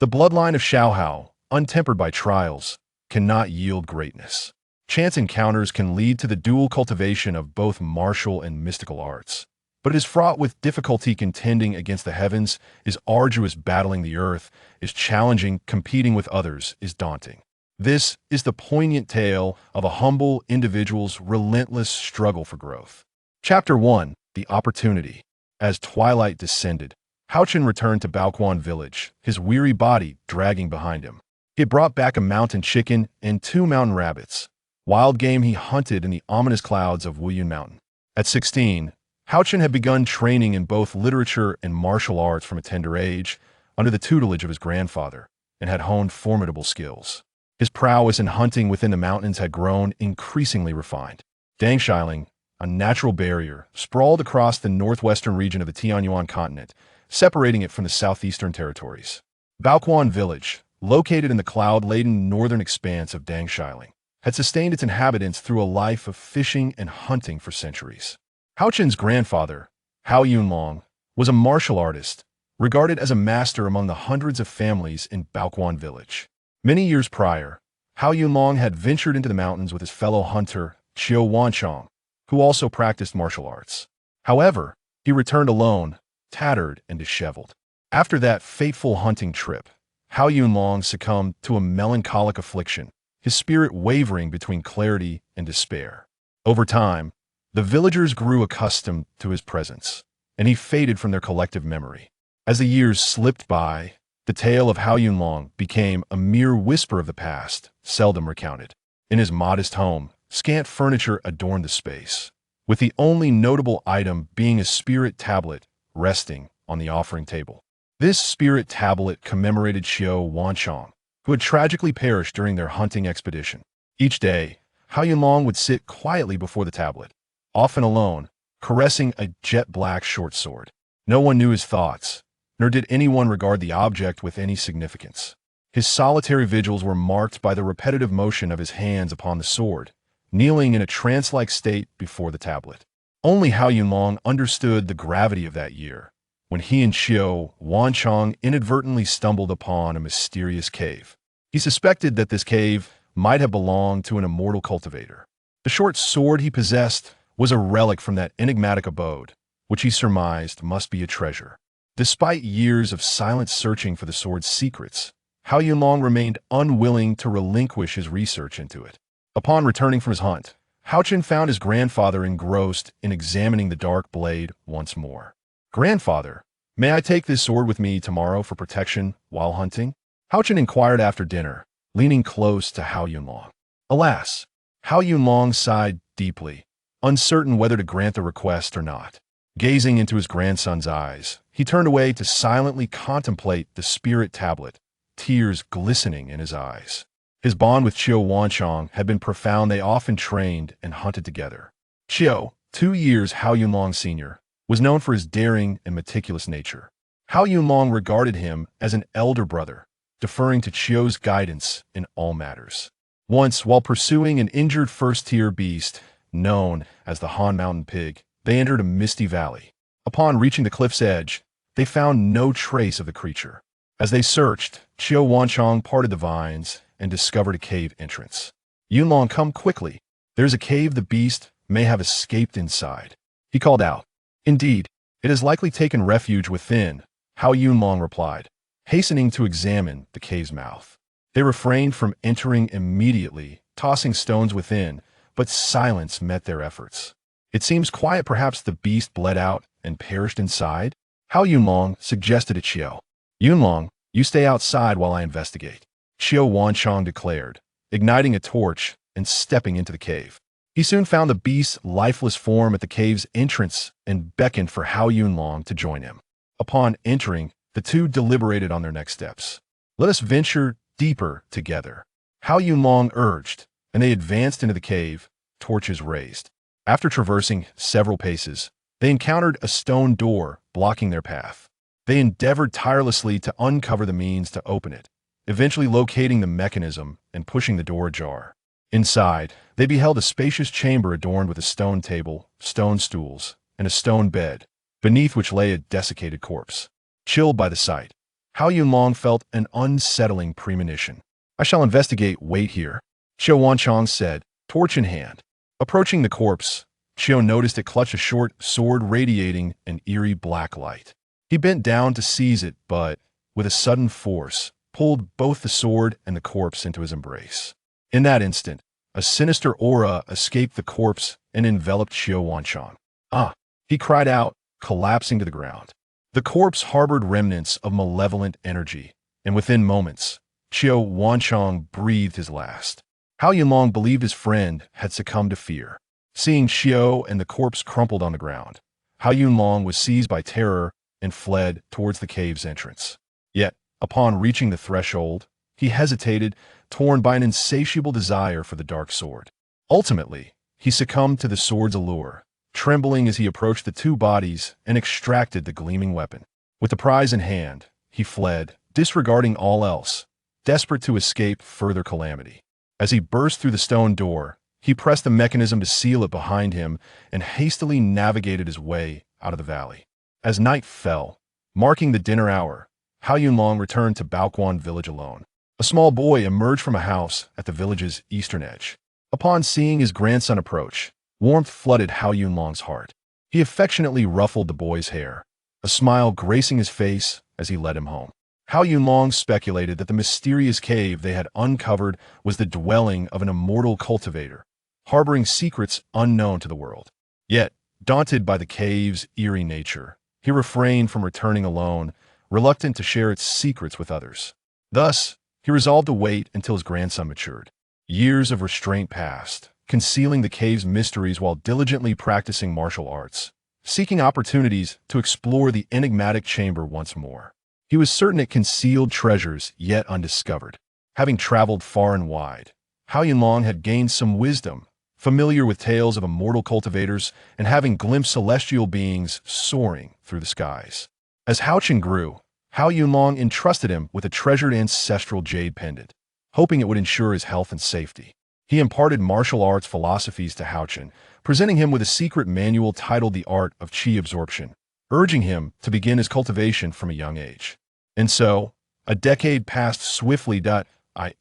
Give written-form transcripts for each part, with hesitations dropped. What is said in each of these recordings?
The bloodline of Shaohao, untempered by trials, cannot yield greatness. Chance encounters can lead to the dual cultivation of both martial and mystical arts. But it is fraught with difficulty. Contending against the heavens is arduous. Battling the earth is challenging. Competing with others is daunting. This is the poignant tale of a humble individual's relentless struggle for growth. Chapter 1. The Opportunity. As twilight descended, Haochen returned to Baoquan Village, his weary body dragging behind him. He had brought back a mountain chicken and 2 mountain rabbits, wild game he hunted in the ominous clouds of Wuyun Mountain. At 16, Haochen had begun training in both literature and martial arts from a tender age, under the tutelage of his grandfather, and had honed formidable skills. His prowess in hunting within the mountains had grown increasingly refined. Dangshiling, a natural barrier, sprawled across the northwestern region of the Tianyuan continent, separating it from the southeastern territories. Baoquan Village, located in the cloud-laden northern expanse of Dangshiling, had sustained its inhabitants through a life of fishing and hunting for centuries. Haochen's grandfather, Wuyun, was a martial artist, regarded as a master among the hundreds of families in Baoquan Village. Many years prior, Wuyun had ventured into the mountains with his fellow hunter, Qiu, who also practiced martial arts. However, he returned alone, tattered and disheveled. After that fateful hunting trip, Wuyun succumbed to a melancholic affliction, his spirit wavering between clarity and despair. Over time, the villagers grew accustomed to his presence, and he faded from their collective memory. As the years slipped by, the tale of Wuyun became a mere whisper of the past, seldom recounted. In his modest home, scant furniture adorned the space, with the only notable item being a spirit tablet resting on the offering table. This spirit tablet commemorated Qiu, who had tragically perished during their hunting expedition. Each day, Wuyun would sit quietly before the tablet, often alone, caressing a jet-black short sword. No one knew his thoughts, nor did anyone regard the object with any significance. His solitary vigils were marked by the repetitive motion of his hands upon the sword, kneeling in a trance-like state before the tablet. Only Wuyun understood the gravity of that year, when he and Qiu inadvertently stumbled upon a mysterious cave. He suspected that this cave might have belonged to an immortal cultivator. The short sword he possessed was a relic from that enigmatic abode, which he surmised must be a treasure. Despite years of silent searching for the sword's secrets, Wuyun remained unwilling to relinquish his research into it. Upon returning from his hunt, Haochen found his grandfather engrossed in examining the dark blade once more. "Grandfather, may I take this sword with me tomorrow for protection while hunting?" Haochen inquired after dinner, leaning close to Wuyun. Alas, Wuyun sighed deeply, uncertain whether to grant the request or not. Gazing into his grandson's eyes, he turned away to silently contemplate the spirit tablet, tears glistening in his eyes. His bond with Qiu had been profound. They often trained and hunted together. Qiu, 2 years Wuyun senior, was known for his daring and meticulous nature. Wuyun regarded him as an elder brother, deferring to Qiu's guidance in all matters. Once, while pursuing an injured first-tier beast known as the Han Mountain Pig, they entered a misty valley. Upon reaching the cliff's edge, they found no trace of the creature. As they searched, Qiu parted the vines and discovered a cave entrance. "Yunlong, come quickly. There's a cave the beast may have escaped inside," he called out. "Indeed, it has likely taken refuge within," Wuyun replied, hastening to examine the cave's mouth. They refrained from entering immediately, tossing stones within, but silence met their efforts. "It seems quiet. Perhaps the beast bled out and perished inside," Wuyun suggested to Qiu. "Yunlong, you stay outside while I investigate," Qiu declared, igniting a torch and stepping into the cave. He soon found the beast's lifeless form at the cave's entrance and beckoned for Wuyun to join him. Upon entering, the two deliberated on their next steps. "Let us venture deeper together," Wuyun urged, and they advanced into the cave, torches raised. After traversing several paces, they encountered a stone door blocking their path. They endeavored tirelessly to uncover the means to open it, eventually locating the mechanism and pushing the door ajar. Inside, they beheld a spacious chamber adorned with a stone table, stone stools, and a stone bed, beneath which lay a desiccated corpse. Chilled by the sight, Hao Long felt an unsettling premonition. "I shall investigate. Wait here," Xiao said, torch in hand. Approaching the corpse, Xiao noticed it clutched a short sword radiating an eerie black light. He bent down to seize it, but, with a sudden force, pulled both the sword and the corpse into his embrace. In that instant, a sinister aura escaped the corpse and enveloped Xiao. "Ah!" he cried out, collapsing to the ground. The corpse harbored remnants of malevolent energy, and within moments, Xiao breathed his last. Hao Long believed his friend had succumbed to fear. Seeing Xiao and the corpse crumpled on the ground, Hao Long was seized by terror and fled towards the cave's entrance. Yet, upon reaching the threshold, he hesitated, torn by an insatiable desire for the dark sword. Ultimately, he succumbed to the sword's allure, trembling as he approached the two bodies and extracted the gleaming weapon. With the prize in hand, he fled, disregarding all else, desperate to escape further calamity. As he burst through the stone door, he pressed the mechanism to seal it behind him and hastily navigated his way out of the valley. As night fell, marking the dinner hour, Hao Long returned to Baoquan Village alone. A small boy emerged from a house at the village's eastern edge. Upon seeing his grandson approach, warmth flooded Hao Long's heart. He affectionately ruffled the boy's hair, a smile gracing his face as he led him home. Hao Long speculated that the mysterious cave they had uncovered was the dwelling of an immortal cultivator, harboring secrets unknown to the world. Yet, daunted by the cave's eerie nature, he refrained from returning alone, reluctant to share its secrets with others. Thus, he resolved to wait until his grandson matured. Years of restraint passed, concealing the cave's mysteries while diligently practicing martial arts, seeking opportunities to explore the enigmatic chamber once more. He was certain it concealed treasures yet undiscovered. Having traveled far and wide, Hao Long had gained some wisdom, familiar with tales of immortal cultivators and having glimpsed celestial beings soaring through the skies. As Haochen grew, Hao Long entrusted him with a treasured ancestral jade pendant, hoping it would ensure his health and safety. He imparted martial arts philosophies to Haochen, presenting him with a secret manual titled The Art of Qi Absorption, urging him to begin his cultivation from a young age. And so, a decade passed swiftly.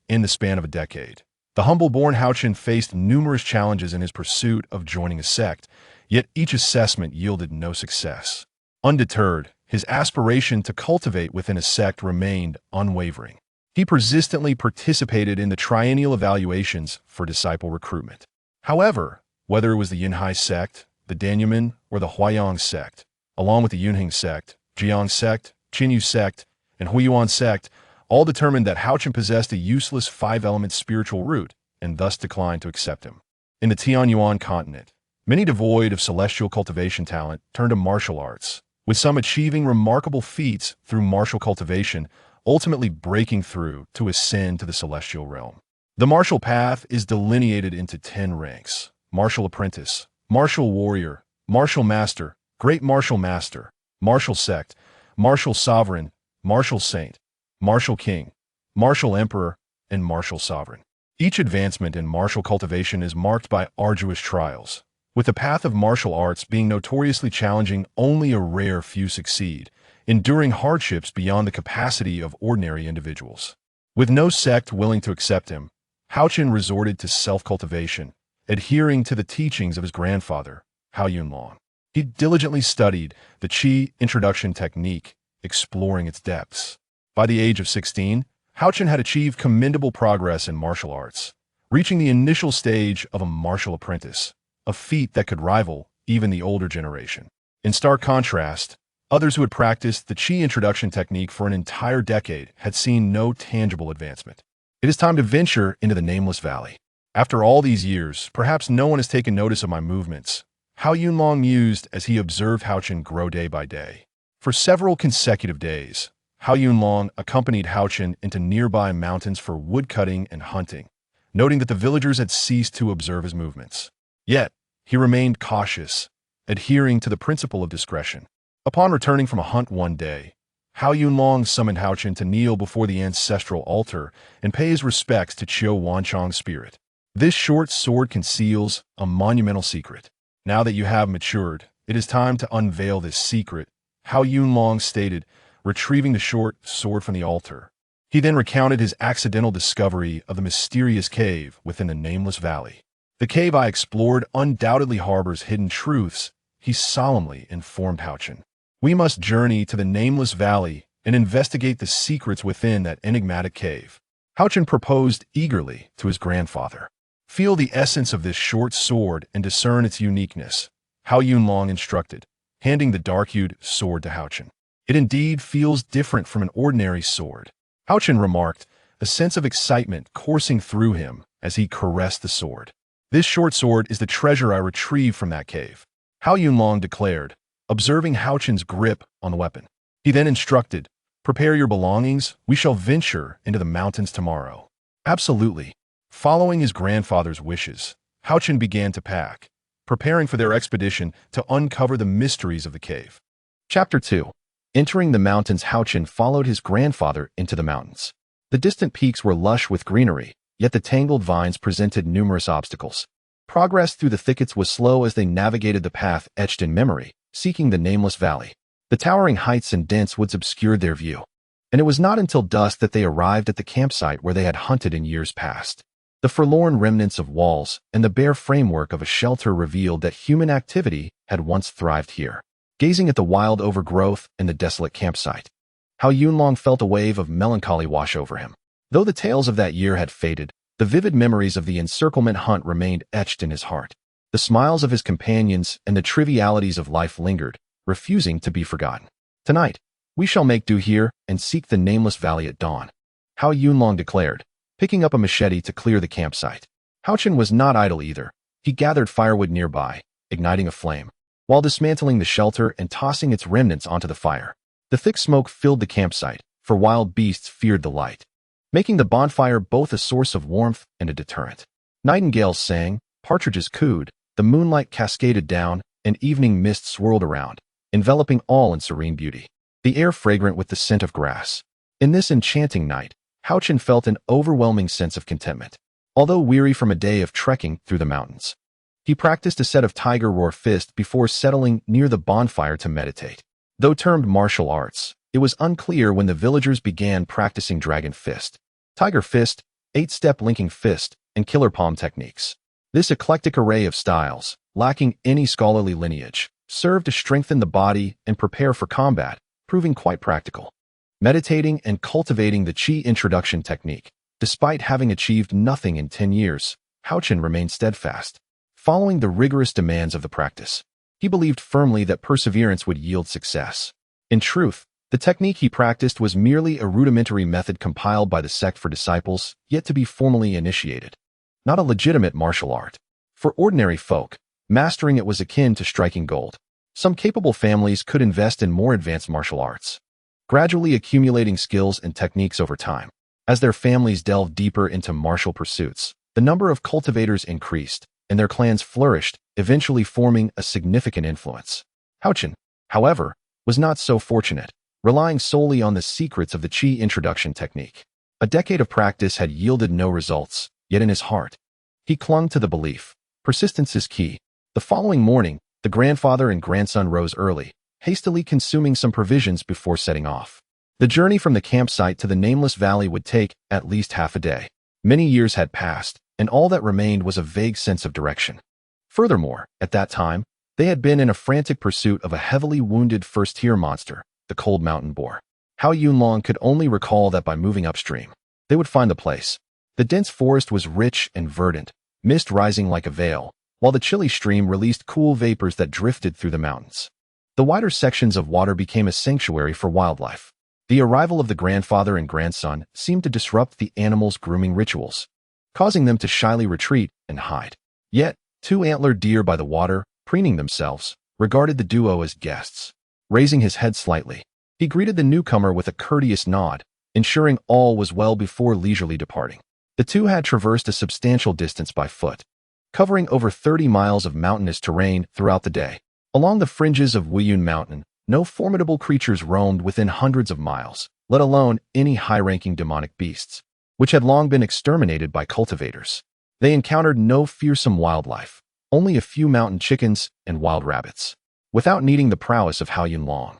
In the span of a decade, the humble-born Haochen faced numerous challenges in his pursuit of joining a sect, yet each assessment yielded no success. Undeterred, his aspiration to cultivate within a sect remained unwavering. He persistently participated in the triennial evaluations for disciple recruitment. However, whether it was the Yunhai sect, the Danyumen, or the Huayang sect, along with the Yunheng sect, Jiang sect, Qinyu sect, and Huiyuan sect, all determined that Haochen possessed a useless five-element spiritual root and thus declined to accept him. In the Tianyuan continent, many devoid of celestial cultivation talent turned to martial arts, with some achieving remarkable feats through martial cultivation, ultimately breaking through to ascend to the celestial realm. The martial path is delineated into 10 ranks: martial apprentice, martial warrior, martial master, great martial master, martial sect, martial sovereign, martial saint, martial king, martial emperor, and martial sovereign. Each advancement in martial cultivation is marked by arduous trials, with the path of martial arts being notoriously challenging. Only a rare few succeed, enduring hardships beyond the capacity of ordinary individuals. With no sect willing to accept him, Haochen resorted to self-cultivation, adhering to the teachings of his grandfather, Hao Long. He diligently studied the Qi introduction technique, exploring its depths. By the age of 16, Haochen had achieved commendable progress in martial arts, reaching the initial stage of a martial apprentice, a feat that could rival even the older generation. In stark contrast, others who had practiced the Qi introduction technique for an entire decade had seen no tangible advancement. It is time to venture into the nameless valley. After all these years, perhaps no one has taken notice of my movements, Hao Long mused as he observed Haochen grow day by day. For several consecutive days, Hao Long accompanied Haochen into nearby mountains for woodcutting and hunting, noting that the villagers had ceased to observe his movements. Yet, he remained cautious, adhering to the principle of discretion. Upon returning from a hunt one day, Hao Long summoned Haochen to kneel before the ancestral altar and pay his respects to Qiao spirit. This short sword conceals a monumental secret. Now that you have matured, it is time to unveil this secret, Hao Long stated, retrieving the short sword from the altar. He then recounted his accidental discovery of the mysterious cave within the nameless valley. The cave I explored undoubtedly harbors hidden truths, he solemnly informed Haochen. We must journey to the nameless valley and investigate the secrets within that enigmatic cave. Haochen proposed eagerly to his grandfather. Feel the essence of this short sword and discern its uniqueness, Hao Yunlong instructed, handing the dark-hued sword to Haochen. It indeed feels different from an ordinary sword, Haochen remarked, a sense of excitement coursing through him as he caressed the sword. This short sword is the treasure I retrieved from that cave, Hao Yunlong declared, observing Haochen's grip on the weapon. He then instructed, prepare your belongings, we shall venture into the mountains tomorrow. Absolutely. Following his grandfather's wishes, Haochen began to pack, preparing for their expedition to uncover the mysteries of the cave. Chapter 2. Entering the mountains, Haochen followed his grandfather into the mountains. The distant peaks were lush with greenery, yet the tangled vines presented numerous obstacles. Progress through the thickets was slow as they navigated the path etched in memory, seeking the nameless valley. The towering heights and dense woods obscured their view, and it was not until dusk that they arrived at the campsite where they had hunted in years past. The forlorn remnants of walls and the bare framework of a shelter revealed that human activity had once thrived here. Gazing at the wild overgrowth and the desolate campsite, Hao Yunlong felt a wave of melancholy wash over him. Though the tales of that year had faded, the vivid memories of the encirclement hunt remained etched in his heart. The smiles of his companions and the trivialities of life lingered, refusing to be forgotten. Tonight, we shall make do here and seek the nameless valley at dawn, Hao Yunlong declared, picking up a machete to clear the campsite. Haochen was not idle either. He gathered firewood nearby, igniting a flame, while dismantling the shelter and tossing its remnants onto the fire. The thick smoke filled the campsite, for wild beasts feared the light, making the bonfire both a source of warmth and a deterrent. Nightingales sang, partridges cooed, the moonlight cascaded down, and evening mist swirled around, enveloping all in serene beauty, the air fragrant with the scent of grass. In this enchanting night, Haochen felt an overwhelming sense of contentment. Although weary from a day of trekking through the mountains, he practiced a set of tiger roar fist before settling near the bonfire to meditate. Though termed martial arts, it was unclear when the villagers began practicing dragon fist, tiger fist, 8-step linking fist, and killer palm techniques. This eclectic array of styles, lacking any scholarly lineage, served to strengthen the body and prepare for combat, proving quite practical. Meditating and cultivating the Qi introduction technique, despite having achieved nothing in 10 years, Haochen remained steadfast. Following the rigorous demands of the practice, he believed firmly that perseverance would yield success. In truth, the technique he practiced was merely a rudimentary method compiled by the sect for disciples, yet to be formally initiated, not a legitimate martial art. For ordinary folk, mastering it was akin to striking gold. Some capable families could invest in more advanced martial arts, gradually accumulating skills and techniques over time. As their families delved deeper into martial pursuits, the number of cultivators increased, and their clans flourished, eventually forming a significant influence. Haochen, however, was not so fortunate, relying solely on the secrets of the Qi introduction technique. A decade of practice had yielded no results, yet in his heart, he clung to the belief. Persistence is key. The following morning, the grandfather and grandson rose early, hastily consuming some provisions before setting off. The journey from the campsite to the nameless valley would take at least half a day. Many years had passed, and all that remained was a vague sense of direction. Furthermore, at that time, they had been in a frantic pursuit of a heavily wounded first-tier monster, the cold mountain boar. Hao Yunlong could only recall that by moving upstream, they would find the place. The dense forest was rich and verdant, mist rising like a veil, while the chilly stream released cool vapors that drifted through the mountains. The wider sections of water became a sanctuary for wildlife. The arrival of the grandfather and grandson seemed to disrupt the animals' grooming rituals, causing them to shyly retreat and hide. Yet, 2 antlered deer by the water, preening themselves, regarded the duo as guests. Raising his head slightly, he greeted the newcomer with a courteous nod, ensuring all was well before leisurely departing. The two had traversed a substantial distance by foot, covering over 30 miles of mountainous terrain throughout the day. Along the fringes of Wuyun Mountain, no formidable creatures roamed within hundreds of miles, let alone any high-ranking demonic beasts, which had long been exterminated by cultivators. They encountered no fearsome wildlife, only a few mountain chickens and wild rabbits. Without needing the prowess of Hao Yunlong,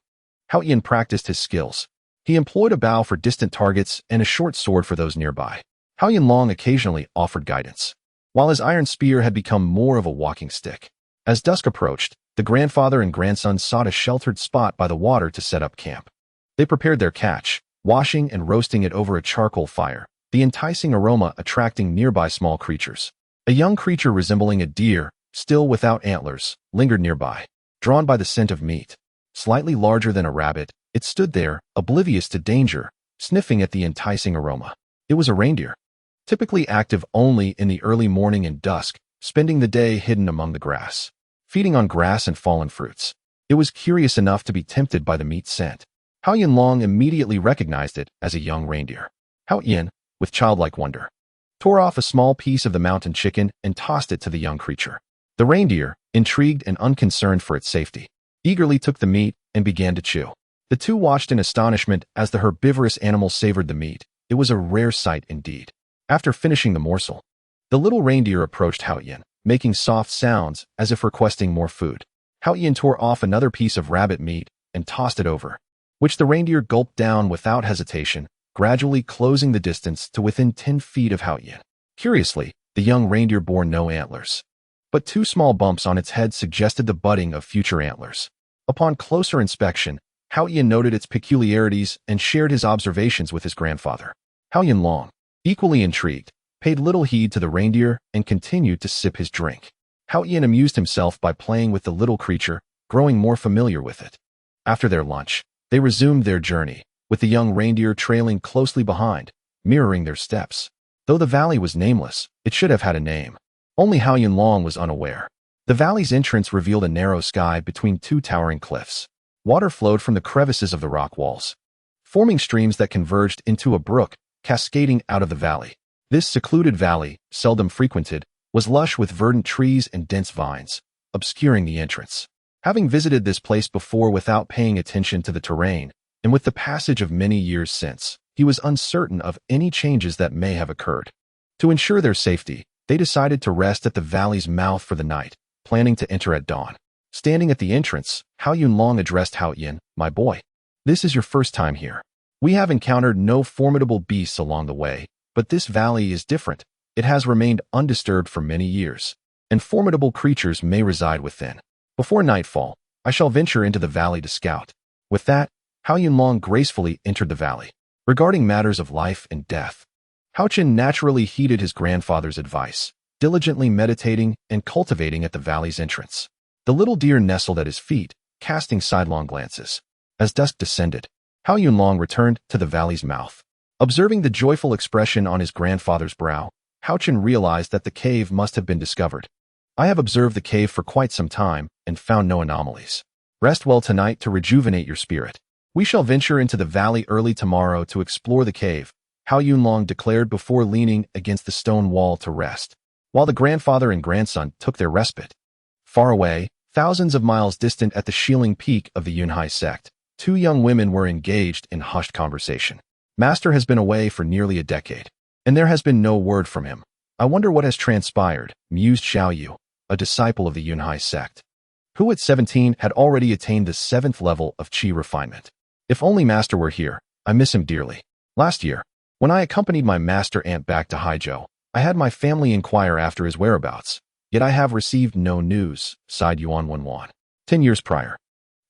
Hao Yin practiced his skills, He employed a bow for distant targets and a short sword for those nearby. Haochen Long occasionally offered guidance, while his iron spear had become more of a walking stick. As dusk approached, the grandfather and grandson sought a sheltered spot by the water to set up camp. They prepared their catch, washing and roasting it over a charcoal fire, the enticing aroma attracting nearby small creatures. A young creature resembling a deer, still without antlers, lingered nearby, drawn by the scent of meat. Slightly larger than a rabbit, it stood there, oblivious to danger, sniffing at the enticing aroma. It was a reindeer, typically active only in the early morning and dusk, spending the day hidden among the grass, feeding on grass and fallen fruits. It was curious enough to be tempted by the meat scent. Haochen Long immediately recognized it as a young reindeer. Haochen, with childlike wonder, tore off a small piece of the mountain chicken and tossed it to the young creature. The reindeer, intrigued and unconcerned for its safety, eagerly took the meat and began to chew. The two watched in astonishment as the herbivorous animal savored the meat. It was a rare sight indeed. After finishing the morsel, the little reindeer approached Haochen, making soft sounds as if requesting more food. Haochen tore off another piece of rabbit meat and tossed it over, which the reindeer gulped down without hesitation, gradually closing the distance to within 10 feet of Haochen. Curiously, the young reindeer bore no antlers, but two small bumps on its head suggested the budding of future antlers. Upon closer inspection, Haochen noted its peculiarities and shared his observations with his grandfather. Haochen Long, equally intrigued, paid little heed to the reindeer and continued to sip his drink. Haochen amused himself by playing with the little creature, growing more familiar with it. After their lunch, they resumed their journey, with the young reindeer trailing closely behind, mirroring their steps. Though the valley was nameless, it should have had a name. Only Haochen Long was unaware. The valley's entrance revealed a narrow sky between two towering cliffs. Water flowed from the crevices of the rock walls, forming streams that converged into a brook, cascading out of the valley. This secluded valley, seldom frequented, was lush with verdant trees and dense vines, obscuring the entrance. Having visited this place before without paying attention to the terrain, and with the passage of many years since, he was uncertain of any changes that may have occurred. To ensure their safety, they decided to rest at the valley's mouth for the night, planning to enter at dawn. Standing at the entrance, Haochen Long addressed Haochen, "My boy, this is your first time here. We have encountered no formidable beasts along the way, but this valley is different. It has remained undisturbed for many years, and formidable creatures may reside within. Before nightfall, I shall venture into the valley to scout." With that, Haochen Long gracefully entered the valley. Regarding matters of life and death, Haochen naturally heeded his grandfather's advice, diligently meditating and cultivating at the valley's entrance. The little deer nestled at his feet, casting sidelong glances. As dusk descended, Haochen Long returned to the valley's mouth. Observing the joyful expression on his grandfather's brow, Haochen realized that the cave must have been discovered. "I have observed the cave for quite some time and found no anomalies. Rest well tonight to rejuvenate your spirit. We shall venture into the valley early tomorrow to explore the cave," Haochen Long declared before leaning against the stone wall to rest, while the grandfather and grandson took their respite. Far away, thousands of miles distant at the Shilling Peak of the Yunhai sect, two young women were engaged in hushed conversation. "Master has been away for nearly a decade, and there has been no word from him. I wonder what has transpired," mused Xiaoyu, a disciple of the Yunhai sect, who at 17 had already attained the 7th level of qi refinement. "If only Master were here, I miss him dearly. Last year, when I accompanied my master aunt back to Haizhou, I had my family inquire after his whereabouts. Yet I have received no news," sighed Yuan Wenwan. 10 years prior,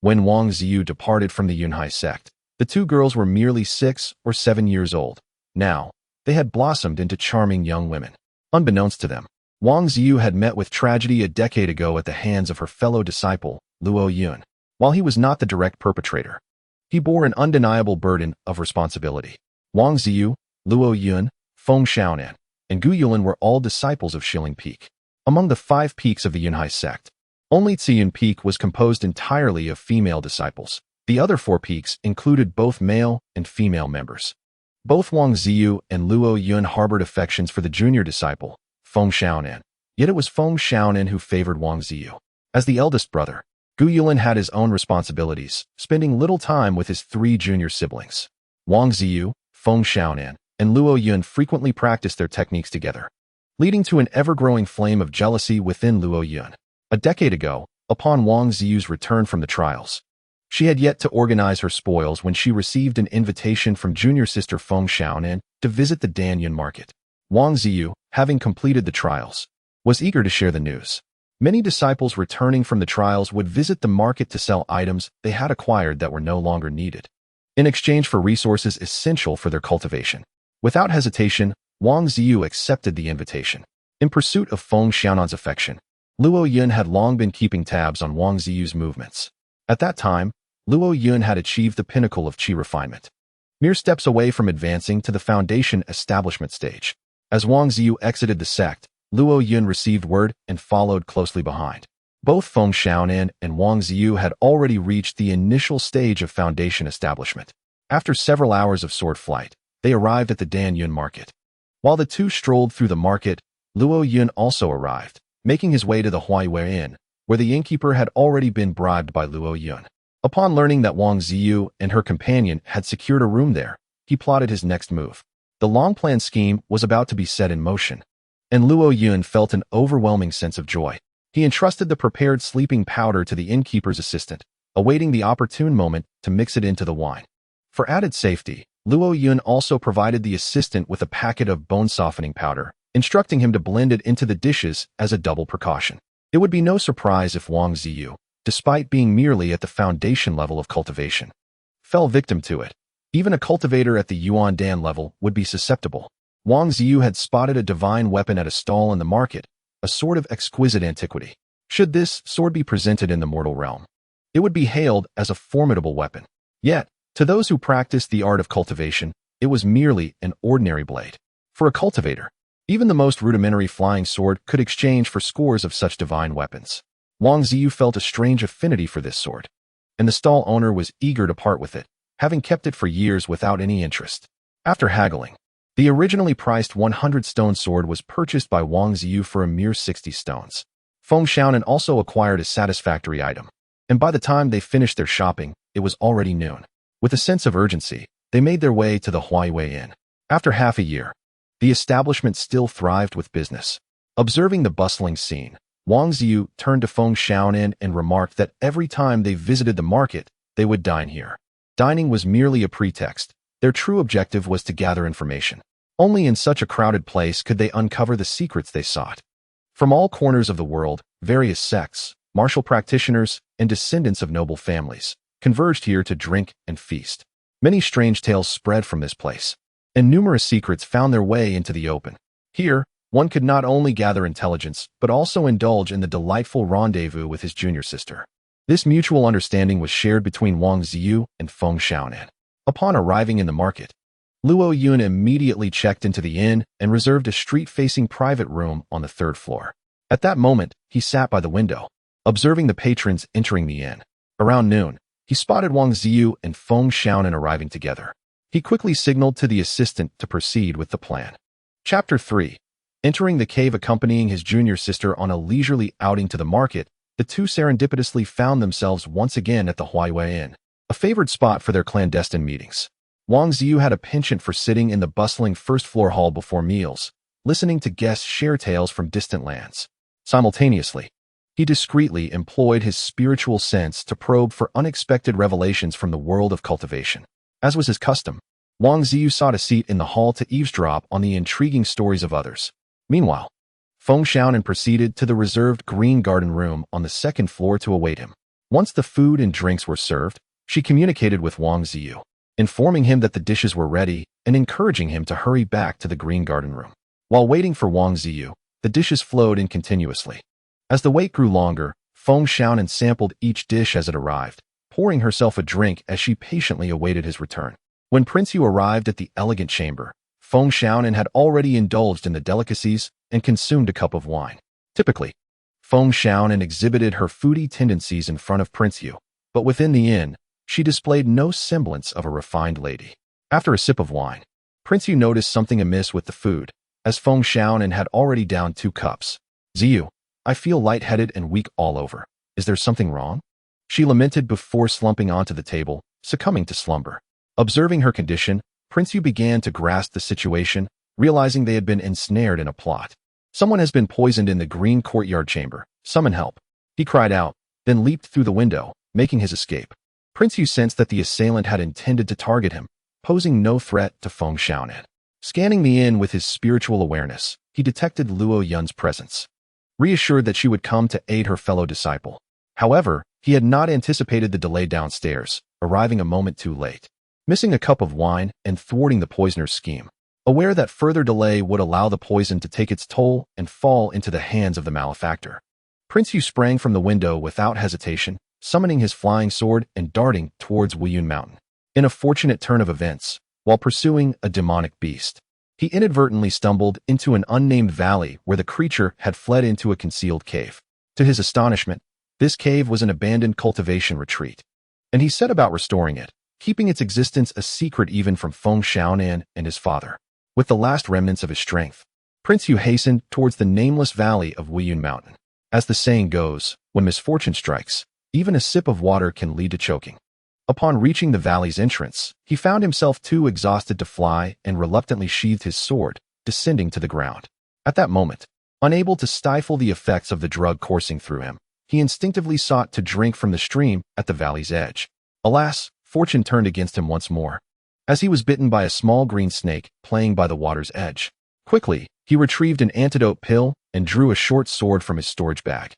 when Wang Ziyu departed from the Yunhai sect, the two girls were merely 6 or 7 years old. Now, they had blossomed into charming young women. Unbeknownst to them, Wang Ziyu had met with tragedy a decade ago at the hands of her fellow disciple, Luo Yun. While he was not the direct perpetrator, he bore an undeniable burden of responsibility. Wang Ziyu, Luo Yun, Feng Xiaonan, and Gu Yulin were all disciples of Shilling Peak. Among the 5 peaks of the Yunhai sect, only Ziyun Peak was composed entirely of female disciples. The other 4 peaks included both male and female members. Both Wang Ziyu and Luo Yun harbored affections for the junior disciple, Feng Xiaonan, yet it was Feng Xiaonan who favored Wang Ziyu. As the eldest brother, Gu Yulin had his own responsibilities, spending little time with his 3 junior siblings. Wang Ziyu, Feng Xiaonan, and Luo Yun frequently practiced their techniques together, leading to an ever-growing flame of jealousy within Luo Yun. A decade ago, upon Wang Ziyu's return from the trials, She had yet to organize her spoils when she received an invitation from junior sister Feng Xiaonan to visit the Danyun market. Wang Ziyu, having completed the trials, was eager to share the news. Many disciples returning from the trials would visit the market to sell items they had acquired that were no longer needed, in exchange for resources essential for their cultivation. Without hesitation, Wang Ziyu accepted the invitation. In pursuit of Feng Xiaonan's affection, Luo Yun had long been keeping tabs on Wang Ziyu's movements. At that time, Luo Yun had achieved the pinnacle of qi refinement, mere steps away from advancing to the foundation establishment stage. As Wang Ziyu exited the sect, Luo Yun received word and followed closely behind. Both Feng Xiaonan and Wang Ziyu had already reached the initial stage of foundation establishment. After several hours of sword flight, they arrived at the Danyun market. While the two strolled through the market, Luo Yun also arrived, making his way to the Huaiyue Inn, where the innkeeper had already been bribed by Luo Yun. Upon learning that Wang Ziyu and her companion had secured a room there, he plotted his next move. The long-planned scheme was about to be set in motion, and Luo Yun felt an overwhelming sense of joy. He entrusted the prepared sleeping powder to the innkeeper's assistant, awaiting the opportune moment to mix it into the wine. For added safety, Luo Yun also provided the assistant with a packet of bone-softening powder, instructing him to blend it into the dishes as a double precaution. It would be no surprise if Wang Ziyu, despite being merely at the foundation level of cultivation, fell victim to it. Even a cultivator at the Yuan Dan level would be susceptible. Wang Ziyu had spotted a divine weapon at a stall in the market, a sword of exquisite antiquity. Should this sword be presented in the mortal realm, it would be hailed as a formidable weapon. Yet, to those who practiced the art of cultivation, it was merely an ordinary blade. For a cultivator, even the most rudimentary flying sword could exchange for scores of such divine weapons. Wang Ziyu felt a strange affinity for this sword, and the stall owner was eager to part with it, having kept it for years without any interest. After haggling, the originally priced 100-stone sword was purchased by Wang Ziyu for a mere 60 stones. Feng Xiaonan also acquired a satisfactory item, and by the time they finished their shopping, it was already noon. With a sense of urgency, they made their way to the Huaiyue Inn. After half a year, the establishment still thrived with business. Observing the bustling scene, Wang Ziyu turned to Feng Xiaonan and remarked that every time they visited the market, they would dine here. Dining was merely a pretext. Their true objective was to gather information. Only in such a crowded place could they uncover the secrets they sought. From all corners of the world, various sects, martial practitioners, and descendants of noble families converged here to drink and feast. Many strange tales spread from this place, and numerous secrets found their way into the open. Here, one could not only gather intelligence, but also indulge in the delightful rendezvous with his junior sister. This mutual understanding was shared between Wang Ziyu and Feng Xiaonan. Upon arriving in the market, Luo Yun immediately checked into the inn and reserved a street-facing private room on the 3rd floor. At that moment, he sat by the window, observing the patrons entering the inn. Around noon, he spotted Wang Ziyu and Feng Xiaonan arriving together. He quickly signaled to the assistant to proceed with the plan. Chapter 3. Entering the cave accompanying his junior sister on a leisurely outing to the market, the two serendipitously found themselves once again at the Huaiyue Inn, a favored spot for their clandestine meetings. Wang Ziyu had a penchant for sitting in the bustling first-floor hall before meals, listening to guests share tales from distant lands. Simultaneously, he discreetly employed his spiritual sense to probe for unexpected revelations from the world of cultivation. As was his custom, Wang Ziyu sought a seat in the hall to eavesdrop on the intriguing stories of others. Meanwhile, Feng Xiaonan proceeded to the reserved green garden room on the 2nd floor to await him. Once the food and drinks were served, she communicated with Wang Ziyu, informing him that the dishes were ready and encouraging him to hurry back to the green garden room. While waiting for Wang Ziyu, the dishes flowed in continuously. As the wait grew longer, Feng Xiaonan sampled each dish as it arrived, pouring herself a drink as she patiently awaited his return. When Prince Yu arrived at the elegant chamber, Feng Xiaonan had already indulged in the delicacies and consumed a cup of wine. Typically, Feng Xiaonan exhibited her foodie tendencies in front of Prince Yu, but within the inn, she displayed no semblance of a refined lady. After a sip of wine, Prince Yu noticed something amiss with the food, as Feng Xiaonan had already downed 2 cups. "Ziyu, I feel lightheaded and weak all over. Is there something wrong?" she lamented before slumping onto the table, succumbing to slumber. Observing her condition, Prince Yu began to grasp the situation, realizing they had been ensnared in a plot. "Someone has been poisoned in the green courtyard chamber. Summon help," he cried out, then leaped through the window, making his escape. Prince Yu sensed that the assailant had intended to target him, posing no threat to Feng Xiaonan. Scanning the inn with his spiritual awareness, he detected Luo Yun's presence, reassured that she would come to aid her fellow disciple. However, he had not anticipated the delay downstairs, arriving a moment too late, missing a cup of wine and thwarting the poisoner's scheme. Aware that further delay would allow the poison to take its toll and fall into the hands of the malefactor, Prince Yu sprang from the window without hesitation, summoning his flying sword and darting towards Wuyun Mountain. In a fortunate turn of events, while pursuing a demonic beast, he inadvertently stumbled into an unnamed valley where the creature had fled into a concealed cave. To his astonishment, this cave was an abandoned cultivation retreat, and he set about restoring it, keeping its existence a secret even from Feng Xiaonan and his father. With the last remnants of his strength, Prince Yu hastened towards the nameless valley of Wuyun Mountain. As the saying goes, when misfortune strikes, even a sip of water can lead to choking. Upon reaching the valley's entrance, he found himself too exhausted to fly and reluctantly sheathed his sword, descending to the ground. At that moment, unable to stifle the effects of the drug coursing through him, he instinctively sought to drink from the stream at the valley's edge. Alas, fortune turned against him once more, as he was bitten by a small green snake playing by the water's edge. Quickly, he retrieved an antidote pill and drew a short sword from his storage bag,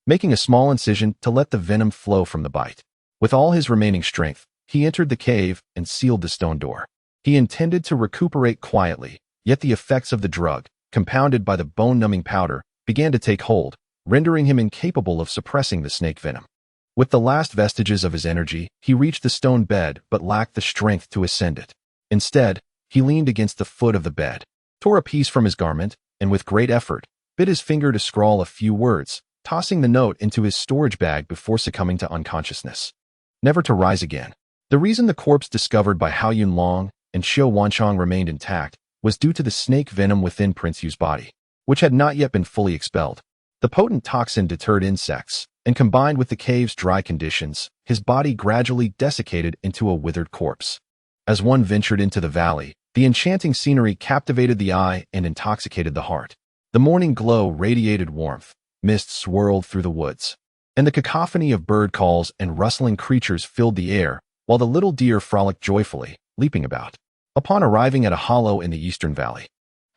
making a small incision to let the venom flow from the bite. With all his remaining strength, he entered the cave and sealed the stone door. He intended to recuperate quietly, yet the effects of the drug, compounded by the bone-numbing powder, began to take hold, rendering him incapable of suppressing the snake venom. With the last vestiges of his energy, he reached the stone bed but lacked the strength to ascend it. Instead, he leaned against the foot of the bed, tore a piece from his garment, and with great effort, bit his finger to scrawl a few words, tossing the note into his storage bag before succumbing to unconsciousness, never to rise again. The reason the corpse discovered by Haochen Long and Xiao Wanchong remained intact was due to the snake venom within Prince Yu's body, which had not yet been fully expelled. The potent toxin deterred insects, and combined with the cave's dry conditions, his body gradually desiccated into a withered corpse. As one ventured into the valley, the enchanting scenery captivated the eye and intoxicated the heart. The morning glow radiated warmth, mist swirled through the woods, and the cacophony of bird calls and rustling creatures filled the air, while the little deer frolicked joyfully, leaping about. Upon arriving at a hollow in the eastern valley,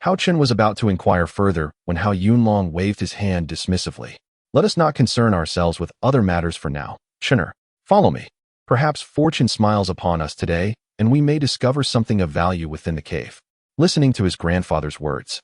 Haochen was about to inquire further when Hao Yunlong waved his hand dismissively. Let us not concern ourselves with other matters for now. Chener, follow me. Perhaps fortune smiles upon us today, and we may discover something of value within the cave. Listening to his grandfather's words,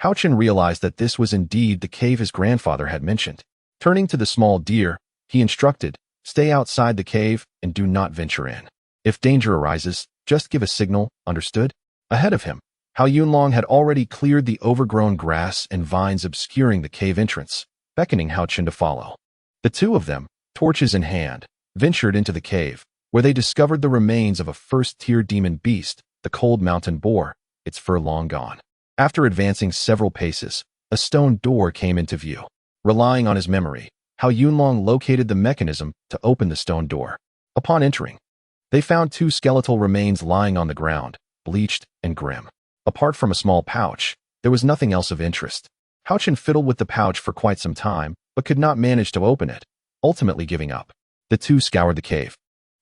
Haochen realized that this was indeed the cave his grandfather had mentioned. Turning to the small deer, he instructed, stay outside the cave and do not venture in. If danger arises, just give a signal, understood? Ahead of him, Hao Yunlong had already cleared the overgrown grass and vines obscuring the cave entrance, beckoning Haochen to follow. The two of them, torches in hand, ventured into the cave, where they discovered the remains of a first-tier demon beast, the cold mountain boar, its fur long gone. After advancing several paces, a stone door came into view. Relying on his memory, Hao Yunlong located the mechanism to open the stone door. Upon entering, they found two skeletal remains lying on the ground, bleached and grim. Apart from a small pouch, there was nothing else of interest. Haochen fiddled with the pouch for quite some time, but could not manage to open it, ultimately giving up. The two scoured the cave,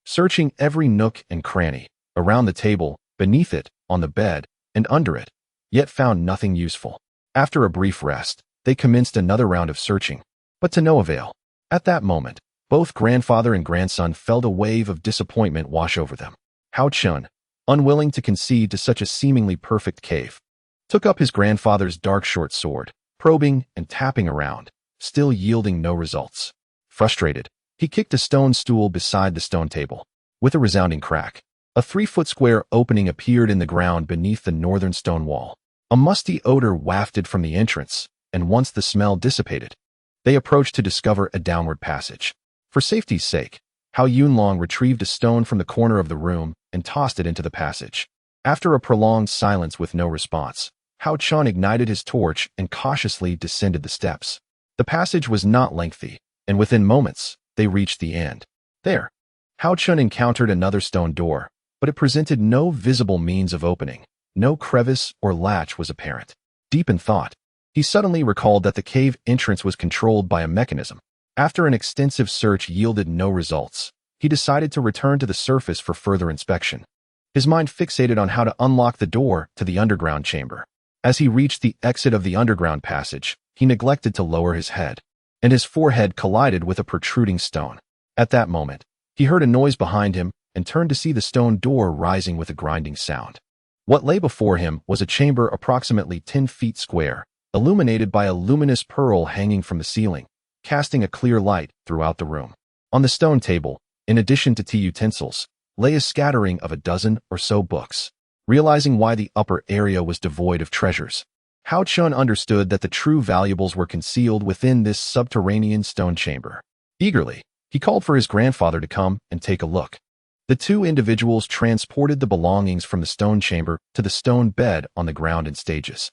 searching every nook and cranny, around the table, beneath it, on the bed, and under it, yet found nothing useful. After a brief rest, they commenced another round of searching, but to no avail. At that moment, both grandfather and grandson felt a wave of disappointment wash over them. Haochen, unwilling to concede to such a seemingly perfect cave, took up his grandfather's dark short sword, probing and tapping around, still yielding no results. Frustrated, he kicked a stone stool beside the stone table. With a resounding crack, a 3-foot square opening appeared in the ground beneath the northern stone wall. A musty odor wafted from the entrance, and once the smell dissipated, they approached to discover a downward passage. For safety's sake, Hao Yunlong retrieved a stone from the corner of the room and tossed it into the passage. After a prolonged silence with no response, Haochen ignited his torch and cautiously descended the steps. The passage was not lengthy, and within moments, they reached the end. There, Haochen encountered another stone door, but it presented no visible means of opening. No crevice or latch was apparent. Deep in thought, he suddenly recalled that the cave entrance was controlled by a mechanism. After an extensive search yielded no results, he decided to return to the surface for further inspection. His mind fixated on how to unlock the door to the underground chamber. As he reached the exit of the underground passage, he neglected to lower his head, and his forehead collided with a protruding stone. At that moment, he heard a noise behind him and turned to see the stone door rising with a grinding sound. What lay before him was a chamber approximately 10 feet square, illuminated by a luminous pearl hanging from the ceiling, casting a clear light throughout the room. On the stone table, in addition to tea utensils, lay a scattering of a dozen or so books. Realizing why the upper area was devoid of treasures, Haochen understood that the true valuables were concealed within this subterranean stone chamber. Eagerly, he called for his grandfather to come and take a look. The two individuals transported the belongings from the stone chamber to the stone bed on the ground in stages.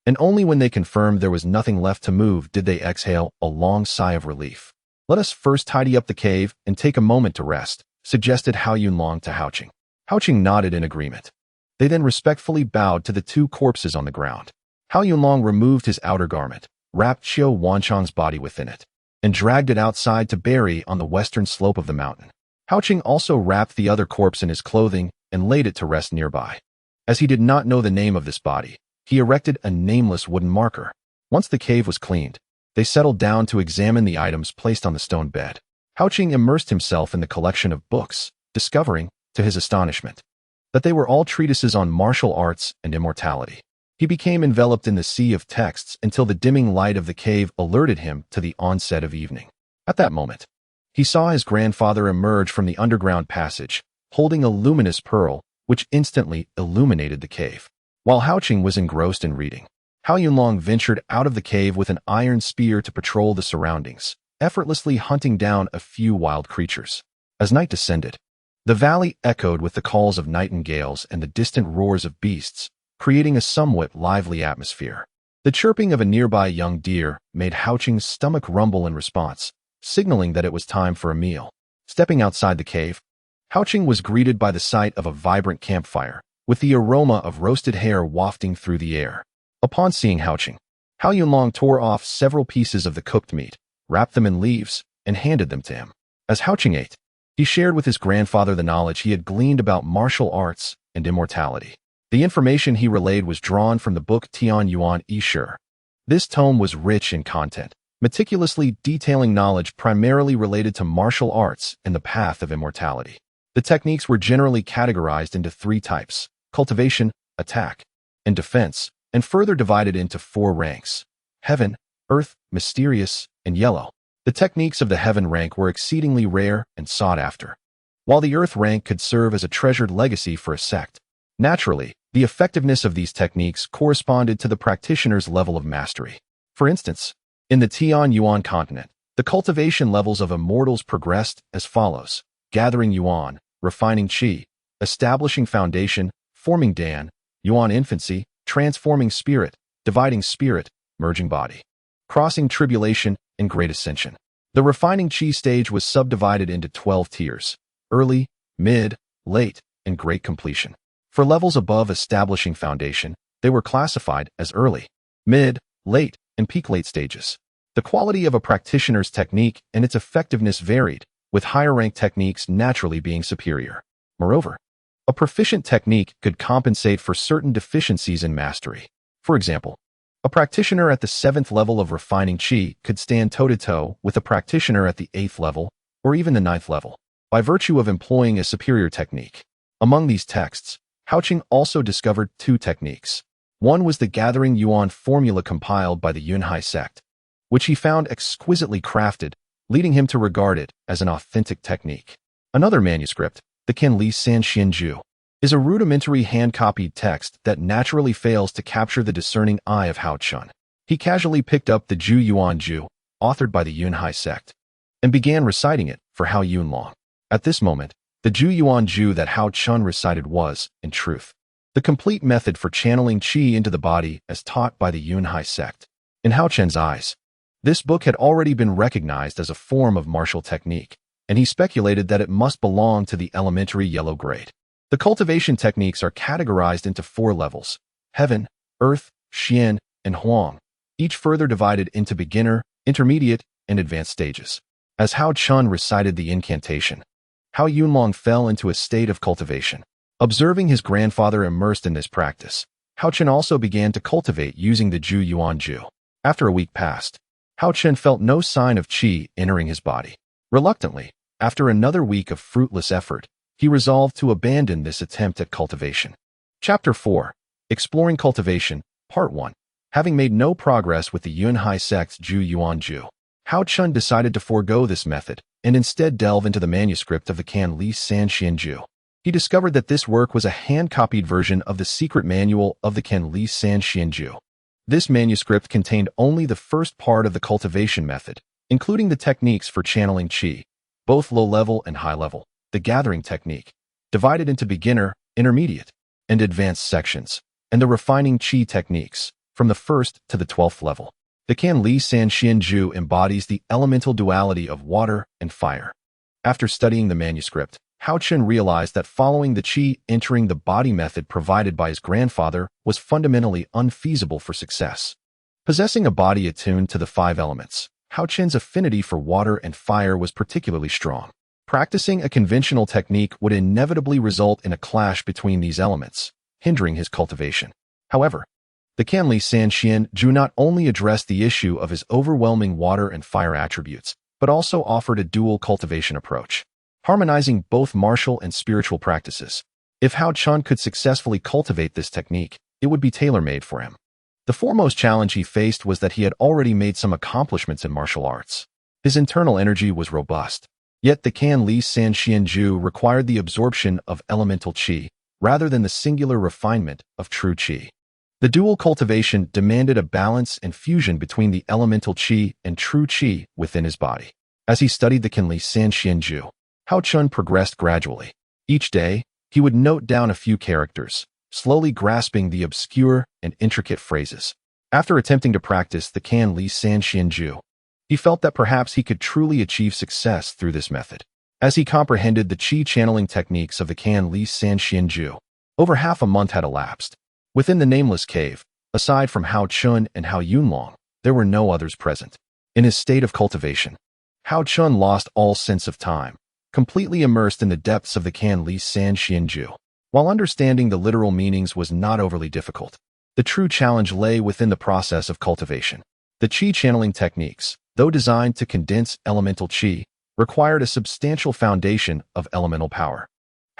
And only when they confirmed there was nothing left to move did they exhale a long sigh of relief. "Let us first tidy up the cave and take a moment to rest," suggested Haochen to Haochen. Haochen nodded in agreement. They then respectfully bowed to the two corpses on the ground. Haochen removed his outer garment, wrapped Xiao Wanchang's body within it, and dragged it outside to bury on the western slope of the mountain. Haochen also wrapped the other corpse in his clothing and laid it to rest nearby. As he did not know the name of this body, he erected a nameless wooden marker. Once the cave was cleaned, they settled down to examine the items placed on the stone bed. Haochen immersed himself in the collection of books, discovering, to his astonishment, that they were all treatises on martial arts and immortality. He became enveloped in the sea of texts until the dimming light of the cave alerted him to the onset of evening. At that moment, he saw his grandfather emerge from the underground passage, holding a luminous pearl, which instantly illuminated the cave. While Haochen was engrossed in reading, Haochen ventured out of the cave with an iron spear to patrol the surroundings, effortlessly hunting down a few wild creatures. As night descended, the valley echoed with the calls of nightingales and the distant roars of beasts, creating a somewhat lively atmosphere. The chirping of a nearby young deer made Haochen's stomach rumble in response, signaling that it was time for a meal. Stepping outside the cave, Haochen was greeted by the sight of a vibrant campfire, with the aroma of roasted hare wafting through the air. Upon seeing Haochen tore off several pieces of the cooked meat, wrapped them in leaves, and handed them to him. As Haochen ate, he shared with his grandfather the knowledge he had gleaned about martial arts and immortality. The information he relayed was drawn from the book Tian Yuan Yishur. This tome was rich in content, meticulously detailing knowledge primarily related to martial arts and the path of immortality. The techniques were generally categorized into 3 types: cultivation, attack, and defense, and further divided into 4 ranks: heaven, earth, mysterious, and yellow. The techniques of the heaven rank were exceedingly rare and sought after, while the earth rank could serve as a treasured legacy for a sect. Naturally, the effectiveness of these techniques corresponded to the practitioner's level of mastery. For instance, in the Tian Yuan continent, the cultivation levels of immortals progressed as follows: gathering yuan, refining qi, establishing foundation, forming dan, yuan infancy, transforming spirit, dividing spirit, merging body, crossing tribulation, and great ascension. The refining qi stage was subdivided into 12 tiers: early, mid, late, and great completion. For levels above establishing foundation, they were classified as early, mid, late, and peak late stages. The quality of a practitioner's technique and its effectiveness varied, with higher-ranked techniques naturally being superior. Moreover, a proficient technique could compensate for certain deficiencies in mastery. For example, a practitioner at the 7th level of refining qi could stand toe-to-toe with a practitioner at the 8th level, or even the 9th level, by virtue of employing a superior technique. Among these texts, Haochen also discovered 2 techniques. One was the gathering yuan formula compiled by the Yunhai sect, which he found exquisitely crafted, leading him to regard it as an authentic technique. Another manuscript, the Kenli San Xianju, is a rudimentary hand-copied text that naturally fails to capture the discerning eye of Haochen. He casually picked up the Ju Yuan Ju, authored by the Yunhai sect, and began reciting it for Haochen. At this moment, the Ju Yuan Ju that Haochen recited was, in truth, the complete method for channeling qi into the body as taught by the Yunhai sect. In Haochen's eyes, this book had already been recognized as a form of martial technique, and he speculated that it must belong to the elementary yellow grade. The cultivation techniques are categorized into 4 levels: heaven, earth, xian, and huang, each further divided into beginner, intermediate, and advanced stages. As Haochen recited the incantation, Haochen fell into a state of cultivation. Observing his grandfather immersed in this practice, Haochen also began to cultivate using the Ju Yuan Ju. After a week passed, Haochen felt no sign of qi entering his body. Reluctantly, after another week of fruitless effort, he resolved to abandon this attempt at cultivation. Chapter 4. Exploring Cultivation, Part 1. Having made no progress with the Yunhai sect's Ju Yuan Ju, Haochen decided to forego this method and instead delve into the manuscript of the Canli Sanxian Ju. He discovered that this work was a hand-copied version of the secret manual of the Canli Sanxian Ju. This manuscript contained only the first part of the cultivation method, including the techniques for channeling qi, both low-level and high-level, the gathering technique, divided into beginner, intermediate, and advanced sections, and the refining qi techniques, from the 1st to the 12th level. The Canli Sanxian Ju embodies the elemental duality of water and fire. After studying the manuscript, Haochen realized that following the qi entering the body method provided by his grandfather was fundamentally unfeasible for success. Possessing a body attuned to the 5 elements, Haochen's affinity for water and fire was particularly strong. Practicing a conventional technique would inevitably result in a clash between these elements, hindering his cultivation. However, the Canli Sanxian Ju not only addressed the issue of his overwhelming water and fire attributes, but also offered a dual cultivation approach, harmonizing both martial and spiritual practices. If Haochen could successfully cultivate this technique, it would be tailor-made for him. The foremost challenge he faced was that he had already made some accomplishments in martial arts. His internal energy was robust. Yet the Canli Sanxian Ju required the absorption of elemental qi, rather than the singular refinement of true qi. The dual cultivation demanded a balance and fusion between the elemental qi and true qi within his body. As he studied the Canli Sanxian Ju, Haochen progressed gradually. Each day, he would note down a few characters, slowly grasping the obscure and intricate phrases. After attempting to practice the Canli Sanxian Ju, he felt that perhaps he could truly achieve success through this method. As he comprehended the qi channeling techniques of the Canli Sanxian Ju, over half a month had elapsed. Within the nameless cave, aside from Haochen and Haochen, there were no others present. In his state of cultivation, Haochen lost all sense of time, completely immersed in the depths of the Canli Sanxian Ju. While understanding the literal meanings was not overly difficult, the true challenge lay within the process of cultivation. The qi channeling techniques, though designed to condense elemental qi, required a substantial foundation of elemental power.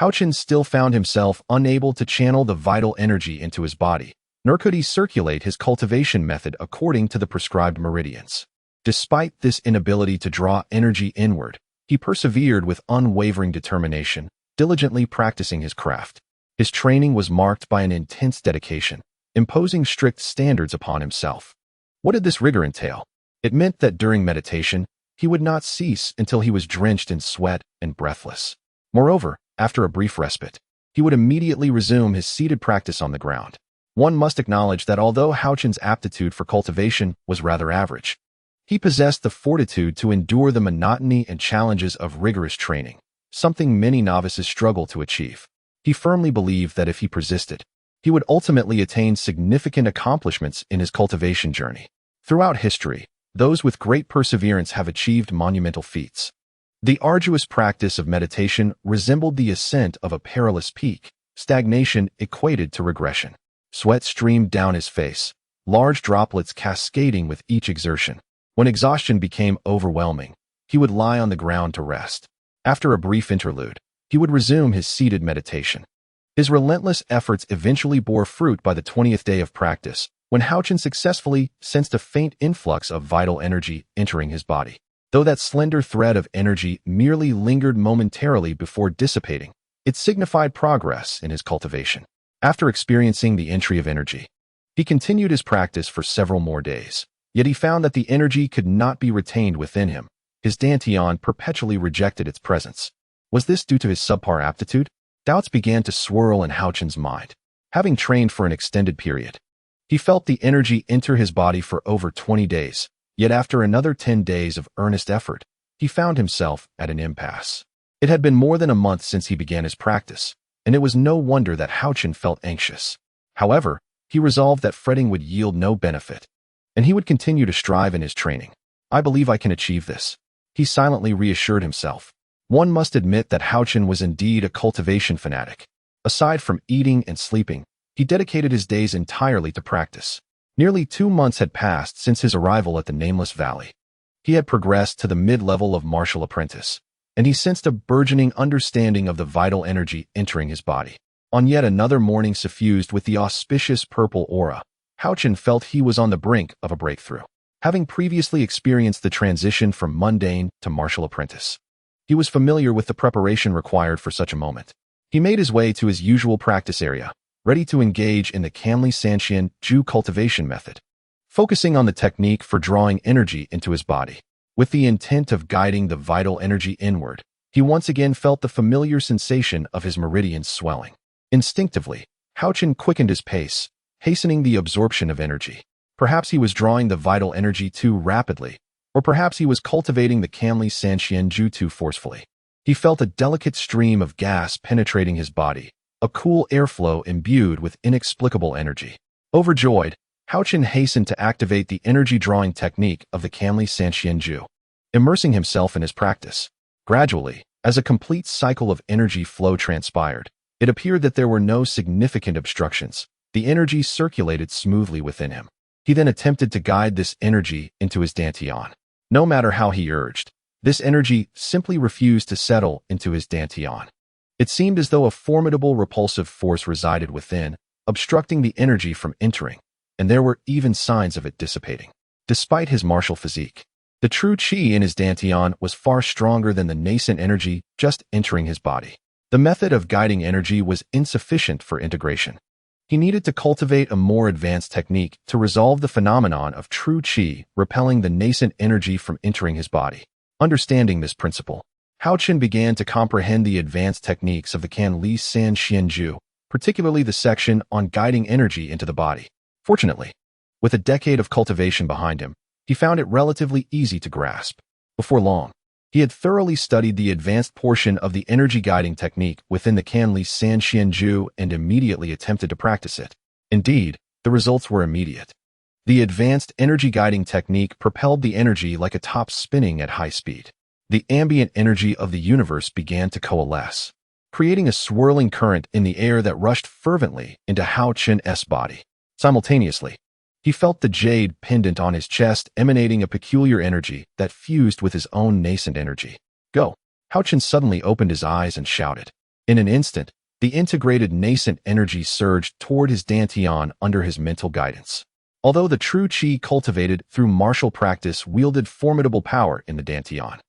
Haochen still found himself unable to channel the vital energy into his body, nor could he circulate his cultivation method according to the prescribed meridians. Despite this inability to draw energy inward, he persevered with unwavering determination, diligently practicing his craft. His training was marked by an intense dedication, imposing strict standards upon himself. What did this rigor entail? It meant that during meditation, he would not cease until he was drenched in sweat and breathless. Moreover, after a brief respite, he would immediately resume his seated practice on the ground. One must acknowledge that although Haochen's aptitude for cultivation was rather average, he possessed the fortitude to endure the monotony and challenges of rigorous training, something many novices struggle to achieve. He firmly believed that if he persisted, he would ultimately attain significant accomplishments in his cultivation journey. Throughout history, those with great perseverance have achieved monumental feats. The arduous practice of meditation resembled the ascent of a perilous peak. Stagnation equated to regression. Sweat streamed down his face, large droplets cascading with each exertion. When exhaustion became overwhelming, he would lie on the ground to rest. After a brief interlude, he would resume his seated meditation. His relentless efforts eventually bore fruit by the 20th day of practice, when Haochen successfully sensed a faint influx of vital energy entering his body. Though that slender thread of energy merely lingered momentarily before dissipating, it signified progress in his cultivation. After experiencing the entry of energy, he continued his practice for several more days. Yet he found that the energy could not be retained within him. His dantian perpetually rejected its presence. Was this due to his subpar aptitude? Doubts began to swirl in Haochen's mind. Having trained for an extended period, he felt the energy enter his body for over 20 days. Yet after another 10 days of earnest effort, he found himself at an impasse. It had been more than a month since he began his practice, and it was no wonder that Haochen felt anxious. However, he resolved that fretting would yield no benefit, and he would continue to strive in his training. I believe I can achieve this, he silently reassured himself. One must admit that Haochen was indeed a cultivation fanatic. Aside from eating and sleeping, he dedicated his days entirely to practice. Nearly 2 months had passed since his arrival at the Nameless Valley. He had progressed to the mid-level of martial apprentice, and he sensed a burgeoning understanding of the vital energy entering his body. On yet another morning suffused with the auspicious purple aura, Haochen felt he was on the brink of a breakthrough. Having previously experienced the transition from mundane to martial apprentice, he was familiar with the preparation required for such a moment. He made his way to his usual practice area, ready to engage in the Kanli Sanxian Ju cultivation method, focusing on the technique for drawing energy into his body. With the intent of guiding the vital energy inward, he once again felt the familiar sensation of his meridians swelling. Instinctively, Haochen quickened his pace, hastening the absorption of energy. Perhaps he was drawing the vital energy too rapidly, or perhaps he was cultivating the Kanli Sanxian Ju too forcefully. He felt a delicate stream of gas penetrating his body, a cool airflow imbued with inexplicable energy. Overjoyed, Haochen hastened to activate the energy-drawing technique of the Kanli Sanxian Ju, immersing himself in his practice. Gradually, as a complete cycle of energy flow transpired, it appeared that there were no significant obstructions. The energy circulated smoothly within him. He then attempted to guide this energy into his dantian. No matter how he urged, this energy simply refused to settle into his dantian. It seemed as though a formidable repulsive force resided within, obstructing the energy from entering, and there were even signs of it dissipating. Despite his martial physique, the true qi in his dantian was far stronger than the nascent energy just entering his body. The method of guiding energy was insufficient for integration. He needed to cultivate a more advanced technique to resolve the phenomenon of true qi repelling the nascent energy from entering his body. Understanding this principle, Haochen began to comprehend the advanced techniques of the Kanli Sanxian Ju, particularly the section on guiding energy into the body. Fortunately, with a decade of cultivation behind him, he found it relatively easy to grasp. Before long, he had thoroughly studied the advanced portion of the energy guiding technique within the Kanli Sanxian Ju and immediately attempted to practice it. Indeed, the results were immediate. The advanced energy guiding technique propelled the energy like a top spinning at high speed. The ambient energy of the universe began to coalesce, creating a swirling current in the air that rushed fervently into Haochen's body. Simultaneously, he felt the jade pendant on his chest emanating a peculiar energy that fused with his own nascent energy. Go! Haochen suddenly opened his eyes and shouted. In an instant, the integrated nascent energy surged toward his dantian under his mental guidance. Although the true qi cultivated through martial practice wielded formidable power in the dantian,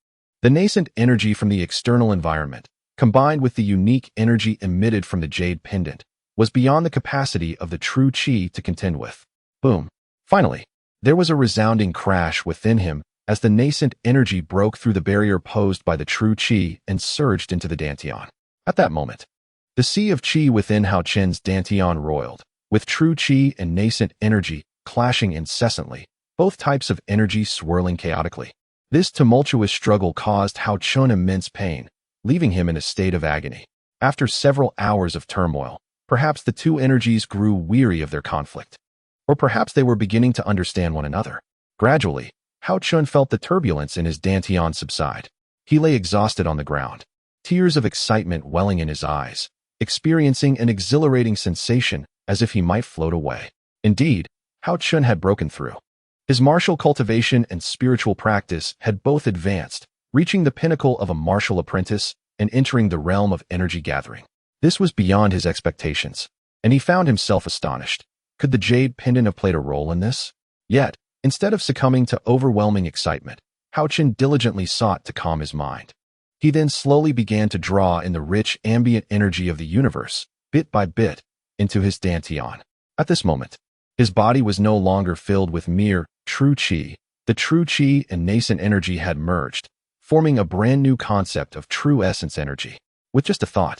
the nascent energy from the external environment, combined with the unique energy emitted from the jade pendant, was beyond the capacity of the true qi to contend with. Boom. Finally, there was a resounding crash within him as the nascent energy broke through the barrier posed by the true qi and surged into the dantian. At that moment, the sea of qi within Haochen's dantian roiled, with true qi and nascent energy clashing incessantly, both types of energy swirling chaotically. This tumultuous struggle caused Haochen immense pain, leaving him in a state of agony. After several hours of turmoil, perhaps the two energies grew weary of their conflict. Or perhaps they were beginning to understand one another. Gradually, Haochen felt the turbulence in his dantian subside. He lay exhausted on the ground, tears of excitement welling in his eyes, experiencing an exhilarating sensation as if he might float away. Indeed, Haochen had broken through. His martial cultivation and spiritual practice had both advanced, reaching the pinnacle of a martial apprentice and entering the realm of energy gathering. This was beyond his expectations, and he found himself astonished. Could the jade pendant have played a role in this? Yet, instead of succumbing to overwhelming excitement, Haochen diligently sought to calm his mind. He then slowly began to draw in the rich ambient energy of the universe, bit by bit, into his dantian. At this moment, his body was no longer filled with mere true qi. The true qi and nascent energy had merged, forming a brand new concept of true essence energy. With just a thought,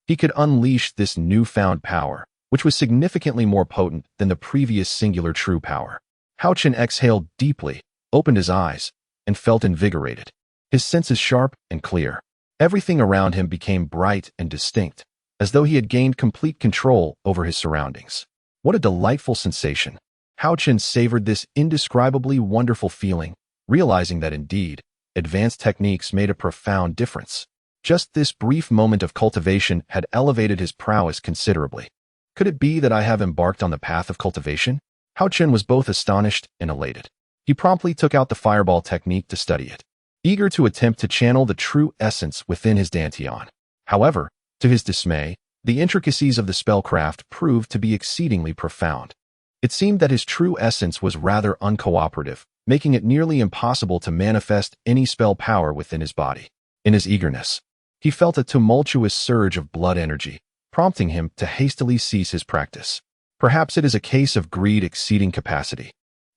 he could unleash this newfound power, which was significantly more potent than the previous singular true power. Haochen exhaled deeply, opened his eyes, and felt invigorated. His senses sharp and clear. Everything around him became bright and distinct, as though he had gained complete control over his surroundings. What a delightful sensation! Haochen savored this indescribably wonderful feeling, realizing that indeed, advanced techniques made a profound difference. Just this brief moment of cultivation had elevated his prowess considerably. Could it be that I have embarked on the path of cultivation? Haochen was both astonished and elated. He promptly took out the fireball technique to study it, eager to attempt to channel the true essence within his dantian. However, to his dismay, the intricacies of the spellcraft proved to be exceedingly profound. It seemed that his true essence was rather uncooperative, making it nearly impossible to manifest any spell power within his body. In his eagerness, he felt a tumultuous surge of blood energy, prompting him to hastily cease his practice. Perhaps it is a case of greed exceeding capacity.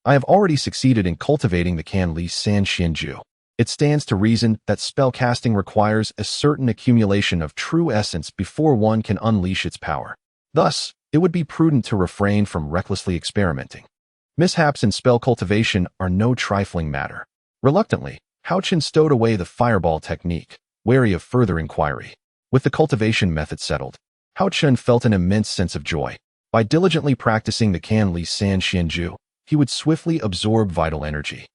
I have already succeeded in cultivating the Canli San Xianju. It stands to reason that spellcasting requires a certain accumulation of true essence before one can unleash its power. Thus, it would be prudent to refrain from recklessly experimenting. Mishaps in spell cultivation are no trifling matter. Reluctantly, Haochen stowed away the fireball technique, wary of further inquiry. With the cultivation method settled, Haochen felt an immense sense of joy. By diligently practicing the Canli San Xianju, he would swiftly absorb vital energy,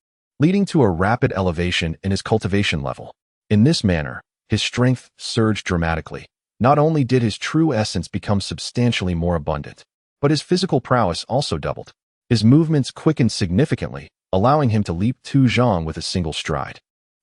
leading to a rapid elevation in his cultivation level. In this manner, his strength surged dramatically. Not only did his true essence become substantially more abundant, but his physical prowess also doubled. His movements quickened significantly, allowing him to leap 2 zhang with a single stride.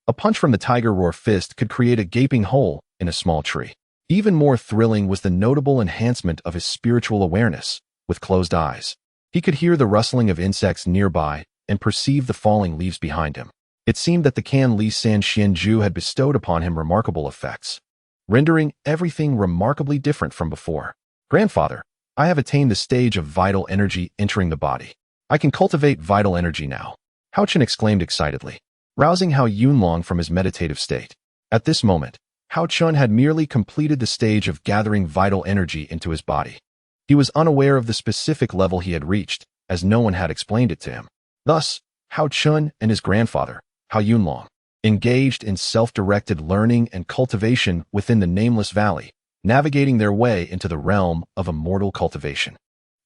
A punch from the tiger roar fist could create a gaping hole in a small tree. Even more thrilling was the notable enhancement of his spiritual awareness. With closed eyes, he could hear the rustling of insects nearby and perceive the falling leaves behind him. It seemed that the Canli San Xianju had bestowed upon him remarkable effects, rendering everything remarkably different from before. Grandfather, I have attained the stage of vital energy entering the body. I can cultivate vital energy now, Haochen exclaimed excitedly, rousing Hao Yunlong from his meditative state. At this moment, Haochen had merely completed the stage of gathering vital energy into his body. He was unaware of the specific level he had reached, as no one had explained it to him. Thus, Haochen and his grandfather, Hao Yunlong, engaged in self-directed learning and cultivation within the Nameless Valley, navigating their way into the realm of immortal cultivation.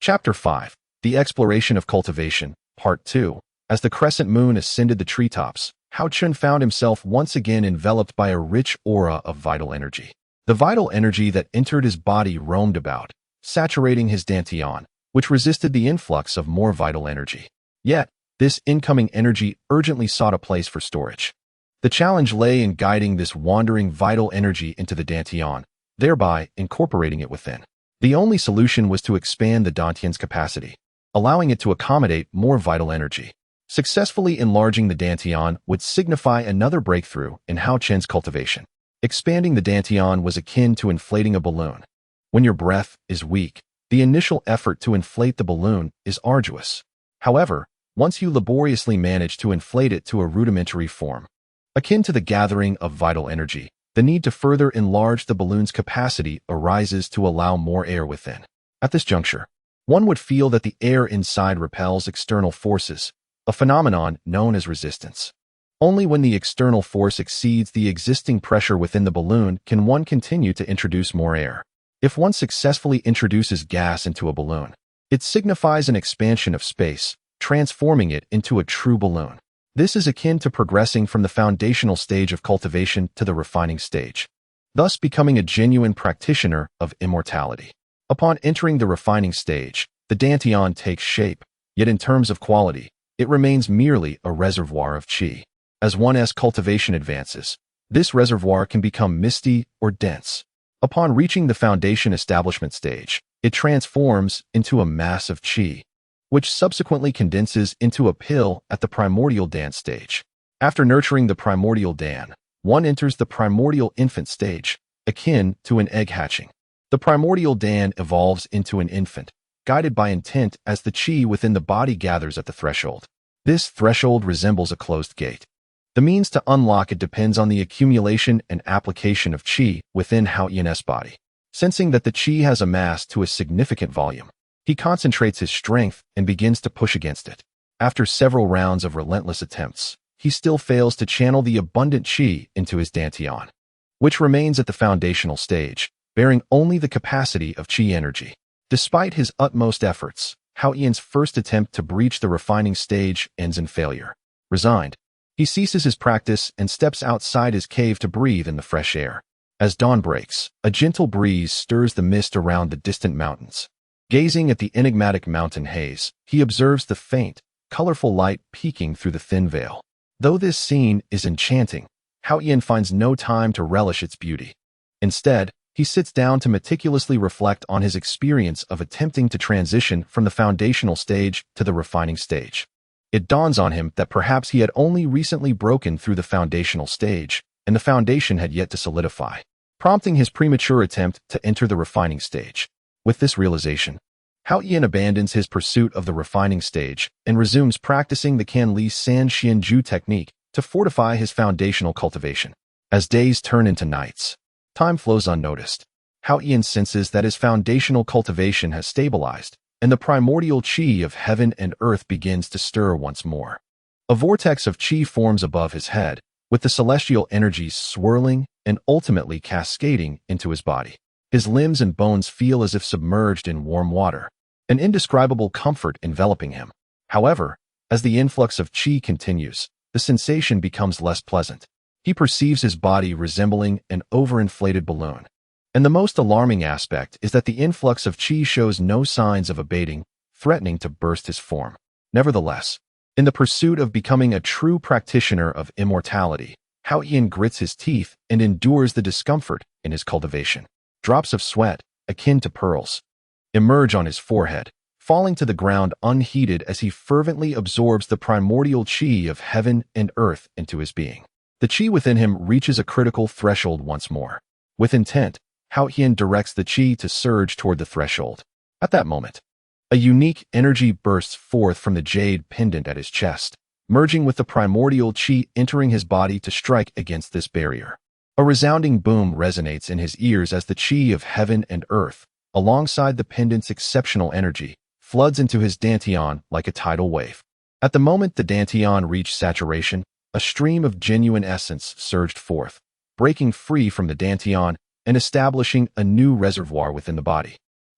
Chapter 5. The Exploration of Cultivation, Part 2. As the crescent moon ascended the treetops, Haochen found himself once again enveloped by a rich aura of vital energy. The vital energy that entered his body roamed about, saturating his dantian, which resisted the influx of more vital energy. Yet, this incoming energy urgently sought a place for storage. The challenge lay in guiding this wandering vital energy into the dantian, thereby incorporating it within. The only solution was to expand the dantian's capacity, allowing it to accommodate more vital energy. Successfully enlarging the dantian would signify another breakthrough in Haochen's cultivation. Expanding the dantian was akin to inflating a balloon. When your breath is weak, the initial effort to inflate the balloon is arduous. However, once you laboriously manage to inflate it to a rudimentary form, akin to the gathering of vital energy, the need to further enlarge the balloon's capacity arises to allow more air within. At this juncture, one would feel that the air inside repels external forces, a phenomenon known as resistance. Only when the external force exceeds the existing pressure within the balloon can one continue to introduce more air. If one successfully introduces gas into a balloon, it signifies an expansion of space, transforming it into a true balloon. This is akin to progressing from the foundational stage of cultivation to the refining stage, thus becoming a genuine practitioner of immortality. Upon entering the refining stage, the dantian takes shape, yet in terms of quality, it remains merely a reservoir of qi. As one's cultivation advances, this reservoir can become misty or dense. Upon reaching the foundation establishment stage, it transforms into a mass of qi, which subsequently condenses into a pill at the primordial dan stage. After nurturing the primordial dan, one enters the primordial infant stage, akin to an egg hatching. The primordial dan evolves into an infant, guided by intent as the qi within the body gathers at the threshold. This threshold resembles a closed gate. The means to unlock it depends on the accumulation and application of qi within Haoyun's body. Sensing that the qi has amassed to a significant volume, he concentrates his strength and begins to push against it. After several rounds of relentless attempts, he still fails to channel the abundant qi into his dantian, which remains at the foundational stage, bearing only the capacity of qi energy. Despite his utmost efforts, Haoyun's first attempt to breach the refining stage ends in failure. Resigned, he ceases his practice and steps outside his cave to breathe in the fresh air. As dawn breaks, a gentle breeze stirs the mist around the distant mountains. Gazing at the enigmatic mountain haze, he observes the faint, colorful light peeking through the thin veil. Though this scene is enchanting, Haochen finds no time to relish its beauty. Instead, he sits down to meticulously reflect on his experience of attempting to transition from the foundational stage to the refining stage. It dawns on him that perhaps he had only recently broken through the foundational stage, and the foundation had yet to solidify, prompting his premature attempt to enter the refining stage. With this realization, Haochen abandons his pursuit of the refining stage and resumes practicing the Canli San Xianju technique to fortify his foundational cultivation. As days turn into nights, time flows unnoticed. Haochen senses that his foundational cultivation has stabilized, and the primordial qi of heaven and earth begins to stir once more. A vortex of qi forms above his head, with the celestial energies swirling and ultimately cascading into his body. His limbs and bones feel as if submerged in warm water, an indescribable comfort enveloping him. However, as the influx of qi continues, the sensation becomes less pleasant. He perceives his body resembling an overinflated balloon. And the most alarming aspect is that the influx of qi shows no signs of abating, threatening to burst his form. Nevertheless, in the pursuit of becoming a true practitioner of immortality, Haochen grits his teeth and endures the discomfort in his cultivation. Drops of sweat, akin to pearls, emerge on his forehead, falling to the ground unheeded as he fervently absorbs the primordial qi of heaven and earth into his being. The qi within him reaches a critical threshold once more. With intent, Haochen directs the qi to surge toward the threshold. At that moment, a unique energy bursts forth from the jade pendant at his chest, merging with the primordial qi entering his body to strike against this barrier. A resounding boom resonates in his ears as the qi of heaven and earth, alongside the pendant's exceptional energy, floods into his dantian like a tidal wave. At the moment the dantian reached saturation, a stream of genuine essence surged forth, breaking free from the dantian and establishing a new reservoir within the body,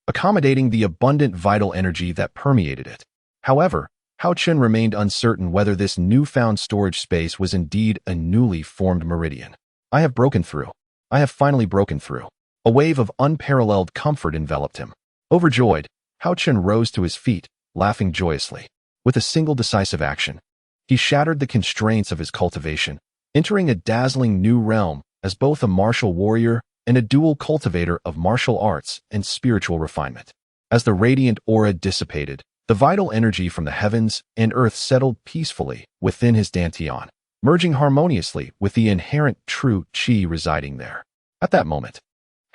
accommodating the abundant vital energy that permeated it. However, Haochen remained uncertain whether this newfound storage space was indeed a newly formed meridian. I have broken through. I have finally broken through. A wave of unparalleled comfort enveloped him. Overjoyed, Haochen rose to his feet, laughing joyously. With a single decisive action, he shattered the constraints of his cultivation, entering a dazzling new realm as both a martial warrior and a dual cultivator of martial arts and spiritual refinement. As the radiant aura dissipated, the vital energy from the heavens and earth settled peacefully within his dantian, merging harmoniously with the inherent true qi residing there. At that moment,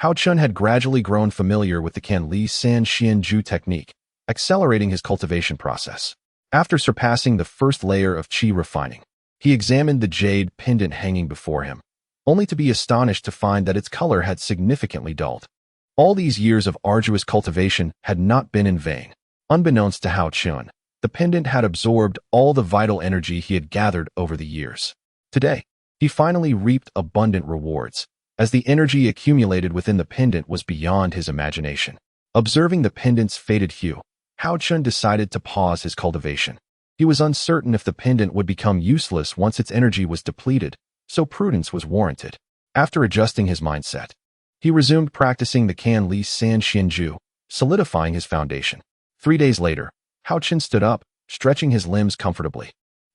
Haochen had gradually grown familiar with the Canli San Xianju technique, accelerating his cultivation process. After surpassing the first layer of qi refining, he examined the jade pendant hanging before him, only to be astonished to find that its color had significantly dulled. All these years of arduous cultivation had not been in vain. Unbeknownst to Haochen, the pendant had absorbed all the vital energy he had gathered over the years. Today, he finally reaped abundant rewards, as the energy accumulated within the pendant was beyond his imagination. Observing the pendant's faded hue, Haochen decided to pause his cultivation. He was uncertain if the pendant would become useless once its energy was depleted, so prudence was warranted. After adjusting his mindset, he resumed practicing the Canli San Xianju, solidifying his foundation. 3 days later, Haochen stood up, stretching his limbs comfortably,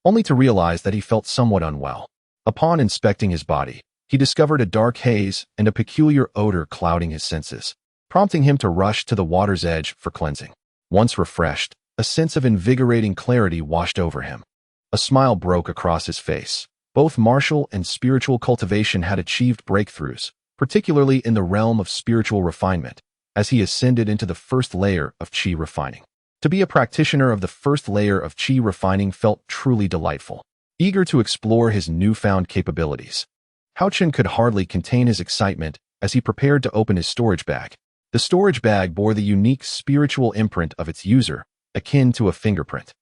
only to realize that he felt somewhat unwell. Upon inspecting his body, he discovered a dark haze and a peculiar odor clouding his senses, prompting him to rush to the water's edge for cleansing. Once refreshed, a sense of invigorating clarity washed over him. A smile broke across his face. Both martial and spiritual cultivation had achieved breakthroughs, particularly in the realm of spiritual refinement, as he ascended into the first layer of qi refining. To be a practitioner of the first layer of qi refining felt truly delightful. Eager to explore his newfound capabilities, Haochen could hardly contain his excitement as he prepared to open his storage bag. The storage bag bore the unique spiritual imprint of its user, akin to a fingerprint,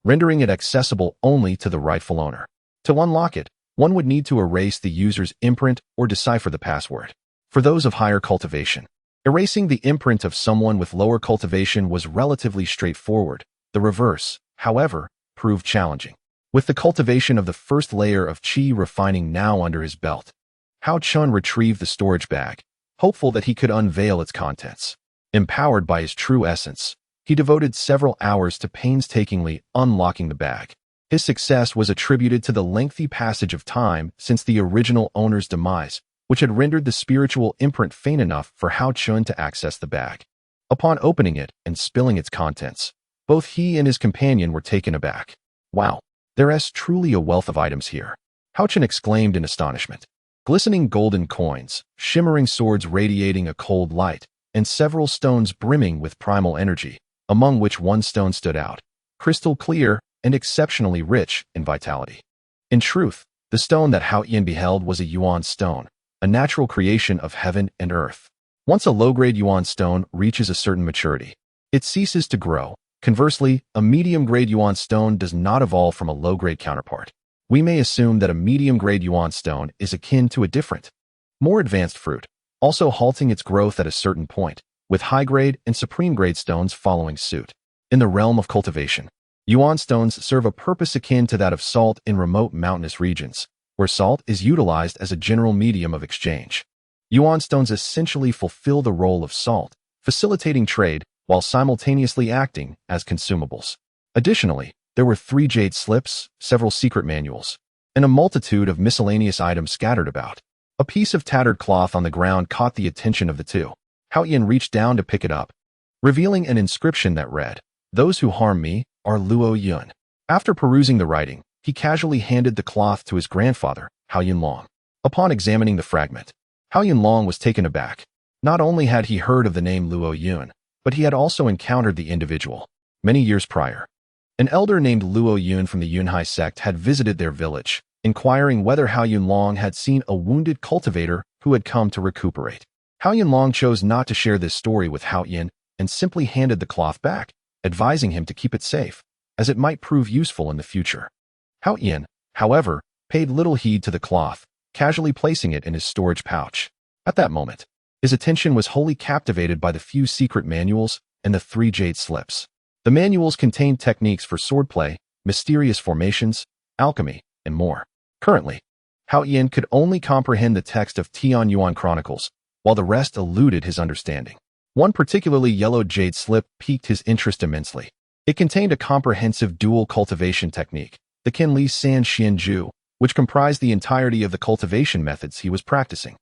rendering it accessible only to the rightful owner. To unlock it, one would need to erase the user's imprint or decipher the password. For those of higher cultivation, erasing the imprint of someone with lower cultivation was relatively straightforward. The reverse, however, proved challenging. With the cultivation of the first layer of qi refining now under his belt, Haochen retrieved the storage bag, hopeful that he could unveil its contents. Empowered by his true essence, he devoted several hours to painstakingly unlocking the bag. His success was attributed to the lengthy passage of time since the original owner's demise, which had rendered the spiritual imprint faint enough for Haochen to access the bag. Upon opening it and spilling its contents, both he and his companion were taken aback. "Wow, there is truly a wealth of items here," Haochen exclaimed in astonishment. Glistening golden coins, shimmering swords radiating a cold light, and several stones brimming with primal energy, among which one stone stood out, crystal clear and exceptionally rich in vitality. In truth, the stone that Haochen beheld was a yuan stone, a natural creation of heaven and earth. Once a low-grade yuan stone reaches a certain maturity, it ceases to grow. Conversely, a medium-grade yuan stone does not evolve from a low-grade counterpart. We may assume that a medium-grade yuan stone is akin to a different, more advanced fruit, also halting its growth at a certain point, with high-grade and supreme-grade stones following suit. In the realm of cultivation, yuan stones serve a purpose akin to that of salt in remote mountainous regions, where salt is utilized as a general medium of exchange. Yuan stones essentially fulfill the role of salt, facilitating trade while simultaneously acting as consumables. Additionally, there were 3 jade slips, several secret manuals, and a multitude of miscellaneous items scattered about. A piece of tattered cloth on the ground caught the attention of the two. Haochen reached down to pick it up, revealing an inscription that read, "Those who harm me are Luo Yun." After perusing the writing, he casually handed the cloth to his grandfather, Haochen Long. Upon examining the fragment, Haochen Long was taken aback. Not only had he heard of the name Luo Yun, but he had also encountered the individual. Many years prior, an elder named Luo Yun from the Yunhai sect had visited their village, inquiring whether Haochen Long had seen a wounded cultivator who had come to recuperate. Haochen Long chose not to share this story with Haochen and simply handed the cloth back, advising him to keep it safe, as it might prove useful in the future. Haochen, however, paid little heed to the cloth, casually placing it in his storage pouch. At that moment, his attention was wholly captivated by the few secret manuals and the 3 jade slips. The manuals contained techniques for swordplay, mysterious formations, alchemy, and more. Currently, Haochen could only comprehend the text of Tian Yuan Chronicles, while the rest eluded his understanding. One particularly yellowed jade slip piqued his interest immensely. It contained a comprehensive dual cultivation technique, the Qinli San Xianju, which comprised the entirety of the cultivation methods he was practicing.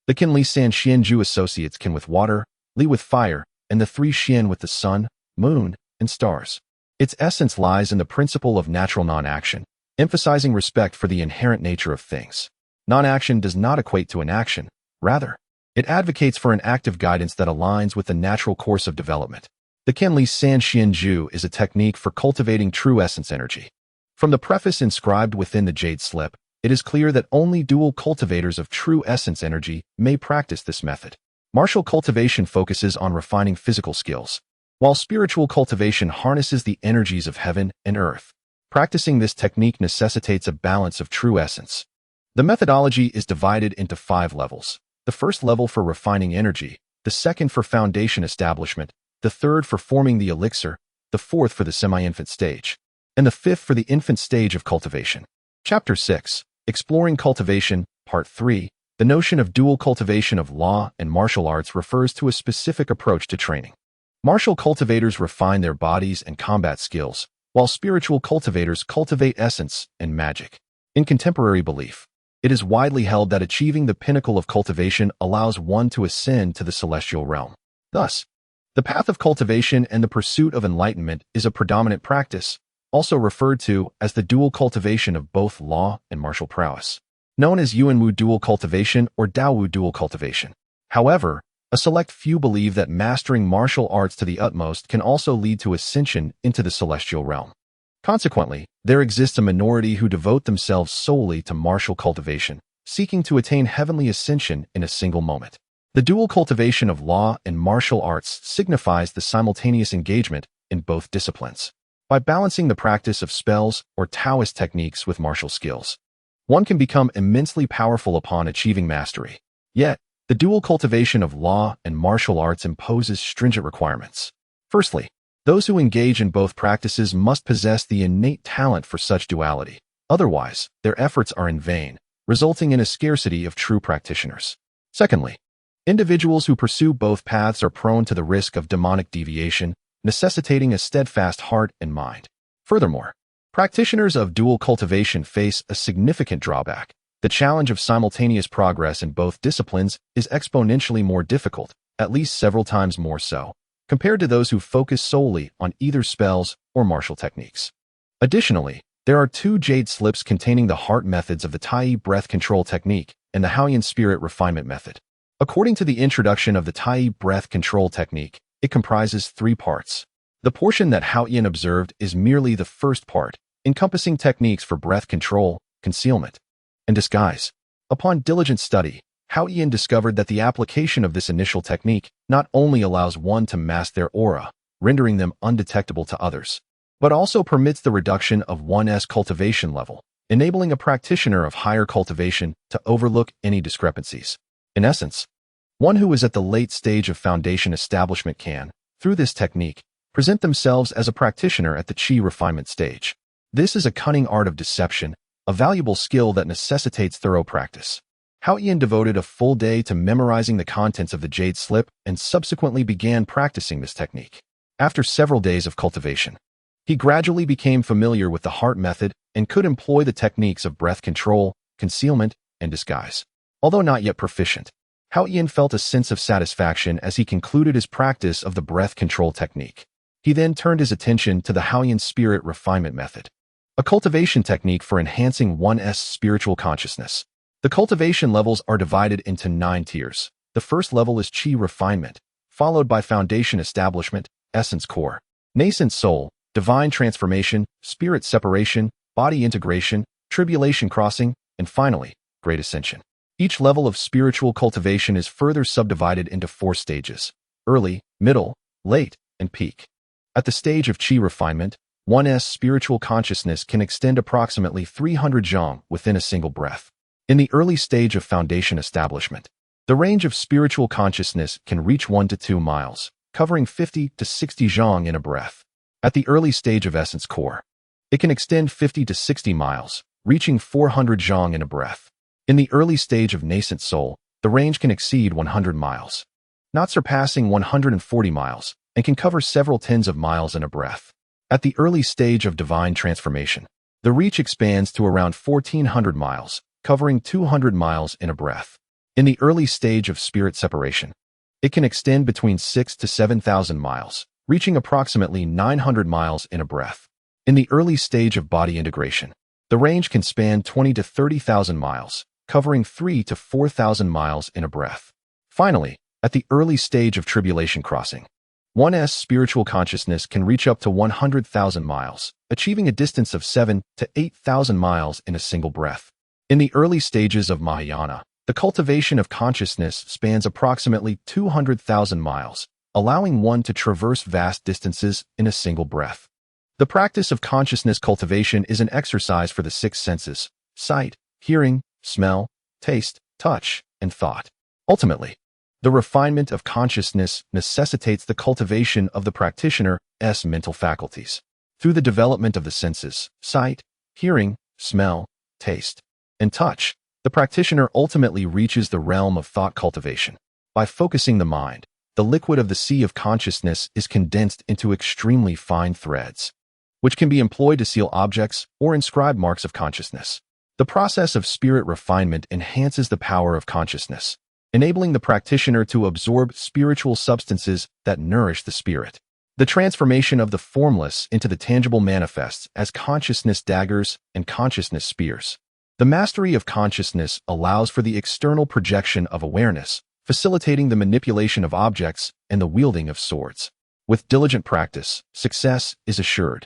The Qinli San Xianju associates Qin with water, Li with fire, and the 3 Xian with the sun, moon, and stars. Its essence lies in the principle of natural non-action, emphasizing respect for the inherent nature of things. Non-action does not equate to inaction. Rather, it advocates for an active guidance that aligns with the natural course of development. The Qinli San Xianju is a technique for cultivating true essence energy. From the preface inscribed within the jade slip, it is clear that only dual cultivators of true essence energy may practice this method. Martial cultivation focuses on refining physical skills, while spiritual cultivation harnesses the energies of heaven and earth. Practicing this technique necessitates a balance of true essence. The methodology is divided into 5 levels. The first level for refining energy, the second for foundation establishment, the third for forming the elixir, the fourth for the semi-infant stage, and the fifth for the infant stage of cultivation. Chapter 6. Exploring Cultivation, Part 3. The notion of dual cultivation of law and martial arts refers to a specific approach to training. Martial cultivators refine their bodies and combat skills, while spiritual cultivators cultivate essence and magic. In contemporary belief, it is widely held that achieving the pinnacle of cultivation allows one to ascend to the celestial realm. Thus, the path of cultivation and the pursuit of enlightenment is a predominant practice, also referred to as the dual cultivation of both law and martial prowess, known as Yuanwu dual cultivation or Daowu dual cultivation. However, a select few believe that mastering martial arts to the utmost can also lead to ascension into the celestial realm. Consequently, there exists a minority who devote themselves solely to martial cultivation, seeking to attain heavenly ascension in a single moment. The dual cultivation of law and martial arts signifies the simultaneous engagement in both disciplines. By balancing the practice of spells or Taoist techniques with martial skills, one can become immensely powerful upon achieving mastery. Yet, the dual cultivation of law and martial arts imposes stringent requirements. Firstly, those who engage in both practices must possess the innate talent for such duality. Otherwise, their efforts are in vain, resulting in a scarcity of true practitioners. Secondly, individuals who pursue both paths are prone to the risk of demonic deviation, necessitating a steadfast heart and mind. Furthermore, practitioners of dual cultivation face a significant drawback. The challenge of simultaneous progress in both disciplines is exponentially more difficult, at least several times more so, compared to those who focus solely on either spells or martial techniques. Additionally, there are two jade slips containing the heart methods of the Tai breath control technique and the Haochen spirit refinement method. According to the introduction of the Tai breath control technique, it comprises 3 parts. The portion that Haochen observed is merely the first part, encompassing techniques for breath control, concealment, and disguise. Upon diligent study, Haochen discovered that the application of this initial technique not only allows one to mask their aura, rendering them undetectable to others, but also permits the reduction of one's cultivation level, enabling a practitioner of higher cultivation to overlook any discrepancies. In essence, one who is at the late stage of foundation establishment can, through this technique, present themselves as a practitioner at the Qi refinement stage. This is a cunning art of deception, a valuable skill that necessitates thorough practice. Haochen devoted a full day to memorizing the contents of the jade slip and subsequently began practicing this technique. After several days of cultivation, he gradually became familiar with the heart method and could employ the techniques of breath control, concealment, and disguise. Although not yet proficient, Haochen felt a sense of satisfaction as he concluded his practice of the breath control technique. He then turned his attention to the Haochen spirit refinement method, a cultivation technique for enhancing one's spiritual consciousness. The cultivation levels are divided into 9 tiers. The first level is Qi refinement, followed by foundation establishment, essence core, nascent soul, divine transformation, spirit separation, body integration, tribulation crossing, and finally, great ascension. Each level of spiritual cultivation is further subdivided into 4 stages: early, middle, late, and peak. At the stage of Qi refinement, one's spiritual consciousness can extend approximately 300 zhang within a single breath. In the early stage of foundation establishment, the range of spiritual consciousness can reach 1 to 2 miles, covering 50 to 60 zhang in a breath. At the early stage of essence core, it can extend 50 to 60 miles, reaching 400 zhang in a breath. In the early stage of nascent soul, the range can exceed 100 miles, not surpassing 140 miles, and can cover several tens of miles in a breath. At the early stage of divine transformation, the reach expands to around 1,400 miles, covering 200 miles in a breath. In the early stage of spirit separation, it can extend between 6,000 to 7,000 miles, reaching approximately 900 miles in a breath. In the early stage of body integration, the range can span 20,000 to 30,000 miles, covering 3,000 to 4,000 miles in a breath. Finally, at the early stage of tribulation crossing, one's spiritual consciousness can reach up to 100,000 miles, achieving a distance of 7,000 to 8,000 miles in a single breath. In the early stages of Mahayana, the cultivation of consciousness spans approximately 200,000 miles, allowing one to traverse vast distances in a single breath. The practice of consciousness cultivation is an exercise for the 6 senses: sight, hearing, smell, taste, touch, and thought. Ultimately, the refinement of consciousness necessitates the cultivation of the practitioner's mental faculties. Through the development of the senses, sight, hearing, smell, taste, and touch, the practitioner ultimately reaches the realm of thought cultivation. By focusing the mind, the liquid of the sea of consciousness is condensed into extremely fine threads, which can be employed to seal objects or inscribe marks of consciousness. The process of spirit refinement enhances the power of consciousness, enabling the practitioner to absorb spiritual substances that nourish the spirit. The transformation of the formless into the tangible manifests as consciousness daggers and consciousness spears. The mastery of consciousness allows for the external projection of awareness, facilitating the manipulation of objects and the wielding of swords. With diligent practice, success is assured.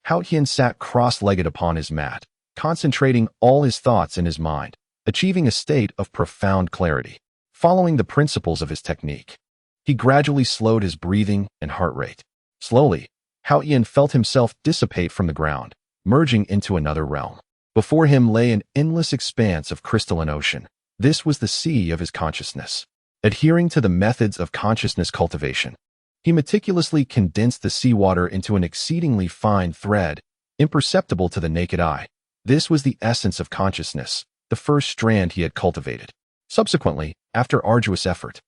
Haochen sat cross-legged upon his mat, concentrating all his thoughts in his mind, achieving a state of profound clarity. Following the principles of his technique, he gradually slowed his breathing and heart rate. Slowly, Haochen felt himself dissipate from the ground, merging into another realm. Before him lay an endless expanse of crystalline ocean. This was the sea of his consciousness. Adhering to the methods of consciousness cultivation, he meticulously condensed the seawater into an exceedingly fine thread, imperceptible to the naked eye. This was the essence of consciousness, the first strand he had cultivated. Subsequently, after arduous effort,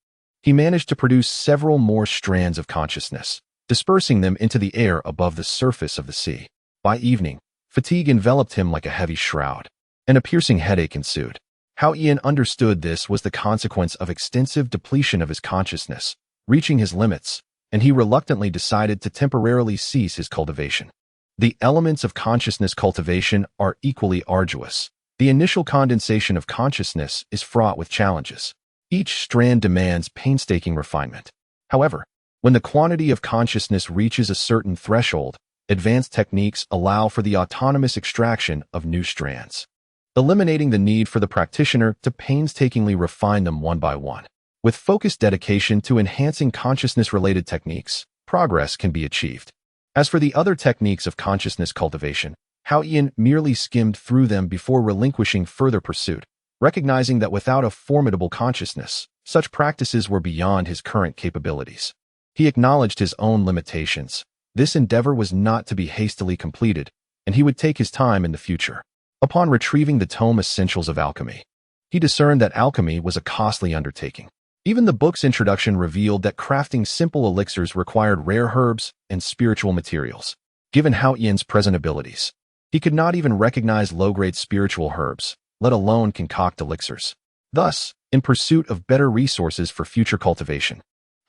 he managed to produce several more strands of consciousness, dispersing them into the air above the surface of the sea. By evening, fatigue enveloped him like a heavy shroud, and a piercing headache ensued. Haochen understood this was the consequence of extensive depletion of his consciousness, reaching his limits, and he reluctantly decided to temporarily cease his cultivation. The elements of consciousness cultivation are equally arduous. The initial condensation of consciousness is fraught with challenges. Each strand demands painstaking refinement. However, when the quantity of consciousness reaches a certain threshold, advanced techniques allow for the autonomous extraction of new strands, eliminating the need for the practitioner to painstakingly refine them one by one. With focused dedication to enhancing consciousness-related techniques, progress can be achieved. As for the other techniques of consciousness cultivation, Haochen merely skimmed through them before relinquishing further pursuit, recognizing that without a formidable consciousness, such practices were beyond his current capabilities. He acknowledged his own limitations. This endeavor was not to be hastily completed, and he would take his time in the future. Upon retrieving the tome Essentials of Alchemy, he discerned that alchemy was a costly undertaking. Even the book's introduction revealed that crafting simple elixirs required rare herbs and spiritual materials. Given Haochen's present abilities, he could not even recognize low-grade spiritual herbs, let alone concoct elixirs. Thus, in pursuit of better resources for future cultivation,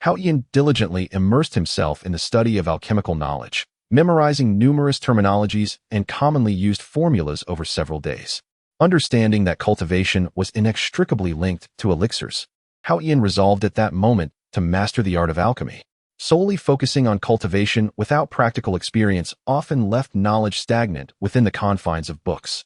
Haochen diligently immersed himself in the study of alchemical knowledge, memorizing numerous terminologies and commonly used formulas over several days. Understanding that cultivation was inextricably linked to elixirs, Haochen resolved at that moment to master the art of alchemy. Solely focusing on cultivation without practical experience often left knowledge stagnant within the confines of books.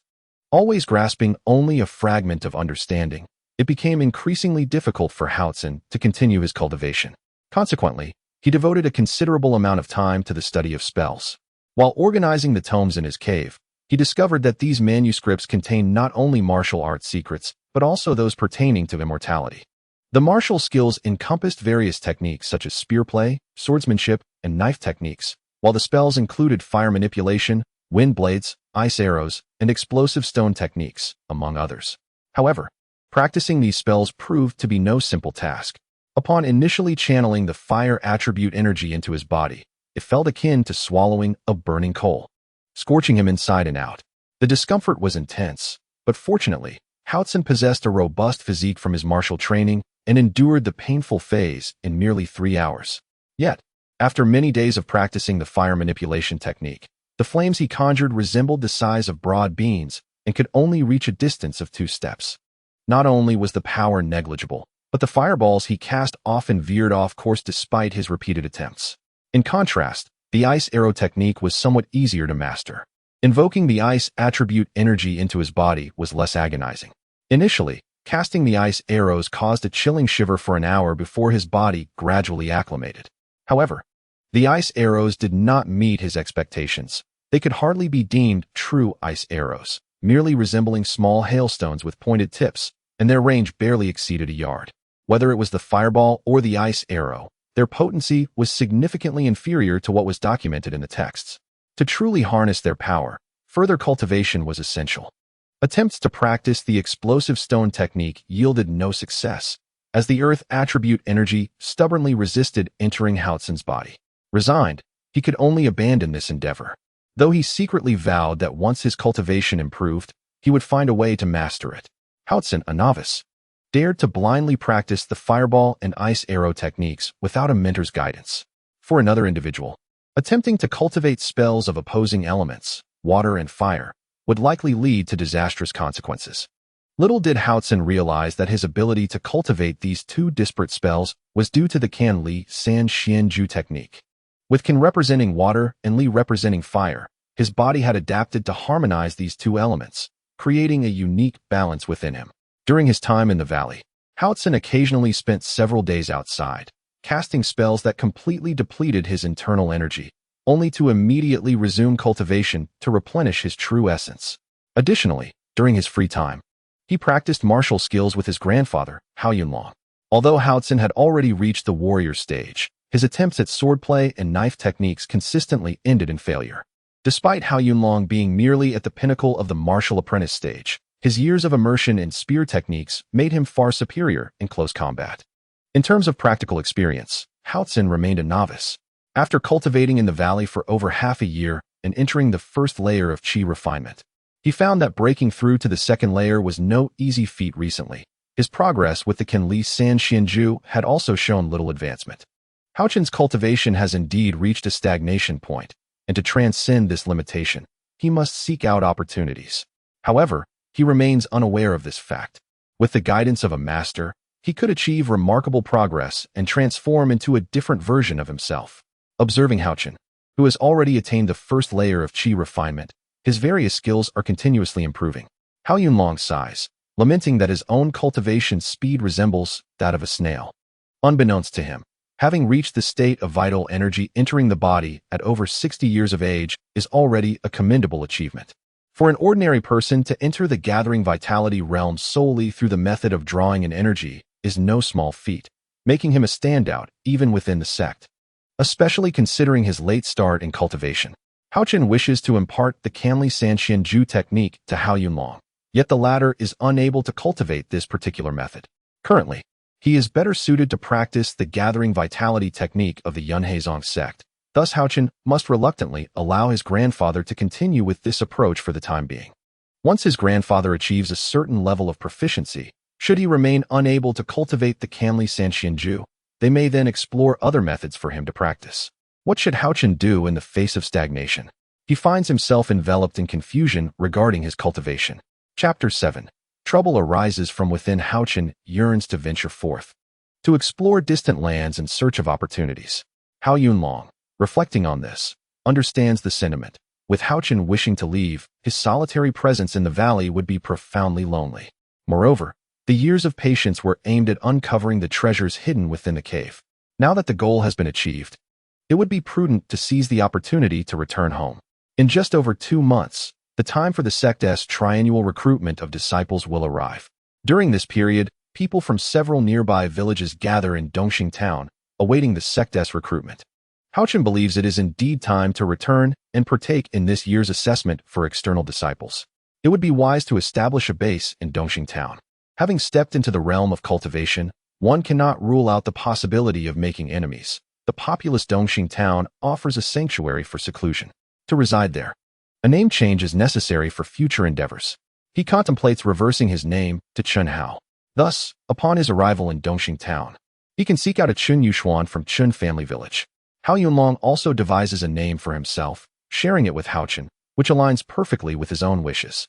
Always grasping only a fragment of understanding, it became increasingly difficult for Haochen to continue his cultivation. Consequently, he devoted a considerable amount of time to the study of spells. While organizing the tomes in his cave, he discovered that these manuscripts contained not only martial arts secrets, but also those pertaining to immortality. The martial skills encompassed various techniques such as spear play, swordsmanship, and knife techniques, while the spells included fire manipulation, wind blades, ice arrows, and explosive stone techniques, among others. However, practicing these spells proved to be no simple task. Upon initially channeling the fire attribute energy into his body, it felt akin to swallowing a burning coal, scorching him inside and out. The discomfort was intense, but fortunately, Haochen possessed a robust physique from his martial training and endured the painful phase in merely 3 hours. Yet, after many days of practicing the fire manipulation technique, the flames he conjured resembled the size of broad beans and could only reach a distance of 2 steps. Not only was the power negligible, but the fireballs he cast often veered off course despite his repeated attempts. In contrast, the ice arrow technique was somewhat easier to master. Invoking the ice attribute energy into his body was less agonizing. Initially, casting the ice arrows caused a chilling shiver for an hour before his body gradually acclimated. However, the ice arrows did not meet his expectations. They could hardly be deemed true ice arrows, merely resembling small hailstones with pointed tips, and their range barely exceeded a yard. Whether it was the fireball or the ice arrow, their potency was significantly inferior to what was documented in the texts. To truly harness their power, further cultivation was essential. Attempts to practice the explosive stone technique yielded no success, as the earth attribute energy stubbornly resisted entering Haochen's body. Resigned, he could only abandon this endeavor, though he secretly vowed that once his cultivation improved, he would find a way to master it. Haochen, a novice, dared to blindly practice the fireball and ice arrow techniques without a mentor's guidance. For another individual, attempting to cultivate spells of opposing elements, water and fire, would likely lead to disastrous consequences. Little did Haochen realize that his ability to cultivate these 2 disparate spells was due to the Kan Li San Xian Ju technique. With Kan representing water and Li representing fire, his body had adapted to harmonize these 2 elements, creating a unique balance within him. During his time in the valley, Haochen occasionally spent several days outside, casting spells that completely depleted his internal energy, only to immediately resume cultivation to replenish his true essence. Additionally, during his free time, he practiced martial skills with his grandfather, Haochen. Although Haochen had already reached the warrior stage, his attempts at swordplay and knife techniques consistently ended in failure. Despite Haochen being merely at the pinnacle of the martial apprentice stage, His years of immersion in spear techniques made him far superior in close combat. In terms of practical experience, Haochen remained a novice. After cultivating in the valley for over half a year and entering the first layer of qi refinement, he found that breaking through to the second layer was no easy feat recently. His progress with the Kenli San Xianju had also shown little advancement. Haochen's cultivation has indeed reached a stagnation point, and to transcend this limitation, he must seek out opportunities. However, he remains unaware of this fact. With the guidance of a master, he could achieve remarkable progress and transform into a different version of himself. Observing Haochen, who has already attained the first layer of qi refinement, his various skills are continuously improving. Haochen sighs, lamenting that his own cultivation speed resembles that of a snail. Unbeknownst to him, having reached the state of vital energy entering the body at over 60 years of age is already a commendable achievement. For an ordinary person to enter the gathering vitality realm solely through the method of drawing in energy is no small feat, making him a standout even within the sect. Especially considering his late start in cultivation, Haochen wishes to impart the Kenli San Xianju technique to Haochen, yet the latter is unable to cultivate this particular method. Currently, he is better suited to practice the gathering vitality technique of the Yunheizong sect. Thus, Haochen must reluctantly allow his grandfather to continue with this approach for the time being. Once his grandfather achieves a certain level of proficiency, should he remain unable to cultivate the Kenli San Xianju, they may then explore other methods for him to practice. What should Haochen do in the face of stagnation? He finds himself enveloped in confusion regarding his cultivation. Chapter 7. Trouble arises from within. Haochen yearns to venture forth, to explore distant lands in search of opportunities. Haochen, reflecting on this, understands the sentiment. With Haochen wishing to leave, his solitary presence in the valley would be profoundly lonely. Moreover, the years of patience were aimed at uncovering the treasures hidden within the cave. Now that the goal has been achieved, it would be prudent to seize the opportunity to return home. In just over 2 months, the time for the sect's triennial recruitment of disciples will arrive. During this period, people from several nearby villages gather in Dongxing town, awaiting the sect's recruitment. Haochen believes it is indeed time to return and partake in this year's assessment for external disciples. It would be wise to establish a base in Dongxing town. Having stepped into the realm of cultivation, one cannot rule out the possibility of making enemies. The populous Dongxing town offers a sanctuary for seclusion. To reside there, a name change is necessary for future endeavors. He contemplates reversing his name to Chunhao. Thus, upon his arrival in Dongxing town, he can seek out a Chun Yuxuan from Chun family village. Haochen also devises a name for himself, sharing it with Haochen, which aligns perfectly with his own wishes.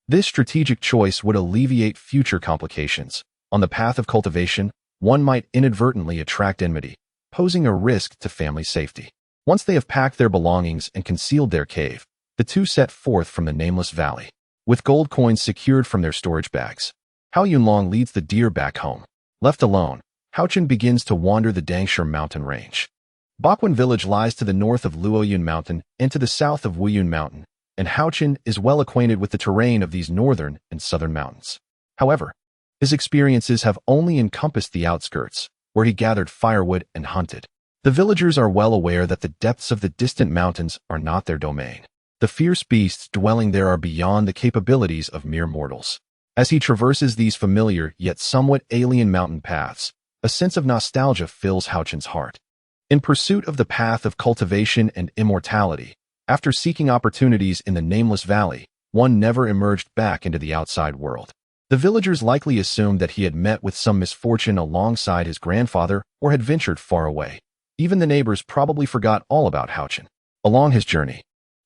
This strategic choice would alleviate future complications. On the path of cultivation, one might inadvertently attract enmity, posing a risk to family safety. Once they have packed their belongings and concealed their cave, the two set forth from the nameless valley, with gold coins secured from their storage bags. Haochen leads the deer back home. Left alone, Haochen begins to wander the Wuyun Mountain range. Baoquan Village lies to the north of Wuyun Mountain and to the south of Wuyun Mountain, and Haochen is well acquainted with the terrain of these northern and southern mountains. However, his experiences have only encompassed the outskirts, where he gathered firewood and hunted. The villagers are well aware that the depths of the distant mountains are not their domain. The fierce beasts dwelling there are beyond the capabilities of mere mortals. As he traverses these familiar yet somewhat alien mountain paths, a sense of nostalgia fills Haochen's heart. In pursuit of the path of cultivation and immortality, after seeking opportunities in the nameless valley, one never emerged back into the outside world. The villagers likely assumed that he had met with some misfortune alongside his grandfather or had ventured far away. Even the neighbors probably forgot all about Haochen. Along his journey,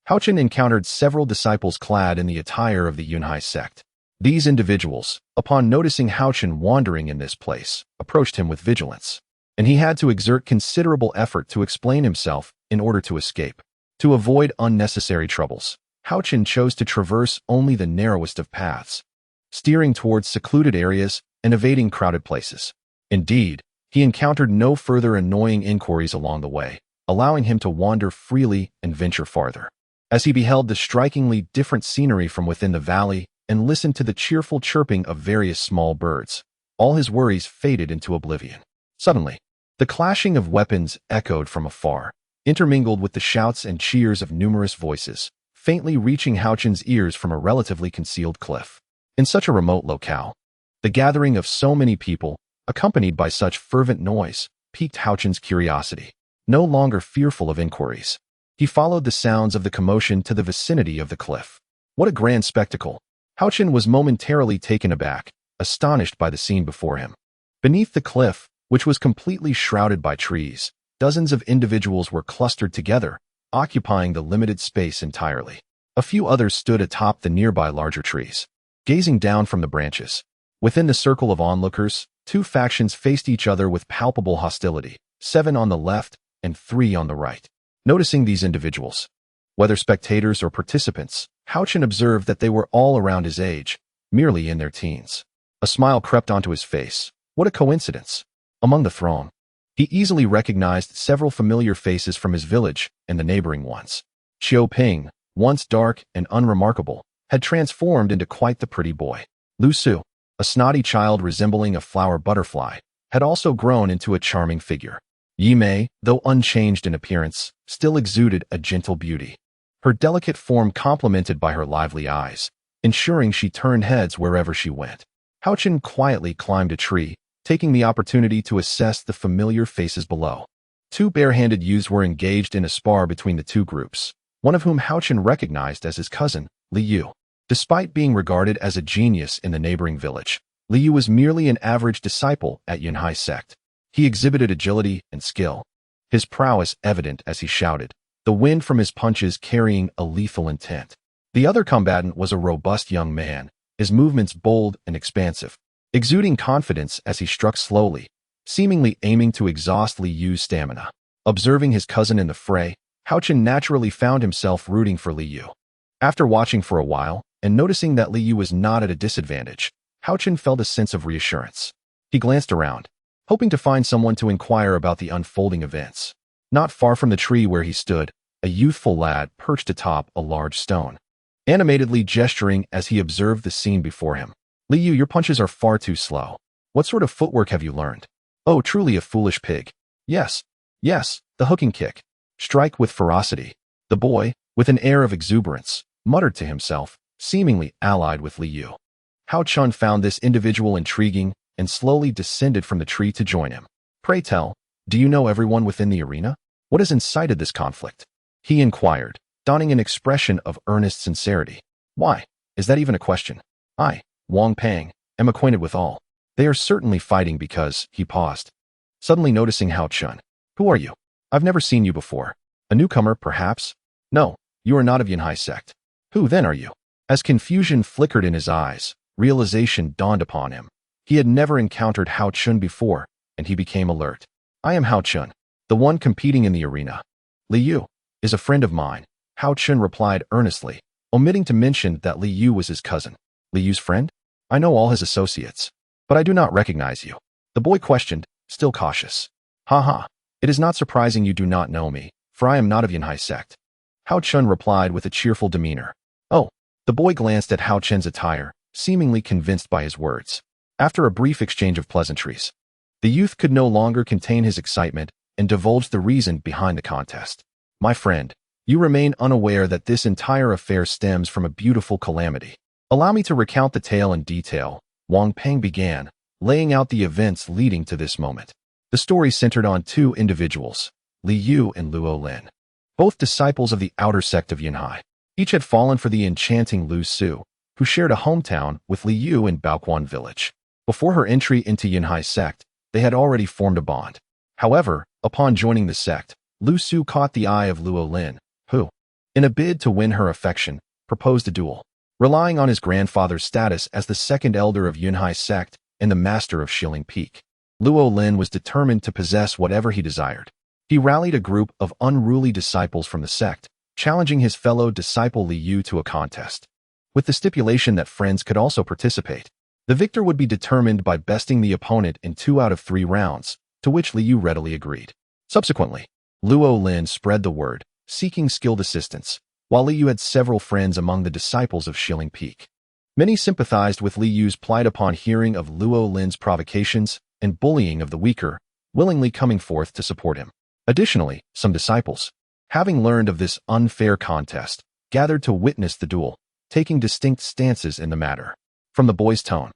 Haochen encountered several disciples clad in the attire of the Yunhai sect. These individuals, upon noticing Haochen wandering in this place, approached him with vigilance, and he had to exert considerable effort to explain himself in order to escape. To avoid unnecessary troubles, Haochen chose to traverse only the narrowest of paths, steering towards secluded areas and evading crowded places. Indeed, he encountered no further annoying inquiries along the way, allowing him to wander freely and venture farther. As he beheld the strikingly different scenery from within the valley and listened to the cheerful chirping of various small birds, all his worries faded into oblivion. Suddenly, the clashing of weapons echoed from afar, intermingled with the shouts and cheers of numerous voices, faintly reaching Haochen's ears from a relatively concealed cliff. In such a remote locale, the gathering of so many people, accompanied by such fervent noise, piqued Haochen's curiosity. No longer fearful of inquiries, he followed the sounds of the commotion to the vicinity of the cliff. What a grand spectacle! Haochen was momentarily taken aback, astonished by the scene before him. Beneath the cliff, which was completely shrouded by trees, dozens of individuals were clustered together, occupying the limited space entirely. A few others stood atop the nearby larger trees, gazing down from the branches. Within the circle of onlookers, two factions faced each other with palpable hostility, 7 on the left and 3 on the right. Noticing these individuals, whether spectators or participants, Haochen observed that they were all around his age, merely in their teens. A smile crept onto his face. What a coincidence! Among the throng, he easily recognized several familiar faces from his village and the neighboring ones. Xiao Ping, once dark and unremarkable, had transformed into quite the pretty boy. Lu Su, a snotty child resembling a flower butterfly, had also grown into a charming figure. Yi Mei, though unchanged in appearance, still exuded a gentle beauty, her delicate form complemented by her lively eyes, ensuring she turned heads wherever she went. Haochen quietly climbed a tree, taking the opportunity to assess the familiar faces below. 2 bare-handed youths were engaged in a spar between the two groups, one of whom Haochen recognized as his cousin, Li Yu. Despite being regarded as a genius in the neighboring village, Li Yu was merely an average disciple at Yunhai sect. He exhibited agility and skill, his prowess evident as he shouted, the wind from his punches carrying a lethal intent. The other combatant was a robust young man, his movements bold and expansive, exuding confidence as he struck slowly, seemingly aiming to exhaust Li Yu's stamina. Observing his cousin in the fray, Haochen naturally found himself rooting for Li Yu. After watching for a while, and noticing that Li Yu was not at a disadvantage, Haochen felt a sense of reassurance. He glanced around, hoping to find someone to inquire about the unfolding events. Not far from the tree where he stood, a youthful lad perched atop a large stone, animatedly gesturing as he observed the scene before him. Li Yu, your punches are far too slow. What sort of footwork have you learned? Oh, truly a foolish pig. Yes, the hooking kick. Strike with ferocity. The boy, with an air of exuberance, muttered to himself, seemingly allied with Li Yu. Haochen found this individual intriguing and slowly descended from the tree to join him. Pray tell, do you know everyone within the arena? What has incited this conflict? He inquired, donning an expression of earnest sincerity. Why, is that even a question? I, Wang Pang, am acquainted with all. They are certainly fighting because, he paused, suddenly noticing Haochen. Who are you? I've never seen you before. A newcomer, perhaps? No, you are not of Yunhai sect. Who then are you? As confusion flickered in his eyes, realization dawned upon him. He had never encountered Haochen before, and he became alert. I am Haochen, the one competing in the arena. Li Yu is a friend of mine, Haochen replied earnestly, omitting to mention that Li Yu was his cousin. Li Yu's friend? I know all his associates, but I do not recognize you. The boy questioned, still cautious. Ha, it is not surprising you do not know me, for I am not of Yunhai sect. Haochen replied with a cheerful demeanor. Oh, the boy glanced at Haochen's attire, seemingly convinced by his words. After a brief exchange of pleasantries, the youth could no longer contain his excitement and divulged the reason behind the contest. My friend, you remain unaware that this entire affair stems from a beautiful calamity. Allow me to recount the tale in detail. Wang Peng began, laying out the events leading to this moment. The story centered on 2 individuals, Li Yu and Luo Lin, both disciples of the outer sect of Yunhai. Each had fallen for the enchanting Lu Su, who shared a hometown with Li Yu in Baoquan Village. Before her entry into Yunhai sect, they had already formed a bond. However, upon joining the sect, Lu Su caught the eye of Luo Lin, who, in a bid to win her affection, proposed a duel. Relying on his grandfather's status as the second elder of Yunhai sect and the master of Shilling Peak, Luo Lin was determined to possess whatever he desired. He rallied a group of unruly disciples from the sect, challenging his fellow disciple Li Yu to a contest, with the stipulation that friends could also participate. The victor would be determined by besting the opponent in 2 out of 3 rounds, to which Li Yu readily agreed. Subsequently, Luo Lin spread the word, seeking skilled assistance, while Li Yu had several friends among the disciples of Shilling Peak. Many sympathized with Li Yu's plight upon hearing of Luo Lin's provocations and bullying of the weaker, willingly coming forth to support him. Additionally, some disciples, having learned of this unfair contest, gathered to witness the duel, taking distinct stances in the matter. From the boy's tone,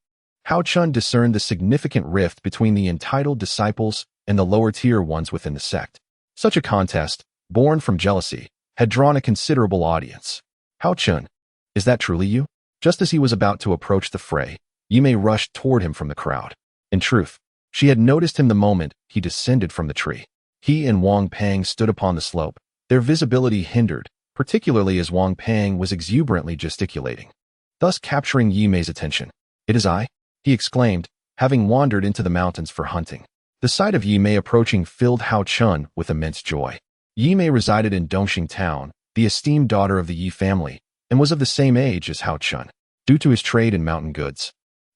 Haochen discerned the significant rift between the entitled disciples and the lower-tier ones within the sect. Such a contest, born from jealousy, had drawn a considerable audience. Haochen, is that truly you? Just as he was about to approach the fray, Yimei rushed toward him from the crowd. In truth, she had noticed him the moment he descended from the tree. He and Wang Pang stood upon the slope, their visibility hindered, particularly as Wang Pang was exuberantly gesticulating, thus capturing Yimei's attention. "It is I," he exclaimed, having wandered into the mountains for hunting. The sight of Yimei approaching filled Haochen with immense joy. Yimei resided in Dongxing Town, the esteemed daughter of the Yi family, and was of the same age as Haochen, due to his trade in mountain goods.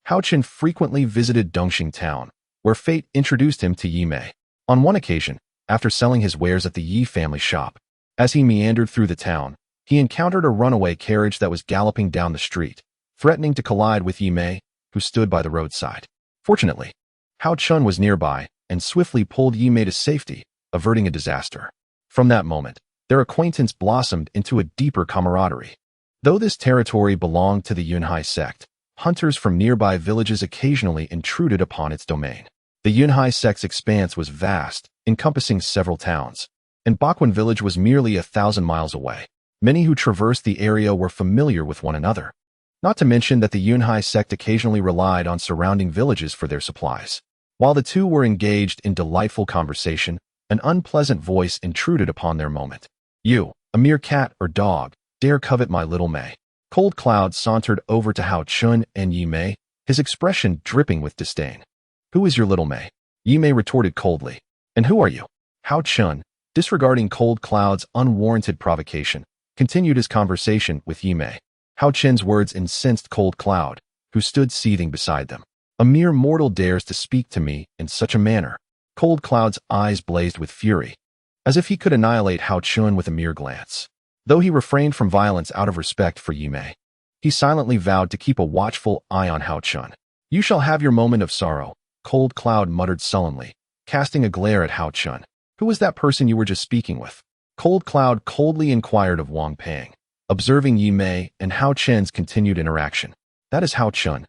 Haochen frequently visited Dongxing Town, where fate introduced him to Yimei. On one occasion, after selling his wares at the Yi family shop, as he meandered through the town, he encountered a runaway carriage that was galloping down the street, threatening to collide with Yimei, who stood by the roadside. Fortunately, Haochen was nearby and swiftly pulled Yimei to safety, averting a disaster. From that moment, their acquaintance blossomed into a deeper camaraderie. Though this territory belonged to the Yunhai sect, hunters from nearby villages occasionally intruded upon its domain. The Yunhai sect's expanse was vast, encompassing several towns, and Baoquan Village was merely 1,000 miles away. Many who traversed the area were familiar with one another. Not to mention that the Yunhai sect occasionally relied on surrounding villages for their supplies. While the two were engaged in delightful conversation, an unpleasant voice intruded upon their moment. "You, a mere cat or dog, dare covet my little Mei." Cold Cloud sauntered over to Haochen and Yimei, his expression dripping with disdain. "Who is your little Mei?" Yimei retorted coldly. "And who are you?" Haochen, disregarding Cold Cloud's unwarranted provocation, continued his conversation with Yimei. Haochen's words incensed Cold Cloud, who stood seething beside them. "A mere mortal dares to speak to me in such a manner." Cold Cloud's eyes blazed with fury, as if he could annihilate Haochen with a mere glance. Though he refrained from violence out of respect for Yimei, he silently vowed to keep a watchful eye on Haochen. "You shall have your moment of sorrow," Cold Cloud muttered sullenly, casting a glare at Haochen. "Who was that person you were just speaking with?" Cold Cloud coldly inquired of Wang Pang, observing Yimei and Haochen's continued interaction. "That is Haochen,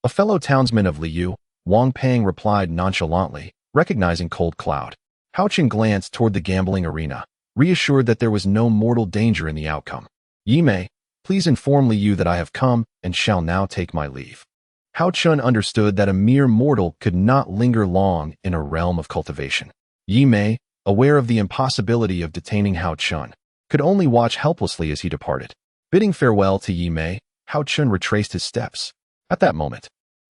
a fellow townsman of Liu," Wang Pang replied nonchalantly, recognizing Cold Cloud. Haochen glanced toward the gambling arena, reassured that there was no mortal danger in the outcome. "Yimei, please inform Liu that I have come and shall now take my leave." Haochen understood that a mere mortal could not linger long in a realm of cultivation. Yimei, aware of the impossibility of detaining Haochen, could only watch helplessly as he departed. Bidding farewell to Yimei, Haochen retraced his steps. At that moment,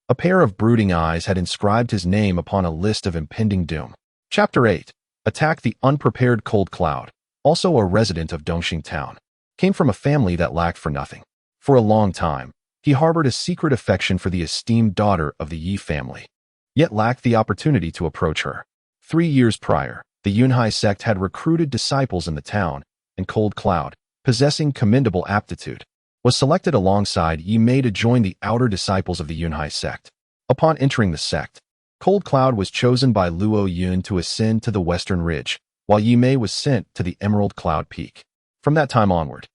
a pair of brooding eyes had inscribed his name upon a list of impending doom. Chapter 8. Attack the unprepared Cold Cloud, also a resident of Dongxing Town, came from a family that lacked for nothing. For a long time, he harbored a secret affection for the esteemed daughter of the Yi family, yet lacked the opportunity to approach her. 3 years prior, the Yunhai sect had recruited disciples in the town, and Cold Cloud, possessing commendable aptitude, was selected alongside Yimei to join the outer disciples of the Yunhai sect. Upon entering the sect, Cold Cloud was chosen by Luo Yun to ascend to the western ridge, while Yimei was sent to the Emerald Cloud Peak. From that time onward,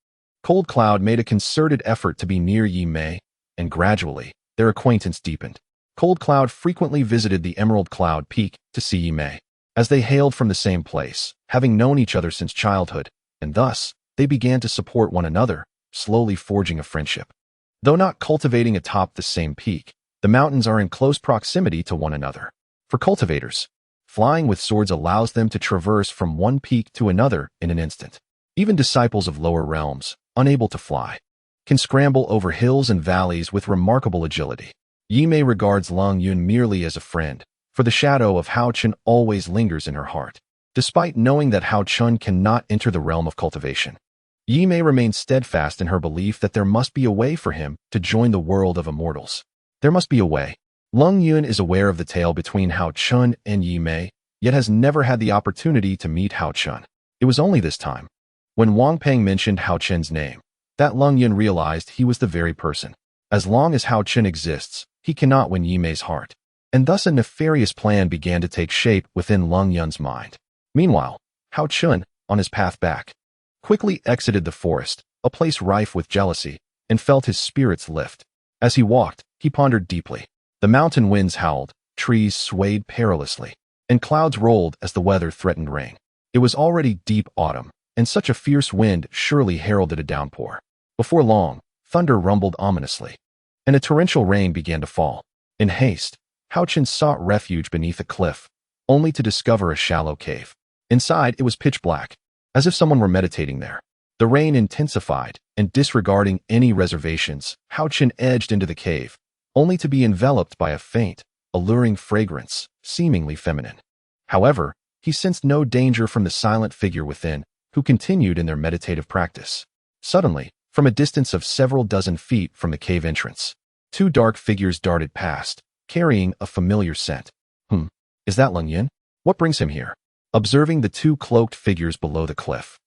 Cold Cloud made a concerted effort to be near Yimei, and gradually, their acquaintance deepened. Cold Cloud frequently visited the Emerald Cloud Peak to see Yimei, as they hailed from the same place, having known each other since childhood, and thus, they began to support one another, slowly forging a friendship. Though not cultivating atop the same peak, the mountains are in close proximity to one another. For cultivators, flying with swords allows them to traverse from one peak to another in an instant. Even disciples of lower realms, unable to fly, can scramble over hills and valleys with remarkable agility. Yimei regards Lung Yun merely as a friend, for the shadow of Haochen always lingers in her heart. Despite knowing that Haochen cannot enter the realm of cultivation, Yimei remains steadfast in her belief that there must be a way for him to join the world of immortals. There must be a way. Lung Yun is aware of the tale between Haochen and Yimei, yet has never had the opportunity to meet Haochen. It was only this time, when Wang Pang mentioned Haochen's name, that Lung Yun realized he was the very person. As long as Haochen exists, he cannot win Yimei's heart. And thus a nefarious plan began to take shape within Lung Yun's mind. Meanwhile, Haochen, on his path back, quickly exited the forest, a place rife with jealousy, and felt his spirits lift. As he walked, he pondered deeply. The mountain winds howled, trees swayed perilously, and clouds rolled as the weather threatened rain. It was already deep autumn, and such a fierce wind surely heralded a downpour. Before long, thunder rumbled ominously, and a torrential rain began to fall. In haste, Haochen sought refuge beneath a cliff, only to discover a shallow cave. Inside, it was pitch black, as if someone were meditating there. The rain intensified, and disregarding any reservations, Haochen edged into the cave, only to be enveloped by a faint, alluring fragrance, seemingly feminine. However, he sensed no danger from the silent figure within, who continued in their meditative practice. Suddenly, from a distance of several dozen feet from the cave entrance, two dark figures darted past, carrying a familiar scent. Is that Leng Yun? What brings him here? Observing the two cloaked figures below the cliff,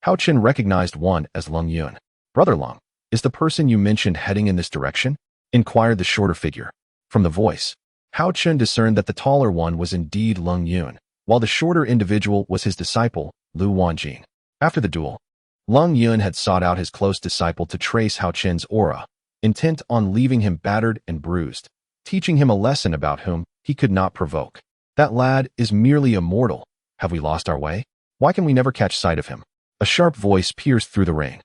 Haochen recognized one as Leng Yun. Brother Leng, is the person you mentioned heading in this direction? Inquired the shorter figure. From the voice, Haochen discerned that the taller one was indeed Leng Yun, while the shorter individual was his disciple, Lu Wanjin. After the duel, Leng Yun had sought out his close disciple to trace Haochen's aura, intent on leaving him battered and bruised, teaching him a lesson about whom he could not provoke. That lad is merely a mortal. Have we lost our way? Why can we never catch sight of him? A sharp voice pierced through the rain.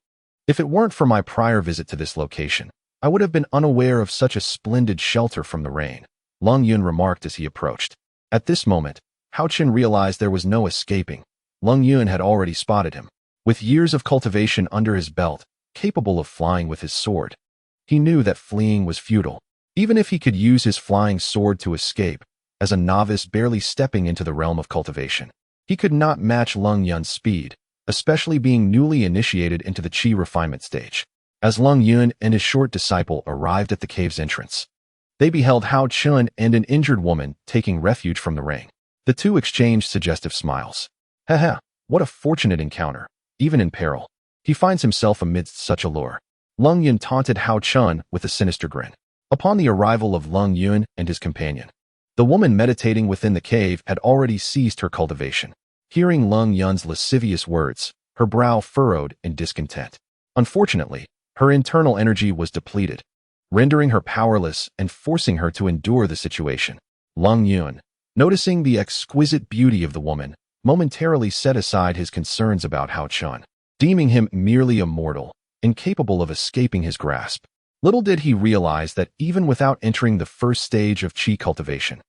If it weren't for my prior visit to this location, I would have been unaware of such a splendid shelter from the rain, Leng Yun remarked as he approached. At this moment, Haochen realized there was no escaping. Leng Yun had already spotted him. With years of cultivation under his belt, capable of flying with his sword, he knew that fleeing was futile. Even if he could use his flying sword to escape, as a novice barely stepping into the realm of cultivation, he could not match Leng Yun's speed, especially being newly initiated into the qi refinement stage. As Leng Yun and his short disciple arrived at the cave's entrance, they beheld Haochen and an injured woman taking refuge from the rain. The two exchanged suggestive smiles. Haha, what a fortunate encounter, even in peril. He finds himself amidst such allure. Leng Yun taunted Haochen with a sinister grin. Upon the arrival of Leng Yun and his companion, the woman meditating within the cave had already ceased her cultivation. Hearing Leng Yun's lascivious words, her brow furrowed in discontent. Unfortunately, her internal energy was depleted, rendering her powerless and forcing her to endure the situation. Leng Yun, noticing the exquisite beauty of the woman, momentarily set aside his concerns about Haochen, deeming him merely a mortal, incapable of escaping his grasp. Little did he realize that even without entering the first stage of qi cultivation,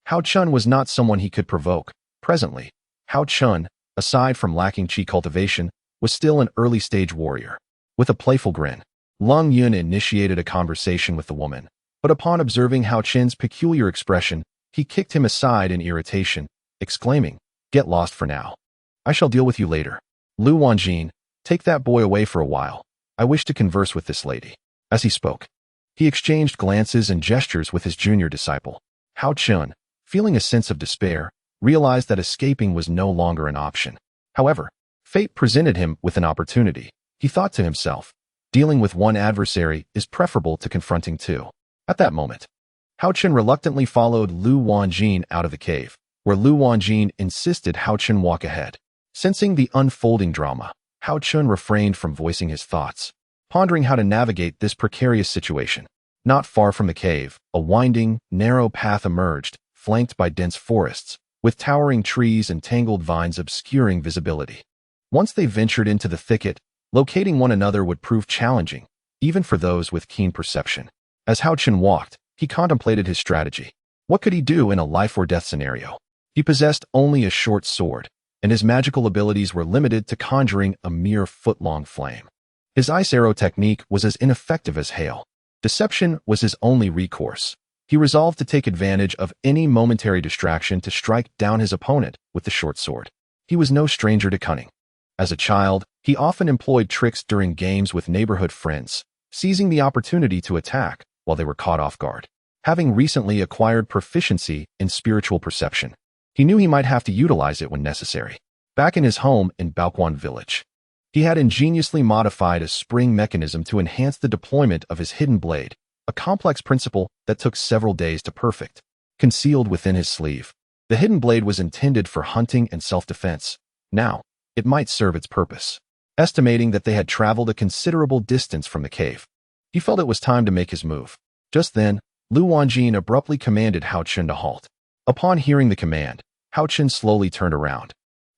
Haochen was not someone he could provoke. Presently, Haochen, aside from lacking qi cultivation, was still an early-stage warrior. With a playful grin, Leng Yun initiated a conversation with the woman, but upon observing Haochen's peculiar expression, he kicked him aside in irritation, exclaiming, "Get lost for now. I shall deal with you later. Lu Wanjin, take that boy away for a while. I wish to converse with this lady." As he spoke, he exchanged glances and gestures with his junior disciple. Haochen, feeling a sense of despair, realized that escaping was no longer an option. However, fate presented him with an opportunity. He thought to himself, dealing with one adversary is preferable to confronting two. At that moment, Haochen reluctantly followed Lu Wanjin out of the cave, where Lu Wanjin insisted Haochen walk ahead. Sensing the unfolding drama, Haochen refrained from voicing his thoughts, pondering how to navigate this precarious situation. Not far from the cave, a winding, narrow path emerged, flanked by dense forests, with towering trees and tangled vines obscuring visibility. Once they ventured into the thicket, locating one another would prove challenging, even for those with keen perception. As Haochen walked, he contemplated his strategy. What could he do in a life-or-death scenario? He possessed only a short sword, and his magical abilities were limited to conjuring a mere foot-long flame. His ice arrow technique was as ineffective as hail. Deception was his only recourse. He resolved to take advantage of any momentary distraction to strike down his opponent with the short sword. He was no stranger to cunning. As a child, he often employed tricks during games with neighborhood friends, seizing the opportunity to attack while they were caught off guard. Having recently acquired proficiency in spiritual perception, he knew he might have to utilize it when necessary. Back in his home in Baoquan Village, he had ingeniously modified a spring mechanism to enhance the deployment of his hidden blade, a complex principle that took several days to perfect. Concealed within his sleeve, the hidden blade was intended for hunting and self-defense. Now, it might serve its purpose. Estimating that they had traveled a considerable distance from the cave, he felt it was time to make his move. Just then, Lu Wanjin abruptly commanded Haochen to halt. Upon hearing the command, Haochen slowly turned around.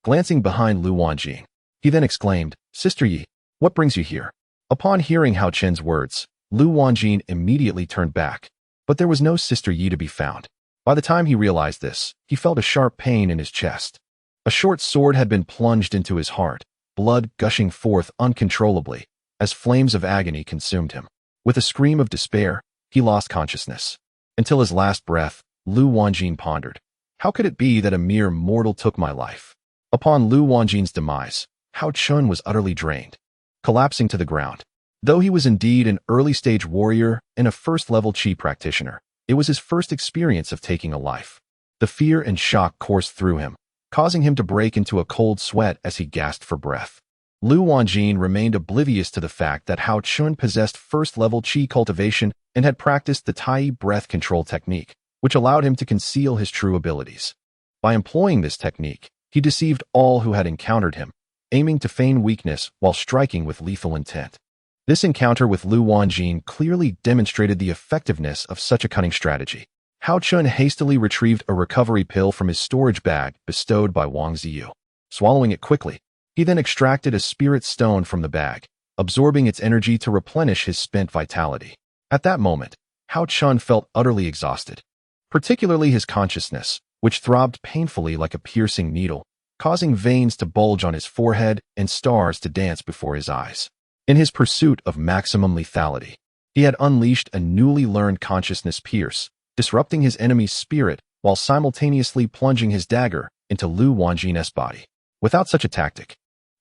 Glancing behind Lu Wanjin, he then exclaimed, "Sister Yi, what brings you here?" Upon hearing Haochen's words, Lu Wanjin immediately turned back, but there was no Sister Yi to be found. By the time he realized this, he felt a sharp pain in his chest. A short sword had been plunged into his heart, blood gushing forth uncontrollably, as flames of agony consumed him. With a scream of despair, he lost consciousness. Until his last breath, Lu Wanjin pondered, "How could it be that a mere mortal took my life?" Upon Lu Wanjin's demise, Haochen was utterly drained, collapsing to the ground. Though he was indeed an early-stage warrior and a first-level Qi practitioner, it was his first experience of taking a life. The fear and shock coursed through him, causing him to break into a cold sweat as he gasped for breath. Lu Wanjin remained oblivious to the fact that Haochen possessed first-level Qi cultivation and had practiced the Tai breath control technique, which allowed him to conceal his true abilities. By employing this technique, he deceived all who had encountered him, aiming to feign weakness while striking with lethal intent. This encounter with Lu Wanjin clearly demonstrated the effectiveness of such a cunning strategy. Haochen hastily retrieved a recovery pill from his storage bag bestowed by Wang Ziyu. Swallowing it quickly, he then extracted a spirit stone from the bag, absorbing its energy to replenish his spent vitality. At that moment, Haochen felt utterly exhausted, particularly his consciousness, which throbbed painfully like a piercing needle, causing veins to bulge on his forehead and stars to dance before his eyes. In his pursuit of maximum lethality, he had unleashed a newly learned consciousness pierce, disrupting his enemy's spirit while simultaneously plunging his dagger into Lu Wanjin's body. Without such a tactic,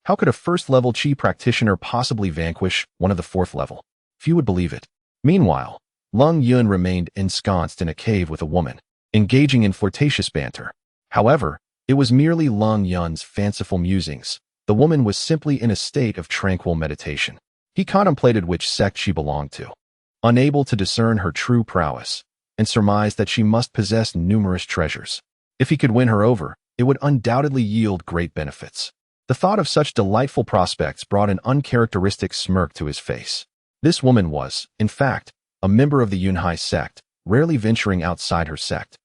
how could a first-level Qi practitioner possibly vanquish one of the fourth level? Few would believe it. Meanwhile, Lung Yun remained ensconced in a cave with a woman, engaging in flirtatious banter. However, it was merely Lung Yun's fanciful musings. The woman was simply in a state of tranquil meditation. He contemplated which sect she belonged to, unable to discern her true prowess, and surmised that she must possess numerous treasures. If he could win her over, it would undoubtedly yield great benefits. The thought of such delightful prospects brought an uncharacteristic smirk to his face. This woman was, in fact, a member of the Yunhai sect, rarely venturing outside her sect.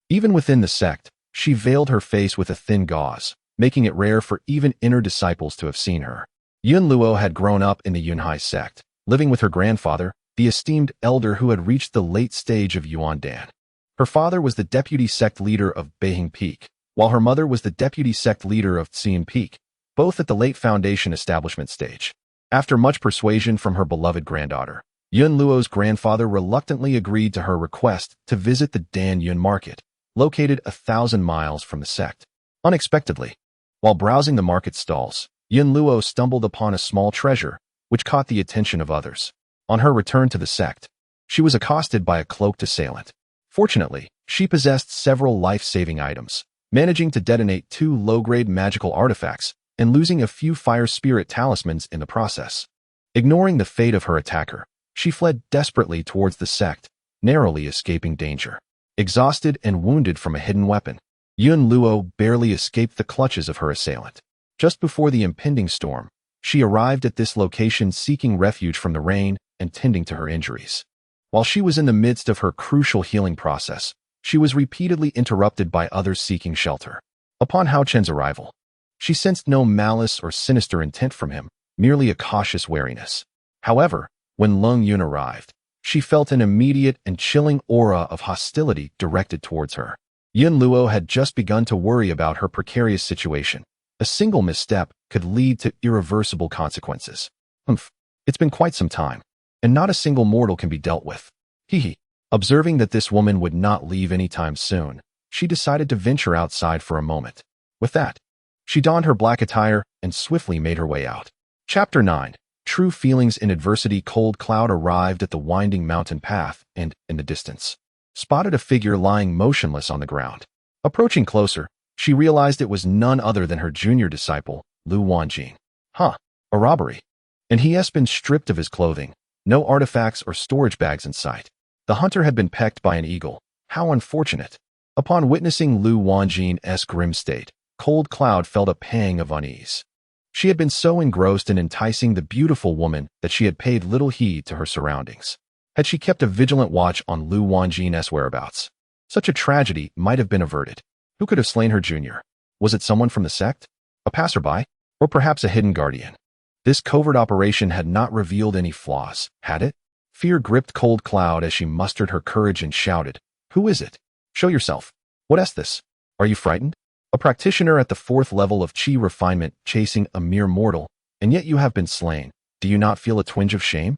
Even within the sect, she veiled her face with a thin gauze, making it rare for even inner disciples to have seen her. Yun Luo had grown up in the Yunhai sect, living with her grandfather, the esteemed elder who had reached the late stage of Yuandan. Her father was the deputy sect leader of Beihing Peak, while her mother was the deputy sect leader of Xian Peak, both at the late foundation establishment stage. After much persuasion from her beloved granddaughter, Yun Luo's grandfather reluctantly agreed to her request to visit the Dan Yun market, located 1,000 miles from the sect. Unexpectedly, while browsing the market stalls, Yun Luo stumbled upon a small treasure, which caught the attention of others. On her return to the sect, she was accosted by a cloaked assailant. Fortunately, she possessed several life-saving items, managing to detonate 2 low-grade magical artifacts and losing a few fire spirit talismans in the process. Ignoring the fate of her attacker, she fled desperately towards the sect, narrowly escaping danger. Exhausted and wounded from a hidden weapon, Yun Luo barely escaped the clutches of her assailant. Just before the impending storm, she arrived at this location seeking refuge from the rain and tending to her injuries. While she was in the midst of her crucial healing process, she was repeatedly interrupted by others seeking shelter. Upon Haochen's arrival, she sensed no malice or sinister intent from him, merely a cautious wariness. However, when Lung Yun arrived, she felt an immediate and chilling aura of hostility directed towards her. Yun Luo had just begun to worry about her precarious situation. A single misstep could lead to irreversible consequences. It's been quite some time, and not a single mortal can be dealt with. Hee. Observing that this woman would not leave anytime soon, she decided to venture outside for a moment. With that, she donned her black attire and swiftly made her way out. Chapter 9. True Feelings in Adversity. Cold Cloud arrived at the winding mountain path and, in the distance, spotted a figure lying motionless on the ground. Approaching closer, she realized it was none other than her junior disciple, Lu Wanjin. A robbery. And he has been stripped of his clothing, no artifacts or storage bags in sight. The hunter had been pecked by an eagle. How unfortunate. Upon witnessing Lu Wanjin's grim state, Cold Cloud felt a pang of unease. She had been so engrossed in enticing the beautiful woman that she had paid little heed to her surroundings. had she kept a vigilant watch on Lu Wanjin's whereabouts, such a tragedy might have been averted. Who could have slain her junior? Was it someone from the sect? A passerby? Or perhaps a hidden guardian? This covert operation had not revealed any flaws, had it? Fear gripped Cold Cloud as she mustered her courage and shouted, "Who is it? Show yourself. What is this? Are you frightened? A practitioner at the 4th level of Qi refinement chasing a mere mortal, and yet you have been slain. Do you not feel a twinge of shame?"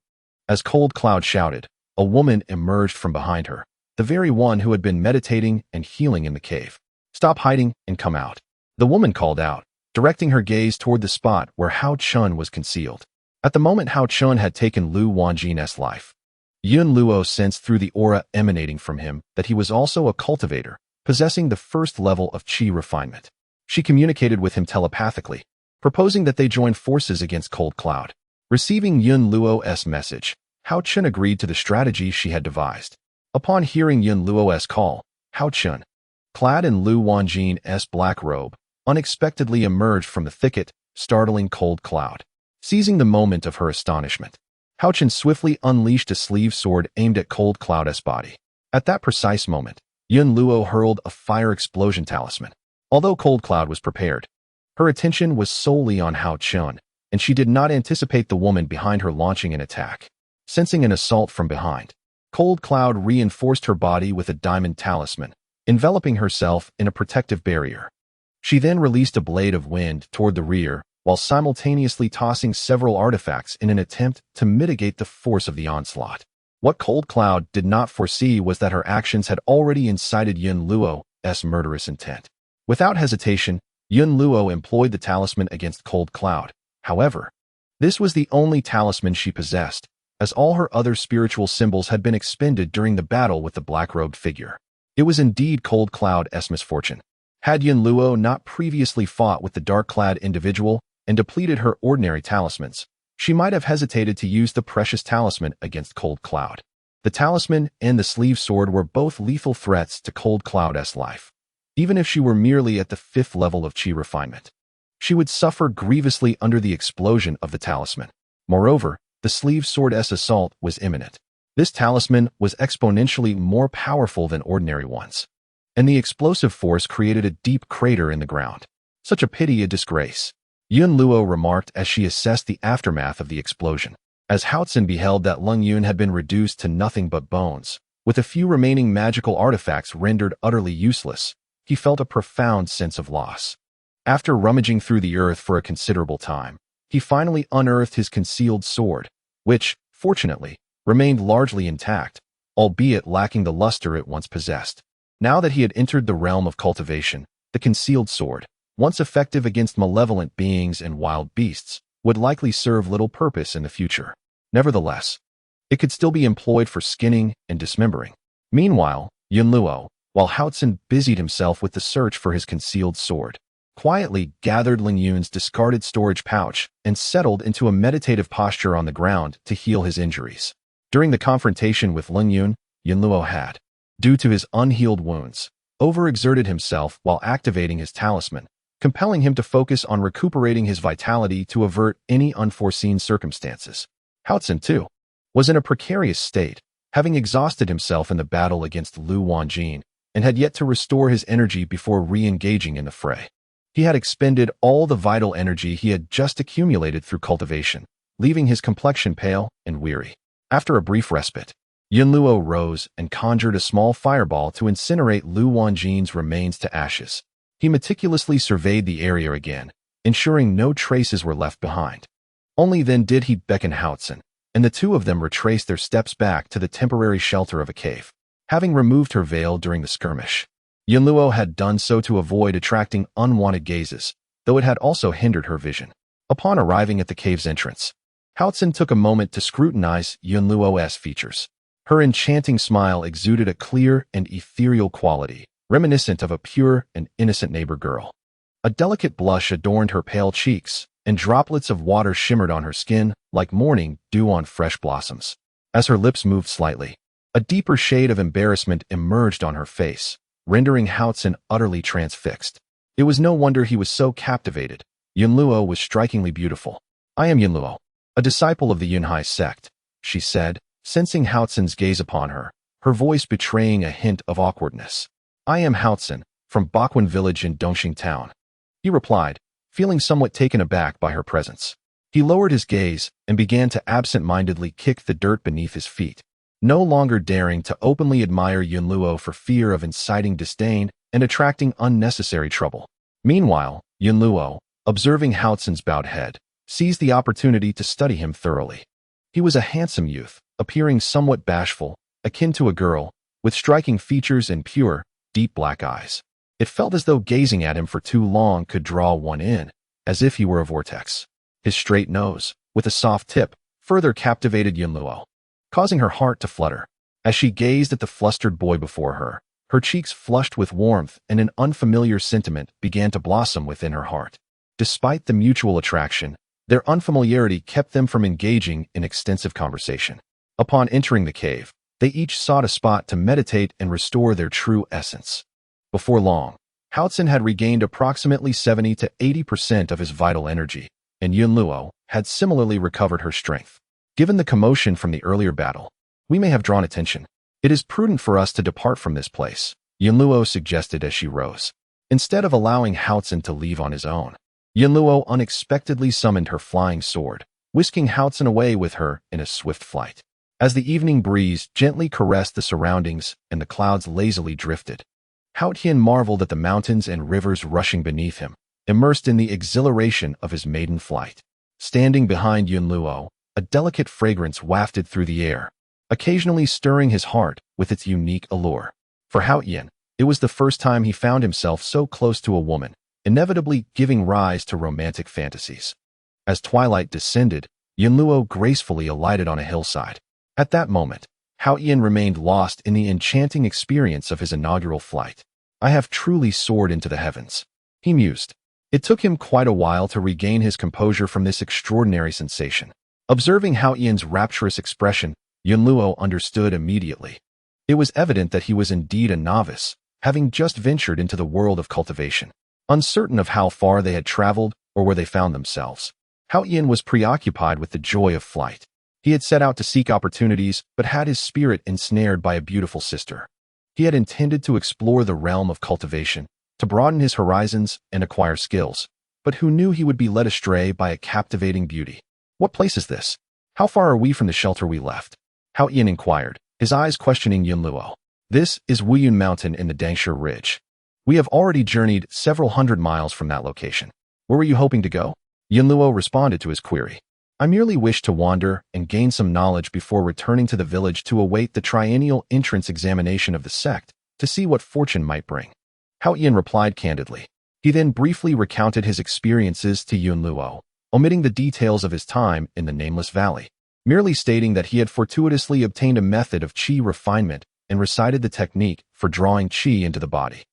As Cold Cloud shouted, a woman emerged from behind her, the very one who had been meditating and healing in the cave. "Stop hiding and come out," the woman called out, directing her gaze toward the spot where Haochen was concealed. At the moment Haochen had taken Lu Wanjin's life, Yun Luo sensed through the aura emanating from him that he was also a cultivator, possessing the 1st level of Qi refinement. She communicated with him telepathically, proposing that they join forces against Cold Cloud. Receiving Yun Luo's message, Haochen agreed to the strategy she had devised. Upon hearing Yun Luo's call, Haochen, clad in Lu Wanjin's black robe, unexpectedly emerged from the thicket, startling Cold Cloud. Seizing the moment of her astonishment, Haochen swiftly unleashed a sleeve sword aimed at Cold Cloud's body. At that precise moment, Yun Luo hurled a fire explosion talisman. Although Cold Cloud was prepared, her attention was solely on Haochen, and she did not anticipate the woman behind her launching an attack. Sensing an assault from behind, Cold Cloud reinforced her body with a diamond talisman, enveloping herself in a protective barrier. She then released a blade of wind toward the rear, while simultaneously tossing several artifacts in an attempt to mitigate the force of the onslaught. What Cold Cloud did not foresee was that her actions had already incited Yun Luo's murderous intent. Without hesitation, Yun Luo employed the talisman against Cold Cloud. However, this was the only talisman she possessed, as all her other spiritual symbols had been expended during the battle with the black-robed figure. It was indeed Cold Cloud's misfortune. Had Yun Luo not previously fought with the dark-clad individual and depleted her ordinary talismans, she might have hesitated to use the precious talisman against Cold Cloud. The talisman and the sleeve sword were both lethal threats to Cold Cloud's life. Even if she were merely at the 5th level of Qi refinement, she would suffer grievously under the explosion of the talisman. Moreover, the sleeve sword's assault was imminent. This talisman was exponentially more powerful than ordinary ones, and the explosive force created a deep crater in the ground. Such a pity, a disgrace, Yun Luo remarked as she assessed the aftermath of the explosion. As Haochen beheld that Lung Yun had been reduced to nothing but bones, with a few remaining magical artifacts rendered utterly useless, he felt a profound sense of loss. After rummaging through the earth for a considerable time, he finally unearthed his concealed sword, which, fortunately, remained largely intact, albeit lacking the luster it once possessed. Now that he had entered the realm of cultivation, the concealed sword, once effective against malevolent beings and wild beasts, would likely serve little purpose in the future. Nevertheless, it could still be employed for skinning and dismembering. Meanwhile, Yun Luo, while Haochen busied himself with the search for his concealed sword, quietly gathered Ling Yun's discarded storage pouch and settled into a meditative posture on the ground to heal his injuries. During the confrontation with Ling Yun, Yun Luo had, due to his unhealed wounds, overexerted himself while activating his talisman, compelling him to focus on recuperating his vitality to avert any unforeseen circumstances. Haochen, too, was in a precarious state, having exhausted himself in the battle against Lu Wanjin, and had yet to restore his energy before re-engaging in the fray. He had expended all the vital energy he had just accumulated through cultivation, leaving his complexion pale and weary. After a brief respite, Yun Luo rose and conjured a small fireball to incinerate Lu Wanjin's remains to ashes. He meticulously surveyed the area again, ensuring no traces were left behind. Only then did he beckon Haochen, and the two of them retraced their steps back to the temporary shelter of a cave. Having removed her veil during the skirmish, Yun Luo had done so to avoid attracting unwanted gazes, though it had also hindered her vision. Upon arriving at the cave's entrance, Haochen took a moment to scrutinize Yun Luo's features. Her enchanting smile exuded a clear and ethereal quality, reminiscent of a pure and innocent neighbor girl. A delicate blush adorned her pale cheeks, and droplets of water shimmered on her skin like morning dew on fresh blossoms. As her lips moved slightly, a deeper shade of embarrassment emerged on her face, rendering Haochen utterly transfixed. It was no wonder he was so captivated. Yun Luo was strikingly beautiful. "I am Yun Luo, a disciple of the Yunhai sect," she said, sensing Haochen's gaze upon her, her voice betraying a hint of awkwardness. "I am Haochen, from Baoquan Village in Dongxing Town," he replied, feeling somewhat taken aback by her presence. He lowered his gaze and began to absent-mindedly kick the dirt beneath his feet, no longer daring to openly admire Yunluo for fear of inciting disdain and attracting unnecessary trouble. Meanwhile, Yunluo, observing Haochen's bowed head, seized the opportunity to study him thoroughly. He was a handsome youth, appearing somewhat bashful, akin to a girl, with striking features and pure, deep black eyes. It felt as though gazing at him for too long could draw one in, as if he were a vortex. His straight nose, with a soft tip, further captivated Yunluo, causing her heart to flutter. As she gazed at the flustered boy before her, her cheeks flushed with warmth and an unfamiliar sentiment began to blossom within her heart. Despite the mutual attraction, their unfamiliarity kept them from engaging in extensive conversation. Upon entering the cave, they each sought a spot to meditate and restore their true essence. Before long, Haochen had regained approximately 70 to 80% of his vital energy, and Yunluo had similarly recovered her strength. Given the commotion from the earlier battle, we may have drawn attention. It is prudent for us to depart from this place, Yunluo suggested as she rose. Instead of allowing Haochen to leave on his own, Yunluo unexpectedly summoned her flying sword, whisking Haochen away with her in a swift flight. As the evening breeze gently caressed the surroundings and the clouds lazily drifted, Haochen marveled at the mountains and rivers rushing beneath him, immersed in the exhilaration of his maiden flight. Standing behind Yunluo, a delicate fragrance wafted through the air, occasionally stirring his heart with its unique allure. For Haochen, it was the first time he found himself so close to a woman, inevitably giving rise to romantic fantasies. As twilight descended, Yunluo gracefully alighted on a hillside. At that moment, Haochen remained lost in the enchanting experience of his inaugural flight. "I have truly soared into the heavens," he mused. It took him quite a while to regain his composure from this extraordinary sensation. Observing Haochen's rapturous expression, Yunluo understood immediately. It was evident that he was indeed a novice, having just ventured into the world of cultivation. Uncertain of how far they had traveled or where they found themselves, Haochen was preoccupied with the joy of flight. He had set out to seek opportunities, but had his spirit ensnared by a beautiful sister. He had intended to explore the realm of cultivation, to broaden his horizons and acquire skills, but who knew he would be led astray by a captivating beauty? "What place is this? How far are we from the shelter we left?" Haochen inquired, his eyes questioning Yunluo. "This is Wuyun Mountain in the Dangsha Ridge. We have already journeyed several hundred miles from that location. Where were you hoping to go?" Yunluo responded to his query. "I merely wished to wander and gain some knowledge before returning to the village to await the triennial entrance examination of the sect to see what fortune might bring." Haochen replied candidly. He then briefly recounted his experiences to Yunluo, omitting the details of his time in the Nameless Valley, merely stating that he had fortuitously obtained a method of qi refinement and recited the technique for drawing qi into the body.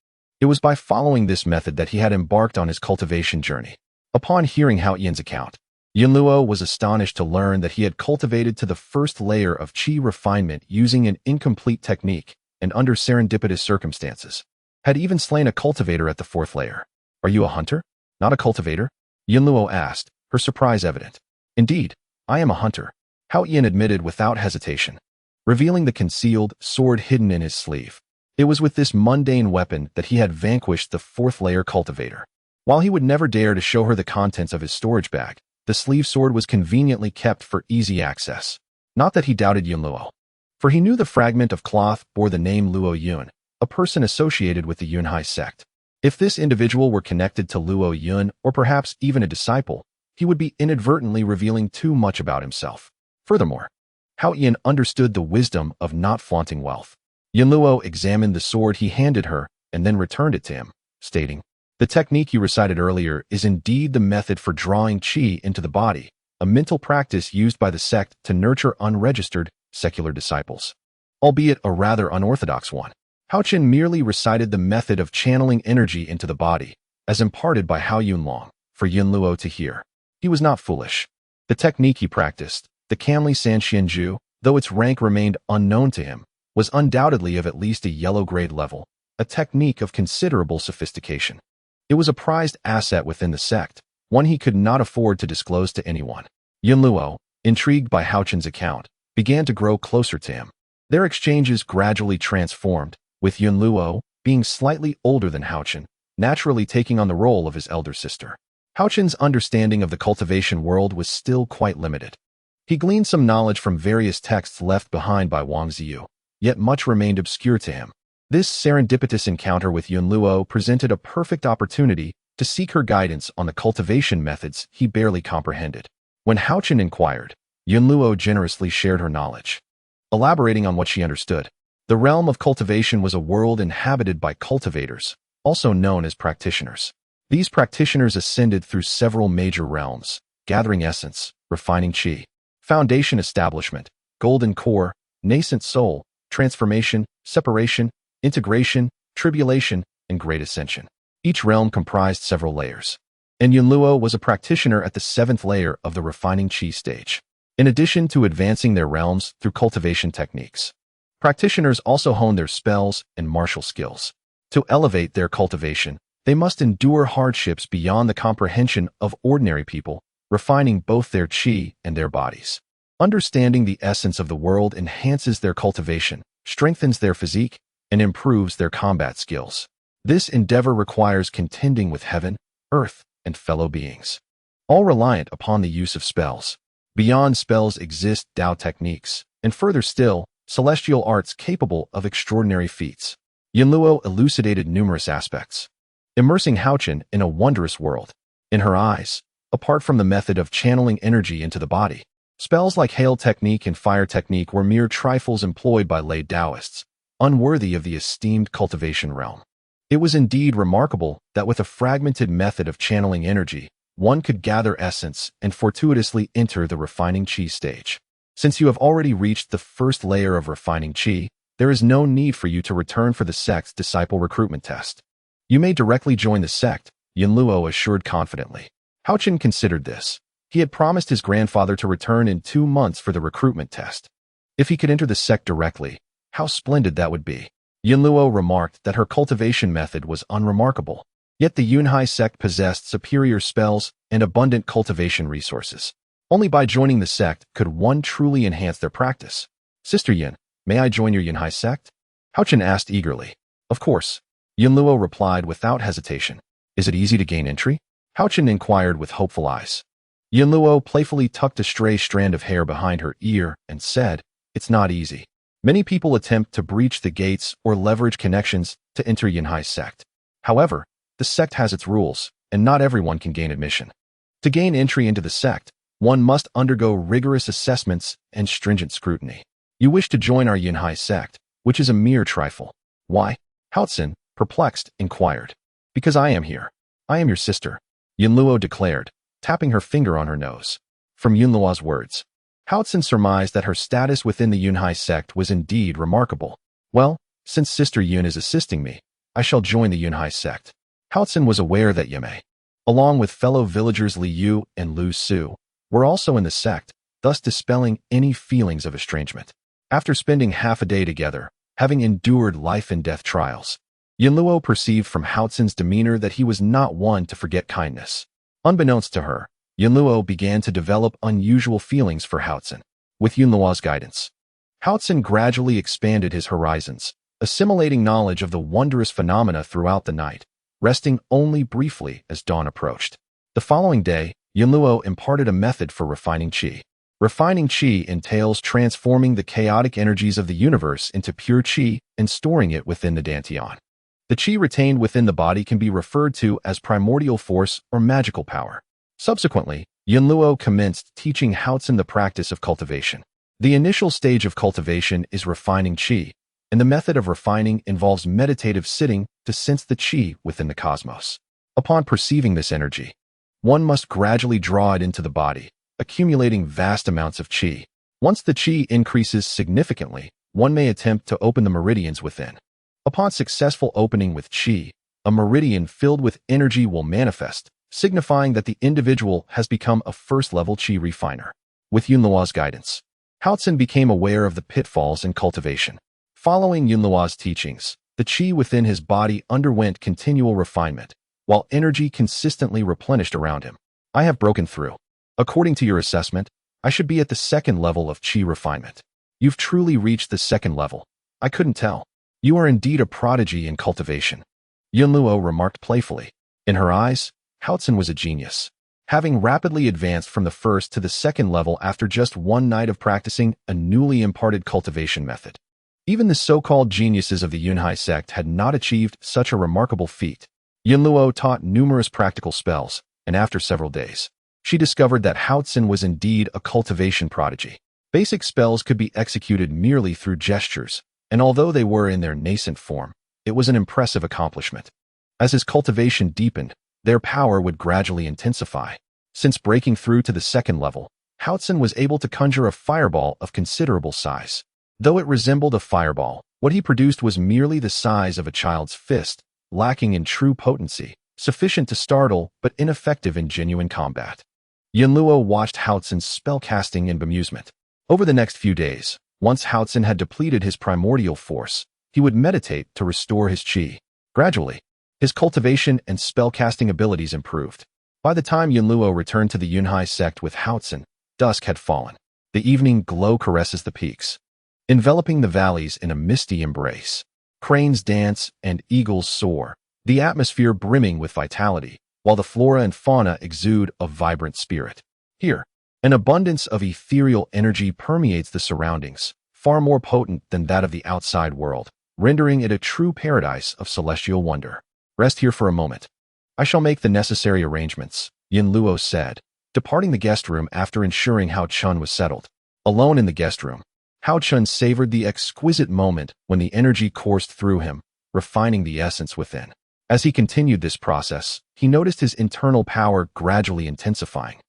It was by following this method that he had embarked on his cultivation journey. Upon hearing Haochen's account, Yunluo was astonished to learn that he had cultivated to the first layer of qi refinement using an incomplete technique and under serendipitous circumstances, had even slain a cultivator at the fourth layer. "Are you a hunter, not a cultivator?" Yunluo asked, her surprise evident. "Indeed, I am a hunter," Haochen admitted without hesitation, revealing the concealed sword hidden in his sleeve. It was with this mundane weapon that he had vanquished the fourth-layer cultivator. While he would never dare to show her the contents of his storage bag, the sleeve sword was conveniently kept for easy access. Not that he doubted Yunluo, for he knew the fragment of cloth bore the name Luo Yun, a person associated with the Yunhai sect. If this individual were connected to Luo Yun, or perhaps even a disciple, he would be inadvertently revealing too much about himself. Furthermore, Haochen understood the wisdom of not flaunting wealth. Yunluo examined the sword he handed her and then returned it to him, stating, "The technique you recited earlier is indeed the method for drawing qi into the body, a mental practice used by the sect to nurture unregistered, secular disciples. Albeit a rather unorthodox one. Haochen merely recited the method of channeling energy into the body, as imparted by Hao Yunlong, for Yunluo to hear. He was not foolish. The technique he practiced, the Kanli Sanxianju, though its rank remained unknown to him, was undoubtedly of at least a yellow-grade level, a technique of considerable sophistication. It was a prized asset within the sect, one he could not afford to disclose to anyone. Yunluo, intrigued by Haochen's account, began to grow closer to him. Their exchanges gradually transformed, with Yunluo being slightly older than Haochen, naturally taking on the role of his elder sister. Haochen's understanding of the cultivation world was still quite limited. He gleaned some knowledge from various texts left behind by Wang Ziyu, yet much remained obscure to him. This serendipitous encounter with Yunluo presented a perfect opportunity to seek her guidance on the cultivation methods he barely comprehended. When Haochen inquired, Yunluo generously shared her knowledge. Elaborating on what she understood, the realm of cultivation was a world inhabited by cultivators, also known as practitioners. These practitioners ascended through several major realms: gathering essence, refining qi, foundation establishment, golden core, nascent soul, transformation, separation, integration, tribulation, and great ascension. Each realm comprised several layers, and Yunluo was a practitioner at the 7th layer of the refining qi stage. In addition to advancing their realms through cultivation techniques, practitioners also hone their spells and martial skills. To elevate their cultivation, they must endure hardships beyond the comprehension of ordinary people, refining both their qi and their bodies. Understanding the essence of the world enhances their cultivation, strengthens their physique, and improves their combat skills. This endeavor requires contending with heaven, earth, and fellow beings, all reliant upon the use of spells. Beyond spells exist Dao techniques, and further still, celestial arts capable of extraordinary feats. Yunluo elucidated numerous aspects, immersing Haochen in a wondrous world. In her eyes, apart from the method of channeling energy into the body, spells like hail technique and fire technique were mere trifles employed by lay Taoists, unworthy of the esteemed cultivation realm. It was indeed remarkable that with a fragmented method of channeling energy, one could gather essence and fortuitously enter the refining qi stage. Since you have already reached the 1st layer of refining qi, there is no need for you to return for the sect's disciple recruitment test. You may directly join the sect, Yunluo assured confidently. Haochen considered this. He had promised his grandfather to return in 2 months for the recruitment test. If he could enter the sect directly, how splendid that would be. Yunluo remarked that her cultivation method was unremarkable, yet the Yunhai sect possessed superior spells and abundant cultivation resources. Only by joining the sect could one truly enhance their practice. Sister Yin, may I join your Yunhai sect? Haochen asked eagerly. Of course. Yunluo replied without hesitation. Is it easy to gain entry? Haochen inquired with hopeful eyes. Yunluo playfully tucked a stray strand of hair behind her ear and said, It's not easy. Many people attempt to breach the gates or leverage connections to enter Yunhai's sect. However, the sect has its rules, and not everyone can gain admission. To gain entry into the sect, one must undergo rigorous assessments and stringent scrutiny. You wish to join our Yunhai sect, which is a mere trifle. Why? Haochen, perplexed, inquired. Because I am here. I am your sister, Yunluo declared, tapping her finger on her nose. From Yunluo's words, Haochen surmised that her status within the Yunhai sect was indeed remarkable. Well, since Sister Yun is assisting me, I shall join the Yunhai sect. Haochen was aware that Yimei, along with fellow villagers Li Yu and Lu Su, were also in the sect, thus dispelling any feelings of estrangement. After spending half a day together, having endured life and death trials, Yunluo perceived from Haochen's demeanor that he was not one to forget kindness. Unbeknownst to her, Yunluo began to develop unusual feelings for Haochen. With Yunluo's guidance, Haochen gradually expanded his horizons, assimilating knowledge of the wondrous phenomena throughout the night, resting only briefly as dawn approached. The following day, Yunluo imparted a method for refining qi. Refining qi entails transforming the chaotic energies of the universe into pure qi and storing it within the dantian. The qi retained within the body can be referred to as primordial force or magical power. Subsequently, Yunluo commenced teaching Haochen the practice of cultivation. The initial stage of cultivation is refining qi, and the method of refining involves meditative sitting to sense the qi within the cosmos. Upon perceiving this energy, one must gradually draw it into the body, accumulating vast amounts of qi. Once the qi increases significantly, one may attempt to open the meridians within. Upon successful opening with qi, a meridian filled with energy will manifest, signifying that the individual has become a first-level qi refiner. With Yunluo's guidance, Haochen became aware of the pitfalls in cultivation. Following Yunluo's teachings, the qi within his body underwent continual refinement, while energy consistently replenished around him. I have broken through. According to your assessment, I should be at the second level of qi refinement. You've truly reached the second level. I couldn't tell. You are indeed a prodigy in cultivation, Yunluo remarked playfully. In her eyes, Haochen was a genius, having rapidly advanced from the first to the second level after just one night of practicing a newly imparted cultivation method. Even the so-called geniuses of the Yunhai sect had not achieved such a remarkable feat. Yunluo taught numerous practical spells, and after several days, she discovered that Haochen was indeed a cultivation prodigy. Basic spells could be executed merely through gestures, and although they were in their nascent form, it was an impressive accomplishment. As his cultivation deepened, their power would gradually intensify. Since breaking through to the second level, Haochen was able to conjure a fireball of considerable size. Though it resembled a fireball, what he produced was merely the size of a child's fist, lacking in true potency, sufficient to startle but ineffective in genuine combat. Yunluo watched Haochen's spellcasting in bemusement. Over the next few days, once Haochen had depleted his primordial force, he would meditate to restore his qi. Gradually, his cultivation and spellcasting abilities improved. By the time Yunluo returned to the Yunhai sect with Haochen, dusk had fallen. The evening glow caresses the peaks, enveloping the valleys in a misty embrace. Cranes dance and eagles soar, the atmosphere brimming with vitality, while the flora and fauna exude a vibrant spirit. Here, an abundance of ethereal energy permeates the surroundings, far more potent than that of the outside world, rendering it a true paradise of celestial wonder. Rest here for a moment. I shall make the necessary arrangements, Yunluo said, departing the guest room after ensuring Haochen was settled. Alone in the guest room, Haochen savored the exquisite moment when the energy coursed through him, refining the essence within. As he continued this process, he noticed his internal power gradually intensifying,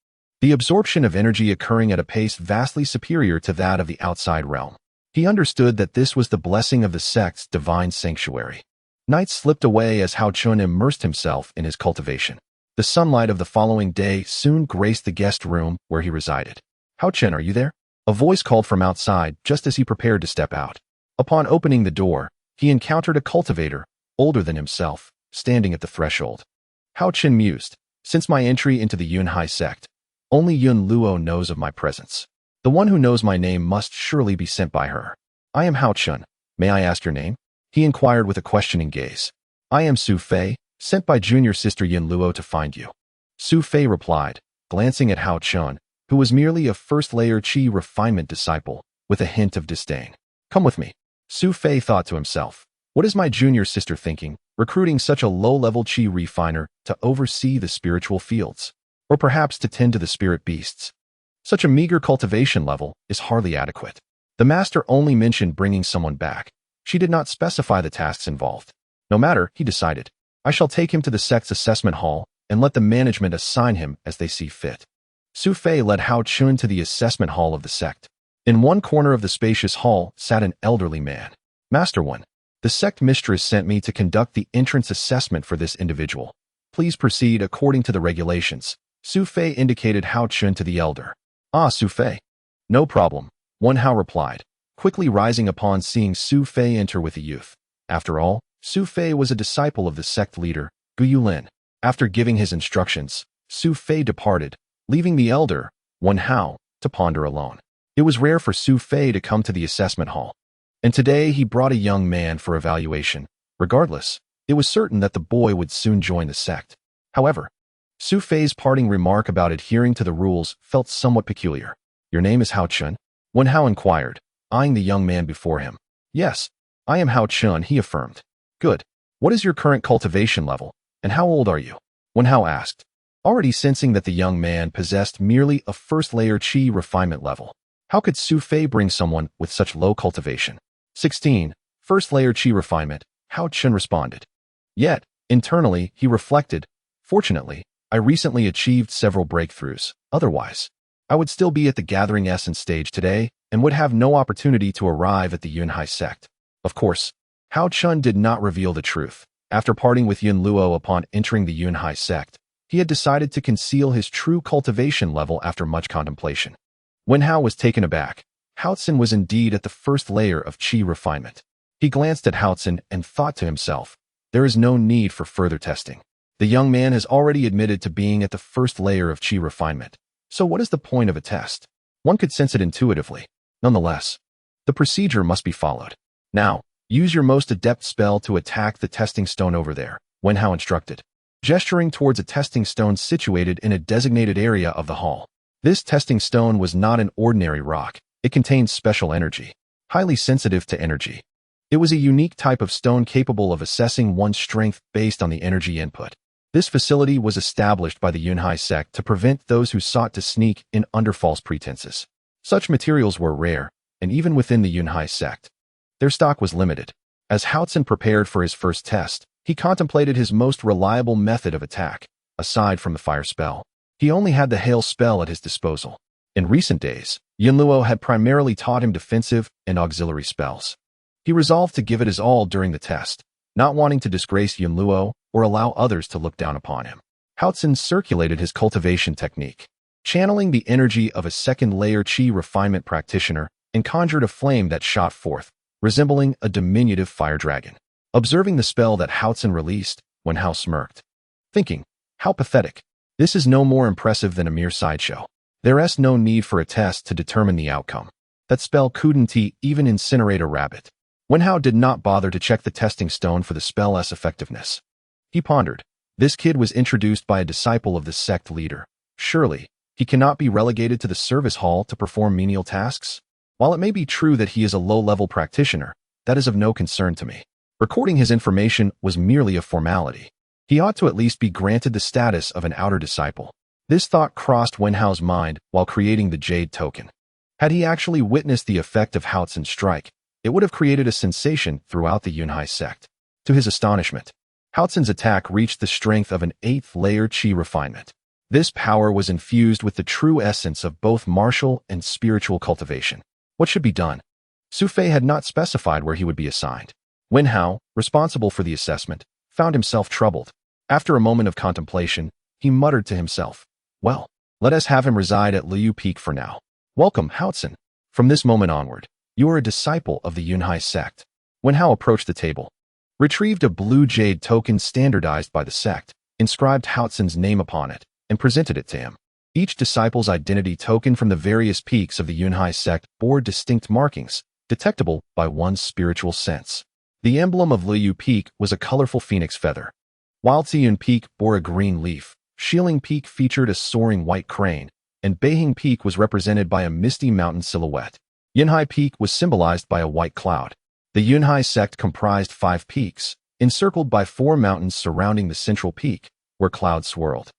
the absorption of energy occurring at a pace vastly superior to that of the outside realm. He understood that this was the blessing of the sect's divine sanctuary. Nights slipped away as Haochen immersed himself in his cultivation. The sunlight of the following day soon graced the guest room where he resided. Haochen, are you there? A voice called from outside just as he prepared to step out. Upon opening the door, he encountered a cultivator, older than himself, standing at the threshold. Haochen mused, since my entry into the Yunhai sect, only Yunluo knows of my presence. The one who knows my name must surely be sent by her. I am Haochen. May I ask your name? He inquired with a questioning gaze. I am Su Fei, sent by junior sister Yunluo to find you. Su Fei replied, glancing at Haochen, who was merely a first-layer qi refinement disciple, with a hint of disdain. Come with me. Su Fei thought to himself. What is my junior sister thinking, recruiting such a low-level qi refiner to oversee the spiritual fields? Or perhaps to tend to the spirit beasts? Such a meager cultivation level is hardly adequate. The master only mentioned bringing someone back. She did not specify the tasks involved. No matter, he decided. I shall take him to the sect's assessment hall and let the management assign him as they see fit. Su Fei led Haochen to the assessment hall of the sect. In one corner of the spacious hall sat an elderly man. Master One, the sect mistress sent me to conduct the entrance assessment for this individual. Please proceed according to the regulations. Su Fei indicated Haochen to the elder. Ah, Su Fei. No problem, Wen Hao replied, quickly rising upon seeing Su Fei enter with the youth. After all, Su Fei was a disciple of the sect leader, Gu Yulin. After giving his instructions, Su Fei departed, leaving the elder, Wen Hao, to ponder alone. It was rare for Su Fei to come to the assessment hall, and today he brought a young man for evaluation. Regardless, it was certain that the boy would soon join the sect. However, Su Fei's parting remark about adhering to the rules felt somewhat peculiar. Your name is Haochen? Wen Hao inquired, eyeing the young man before him. Yes, I am Haochen, he affirmed. Good. What is your current cultivation level, and how old are you? Wen Hao asked, already sensing that the young man possessed merely a first-layer qi refinement level. How could Su Fei bring someone with such low cultivation? 16. First-layer qi refinement, Haochen responded. Yet, internally, he reflected, fortunately, I recently achieved several breakthroughs. Otherwise, I would still be at the gathering essence stage today and would have no opportunity to arrive at the Yunhai sect. Of course, Haochen did not reveal the truth. After parting with Yunluo upon entering the Yunhai sect, he had decided to conceal his true cultivation level after much contemplation. Wen Hao was taken aback. Haochen was indeed at the first layer of qi refinement. He glanced at Haochen and thought to himself, there is no need for further testing. The young man has already admitted to being at the first layer of qi refinement. So what is the point of a test? One could sense it intuitively. Nonetheless, the procedure must be followed. Now, use your most adept spell to attack the testing stone over there, Wenhao instructed, gesturing towards a testing stone situated in a designated area of the hall. This testing stone was not an ordinary rock. It contained special energy, highly sensitive to energy. It was a unique type of stone capable of assessing one's strength based on the energy input. This facility was established by the Yunhai sect to prevent those who sought to sneak in under false pretenses. Such materials were rare, and even within the Yunhai sect, their stock was limited. As Haochen prepared for his first test, he contemplated his most reliable method of attack. Aside from the fire spell, he only had the hail spell at his disposal. In recent days, Yunluo had primarily taught him defensive and auxiliary spells. He resolved to give it his all during the test, not wanting to disgrace Yunluo or allow others to look down upon him. Haochen circulated his cultivation technique, channeling the energy of a second-layer qi refinement practitioner, and conjured a flame that shot forth, resembling a diminutive fire dragon. Observing the spell that Haochen released, Wenhao smirked, thinking, how pathetic. This is no more impressive than a mere sideshow. There is no need for a test to determine the outcome. That spell couldn't even incinerate a rabbit. Wenhao did not bother to check the testing stone for the spell's effectiveness. He pondered. This kid was introduced by a disciple of the sect leader. Surely, he cannot be relegated to the service hall to perform menial tasks? While it may be true that he is a low-level practitioner, that is of no concern to me. Recording his information was merely a formality. He ought to at least be granted the status of an outer disciple. This thought crossed Wenhao's mind while creating the Jade token. Had he actually witnessed the effect of Haochen's strike, it would have created a sensation throughout the Yunhai sect. To his astonishment, Haochen's attack reached the strength of an 8th-layer qi refinement. This power was infused with the true essence of both martial and spiritual cultivation. What should be done? Su Fei had not specified where he would be assigned. Wenhao, responsible for the assessment, found himself troubled. After a moment of contemplation, he muttered to himself, well, let us have him reside at Liu Peak for now. Welcome, Haochen. From this moment onward, you are a disciple of the Yunhai sect. Wenhao approached the table, retrieved a blue jade token standardized by the sect, inscribed Haochen's name upon it, and presented it to him. Each disciple's identity token from the various peaks of the Yunhai sect bore distinct markings, detectable by one's spiritual sense. The emblem of Liu Peak was a colorful phoenix feather, while Ziyun Peak bore a green leaf, Shilin Peak featured a soaring white crane, and Beihing Peak was represented by a misty mountain silhouette. Yunhai Peak was symbolized by a white cloud. The Yunhai sect comprised 5 peaks, encircled by 4 mountains surrounding the central peak, where clouds swirled.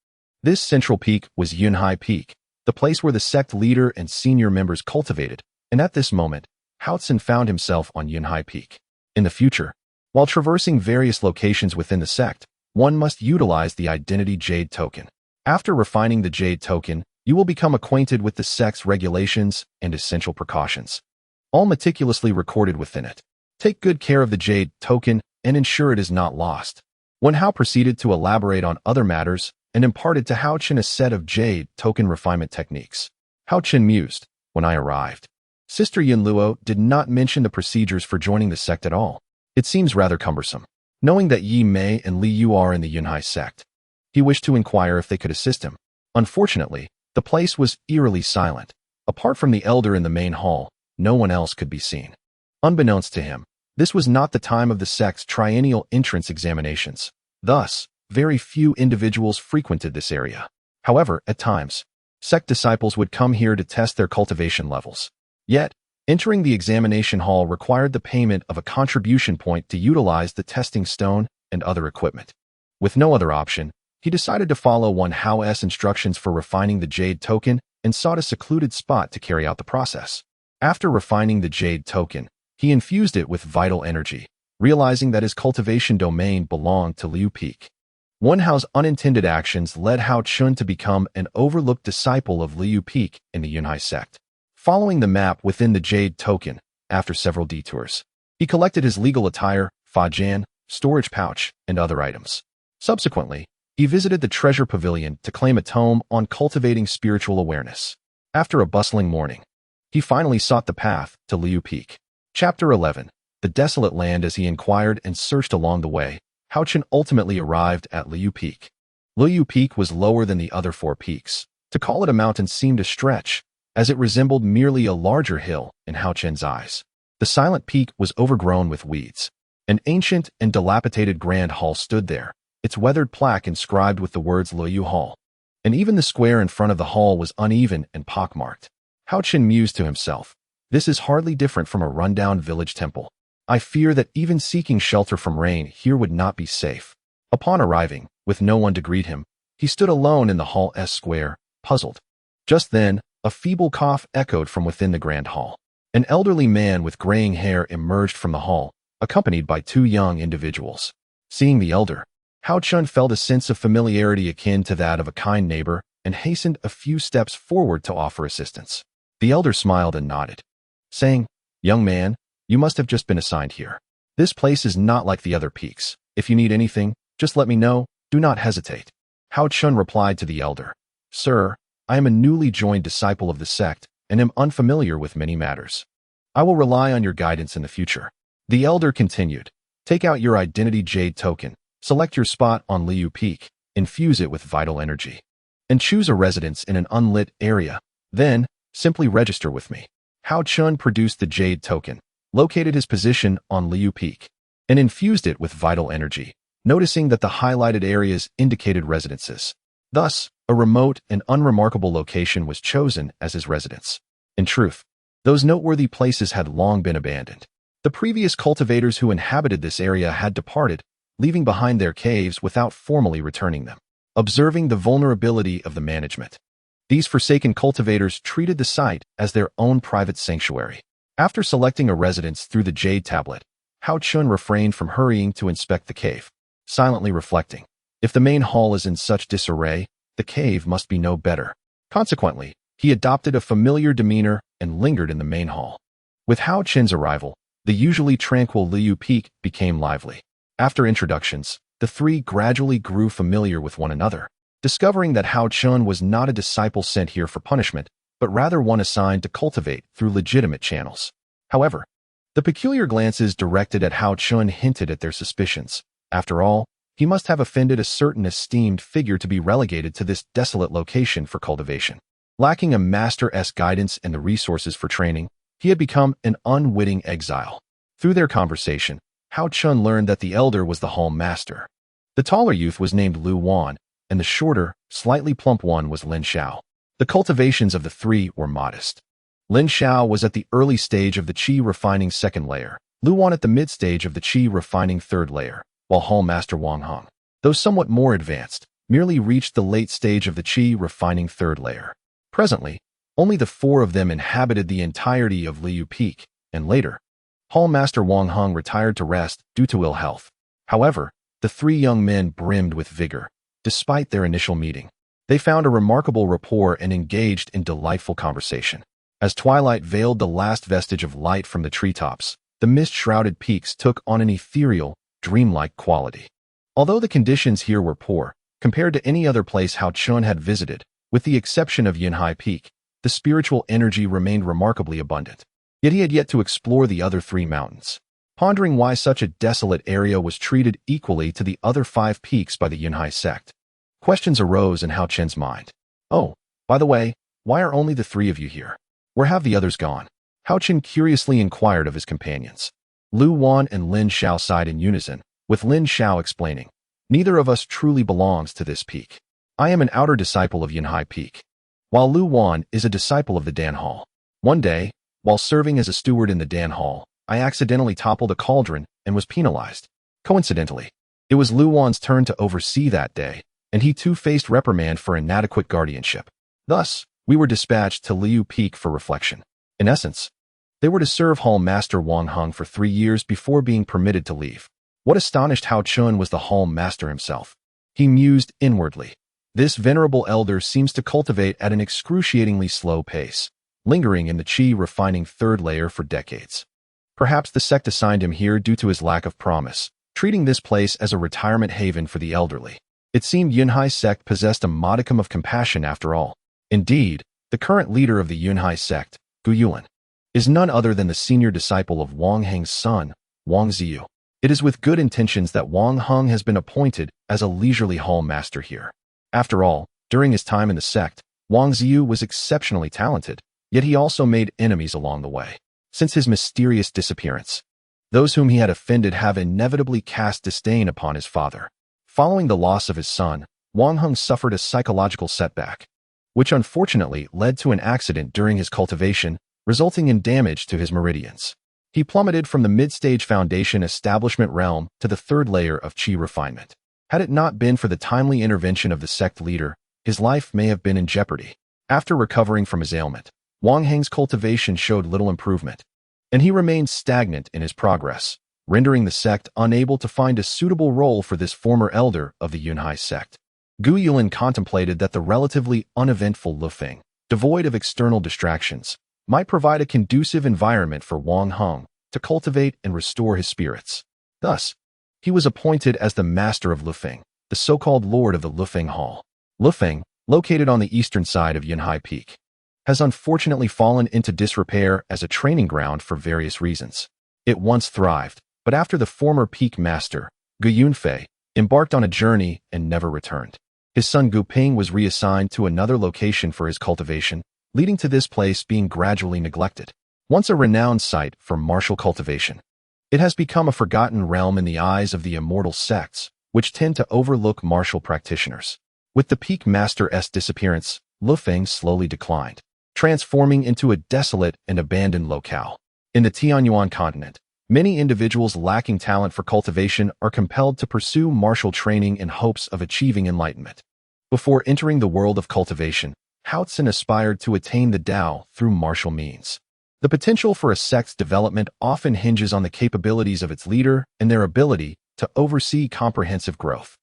This central peak was Yunhai Peak, the place where the sect leader and senior members cultivated, and at this moment, Haochen found himself on Yunhai Peak. In the future, while traversing various locations within the sect, one must utilize the Identity Jade token. After refining the Jade token, you will become acquainted with the sect's regulations and essential precautions, all meticulously recorded within it. Take good care of the Jade token and ensure it is not lost. Wenhao proceeded to elaborate on other matters and imparted to Haochen a set of Jade token refinement techniques. Haochen mused, when I arrived, Sister Yunluo did not mention the procedures for joining the sect at all. It seems rather cumbersome. Knowing that Yi Mei and Li Yu are in the Yunhai sect, he wished to inquire if they could assist him. Unfortunately, the place was eerily silent. Apart from the elder in the main hall, no one else could be seen. Unbeknownst to him, this was not the time of the sect's triennial entrance examinations. Thus, very few individuals frequented this area. However, at times, sect disciples would come here to test their cultivation levels. Yet, entering the examination hall required the payment of a contribution point to utilize the testing stone and other equipment. With no other option, he decided to follow Wenhao's instructions for refining the Jade token and sought a secluded spot to carry out the process. After refining the Jade token, he infused it with vital energy, realizing that his cultivation domain belonged to Liu Peak. Wenhao's unintended actions led Haochen to become an overlooked disciple of Liu Peak in the Yunhai sect. Following the map within the Jade token, after several detours, he collected his legal attire, fajian, storage pouch, and other items. Subsequently, he visited the treasure pavilion to claim a tome on cultivating spiritual awareness. After a bustling morning, he finally sought the path to Liu Peak. Chapter 11. The Desolate Land. As he inquired and searched along the way, Haochen ultimately arrived at Liu Peak. Liu Peak was lower than the other 4 peaks. To call it a mountain seemed a stretch, as it resembled merely a larger hill in Haochen's eyes. The silent peak was overgrown with weeds. An ancient and dilapidated grand hall stood there, its weathered plaque inscribed with the words Luyu Hall. And even the square in front of the hall was uneven and pockmarked. Haochen mused to himself, "This is hardly different from a rundown village temple. I fear that even seeking shelter from rain here would not be safe." Upon arriving, with no one to greet him, he stood alone in the hall's square, puzzled. Just then, a feeble cough echoed from within the grand hall. An elderly man with graying hair emerged from the hall, accompanied by two young individuals. Seeing the elder, Haochen felt a sense of familiarity akin to that of a kind neighbor and hastened a few steps forward to offer assistance. The elder smiled and nodded, saying, "Young man, you must have just been assigned here. This place is not like the other peaks. If you need anything, just let me know. Do not hesitate." Haochen replied to the elder, "Sir, I am a newly joined disciple of the sect and am unfamiliar with many matters. I will rely on your guidance in the future." The elder continued, "Take out your identity jade token, select your spot on Liu Peak, infuse it with vital energy, and choose a residence in an unlit area. Then, simply register with me." Haochen produced the jade token, located his position on Liu Peak, and infused it with vital energy, noticing that the highlighted areas indicated residences. Thus, a remote and unremarkable location was chosen as his residence. In truth, those noteworthy places had long been abandoned. The previous cultivators who inhabited this area had departed, leaving behind their caves without formally returning them. Observing the vulnerability of the management, these forsaken cultivators treated the site as their own private sanctuary. After selecting a residence through the jade tablet, Haochen refrained from hurrying to inspect the cave, silently reflecting, if the main hall is in such disarray, the cave must be no better. Consequently, he adopted a familiar demeanor and lingered in the main hall. With Haochen's arrival, the usually tranquil Liu Peak became lively. After introductions, the three gradually grew familiar with one another, discovering that Haochen was not a disciple sent here for punishment, but rather one assigned to cultivate through legitimate channels. However, the peculiar glances directed at Haochen hinted at their suspicions. After all, he must have offended a certain esteemed figure to be relegated to this desolate location for cultivation. Lacking a master's guidance and the resources for training, he had become an unwitting exile. Through their conversation, Haochen learned that the elder was the hall master. The taller youth was named Lu Wan, and the shorter, slightly plump one was Lin Xiao. The cultivations of the three were modest. Lin Xiao was at the early stage of the qi refining second layer, Lu Wan at the mid stage of the qi refining third layer, while Hall Master Wang Hong, though somewhat more advanced, merely reached the late stage of the qi refining third layer. Presently, only the four of them inhabited the entirety of Liu Peak, and later, Hall Master Wang Hong retired to rest due to ill health. However, the three young men brimmed with vigor, despite their initial meeting. They found a remarkable rapport and engaged in delightful conversation. As twilight veiled the last vestige of light from the treetops, the mist-shrouded peaks took on an ethereal, dreamlike quality. Although the conditions here were poor, compared to any other place Haochen had visited, with the exception of Yunhai Peak, the spiritual energy remained remarkably abundant. Yet he had yet to explore the other three mountains. Pondering why such a desolate area was treated equally to the other 5 peaks by the Yunhai sect, questions arose in Haochen's mind. "Oh, by the way, why are only the 3 of you here? Where have the others gone?" Haochen curiously inquired of his companions. Lu Wan and Lin Xiao sighed in unison, with Lin Xiao explaining, "Neither of us truly belongs to this peak. I am an outer disciple of Yunhai Peak, while Lu Wan is a disciple of the Dan Hall. One day, while serving as a steward in the Dan Hall, I accidentally toppled a cauldron and was penalized. Coincidentally, it was Lu Wan's turn to oversee that day, and he too faced reprimand for inadequate guardianship. Thus, we were dispatched to Liu Peak for reflection. In essence, they were to serve Hall Master Wang Hong for 3 years before being permitted to leave." What astonished Haochen was the Hall Master himself. He mused inwardly. This venerable elder seems to cultivate at an excruciatingly slow pace, lingering in the qi refining third layer for decades. Perhaps the sect assigned him here due to his lack of promise, treating this place as a retirement haven for the elderly. It seemed Yunhai sect possessed a modicum of compassion after all. Indeed, the current leader of the Yunhai sect, Gu Yuan, is none other than the senior disciple of Wang Heng's son, Wang Ziyu. It is with good intentions that Wang Heng has been appointed as a leisurely hall master here. After all, during his time in the sect, Wang Ziyu was exceptionally talented, Yet he also made enemies along the way. Since his mysterious disappearance, those whom he had offended have inevitably cast disdain upon his father. Following the loss of his son, Wang Heng suffered a psychological setback, which unfortunately led to an accident during his cultivation, resulting in damage to his meridians. He plummeted from the mid-stage foundation establishment realm to the third layer of qi refinement. Had it not been for the timely intervention of the sect leader, his life may have been in jeopardy. After recovering from his ailment, Wang Heng's cultivation showed little improvement, and he remained stagnant in his progress, rendering the sect unable to find a suitable role for this former elder of the Yunhai sect. Gu Yulin contemplated that the relatively uneventful Lufeng, devoid of external distractions, might provide a conducive environment for Wang Heng to cultivate and restore his spirits. Thus, he was appointed as the master of Lufeng, the so-called lord of the Lufeng Hall. Lufeng, located on the eastern side of Yunhai Peak, has unfortunately fallen into disrepair as a training ground for various reasons. It once thrived, but after the former peak master, Gu Yunfei, embarked on a journey and never returned. His son Gu Ping was reassigned to another location for his cultivation, leading to this place being gradually neglected. Once a renowned site for martial cultivation, it has become a forgotten realm in the eyes of the immortal sects, which tend to overlook martial practitioners. With the peak master's disappearance, Lufeng slowly declined, transforming into a desolate and abandoned locale. In the Tianyuan continent, many individuals lacking talent for cultivation are compelled to pursue martial training in hopes of achieving enlightenment. Before entering the world of cultivation, Haochen aspired to attain the Tao through martial means. The potential for a sect's development often hinges on the capabilities of its leader and their ability to oversee comprehensive growth.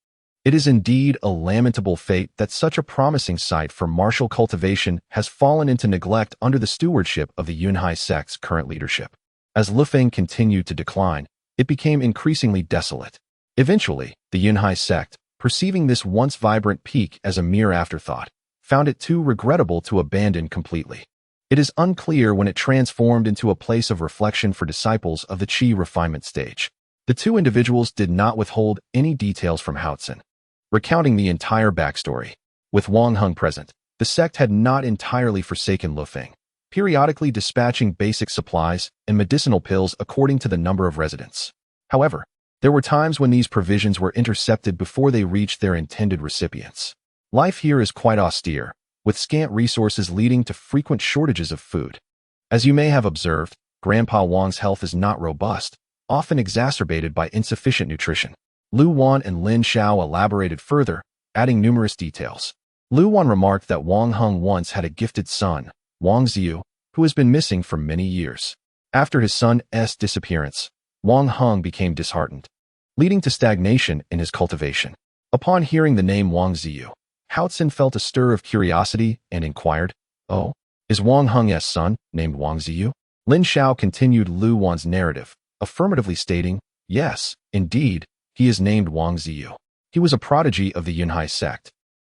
It is indeed a lamentable fate that such a promising site for martial cultivation has fallen into neglect under the stewardship of the Yunhai sect's current leadership. As Lufeng continued to decline, it became increasingly desolate. Eventually, the Yunhai sect, perceiving this once vibrant peak as a mere afterthought, found it too regrettable to abandon completely. It is unclear when it transformed into a place of reflection for disciples of the qi refinement stage. The two individuals did not withhold any details from Haochen, recounting the entire backstory. With Wang Heng present, the sect had not entirely forsaken Lufeng, periodically dispatching basic supplies and medicinal pills according to the number of residents. However, there were times when these provisions were intercepted before they reached their intended recipients. Life here is quite austere, with scant resources leading to frequent shortages of food. As you may have observed, Grandpa Wang's health is not robust, often exacerbated by insufficient nutrition. Lu Wan and Lin Xiao elaborated further, adding numerous details. Lu Wan remarked that Wang Heng once had a gifted son, Wang Ziyu, who has been missing for many years. After his son's disappearance, Wang Heng became disheartened, leading to stagnation in his cultivation. Upon hearing the name Wang Ziyu, Haochen felt a stir of curiosity and inquired, "Oh, is Wang Heng's son named Wang Ziyu?" Lin Xiao continued Lu Wan's narrative, affirmatively stating, "Yes, indeed, he is named Wang Ziyu. He was a prodigy of the Yunhai sect,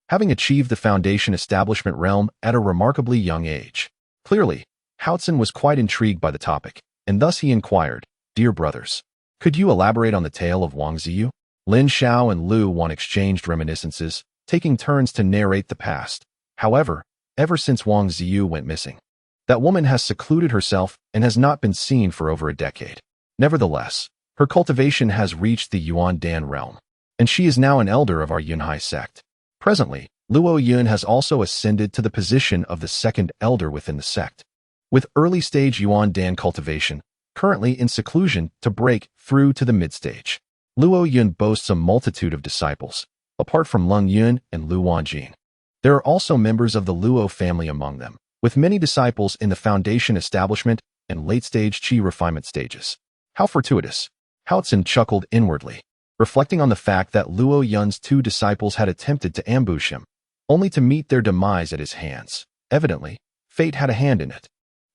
having achieved the foundation establishment realm at a remarkably young age." Clearly, Haochen was quite intrigued by the topic, and thus he inquired, "Dear brothers, could you elaborate on the tale of Wang Ziyu?" Lin Xiao and Lu Wan exchanged reminiscences, taking turns to narrate the past. However, ever since Wang Ziyu went missing, that woman has secluded herself and has not been seen for over a decade. Nevertheless, her cultivation has reached the Yuan Dan realm, and she is now an elder of our Yunhai sect. Presently, Luo Yun has also ascended to the position of the second elder within the sect, with early-stage Yuan Dan cultivation currently in seclusion to break through to the mid-stage. Luo Yun boasts a multitude of disciples, apart from Lung Yun and Lu Wanjin. There are also members of the Luo family among them, with many disciples in the foundation establishment and late-stage qi refinement stages. How fortuitous! Haochen chuckled inwardly, reflecting on the fact that Luo Yun's two disciples had attempted to ambush him, only to meet their demise at his hands. Evidently, fate had a hand in it.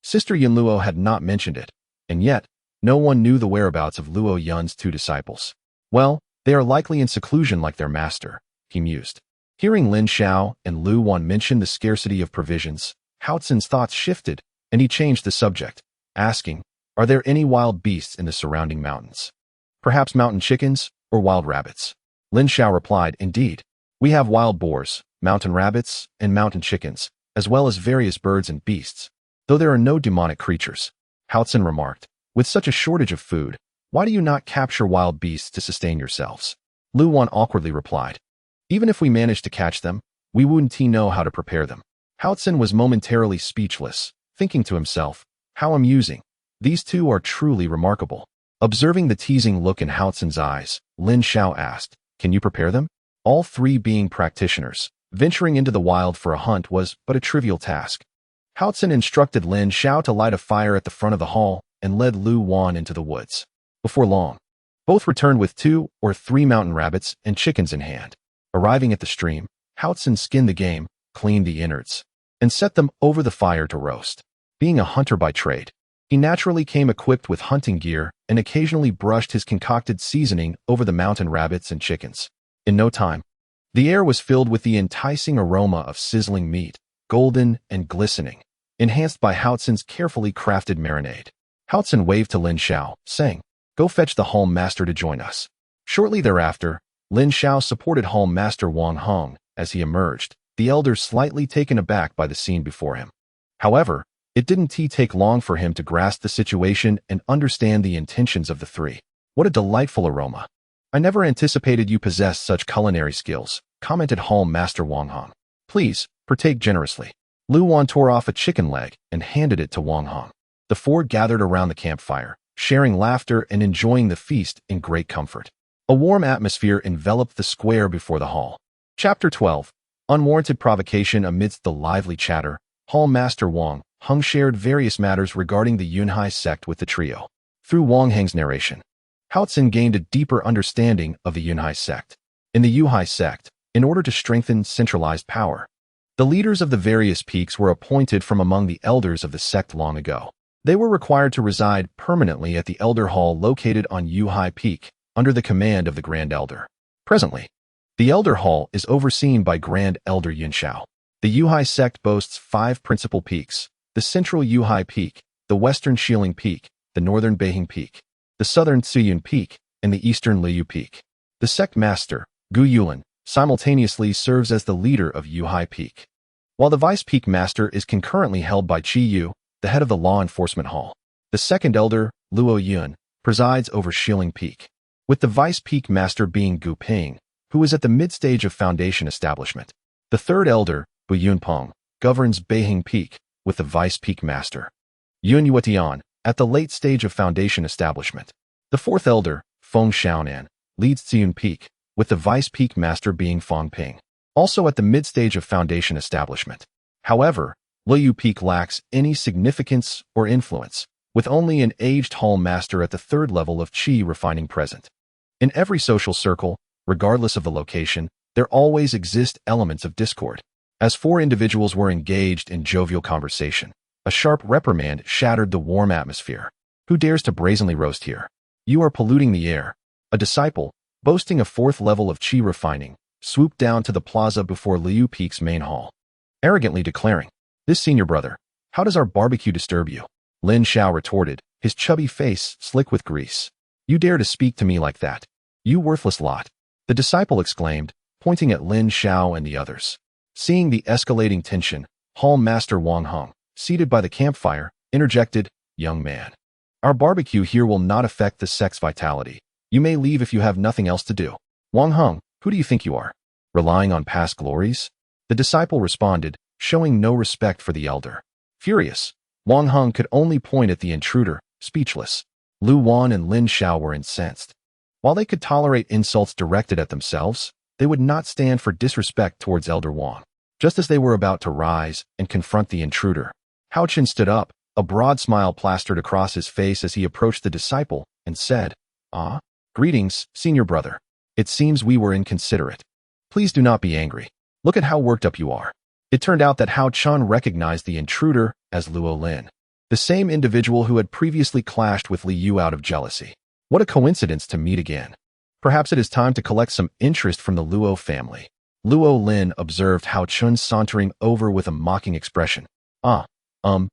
Sister Yunluo had not mentioned it, and yet, no one knew the whereabouts of Luo Yun's two disciples. Well, they are likely in seclusion like their master, he mused. Hearing Lin Xiao and Lu Wan mention the scarcity of provisions, Haochen's thoughts shifted, and he changed the subject, asking, "Are there any wild beasts in the surrounding mountains? Perhaps mountain chickens or wild rabbits?" Lin Xiao replied, "Indeed, we have wild boars, mountain rabbits, and mountain chickens, as well as various birds and beasts. though there are no demonic creatures. Haochen remarked, with such a shortage of food, why do you not capture wild beasts to sustain yourselves? Lu Wan awkwardly replied, even if we managed to catch them, we wouldn't know how to prepare them. Haochen was momentarily speechless, thinking to himself, how amusing. These two are truly remarkable. Observing the teasing look in Haochen's eyes, Lin Xiao asked, can you prepare them? All three being practitioners, venturing into the wild for a hunt was but a trivial task. Haochen instructed Lin Xiao to light a fire at the front of the hall and led Lu Wan into the woods. Before long, both returned with 2 or 3 mountain rabbits and chickens in hand. Arriving at the stream, Haochen skinned the game, cleaned the innards, and set them over the fire to roast. Being a hunter by trade, he naturally came equipped with hunting gear and occasionally brushed his concocted seasoning over the mountain rabbits and chickens. In no time, the air was filled with the enticing aroma of sizzling meat, golden and glistening, enhanced by Haochen's carefully crafted marinade. Haochen waved to Lin Xiao, saying, go fetch the Home Master to join us. Shortly thereafter, Lin Xiao supported Home Master Wang Hong as he emerged, the elder slightly taken aback by the scene before him. However, it didn't take long for him to grasp the situation and understand the intentions of the three. What a delightful aroma. I never anticipated you possessed such culinary skills, commented Home Master Wang Hong. Please, partake generously. Lu Wan tore off a chicken leg and handed it to Wang Hong. The four gathered around the campfire, sharing laughter and enjoying the feast in great comfort. A warm atmosphere enveloped the square before the hall. Chapter 12. Unwarranted provocation. Amidst the lively chatter, Hall Master Wang Hong shared various matters regarding the Yunhai sect with the trio. Through Wang Heng's narration, Haochen gained a deeper understanding of the Yunhai sect. In the Yunhai sect, in order to strengthen centralized power, the leaders of the various peaks were appointed from among the elders of the sect long ago. They were required to reside permanently at the Elder Hall located on Yunhai Peak, under the command of the Grand Elder. Presently, the Elder Hall is overseen by Grand Elder Yunxiao. The Yunhai sect boasts 5 principal peaks: the central Yunhai Peak, the western Shiling Peak, the northern Beihing Peak, the southern Ciyun Peak, and the eastern Liu Peak. The sect master, Gu Yulin, simultaneously serves as the leader of Yunhai Peak, while the vice peak master is concurrently held by Qi Yu, the head of the law enforcement hall. The second elder, Luo Yun, presides over Shiling Peak, with the vice peak master being Gu Ping, who is at the mid-stage of foundation establishment. The third elder, Wuyun Peng, governs Beihing Peak, with the vice peak master, Yun Yuetian, at the late stage of foundation establishment. The fourth elder, Feng Xiaonan, leads Ciyun Peak, with the vice peak master being Fang Ping, also at the mid-stage of foundation establishment. However, Liu Peak lacks any significance or influence, with only an aged hall master at the third level of Qi refining present. In every social circle, regardless of the location, there always exist elements of discord. As 4 individuals were engaged in jovial conversation, a sharp reprimand shattered the warm atmosphere. Who dares to brazenly roast here? You are polluting the air. A disciple, boasting a 4th level of Qi refining, swooped down to the plaza before Liu Peak's main hall, arrogantly declaring, "This senior brother, how does our barbecue disturb you?" Lin Xiao retorted, his chubby face slick with grease. "You dare to speak to me like that? You worthless lot." The disciple exclaimed, pointing at Lin Xiao and the others. Seeing the escalating tension, Hall Master Wang Hong, seated by the campfire, interjected, "Young man, our barbecue here will not affect the sect's vitality. You may leave if you have nothing else to do." "Wang Hong, who do you think you are? Relying on past glories?" The disciple responded, showing no respect for the elder. Furious, Wang Hong could only point at the intruder, speechless. Lu Wan and Lin Xiao were incensed. While they could tolerate insults directed at themselves, they would not stand for disrespect towards Elder Wang. Just as they were about to rise and confront the intruder, Haochen stood up, a broad smile plastered across his face as he approached the disciple, and said, "Ah, greetings, senior brother. It seems we were inconsiderate. Please do not be angry. Look at how worked up you are." It turned out that Haochen recognized the intruder as Luo Lin, the same individual who had previously clashed with Li Yu out of jealousy. What a coincidence to meet again. Perhaps it is time to collect some interest from the Luo family. Luo Lin observed Haochen sauntering over with a mocking expression.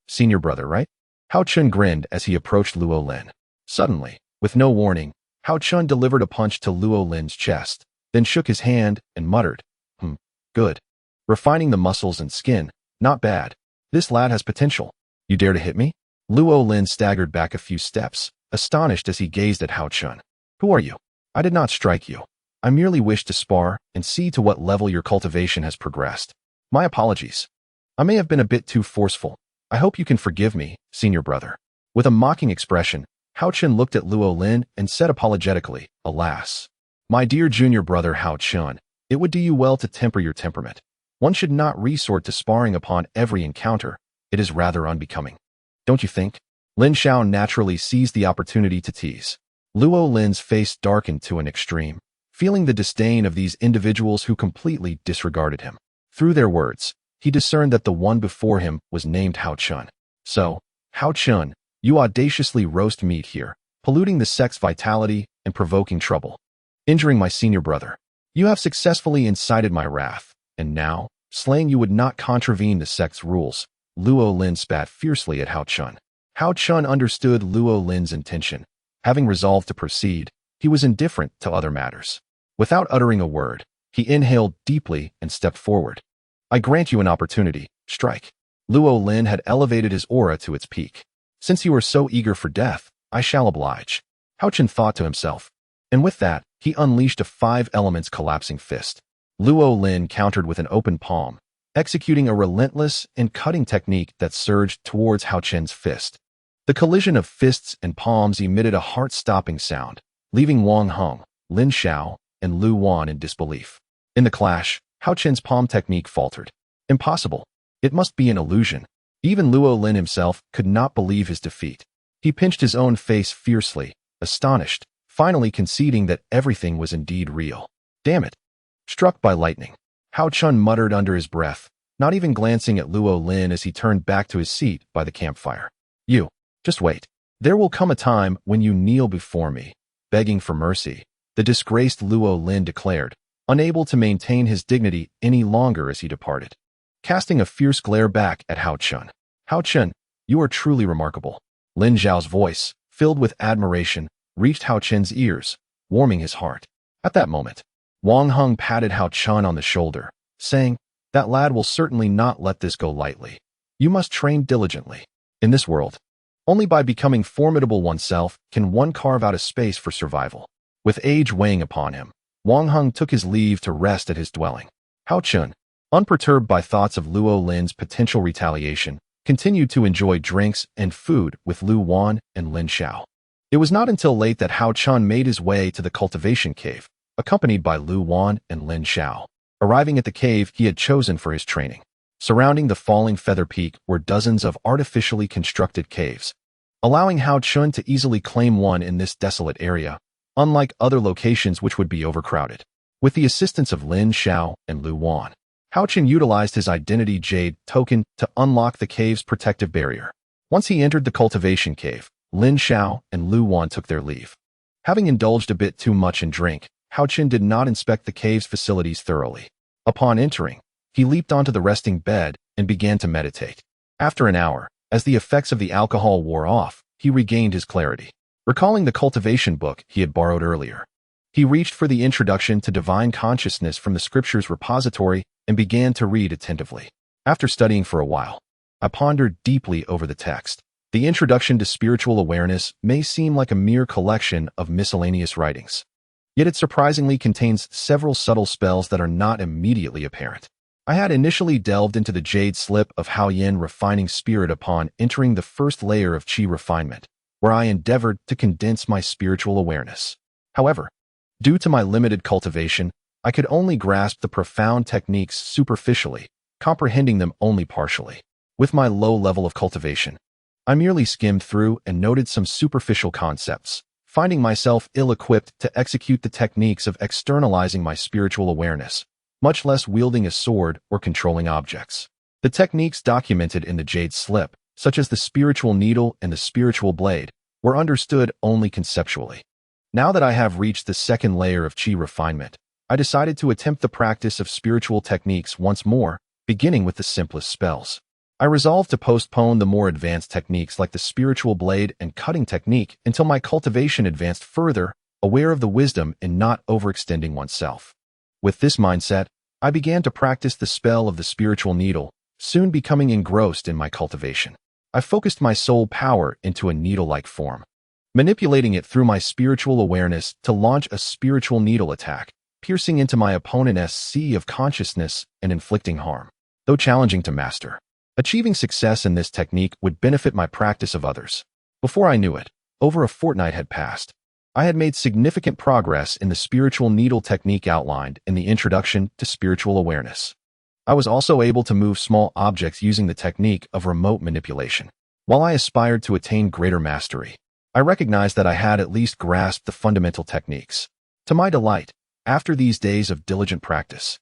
Senior brother, right?" Haochen grinned as he approached Luo Lin. Suddenly, with no warning, Haochen delivered a punch to Luo Lin's chest, then shook his hand and muttered, Good. Refining the muscles and skin, not bad. This lad has potential." You dare to hit me? Luo Lin staggered back a few steps, astonished as he gazed at Haochen. Who are you? I did not strike you. I merely wish to spar and see to what level your cultivation has progressed. My apologies. I may have been a bit too forceful. I hope you can forgive me, senior brother. With a mocking expression, Haochen looked at Luo Lin and said apologetically, Alas. My dear junior brother Haochen, it would do you well to temper your temperament. One should not resort to sparring upon every encounter. It is rather unbecoming. Don't you think? Lin Xiao naturally seized the opportunity to tease. Luo Lin's face darkened to an extreme, feeling the disdain of these individuals who completely disregarded him. Through their words, he discerned that the one before him was named Haochen. So, Haochen, you audaciously roast meat here, polluting the sect's vitality and provoking trouble. Injuring my senior brother. You have successfully incited my wrath, and now, slaying you would not contravene the sect's rules. Luo Lin spat fiercely at Haochen. Haochen understood Luo Lin's intention. Having resolved to proceed, he was indifferent to other matters. Without uttering a word, he inhaled deeply and stepped forward. I grant you an opportunity. Strike. Luo Lin had elevated his aura to its peak. Since you are so eager for death, I shall oblige. Haochen thought to himself. And with that, he unleashed a 5 elements collapsing fist. Luo Lin countered with an open palm, executing a relentless and cutting technique that surged towards Haochen's fist. The collision of fists and palms emitted a heart-stopping sound, leaving Wang Heng, Lin Xiao, and Lu Wan in disbelief. In the clash, Haochen's palm technique faltered. Impossible. It must be an illusion. Even Luo Lin himself could not believe his defeat. He pinched his own face fiercely, astonished, finally conceding that everything was indeed real. Damn it. Struck by lightning. Haochen muttered under his breath, not even glancing at Luo Lin as he turned back to his seat by the campfire. You, just wait. There will come a time when you kneel before me, begging for mercy, the disgraced Luo Lin declared, unable to maintain his dignity any longer as he departed. Casting a fierce glare back at Haochen. Haochen, you are truly remarkable. Lin Zhao's voice, filled with admiration, reached Haochen's ears, warming his heart. At that moment, Wang Heng patted Haochen on the shoulder, saying, That lad will certainly not let this go lightly. You must train diligently. In this world, only by becoming formidable oneself can one carve out a space for survival. With age weighing upon him, Wang Heng took his leave to rest at his dwelling. Haochen, unperturbed by thoughts of Luo Lin's potential retaliation, continued to enjoy drinks and food with Lu Wan and Lin Xiao. It was not until late that Haochen made his way to the cultivation cave, accompanied by Lu Wan and Lin Xiao. Arriving at the cave he had chosen for his training. Surrounding the falling feather peak were dozens of artificially constructed caves, allowing Haochen to easily claim one in this desolate area, unlike other locations which would be overcrowded. With the assistance of Lin Xiao and Lu Wan, Haochen utilized his identity jade token to unlock the cave's protective barrier. Once he entered the cultivation cave, Lin Xiao and Lu Wan took their leave. Having indulged a bit too much in drink, Haochen did not inspect the cave's facilities thoroughly. Upon entering, he leaped onto the resting bed and began to meditate. After an hour, as the effects of the alcohol wore off, he regained his clarity. Recalling the cultivation book he had borrowed earlier, he reached for the introduction to divine consciousness from the scriptures repository and began to read attentively. After studying for a while, I pondered deeply over the text. The introduction to spiritual awareness may seem like a mere collection of miscellaneous writings, yet it surprisingly contains several subtle spells that are not immediately apparent. I had initially delved into the jade slip of Haoyin refining spirit upon entering the first layer of qi refinement, where I endeavored to condense my spiritual awareness. However, due to my limited cultivation, I could only grasp the profound techniques superficially, comprehending them only partially. With my low level of cultivation, I merely skimmed through and noted some superficial concepts, finding myself ill-equipped to execute the techniques of externalizing my spiritual awareness, much less wielding a sword or controlling objects. The techniques documented in the jade slip, such as the spiritual needle and the spiritual blade, were understood only conceptually. Now that I have reached the second layer of qi refinement, I decided to attempt the practice of spiritual techniques once more, beginning with the simplest spells. I resolved to postpone the more advanced techniques like the spiritual blade and cutting technique until my cultivation advanced further, aware of the wisdom in not overextending oneself. With this mindset, I began to practice the spell of the spiritual needle, soon becoming engrossed in my cultivation. I focused my soul power into a needle-like form, manipulating it through my spiritual awareness to launch a spiritual needle attack, piercing into my opponent's sea of consciousness and inflicting harm. Though challenging to master, achieving success in this technique would benefit my practice of others. Before I knew it, over a fortnight had passed. I had made significant progress in the spiritual needle technique outlined in the Introduction to Spiritual Awareness. I was also able to move small objects using the technique of remote manipulation. While I aspired to attain greater mastery, I recognized that I had at least grasped the fundamental techniques. To my delight, after these days of diligent practice,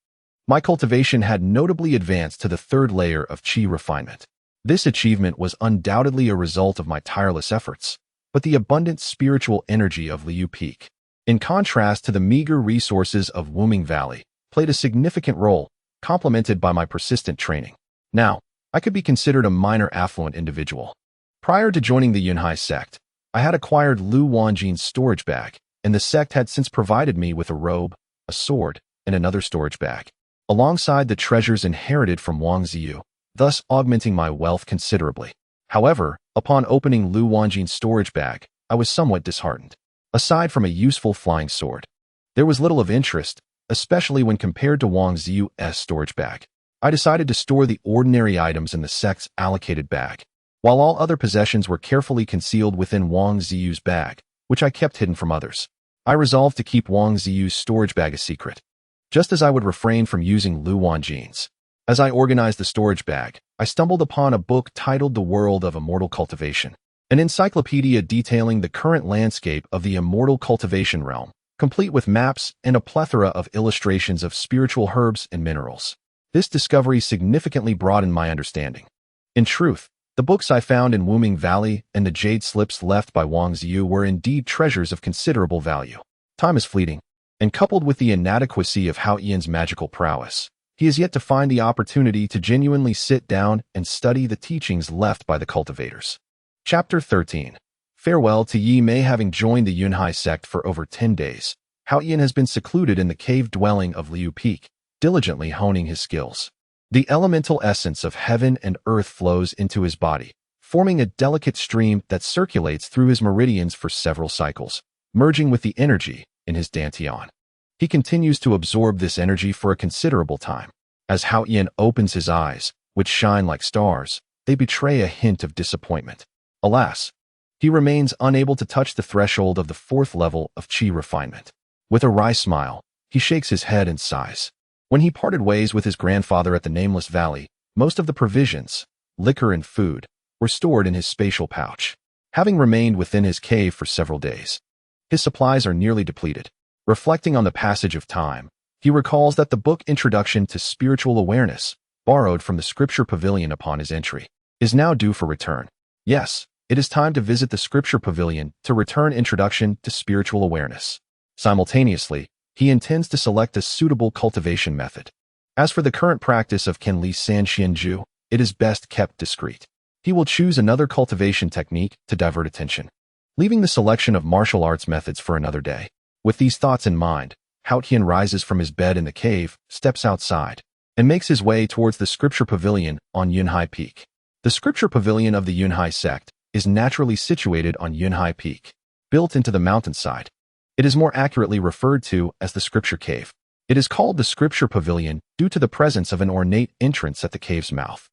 my cultivation had notably advanced to the third layer of qi refinement. This achievement was undoubtedly a result of my tireless efforts, but the abundant spiritual energy of Liu Peak, in contrast to the meager resources of Wuyun Valley, played a significant role, complemented by my persistent training. Now, I could be considered a minor affluent individual. Prior to joining the Yunhai sect, I had acquired Lu Wanjin's storage bag, and the sect had since provided me with a robe, a sword, and another storage bag, alongside the treasures inherited from Wang Ziyu, thus augmenting my wealth considerably. However, upon opening Lu Wanjin's storage bag, I was somewhat disheartened. Aside from a useful flying sword, there was little of interest, especially when compared to Wang Ziyu's storage bag. I decided to store the ordinary items in the sect's allocated bag, while all other possessions were carefully concealed within Wang Ziyu's bag, which I kept hidden from others. I resolved to keep Wang Ziyu's storage bag a secret, just as I would refrain from using Lu Wanjin's. As I organized the storage bag, I stumbled upon a book titled The World of Immortal Cultivation, an encyclopedia detailing the current landscape of the immortal cultivation realm, complete with maps and a plethora of illustrations of spiritual herbs and minerals. This discovery significantly broadened my understanding. In truth, the books I found in Wuyun Valley and the jade slips left by Wang Ziyu were indeed treasures of considerable value. Time is fleeting, and coupled with the inadequacy of Haochen's magical prowess, he is yet to find the opportunity to genuinely sit down and study the teachings left by the cultivators. Chapter 13. Farewell to Yi Mei. Having joined the Yunhai sect for over 10 days, Haochen has been secluded in the cave dwelling of Liu Peak, diligently honing his skills. The elemental essence of heaven and earth flows into his body, forming a delicate stream that circulates through his meridians for several cycles, merging with the energy in his dantian. He continues to absorb this energy for a considerable time. As Haochen opens his eyes, which shine like stars, they betray a hint of disappointment. Alas, he remains unable to touch the threshold of the fourth level of qi refinement. With a wry smile, he shakes his head and sighs. When he parted ways with his grandfather at the Nameless Valley, most of the provisions, liquor and food, were stored in his spatial pouch. Having remained within his cave for several days, his supplies are nearly depleted. Reflecting on the passage of time, he recalls that the book Introduction to Spiritual Awareness, borrowed from the Scripture Pavilion upon his entry, is now due for return. Yes, it is time to visit the Scripture Pavilion to return Introduction to Spiritual Awareness. Simultaneously, he intends to select a suitable cultivation method. As for the current practice of Kenli Sanxianju, it is best kept discreet. He will choose another cultivation technique to divert attention, leaving the selection of martial arts methods for another day. With these thoughts in mind, Haochen rises from his bed in the cave, steps outside, and makes his way towards the Scripture Pavilion on Yunhai Peak. The Scripture Pavilion of the Yunhai sect is naturally situated on Yunhai Peak, built into the mountainside. It is more accurately referred to as the Scripture Cave. It is called the Scripture Pavilion due to the presence of an ornate entrance at the cave's mouth.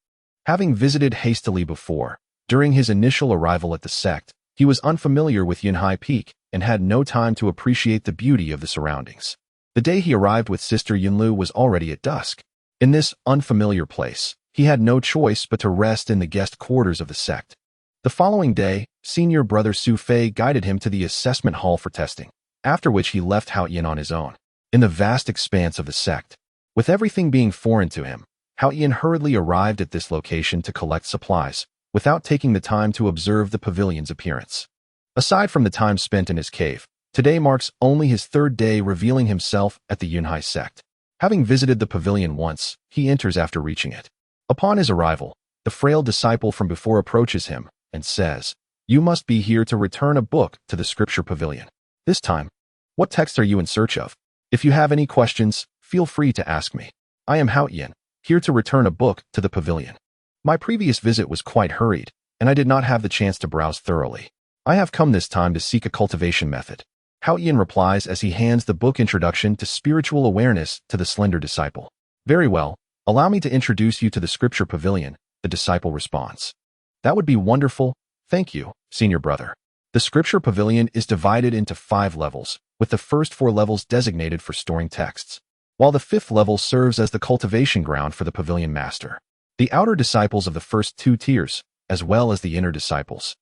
Having visited hastily before, during his initial arrival at the sect, he was unfamiliar with Yunhai Peak and had no time to appreciate the beauty of the surroundings. The day he arrived with Sister Yunlu was already at dusk. In this unfamiliar place, he had no choice but to rest in the guest quarters of the sect. The following day, senior brother Su Fei guided him to the assessment hall for testing, after which he left Haochen on his own. In the vast expanse of the sect, with everything being foreign to him, Haochen hurriedly arrived at this location to collect supplies, without taking the time to observe the pavilion's appearance. Aside from the time spent in his cave, today marks only his third day revealing himself at the Yunhai sect. Having visited the pavilion once, he enters after reaching it. Upon his arrival, the frail disciple from before approaches him and says, "You must be here to return a book to the Scripture Pavilion. This time, what text are you in search of? If you have any questions, feel free to ask me. I am Haochen, here to return a book to the pavilion. My previous visit was quite hurried, and I did not have the chance to browse thoroughly. I have come this time to seek a cultivation method. Haochen replies as he hands the book Introduction to Spiritual Awareness to the slender disciple. Very well, allow me to introduce you to the scripture pavilion, the disciple responds. That would be wonderful, thank you, senior brother. The scripture pavilion is divided into 5 levels, with the first 4 levels designated for storing texts, while the 5th level serves as the cultivation ground for the pavilion master. The outer disciples of the first 2 tiers, as well as the inner disciples,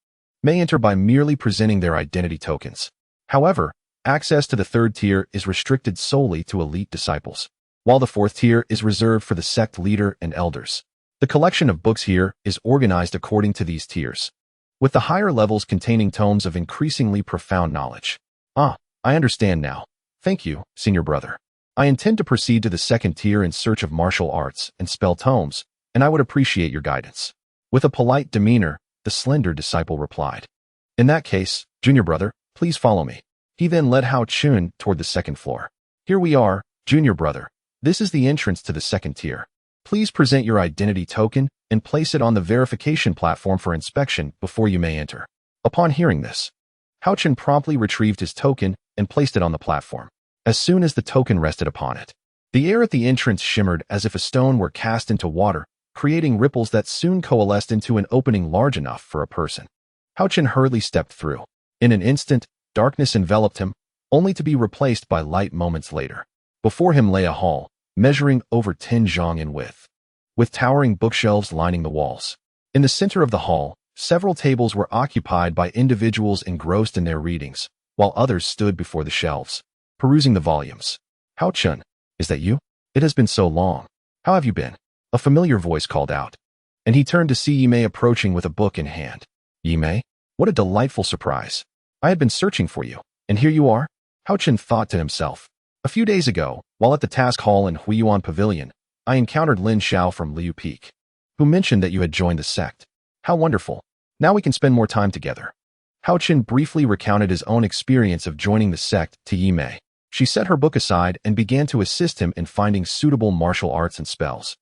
may enter by merely presenting their identity tokens. However, access to the 3rd tier is restricted solely to elite disciples, while the 4th tier is reserved for the sect leader and elders. The collection of books here is organized according to these tiers, with the higher levels containing tomes of increasingly profound knowledge. I understand now. Thank you, senior brother. I intend to proceed to the 2nd tier in search of martial arts and spell tomes, and I would appreciate your guidance. With a polite demeanor, the slender disciple replied. In that case, junior brother, please follow me. He then led Haochen toward the 2nd floor. Here we are, junior brother. This is the entrance to the 2nd tier. Please present your identity token and place it on the verification platform for inspection before you may enter. Upon hearing this, Haochen promptly retrieved his token and placed it on the platform. As soon as the token rested upon it, the air at the entrance shimmered as if a stone were cast into water, creating ripples that soon coalesced into an opening large enough for a person. Haochen hurriedly stepped through. In an instant, darkness enveloped him, only to be replaced by light moments later. Before him lay a hall, measuring over 10 zhang in width, with towering bookshelves lining the walls. In the center of the hall, several tables were occupied by individuals engrossed in their readings, while others stood before the shelves, perusing the volumes. Haochen, is that you? It has been so long. How have you been? A familiar voice called out, and he turned to see Yimei approaching with a book in hand. Yimei? What a delightful surprise. I had been searching for you, and here you are? Haochen thought to himself. A few days ago, while at the task hall in Wuyun Pavilion, I encountered Lin Xiao from Liu Peak, who mentioned that you had joined the sect. How wonderful. Now we can spend more time together. Haochen briefly recounted his own experience of joining the sect to Yimei. She set her book aside and began to assist him in finding suitable martial arts and spells,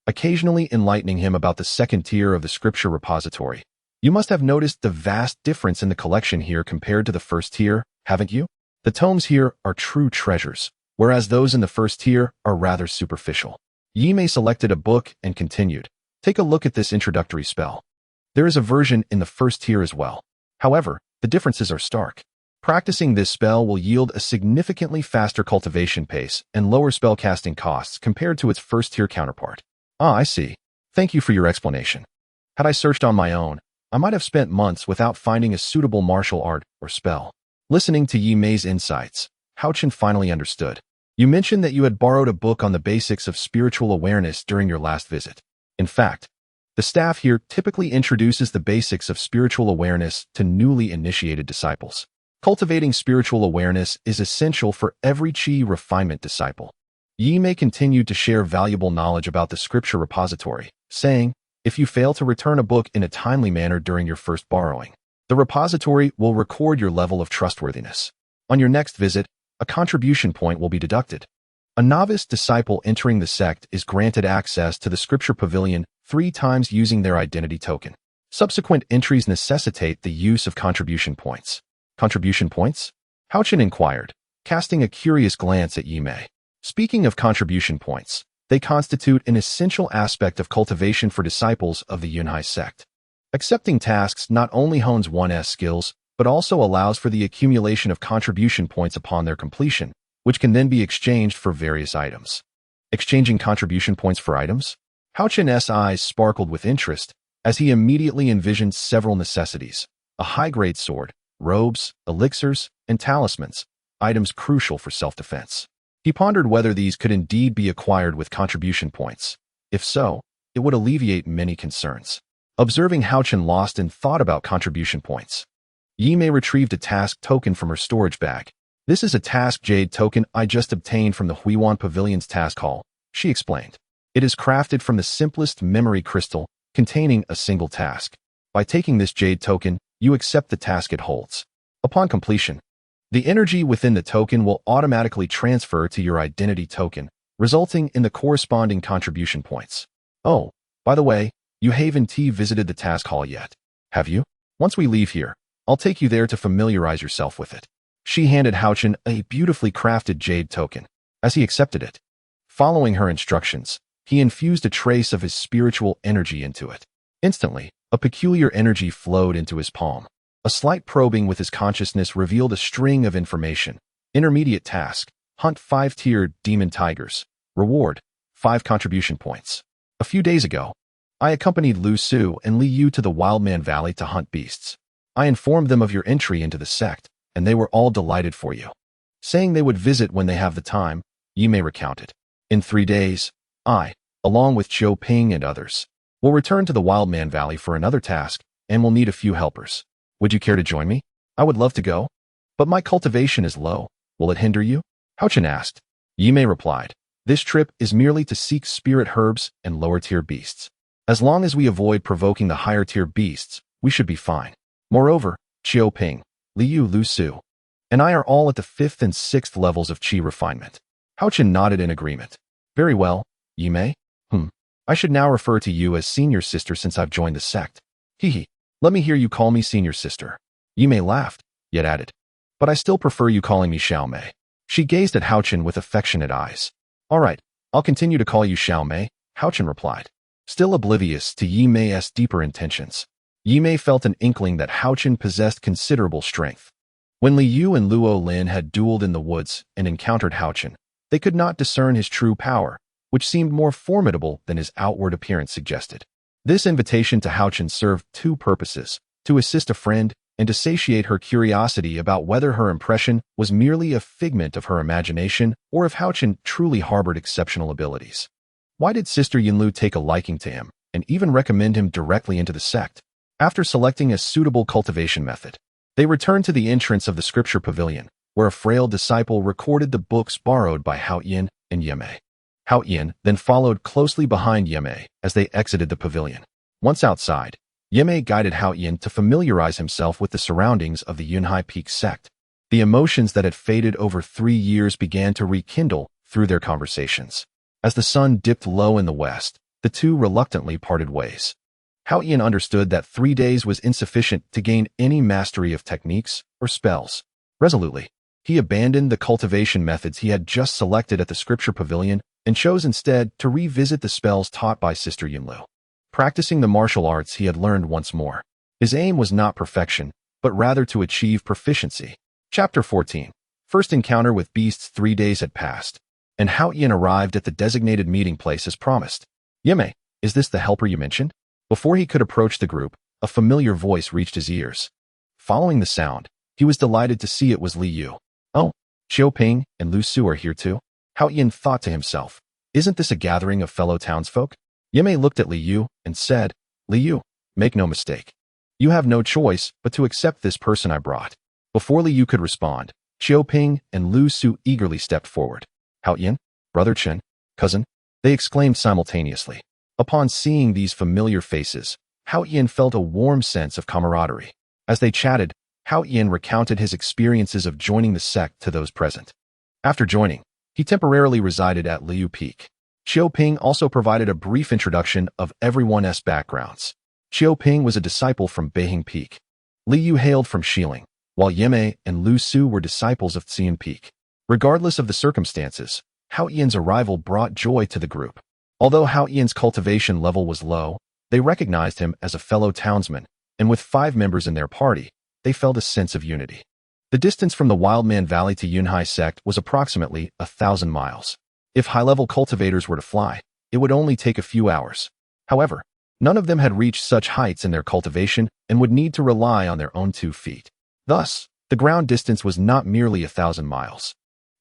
occasionally enlightening him about the 2nd tier of the scripture repository. You must have noticed the vast difference in the collection here compared to the 1st tier, haven't you? The tomes here are true treasures, whereas those in the 1st tier are rather superficial. Yimei selected a book and continued. Take a look at this introductory spell. There is a version in the 1st tier as well. However, the differences are stark. Practicing this spell will yield a significantly faster cultivation pace and lower spellcasting costs compared to its 1st tier counterpart. I see. Thank you for your explanation. Had I searched on my own, I might have spent months without finding a suitable martial art or spell. Listening to Yimei's insights, Haochen finally understood. You mentioned that you had borrowed a book on the basics of spiritual awareness during your last visit. In fact, the staff here typically introduces the basics of spiritual awareness to newly initiated disciples. Cultivating spiritual awareness is essential for every qi refinement disciple. Yimei continued to share valuable knowledge about the scripture repository, saying, if you fail to return a book in a timely manner during your first borrowing, the repository will record your level of trustworthiness. On your next visit, a contribution point will be deducted. A novice disciple entering the sect is granted access to the scripture pavilion 3 times using their identity token. Subsequent entries necessitate the use of contribution points. Contribution points? Haochen inquired, casting a curious glance at Yimei. Speaking of contribution points, they constitute an essential aspect of cultivation for disciples of the Yunhai sect. Accepting tasks not only hones one's skills, but also allows for the accumulation of contribution points upon their completion, which can then be exchanged for various items. Exchanging contribution points for items? Haochen's eyes sparkled with interest as he immediately envisioned several necessities: a high-grade sword, robes, elixirs, and talismans, items crucial for self-defense. He pondered whether these could indeed be acquired with contribution points. If so, it would alleviate many concerns. Observing Haochen lost in thought about contribution points, Yimei retrieved a task token from her storage bag. This is a task jade token I just obtained from the Wuyun Pavilion's task hall, she explained. It is crafted from the simplest memory crystal, containing a single task. By taking this jade token, you accept the task it holds. Upon completion, the energy within the token will automatically transfer to your identity token, resulting in the corresponding contribution points. Oh, by the way, you haven't visited the task hall yet, Have you? Once we leave here, I'll take you there to familiarize yourself with it. She handed Haochen a beautifully crafted jade token. As he accepted it, following her instructions, he infused a trace of his spiritual energy into it. Instantly, a peculiar energy flowed into his palm. A slight probing with his consciousness revealed a string of information. Intermediate task: hunt 5-tiered demon tigers. Reward: 5 contribution points. A few days ago, I accompanied Lu Su and Li Yu to the Wildman Valley to hunt beasts. I informed them of your entry into the sect, and they were all delighted for you, saying they would visit when they have the time. You may recount it. In 3 days, I, along with Zhou Ping and others, will return to the Wildman Valley for another task and will need a few helpers. Would you care to join me? I would love to go, but my cultivation is low. Will it hinder you? Haochen asked. Yimei replied, this trip is merely to seek spirit herbs and lower-tier beasts. As long as we avoid provoking the higher-tier beasts, we should be fine. Moreover, Zhou Ping, Liu Lu Su, and I are all at the 5th and 6th levels of qi refinement. Haochen nodded in agreement. Very well, Yimei. I should now refer to you as senior sister since I've joined the sect. Hehe. Let me hear you call me senior sister. Yimei laughed, yet added, but I still prefer you calling me Xiaomei. She gazed at Haochen with affectionate eyes. All right, I'll continue to call you Xiaomei, Haochen replied, still oblivious to Yimei's deeper intentions. Yimei felt an inkling that Haochen possessed considerable strength. When Li Yu and Luo Lin had dueled in the woods and encountered Haochen, they could not discern his true power, which seemed more formidable than his outward appearance suggested. This invitation to Haochen served 2 purposes: to assist a friend and to satiate her curiosity about whether her impression was merely a figment of her imagination or if Haochen truly harbored exceptional abilities. Why did Sister Yinlu take a liking to him and even recommend him directly into the sect? After selecting a suitable cultivation method, they returned to the entrance of the scripture pavilion, where a frail disciple recorded the books borrowed by Haochen and Yimei. Haochen then followed closely behind Yimei as they exited the pavilion. Once outside, Yimei guided Haochen to familiarize himself with the surroundings of the Yunhai Peak sect. The emotions that had faded over 3 years began to rekindle through their conversations. As the sun dipped low in the west, the two reluctantly parted ways. Haochen understood that 3 days was insufficient to gain any mastery of techniques or spells. Resolutely, he abandoned the cultivation methods he had just selected at the scripture pavilion and chose instead to revisit the spells taught by Sister Yinlu. Practicing the martial arts he had learned once more. His aim was not perfection, but rather to achieve proficiency. Chapter 14. First encounter with beasts. 3 days had passed, and Haochen arrived at the designated meeting place as promised. Yimei, is this the helper you mentioned? Before he could approach the group, a familiar voice reached his ears. Following the sound, he was delighted to see it was Li Yu. Oh, Zhou Ping and Lu Su are here too? Haochen thought to himself, isn't this a gathering of fellow townsfolk? Yimei looked at Li Yu and said, Li Yu, make no mistake. You have no choice but to accept this person I brought. Before Li Yu could respond, Zhou Ping and Lu Su eagerly stepped forward. Haochen, Brother Chen, cousin, they exclaimed simultaneously. Upon seeing these familiar faces, Haochen felt a warm sense of camaraderie. As they chatted, Haochen recounted his experiences of joining the sect to those present. After joining, he temporarily resided at Liu Peak. Zhou Ping also provided a brief introduction of everyone's backgrounds. Zhou Ping was a disciple from Beihing Peak. Li Yu hailed from Xiling, while Yimei and Lu Su were disciples of Xian Peak. Regardless of the circumstances, Haochen's arrival brought joy to the group. Although Haochen's cultivation level was low, they recognized him as a fellow townsman, and with 5 members in their party, they felt a sense of unity. The distance from the Wildman Valley to Yunhai sect was approximately 1,000 miles. If high-level cultivators were to fly, it would only take a few hours. However, none of them had reached such heights in their cultivation and would need to rely on their own 2 feet. Thus, the ground distance was not merely 1,000 miles,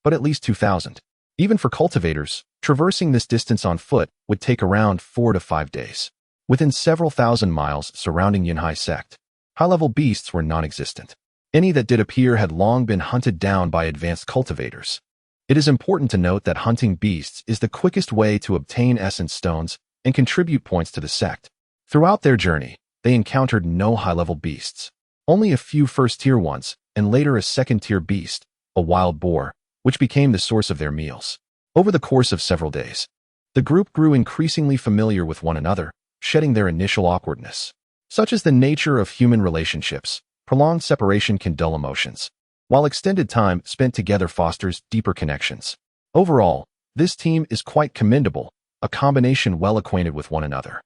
but at least 2,000. Even for cultivators, traversing this distance on foot would take around 4 to 5 days. Within several thousand miles surrounding Yunhai sect, high-level beasts were non-existent. Any that did appear had long been hunted down by advanced cultivators. It is important to note that hunting beasts is the quickest way to obtain essence stones and contribute points to the sect. Throughout their journey, they encountered no high-level beasts. Only a few first-tier ones, and later a second-tier beast, a wild boar, which became the source of their meals. Over the course of several days, the group grew increasingly familiar with one another, shedding their initial awkwardness. Such is the nature of human relationships. Prolonged separation can dull emotions, while extended time spent together fosters deeper connections. Overall, this team is quite commendable, a combination well acquainted with one another.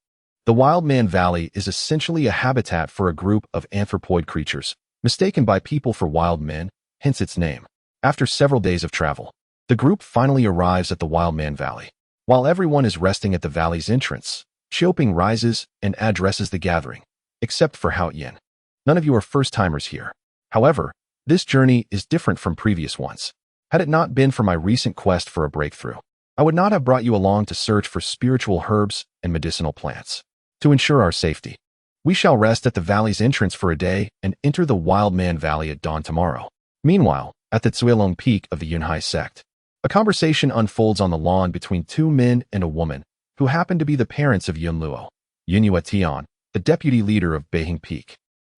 The Wildman Valley is essentially a habitat for a group of anthropoid creatures, mistaken by people for wild men, hence its name. After several days of travel, the group finally arrives at the Wildman Valley. While everyone is resting at the valley's entrance, Xiaoping rises and addresses the gathering, except for Haochen. None of you are first-timers here. However, this journey is different from previous ones. Had it not been for my recent quest for a breakthrough, I would not have brought you along to search for spiritual herbs and medicinal plants. To ensure our safety, we shall rest at the valley's entrance for a day and enter the Wildman Valley at dawn tomorrow. Meanwhile, at the Zuilong Peak of the Yunhai sect, a conversation unfolds on the lawn between two men and a woman who happen to be the parents of Yunluo, Yunyue Tian, the deputy leader of Beihing Peak,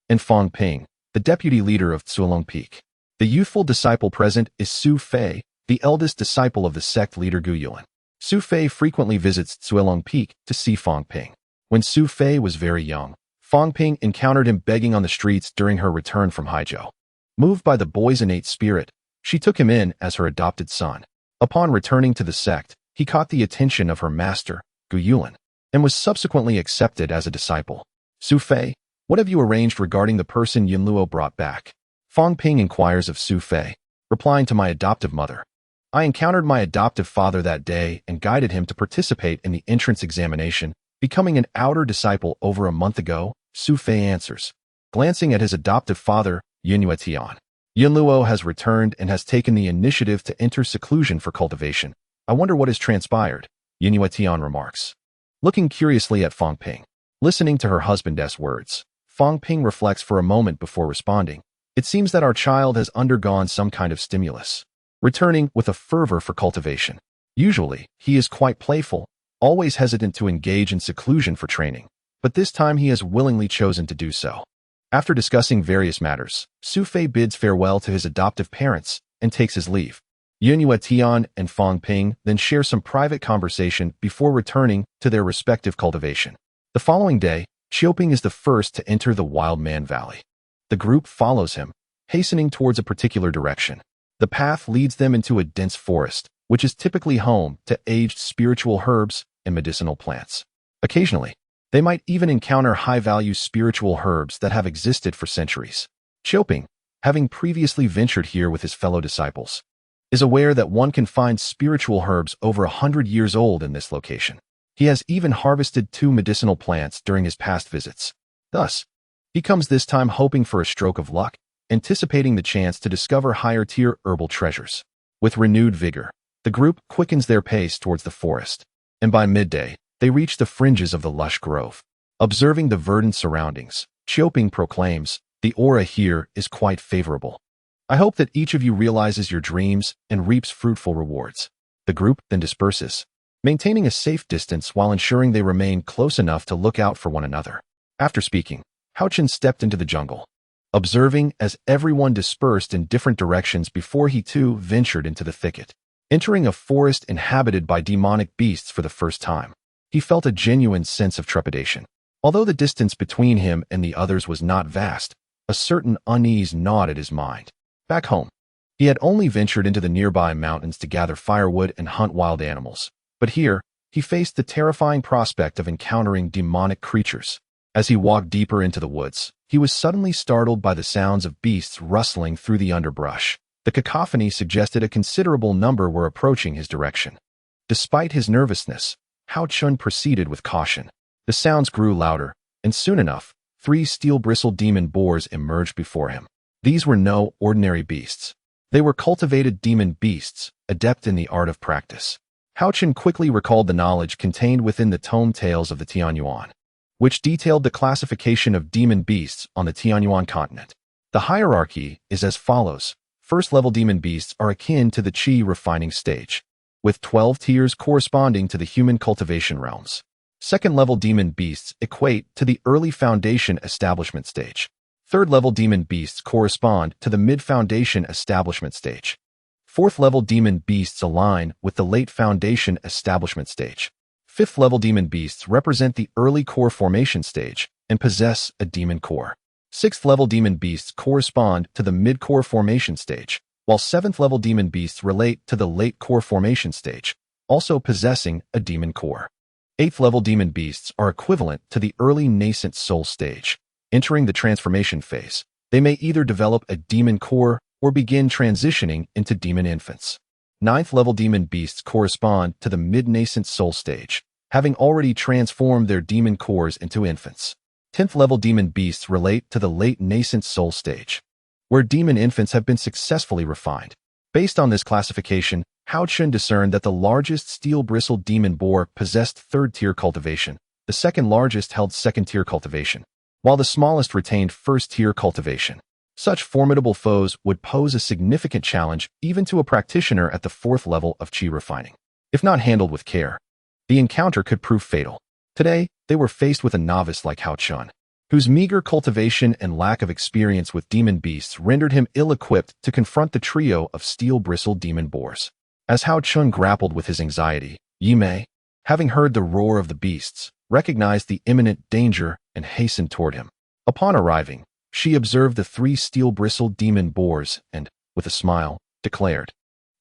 and Fang Ping, the deputy leader of Zuilong Peak. The youthful disciple present is Su Fei, the eldest disciple of the sect leader Gu Yuan. Su Fei frequently visits Zuilong Peak to see Fang Ping. When Su Fei was very young, Fang Ping encountered him begging on the streets during her return from Haizhou. Moved by the boy's innate spirit, she took him in as her adopted son. Upon returning to the sect, he caught the attention of her master, Gu Yuan, and was subsequently accepted as a disciple. Su Fei, what have you arranged regarding the person Yunluo brought back? Fang Ping inquires of Su Fei, replying to my adoptive mother. I encountered my adoptive father that day and guided him to participate in the entrance examination, becoming an outer disciple over a month ago, Su Fei answers, glancing at his adoptive father, Yunyue Tian. Yunluo has returned and has taken the initiative to enter seclusion for cultivation. I wonder what has transpired, Yunyue Tian remarks. Looking curiously at Fang Ping, listening to her husband's words, Fang Ping reflects for a moment before responding. It seems that our child has undergone some kind of stimulus, returning with a fervor for cultivation. Usually, he is quite playful, always hesitant to engage in seclusion for training, but this time he has willingly chosen to do so. After discussing various matters, Su Fei bids farewell to his adoptive parents and takes his leave. Yunyue Tian and Fang Ping then share some private conversation before returning to their respective cultivation. The following day, Xiaoping is the first to enter the Wildman Valley. The group follows him, hastening towards a particular direction. The path leads them into a dense forest, which is typically home to aged spiritual herbs and medicinal plants. Occasionally, they might even encounter high-value spiritual herbs that have existed for centuries. Xiaoping, having previously ventured here with his fellow disciples, is aware that one can find spiritual herbs over 100 years old in this location. He has even harvested 2 medicinal plants during his past visits. Thus, he comes this time hoping for a stroke of luck, anticipating the chance to discover higher-tier herbal treasures. With renewed vigor, the group quickens their pace towards the forest, and by midday, they reach the fringes of the lush grove. Observing the verdant surroundings, Xiaoping proclaims, the aura here is quite favorable. I hope that each of you realizes your dreams and reaps fruitful rewards. The group then disperses, maintaining a safe distance while ensuring they remain close enough to look out for one another. After speaking, Haochen stepped into the jungle, observing as everyone dispersed in different directions before he too ventured into the thicket. Entering a forest inhabited by demonic beasts for the first time, he felt a genuine sense of trepidation. Although the distance between him and the others was not vast, a certain unease gnawed at his mind. Back home, he had only ventured into the nearby mountains to gather firewood and hunt wild animals. But here, he faced the terrifying prospect of encountering demonic creatures. As he walked deeper into the woods, he was suddenly startled by the sounds of beasts rustling through the underbrush. The cacophony suggested a considerable number were approaching his direction. Despite his nervousness, Haochen proceeded with caution. The sounds grew louder, and soon enough, 3 steel-bristled demon boars emerged before him. These were no ordinary beasts. They were cultivated demon beasts, adept in the art of practice. Haochen quickly recalled the knowledge contained within the tome tales of the Tianyuan, which detailed the classification of demon beasts on the Tianyuan continent. The hierarchy is as follows. First-level demon beasts are akin to the Qi refining stage, with 12 tiers corresponding to the human cultivation realms. Second-level demon beasts equate to the early foundation establishment stage. Third-level demon beasts correspond to the mid-foundation establishment stage. Fourth-level demon beasts align with the late foundation establishment stage. Fifth-level demon beasts represent the early core formation stage, and possess a demon core. 6th-level demon beasts correspond to the mid-core formation stage, while 7th-level demon beasts relate to the late core formation stage, also possessing a demon core. 8th-level demon beasts are equivalent to the early nascent soul stage. Entering the transformation phase, they may either develop a demon core or begin transitioning into demon infants. 9th-level demon beasts correspond to the mid-nascent soul stage, having already transformed their demon cores into infants. 10th-level demon beasts relate to the late nascent soul stage, where demon infants have been successfully refined. Based on this classification, Haochen discerned that the largest steel-bristled demon boar possessed 3rd-tier cultivation, the second largest held 2nd-tier cultivation, while the smallest retained 1st-tier cultivation. Such formidable foes would pose a significant challenge even to a practitioner at the 4th level of qi refining. If not handled with care, the encounter could prove fatal. Today, they were faced with a novice like Haochen, whose meager cultivation and lack of experience with demon beasts rendered him ill-equipped to confront the trio of steel-bristled demon boars. As Haochen grappled with his anxiety, Yimei, having heard the roar of the beasts, recognized the imminent danger and hastened toward him. Upon arriving, she observed the 3 steel-bristled demon boars and, with a smile, declared,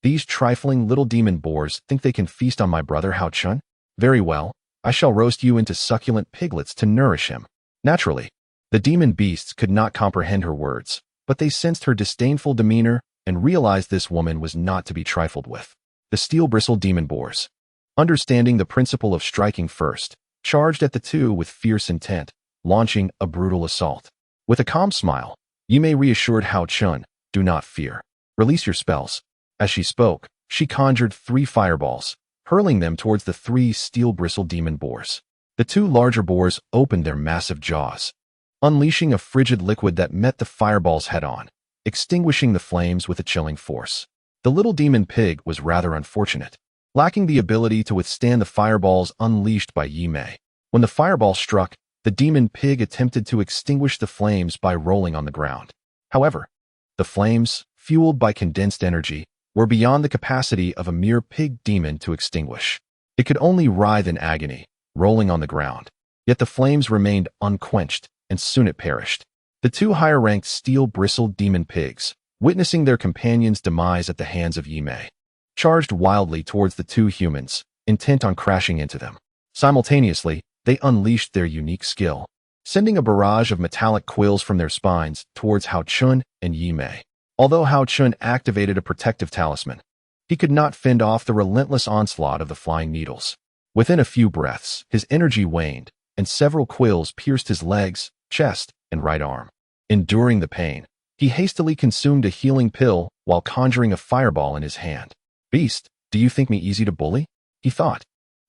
"These trifling little demon boars think they can feast on my brother Haochen? Very well, I shall roast you into succulent piglets to nourish him." Naturally, the demon beasts could not comprehend her words, but they sensed her disdainful demeanor and realized this woman was not to be trifled with. The steel-bristled demon boars, understanding the principle of striking first, charged at the two with fierce intent, launching a brutal assault. With a calm smile, Yimei reassured Haochen, "Do not fear. Release your spells." As she spoke, she conjured 3 fireballs, hurling them towards the 3 steel-bristled demon boars. The 2 larger boars opened their massive jaws, unleashing a frigid liquid that met the fireballs head-on, extinguishing the flames with a chilling force. The little demon pig was rather unfortunate, lacking the ability to withstand the fireballs unleashed by Yimei. When the fireball struck, the demon pig attempted to extinguish the flames by rolling on the ground. However, the flames, fueled by condensed energy, were beyond the capacity of a mere pig demon to extinguish. It could only writhe in agony, rolling on the ground. Yet the flames remained unquenched, and soon it perished. The 2 higher-ranked steel-bristled demon pigs, witnessing their companion's demise at the hands of Yimei, charged wildly towards the 2 humans, intent on crashing into them. Simultaneously, they unleashed their unique skill, sending a barrage of metallic quills from their spines towards Haochen and Yimei. Although Haochen activated a protective talisman, he could not fend off the relentless onslaught of the flying needles. Within a few breaths, his energy waned, and several quills pierced his legs, chest, and right arm. Enduring the pain, he hastily consumed a healing pill while conjuring a fireball in his hand. "Beast, do you think me easy to bully?" he thought,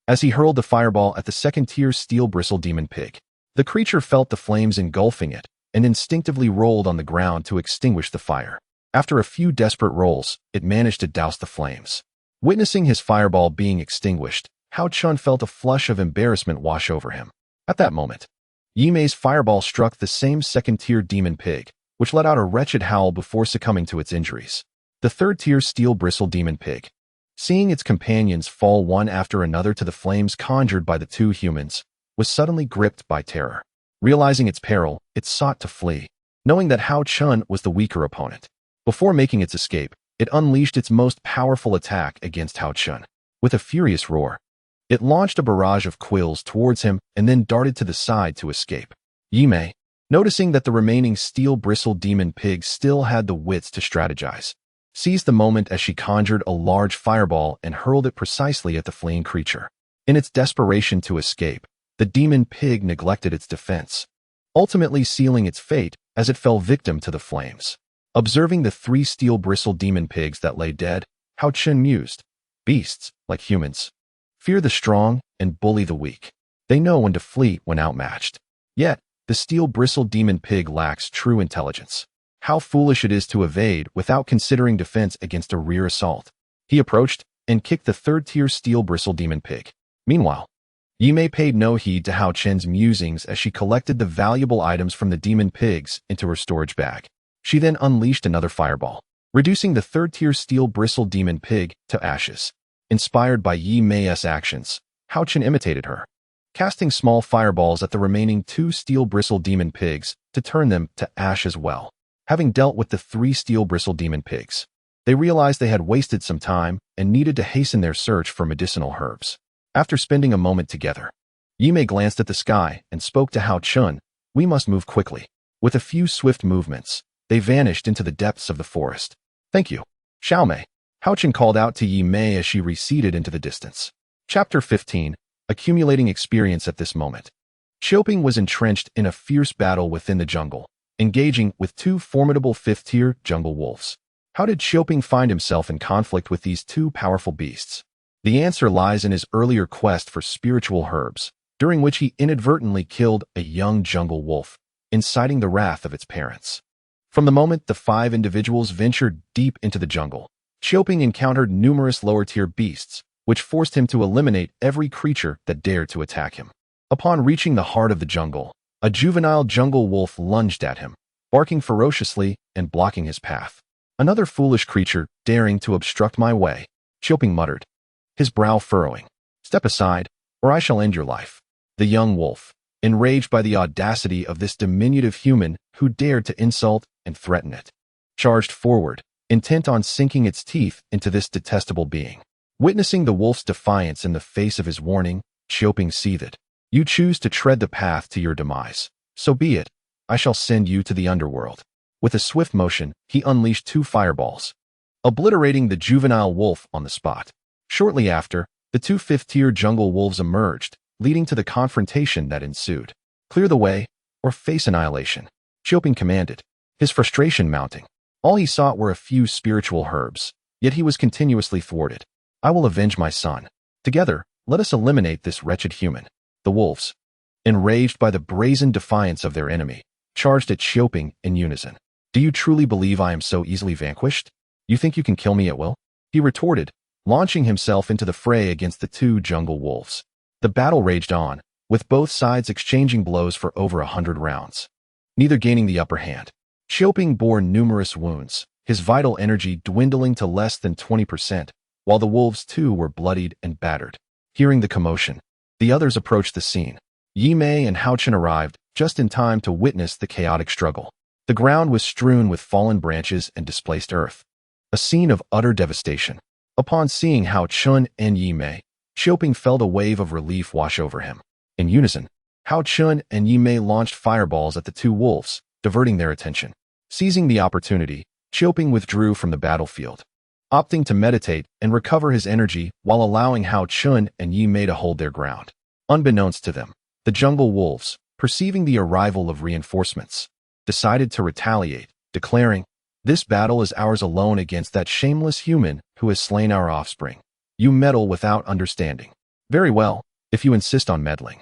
as he hurled the fireball at the 2nd-tier steel-bristled demon pig. The creature felt the flames engulfing it and instinctively rolled on the ground to extinguish the fire. After a few desperate rolls, it managed to douse the flames. Witnessing his fireball being extinguished, Haochen felt a flush of embarrassment wash over him. At that moment, Yimei's fireball struck the same 2nd-tier demon pig, which let out a wretched howl before succumbing to its injuries. The 3rd-tier steel-bristled demon pig, seeing its companions fall one after another to the flames conjured by the 2 humans, was suddenly gripped by terror. Realizing its peril, it sought to flee, knowing that Haochen was the weaker opponent. Before making its escape, it unleashed its most powerful attack against Haochen. With a furious roar, it launched a barrage of quills towards him and then darted to the side to escape. Yimei, noticing that the remaining steel-bristled demon pig still had the wits to strategize, seized the moment as she conjured a large fireball and hurled it precisely at the fleeing creature. In its desperation to escape, the demon pig neglected its defense, ultimately sealing its fate as it fell victim to the flames. Observing the 3 steel-bristled demon pigs that lay dead, Haochen mused, "Beasts, like humans, fear the strong and bully the weak. They know when to flee when outmatched. Yet, the steel-bristled demon pig lacks true intelligence. How foolish it is to evade without considering defense against a rear assault." He approached and kicked the 3rd-tier steel-bristled demon pig. Meanwhile, Yimei paid no heed to Haochen's musings as she collected the valuable items from the demon pigs into her storage bag. She then unleashed another fireball, reducing the 3rd-tier steel-bristled demon pig to ashes. Inspired by Yimei's actions, Haochen imitated her, casting small fireballs at the remaining 2 steel-bristled demon pigs to turn them to ash as well. Having dealt with the 3 steel-bristled demon pigs, they realized they had wasted some time and needed to hasten their search for medicinal herbs. After spending a moment together, Yimei glanced at the sky and spoke to Haochen. We must move quickly. With a few swift movements, they vanished into the depths of the forest. Thank you, Xiaomei. Haochen called out to Yimei as she receded into the distance. Chapter 15. Accumulating experience at this moment. Xiaoping was entrenched in a fierce battle within the jungle, engaging with 2 formidable 5th-tier jungle wolves. How did Xiaoping find himself in conflict with these 2 powerful beasts? The answer lies in his earlier quest for spiritual herbs, during which he inadvertently killed a young jungle wolf, inciting the wrath of its parents. From the moment the 5 individuals ventured deep into the jungle, Xiaoping encountered numerous lower-tier beasts, which forced him to eliminate every creature that dared to attack him. Upon reaching the heart of the jungle, a juvenile jungle wolf lunged at him, barking ferociously and blocking his path. Another foolish creature daring to obstruct my way, Xiaoping muttered, his brow furrowing. Step aside, or I shall end your life. The young wolf, enraged by the audacity of this diminutive human who dared to insult and threaten it, charged forward, intent on sinking its teeth into this detestable being. Witnessing the wolf's defiance in the face of his warning, Xiaoping seethed. You choose to tread the path to your demise. So be it. I shall send you to the underworld. With a swift motion, he unleashed 2 fireballs, obliterating the juvenile wolf on the spot. Shortly after, the 2 5th-tier jungle wolves emerged, leading to the confrontation that ensued. Clear the way, or face annihilation, Xiaoping commanded, his frustration mounting. All he sought were a few spiritual herbs, yet he was continuously thwarted. I will avenge my son. Together, let us eliminate this wretched human. The wolves, enraged by the brazen defiance of their enemy, charged at Xiaoping in unison. Do you truly believe I am so easily vanquished? You think you can kill me at will? He retorted, launching himself into the fray against the 2 jungle wolves. The battle raged on, with both sides exchanging blows for over 100 rounds, neither gaining the upper hand. Xiaoping bore numerous wounds, his vital energy dwindling to less than 20%, while the wolves too were bloodied and battered. Hearing the commotion, the others approached the scene. Yimei and Haochen arrived just in time to witness the chaotic struggle. The ground was strewn with fallen branches and displaced earth, a scene of utter devastation. Upon seeing Haochen and Yimei, Xiaoping felt a wave of relief wash over him. In unison, Haochen and Yimei launched fireballs at the 2 wolves, diverting their attention. Seizing the opportunity, Xiaoping withdrew from the battlefield, opting to meditate and recover his energy while allowing Haochen and Yimei to hold their ground. Unbeknownst to them, the jungle wolves, perceiving the arrival of reinforcements, decided to retaliate, declaring, "This battle is ours alone against that shameless human who has slain our offspring. You meddle without understanding. Very well, if you insist on meddling.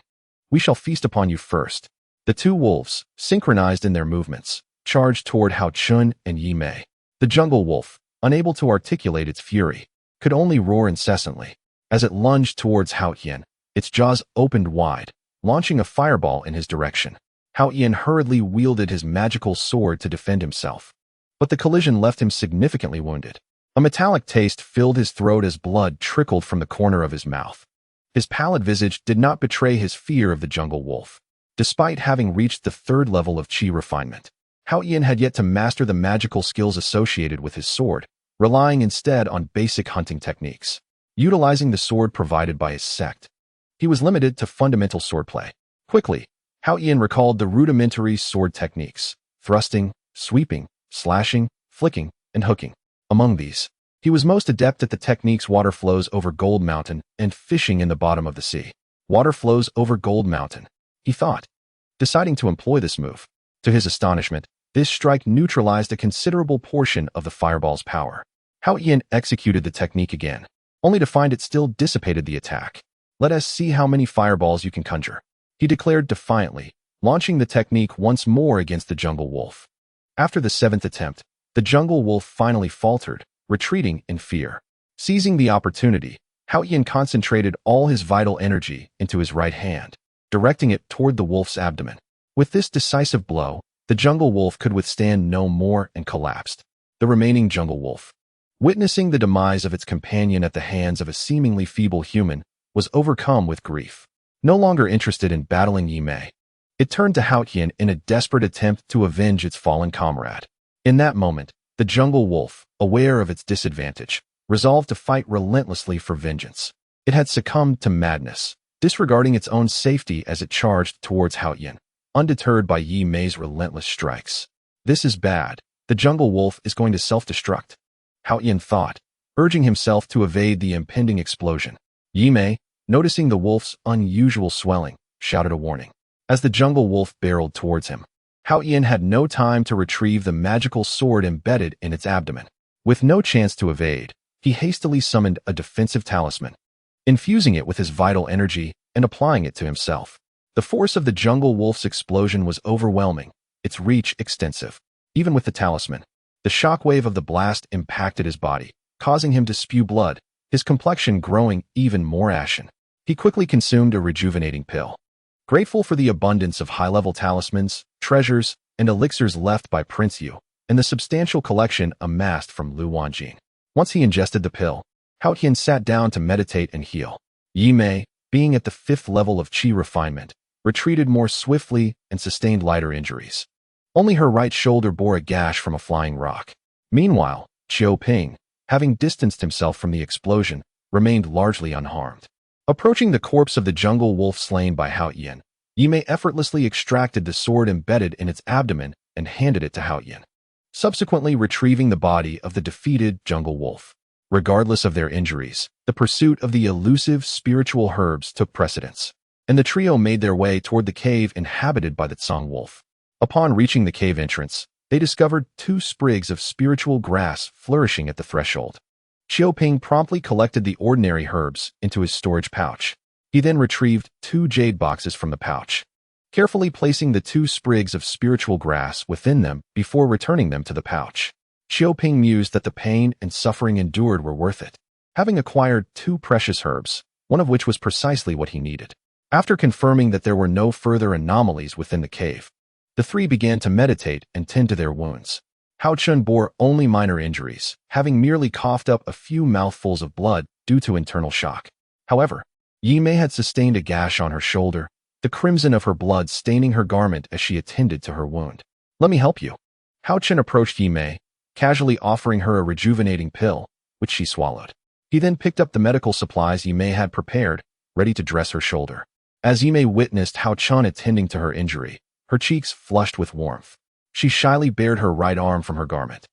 We shall feast upon you first." The 2 wolves, synchronized in their movements, charged toward Haochen and Yimei. The jungle wolf, unable to articulate its fury, could only roar incessantly. As it lunged towards Haochen, its jaws opened wide, launching a fireball in his direction. Haochen hurriedly wielded his magical sword to defend himself, but the collision left him significantly wounded. A metallic taste filled his throat as blood trickled from the corner of his mouth. His pallid visage did not betray his fear of the jungle wolf. Despite having reached the 3rd level of chi refinement, Haochen had yet to master the magical skills associated with his sword, relying instead on basic hunting techniques. Utilizing the sword provided by his sect, he was limited to fundamental swordplay. Quickly, Haochen recalled the rudimentary sword techniques: thrusting, sweeping, slashing, flicking, and hooking. Among these, he was most adept at the techniques water flows over Gold Mountain and fishing in the bottom of the sea. Water flows over Gold Mountain, he thought, deciding to employ this move. To his astonishment, this strike neutralized a considerable portion of the fireball's power. Haochen executed the technique again, only to find it still dissipated the attack. "Let us see how many fireballs you can conjure," he declared defiantly, launching the technique once more against the jungle wolf. After the 7th attempt, the jungle wolf finally faltered, retreating in fear. Seizing the opportunity, Haochen concentrated all his vital energy into his right hand, directing it toward the wolf's abdomen. With this decisive blow, the jungle wolf could withstand no more and collapsed. The remaining jungle wolf, witnessing the demise of its companion at the hands of a seemingly feeble human, was overcome with grief. no longer interested in battling Yi Mei. It turned to Haochen in a desperate attempt to avenge its fallen comrade. In that moment, the jungle wolf, aware of its disadvantage, resolved to fight relentlessly for vengeance. It had succumbed to madness, disregarding its own safety as it charged towards Haochen, undeterred by Yi Mei's relentless strikes. This is bad. The jungle wolf is going to self-destruct, Haochen thought, urging himself to evade the impending explosion. Yi Mei, noticing the wolf's unusual swelling, shouted a warning. As the jungle wolf barreled towards him, Haochen had no time to retrieve the magical sword embedded in its abdomen. With no chance to evade, he hastily summoned a defensive talisman, infusing it with his vital energy and applying it to himself. The force of the jungle wolf's explosion was overwhelming, its reach extensive. Even with the talisman, the shockwave of the blast impacted his body, causing him to spew blood, his complexion growing even more ashen. He quickly consumed a rejuvenating pill. Grateful for the abundance of high-level talismans, treasures, and elixirs left by Prince Yu, and the substantial collection amassed from Lu Wanjing. Once he ingested the pill, Haochen sat down to meditate and heal. Yi Mei, being at the 5th level of qi refinement, retreated more swiftly and sustained lighter injuries. Only her right shoulder bore a gash from a flying rock. Meanwhile, Qiu Ping, having distanced himself from the explosion, remained largely unharmed. Approaching the corpse of the jungle wolf slain by Haochen, Yi Mei effortlessly extracted the sword embedded in its abdomen and handed it to Haochen, subsequently retrieving the body of the defeated jungle wolf. Regardless of their injuries, the pursuit of the elusive spiritual herbs took precedence, and the trio made their way toward the cave inhabited by the Tsang wolf. Upon reaching the cave entrance, they discovered 2 sprigs of spiritual grass flourishing at the threshold. Xiaoping promptly collected the ordinary herbs into his storage pouch. He then retrieved 2 jade boxes from the pouch, carefully placing the 2 sprigs of spiritual grass within them before returning them to the pouch. Xiaoping mused that the pain and suffering endured were worth it, having acquired 2 precious herbs, one of which was precisely what he needed. After confirming that there were no further anomalies within the cave, the 3 began to meditate and tend to their wounds. Haochen bore only minor injuries, having merely coughed up a few mouthfuls of blood due to internal shock. However, Yi Mei had sustained a gash on her shoulder, the crimson of her blood staining her garment as she attended to her wound. "Let me help you." Haochen approached Yi Mei, casually offering her a rejuvenating pill, which she swallowed. He then picked up the medical supplies Yi Mei had prepared, ready to dress her shoulder. As Yi Mei witnessed Haochen attending to her injury, her cheeks flushed with warmth. She shyly bared her right arm from her garment,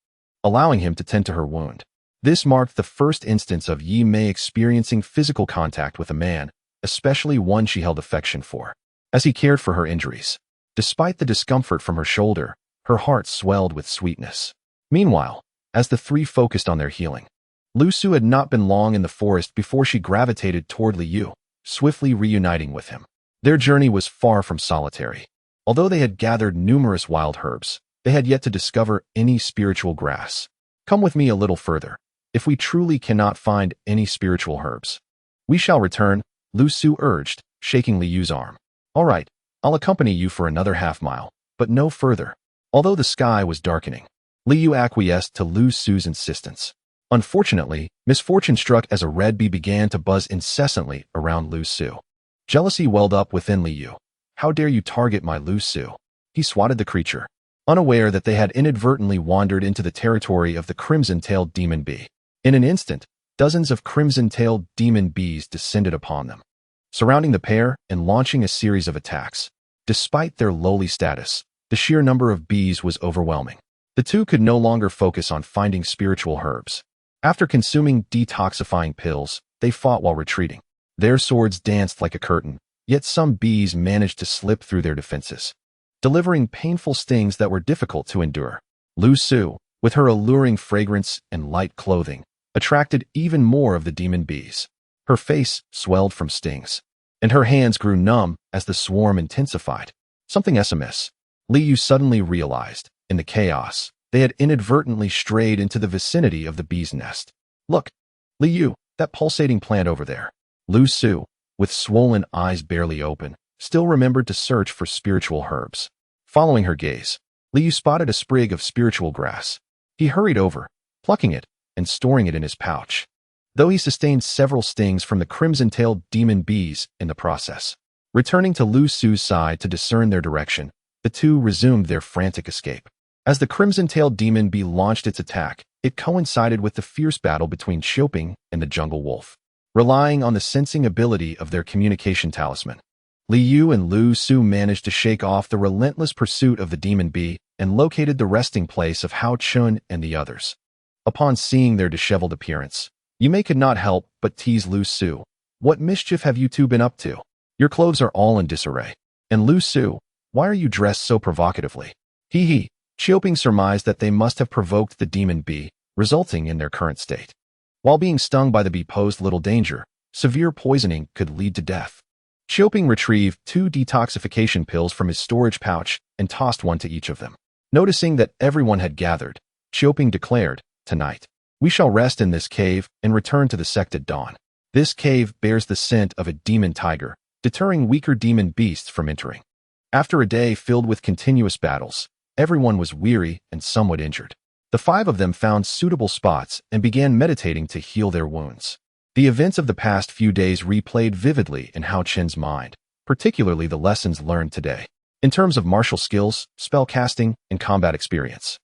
allowing him to tend to her wound. This marked the first instance of Yi Mei experiencing physical contact with a man, especially one she held affection for, as he cared for her injuries. Despite the discomfort from her shoulder, her heart swelled with sweetness. Meanwhile, as the 3 focused on their healing, Lu Su had not been long in the forest before she gravitated toward Li Yu, swiftly reuniting with him. Their journey was far from solitary. Although they had gathered numerous wild herbs, they had yet to discover any spiritual grass. "Come with me a little further. If we truly cannot find any spiritual herbs, we shall return," Lu Su urged, shaking Li Yu's arm. "All right, I'll accompany you for another half-mile, but no further." Although the sky was darkening, Li Yu acquiesced to Lu Su's insistence. Unfortunately, misfortune struck as a red bee began to buzz incessantly around Lu Su. Jealousy welled up within Li Yu. "How dare you target my Lu Su?" He swatted the creature, unaware that they had inadvertently wandered into the territory of the crimson-tailed demon bee. In an instant, dozens of crimson-tailed demon bees descended upon them, surrounding the pair and launching a series of attacks. Despite their lowly status, the sheer number of bees was overwhelming. The 2 could no longer focus on finding spiritual herbs. After consuming detoxifying pills, they fought while retreating. Their swords danced like a curtain, yet some bees managed to slip through their defenses, delivering painful stings that were difficult to endure. Lu Su, with her alluring fragrance and light clothing, attracted even more of the demon bees. Her face swelled from stings, and her hands grew numb as the swarm intensified. Something amiss. Li Yu suddenly realized, in the chaos, they had inadvertently strayed into the vicinity of the bee's nest. "Look, Li Yu, that pulsating plant over there." Lu Su, with swollen eyes barely open, still remembered to search for spiritual herbs. Following her gaze, Li Yu spotted a sprig of spiritual grass. He hurried over, plucking it and storing it in his pouch, though he sustained several stings from the crimson-tailed demon bees in the process. Returning to Lu Su's side to discern their direction, the two resumed their frantic escape. As the crimson-tailed demon bee launched its attack, it coincided with the fierce battle between Xiaoping and the jungle wolf. Relying on the sensing ability of their communication talisman, Li Yu and Lu Su managed to shake off the relentless pursuit of the demon bee and located the resting place of Haochen and the others. Upon seeing their disheveled appearance, Yume could not help but tease Lu Su. "What mischief have you two been up to? Your clothes are all in disarray. And Lu Su, why are you dressed so provocatively?" Hee. Xiaoping surmised that they must have provoked the demon bee, resulting in their current state. While being stung by the bee posed little danger, severe poisoning could lead to death. Xiaoping retrieved 2 detoxification pills from his storage pouch and tossed one to each of them. Noticing that everyone had gathered, Xiaoping declared, "Tonight, we shall rest in this cave and return to the sect at dawn. This cave bears the scent of a demon tiger, deterring weaker demon beasts from entering." After a day filled with continuous battles, everyone was weary and somewhat injured. The 5 of them found suitable spots and began meditating to heal their wounds. The events of the past few days replayed vividly in Haochen's mind, particularly the lessons learned today. In terms of martial skills, spell casting, and combat experience,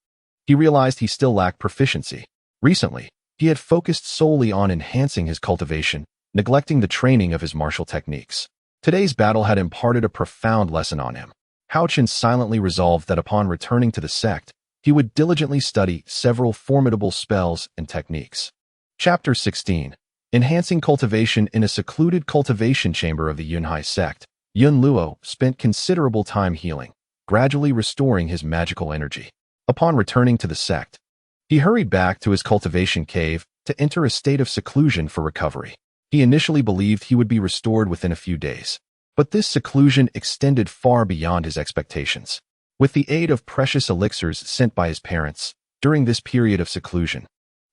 he realized he still lacked proficiency. Recently, he had focused solely on enhancing his cultivation, neglecting the training of his martial techniques. Today's battle had imparted a profound lesson on him. Haochen silently resolved that upon returning to the sect, he would diligently study several formidable spells and techniques. Chapter 16. Enhancing cultivation. In a secluded cultivation chamber of the Yunhai sect, Yun Luo spent considerable time healing, gradually restoring his magical energy. Upon returning to the sect, he hurried back to his cultivation cave to enter a state of seclusion for recovery. He initially believed he would be restored within a few days, but this seclusion extended far beyond his expectations. With the aid of precious elixirs sent by his parents, during this period of seclusion,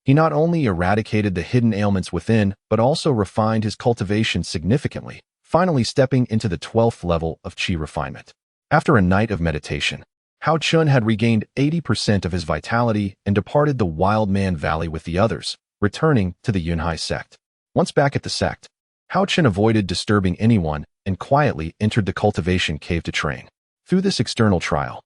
he not only eradicated the hidden ailments within, but also refined his cultivation significantly, finally stepping into the 12th level of qi refinement. After a night of meditation, Haochen had regained 80% of his vitality and departed the Wild Man Valley with the others, returning to the Yunhai sect. Once back at the sect, Haochen avoided disturbing anyone and quietly entered the cultivation cave to train. Through this external trial,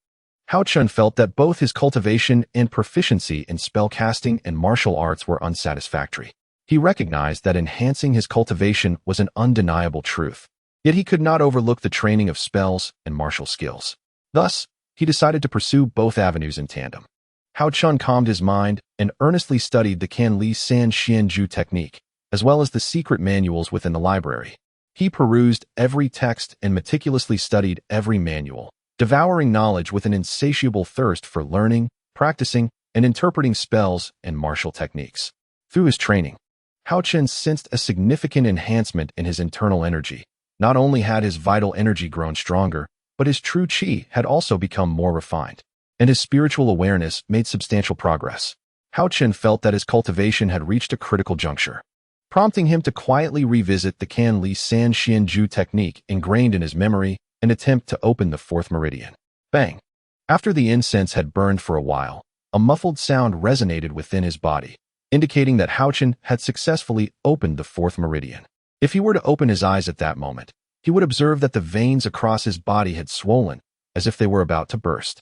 Haochen felt that both his cultivation and proficiency in spellcasting and martial arts were unsatisfactory. He recognized that enhancing his cultivation was an undeniable truth, yet he could not overlook the training of spells and martial skills. Thus, he decided to pursue both avenues in tandem. Haochen calmed his mind and earnestly studied the Canli San Xianju technique, as well as the secret manuals within the library. He perused every text and meticulously studied every manual, devouring knowledge with an insatiable thirst for learning, practicing, and interpreting spells and martial techniques. Through his training, Haochen sensed a significant enhancement in his internal energy. Not only had his vital energy grown stronger, but his true qi had also become more refined, and his spiritual awareness made substantial progress. Haochen felt that his cultivation had reached a critical juncture, prompting him to quietly revisit the Canli San Xianju technique ingrained in his memory and attempt to open the 4th meridian. Bang! After the incense had burned for a while, a muffled sound resonated within his body, indicating that Haochen had successfully opened the 4th meridian. If he were to open his eyes at that moment, he would observe that the veins across his body had swollen, as if they were about to burst.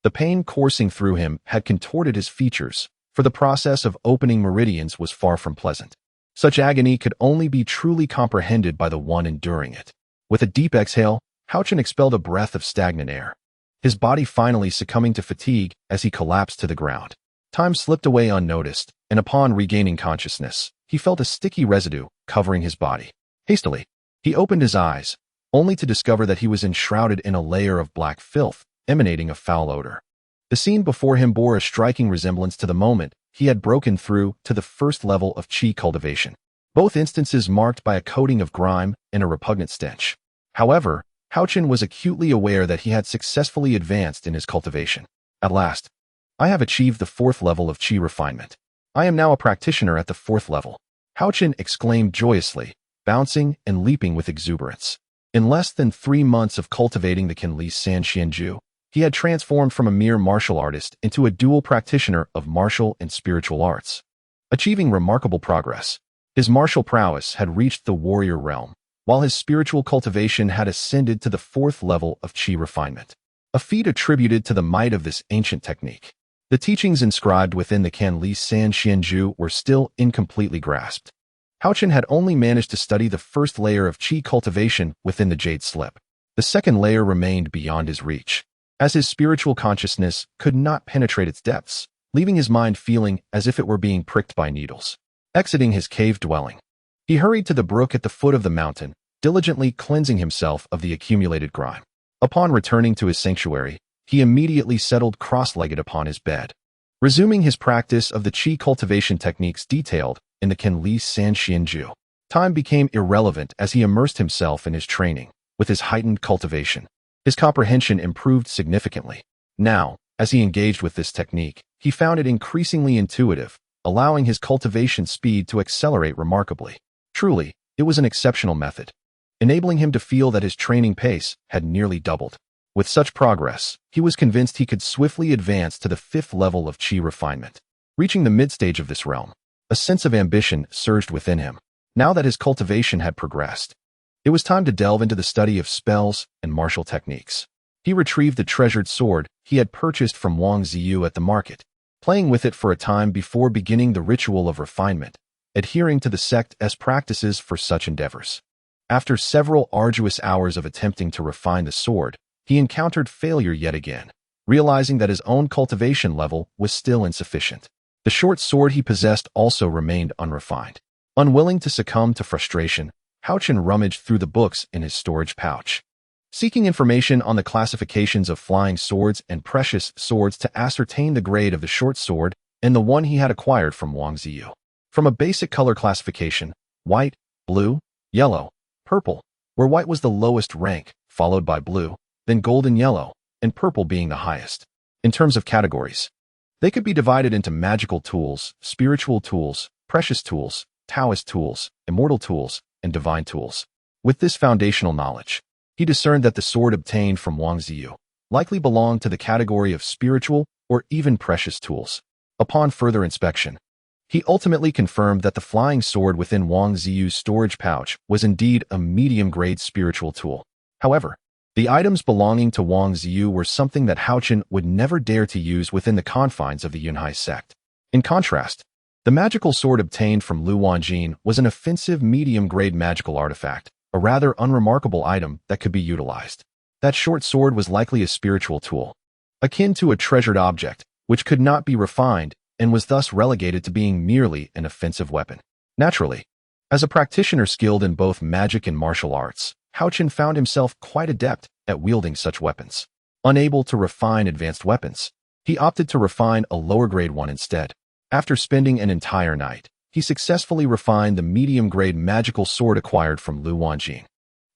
The pain coursing through him had contorted his features, for the process of opening meridians was far from pleasant. Such agony could only be truly comprehended by the one enduring it. With a deep exhale, Haochen expelled a breath of stagnant air, his body finally succumbing to fatigue as he collapsed to the ground. Time slipped away unnoticed, and upon regaining consciousness, he felt a sticky residue covering his body. Hastily, he opened his eyes, only to discover that he was enshrouded in a layer of black filth, emanating a foul odor. The scene before him bore a striking resemblance to the moment he had broken through to the 1st level of qi cultivation, both instances marked by a coating of grime and a repugnant stench. However, Haochen was acutely aware that he had successfully advanced in his cultivation. At last, I have achieved the 4th level of qi refinement. I am now a practitioner at the 4th level, Haochen exclaimed joyously, bouncing and leaping with exuberance. In less than 3 months of cultivating the Canli San Xianju, he had transformed from a mere martial artist into a dual practitioner of martial and spiritual arts. Achieving remarkable progress, his martial prowess had reached the warrior realm, while his spiritual cultivation had ascended to the 4th level of qi refinement, a feat attributed to the might of this ancient technique. The teachings inscribed within the Canli San Xianju were still incompletely grasped. Haochen had only managed to study the first layer of qi cultivation within the jade slip. The second layer remained beyond his reach, as his spiritual consciousness could not penetrate its depths, leaving his mind feeling as if it were being pricked by needles. Exiting his cave dwelling, he hurried to the brook at the foot of the mountain, diligently cleansing himself of the accumulated grime. Upon returning to his sanctuary, he immediately settled cross-legged upon his bed, resuming his practice of the qi cultivation techniques detailed in the Canli San Xianju. Time became irrelevant as he immersed himself in his training. With his heightened cultivation, his comprehension improved significantly. Now, as he engaged with this technique, he found it increasingly intuitive, allowing his cultivation speed to accelerate remarkably. Truly, it was an exceptional method, enabling him to feel that his training pace had nearly doubled. With such progress, he was convinced he could swiftly advance to the 5th level of qi refinement. Reaching the mid-stage of this realm, a sense of ambition surged within him. Now that his cultivation had progressed, it was time to delve into the study of spells and martial techniques. He retrieved the treasured sword he had purchased from Wang Ziyu at the market, playing with it for a time before beginning the ritual of refinement, adhering to the sect's practices for such endeavors. After several arduous hours of attempting to refine the sword, he encountered failure yet again, realizing that his own cultivation level was still insufficient. The short sword he possessed also remained unrefined. Unwilling to succumb to frustration, Haochen rummaged through the books in his storage pouch, seeking information on the classifications of flying swords and precious swords to ascertain the grade of the short sword and the one he had acquired from Wang Ziyu. From a basic color classification, white, blue, yellow, purple, where white was the lowest rank, followed by blue, then golden yellow, and purple being the highest. In terms of categories, they could be divided into magical tools, spiritual tools, precious tools, Taoist tools, immortal tools, and divine tools. With this foundational knowledge, he discerned that the sword obtained from Wang Ziyu likely belonged to the category of spiritual or even precious tools. Upon further inspection, he ultimately confirmed that the flying sword within Wang Ziyu's storage pouch was indeed a medium-grade spiritual tool. However, the items belonging to Wang Ziyu were something that Haochen would never dare to use within the confines of the Yunhai sect. In contrast, the magical sword obtained from Lu Wanjin was an offensive medium-grade magical artifact, a rather unremarkable item that could be utilized. That short sword was likely a spiritual tool, akin to a treasured object, which could not be refined and was thus relegated to being merely an offensive weapon. Naturally, as a practitioner skilled in both magic and martial arts, Haochen found himself quite adept at wielding such weapons. Unable to refine advanced weapons, he opted to refine a lower-grade one instead. After spending an entire night, he successfully refined the medium-grade magical sword acquired from Lu Wanjin.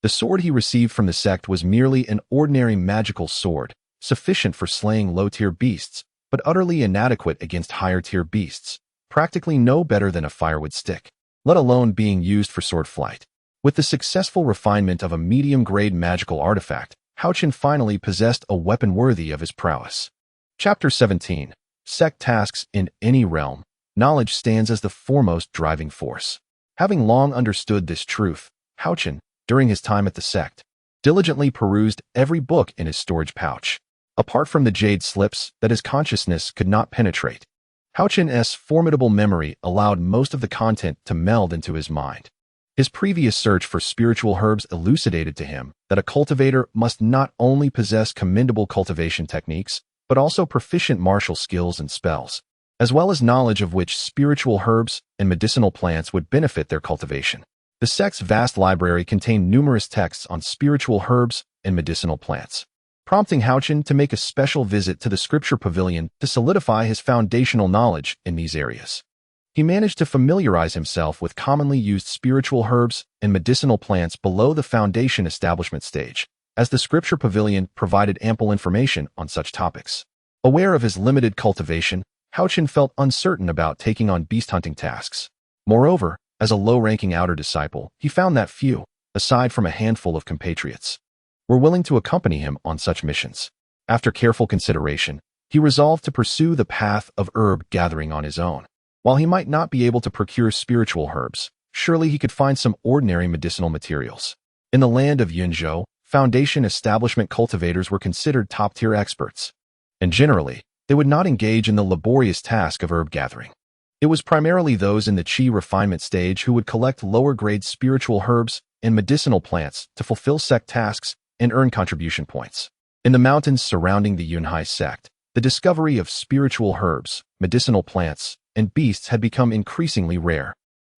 The sword he received from the sect was merely an ordinary magical sword, sufficient for slaying low-tier beasts, but utterly inadequate against higher-tier beasts, practically no better than a firewood stick, let alone being used for sword flight. With the successful refinement of a medium-grade magical artifact, Haochen finally possessed a weapon worthy of his prowess. Chapter 17. Sect tasks in any realm. Knowledge stands as the foremost driving force. Having long understood this truth, Haochen, during his time at the sect, diligently perused every book in his storage pouch. Apart from the jade slips that his consciousness could not penetrate, Haochen's formidable memory allowed most of the content to meld into his mind. His previous search for spiritual herbs elucidated to him that a cultivator must not only possess commendable cultivation techniques, but also proficient martial skills and spells, as well as knowledge of which spiritual herbs and medicinal plants would benefit their cultivation. The sect's vast library contained numerous texts on spiritual herbs and medicinal plants, prompting Haochen to make a special visit to the scripture pavilion to solidify his foundational knowledge in these areas. He managed to familiarize himself with commonly used spiritual herbs and medicinal plants below the foundation establishment stage, as the scripture pavilion provided ample information on such topics. Aware of his limited cultivation, Haochen felt uncertain about taking on beast hunting tasks. Moreover, as a low-ranking outer disciple, he found that few, aside from a handful of compatriots, were willing to accompany him on such missions. After careful consideration, he resolved to pursue the path of herb gathering on his own. While he might not be able to procure spiritual herbs, surely he could find some ordinary medicinal materials. In the land of Yunzhou, foundation establishment cultivators were considered top-tier experts, and generally, they would not engage in the laborious task of herb gathering. It was primarily those in the qi refinement stage who would collect lower-grade spiritual herbs and medicinal plants to fulfill sect tasks and earn contribution points. In the mountains surrounding the Yunhai sect, the discovery of spiritual herbs, medicinal plants, and beasts had become increasingly rare,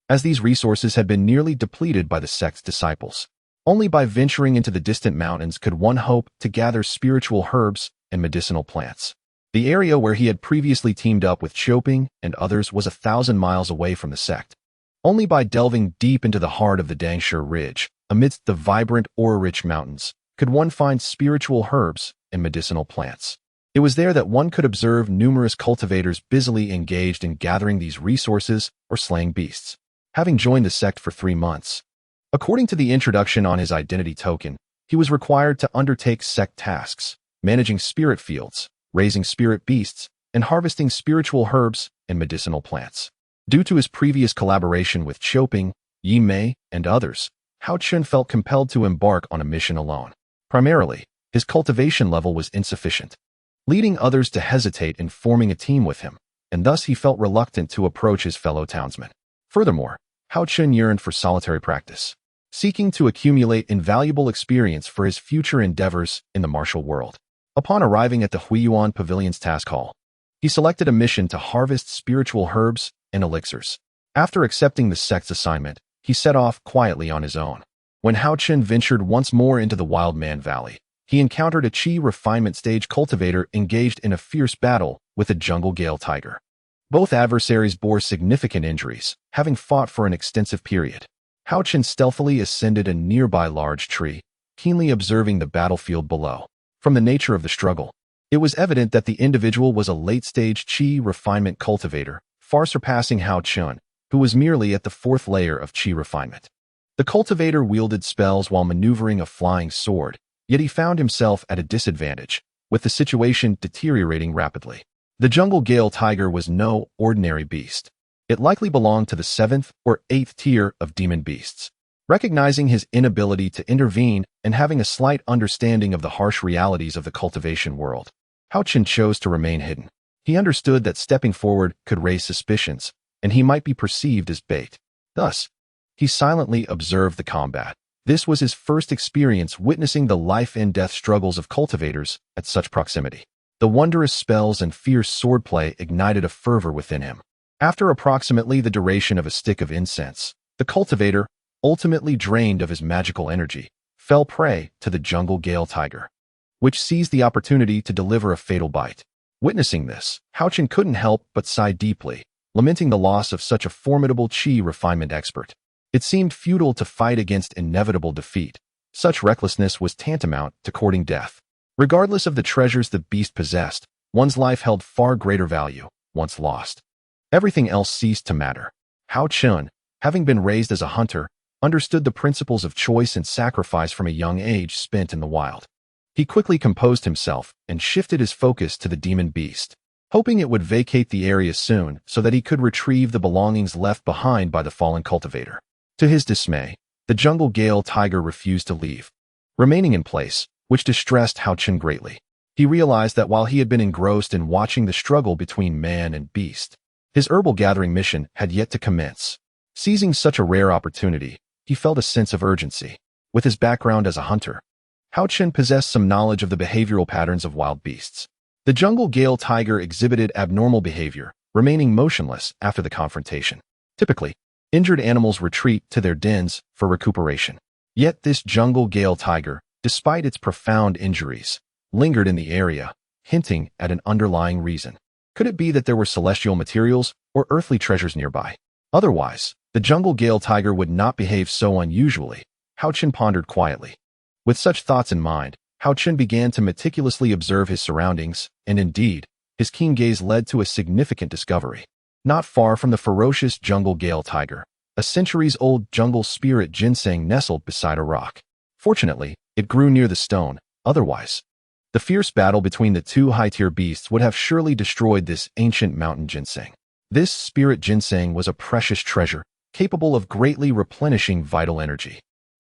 as these resources had been nearly depleted by the sect's disciples. Only by venturing into the distant mountains could one hope to gather spiritual herbs and medicinal plants. The area where he had previously teamed up with Choping and others was 1,000 miles away from the sect. Only by delving deep into the heart of the Dangshe Ridge, amidst the vibrant, ore-rich mountains, could one find spiritual herbs and medicinal plants. It was there that one could observe numerous cultivators busily engaged in gathering these resources or slaying beasts. Having joined the sect for 3 months, according to the introduction on his identity token, he was required to undertake sect tasks, managing spirit fields, raising spirit beasts, and harvesting spiritual herbs and medicinal plants. Due to his previous collaboration with Choping, Yi Mei, and others, Haochen felt compelled to embark on a mission alone. Primarily, his cultivation level was insufficient, leading others to hesitate in forming a team with him, and thus he felt reluctant to approach his fellow townsmen. Furthermore, Haochen yearned for solitary practice, seeking to accumulate invaluable experience for his future endeavors in the martial world. Upon arriving at the Wuyun Pavilion's task hall, he selected a mission to harvest spiritual herbs and elixirs. After accepting the sect's assignment, he set off quietly on his own. When Haochen ventured once more into the Wild Man Valley, he encountered a qi refinement stage cultivator engaged in a fierce battle with a jungle gale tiger. Both adversaries bore significant injuries, having fought for an extensive period. Haochen stealthily ascended a nearby large tree, keenly observing the battlefield below. From the nature of the struggle, it was evident that the individual was a late-stage qi refinement cultivator, far surpassing Haochen, who was merely at the 4th layer of qi refinement. The cultivator wielded spells while maneuvering a flying sword, yet he found himself at a disadvantage, with the situation deteriorating rapidly. The jungle gale tiger was no ordinary beast. It likely belonged to the 7th or 8th tier of demon beasts. Recognizing his inability to intervene and having a slight understanding of the harsh realities of the cultivation world, Haochen chose to remain hidden. He understood that stepping forward could raise suspicions, and he might be perceived as bait. Thus, he silently observed the combat. This was his first experience witnessing the life-and-death struggles of cultivators at such proximity. The wondrous spells and fierce swordplay ignited a fervor within him. After approximately the duration of a stick of incense, the cultivator, ultimately drained of his magical energy, fell prey to the jungle gale tiger, which seized the opportunity to deliver a fatal bite. Witnessing this, Haochen couldn't help but sigh deeply, lamenting the loss of such a formidable qi refinement expert. It seemed futile to fight against inevitable defeat. Such recklessness was tantamount to courting death. Regardless of the treasures the beast possessed, one's life held far greater value, once lost. Everything else ceased to matter. Haochen, having been raised as a hunter, understood the principles of choice and sacrifice from a young age spent in the wild. He quickly composed himself and shifted his focus to the demon beast, hoping it would vacate the area soon so that he could retrieve the belongings left behind by the fallen cultivator. To his dismay, the jungle gale tiger refused to leave, remaining in place, which distressed Haochen greatly. He realized that while he had been engrossed in watching the struggle between man and beast, his herbal gathering mission had yet to commence. Seizing such a rare opportunity, he felt a sense of urgency. With his background as a hunter, Haochen possessed some knowledge of the behavioral patterns of wild beasts. The jungle gale tiger exhibited abnormal behavior, remaining motionless after the confrontation. Typically, injured animals retreat to their dens for recuperation. Yet this jungle gale tiger, despite its profound injuries, lingered in the area, hinting at an underlying reason. Could it be that there were celestial materials or earthly treasures nearby? Otherwise, the jungle gale tiger would not behave so unusually, Haochen pondered quietly. With such thoughts in mind, Haochen began to meticulously observe his surroundings, and indeed, his keen gaze led to a significant discovery. Not far from the ferocious jungle gale tiger, a centuries-old jungle spirit ginseng nestled beside a rock. Fortunately, it grew near the stone, otherwise, the fierce battle between the two high-tier beasts would have surely destroyed this ancient mountain ginseng. This spirit ginseng was a precious treasure, capable of greatly replenishing vital energy.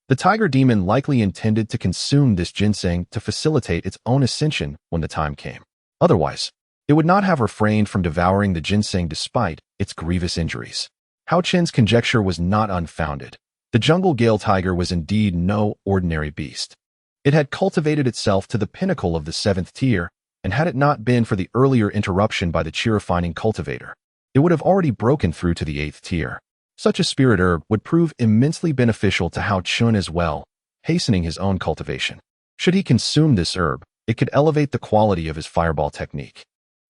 The tiger demon likely intended to consume this ginseng to facilitate its own ascension when the time came. Otherwise, it would not have refrained from devouring the ginseng despite its grievous injuries. Haochen's conjecture was not unfounded. The jungle gale tiger was indeed no ordinary beast. It had cultivated itself to the pinnacle of the 7th tier, and had it not been for the earlier interruption by the chi-refining cultivator, it would have already broken through to the 8th tier. Such a spirit herb would prove immensely beneficial to Haochen as well, hastening his own cultivation. Should he consume this herb, it could elevate the quality of his fireball technique,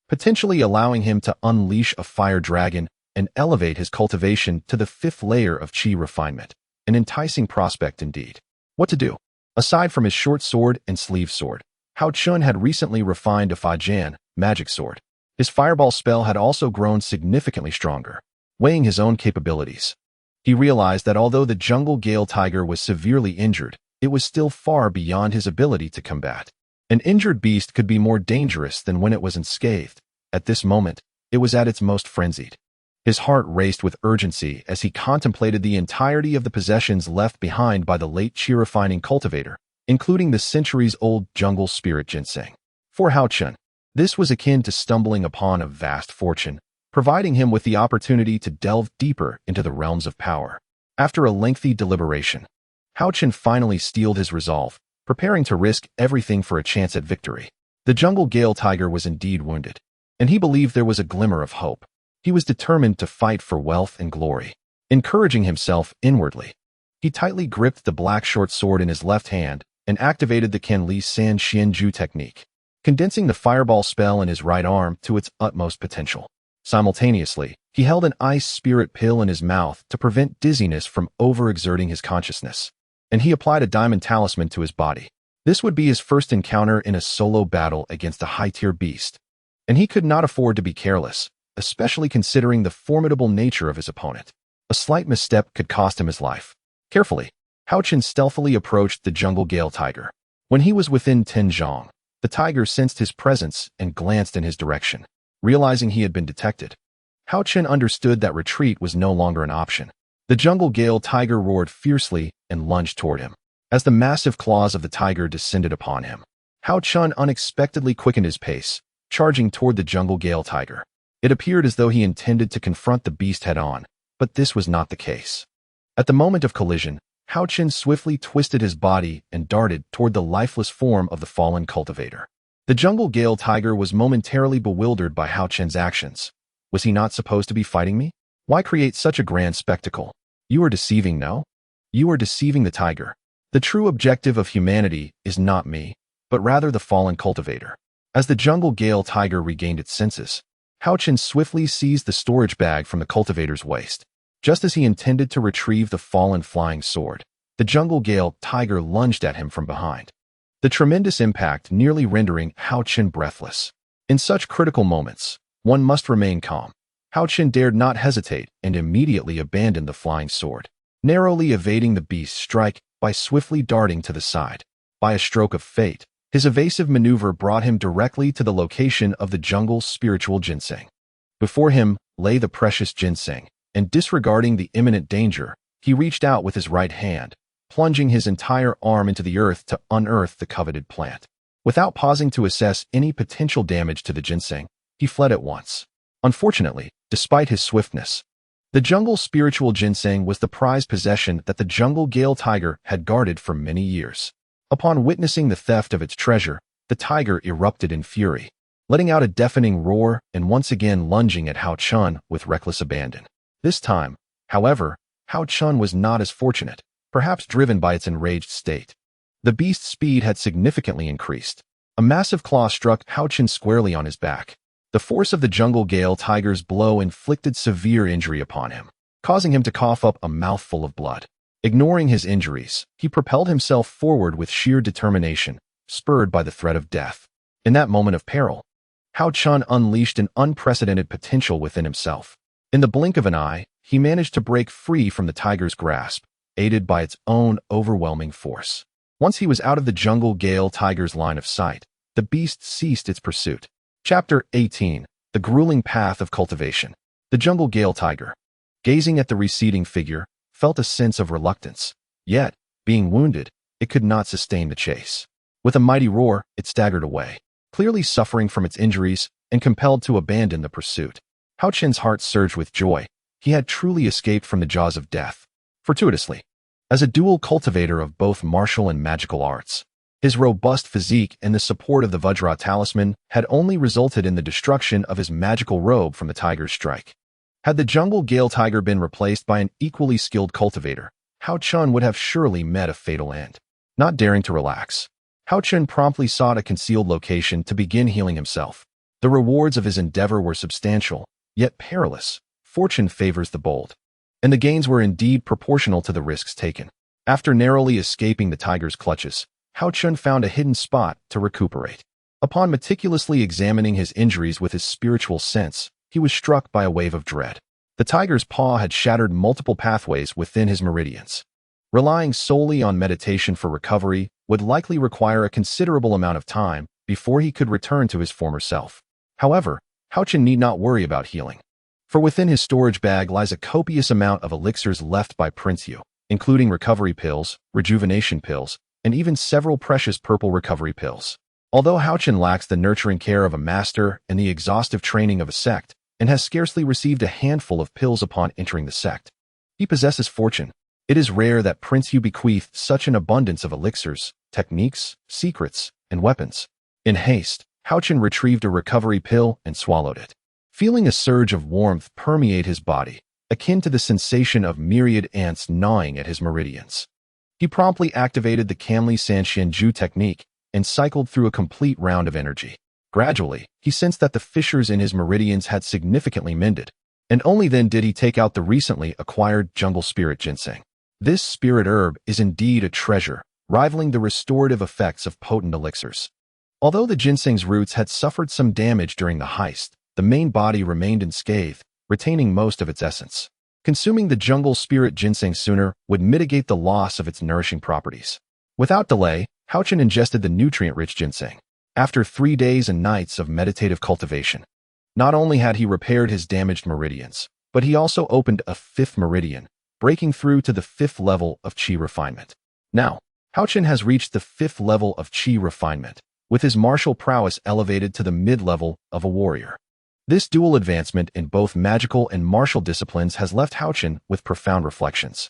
potentially allowing him to unleash a fire dragon and elevate his cultivation to the 5th layer of chi refinement. An enticing prospect indeed. What to do? Aside from his short sword and sleeve sword, Haochen had recently refined a Fajian magic sword. His fireball spell had also grown significantly stronger. Weighing his own capabilities, he realized that although the jungle gale tiger was severely injured, it was still far beyond his ability to combat. An injured beast could be more dangerous than when it was unscathed. At this moment, it was at its most frenzied. His heart raced with urgency as he contemplated the entirety of the possessions left behind by the late chi-refining cultivator, including the centuries-old jungle spirit ginseng. For Haochen, this was akin to stumbling upon a vast fortune, providing him with the opportunity to delve deeper into the realms of power. After a lengthy deliberation, Haochen finally steeled his resolve, preparing to risk everything for a chance at victory. The jungle gale tiger was indeed wounded, and he believed there was a glimmer of hope. He was determined to fight for wealth and glory. Encouraging himself inwardly, he tightly gripped the black short sword in his left hand and activated the Kenli San Xianju technique, condensing the fireball spell in his right arm to its utmost potential. Simultaneously, he held an ice spirit pill in his mouth to prevent dizziness from overexerting his consciousness, and he applied a diamond talisman to his body. This would be his first encounter in a solo battle against a high-tier beast, and he could not afford to be careless, especially considering the formidable nature of his opponent. A slight misstep could cost him his life. Carefully, Haochen stealthily approached the jungle gale tiger. When he was within 10 zhong, the tiger sensed his presence and glanced in his direction. Realizing he had been detected, Haochen understood that retreat was no longer an option. The jungle gale tiger roared fiercely and lunged toward him. As the massive claws of the tiger descended upon him, Haochen unexpectedly quickened his pace, charging toward the jungle gale tiger. It appeared as though he intended to confront the beast head-on, but this was not the case. At the moment of collision, Haochen swiftly twisted his body and darted toward the lifeless form of the fallen cultivator. The jungle gale tiger was momentarily bewildered by Haochen's actions. Was he not supposed to be fighting me? Why create such a grand spectacle? You are deceiving, no? You are deceiving the tiger. The true objective of humanity is not me, but rather the fallen cultivator. As the jungle gale tiger regained its senses, Haochen swiftly seized the storage bag from the cultivator's waist. Just as he intended to retrieve the fallen flying sword, the jungle gale tiger lunged at him from behind. The tremendous impact nearly rendering Haochen breathless. In such critical moments, one must remain calm. Haochen dared not hesitate and immediately abandoned the flying sword, narrowly evading the beast's strike by swiftly darting to the side. By a stroke of fate, his evasive maneuver brought him directly to the location of the jungle's spiritual ginseng. Before him lay the precious ginseng, and disregarding the imminent danger, he reached out with his right hand, plunging his entire arm into the earth to unearth the coveted plant. Without pausing to assess any potential damage to the ginseng, he fled at once. Unfortunately, despite his swiftness, the jungle spiritual ginseng was the prized possession that the jungle gale tiger had guarded for many years. Upon witnessing the theft of its treasure, the tiger erupted in fury, letting out a deafening roar and once again lunging at Haochen with reckless abandon. This time, however, Haochen was not as fortunate, perhaps driven by its enraged state. The beast's speed had significantly increased. A massive claw struck Haochen squarely on his back. The force of the jungle gale tiger's blow inflicted severe injury upon him, causing him to cough up a mouthful of blood. Ignoring his injuries, he propelled himself forward with sheer determination, spurred by the threat of death. In that moment of peril, Haochen unleashed an unprecedented potential within himself. In the blink of an eye, he managed to break free from the tiger's grasp, aided by its own overwhelming force. Once he was out of the jungle gale tiger's line of sight, the beast ceased its pursuit. Chapter 18. The Grueling Path of Cultivation. The jungle gale tiger, gazing at the receding figure, felt a sense of reluctance. Yet, Being wounded, it could not sustain the chase. With a mighty roar, it staggered away, clearly suffering from its injuries and compelled to abandon the pursuit. Haochen's heart surged with joy. He had truly escaped from the jaws of death, fortuitously. As a dual cultivator of both martial and magical arts, his robust physique and the support of the Vajra talisman had only resulted in the destruction of his magical robe from the tiger's strike. Had the jungle gale tiger been replaced by an equally skilled cultivator, Haochen would have surely met a fatal end. Not daring to relax, Haochen promptly sought a concealed location to begin healing himself. The rewards of his endeavor were substantial, yet perilous. Fortune favors the bold, and the gains were indeed proportional to the risks taken. After narrowly escaping the tiger's clutches, Haochen found a hidden spot to recuperate. Upon meticulously examining his injuries with his spiritual sense, he was struck by a wave of dread. The tiger's paw had shattered multiple pathways within his meridians. Relying solely on meditation for recovery would likely require a considerable amount of time before he could return to his former self. However, Haochen need not worry about healing, for within his storage bag lies a copious amount of elixirs left by Prince Yu, including recovery pills, rejuvenation pills, and even several precious purple recovery pills. Although Haochen lacks the nurturing care of a master and the exhaustive training of a sect, and has scarcely received a handful of pills upon entering the sect, he possesses fortune. It is rare that Prince Yu bequeathed such an abundance of elixirs, techniques, secrets, and weapons. In haste, Haochen retrieved a recovery pill and swallowed it. Feeling a surge of warmth permeate his body, akin to the sensation of myriad ants gnawing at his meridians, he promptly activated the Kamli Sanxianju technique and cycled through a complete round of energy. Gradually, he sensed that the fissures in his meridians had significantly mended, and only then did he take out the recently acquired jungle spirit ginseng. This spirit herb is indeed a treasure, rivaling the restorative effects of potent elixirs. Although the ginseng's roots had suffered some damage during the heist, the main body remained unscathed, retaining most of its essence. Consuming the jungle spirit ginseng sooner would mitigate the loss of its nourishing properties. Without delay, Haochen ingested the nutrient-rich ginseng. After 3 days and nights of meditative cultivation, not only had he repaired his damaged meridians, but he also opened a 5th meridian, breaking through to the 5th level of Qi refinement. Now, Haochen has reached the 5th level of Qi refinement, with his martial prowess elevated to the mid-level of a warrior. This dual advancement in both magical and martial disciplines has left Haochen with profound reflections.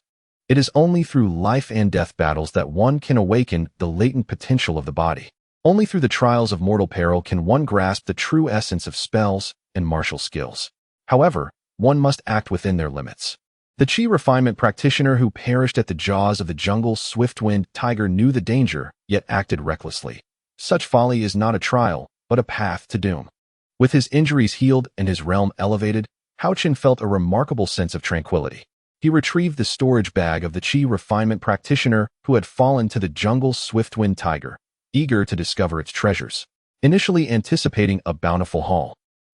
It is only through life and death battles that one can awaken the latent potential of the body. Only through the trials of mortal peril can one grasp the true essence of spells and martial skills. However, one must act within their limits. The Qi refinement practitioner who perished at the jaws of the jungle swift-winged tiger knew the danger, yet acted recklessly. Such folly is not a trial, but a path to doom. With his injuries healed and his realm elevated, Haochen felt a remarkable sense of tranquility. He retrieved the storage bag of the Qi refinement practitioner who had fallen to the jungle's swift-winged tiger, eager to discover its treasures. Initially anticipating a bountiful haul,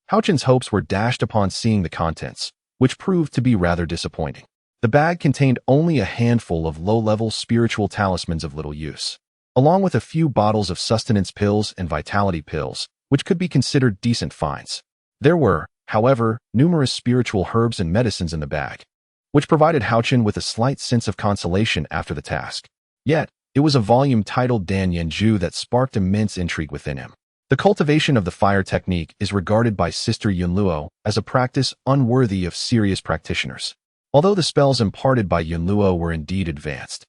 Haochen's hopes were dashed upon seeing the contents, which proved to be rather disappointing. The bag contained only a handful of low-level spiritual talismans of little use, along with a few bottles of sustenance pills and vitality pills, which could be considered decent finds. There were, however, numerous spiritual herbs and medicines in the bag, which provided Haochen with a slight sense of consolation after the task. Yet, it was a volume titled Dan Yanju that sparked immense intrigue within him. The cultivation of the fire technique is regarded by Sister Yunluo as a practice unworthy of serious practitioners. Although the spells imparted by Yunluo were indeed advanced,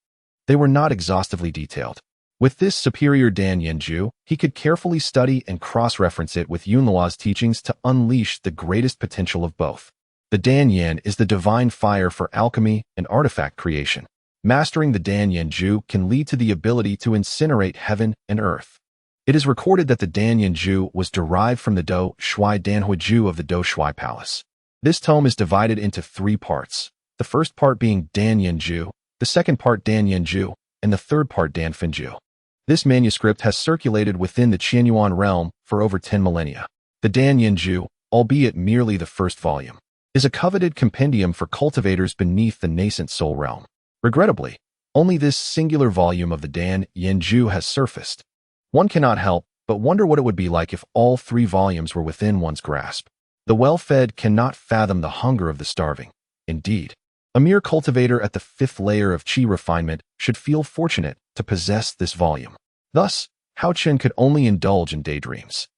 they were not exhaustively detailed. With this superior Dan Yanju, he could carefully study and cross-reference it with Yunluo's teachings to unleash the greatest potential of both. The Dan Yan is the divine fire for alchemy and artifact creation. Mastering the Dan Yanju can lead to the ability to incinerate heaven and earth. It is recorded that the Dan Yanju was derived from the Do Shui Danhuiju of the Do Shui Palace. This tome is divided into 3 parts, the first part being Dan Yanju, the second part Dan Yanju, and the third part Dan Finju. This manuscript has circulated within the Qianyuan realm for over 10 millennia. The Dan Yanju, albeit merely the first volume, is a coveted compendium for cultivators beneath the nascent soul realm. Regrettably, only this singular volume of the Dan Yanju has surfaced. One cannot help but wonder what it would be like if all 3 volumes were within one's grasp. The well-fed cannot fathom the hunger of the starving. Indeed, A mere cultivator at the 5th layer of qi refinement should feel fortunate to possess this volume. Thus, Haochen could only indulge in daydreams.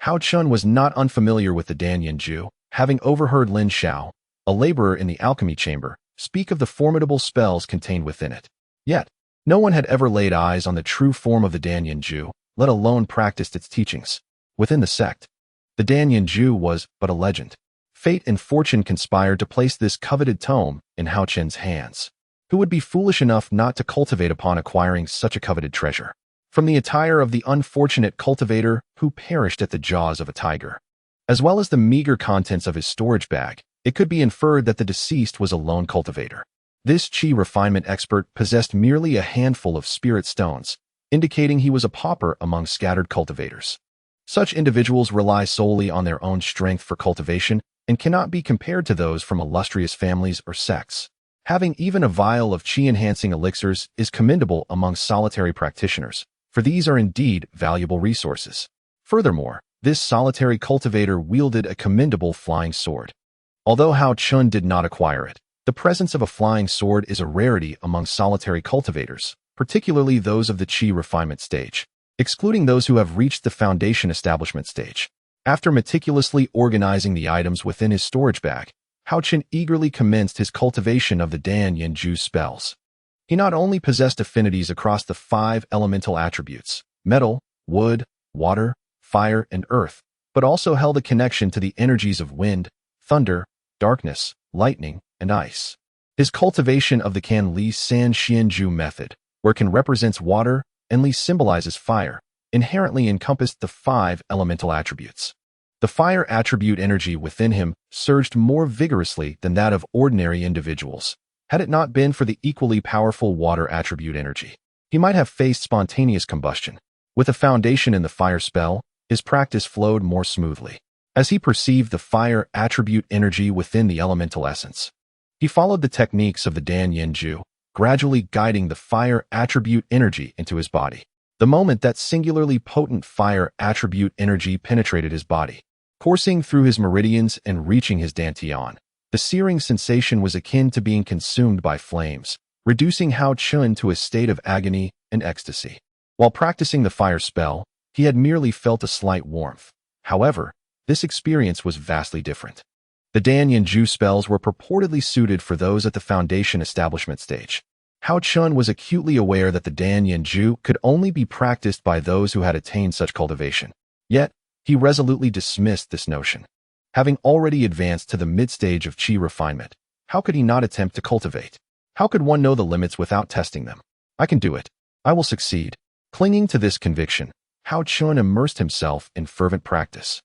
Haochen was not unfamiliar with the Danyan-ju, having overheard Lin Shao, a laborer in the alchemy chamber, speak of the formidable spells contained within it. Yet, no one had ever laid eyes on the true form of the Danyan-ju, let alone practiced its teachings. Within the sect, the Danyan-ju was but a legend. Fate and fortune conspired to place this coveted tome in Haochen's hands. Who would be foolish enough not to cultivate upon acquiring such a coveted treasure? From the attire of the unfortunate cultivator who perished at the jaws of a tiger, as well as the meager contents of his storage bag, it could be inferred that the deceased was a lone cultivator. This qi refinement expert possessed merely a handful of spirit stones, indicating he was a pauper among scattered cultivators. Such individuals rely solely on their own strength for cultivation and cannot be compared to those from illustrious families or sects. Having even a vial of qi-enhancing elixirs is commendable among solitary practitioners, for these are indeed valuable resources. Furthermore, this solitary cultivator wielded a commendable flying sword. Although Haochen did not acquire it, the presence of a flying sword is a rarity among solitary cultivators, particularly those of the qi refinement stage, excluding those who have reached the foundation establishment stage. After meticulously organizing the items within his storage bag, Haochen eagerly commenced his cultivation of the Danyan-ju spells. He not only possessed affinities across the 5 elemental attributes, metal, wood, water, fire, and earth, but also held a connection to the energies of wind, thunder, darkness, lightning, and ice. His cultivation of the Kan Li San Xianju method, where Kan represents water and Li symbolizes fire, inherently encompassed the 5 elemental attributes. The fire attribute energy within him surged more vigorously than that of ordinary individuals. Had it not been for the equally powerful water attribute energy, he might have faced spontaneous combustion. With a foundation in the fire spell, his practice flowed more smoothly, as he perceived the fire attribute energy within the elemental essence. He followed the techniques of the Danyan-ju, gradually guiding the fire attribute energy into his body. The moment that singularly potent fire attribute energy penetrated his body, coursing through his meridians and reaching his dantian, the searing sensation was akin to being consumed by flames, reducing Haochen to a state of agony and ecstasy. While practicing the fire spell, he had merely felt a slight warmth. However, this experience was vastly different. The Danyan-ju spells were purportedly suited for those at the foundation establishment stage. Haochen was acutely aware that the Danyan-ju could only be practiced by those who had attained such cultivation. Yet, he resolutely dismissed this notion. Having already advanced to the mid-stage of qi refinement, how could he not attempt to cultivate? How could one know the limits without testing them? I can do it. I will succeed. Clinging to this conviction, Haochen immersed himself in fervent practice,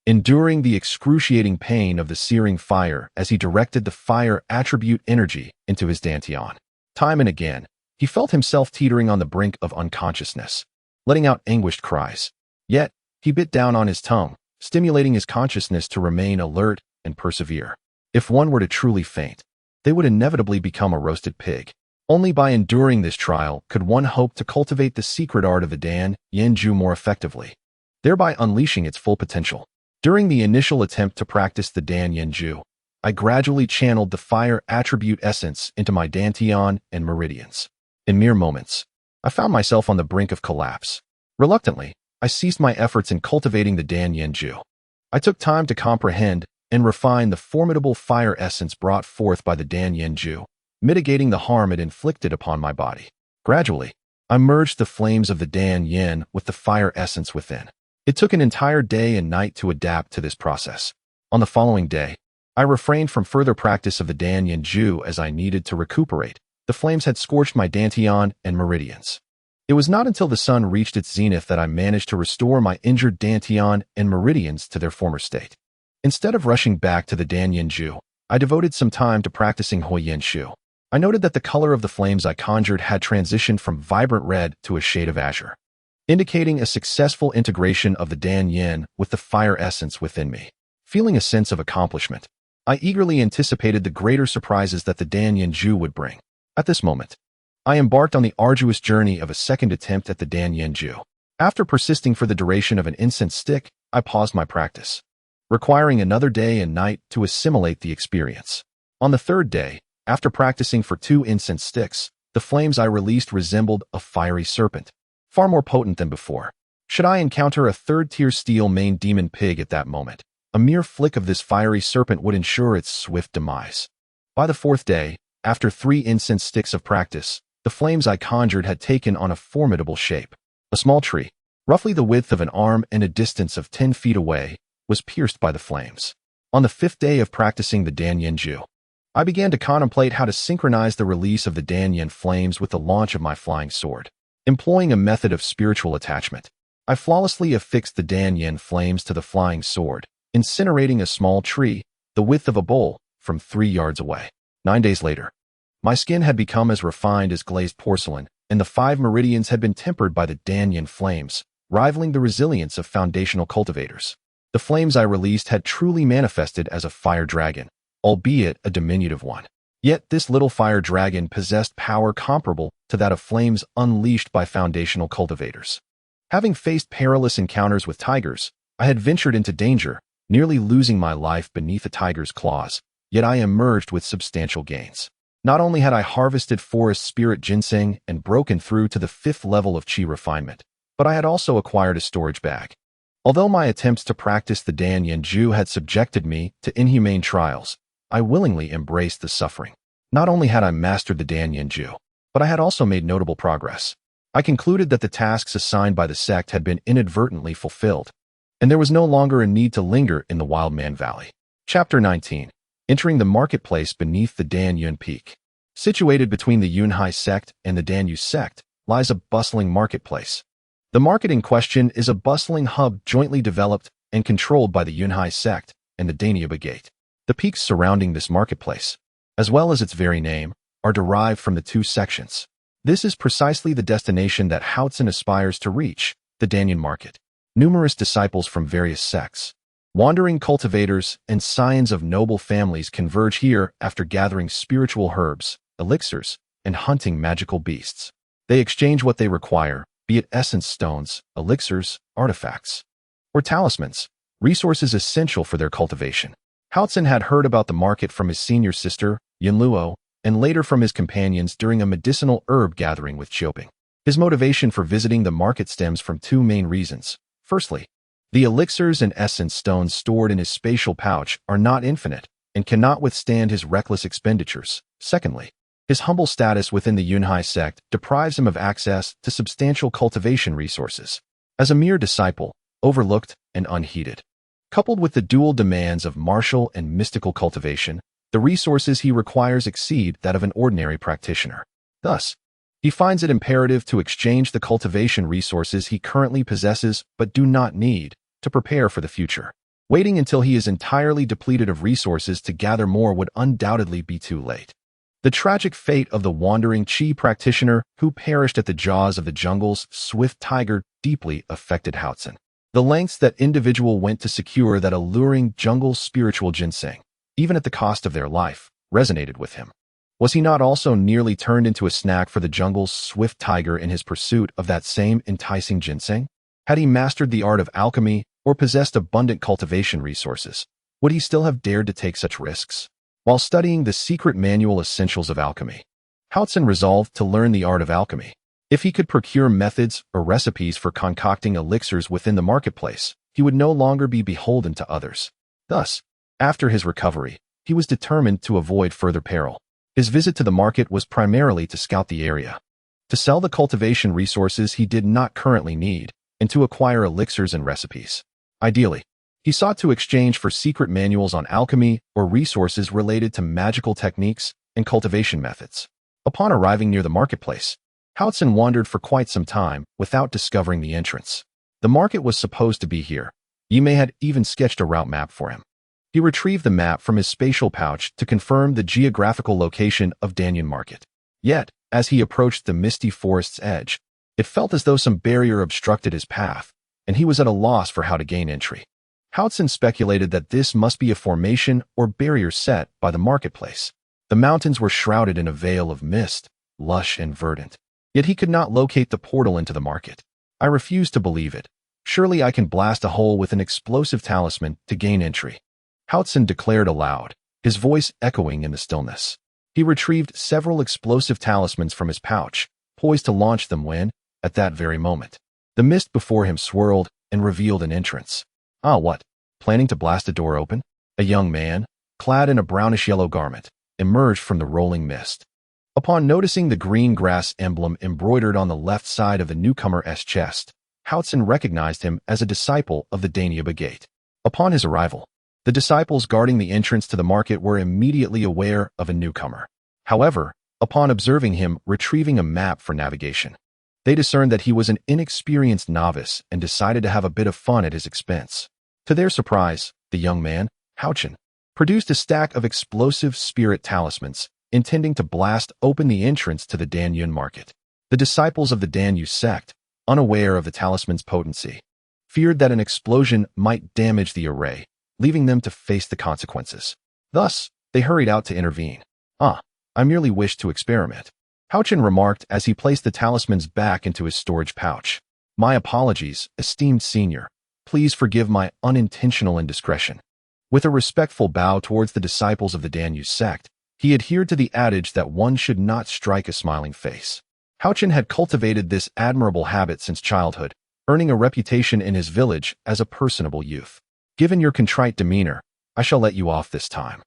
enduring the excruciating pain of the searing fire as he directed the fire attribute energy into his dantian. Time and again, he felt himself teetering on the brink of unconsciousness, letting out anguished cries. Yet, he bit down on his tongue, stimulating his consciousness to remain alert and persevere. If one were to truly faint, they would inevitably become a roasted pig. Only by enduring this trial could one hope to cultivate the secret art of the Danyan-ju more effectively, thereby unleashing its full potential. During the initial attempt to practice the Danyan-ju, I gradually channeled the fire attribute essence into my dantian and meridians. In mere moments, I found myself on the brink of collapse. Reluctantly, I ceased my efforts in cultivating the Danyan-ju. I took time to comprehend and refine the formidable fire essence brought forth by the Danyan-ju, mitigating the harm it inflicted upon my body. Gradually, I merged the flames of the Danyan with the fire essence within. It took an entire day and night to adapt to this process. On the following day, I refrained from further practice of the Danyan-ju as I needed to recuperate. The flames had scorched my dantian and meridians. It was not until the sun reached its zenith that I managed to restore my injured dantian and meridians to their former state. Instead of rushing back to the Danyan-ju, I devoted some time to practicing Huoyan Shu. I noted that the color of the flames I conjured had transitioned from vibrant red to a shade of azure, indicating a successful integration of the Danyan with the fire essence within me. Feeling a sense of accomplishment, I eagerly anticipated the greater surprises that the Danyan-ju would bring. At this moment, I embarked on the arduous journey of a second attempt at the Danyan-ju. After persisting for the duration of an incense stick, I paused my practice, requiring another day and night to assimilate the experience. On the third day, After practicing for 2 incense sticks, the flames I released resembled a fiery serpent, far more potent than before. Should I encounter a third-tier steel-maned demon pig at that moment, a mere flick of this fiery serpent would ensure its swift demise. By the 4th day, after 3 incense sticks of practice, the flames I conjured had taken on a formidable shape. A small tree, roughly the width of an arm and a distance of 10 feet away, was pierced by the flames. On the 5th day of practicing the Danyan-ju, I began to contemplate how to synchronize the release of the Danyan flames with the launch of my flying sword. Employing a method of spiritual attachment, I flawlessly affixed the Danyan flames to the flying sword, incinerating a small tree, the width of a bowl, from 3 yards away. 9 days later, my skin had become as refined as glazed porcelain, and the 5 meridians had been tempered by the Danyan flames, rivaling the resilience of foundational cultivators. The flames I released had truly manifested as a fire dragon, albeit a diminutive one. Yet this little fire dragon possessed power comparable to that of flames unleashed by foundational cultivators. Having faced perilous encounters with tigers, I had ventured into danger, nearly losing my life beneath a tiger's claws, yet I emerged with substantial gains. Not only had I harvested forest spirit ginseng and broken through to the 5th level of qi refinement, but I had also acquired a storage bag. Although my attempts to practice the Danyan-ju had subjected me to inhumane trials, I willingly embraced the suffering. Not only had I mastered the Danyan-ju, but I had also made notable progress. I concluded that the tasks assigned by the sect had been inadvertently fulfilled, and there was no longer a need to linger in the Wildman Valley. Chapter 19. Entering the marketplace beneath the Danyun Peak. Situated between the Yunhai sect and the Danyu sect lies a bustling marketplace. The market in question is a bustling hub jointly developed and controlled by the Yunhai sect and the Danyuba Gate. The peaks surrounding this marketplace, as well as its very name, are derived from the 2 sections. This is precisely the destination that Haochen aspires to reach, the Danyan market. Numerous disciples from various sects, wandering cultivators, and scions of noble families converge here after gathering spiritual herbs, elixirs, and hunting magical beasts. They exchange what they require, be it essence stones, elixirs, artifacts, or talismans, resources essential for their cultivation. Haochen had heard about the market from his senior sister, Yunluo, and later from his companions during a medicinal herb gathering with Qiuping. His motivation for visiting the market stems from 2 main reasons. Firstly, the elixirs and essence stones stored in his spatial pouch are not infinite and cannot withstand his reckless expenditures. Secondly, his humble status within the Yunhai sect deprives him of access to substantial cultivation resources. As a mere disciple, overlooked and unheeded. Coupled with the dual demands of martial and mystical cultivation, the resources he requires exceed that of an ordinary practitioner. Thus, he finds it imperative to exchange the cultivation resources he currently possesses but do not need to prepare for the future. Waiting until he is entirely depleted of resources to gather more would undoubtedly be too late. The tragic fate of the wandering Qi practitioner who perished at the jaws of the jungle's swift tiger deeply affected Haochen. The lengths that individual went to secure that alluring jungle spiritual ginseng, even at the cost of their life, resonated with him. Was he not also nearly turned into a snack for the jungle's swift tiger in his pursuit of that same enticing ginseng? Had he mastered the art of alchemy or possessed abundant cultivation resources, would he still have dared to take such risks? While studying the secret manual Essentials of Alchemy, Haochen resolved to learn the art of alchemy. If he could procure methods or recipes for concocting elixirs within the marketplace, he would no longer be beholden to others. Thus, after his recovery, he was determined to avoid further peril. His visit to the market was primarily to scout the area, to sell the cultivation resources he did not currently need, and to acquire elixirs and recipes. Ideally, he sought to exchange for secret manuals on alchemy or resources related to magical techniques and cultivation methods. Upon arriving near the marketplace, Haochen wandered for quite some time without discovering the entrance. The market was supposed to be here. Yimei had even sketched a route map for him. He retrieved the map from his spatial pouch to confirm the geographical location of Danyan Market. Yet, as he approached the misty forest's edge, it felt as though some barrier obstructed his path, and he was at a loss for how to gain entry. Haochen speculated that this must be a formation or barrier set by the marketplace. The mountains were shrouded in a veil of mist, lush and verdant. Yet he could not locate the portal into the market. I refused to believe it. Surely I can blast a hole with an explosive talisman to gain entry. Haochen declared aloud, his voice echoing in the stillness. He retrieved several explosive talismans from his pouch, poised to launch them when, at that very moment, the mist before him swirled and revealed an entrance. Ah, what? Planning to blast a door open? A young man, clad in a brownish-yellow garment, emerged from the rolling mist. Upon noticing the green grass emblem embroidered on the left side of the newcomer's chest, Haochen recognized him as a disciple of the Danube Gate. Upon his arrival, the disciples guarding the entrance to the market were immediately aware of a newcomer. However, upon observing him retrieving a map for navigation, they discerned that he was an inexperienced novice and decided to have a bit of fun at his expense. To their surprise, the young man, Haochen, produced a stack of explosive spirit talismans, intending to blast open the entrance to the Danyun market. The disciples of the Danyu sect, unaware of the talisman's potency, feared that an explosion might damage the array, leaving them to face the consequences. Thus, they hurried out to intervene. "Ah, I merely wished to experiment," Haochen remarked as he placed the talismans back into his storage pouch. "My apologies, esteemed senior. Please forgive my unintentional indiscretion." With a respectful bow towards the disciples of the Danyu sect, he adhered to the adage that one should not strike a smiling face. Haochen had cultivated this admirable habit since childhood, earning a reputation in his village as a personable youth. "Given your contrite demeanor, I shall let you off this time.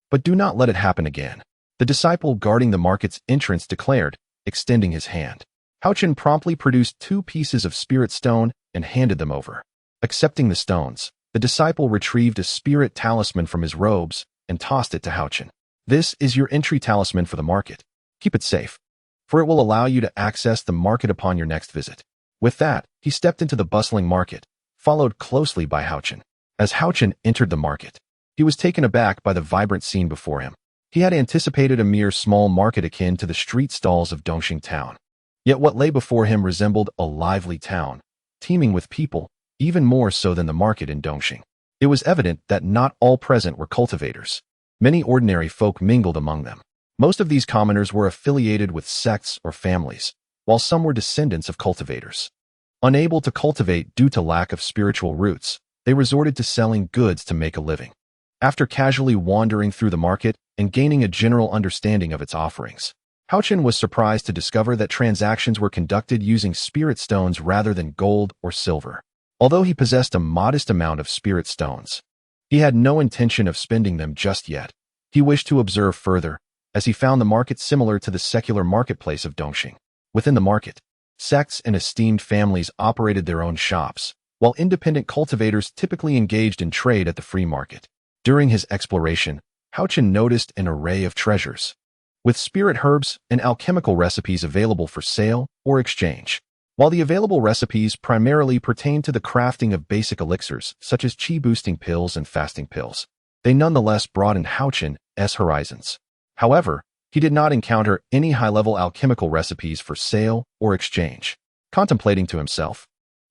But do not let it happen again," the disciple guarding the market's entrance declared, extending his hand. Haochen promptly produced 2 pieces of spirit stone and handed them over. Accepting the stones, the disciple retrieved a spirit talisman from his robes and tossed it to Haochen. "This is your entry talisman for the market. Keep it safe, for it will allow you to access the market upon your next visit." With that, he stepped into the bustling market, followed closely by Haochen. As Haochen entered the market, he was taken aback by the vibrant scene before him. He had anticipated a mere small market akin to the street stalls of Dongxing town. Yet what lay before him resembled a lively town, teeming with people, even more so than the market in Dongxing. It was evident that not all present were cultivators. Many ordinary folk mingled among them. Most of these commoners were affiliated with sects or families, while some were descendants of cultivators. Unable to cultivate due to lack of spiritual roots, they resorted to selling goods to make a living. After casually wandering through the market and gaining a general understanding of its offerings, Haochen was surprised to discover that transactions were conducted using spirit stones rather than gold or silver. Although he possessed a modest amount of spirit stones, he had no intention of spending them just yet. He wished to observe further, as he found the market similar to the secular marketplace of Dongxing. Within the market, sects and esteemed families operated their own shops, while independent cultivators typically engaged in trade at the free market. During his exploration, Haochen noticed an array of treasures, with spirit herbs and alchemical recipes available for sale or exchange. While the available recipes primarily pertained to the crafting of basic elixirs such as chi-boosting pills and fasting pills, they nonetheless broadened Haochen's horizons. However, he did not encounter any high-level alchemical recipes for sale or exchange. Contemplating to himself,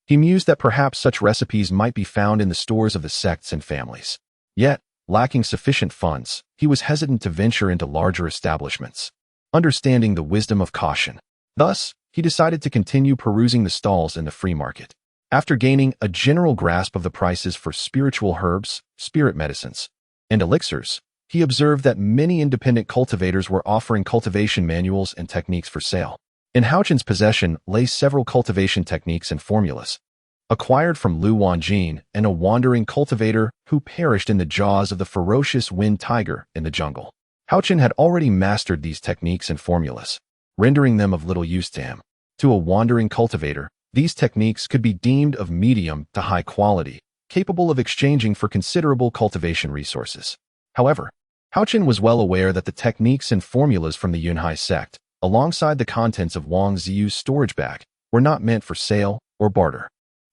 he mused that perhaps such recipes might be found in the stores of the sects and families. Yet, lacking sufficient funds, he was hesitant to venture into larger establishments, understanding the wisdom of caution. Thus, he decided to continue perusing the stalls in the free market. After gaining a general grasp of the prices for spiritual herbs, spirit medicines, and elixirs, he observed that many independent cultivators were offering cultivation manuals and techniques for sale. In Haochen's possession lay several cultivation techniques and formulas, acquired from Lu Wanjin and a wandering cultivator who perished in the jaws of the ferocious wind tiger in the jungle. Haochen had already mastered these techniques and formulas, rendering them of little use to him. To a wandering cultivator, these techniques could be deemed of medium to high quality, capable of exchanging for considerable cultivation resources. However, Haochen was well aware that the techniques and formulas from the Yunhai sect, alongside the contents of Wang Ziyu's storage bag, were not meant for sale or barter.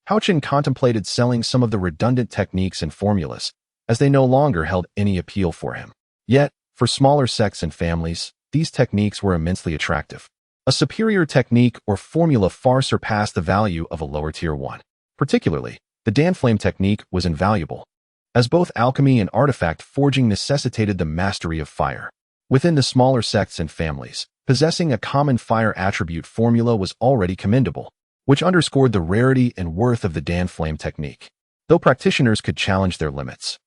Haochen contemplated selling some of the redundant techniques and formulas, as they no longer held any appeal for him. Yet, for smaller sects and families, these techniques were immensely attractive. A superior technique or formula far surpassed the value of a lower-tier one. Particularly, the Danflame technique was invaluable, as both alchemy and artifact forging necessitated the mastery of fire. Within the smaller sects and families, possessing a common fire attribute formula was already commendable, which underscored the rarity and worth of the Danflame technique, though practitioners could challenge their limits.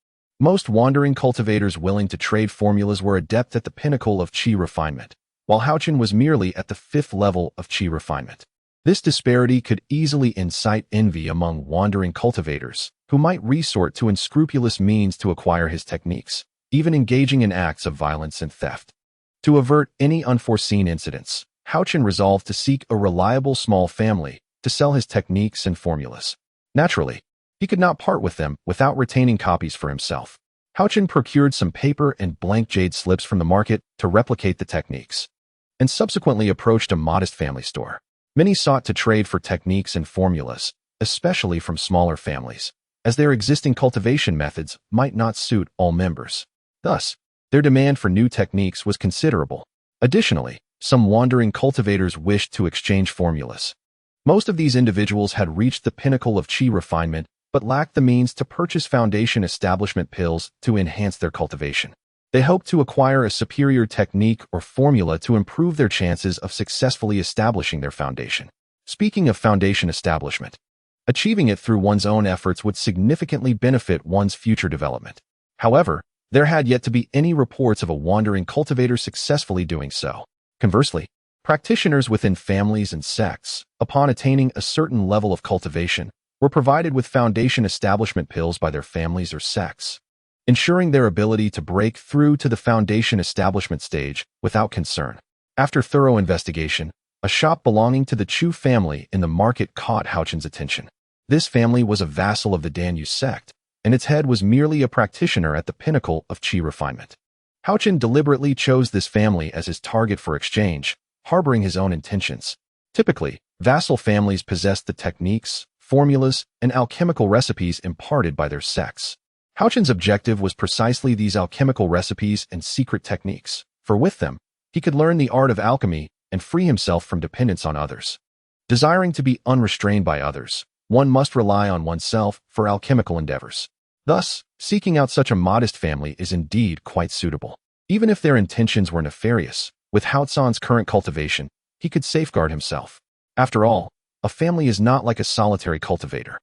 Most wandering cultivators willing to trade formulas were adept at the pinnacle of qi refinement, while Haochen was merely at the 5th level of qi refinement. This disparity could easily incite envy among wandering cultivators, who might resort to unscrupulous means to acquire his techniques, even engaging in acts of violence and theft. To avert any unforeseen incidents, Haochen resolved to seek a reliable small family to sell his techniques and formulas. Naturally, he could not part with them without retaining copies for himself. Haochen procured some paper and blank jade slips from the market to replicate the techniques, and subsequently approached a modest family store. Many sought to trade for techniques and formulas, especially from smaller families, as their existing cultivation methods might not suit all members. Thus, their demand for new techniques was considerable. Additionally, some wandering cultivators wished to exchange formulas. Most of these individuals had reached the pinnacle of qi refinement but lacked the means to purchase foundation establishment pills to enhance their cultivation. They hoped to acquire a superior technique or formula to improve their chances of successfully establishing their foundation. Speaking of foundation establishment, achieving it through one's own efforts would significantly benefit one's future development. However, there had yet to be any reports of a wandering cultivator successfully doing so. Conversely, practitioners within families and sects, upon attaining a certain level of cultivation, were provided with foundation establishment pills by their families or sects, ensuring their ability to break through to the foundation establishment stage without concern. After thorough investigation, a shop belonging to the Chu family in the market caught Haochen's attention. This family was a vassal of the Danyu sect, and its head was merely a practitioner at the pinnacle of qi refinement. Haochen deliberately chose this family as his target for exchange, harboring his own intentions. Typically, vassal families possessed the techniques, formulas, and alchemical recipes imparted by their sects. Haochen's objective was precisely these alchemical recipes and secret techniques, for with them, he could learn the art of alchemy and free himself from dependence on others. Desiring to be unrestrained by others, one must rely on oneself for alchemical endeavors. Thus, seeking out such a modest family is indeed quite suitable. Even if their intentions were nefarious, with Haocheng's current cultivation, he could safeguard himself. After all, a family is not like a solitary cultivator,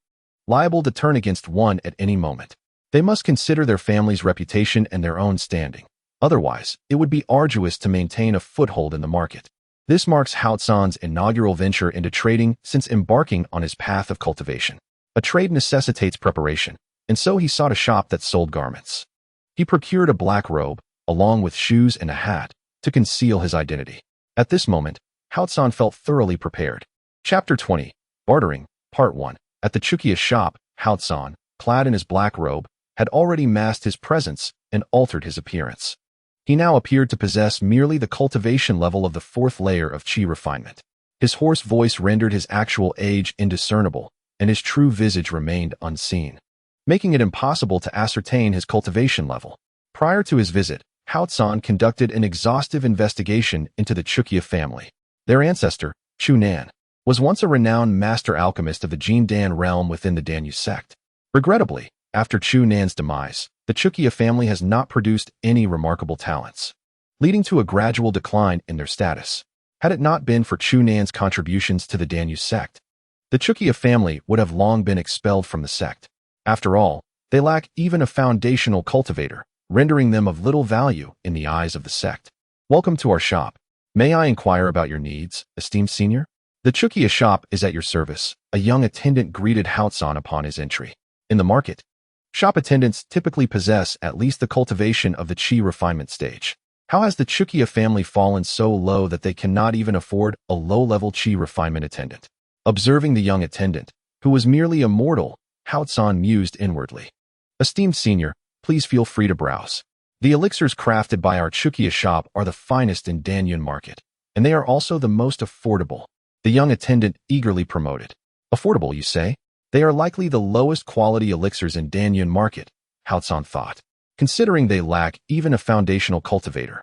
liable to turn against one at any moment. They must consider their family's reputation and their own standing. Otherwise, it would be arduous to maintain a foothold in the market. This marks Haocheng's inaugural venture into trading since embarking on his path of cultivation. A trade necessitates preparation, and so he sought a shop that sold garments. He procured a black robe, along with shoes and a hat, to conceal his identity. At this moment, Haocheng felt thoroughly prepared. Chapter 20. Bartering, Part 1. At the Chukia shop, Haocheng, clad in his black robe, had already masked his presence and altered his appearance. He now appeared to possess merely the cultivation level of the 4th layer of qi refinement. His hoarse voice rendered his actual age indiscernible, and his true visage remained unseen, making it impossible to ascertain his cultivation level. Prior to his visit, Haocheng conducted an exhaustive investigation into the Chukia family. Their ancestor, Chu Nan, was once a renowned master alchemist of the Jindan realm within the Danyu sect. Regrettably, after Chu Nan's demise, the Chukia family has not produced any remarkable talents, leading to a gradual decline in their status. Had it not been for Chu Nan's contributions to the Danyu sect, the Chukia family would have long been expelled from the sect. After all, they lack even a foundational cultivator, rendering them of little value in the eyes of the sect. Welcome to our shop. May I inquire about your needs, esteemed senior? The Chukia shop is at your service, a young attendant greeted Haocheng upon his entry. In the market, shop attendants typically possess at least the cultivation of the qi refinement stage. How has the Chukia family fallen so low that they cannot even afford a low-level qi refinement attendant? Observing the young attendant, who was merely a mortal, Haocheng mused inwardly. Esteemed senior, please feel free to browse. The elixirs crafted by our Chukia shop are the finest in Danyun market, and they are also the most affordable. The young attendant eagerly promoted. Affordable, you say? They are likely the lowest quality elixirs in Danyun market, Haocheng thought, considering they lack even a foundational cultivator.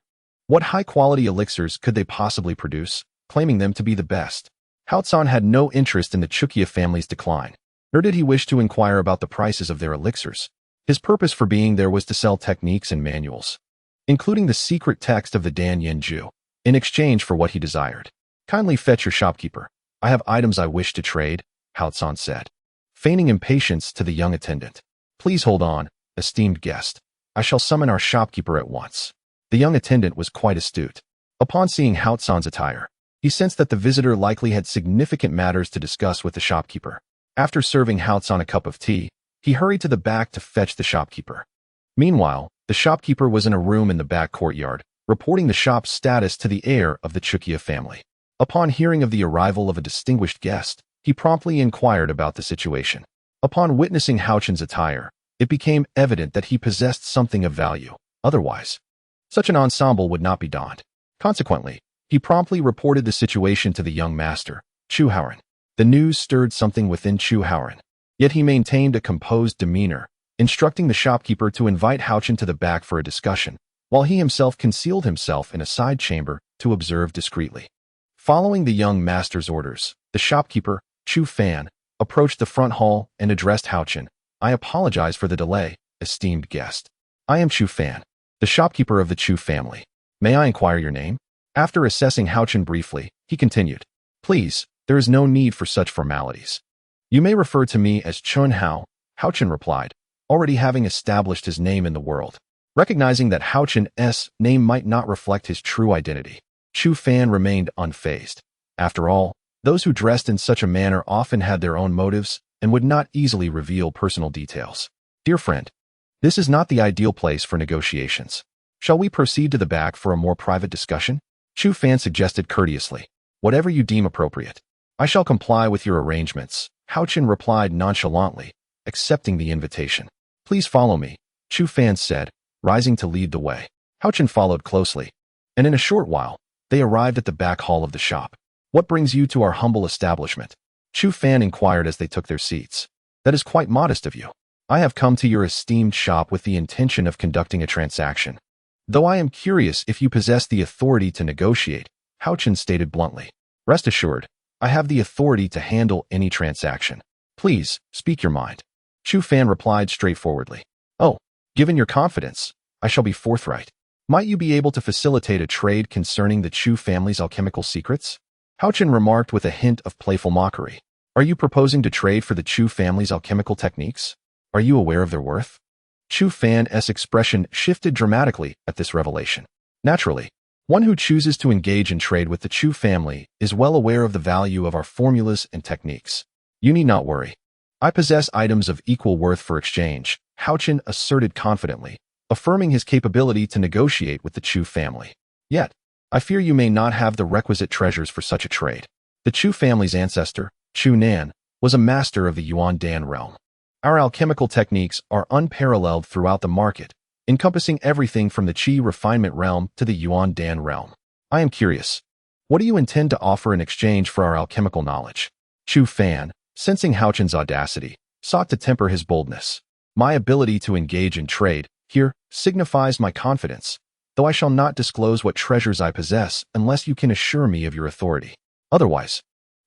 What high-quality elixirs could they possibly produce, claiming them to be the best? Haocheng had no interest in the Chukia family's decline, nor did he wish to inquire about the prices of their elixirs. His purpose for being there was to sell techniques and manuals, including the secret text of the Dan Yen Ju, in exchange for what he desired. Kindly fetch your shopkeeper. I have items I wish to trade, Haocheng said, feigning impatience to the young attendant. Please hold on, esteemed guest. I shall summon our shopkeeper at once. The young attendant was quite astute. Upon seeing Haochen's attire, he sensed that the visitor likely had significant matters to discuss with the shopkeeper. After serving Haochen a cup of tea, he hurried to the back to fetch the shopkeeper. Meanwhile, the shopkeeper was in a room in the back courtyard, reporting the shop's status to the heir of the Chukia family. Upon hearing of the arrival of a distinguished guest, he promptly inquired about the situation. Upon witnessing Haochen's attire, it became evident that he possessed something of value. Otherwise, such an ensemble would not be donned. Consequently, he promptly reported the situation to the young master, Chu Haoren. The news stirred something within Chu Haoren, yet he maintained a composed demeanor, instructing the shopkeeper to invite Haochen to the back for a discussion, while he himself concealed himself in a side chamber to observe discreetly. Following the young master's orders, the shopkeeper, Chu Fan, approached the front hall and addressed Haochen. I apologize for the delay, esteemed guest. I am Chu Fan, the shopkeeper of the Chu family. May I inquire your name? After assessing Haochen briefly, he continued. Please, there is no need for such formalities. You may refer to me as Chun Hao, Haochen replied, already having established his name in the world. Recognizing that Haochen's name might not reflect his true identity, Chu Fan remained unfazed. After all, those who dressed in such a manner often had their own motives and would not easily reveal personal details. Dear friend, this is not the ideal place for negotiations. Shall we proceed to the back for a more private discussion? Chu Fan suggested courteously. Whatever you deem appropriate. I shall comply with your arrangements, Haochen replied nonchalantly, accepting the invitation. Please follow me, Chu Fan said, rising to lead the way. Haochen followed closely, and in a short while, they arrived at the back hall of the shop. What brings you to our humble establishment? Chu Fan inquired as they took their seats. That is quite modest of you. I have come to your esteemed shop with the intention of conducting a transaction. Though I am curious if you possess the authority to negotiate, Haochen stated bluntly. Rest assured, I have the authority to handle any transaction. Please, speak your mind. Chu Fan replied straightforwardly. Oh, given your confidence, I shall be forthright. Might you be able to facilitate a trade concerning the Chu family's alchemical secrets? Haochen remarked with a hint of playful mockery. Are you proposing to trade for the Chu family's alchemical techniques? Are you aware of their worth? Chu Fan's expression shifted dramatically at this revelation. Naturally, one who chooses to engage in trade with the Chu family is well aware of the value of our formulas and techniques. You need not worry. I possess items of equal worth for exchange, Haochen asserted confidently, affirming his capability to negotiate with the Chu family. Yet, I fear you may not have the requisite treasures for such a trade. The Chu family's ancestor, Chu Nan, was a master of the Yuan Dan realm. Our alchemical techniques are unparalleled throughout the market, encompassing everything from the Qi refinement realm to the Yuan Dan realm. I am curious. What do you intend to offer in exchange for our alchemical knowledge? Chu Fan, sensing Haochen's audacity, sought to temper his boldness. My ability to engage in trade, here, signifies my confidence, though I shall not disclose what treasures I possess unless you can assure me of your authority. Otherwise,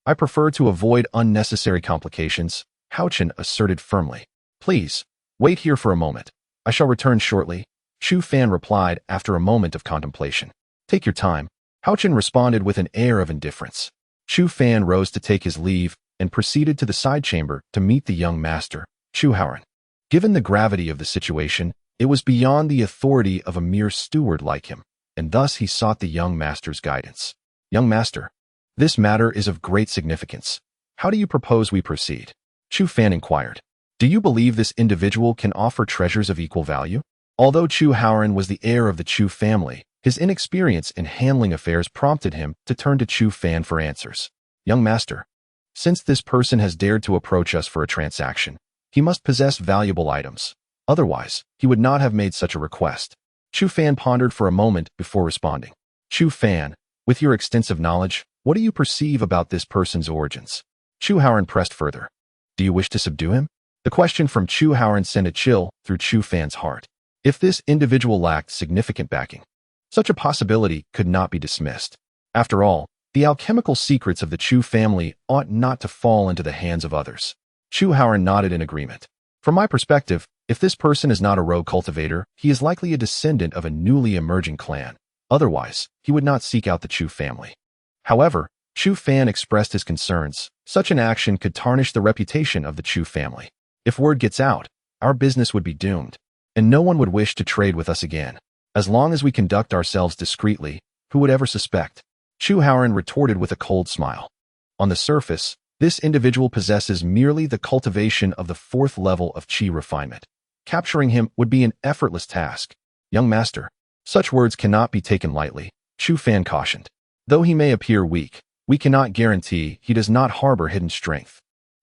I prefer to avoid unnecessary complications, Haochen asserted firmly. Please, wait here for a moment. I shall return shortly, Chu Fan replied after a moment of contemplation. Take your time, Haochen responded with an air of indifference. Chu Fan rose to take his leave and proceeded to the side chamber to meet the young master, Chu Haoren. Given the gravity of the situation, it was beyond the authority of a mere steward like him, and thus he sought the young master's guidance. Young master, this matter is of great significance. How do you propose we proceed? Chu Fan inquired. Do you believe this individual can offer treasures of equal value? Although Chu Haoren was the heir of the Chu family, his inexperience in handling affairs prompted him to turn to Chu Fan for answers. Young master, since this person has dared to approach us for a transaction, he must possess valuable items. Otherwise, he would not have made such a request. Chu Fan pondered for a moment before responding. Chu Fan, with your extensive knowledge, what do you perceive about this person's origins? Chu Haoren pressed further. Do you wish to subdue him? The question from Chu Haoren sent a chill through Chu Fan's heart. If this individual lacked significant backing, such a possibility could not be dismissed. After all, the alchemical secrets of the Chu family ought not to fall into the hands of others. Chu Haoren nodded in agreement. From my perspective, if this person is not a rogue cultivator, he is likely a descendant of a newly emerging clan. Otherwise, he would not seek out the Chu family. However, Chu Fan expressed his concerns. Such an action could tarnish the reputation of the Chu family. If word gets out, our business would be doomed. and no one would wish to trade with us again. As long as we conduct ourselves discreetly, who would ever suspect? Chu Haochen retorted with a cold smile. On the surface, this individual possesses merely the cultivation of the 4th level of qi refinement. Capturing him would be an effortless task. Young master, such words cannot be taken lightly, Chu Fan cautioned. Though he may appear weak, we cannot guarantee he does not harbor hidden strength.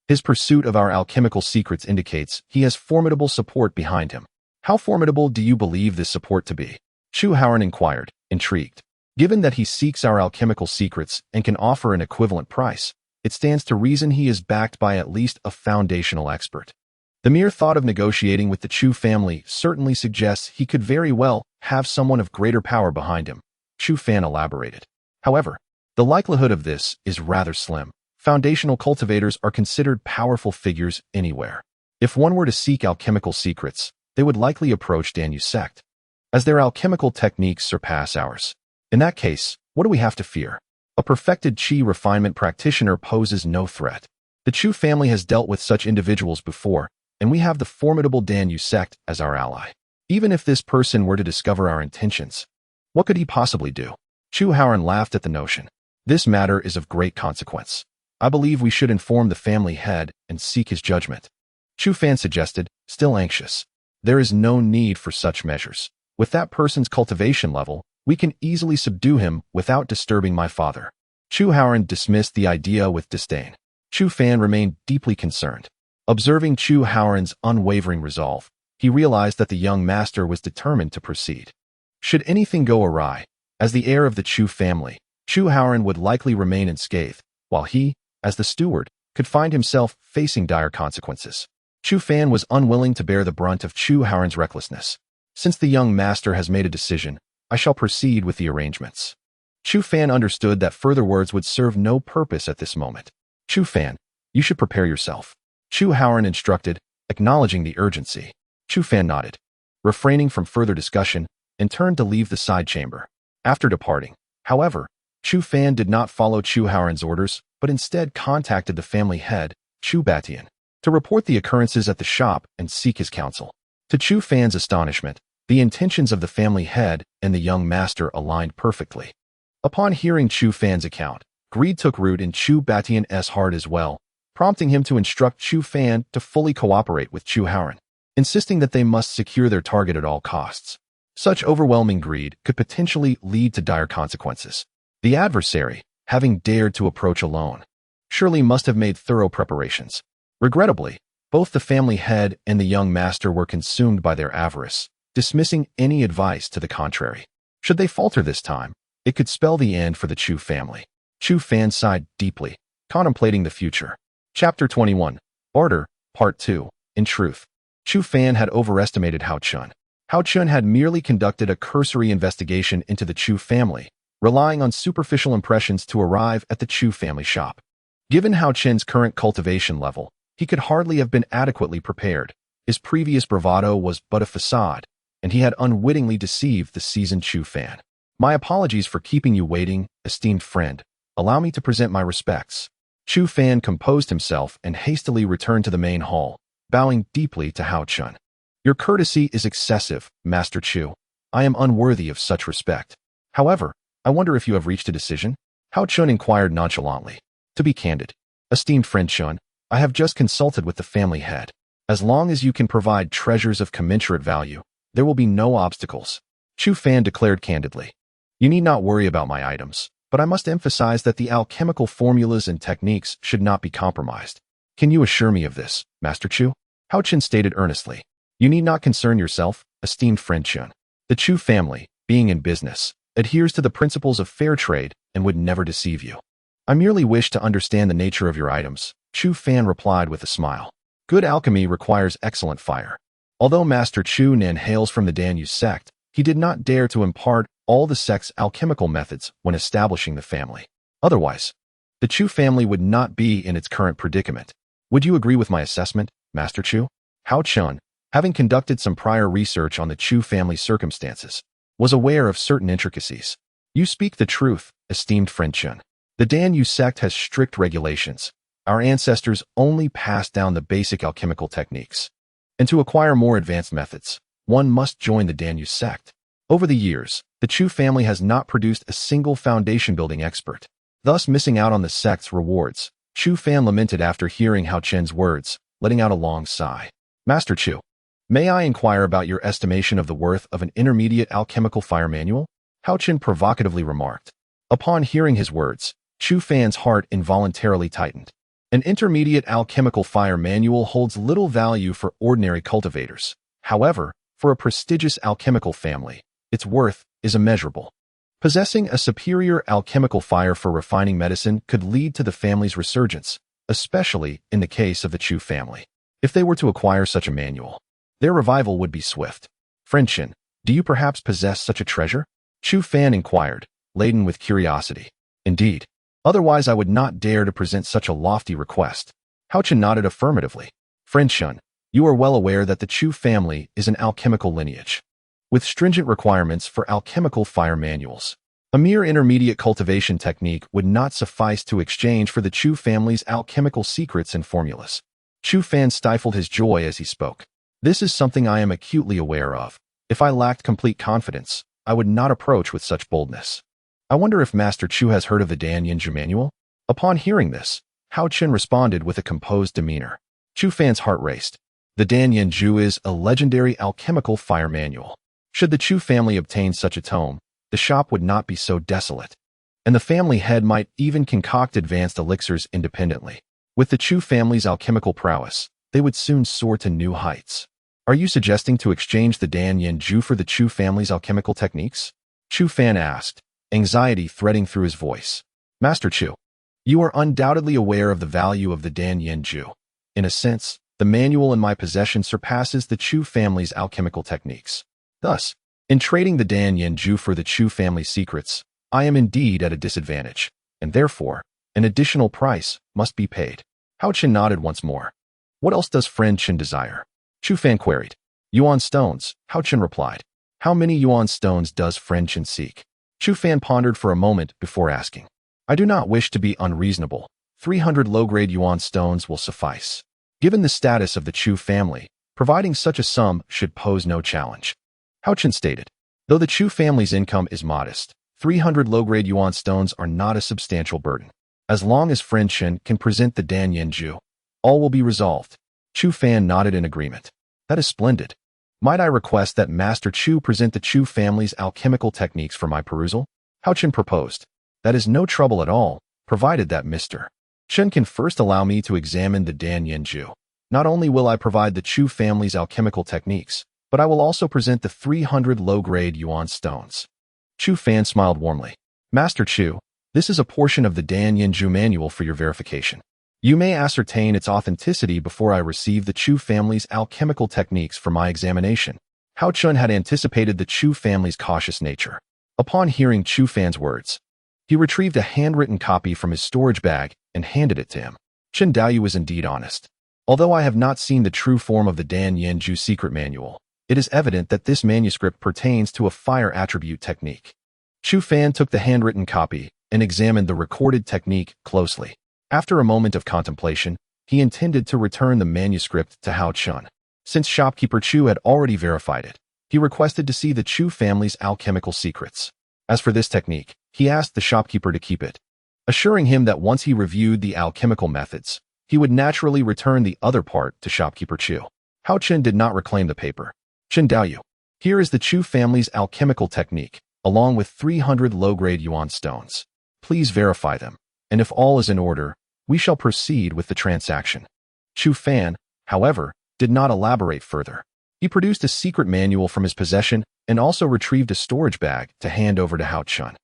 His pursuit of our alchemical secrets indicates he has formidable support behind him. How formidable do you believe this support to be? Chu Haochen inquired, intrigued. Given that he seeks our alchemical secrets and can offer an equivalent price, it stands to reason he is backed by at least a foundational expert. The mere thought of negotiating with the Chu family certainly suggests he could very well have someone of greater power behind him, Chu Fan elaborated. However, the likelihood of this is rather slim. Foundational cultivators are considered powerful figures anywhere. If one were to seek alchemical secrets, they would likely approach Danyu sect, as their alchemical techniques surpass ours. In that case, what do we have to fear? A perfected qi refinement practitioner poses no threat. The Chu family has dealt with such individuals before, and we have the formidable Danyu sect as our ally. Even if this person were to discover our intentions, what could he possibly do? Chu Haochen laughed at the notion. This matter is of great consequence. I believe we should inform the family head and seek his judgment. Chu Fan suggested, still anxious. There is no need for such measures. With that person's cultivation level, we can easily subdue him without disturbing my father. Chu Haochen dismissed the idea with disdain. Chu Fan remained deeply concerned. Observing Chu Haoren's unwavering resolve, he realized that the young master was determined to proceed. Should anything go awry, as the heir of the Chu family, Chu Haochen would likely remain unscathed, while he, as the steward, could find himself facing dire consequences. Chu Fan was unwilling to bear the brunt of Chu Haoren's recklessness. Since the young master has made a decision, I shall proceed with the arrangements. Chu Fan understood that further words would serve no purpose at this moment. Chu Fan, you should prepare yourself. Chu Haochen instructed, acknowledging the urgency. Chu Fan nodded, refraining from further discussion, and turned to leave the side chamber. After departing, however, Chu Fan did not follow Chu Haoren's orders, but instead contacted the family head, Chu Batian, to report the occurrences at the shop and seek his counsel. To Chu Fan's astonishment, the intentions of the family head and the young master aligned perfectly. Upon hearing Chu Fan's account, greed took root in Chu Batian's heart as well, prompting him to instruct Chu Fan to fully cooperate with Chu Haochen, insisting that they must secure their target at all costs. Such overwhelming greed could potentially lead to dire consequences. The adversary, having dared to approach alone, surely must have made thorough preparations. Regrettably, both the family head and the young master were consumed by their avarice, dismissing any advice to the contrary. Should they falter this time, it could spell the end for the Chu family. Chu Fan sighed deeply, contemplating the future. Chapter 21, Barter, Part 2. In truth, Chu Fan had overestimated Haochen. Haochen had merely conducted a cursory investigation into the Chu family, relying on superficial impressions to arrive at the Chu family shop. Given Haochen's current cultivation level, he could hardly have been adequately prepared. His previous bravado was but a facade, and he had unwittingly deceived the seasoned Chu Fan. My apologies for keeping you waiting, esteemed friend. Allow me to present my respects. Chu Fan composed himself and hastily returned to the main hall, bowing deeply to Haochen. Your courtesy is excessive, Master Chu. I am unworthy of such respect. However, I wonder if you have reached a decision? Haochen inquired nonchalantly. To be candid, esteemed friend Chun, I have just consulted with the family head. As long as you can provide treasures of commensurate value, there will be no obstacles. Chu Fan declared candidly. You need not worry about my items, but I must emphasize that the alchemical formulas and techniques should not be compromised. Can you assure me of this, Master Chu? Haochen stated earnestly. You need not concern yourself, esteemed friend Chun. The Chu family, being in business, adheres to the principles of fair trade and would never deceive you. I merely wish to understand the nature of your items, Chu Fan replied with a smile. Good alchemy requires excellent fire. Although Master Chu Nan hails from the Danyu sect, he did not dare to impart all the sect's alchemical methods when establishing the family. Otherwise, the Chu family would not be in its current predicament. Would you agree with my assessment, Master Chu? Haochen, having conducted some prior research on the Chu family circumstances, was aware of certain intricacies. You speak the truth, esteemed friend Chun. The Danyu sect has strict regulations. Our ancestors only passed down the basic alchemical techniques. And to acquire more advanced methods, one must join the Danyu sect. Over the years, the Chu family has not produced a single foundation-building expert, thus missing out on the sect's rewards. Chu Fan lamented after hearing Haochen's words, letting out a long sigh. Master Chu, may I inquire about your estimation of the worth of an intermediate alchemical fire manual? Haochen provocatively remarked. Upon hearing his words, Chu Fan's heart involuntarily tightened. An intermediate alchemical fire manual holds little value for ordinary cultivators. However, for a prestigious alchemical family, its worth is immeasurable. Possessing a superior alchemical fire for refining medicine could lead to the family's resurgence, especially in the case of the Chu family. If they were to acquire such a manual, their revival would be swift. Friend Shin, do you perhaps possess such a treasure? Chu Fan inquired, laden with curiosity. Indeed. Otherwise I would not dare to present such a lofty request. Haochen nodded affirmatively. Friend Shun, you are well aware that the Chu family is an alchemical lineage, with stringent requirements for alchemical fire manuals. A mere intermediate cultivation technique would not suffice to exchange for the Chu family's alchemical secrets and formulas. Chu Fan stifled his joy as he spoke. This is something I am acutely aware of. If I lacked complete confidence, I would not approach with such boldness. I wonder if Master Chu has heard of the Danyanju manual? Upon hearing this, Haochen responded with a composed demeanor. Chu Fan's heart raced. The Danyanju is a legendary alchemical fire manual. Should the Chu family obtain such a tome, the shop would not be so desolate, and the family head might even concoct advanced elixirs independently. With the Chu family's alchemical prowess, they would soon soar to new heights. Are you suggesting to exchange the Danyanju for the Chu family's alchemical techniques? Chu Fan asked, anxiety threading through his voice. Master Chu, you are undoubtedly aware of the value of the Danyanju. In a sense, the manual in my possession surpasses the Chu family's alchemical techniques. Thus, in trading the Danyanju for the Chu family's secrets, I am indeed at a disadvantage, and therefore, an additional price must be paid. Haochen nodded once more. What else does friend Chen desire? Chu Fan queried. Yuan stones, Haochen replied. How many yuan stones does friend Chen seek? Chu Fan pondered for a moment before asking. I do not wish to be unreasonable. 300 low-grade yuan stones will suffice. Given the status of the Chu family, providing such a sum should pose no challenge. Haochen stated. Though the Chu family's income is modest, 300 low-grade yuan stones are not a substantial burden. As long as friend Chen can present the Danyanju, all will be resolved. Chu Fan nodded in agreement. That is splendid. Might I request that Master Chu present the Chu family's alchemical techniques for my perusal? Haochen proposed. That is no trouble at all, provided that Mr. Chen can first allow me to examine the Danyanju. Not only will I provide the Chu family's alchemical techniques, but I will also present the 300 low-grade yuan stones. Chu Fan smiled warmly. Master Chu, this is a portion of the Danyanju manual for your verification. You may ascertain its authenticity before I receive the Chu family's alchemical techniques for my examination. Haochen had anticipated the Chu family's cautious nature. Upon hearing Chu Fan's words, he retrieved a handwritten copy from his storage bag and handed it to him. Chen Daoyu was indeed honest. Although I have not seen the true form of the Danyanju secret manual, it is evident that this manuscript pertains to a fire attribute technique. Chu Fan took the handwritten copy and examined the recorded technique closely. After a moment of contemplation, he intended to return the manuscript to Haochen. Since shopkeeper Chu had already verified it, he requested to see the Chu family's alchemical secrets. As for this technique, he asked the shopkeeper to keep it, assuring him that once he reviewed the alchemical methods, he would naturally return the other part to shopkeeper Chu. Haochen did not reclaim the paper. Chen Daoyu, here is the Chu family's alchemical technique, along with 300 low-grade yuan stones. Please verify them, and if all is in order, we shall proceed with the transaction. Chu Fan, however, did not elaborate further. He produced a secret manual from his possession and also retrieved a storage bag to hand over to Haochen.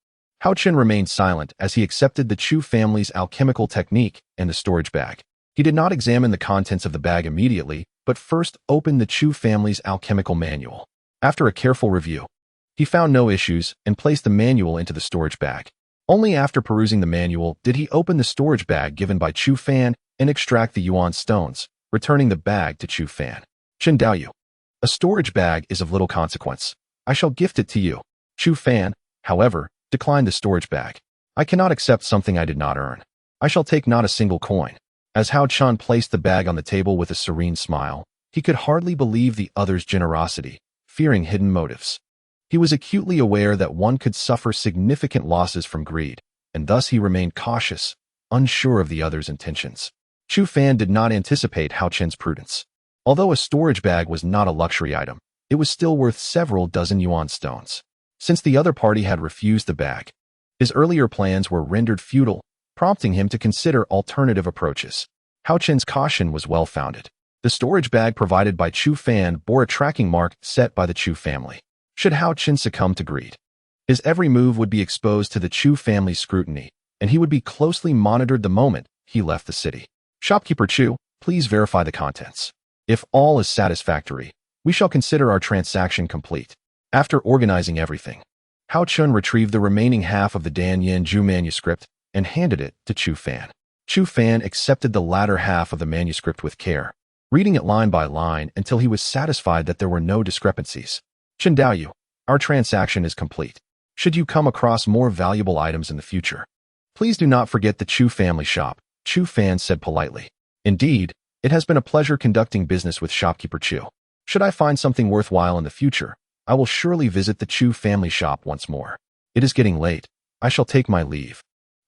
Haochen remained silent as he accepted the Chu family's alchemical technique and the storage bag. He did not examine the contents of the bag immediately, but first opened the Chu family's alchemical manual. After a careful review, he found no issues and placed the manual into the storage bag. Only after perusing the manual did he open the storage bag given by Chu Fan and extract the yuan stones, returning the bag to Chu Fan. Chen Daoyu, a storage bag is of little consequence. I shall gift it to you. Chu Fan, however, declined the storage bag. I cannot accept something I did not earn. I shall take not a single coin. As Haochen placed the bag on the table with a serene smile, he could hardly believe the other's generosity, fearing hidden motives. He was acutely aware that one could suffer significant losses from greed, and thus he remained cautious, unsure of the other's intentions. Chu Fan did not anticipate Haochen's prudence. Although a storage bag was not a luxury item, it was still worth several dozen yuan stones. Since the other party had refused the bag, his earlier plans were rendered futile, prompting him to consider alternative approaches. Haochen's caution was well-founded. The storage bag provided by Chu Fan bore a tracking mark set by the Chu family. Should Haochen succumb to greed, his every move would be exposed to the Chu family's scrutiny, and he would be closely monitored the moment he left the city. Shopkeeper Chu, please verify the contents. If all is satisfactory, we shall consider our transaction complete. After organizing everything, Haochen retrieved the remaining half of the Danyanju manuscript and handed it to Chu Fan. Chu Fan accepted the latter half of the manuscript with care, reading it line by line until he was satisfied that there were no discrepancies. Chen Daoyu, our transaction is complete. Should you come across more valuable items in the future, please do not forget the Chu family shop, Chu Fan said politely. Indeed, it has been a pleasure conducting business with shopkeeper Chu. Should I find something worthwhile in the future, I will surely visit the Chu family shop once more. It is getting late. I shall take my leave.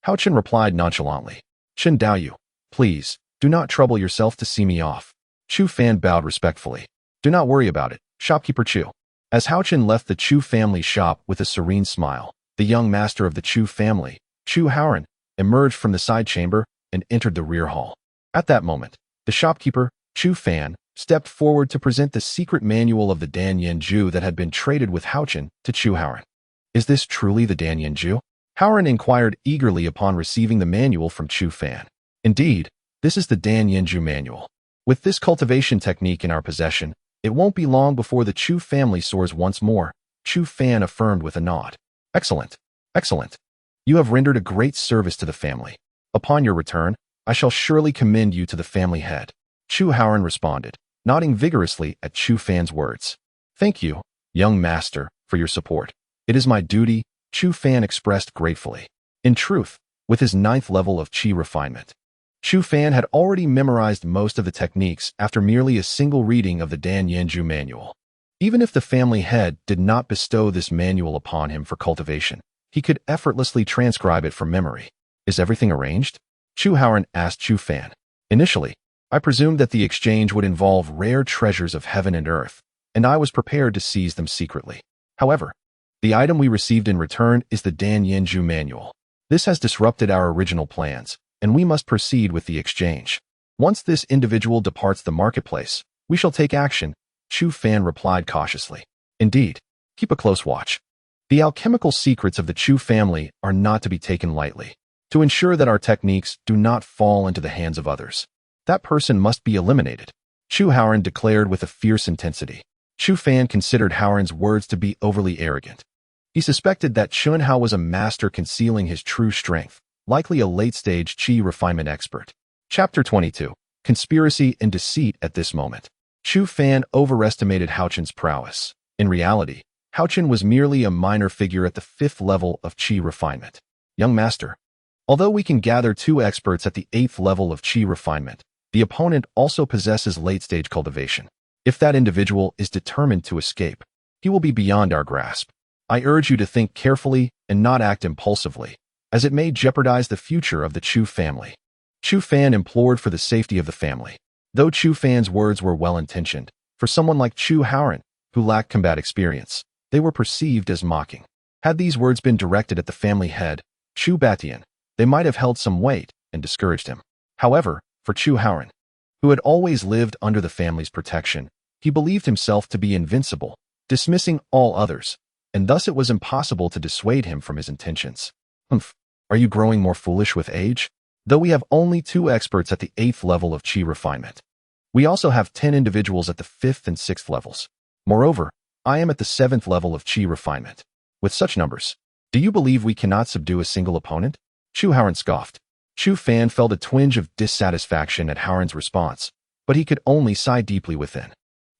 Haochen replied nonchalantly. Chen Daoyu, please, do not trouble yourself to see me off. Chu Fan bowed respectfully. Do not worry about it, shopkeeper Chu. As Haochen left the Chu family shop with a serene smile, the young master of the Chu family, Chu Haochen, emerged from the side chamber and entered the rear hall. At that moment, the shopkeeper, Chu Fan, stepped forward to present the secret manual of the Danyanju that had been traded with Haochen to Chu Haochen. Is this truly the Danyanju? Haochen inquired eagerly upon receiving the manual from Chu Fan. Indeed, this is the Danyanju manual. With this cultivation technique in our possession, it won't be long before the Chu family soars once more, Chu Fan affirmed with a nod. Excellent, excellent. You have rendered a great service to the family. Upon your return, I shall surely commend you to the family head. Chu Haochen responded, nodding vigorously at Chu Fan's words. Thank you, young master, for your support. It is my duty, Chu Fan expressed gratefully. In truth, with his 9th level of Qi refinement, Chu Fan had already memorized most of the techniques after merely a single reading of the Danyanju manual. Even if the family head did not bestow this manual upon him for cultivation, he could effortlessly transcribe it from memory. Is everything arranged? Chu Haochen asked Chu Fan. Initially, I presumed that the exchange would involve rare treasures of heaven and earth, and I was prepared to seize them secretly. However, the item we received in return is the Danyanju manual. This has disrupted our original plans, and we must proceed with the exchange. Once this individual departs the marketplace, we shall take action, Chu Fan replied cautiously. Indeed, keep a close watch. The alchemical secrets of the Chu family are not to be taken lightly. To ensure that our techniques do not fall into the hands of others, that person must be eliminated, Chu Haochen declared with a fierce intensity. Chu Fan considered Haoren's words to be overly arrogant. He suspected that Chun Hao was a master concealing his true strength, likely a late-stage Qi refinement expert. Chapter 22. Conspiracy and Deceit. At this moment, Chu Fan overestimated Haochen's prowess. In reality, Haochen was merely a minor figure at the 5th level of Qi refinement. Young master, although we can gather 2 experts at the 8th level of Qi refinement, the opponent also possesses late-stage cultivation. If that individual is determined to escape, he will be beyond our grasp. I urge you to think carefully and not act impulsively, as it may jeopardize the future of the Chu family. Chu Fan implored for the safety of the family. Though Chu Fan's words were well-intentioned, for someone like Chu Haochen, who lacked combat experience, they were perceived as mocking. Had these words been directed at the family head, Chu Batian, they might have held some weight and discouraged him. However, for Chu Haochen, who had always lived under the family's protection, he believed himself to be invincible, dismissing all others, and thus it was impossible to dissuade him from his intentions. Are you growing more foolish with age? Though we have only 2 experts at the 8th level of Qi refinement, we also have 10 individuals at the 5th and 6th levels. Moreover, I am at the 7th level of Qi refinement. With such numbers, do you believe we cannot subdue a single opponent? Chu Haochen scoffed. Chu Fan felt a twinge of dissatisfaction at Haoren's response, but he could only sigh deeply within.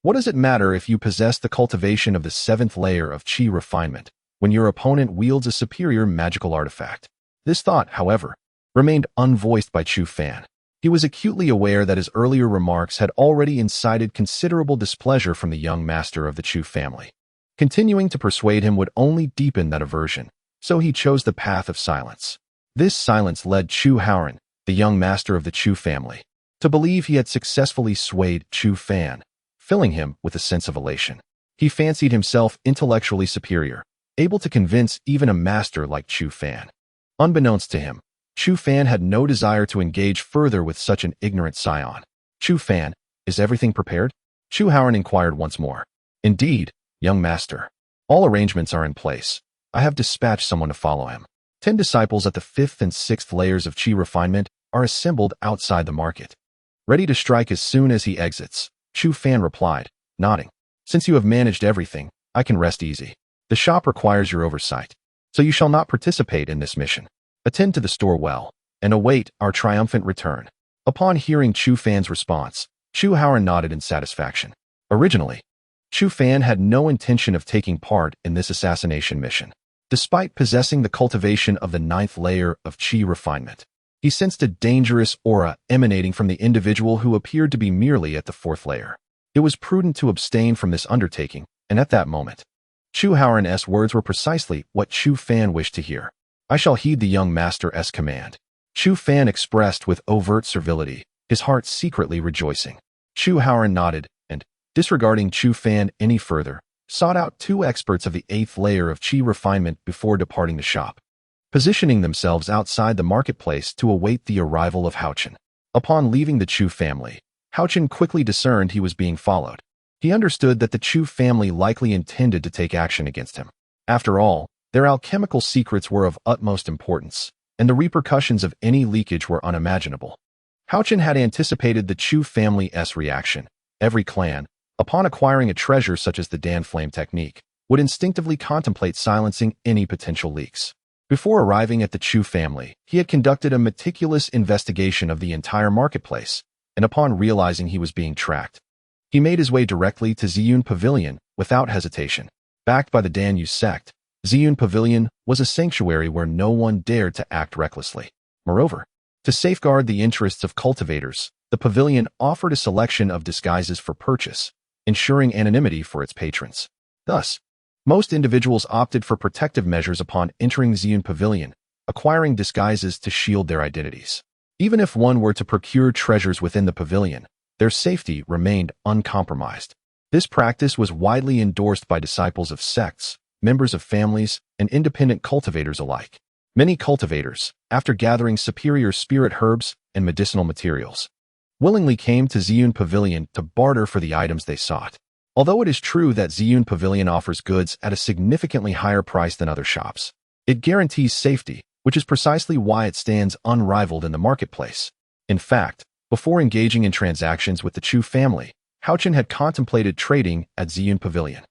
What does it matter if you possess the cultivation of the 7th layer of Qi refinement, when your opponent wields a superior magical artifact? This thought, however, remained unvoiced by Chu Fan. He was acutely aware that his earlier remarks had already incited considerable displeasure from the young master of the Chu family. Continuing to persuade him would only deepen that aversion, so he chose the path of silence. This silence led Chu Haochen, the young master of the Chu family, to believe he had successfully swayed Chu Fan, filling him with a sense of elation. He fancied himself intellectually superior, able to convince even a master like Chu Fan. Unbeknownst to him, Chu Fan had no desire to engage further with such an ignorant scion. Chu Fan, is everything prepared? Chu Haochen inquired once more. Indeed, young master. All arrangements are in place. I have dispatched someone to follow him. 10 disciples at the 5th and 6th layers of Qi refinement are assembled outside the market, ready to strike as soon as he exits. Chu Fan replied, nodding. Since you have managed everything, I can rest easy. The shop requires your oversight, so you shall not participate in this mission. Attend to the store well, and await our triumphant return. Upon hearing Chu Fan's response, Chu Haochen nodded in satisfaction. Originally, Chu Fan had no intention of taking part in this assassination mission. Despite possessing the cultivation of the 9th layer of Qi refinement, he sensed a dangerous aura emanating from the individual who appeared to be merely at the 4th layer. It was prudent to abstain from this undertaking, and at that moment, Chu Haochen's words were precisely what Chu Fan wished to hear. I shall heed the young master's command. Chu Fan expressed with overt servility, his heart secretly rejoicing. Chu Haochen nodded, and, disregarding Chu Fan any further, sought out 2 experts of the 8th layer of Qi refinement before departing the shop, positioning themselves outside the marketplace to await the arrival of Haochen. Upon leaving the Chu family, Haochen quickly discerned he was being followed. He understood that the Chu family likely intended to take action against him. After all, their alchemical secrets were of utmost importance, and the repercussions of any leakage were unimaginable. Haochen had anticipated the Chu family's reaction. Every clan, upon acquiring a treasure such as the Dan Flame technique, would instinctively contemplate silencing any potential leaks. Before arriving at the Chu family, he had conducted a meticulous investigation of the entire marketplace, and upon realizing he was being tracked, he made his way directly to Ziyun Pavilion without hesitation. Backed by the Danyu sect, Ziyun Pavilion was a sanctuary where no one dared to act recklessly. Moreover, to safeguard the interests of cultivators, the pavilion offered a selection of disguises for purchase, ensuring anonymity for its patrons. Thus, most individuals opted for protective measures upon entering Ziyun Pavilion, acquiring disguises to shield their identities. Even if one were to procure treasures within the pavilion, their safety remained uncompromised. This practice was widely endorsed by disciples of sects, members of families, and independent cultivators alike. Many cultivators, after gathering superior spirit herbs and medicinal materials, willingly came to Ziyun Pavilion to barter for the items they sought. Although it is true that Ziyun Pavilion offers goods at a significantly higher price than other shops, it guarantees safety, which is precisely why it stands unrivaled in the marketplace. In fact, before engaging in transactions with the Chu family, Haochen had contemplated trading at Ziyun Pavilion.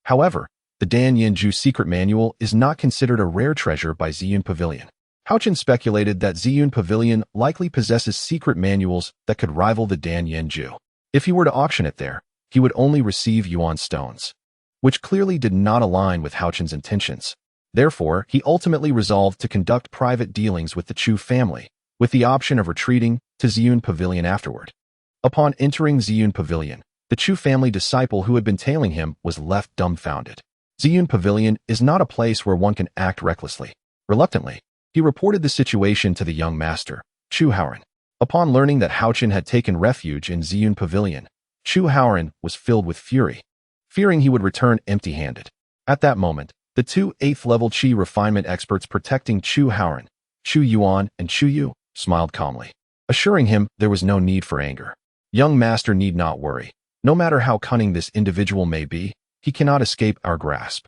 However, the Dan Yenju secret manual is not considered a rare treasure by Ziyun Pavilion. Haochen speculated that Ziyun Pavilion likely possesses secret manuals that could rival the Dan Yenju. If he were to auction it there, he would only receive yuan stones, which clearly did not align with Haochen's intentions. Therefore, he ultimately resolved to conduct private dealings with the Chu family, with the option of retreating to Ziyun Pavilion afterward. Upon entering Ziyun Pavilion, the Chu family disciple who had been tailing him was left dumbfounded. Ziyun Pavilion is not a place where one can act recklessly. Reluctantly, he reported the situation to the young master, Chu Haochen. Upon learning that Haochen had taken refuge in Ziyun Pavilion, Chu Haochen was filled with fury, fearing he would return empty-handed. At that moment, the 2 8th-level Qi refinement experts protecting Chu Haochen, Chu Yuan and Chu Yu, smiled calmly, assuring him there was no need for anger. Young master need not worry. No matter how cunning this individual may be, he cannot escape our grasp.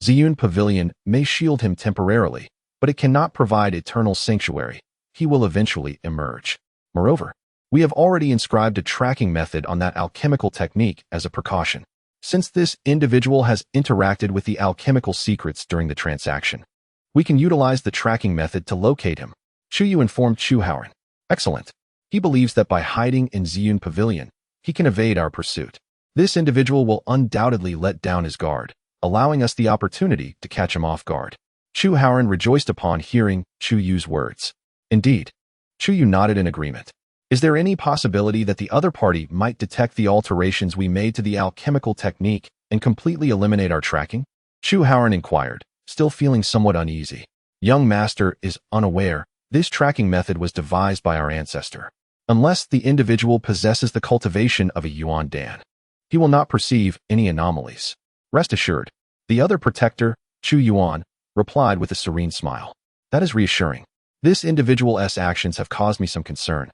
Ziyun Pavilion may shield him temporarily, but it cannot provide eternal sanctuary. He will eventually emerge. Moreover, we have already inscribed a tracking method on that alchemical technique as a precaution, since this individual has interacted with the alchemical secrets during the transaction. We can utilize the tracking method to locate him. Chu Yu informed Chu Haochen. Excellent. He believes that by hiding in Ziyun Pavilion, he can evade our pursuit. This individual will undoubtedly let down his guard, allowing us the opportunity to catch him off guard. Chu Haochen rejoiced upon hearing Chu Yu's words. Indeed, Chu Yu nodded in agreement. Is there any possibility that the other party might detect the alterations we made to the alchemical technique and completely eliminate our tracking? Shaohao inquired, still feeling somewhat uneasy. Young master is unaware this tracking method was devised by our ancestor. Unless the individual possesses the cultivation of a Yuan Dan, he will not perceive any anomalies. Rest assured. The other protector, Chu Yuan, replied with a serene smile. That is reassuring. This individual's actions have caused me some concern.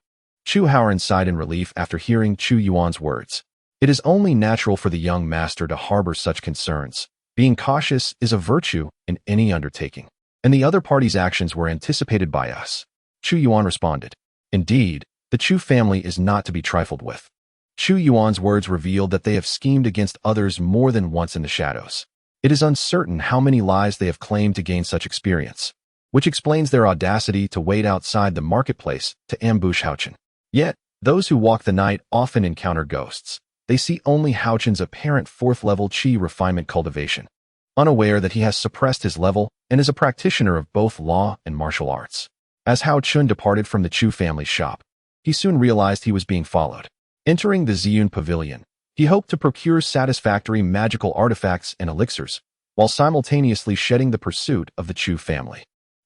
Shaohao sighed in relief after hearing Chu Yuan's words. It is only natural for the young master to harbor such concerns. Being cautious is a virtue in any undertaking, and the other party's actions were anticipated by us. Chu Yuan responded. Indeed, the Chu family is not to be trifled with. Chu Yuan's words revealed that they have schemed against others more than once in the shadows. It is uncertain how many lives they have claimed to gain such experience, which explains their audacity to wait outside the marketplace to ambush Haochen. Yet, those who walk the night often encounter ghosts. They see only Haochen's apparent fourth-level qi refinement cultivation, unaware that he has suppressed his level and is a practitioner of both law and martial arts. As Haochen departed from the Chu family's shop, he soon realized he was being followed. Entering the Ziyun Pavilion, he hoped to procure satisfactory magical artifacts and elixirs, while simultaneously shedding the pursuit of the Chu family.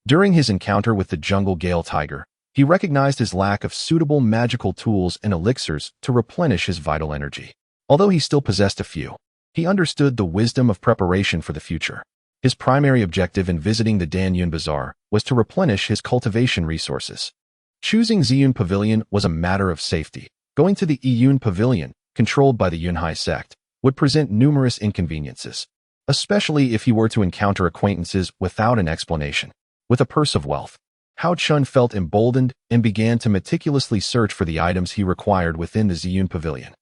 During his encounter with the jungle gale tiger, he recognized his lack of suitable magical tools and elixirs to replenish his vital energy. Although he still possessed a few, he understood the wisdom of preparation for the future. His primary objective in visiting the Danyun Bazaar was to replenish his cultivation resources. Choosing Ziyun Pavilion was a matter of safety. Going to the Yiyun Pavilion, controlled by the Yunhai sect, would present numerous inconveniences, especially if he were to encounter acquaintances without an explanation. With a purse of wealth, Haochen felt emboldened and began to meticulously search for the items he required within the Ziyun Pavilion.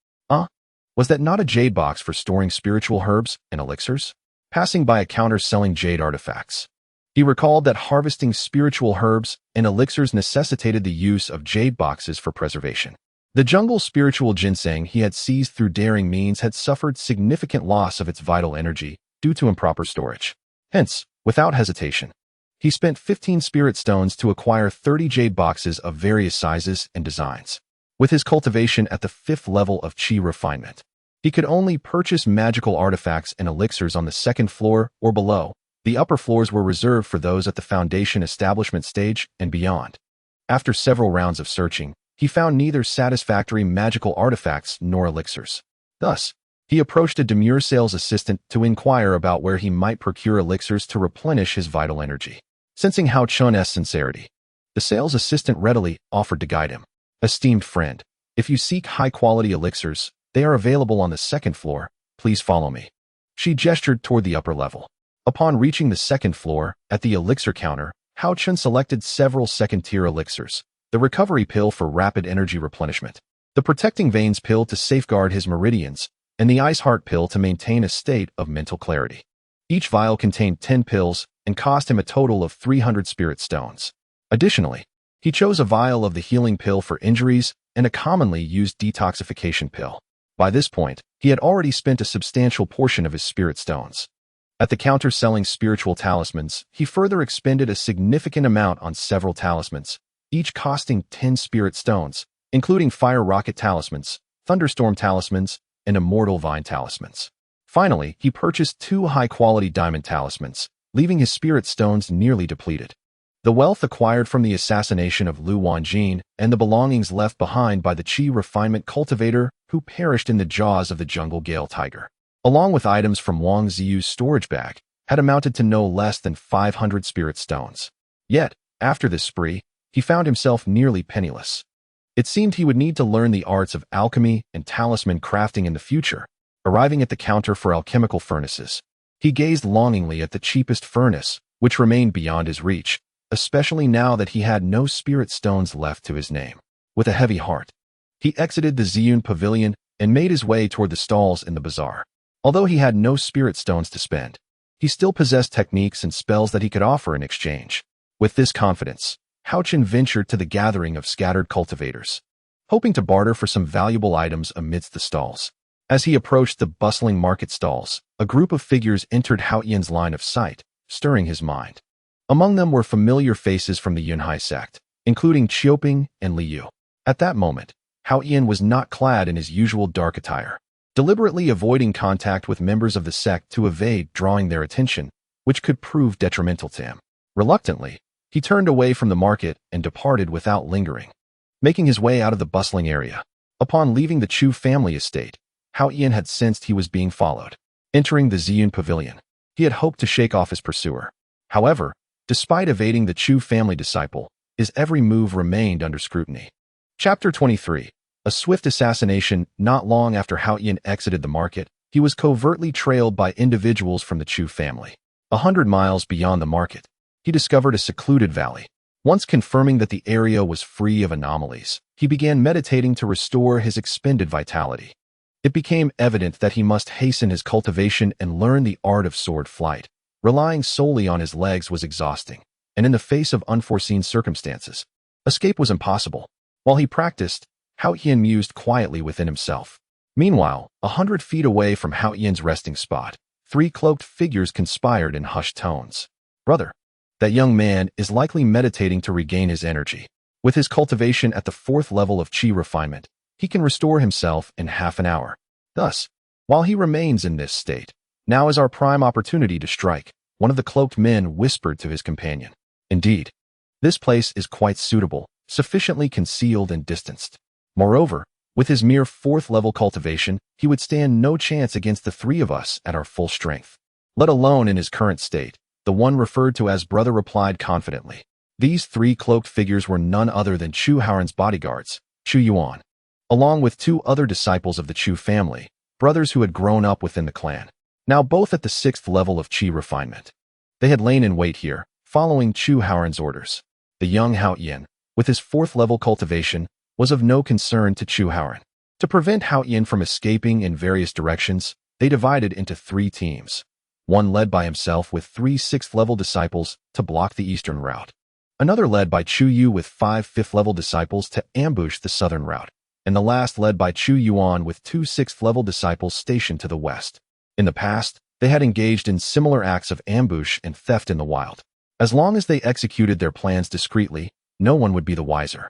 Was that not a jade box for storing spiritual herbs and elixirs? Passing by a counter selling jade artifacts, he recalled that harvesting spiritual herbs and elixirs necessitated the use of jade boxes for preservation. The jungle spiritual ginseng he had seized through daring means had suffered significant loss of its vital energy due to improper storage. Hence, without hesitation, he spent 15 spirit stones to acquire 30 jade boxes of various sizes and designs. With his cultivation at the 5th level of qi refinement, he could only purchase magical artifacts and elixirs on the 2nd floor or below. The upper floors were reserved for those at the foundation establishment stage and beyond. After several rounds of searching, he found neither satisfactory magical artifacts nor elixirs. Thus, he approached a demure sales assistant to inquire about where he might procure elixirs to replenish his vital energy. Sensing Haochen's sincerity, the sales assistant readily offered to guide him. Esteemed friend, if you seek high-quality elixirs, they are available on the 2nd floor. Please follow me. She gestured toward the upper level. Upon reaching the 2nd floor, at the elixir counter, Haochen selected several second-tier elixirs. The recovery pill for rapid energy replenishment, the protecting veins pill to safeguard his meridians, and the ice heart pill to maintain a state of mental clarity. Each vial contained 10 pills and cost him a total of 300 spirit stones. Additionally, he chose a vial of the healing pill for injuries and a commonly used detoxification pill. By this point, he had already spent a substantial portion of his spirit stones. At the counter selling spiritual talismans, he further expended a significant amount on several talismans, each costing 10 spirit stones, including fire rocket talismans, thunderstorm talismans, and immortal vine talismans. Finally, he purchased 2 high-quality diamond talismans, leaving his spirit stones nearly depleted. The wealth acquired from the assassination of Lu Wanjin and the belongings left behind by the qi refinement cultivator who perished in the jaws of the jungle gale tiger, along with items from Wang Ziyu's storage bag, had amounted to no less than 500 spirit stones. Yet, after this spree, he found himself nearly penniless. It seemed he would need to learn the arts of alchemy and talisman crafting in the future. Arriving at the counter for alchemical furnaces, he gazed longingly at the cheapest furnace, which remained beyond his reach, especially now that he had no spirit stones left to his name. With a heavy heart, he exited the Ziyun Pavilion and made his way toward the stalls in the bazaar. Although he had no spirit stones to spend, he still possessed techniques and spells that he could offer in exchange. With this confidence, Haochen ventured to the gathering of scattered cultivators, hoping to barter for some valuable items amidst the stalls. As he approached the bustling market stalls, a group of figures entered Haotian's line of sight, stirring his mind. Among them were familiar faces from the Yunhai sect, including Qiuping and Liu. At that moment, Haochen was not clad in his usual dark attire, deliberately avoiding contact with members of the sect to evade drawing their attention, which could prove detrimental to him. Reluctantly, he turned away from the market and departed without lingering, making his way out of the bustling area. Upon leaving the Chu family estate, Haochen had sensed he was being followed. Entering the Wuyun pavilion, he had hoped to shake off his pursuer. However, despite evading the Chu family disciple, his every move remained under scrutiny. Chapter 23. A swift assassination. Not long after Haochen exited the market, he was covertly trailed by individuals from the Chu family. 100 miles beyond the market, he discovered a secluded valley. Once confirming that the area was free of anomalies, he began meditating to restore his expended vitality. It became evident that he must hasten his cultivation and learn the art of sword flight. Relying solely on his legs was exhausting, and in the face of unforeseen circumstances, escape was impossible. While he practiced, Haochen mused quietly within himself. Meanwhile, 100 feet away from Haochen's resting spot, 3 cloaked figures conspired in hushed tones. "Brother, that young man is likely meditating to regain his energy. With his cultivation at the 4th level of Qi refinement, he can restore himself in half an hour. Thus, while he remains in this state, now is our prime opportunity to strike," one of the cloaked men whispered to his companion. "Indeed, this place is quite suitable, sufficiently concealed and distanced. Moreover, with his mere 4th level cultivation, he would stand no chance against the 3 of us at our full strength, let alone in his current state," the one referred to as brother replied confidently. These 3 cloaked figures were none other than Chu Haoren's bodyguards, Chu Yuan, along with 2 other disciples of the Chu family, brothers who had grown up within the clan, now both at the 6th level of Qi refinement. They had lain in wait here, following Chu Haoren's orders. The young Haochen, with his 4th level cultivation, was of no concern to Chu Haoren. To prevent Haochen from escaping in various directions, they divided into 3 teams, one led by himself with 3 6th level disciples to block the eastern route, another led by Chu Yu with 5 5th level disciples to ambush the southern route, and the last led by Chu Yuan with 2 6th level disciples stationed to the west. In the past, they had engaged in similar acts of ambush and theft in the wild. As long as they executed their plans discreetly, no one would be the wiser.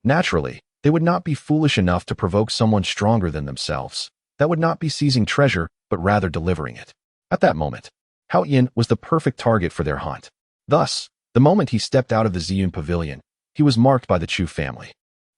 Naturally, they would not be foolish enough to provoke someone stronger than themselves. That would not be seizing treasure, but rather delivering it. At that moment, Haochen was the perfect target for their hunt. Thus, the moment he stepped out of the Wuyun pavilion, he was marked by the Chu family.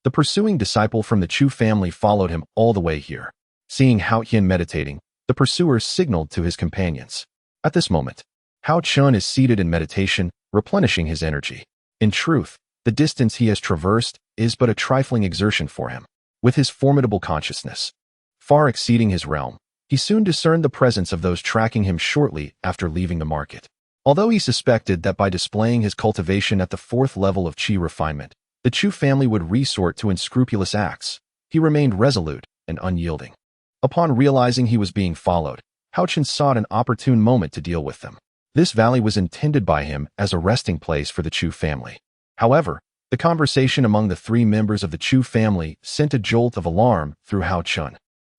The pursuing disciple from the Chu family followed him all the way here. Seeing Haochen meditating, the pursuer signaled to his companions. At this moment, Haochen is seated in meditation, replenishing his energy. In truth, the distance he has traversed is but a trifling exertion for him. With his formidable consciousness, far exceeding his realm, he soon discerned the presence of those tracking him shortly after leaving the market. Although he suspected that by displaying his cultivation at the 4th level of Qi refinement, the Chu family would resort to unscrupulous acts, he remained resolute and unyielding. Upon realizing he was being followed, Haochen sought an opportune moment to deal with them. This valley was intended by him as a resting place for the Chu family. However, the conversation among the 3 members of the Chu family sent a jolt of alarm through Haochen.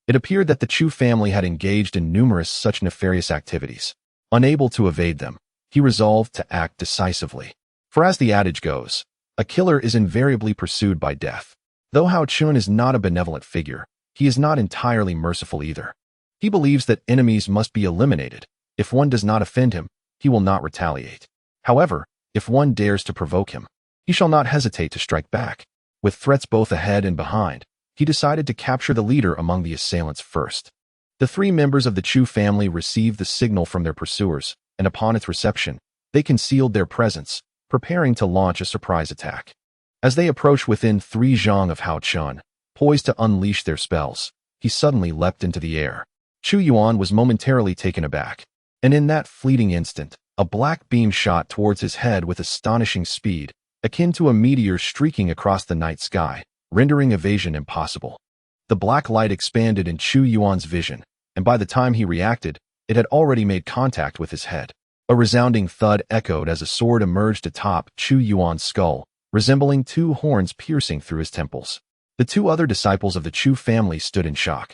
It appeared that the Chu family had engaged in numerous such nefarious activities. Unable to evade them, he resolved to act decisively. For as the adage goes, a killer is invariably pursued by death. Though Haochen is not a benevolent figure, he is not entirely merciful either. He believes that enemies must be eliminated. If one does not offend him, he will not retaliate. However, if one dares to provoke him, he shall not hesitate to strike back. With threats both ahead and behind, he decided to capture the leader among the assailants first. The 3 members of the Chu family received the signal from their pursuers, and upon its reception, they concealed their presence, preparing to launch a surprise attack. As they approached within 3 zhang of Haochen, poised to unleash their spells, he suddenly leapt into the air. Chu Yuan was momentarily taken aback, and in that fleeting instant, a black beam shot towards his head with astonishing speed, akin to a meteor streaking across the night sky, rendering evasion impossible. The black light expanded in Chu Yuan's vision, and by the time he reacted, it had already made contact with his head. A resounding thud echoed as a sword emerged atop Chu Yuan's skull, resembling 2 horns piercing through his temples. The 2 other disciples of the Chu family stood in shock,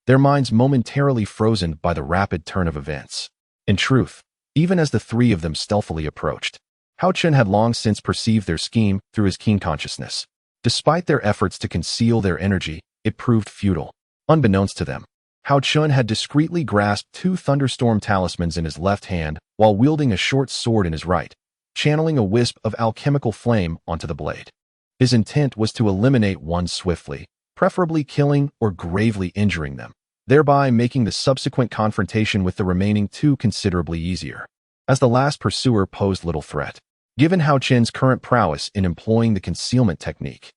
their minds momentarily frozen by the rapid turn of events. In truth, even as the 3 of them stealthily approached, Haochen had long since perceived their scheme through his keen consciousness. Despite their efforts to conceal their energy, it proved futile. Unbeknownst to them, Haochen had discreetly grasped two thunderstorm talismans in his left hand while wielding a short sword in his right, channeling a wisp of alchemical flame onto the blade. His intent was to eliminate one swiftly, preferably killing or gravely injuring them, thereby making the subsequent confrontation with the remaining two considerably easier, as the last pursuer posed little threat. Given Haochen's current prowess in employing the concealment technique,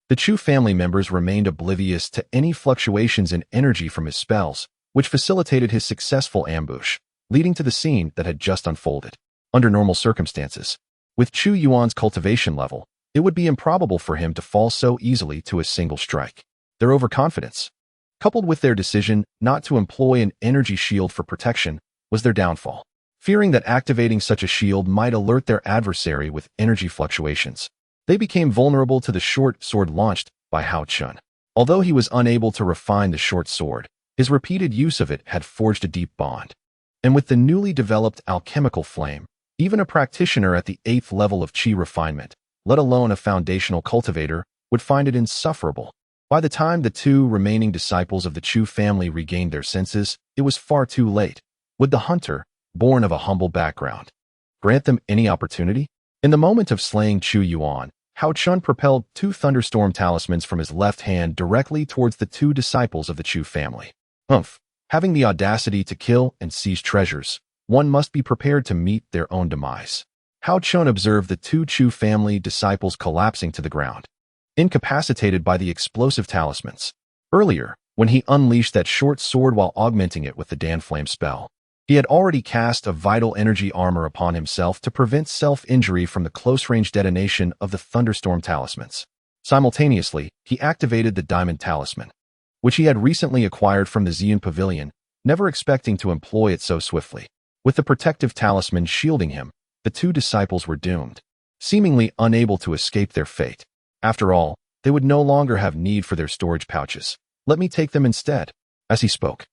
the Chu family members remained oblivious to any fluctuations in energy from his spells, which facilitated his successful ambush, leading to the scene that had just unfolded. Under normal circumstances, with Chu Yuan's cultivation level, it would be improbable for him to fall so easily to a single strike. Their overconfidence, coupled with their decision not to employ an energy shield for protection, was their downfall. Fearing that activating such a shield might alert their adversary with energy fluctuations, they became vulnerable to the short sword launched by Haochen. Although he was unable to refine the short sword, his repeated use of it had forged a deep bond. And with the newly developed alchemical flame, even a practitioner at the 8th level of Qi refinement, let alone a foundational cultivator, would find it insufferable. By the time the two remaining disciples of the Chu family regained their senses, it was far too late. Would the hunter, born of a humble background, grant them any opportunity? In the moment of slaying Chu Yuan, Haochen propelled two thunderstorm talismans from his left hand directly towards the two disciples of the Chu family. Having the audacity to kill and seize treasures, one must be prepared to meet their own demise. Haochen observed the two Chu family disciples collapsing to the ground, incapacitated by the explosive talismans. Earlier, when he unleashed that short sword while augmenting it with the Dan Flame spell, he had already cast a vital energy armor upon himself to prevent self-injury from the close-range detonation of the thunderstorm talismans. Simultaneously, he activated the diamond talisman, which he had recently acquired from the Wuyun Pavilion, never expecting to employ it so swiftly. With the protective talisman shielding him, the two disciples were doomed, seemingly unable to escape their fate. After all, they would no longer have need for their storage pouches. Let me take them instead. As he spoke,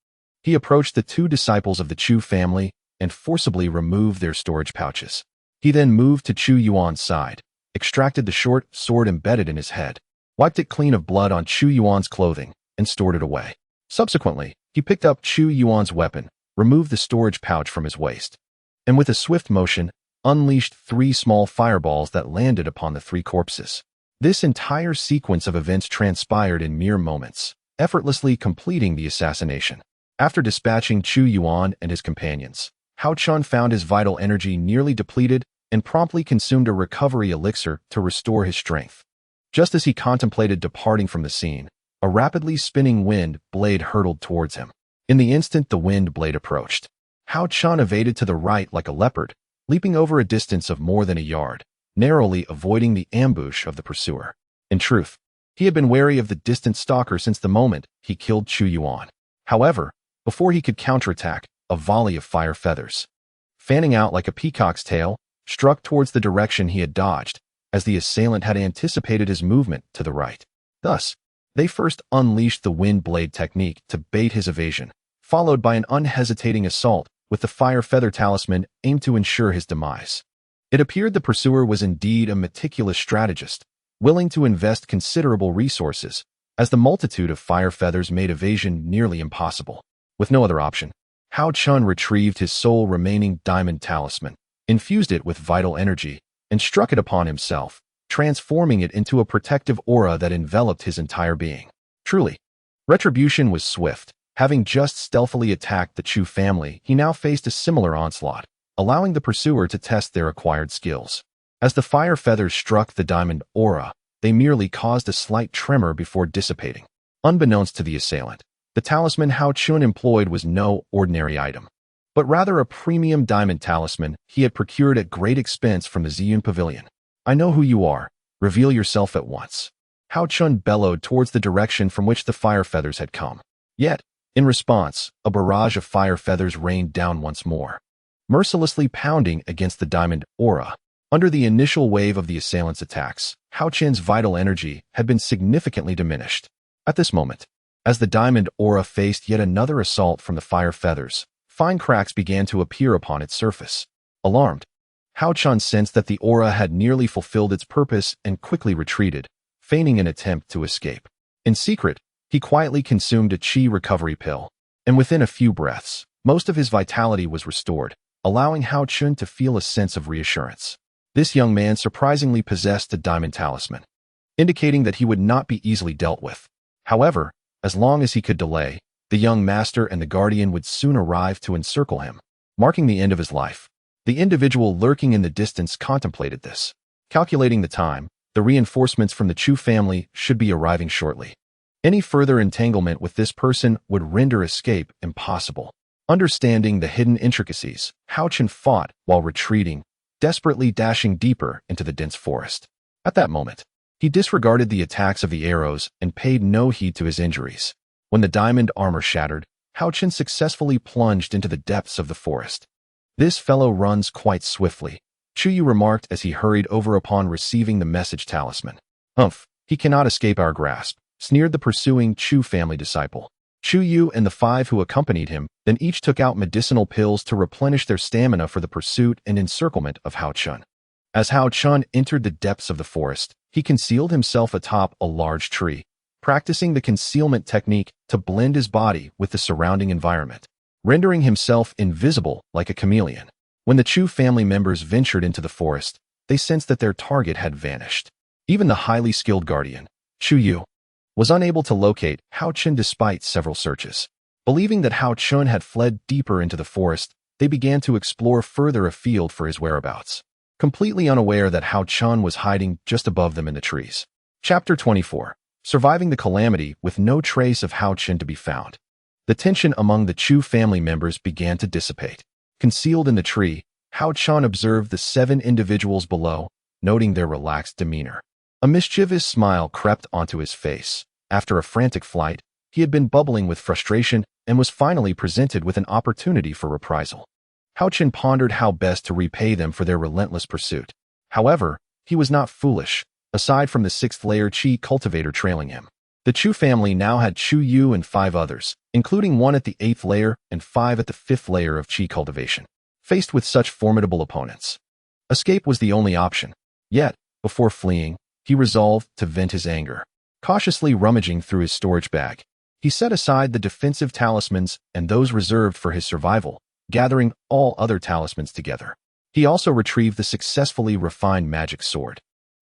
he approached the two disciples of the Chu family and forcibly removed their storage pouches. He then moved to Chu Yuan's side, extracted the short sword embedded in his head, wiped it clean of blood on Chu Yuan's clothing, and stored it away. Subsequently, he picked up Chu Yuan's weapon, removed the storage pouch from his waist, and with a swift motion, unleashed 3 small fireballs that landed upon the 3 corpses. This entire sequence of events transpired in mere moments, effortlessly completing the assassination. After dispatching Chu Yuan and his companions, Haochen found his vital energy nearly depleted and promptly consumed a recovery elixir to restore his strength. Just as he contemplated departing from the scene, a rapidly spinning wind blade hurtled towards him. In the instant the wind blade approached, Haochen evaded to the right like a leopard, leaping over a distance of more than a yard, narrowly avoiding the ambush of the pursuer. In truth, he had been wary of the distant stalker since the moment he killed Chu Yuan. However, before he could counterattack, a volley of fire feathers, fanning out like a peacock's tail, struck towards the direction he had dodged, as the assailant had anticipated his movement to the right. Thus, they first unleashed the wind blade technique to bait his evasion, followed by an unhesitating assault with the fire feather talisman aimed to ensure his demise. It appeared the pursuer was indeed a meticulous strategist, willing to invest considerable resources, as the multitude of fire feathers made evasion nearly impossible. With no other option, Haochen retrieved his sole remaining diamond talisman, infused it with vital energy, and struck it upon himself, transforming it into a protective aura that enveloped his entire being. Truly, retribution was swift. Having just stealthily attacked the Chu family, he now faced a similar onslaught, allowing the pursuer to test their acquired skills. As the fire feathers struck the diamond aura, they merely caused a slight tremor before dissipating. Unbeknownst to the assailant, the talisman Haochen employed was no ordinary item, but rather a premium diamond talisman he had procured at great expense from the Wuyun Pavilion. I know who you are. Reveal yourself at once. Haochen bellowed towards the direction from which the fire feathers had come. Yet, in response, a barrage of fire feathers rained down once more, mercilessly pounding against the diamond aura. Under the initial wave of the assailant's attacks, Haochen's vital energy had been significantly diminished. At this moment, as the diamond aura faced yet another assault from the fire feathers, fine cracks began to appear upon its surface. Alarmed, Haochen sensed that the aura had nearly fulfilled its purpose and quickly retreated, feigning an attempt to escape. In secret, he quietly consumed a qi recovery pill, and within a few breaths, most of his vitality was restored, allowing Haochen to feel a sense of reassurance. This young man surprisingly possessed a diamond talisman, indicating that he would not be easily dealt with. However, as long as he could delay, the young master and the guardian would soon arrive to encircle him, marking the end of his life. The individual lurking in the distance contemplated this. Calculating the time, the reinforcements from the Chu family should be arriving shortly. Any further entanglement with this person would render escape impossible. Understanding the hidden intricacies, Haochen fought while retreating, desperately dashing deeper into the dense forest. At that moment, he disregarded the attacks of the arrows and paid no heed to his injuries. When the diamond armor shattered, Haochen successfully plunged into the depths of the forest. "This fellow runs quite swiftly," Chuyu remarked as he hurried over upon receiving the message talisman. "Humph, he cannot escape our grasp," sneered the pursuing Chu family disciple. Chuyu and the 5 who accompanied him then each took out medicinal pills to replenish their stamina for the pursuit and encirclement of Haochen. As Haochen entered the depths of the forest, he concealed himself atop a large tree, practicing the concealment technique to blend his body with the surrounding environment, rendering himself invisible like a chameleon. When the Chu family members ventured into the forest, they sensed that their target had vanished. Even the highly skilled guardian, Chuyu, was unable to locate Haochen despite several searches. Believing that Haochen had fled deeper into the forest, they began to explore further afield for his whereabouts, completely unaware that Haochen was hiding just above them in the trees. Chapter 24. Surviving the calamity with no trace of Haochen to be found. The tension among the Chu family members began to dissipate. Concealed in the tree, Haochen observed the 7 individuals below, noting their relaxed demeanor. A mischievous smile crept onto his face. After a frantic flight, he had been bubbling with frustration and was finally presented with an opportunity for reprisal. Haochen pondered how best to repay them for their relentless pursuit. However, he was not foolish, aside from the 6th-layer Qi cultivator trailing him. The Chu family now had Chu Yu and 5 others, including 1 at the 8th layer and 5 at the 5th layer of Qi cultivation. Faced with such formidable opponents, escape was the only option. Yet, before fleeing, he resolved to vent his anger. Cautiously rummaging through his storage bag, he set aside the defensive talismans and those reserved for his survival, gathering all other talismans together. He also retrieved the successfully refined magic sword,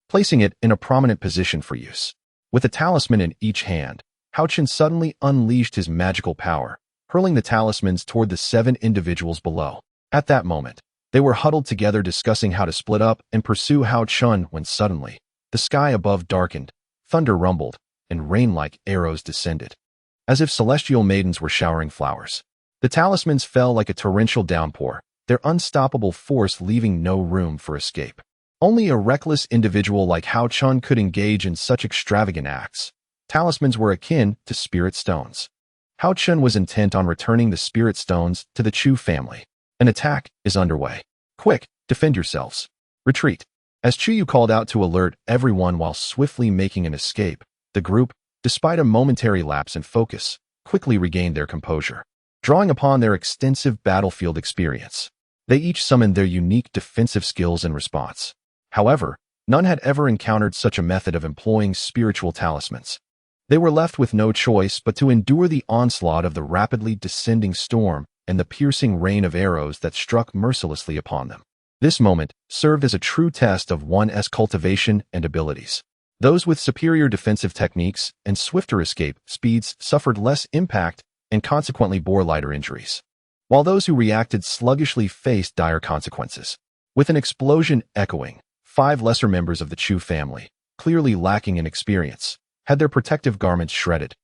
placing it in a prominent position for use. With a talisman in each hand, Haochen suddenly unleashed his magical power, hurling the talismans toward the 7 individuals below. At that moment, they were huddled together discussing how to split up and pursue Haochen when suddenly, the sky above darkened, thunder rumbled, and rain-like arrows descended, as if celestial maidens were showering flowers. The talismans fell like a torrential downpour, their unstoppable force leaving no room for escape. Only a reckless individual like Haochen could engage in such extravagant acts. Talismans were akin to spirit stones. Haochen was intent on returning the spirit stones to the Chu family. An attack is underway. Quick, defend yourselves. Retreat. As Chuyu called out to alert everyone while swiftly making an escape, the group, despite a momentary lapse in focus, quickly regained their composure. Drawing upon their extensive battlefield experience, they each summoned their unique defensive skills in response. However, none had ever encountered such a method of employing spiritual talismans. They were left with no choice but to endure the onslaught of the rapidly descending storm and the piercing rain of arrows that struck mercilessly upon them. This moment served as a true test of one's cultivation and abilities. Those with superior defensive techniques and swifter escape speeds suffered less impact and consequently bore lighter injuries, while those who reacted sluggishly faced dire consequences. With an explosion echoing, 5 lesser members of the Chu family, clearly lacking in experience, had their protective garments shredded,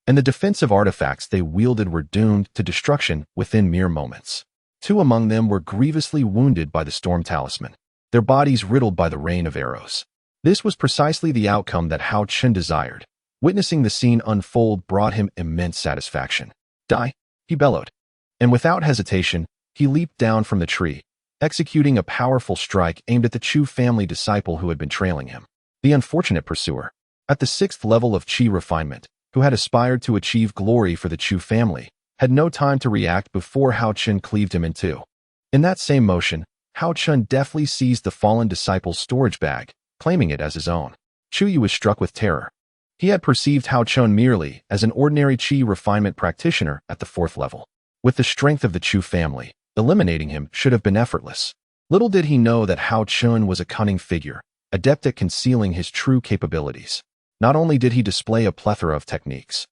and the defensive artifacts they wielded were doomed to destruction within mere moments. 2 among them were grievously wounded by the storm talisman, their bodies riddled by the rain of arrows. This was precisely the outcome that Haochen desired. Witnessing the scene unfold brought him immense satisfaction. "Die!" he bellowed. And without hesitation, he leaped down from the tree, executing a powerful strike aimed at the Chu family disciple who had been trailing him. The unfortunate pursuer, at the 6th level of Qi refinement, who had aspired to achieve glory for the Chu family, had no time to react before Haochen cleaved him in 2. In that same motion, Haochen deftly seized the fallen disciple's storage bag, claiming it as his own. Chuyu was struck with terror. He had perceived Haochen merely as an ordinary Qi refinement practitioner at the 4th level. With the strength of the Chu family, eliminating him should have been effortless. Little did he know that Haochen was a cunning figure, adept at concealing his true capabilities. Not only did he display a plethora of techniques,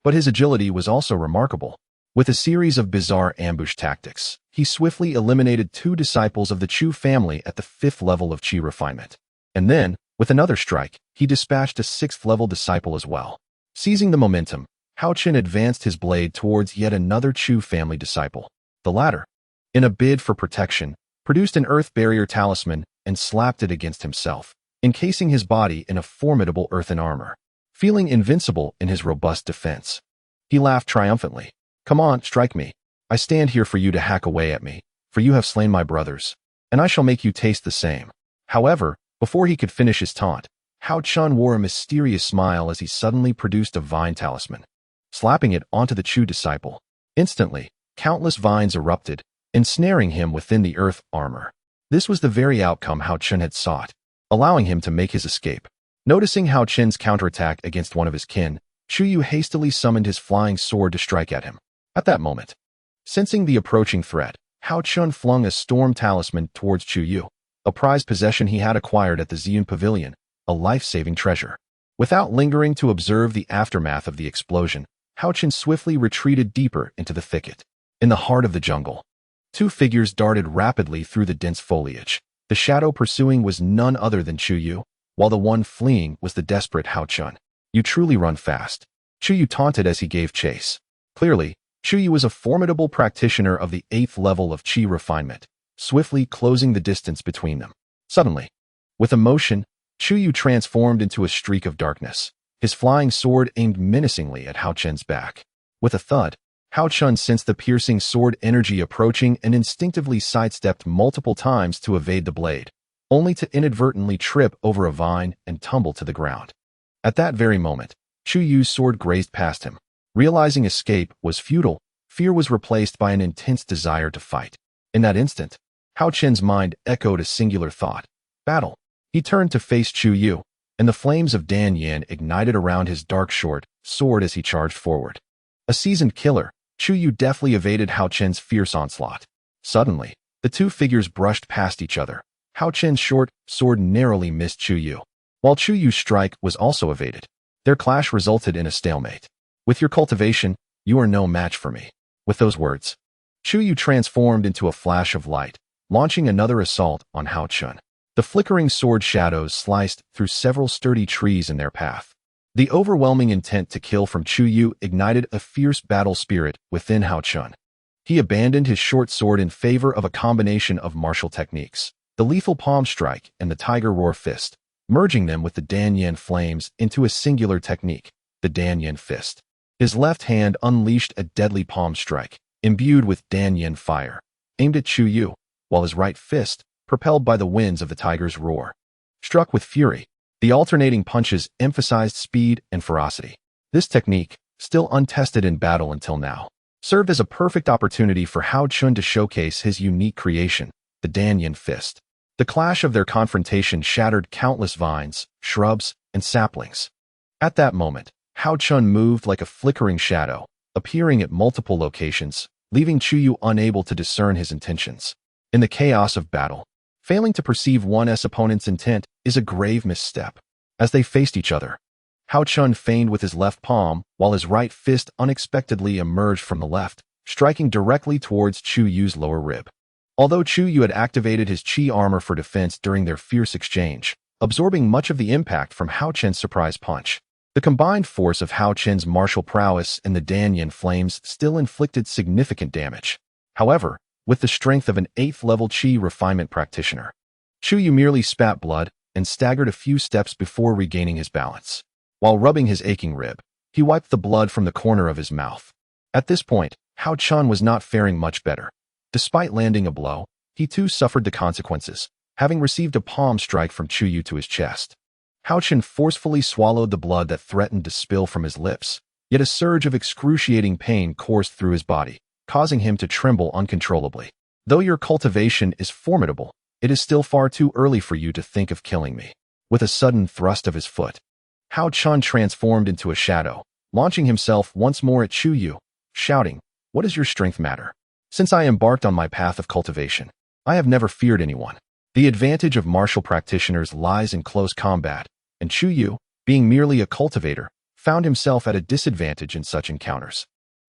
but his agility was also remarkable. With a series of bizarre ambush tactics, he swiftly eliminated 2 disciples of the Chu family at the 5th level of Qi refinement. And then, with another strike, he dispatched a 6th-level disciple as well. Seizing the momentum, Haochen advanced his blade towards yet another Chu family disciple. The latter, in a bid for protection, produced an earth barrier talisman and slapped it against himself, encasing his body in a formidable earthen armor. Feeling invincible in his robust defense, he laughed triumphantly. "Come on, strike me. I stand here for you to hack away at me, for you have slain my brothers, and I shall make you taste the same." However, before he could finish his taunt, Haochen wore a mysterious smile as he suddenly produced a vine talisman, slapping it onto the Chu disciple. Instantly, countless vines erupted, ensnaring him within the earth armor. This was the very outcome Haochen had sought, allowing him to make his escape. Noticing Haochen's counterattack against one of his kin, Chuyu hastily summoned his flying sword to strike at him. At that moment, sensing the approaching threat, Haochen flung a storm talisman towards Chuyu, a prized possession he had acquired at the Wuyun Pavilion, a life-saving treasure. Without lingering to observe the aftermath of the explosion, Haochen swiftly retreated deeper into the thicket. In the heart of the jungle, 2 figures darted rapidly through the dense foliage. The shadow pursuing was none other than Chuyu, while the one fleeing was the desperate Haochen. "You truly run fast," Chuyu taunted as he gave chase. Clearly, Chuyu was a formidable practitioner of the 8th level of Qi refinement, swiftly closing the distance between them. Suddenly, with a motion, Chuyu transformed into a streak of darkness, his flying sword aimed menacingly at Haochen's back. With a thud, Haochen sensed the piercing sword energy approaching and instinctively sidestepped multiple times to evade the blade, only to inadvertently trip over a vine and tumble to the ground. At that very moment, Chuyu's sword grazed past him. Realizing escape was futile, fear was replaced by an intense desire to fight. In that instant, Haochen's mind echoed a singular thought: battle. He turned to face Chuyu, and the flames of Dan Yin ignited around his dark short sword as he charged forward. A seasoned killer, Chuyu deftly evaded Haochen's fierce onslaught. Suddenly, the 2 figures brushed past each other. Haochen's short sword narrowly missed Chuyu, while Chuyu's strike was also evaded. Their clash resulted in a stalemate. "With your cultivation, you are no match for me." With those words, Chuyu transformed into a flash of light, launching another assault on Haochen. The flickering sword shadows sliced through several sturdy trees in their path. The overwhelming intent to kill from Chuyu ignited a fierce battle spirit within Haochen. He abandoned his short sword in favor of a combination of martial techniques, the lethal palm strike and the tiger roar fist, merging them with the Dan Yin flames into a singular technique, the Dan Yin fist. His left hand unleashed a deadly palm strike, imbued with Dan Yin fire, aimed at Chuyu, while his right fist, propelled by the winds of the tiger's roar, struck with fury. The alternating punches emphasized speed and ferocity. This technique, still untested in battle until now, served as a perfect opportunity for Haochen to showcase his unique creation, the Dan Yin fist. The clash of their confrontation shattered countless vines, shrubs, and saplings. At that moment, Haochen moved like a flickering shadow, appearing at multiple locations, leaving Chuyu unable to discern his intentions. In the chaos of battle, failing to perceive one's opponent's intent is a grave misstep. As they faced each other, Haochen feigned with his left palm, while his right fist unexpectedly emerged from the left, striking directly towards Chuyu's lower rib. Although Chuyu had activated his Qi armor for defense during their fierce exchange, absorbing much of the impact from Haochen's surprise punch, the combined force of Haochen's martial prowess and the Dan Yin flames still inflicted significant damage. However, with the strength of an 8th-level Qi refinement practitioner, Chuyu merely spat blood and staggered a few steps before regaining his balance. While rubbing his aching rib, he wiped the blood from the corner of his mouth. At this point, Haochen was not faring much better. Despite landing a blow, he too suffered the consequences, having received a palm strike from Chuyu to his chest. Haochen forcefully swallowed the blood that threatened to spill from his lips, yet a surge of excruciating pain coursed through his body, causing him to tremble uncontrollably. "Though your cultivation is formidable, it is still far too early for you to think of killing me." with a sudden thrust of his foot. Haochen transformed into a shadow, launching himself once more at Chuyu, shouting, "What does your strength matter? Since I embarked on my path of cultivation, I have never feared anyone. The advantage of martial practitioners lies in close combat, and Chuyu, being merely a cultivator, found himself at a disadvantage in such encounters."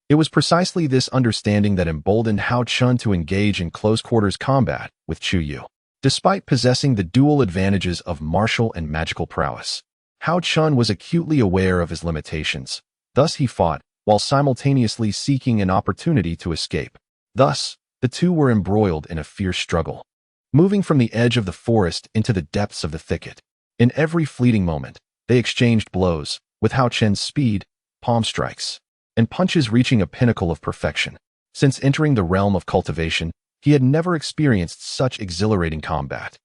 It was precisely this understanding that emboldened Haochen to engage in close-quarters combat with Chuyu. Despite possessing the dual advantages of martial and magical prowess, Haochen was acutely aware of his limitations. Thus he fought, while simultaneously seeking an opportunity to escape. Thus, the two were embroiled in a fierce struggle, moving from the edge of the forest into the depths of the thicket. In every fleeting moment, they exchanged blows, with Haochen's speed, palm strikes, and punches reaching a pinnacle of perfection. Since entering the realm of cultivation, he had never experienced such exhilarating combat.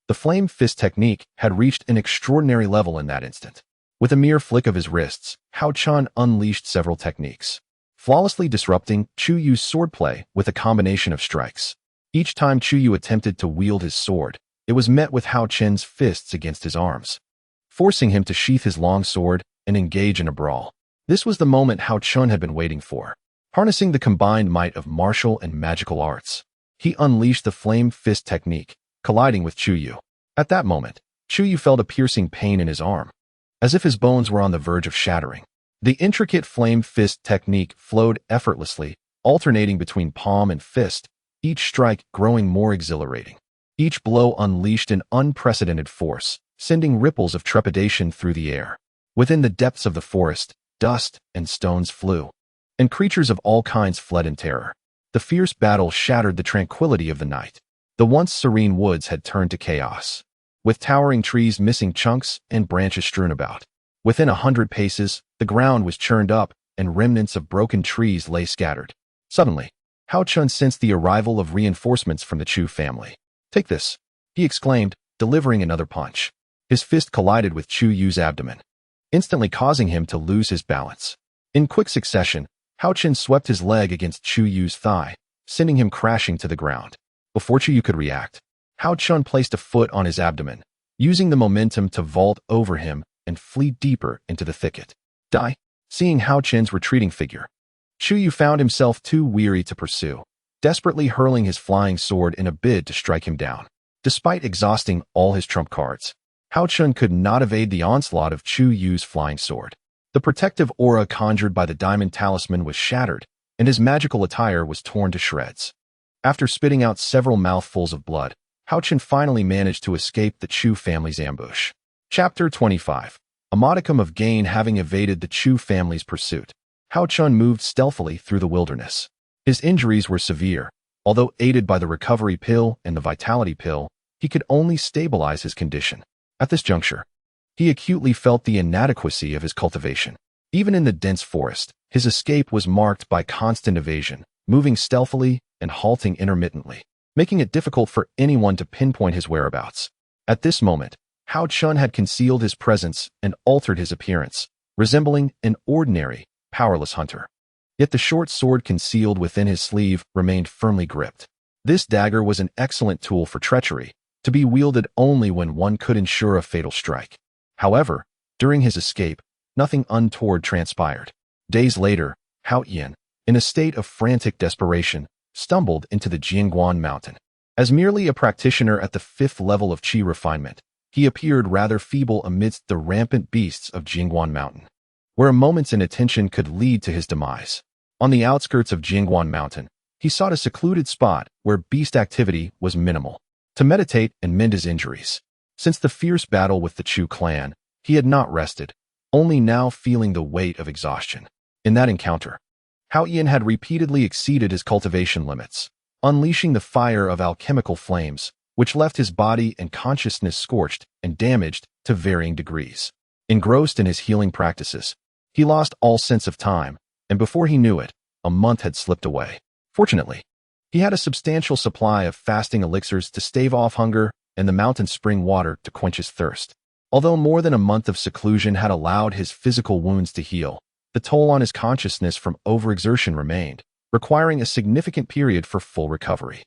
The flame fist technique had reached an extraordinary level in that instant. With a mere flick of his wrists, Haochen unleashed several techniques, flawlessly disrupting Chuyu's swordplay with a combination of strikes. Each time Chuyu attempted to wield his sword, it was met with Haochen's fists against his arms, forcing him to sheath his long sword and engage in a brawl. This was the moment Haochen had been waiting for. Harnessing the combined might of martial and magical arts, he unleashed the flame fist technique, colliding with Chuyu. At that moment, Chuyu felt a piercing pain in his arm, as if his bones were on the verge of shattering. The intricate flame fist technique flowed effortlessly, alternating between palm and fist, each strike growing more exhilarating. Each blow unleashed an unprecedented force, sending ripples of trepidation through the air. Within the depths of the forest, dust and stones flew, and creatures of all kinds fled in terror. The fierce battle shattered the tranquility of the night. The once serene woods had turned to chaos, with towering trees missing chunks and branches strewn about. Within 100 paces, the ground was churned up, and remnants of broken trees lay scattered. Suddenly, Haochen sensed the arrival of reinforcements from the Chu family. "Take this," he exclaimed, delivering another punch. His fist collided with Chuyu's abdomen, instantly causing him to lose his balance. In quick succession, Haochen swept his leg against Chuyu's thigh, sending him crashing to the ground. Before Chuyu could react, Haochen placed a foot on his abdomen, using the momentum to vault over him and flee deeper into the thicket. Die. Seeing Haochen's retreating figure, Chuyu found himself too weary to pursue, desperately hurling his flying sword in a bid to strike him down. Despite exhausting all his trump cards, Haochen could not evade the onslaught of Chuyu's flying sword. The protective aura conjured by the diamond talisman was shattered, and his magical attire was torn to shreds. After spitting out several mouthfuls of blood, Haochen finally managed to escape the Chu family's ambush. Chapter 25. A modicum of gain having evaded the Chu family's pursuit, Haochen moved stealthily through the wilderness. His injuries were severe. Although aided by the recovery pill and the vitality pill, he could only stabilize his condition. At this juncture, he acutely felt the inadequacy of his cultivation. Even in the dense forest, his escape was marked by constant evasion, moving stealthily and halting intermittently, making it difficult for anyone to pinpoint his whereabouts. At this moment, Haochen had concealed his presence and altered his appearance, resembling an ordinary, powerless hunter. Yet the short sword concealed within his sleeve remained firmly gripped. This dagger was an excellent tool for treachery, to be wielded only when one could ensure a fatal strike. However, during his escape, nothing untoward transpired. Days later, Haochen, in a state of frantic desperation, stumbled into the Wuyun Mountain. As merely a practitioner at the 5th level of Qi refinement, he appeared rather feeble amidst the rampant beasts of Wuyun Mountain, where a moment's inattention could lead to his demise. On the outskirts of Wuyun Mountain, he sought a secluded spot where beast activity was minimal, to meditate and mend his injuries. Since the fierce battle with the Chu clan, he had not rested, only now feeling the weight of exhaustion. In that encounter, Haochen had repeatedly exceeded his cultivation limits, unleashing the fire of alchemical flames, which left his body and consciousness scorched and damaged to varying degrees. Engrossed in his healing practices, he lost all sense of time, and before he knew it, a month had slipped away. Fortunately, he had a substantial supply of fasting elixirs to stave off hunger and the mountain spring water to quench his thirst. Although more than a month of seclusion had allowed his physical wounds to heal, the toll on his consciousness from overexertion remained, requiring a significant period for full recovery.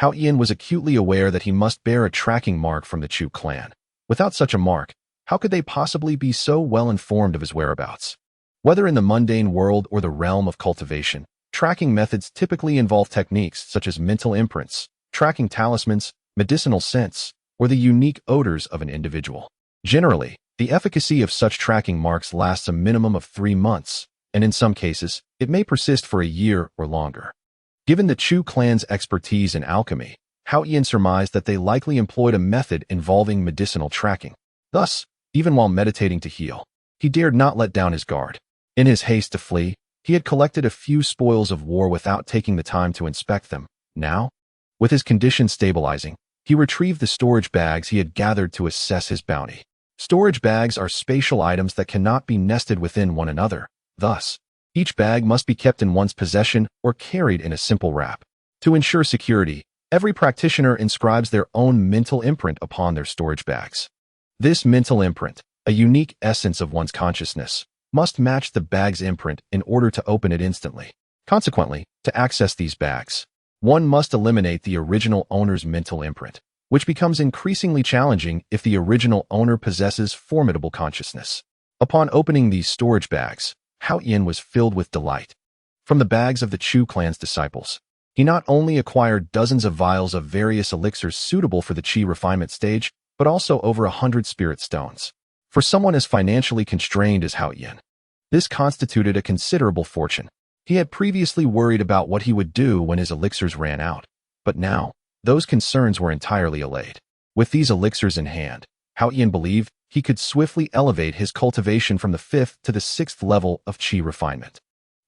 Haochen was acutely aware that he must bear a tracking mark from the Chu clan. Without such a mark, How could they possibly be so well informed of his whereabouts? Whether in the mundane world or the realm of cultivation, tracking methods typically involve techniques such as mental imprints, tracking talismans, medicinal scents, or the unique odors of an individual. Generally, the efficacy of such tracking marks lasts a minimum of 3 months, and in some cases, it may persist for a year or longer. Given the Chu clan's expertise in alchemy, Haochen surmised that they likely employed a method involving medicinal tracking. Thus, even while meditating to heal, he dared not let down his guard. In his haste to flee, he had collected a few spoils of war without taking the time to inspect them. Now, with his condition stabilizing, he retrieved the storage bags he had gathered to assess his bounty. Storage bags are spatial items that cannot be nested within one another. Thus, each bag must be kept in one's possession or carried in a simple wrap. To ensure security, every practitioner inscribes their own mental imprint upon their storage bags. This mental imprint, a unique essence of one's consciousness, must match the bag's imprint in order to open it instantly. Consequently, to access these bags, one must eliminate the original owner's mental imprint, which becomes increasingly challenging if the original owner possesses formidable consciousness. Upon opening these storage bags, Haochen was filled with delight. From the bags of the Chu clan's disciples, he not only acquired dozens of vials of various elixirs suitable for the Qi refinement stage, but also over 100 spirit stones. For someone as financially constrained as Haochen, this constituted a considerable fortune. He had previously worried about what he would do when his elixirs ran out, but now, those concerns were entirely allayed. With these elixirs in hand, Haochen believed he could swiftly elevate his cultivation from the 5th to the 6th level of Qi refinement.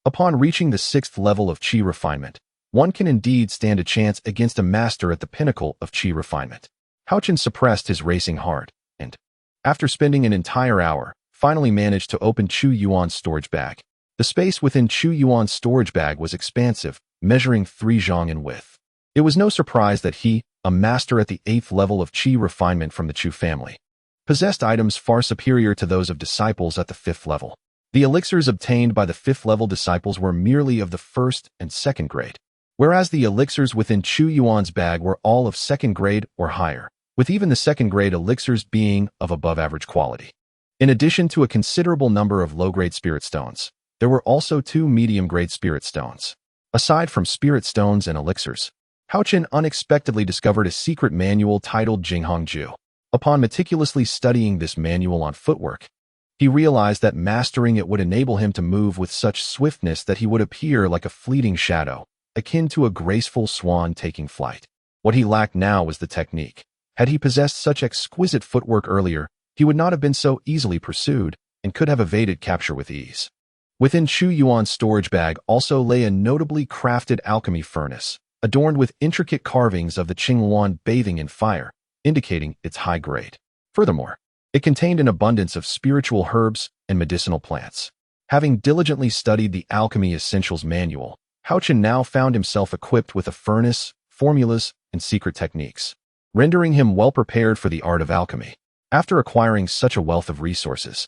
Upon reaching the 6th level of Qi refinement, one can indeed stand a chance against a master at the pinnacle of Qi refinement. Haochen suppressed his racing heart, and, after spending an entire hour, finally managed to open Chu Yuan's storage bag. The space within Chu Yuan's storage bag was expansive, measuring 3 zhang in width. It was no surprise that he, a master at the 8th level of Qi refinement from the Chu family, possessed items far superior to those of disciples at the 5th level. The elixirs obtained by the 5th level disciples were merely of the 1st and 2nd grade, whereas the elixirs within Chu Yuan's bag were all of 2nd grade or higher, with even the 2nd grade elixirs being of above average quality. In addition to a considerable number of low-grade spirit stones, there were also 2 medium-grade spirit stones. Aside from spirit stones and elixirs, Haochen unexpectedly discovered a secret manual titled Jinghongju. Upon meticulously studying this manual on footwork, he realized that mastering it would enable him to move with such swiftness that he would appear like a fleeting shadow, akin to a graceful swan taking flight. What he lacked now was the technique. Had he possessed such exquisite footwork earlier, he would not have been so easily pursued and could have evaded capture with ease. Within Chu Yuan's storage bag also lay a notably crafted alchemy furnace, adorned with intricate carvings of the Qingyuan bathing in fire, indicating its high grade. Furthermore, it contained an abundance of spiritual herbs and medicinal plants. Having diligently studied the Alchemy Essentials Manual, Haochen now found himself equipped with a furnace, formulas, and secret techniques, rendering him well prepared for the art of alchemy. After acquiring such a wealth of resources,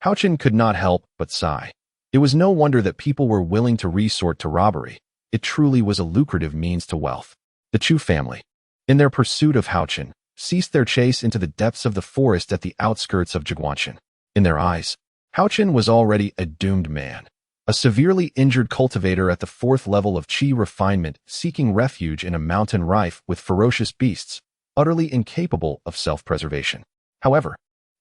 Haochen could not help but sigh. It was no wonder that people were willing to resort to robbery. It truly was a lucrative means to wealth. The Chu family, in their pursuit of Haochen, ceased their chase into the depths of the forest at the outskirts of Zheguanshan. In their eyes, Haochen was already a doomed man, a severely injured cultivator at the 4th level of Qi refinement seeking refuge in a mountain rife with ferocious beasts, utterly incapable of self-preservation. However,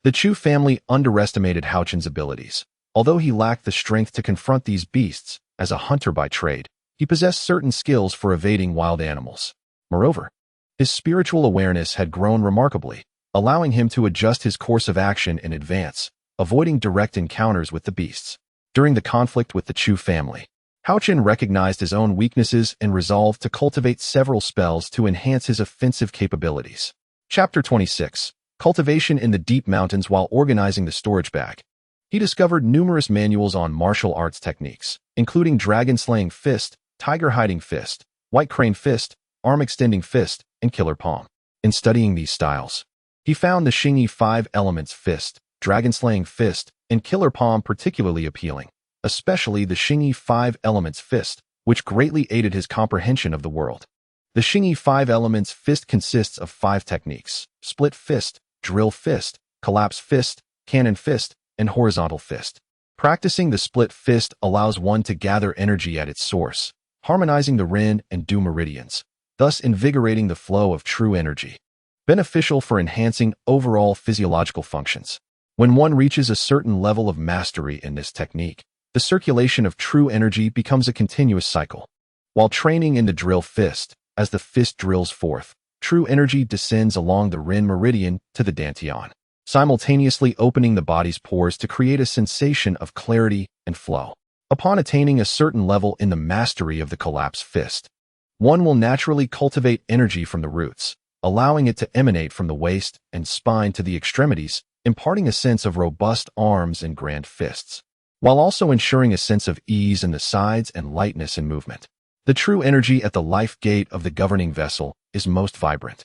the Chu family underestimated Haochen's abilities. Although he lacked the strength to confront these beasts, as a hunter by trade, he possessed certain skills for evading wild animals. Moreover, his spiritual awareness had grown remarkably, allowing him to adjust his course of action in advance, avoiding direct encounters with the beasts. During the conflict with the Chu family, Haochen recognized his own weaknesses and resolved to cultivate several spells to enhance his offensive capabilities. Chapter 26. Cultivation in the Deep Mountains. While organizing the storage bag, he discovered numerous manuals on martial arts techniques, including dragon-slaying fist, tiger-hiding fist, white crane fist, arm-extending fist, and killer palm. In studying these styles, he found the Xingyi 5 elements fist, dragon-slaying fist, and killer palm particularly appealing, especially the Xingyi 5 elements fist, which greatly aided his comprehension of the world. The Xingyi 5 elements fist consists of 5 techniques: split fist, drill fist, collapse fist, cannon fist, and horizontal fist. Practicing the split fist allows one to gather energy at its source, harmonizing the Ren and Du meridians, thus invigorating the flow of true energy. Beneficial for enhancing overall physiological functions. When one reaches a certain level of mastery in this technique, the circulation of true energy becomes a continuous cycle. While training in the drill fist, as the fist drills forth, true energy descends along the Ren meridian to the dantian, simultaneously opening the body's pores to create a sensation of clarity and flow. Upon attaining a certain level in the mastery of the collapsed fist, one will naturally cultivate energy from the roots, allowing it to emanate from the waist and spine to the extremities, imparting a sense of robust arms and grand fists, while also ensuring a sense of ease in the sides and lightness in movement. The true energy at the life gate of the governing vessel is most vibrant.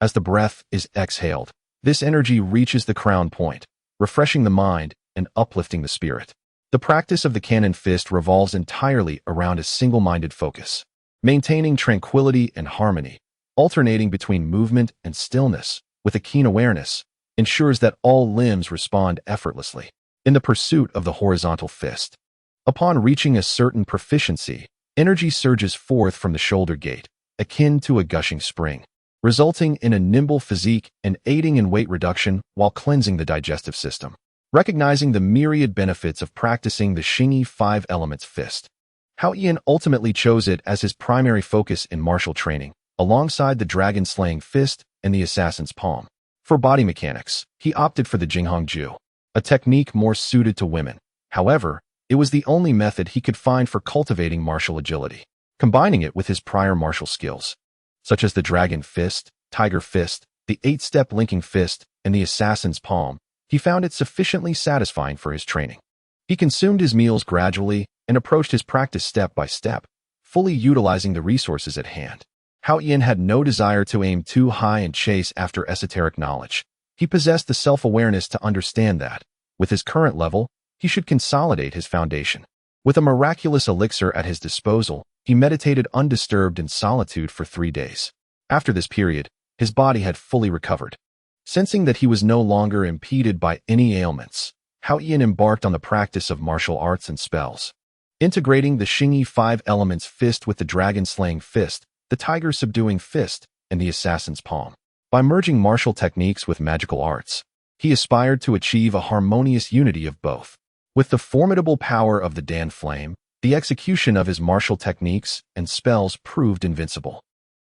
As the breath is exhaled, this energy reaches the crown point, refreshing the mind and uplifting the spirit. The practice of the cannon fist revolves entirely around a single-minded focus, maintaining tranquility and harmony, alternating between movement and stillness with a keen awareness, ensures that all limbs respond effortlessly. In the pursuit of the horizontal fist, upon reaching a certain proficiency, energy surges forth from the shoulder gate, akin to a gushing spring, resulting in a nimble physique and aiding in weight reduction while cleansing the digestive system. Recognizing the myriad benefits of practicing the Xingyi Five Elements fist, Haochen ultimately chose it as his primary focus in martial training, alongside the dragon-slaying fist and the assassin's palm. For body mechanics, he opted for the Jinghongju, a technique more suited to women. However, it was the only method he could find for cultivating martial agility. Combining it with his prior martial skills, such as the dragon fist, tiger fist, the 8-step linking fist, and the assassin's palm, he found it sufficiently satisfying for his training. He consumed his meals gradually and approached his practice step by step, fully utilizing the resources at hand. Haochen had no desire to aim too high and chase after esoteric knowledge. He possessed the self-awareness to understand that, with his current level, he should consolidate his foundation. With a miraculous elixir at his disposal, he meditated undisturbed in solitude for 3 days. After this period, his body had fully recovered. Sensing that he was no longer impeded by any ailments, Haochen embarked on the practice of martial arts and spells. Integrating the Xingyi Five Elements fist with the dragon-slaying fist, the tiger-subduing fist, and the assassin's palm. By merging martial techniques with magical arts, he aspired to achieve a harmonious unity of both. With the formidable power of the Dan Flame, the execution of his martial techniques and spells proved invincible.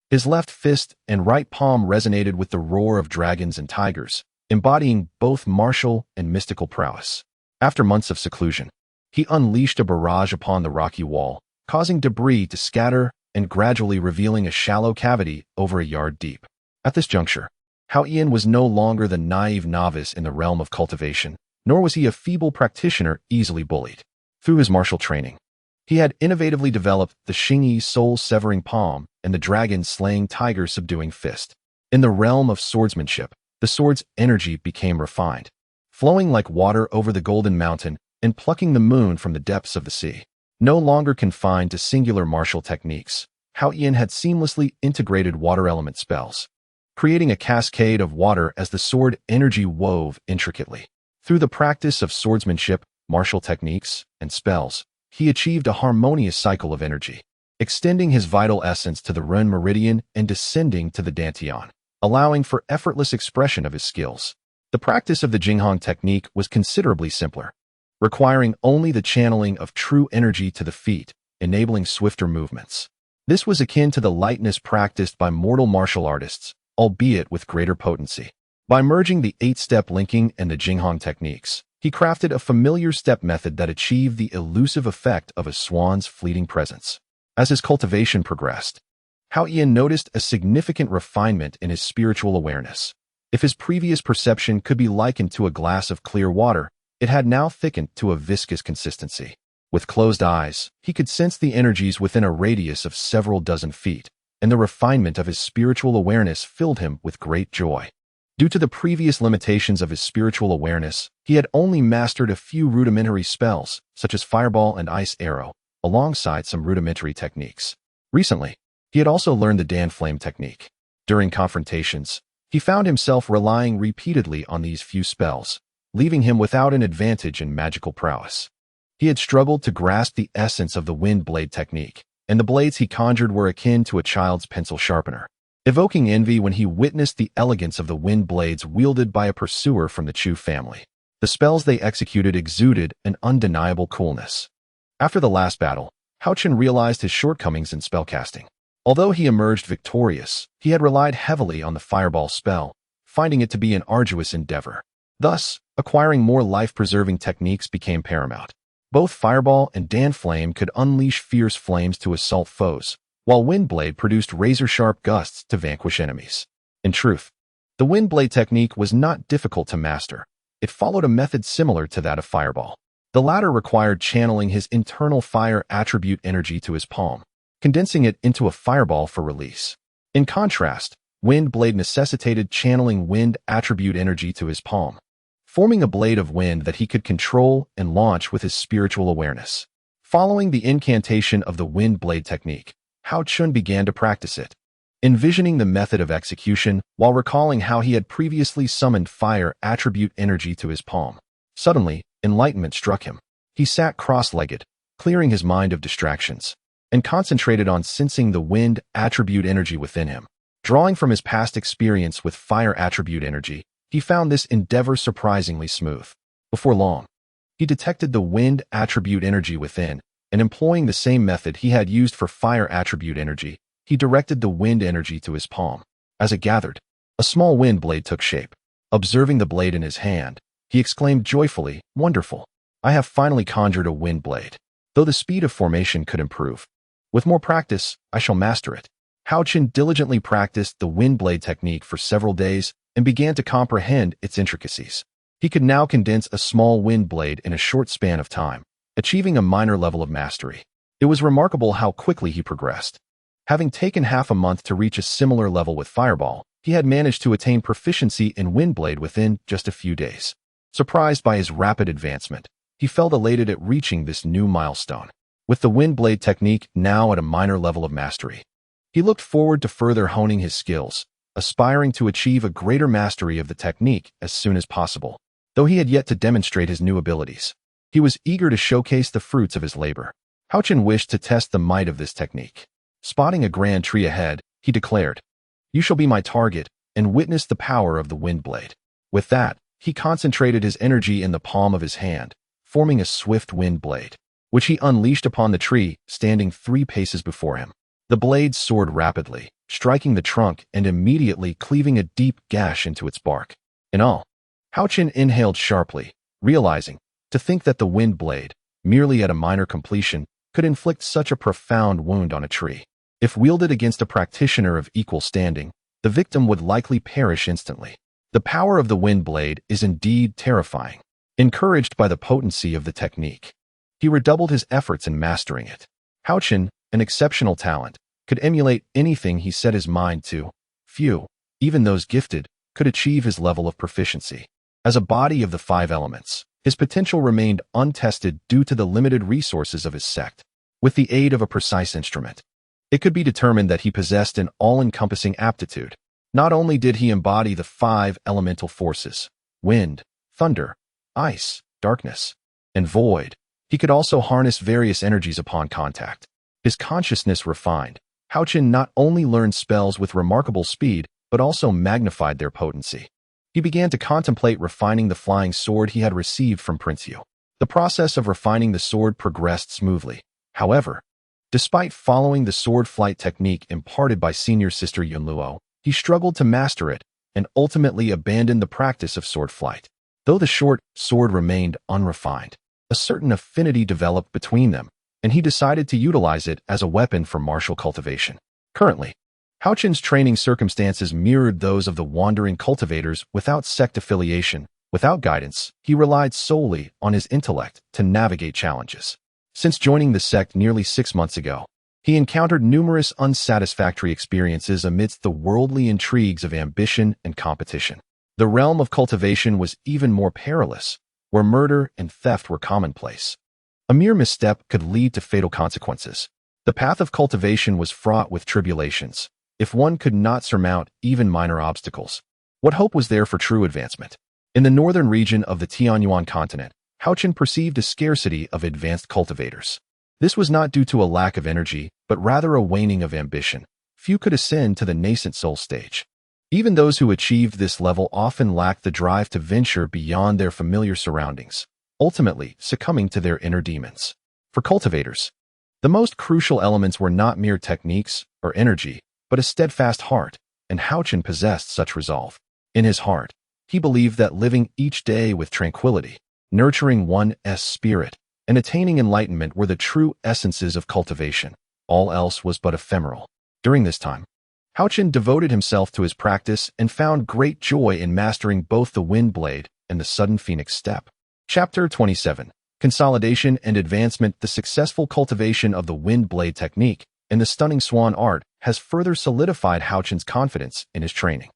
His left fist and right palm resonated with the roar of dragons and tigers, embodying both martial and mystical prowess. After months of seclusion, he unleashed a barrage upon the rocky wall, causing debris to scatter and gradually revealing a shallow cavity over a yard deep. At this juncture, Haochen was no longer the naive novice in the realm of cultivation, nor was he a feeble practitioner easily bullied. Through his martial training, he had innovatively developed the Xingyi soul-severing palm and the dragon-slaying tiger-subduing fist. In the realm of swordsmanship, the sword's energy became refined, flowing like water over the Golden Mountain and plucking the moon from the depths of the sea. No longer confined to singular martial techniques, Haochen had seamlessly integrated water element spells, creating a cascade of water as the sword energy wove intricately. Through the practice of swordsmanship, martial techniques, and spells, he achieved a harmonious cycle of energy, extending his vital essence to the Ren meridian and descending to the dantian, allowing for effortless expression of his skills. The practice of the Jinghong technique was considerably simpler, requiring only the channeling of true energy to the feet, enabling swifter movements. This was akin to the lightness practiced by mortal martial artists, albeit with greater potency. By merging the 8-step linking and the Jinghong techniques, he crafted a familiar step method that achieved the elusive effect of a swan's fleeting presence. As his cultivation progressed, Haochen noticed a significant refinement in his spiritual awareness. If his previous perception could be likened to a glass of clear water, it had now thickened to a viscous consistency. With closed eyes, he could sense the energies within a radius of several dozen feet, and the refinement of his spiritual awareness filled him with great joy. Due to the previous limitations of his spiritual awareness, he had only mastered a few rudimentary spells, such as Fireball and Ice Arrow, alongside some rudimentary techniques. Recently, he had also learned the Dan Flame technique. During confrontations, he found himself relying repeatedly on these few spells, leaving him without an advantage in magical prowess. He had struggled to grasp the essence of the wind blade technique, and the blades he conjured were akin to a child's pencil sharpener, evoking envy when he witnessed the elegance of the wind blades wielded by a pursuer from the Chu family. The spells they executed exuded an undeniable coolness. After the last battle, Haochen realized his shortcomings in spellcasting. Although he emerged victorious, he had relied heavily on the fireball spell, finding it to be an arduous endeavor. Thus, acquiring more life-preserving techniques became paramount. Both fireball and danflame could unleash fierce flames to assault foes, while windblade produced razor-sharp gusts to vanquish enemies. In truth, the windblade technique was not difficult to master. It followed a method similar to that of fireball. The latter required channeling his internal fire attribute energy to his palm, condensing it into a fireball for release. In contrast, wind blade necessitated channeling wind attribute energy to his palm, forming a blade of wind that he could control and launch with his spiritual awareness. Following the incantation of the wind blade technique, Haochen began to practice it, envisioning the method of execution while recalling how he had previously summoned fire attribute energy to his palm. Suddenly, enlightenment struck him. He sat cross-legged, clearing his mind of distractions, and concentrated on sensing the wind attribute energy within him. Drawing from his past experience with fire attribute energy, he found this endeavor surprisingly smooth. Before long, he detected the wind attribute energy within, and employing the same method he had used for fire attribute energy, he directed the wind energy to his palm. As it gathered, a small wind blade took shape. Observing the blade in his hand, he exclaimed joyfully, "Wonderful! I have finally conjured a wind blade. Though the speed of formation could improve, with more practice, I shall master it." Haochen diligently practiced the wind blade technique for several days and began to comprehend its intricacies. He could now condense a small wind blade in a short span of time, achieving a minor level of mastery. It was remarkable how quickly he progressed. Having taken half a month to reach a similar level with fireball, he had managed to attain proficiency in wind blade within just a few days. Surprised by his rapid advancement, he felt elated at reaching this new milestone. With the wind blade technique now at a minor level of mastery, he looked forward to further honing his skills, aspiring to achieve a greater mastery of the technique as soon as possible. Though he had yet to demonstrate his new abilities, he was eager to showcase the fruits of his labor. Haochen wished to test the might of this technique. Spotting a grand tree ahead, he declared, "You shall be my target and witness the power of the wind blade." With that, he concentrated his energy in the palm of his hand, forming a swift wind blade, which he unleashed upon the tree standing 3 paces before him. The blade soared rapidly, striking the trunk and immediately cleaving a deep gash into its bark. In all, Haochen inhaled sharply, realizing, to think that the wind blade, merely at a minor completion, could inflict such a profound wound on a tree. If wielded against a practitioner of equal standing, the victim would likely perish instantly. The power of the wind blade is indeed terrifying. Encouraged by the potency of the technique, he redoubled his efforts in mastering it. Haochen, an exceptional talent, could emulate anything he set his mind to. Few, even those gifted, could achieve his level of proficiency. As a body of the 5 elements, his potential remained untested due to the limited resources of his sect. With the aid of a precise instrument, it could be determined that he possessed an all-encompassing aptitude. Not only did he embody the 5 elemental forces, wind, thunder, ice, darkness, and void, he could also harness various energies upon contact. His consciousness refined, Haochen not only learned spells with remarkable speed, but also magnified their potency. He began to contemplate refining the flying sword he had received from Prince Yu. The process of refining the sword progressed smoothly. However, despite following the sword flight technique imparted by senior sister Yunluo, he struggled to master it and ultimately abandoned the practice of sword flight. Though the short sword remained unrefined, a certain affinity developed between them, and he decided to utilize it as a weapon for martial cultivation. Currently, Haochen's training circumstances mirrored those of the wandering cultivators without sect affiliation. Without guidance, he relied solely on his intellect to navigate challenges. Since joining the sect nearly 6 months ago, he encountered numerous unsatisfactory experiences amidst the worldly intrigues of ambition and competition. The realm of cultivation was even more perilous, where murder and theft were commonplace. A mere misstep could lead to fatal consequences. The path of cultivation was fraught with tribulations. If one could not surmount even minor obstacles, what hope was there for true advancement? In the northern region of the Tianyuan continent, Haochen perceived a scarcity of advanced cultivators. This was not due to a lack of energy, but rather a waning of ambition. Few could ascend to the nascent soul stage. Even those who achieved this level often lacked the drive to venture beyond their familiar surroundings, ultimately succumbing to their inner demons. For cultivators, the most crucial elements were not mere techniques or energy, but a steadfast heart, and Haochen possessed such resolve. In his heart, he believed that living each day with tranquility, nurturing one's spirit, and attaining enlightenment were the true essences of cultivation. All else was but ephemeral. During this time, Haochen devoted himself to his practice and found great joy in mastering both the wind blade and the sudden phoenix step. Chapter 27. Consolidation and Advancement. The successful cultivation of the wind blade technique and the stunning swan art has further solidified Haochen's confidence in his training.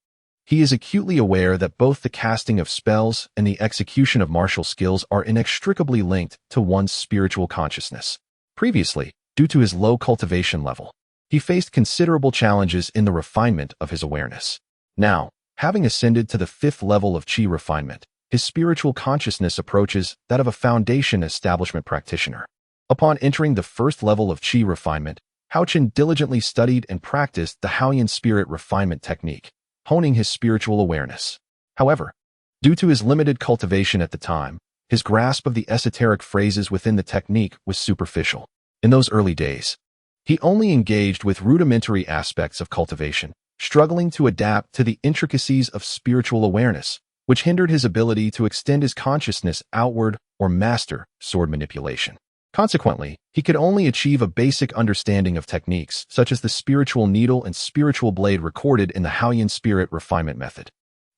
He is acutely aware that both the casting of spells and the execution of martial skills are inextricably linked to one's spiritual consciousness. Previously, due to his low cultivation level, he faced considerable challenges in the refinement of his awareness. Now, having ascended to the 5th level of Qi refinement, his spiritual consciousness approaches that of a foundation establishment practitioner. Upon entering the 1st level of Qi refinement, Haochen diligently studied and practiced the Haoyan spirit refinement technique, honing his spiritual awareness. However, due to his limited cultivation at the time, his grasp of the esoteric phrases within the technique was superficial. In those early days, he only engaged with rudimentary aspects of cultivation, struggling to adapt to the intricacies of spiritual awareness, which hindered his ability to extend his consciousness outward or master sword manipulation. Consequently, he could only achieve a basic understanding of techniques such as the spiritual needle and spiritual blade recorded in the Haoyan spirit refinement method.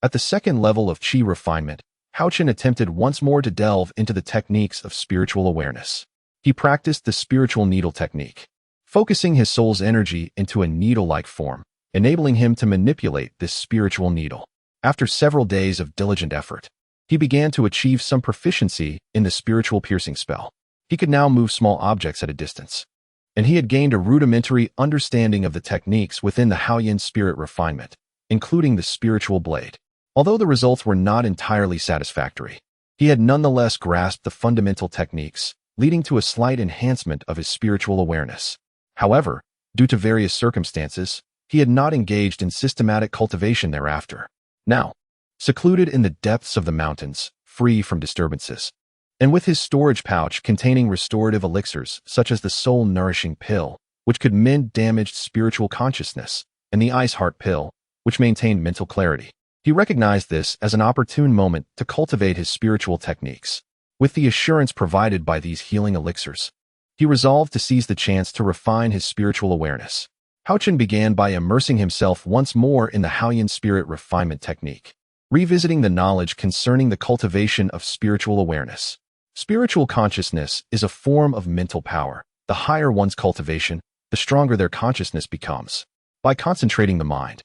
At the 2nd level of Qi refinement, Haochen attempted once more to delve into the techniques of spiritual awareness. He practiced the spiritual needle technique, focusing his soul's energy into a needle-like form, enabling him to manipulate this spiritual needle. After several days of diligent effort, he began to achieve some proficiency in the spiritual piercing spell. He could now move small objects at a distance, and he had gained a rudimentary understanding of the techniques within the Haoyan spirit refinement, including the spiritual blade. Although the results were not entirely satisfactory, he had nonetheless grasped the fundamental techniques, leading to a slight enhancement of his spiritual awareness. However, due to various circumstances, he had not engaged in systematic cultivation thereafter. Now, secluded in the depths of the mountains, free from disturbances, and with his storage pouch containing restorative elixirs such as the soul-nourishing pill, which could mend damaged spiritual consciousness, and the ice heart pill, which maintained mental clarity, he recognized this as an opportune moment to cultivate his spiritual techniques. With the assurance provided by these healing elixirs, he resolved to seize the chance to refine his spiritual awareness. Haochen began by immersing himself once more in the Haoyan spirit refinement technique, revisiting the knowledge concerning the cultivation of spiritual awareness. Spiritual consciousness is a form of mental power. The higher one's cultivation, the stronger their consciousness becomes. By concentrating the mind,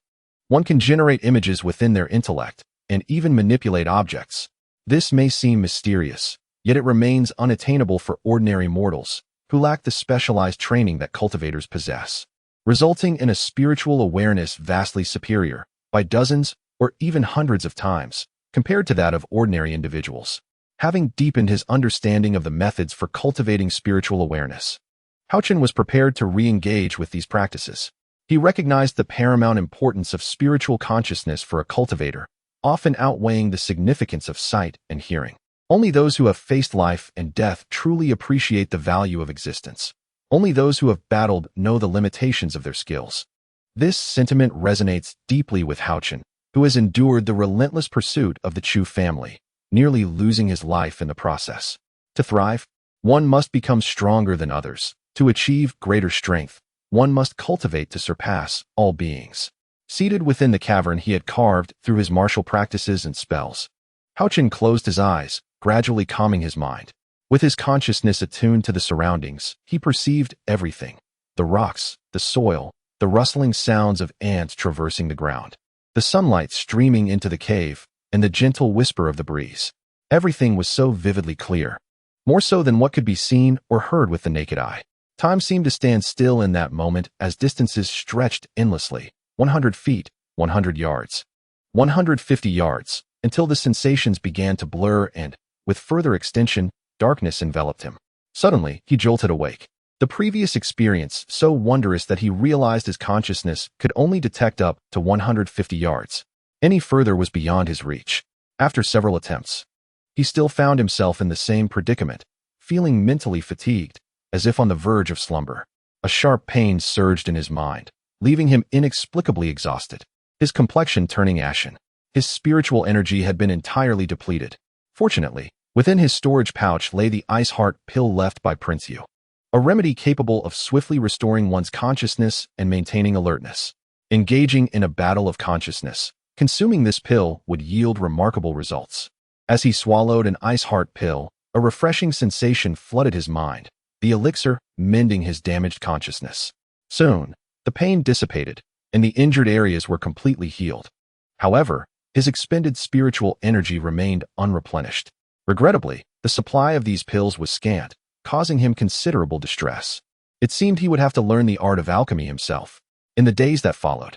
one can generate images within their intellect and even manipulate objects. This may seem mysterious, yet it remains unattainable for ordinary mortals who lack the specialized training that cultivators possess, resulting in a spiritual awareness vastly superior, by dozens or even hundreds of times, compared to that of ordinary individuals. Having deepened his understanding of the methods for cultivating spiritual awareness, Haochen was prepared to re-engage with these practices. He recognized the paramount importance of spiritual consciousness for a cultivator, often outweighing the significance of sight and hearing. Only those who have faced life and death truly appreciate the value of existence. Only those who have battled know the limitations of their skills. This sentiment resonates deeply with Haochen, who has endured the relentless pursuit of the Chu family, nearly losing his life in the process. To thrive, one must become stronger than others. To achieve greater strength, one must cultivate to surpass all beings. Seated within the cavern he had carved through his martial practices and spells, Haochen closed his eyes, gradually calming his mind. With his consciousness attuned to the surroundings, he perceived everything: the rocks, the soil, the rustling sounds of ants traversing the ground, the sunlight streaming into the cave, and the gentle whisper of the breeze. Everything was so vividly clear, more so than what could be seen or heard with the naked eye. Time seemed to stand still in that moment as distances stretched endlessly: 100 feet, 100 yards, 150 yards, until the sensations began to blur and, with further extension, darkness enveloped him. Suddenly, he jolted awake. The previous experience, so wondrous that he realized his consciousness could only detect up to 150 yards. Any further was beyond his reach. After several attempts, he still found himself in the same predicament, feeling mentally fatigued, as if on the verge of slumber. A sharp pain surged in his mind, leaving him inexplicably exhausted, his complexion turning ashen. His spiritual energy had been entirely depleted. Fortunately, within his storage pouch lay the ice heart pill left by Prince Yu, a remedy capable of swiftly restoring one's consciousness and maintaining alertness. Engaging in a battle of consciousness, consuming this pill would yield remarkable results. As he swallowed an ice heart pill, a refreshing sensation flooded his mind, the elixir mending his damaged consciousness. Soon, the pain dissipated, and the injured areas were completely healed. However, his expended spiritual energy remained unreplenished. Regrettably, the supply of these pills was scant, causing him considerable distress. It seemed he would have to learn the art of alchemy himself. In the days that followed,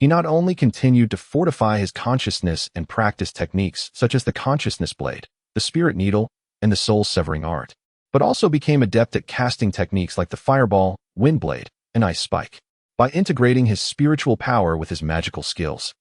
he not only continued to fortify his consciousness and practice techniques such as the consciousness blade, the spirit needle, and the soul-severing art, but also became adept at casting techniques like the fireball, wind blade, and ice spike. By integrating his spiritual power with his magical skills,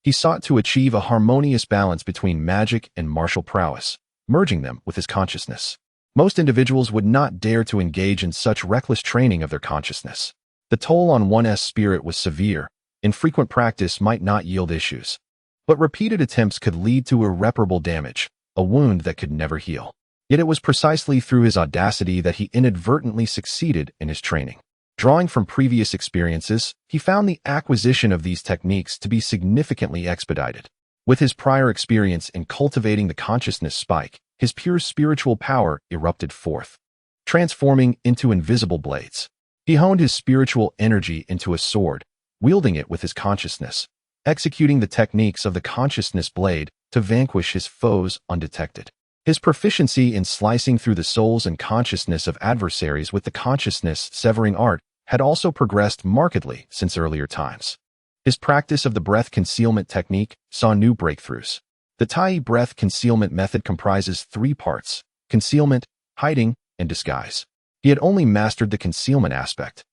he sought to achieve a harmonious balance between magic and martial prowess, merging them with his consciousness. Most individuals would not dare to engage in such reckless training of their consciousness. The toll on one's spirit was severe. Infrequent practice might not yield issues, but repeated attempts could lead to irreparable damage, a wound that could never heal. Yet it was precisely through his audacity that he inadvertently succeeded in his training. Drawing from previous experiences, he found the acquisition of these techniques to be significantly expedited. With his prior experience in cultivating the consciousness spike, his pure spiritual power erupted forth, transforming into invisible blades. He honed his spiritual energy into a sword, wielding it with his consciousness, executing the techniques of the consciousness blade to vanquish his foes undetected. His proficiency in slicing through the souls and consciousness of adversaries with the consciousness-severing art had also progressed markedly since earlier times. His practice of the breath concealment technique saw new breakthroughs. The Tai breath concealment method comprises 3 parts: concealment, hiding, and disguise. He had only mastered the concealment aspect.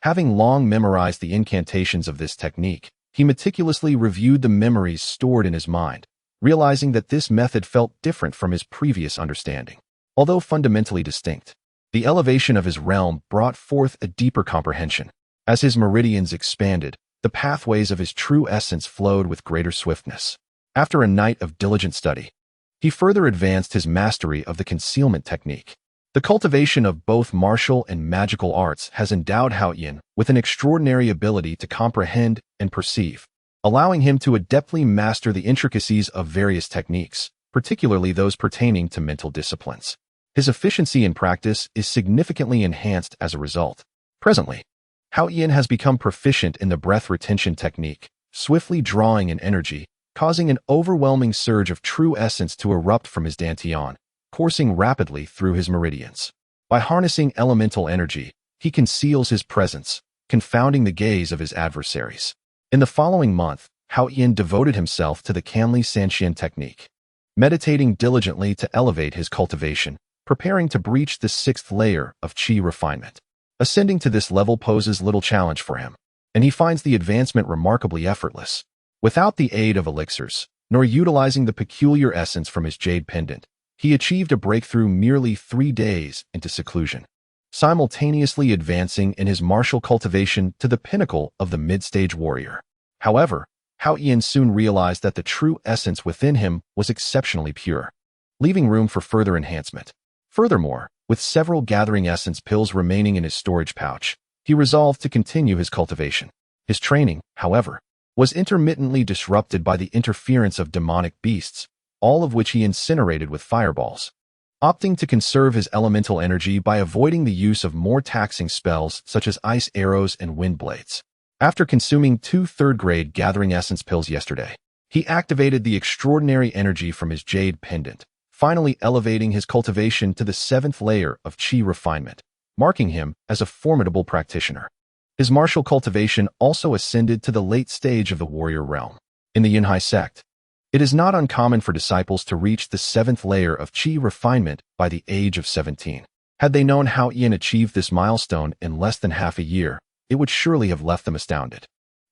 Having long memorized the incantations of this technique, he meticulously reviewed the memories stored in his mind, realizing that this method felt different from his previous understanding. Although fundamentally distinct, the elevation of his realm brought forth a deeper comprehension. As his meridians expanded, the pathways of his true essence flowed with greater swiftness. After a night of diligent study, he further advanced his mastery of the concealment technique. The cultivation of both martial and magical arts has endowed Haochen with an extraordinary ability to comprehend and perceive, allowing him to adeptly master the intricacies of various techniques, particularly those pertaining to mental disciplines. His efficiency in practice is significantly enhanced as a result. Presently, Haochen has become proficient in the breath retention technique, swiftly drawing in energy, causing an overwhelming surge of true essence to erupt from his dantian, coursing rapidly through his meridians. By harnessing elemental energy, he conceals his presence, confounding the gaze of his adversaries. In the following month, Haochen devoted himself to the Canli Sanxian technique, meditating diligently to elevate his cultivation, preparing to breach the 6th layer of qi refinement. Ascending to this level poses little challenge for him, and he finds the advancement remarkably effortless. Without the aid of elixirs, nor utilizing the peculiar essence from his jade pendant, he achieved a breakthrough merely 3 days into seclusion, simultaneously advancing in his martial cultivation to the pinnacle of the mid-stage warrior. However, Haochen soon realized that the true essence within him was exceptionally pure, leaving room for further enhancement. Furthermore, with several gathering essence pills remaining in his storage pouch, he resolved to continue his cultivation. His training, however, was intermittently disrupted by the interference of demonic beasts, all of which he incinerated with fireballs, opting to conserve his elemental energy by avoiding the use of more taxing spells such as ice arrows and wind blades. After consuming 2 third-grade gathering essence pills yesterday, he activated the extraordinary energy from his jade pendant, finally elevating his cultivation to the 7th layer of qi refinement, marking him as a formidable practitioner. His martial cultivation also ascended to the late stage of the warrior realm. In the Yunhai sect, It is not uncommon for disciples to reach the 7th layer of qi refinement by the age of 17. Had they known Haochen achieved this milestone in less than half a year, it would surely have left them astounded.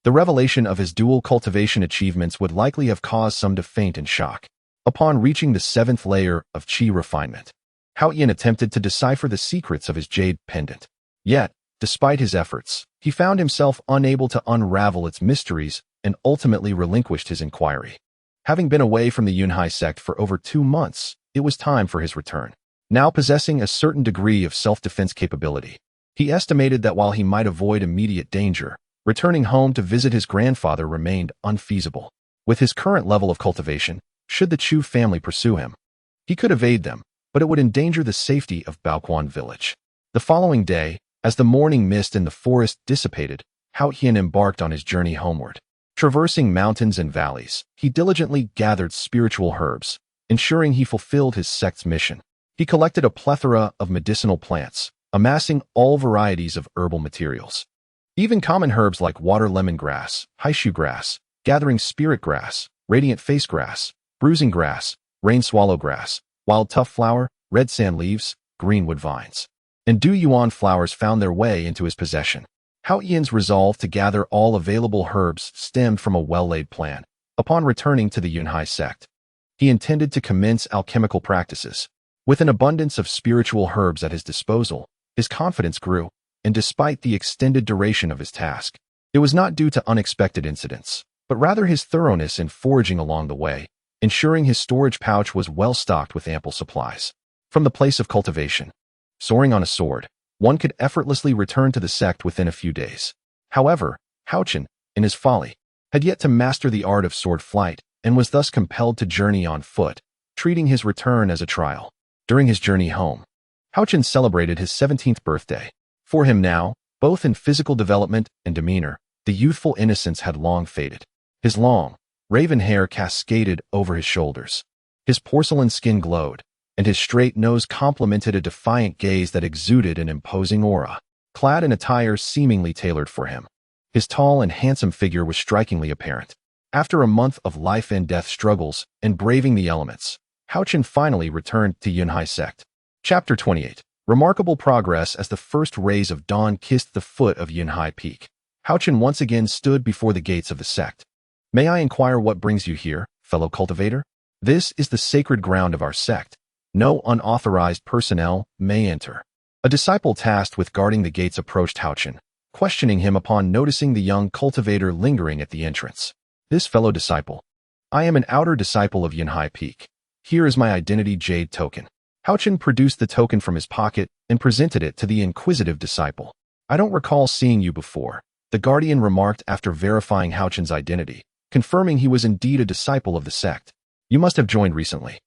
The revelation of his dual cultivation achievements would likely have caused some to faint in shock. Upon reaching the 7th layer of qi refinement, Haochen attempted to decipher the secrets of his jade pendant. Yet, despite his efforts, he found himself unable to unravel its mysteries and ultimately relinquished his inquiry. Having been away from the Yunhai sect for over 2 months, it was time for his return. Now possessing a certain degree of self-defense capability, he estimated that while he might avoid immediate danger, returning home to visit his grandfather remained unfeasible. With his current level of cultivation, should the Chu family pursue him, he could evade them, but it would endanger the safety of Baoquan Village. The following day, as the morning mist in the forest dissipated, Haochen embarked on his journey homeward. Traversing mountains and valleys, he diligently gathered spiritual herbs, ensuring he fulfilled his sect's mission. He collected a plethora of medicinal plants, amassing all varieties of herbal materials. Even common herbs like water lemongrass, haishu grass, gathering spirit grass, radiant face grass, bruising grass, rain swallow grass, wild tough flower, red sand leaves, greenwood vines, and Du Yuan flowers found their way into his possession. Haochen's resolve to gather all available herbs stemmed from a well-laid plan. Upon returning to the Yunhai sect, he intended to commence alchemical practices. With an abundance of spiritual herbs at his disposal, his confidence grew, and despite the extended duration of his task, it was not due to unexpected incidents, but rather his thoroughness in foraging along the way, ensuring his storage pouch was well stocked with ample supplies. From the place of cultivation, soaring on a sword, one could effortlessly return to the sect within a few days. However, Haochen, in his folly, had yet to master the art of sword flight and was thus compelled to journey on foot, treating his return as a trial. During his journey home, Haochen celebrated his 17th birthday. For him now, both in physical development and demeanor, the youthful innocence had long faded. His long, raven hair cascaded over his shoulders. His porcelain skin glowed, and his straight nose complemented a defiant gaze that exuded an imposing aura. Clad in attire seemingly tailored for him, his tall and handsome figure was strikingly apparent. After a month of life and death struggles and braving the elements, Haochen finally returned to Yunhai sect. Chapter 28. Remarkable progress. As the first rays of dawn kissed the foot of Yunhai Peak, Haochen once again stood before the gates of the sect. May I inquire what brings you here, fellow cultivator? This is the sacred ground of our sect. No unauthorized personnel may enter. A disciple tasked with guarding the gates approached Haochen, questioning him upon noticing the young cultivator lingering at the entrance. This fellow disciple. I am an outer disciple of Yunhai Peak. Here is my identity jade token. Haochen produced the token from his pocket and presented it to the inquisitive disciple. I don't recall seeing you before, the guardian remarked after verifying Haochen's identity, confirming he was indeed a disciple of the sect. You must have joined recently.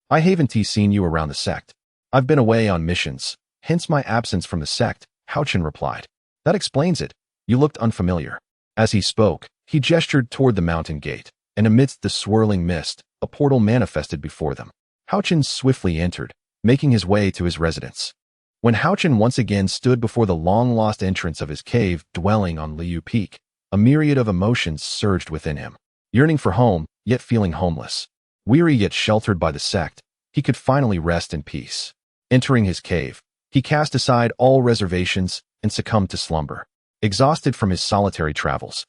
I haven't seen you around the sect. I've been away on missions, hence my absence from the sect, Haochen replied. That explains it. You looked unfamiliar. As he spoke, he gestured toward the mountain gate, and amidst the swirling mist, a portal manifested before them. Haochen swiftly entered, making his way to his residence. When Haochen once again stood before the long-lost entrance of his cave dwelling on Liu Peak, a myriad of emotions surged within him. Yearning for home, yet feeling homeless. Weary yet sheltered by the sect, he could finally rest in peace. Entering his cave, he cast aside all reservations and succumbed to slumber. Exhausted from his solitary travels,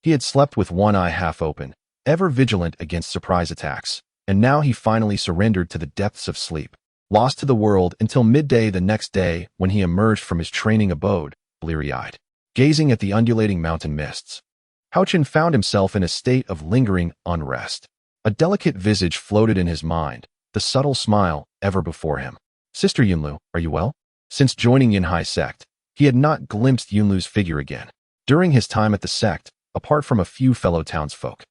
he had slept with one eye half open, ever vigilant against surprise attacks, and now he finally surrendered to the depths of sleep. Lost to the world until midday the next day when he emerged from his training abode, bleary-eyed, gazing at the undulating mountain mists. Haochen found himself in a state of lingering unrest. A delicate visage floated in his mind, the subtle smile ever before him. Sister Yunlu, are you well? Since joining Yunhai sect, he had not glimpsed Yunlu's figure again. During his time at the sect, apart from a few fellow townsfolk,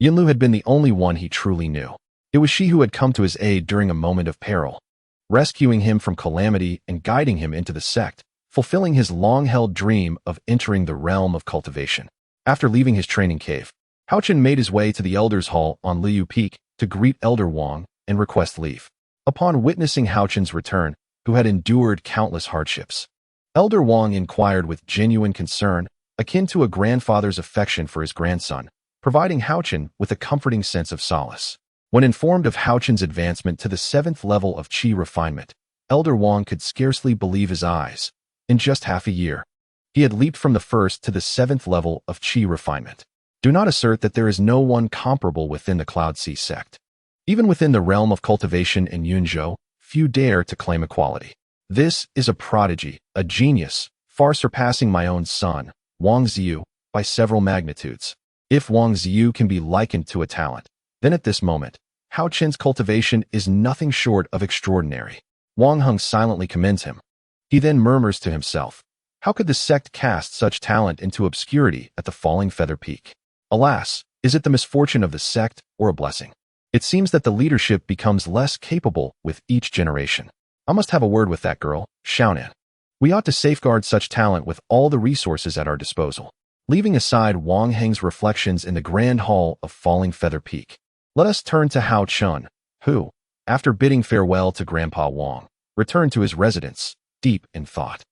Yunlu had been the only one he truly knew. It was she who had come to his aid during a moment of peril, rescuing him from calamity and guiding him into the sect, fulfilling his long-held dream of entering the realm of cultivation. After leaving his training cave, Haochen made his way to the Elders' Hall on Liu Peak to greet Elder Wang and request leave. Upon witnessing Haochen's return, who had endured countless hardships, Elder Wang inquired with genuine concern, akin to a grandfather's affection for his grandson, providing Haochen with a comforting sense of solace. When informed of Haochen's advancement to the 7th level of qi refinement, Elder Wang could scarcely believe his eyes. In just half a year, he had leaped from the 1st to the 7th level of qi refinement. Do not assert that there is no one comparable within the Cloud Sea sect. Even within the realm of cultivation in Yunzhou, few dare to claim equality. This is a prodigy, a genius, far surpassing my own son, Wang Ziyu, by several magnitudes. If Wang Ziyu can be likened to a talent, then at this moment, Haochen's cultivation is nothing short of extraordinary. Wang Heng silently commends him. He then murmurs to himself, how could the sect cast such talent into obscurity at the falling feather peak? Alas, is it the misfortune of the sect or a blessing? It seems that the leadership becomes less capable with each generation. I must have a word with that girl, Shaonan. We ought to safeguard such talent with all the resources at our disposal. Leaving aside Wang Heng's reflections in the grand hall of Falling Feather Peak, let us turn to Haochen, who, after bidding farewell to Grandpa Wang, returned to his residence, deep in thought.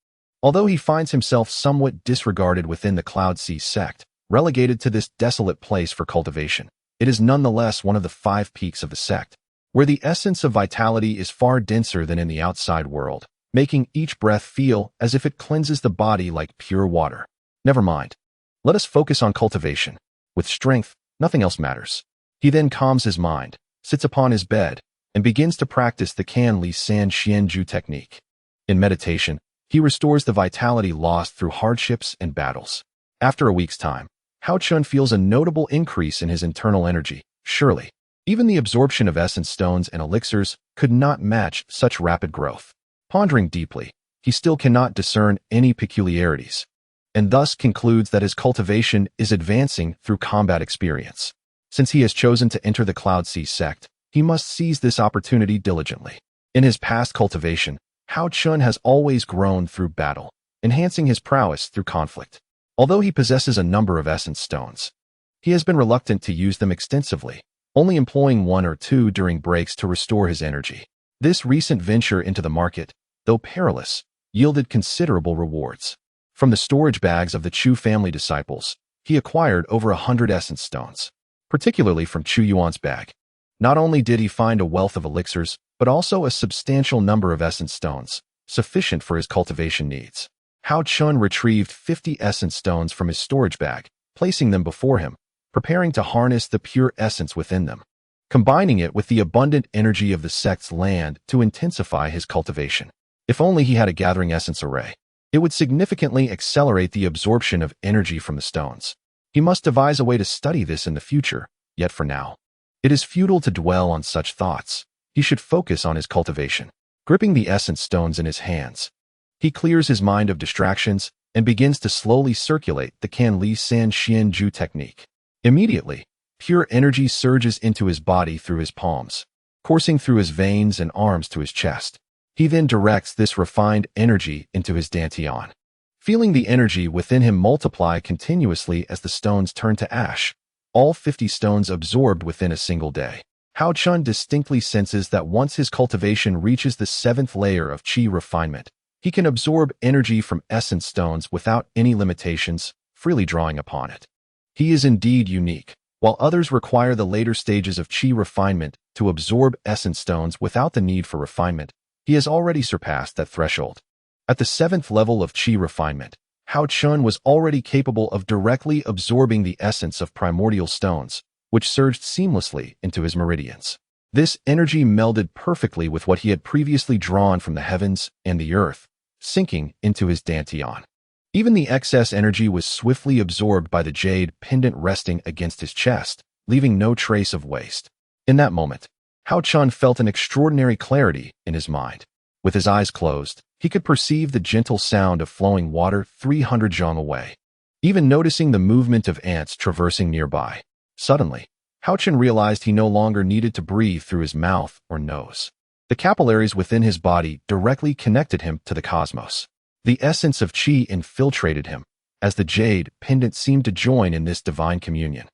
Although he finds himself somewhat disregarded within the Cloud Sea sect, relegated to this desolate place for cultivation, it is nonetheless one of the 5 peaks of the sect, where the essence of vitality is far denser than in the outside world, making each breath feel as if it cleanses the body like pure water. Never mind. Let us focus on cultivation. With strength, nothing else matters. He then calms his mind, sits upon his bed, and begins to practice the Kan Li San Xianju technique. In meditation, he restores the vitality lost through hardships and battles. After a week's time, Haochen feels a notable increase in his internal energy. Surely, even the absorption of essence stones and elixirs could not match such rapid growth. Pondering deeply, he still cannot discern any peculiarities, and thus concludes that his cultivation is advancing through combat experience. Since he has chosen to enter the Cloud Sea sect, he must seize this opportunity diligently. In his past cultivation, Haochen has always grown through battle, enhancing his prowess through conflict. Although he possesses a number of essence stones, he has been reluctant to use them extensively, only employing 1 or 2 during breaks to restore his energy. This recent venture into the market, though perilous, yielded considerable rewards. From the storage bags of the Chu family disciples, he acquired over 100 essence stones, particularly from Chu Yuan's bag. Not only did he find a wealth of elixirs, but also a substantial number of essence stones, sufficient for his cultivation needs. Haochen retrieved 50 essence stones from his storage bag, placing them before him, preparing to harness the pure essence within them, combining it with the abundant energy of the sect's land to intensify his cultivation. If only he had a gathering essence array, it would significantly accelerate the absorption of energy from the stones. He must devise a way to study this in the future, yet for now, it is futile to dwell on such thoughts. He should focus on his cultivation. Gripping the essence stones in his hands, he clears his mind of distractions and begins to slowly circulate the Kan Li San Xianju technique. Immediately, pure energy surges into his body through his palms, coursing through his veins and arms to his chest. He then directs this refined energy into his dantian. Feeling the energy within him multiply continuously as the stones turn to ash, all 50 stones absorbed within a single day. Haochen distinctly senses that once his cultivation reaches the 7th layer of qi refinement, he can absorb energy from essence stones without any limitations, freely drawing upon it. He is indeed unique. While others require the later stages of qi refinement to absorb essence stones without the need for refinement, he has already surpassed that threshold. At the 7th level of qi refinement, Haochen was already capable of directly absorbing the essence of primordial stones, which surged seamlessly into his meridians. This energy melded perfectly with what he had previously drawn from the heavens and the earth, sinking into his dantian. Even the excess energy was swiftly absorbed by the jade pendant resting against his chest, leaving no trace of waste. In that moment, Haochen felt an extraordinary clarity in his mind. With his eyes closed, he could perceive the gentle sound of flowing water 300 zhang away, even noticing the movement of ants traversing nearby. Suddenly, Haochen realized he no longer needed to breathe through his mouth or nose. The capillaries within his body directly connected him to the cosmos. The essence of qi infiltrated him, as the jade pendant seemed to join in this divine communion,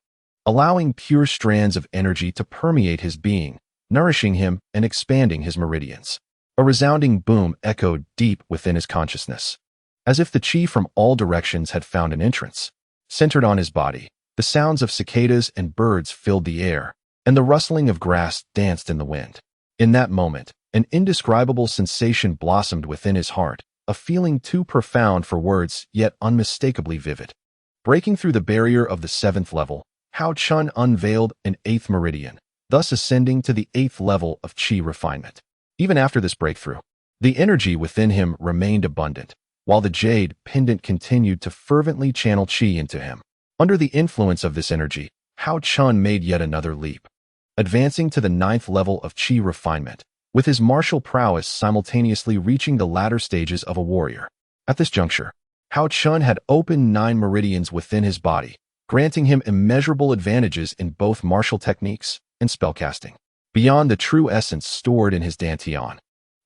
allowing pure strands of energy to permeate his being, nourishing him and expanding his meridians. A resounding boom echoed deep within his consciousness, as if the qi from all directions had found an entrance. Centered on his body, the sounds of cicadas and birds filled the air, and the rustling of grass danced in the wind. In that moment, an indescribable sensation blossomed within his heart, a feeling too profound for words yet unmistakably vivid. Breaking through the barrier of the 7th level, Haochen unveiled an 8th meridian, thus ascending to the 8th level of qi refinement. Even after this breakthrough, the energy within him remained abundant, while the jade pendant continued to fervently channel qi into him. Under the influence of this energy, Haochen made yet another leap, advancing to the 9th level of qi refinement, with his martial prowess simultaneously reaching the latter stages of a warrior. At this juncture, Haochen had opened 9 meridians within his body, granting him immeasurable advantages in both martial techniques and spellcasting, beyond the true essence stored in his dantian.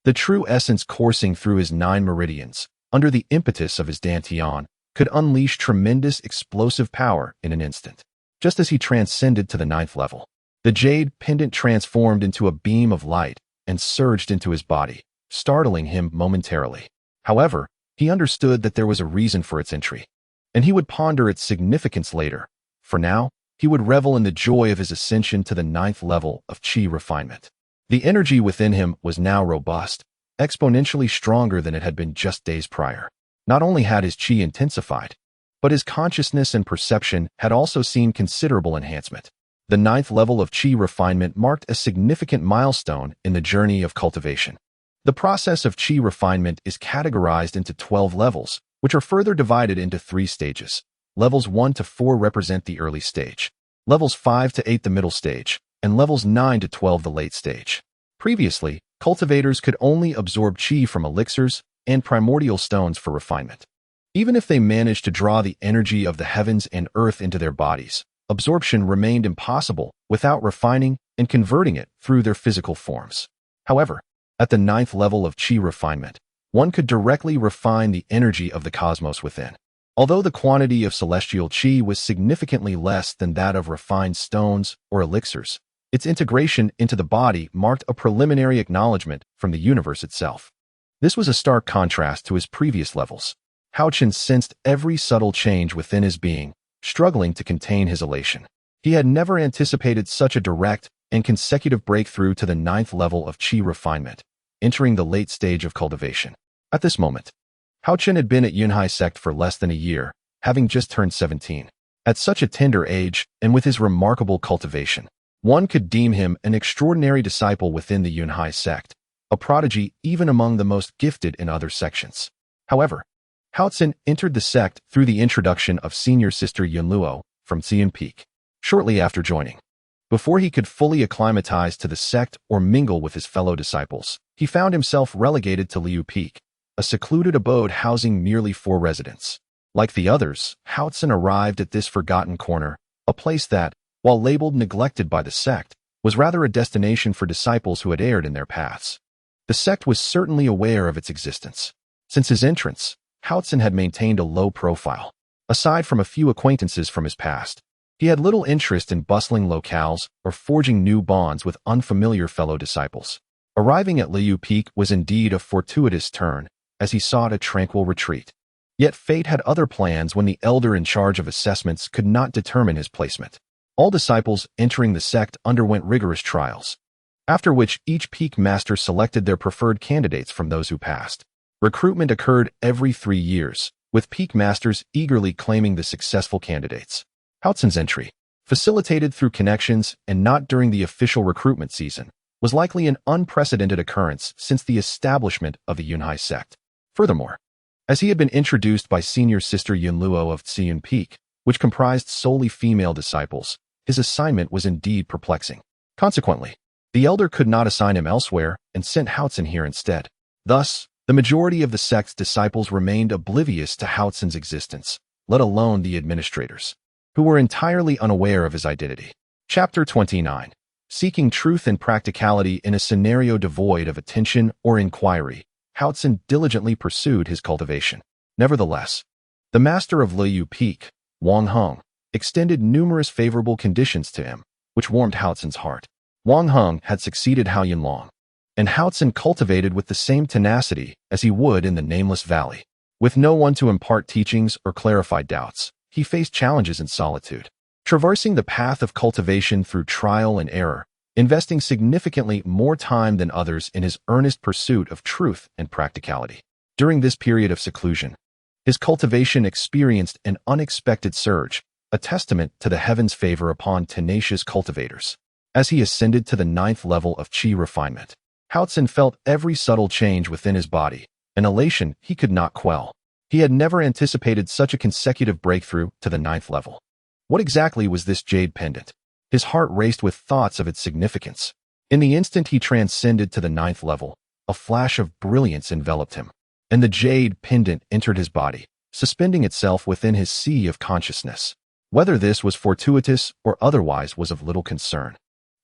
The true essence coursing through his 9 meridians, under the impetus of his dantian, could unleash tremendous explosive power in an instant. Just as he transcended to the 9th level, the jade pendant transformed into a beam of light and surged into his body, startling him momentarily. However, he understood that there was a reason for its entry, and he would ponder its significance later. For now, he would revel in the joy of his ascension to the 9th level of qi refinement. The energy within him was now robust, exponentially stronger than it had been just days prior. Not only had his qi intensified, but his consciousness and perception had also seen considerable enhancement. The 9th level of qi refinement marked a significant milestone in the journey of cultivation. The process of qi refinement is categorized into 12 levels, which are further divided into 3 stages. Levels 1 to 4 represent the early stage, levels 5 to 8 the middle stage, and levels 9 to 12 the late stage. Previously, cultivators could only absorb qi from elixirs and primordial stones for refinement. Even if they managed to draw the energy of the heavens and earth into their bodies, absorption remained impossible without refining and converting it through their physical forms. However, at the 9th level of qi refinement, one could directly refine the energy of the cosmos within. Although the quantity of celestial qi was significantly less than that of refined stones or elixirs, its integration into the body marked a preliminary acknowledgement from the universe itself. This was a stark contrast to his previous levels. Haochen sensed every subtle change within his being, struggling to contain his elation. He had never anticipated such a direct and consecutive breakthrough to the 9th level of qi refinement, entering the late stage of cultivation. At this moment, Haochen had been at Yunhai sect for less than a year, having just turned 17. At such a tender age, and with his remarkable cultivation, one could deem him an extraordinary disciple within the Yunhai sect, a prodigy even among the most gifted in other sections. However, Haochen entered the sect through the introduction of senior sister Yunluo from Wuyun Peak, shortly after joining. Before he could fully acclimatize to the sect or mingle with his fellow disciples, he found himself relegated to Liu Peak, a secluded abode housing merely 4 residents. Like the others, Haochen arrived at this forgotten corner, a place that, while labeled neglected by the sect, was rather a destination for disciples who had erred in their paths. The sect was certainly aware of its existence. Since his entrance, Haochen had maintained a low profile. Aside from a few acquaintances from his past, he had little interest in bustling locales or forging new bonds with unfamiliar fellow disciples. Arriving at Liu Peak was indeed a fortuitous turn, as he sought a tranquil retreat. Yet fate had other plans when the elder in charge of assessments could not determine his placement. All disciples entering the sect underwent rigorous trials, after which each peak master selected their preferred candidates from those who passed. Recruitment occurred every 3 years, with peak masters eagerly claiming the successful candidates. Haochen's entry, facilitated through connections and not during the official recruitment season, was likely an unprecedented occurrence since the establishment of the Yunhai sect. Furthermore, as he had been introduced by senior sister Yunluo of Wuyun Peak, which comprised solely female disciples, his assignment was indeed perplexing. Consequently, the elder could not assign him elsewhere and sent Haochen here instead. Thus, the majority of the sect's disciples remained oblivious to Haochen's existence, let alone the administrators, who were entirely unaware of his identity. Chapter 29. Seeking truth and practicality in a scenario devoid of attention or inquiry, Haochen diligently pursued his cultivation. Nevertheless, the master of Liu Peak, Wang Heng, extended numerous favorable conditions to him, which warmed Haochen's heart. Wang Heng had succeeded Hao Yunlong, and Haochen cultivated with the same tenacity as he would in the Nameless Valley. With no one to impart teachings or clarify doubts, he faced challenges in solitude. traversing the path of cultivation through trial and error, investing significantly more time than others in his earnest pursuit of truth and practicality. During this period of seclusion, his cultivation experienced an unexpected surge, a testament to the heavens' favor upon tenacious cultivators. As he ascended to the 9th level of qi refinement, Haochen felt every subtle change within his body, an elation he could not quell. He had never anticipated such a consecutive breakthrough to the 9th level. What exactly was this jade pendant? His heart raced with thoughts of its significance. In the instant he transcended to the 9th level, a flash of brilliance enveloped him, and the jade pendant entered his body, suspending itself within his sea of consciousness. Whether this was fortuitous or otherwise was of little concern.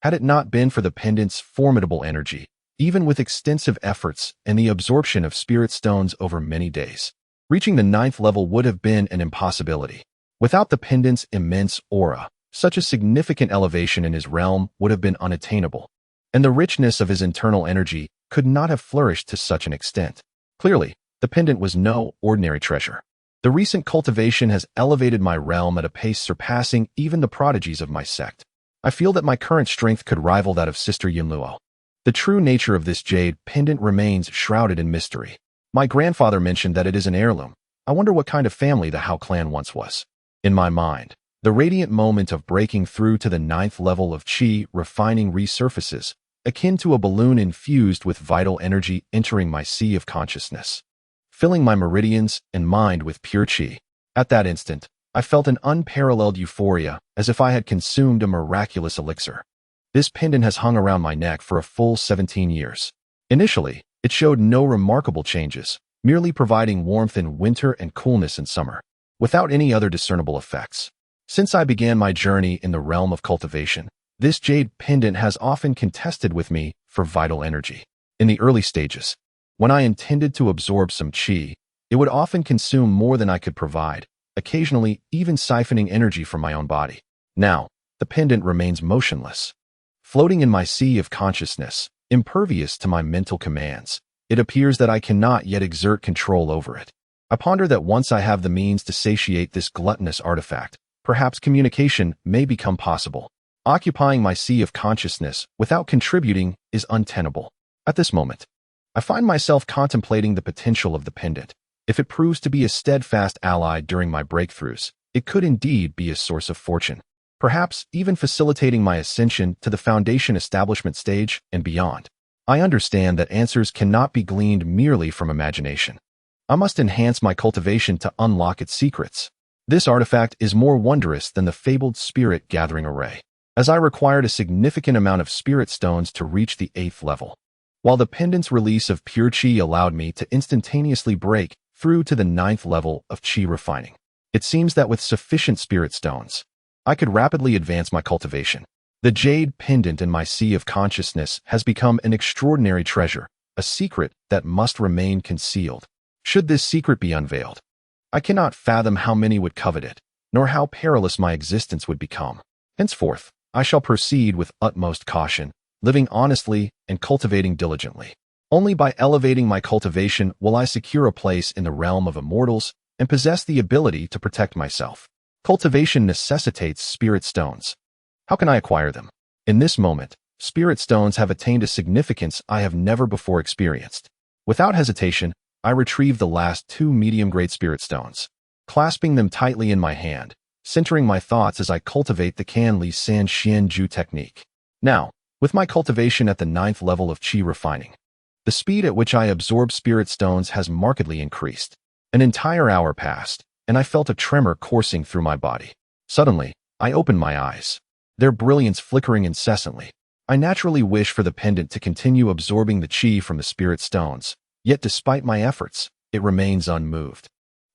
Had it not been for the pendant's formidable energy, even with extensive efforts and the absorption of spirit stones over many days, reaching the 9th level would have been an impossibility. Without the pendant's immense aura, such a significant elevation in his realm would have been unattainable, and the richness of his internal energy could not have flourished to such an extent. Clearly, the pendant was no ordinary treasure. The recent cultivation has elevated my realm at a pace surpassing even the prodigies of my sect. I feel that my current strength could rival that of Sister Yunluo. The true nature of this jade pendant remains shrouded in mystery. My grandfather mentioned that it is an heirloom. I wonder what kind of family the Hao clan once was. In my mind, the radiant moment of breaking through to the 9th level of qi refining resurfaces, akin to a balloon infused with vital energy entering my sea of consciousness, filling my meridians and mind with pure qi. At that instant, I felt an unparalleled euphoria, as if I had consumed a miraculous elixir. This pendant has hung around my neck for a full 17 years. Initially, it showed no remarkable changes, merely providing warmth in winter and coolness in summer, without any other discernible effects. Since I began my journey in the realm of cultivation, this jade pendant has often contested with me for vital energy. In the early stages, when I intended to absorb some qi, it would often consume more than I could provide, occasionally even siphoning energy from my own body. Now, the pendant remains motionless, floating in my sea of consciousness, impervious to my mental commands. It appears that I cannot yet exert control over it. I ponder that once I have the means to satiate this gluttonous artifact, perhaps communication may become possible. Occupying my sea of consciousness without contributing is untenable. At this moment, I find myself contemplating the potential of the pendant. If it proves to be a steadfast ally during my breakthroughs, it could indeed be a source of fortune, perhaps even facilitating my ascension to the foundation establishment stage and beyond. I understand that answers cannot be gleaned merely from imagination. I must enhance my cultivation to unlock its secrets. This artifact is more wondrous than the fabled spirit gathering array, as I required a significant amount of spirit stones to reach the 8th level, while the pendant's release of pure qi allowed me to instantaneously break through to the 9th level of qi refining. It seems that with sufficient spirit stones, I could rapidly advance my cultivation. The jade pendant in my sea of consciousness has become an extraordinary treasure, a secret that must remain concealed. Should this secret be unveiled, I cannot fathom how many would covet it, nor how perilous my existence would become. Henceforth, I shall proceed with utmost caution, living honestly and cultivating diligently. Only by elevating my cultivation will I secure a place in the realm of immortals and possess the ability to protect myself. Cultivation necessitates spirit stones. How can I acquire them? In this moment, spirit stones have attained a significance I have never before experienced. Without hesitation, I retrieve the last 2 medium-grade spirit stones, clasping them tightly in my hand, centering my thoughts as I cultivate the Kan Li San Xian Ju technique. Now, with my cultivation at the 9th level of qi refining, the speed at which I absorb spirit stones has markedly increased. An entire hour passed, and I felt a tremor coursing through my body. Suddenly, I opened my eyes, their brilliance flickering incessantly. I naturally wish for the pendant to continue absorbing the qi from the spirit stones, yet despite my efforts, it remains unmoved.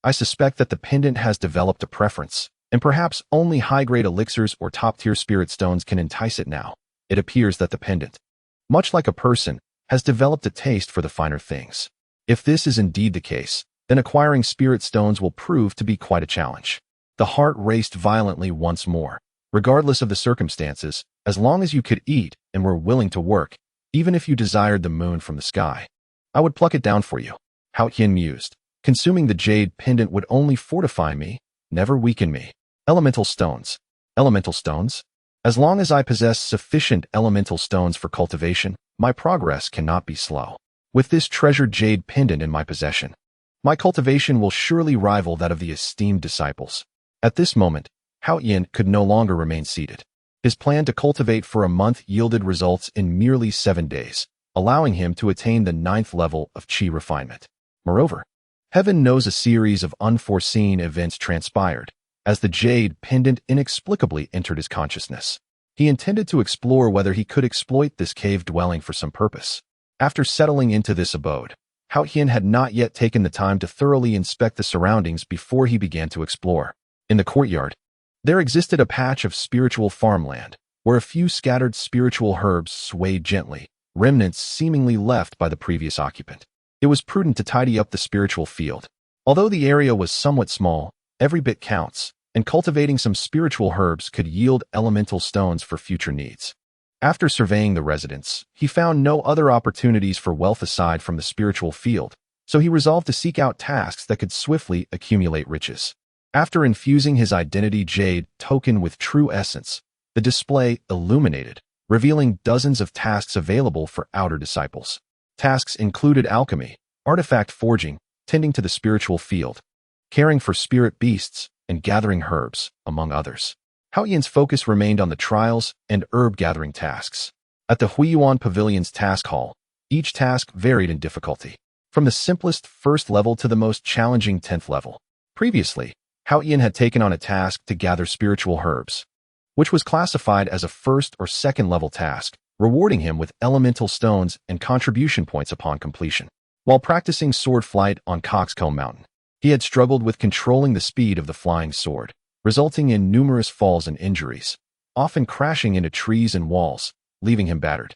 I suspect that the pendant has developed a preference, and perhaps only high-grade elixirs or top-tier spirit stones can entice it now. It appears that the pendant, much like a person, has developed a taste for the finer things. If this is indeed the case, then acquiring spirit stones will prove to be quite a challenge. The heart raced violently once more. Regardless of the circumstances, as long as you could eat and were willing to work, even if you desired the moon from the sky, I would pluck it down for you. Haochen mused. Consuming the jade pendant would only fortify me, never weaken me. Elemental stones. Elemental stones? As long as I possess sufficient elemental stones for cultivation, my progress cannot be slow. With this treasured jade pendant in my possession, my cultivation will surely rival that of the esteemed disciples. At this moment, Haochen could no longer remain seated. His plan to cultivate for a month yielded results in merely 7 days, allowing him to attain the 9th level of qi refinement. Moreover, heaven knows a series of unforeseen events transpired as the jade pendant inexplicably entered his consciousness. He intended to explore whether he could exploit this cave dwelling for some purpose. After settling into this abode, Haochen had not yet taken the time to thoroughly inspect the surroundings before he began to explore. In the courtyard, there existed a patch of spiritual farmland, where a few scattered spiritual herbs swayed gently, remnants seemingly left by the previous occupant. It was prudent to tidy up the spiritual field. Although the area was somewhat small, every bit counts, and cultivating some spiritual herbs could yield elemental stones for future needs. After surveying the residence, he found no other opportunities for wealth aside from the spiritual field, so he resolved to seek out tasks that could swiftly accumulate riches. After infusing his identity jade token with true essence, the display illuminated, revealing dozens of tasks available for outer disciples. Tasks included alchemy, artifact forging, tending to the spiritual field, caring for spirit beasts, and gathering herbs, among others. Haochen's focus remained on the trials and herb-gathering tasks. At the Wuyun Pavilion's task hall, each task varied in difficulty, from the simplest 1st level to the most challenging 10th level. Previously, Haochen had taken on a task to gather spiritual herbs, which was classified as a 1st or 2nd level task, rewarding him with elemental stones and contribution points upon completion. While practicing sword flight on Wuyun Mountain, he had struggled with controlling the speed of the flying sword, resulting in numerous falls and injuries, often crashing into trees and walls, leaving him battered.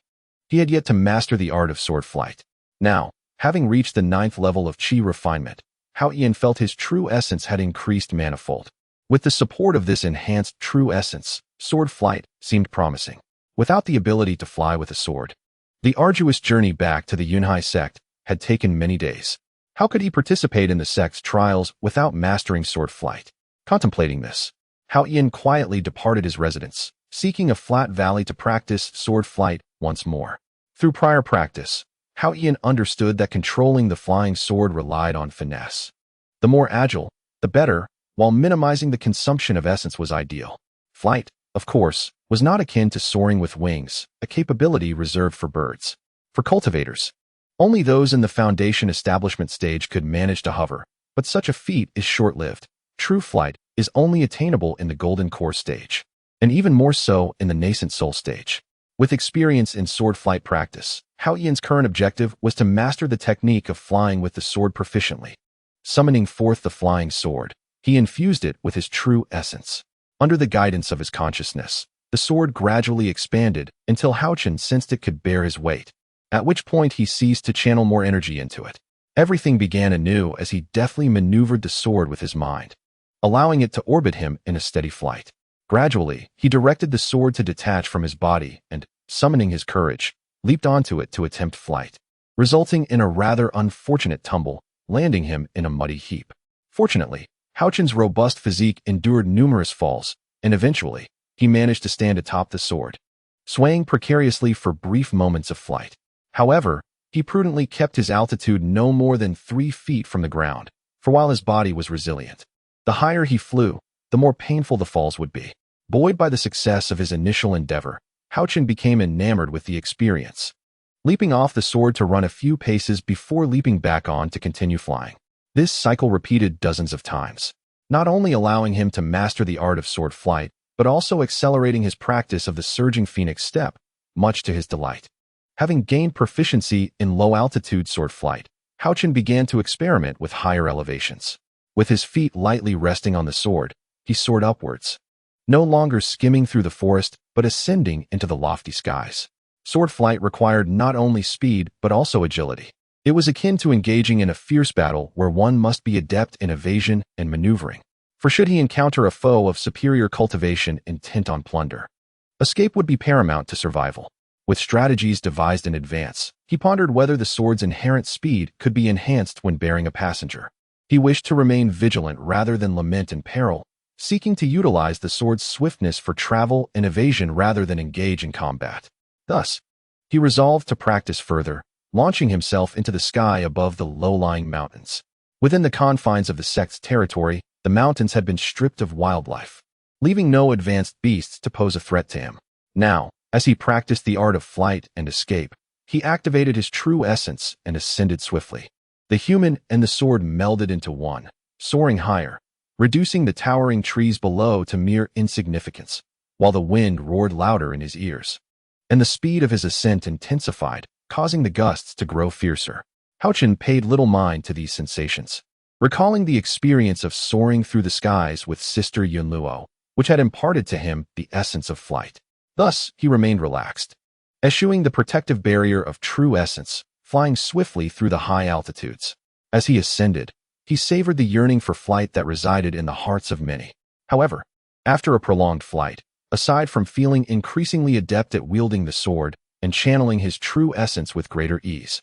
He had yet to master the art of sword flight. Now, having reached the 9th level of qi refinement, Haochen felt his true essence had increased manifold. With the support of this enhanced true essence, sword flight seemed promising. Without the ability to fly with a sword, the arduous journey back to the Yunhai sect had taken many days. How could he participate in the sect's trials without mastering sword flight? Contemplating this, Haochen quietly departed his residence, seeking a flat valley to practice sword flight once more. Through prior practice, Haochen understood that controlling the flying sword relied on finesse. The more agile, the better, while minimizing the consumption of essence was ideal. Flight, of course, was not akin to soaring with wings, a capability reserved for birds. For cultivators, only those in the foundation establishment stage could manage to hover, but such a feat is short-lived. True flight is only attainable in the golden core stage, and even more so in the nascent soul stage. With experience in sword flight practice, Haochen's current objective was to master the technique of flying with the sword proficiently. Summoning forth the flying sword, he infused it with his true essence. Under the guidance of his consciousness, the sword gradually expanded until Haochen sensed it could bear his weight, at which point he ceased to channel more energy into it. Everything began anew as he deftly maneuvered the sword with his mind, allowing it to orbit him in a steady flight. Gradually, he directed the sword to detach from his body and, summoning his courage, leaped onto it to attempt flight, resulting in a rather unfortunate tumble, landing him in a muddy heap. Fortunately, Haochen's robust physique endured numerous falls, and eventually, he managed to stand atop the sword, swaying precariously for brief moments of flight. However, he prudently kept his altitude no more than 3 feet from the ground, for while his body was resilient, the higher he flew, the more painful the falls would be. Buoyed by the success of his initial endeavor, Haochen became enamored with the experience, leaping off the sword to run a few paces before leaping back on to continue flying. This cycle repeated dozens of times, not only allowing him to master the art of sword flight, but also accelerating his practice of the surging phoenix step, much to his delight. Having gained proficiency in low-altitude sword flight, Haochen began to experiment with higher elevations. With his feet lightly resting on the sword, he soared upwards, no longer skimming through the forest, but ascending into the lofty skies. Sword flight required not only speed, but also agility. It was akin to engaging in a fierce battle where one must be adept in evasion and maneuvering. For should he encounter a foe of superior cultivation intent on plunder, escape would be paramount to survival. With strategies devised in advance, he pondered whether the sword's inherent speed could be enhanced when bearing a passenger. He wished to remain vigilant rather than lament in peril, seeking to utilize the sword's swiftness for travel and evasion rather than engage in combat. Thus, he resolved to practice further, launching himself into the sky above the low-lying mountains. Within the confines of the sect's territory, the mountains had been stripped of wildlife, leaving no advanced beasts to pose a threat to him. Now, as he practiced the art of flight and escape, he activated his true essence and ascended swiftly. The human and the sword melded into one, soaring higher, reducing the towering trees below to mere insignificance, while the wind roared louder in his ears. And the speed of his ascent intensified, causing the gusts to grow fiercer. Haochen paid little mind to these sensations, recalling the experience of soaring through the skies with Sister Yunluo, which had imparted to him the essence of flight. Thus, he remained relaxed, eschewing the protective barrier of true essence, flying swiftly through the high altitudes. As he ascended, he savored the yearning for flight that resided in the hearts of many. However, after a prolonged flight, aside from feeling increasingly adept at wielding the sword and channeling his true essence with greater ease,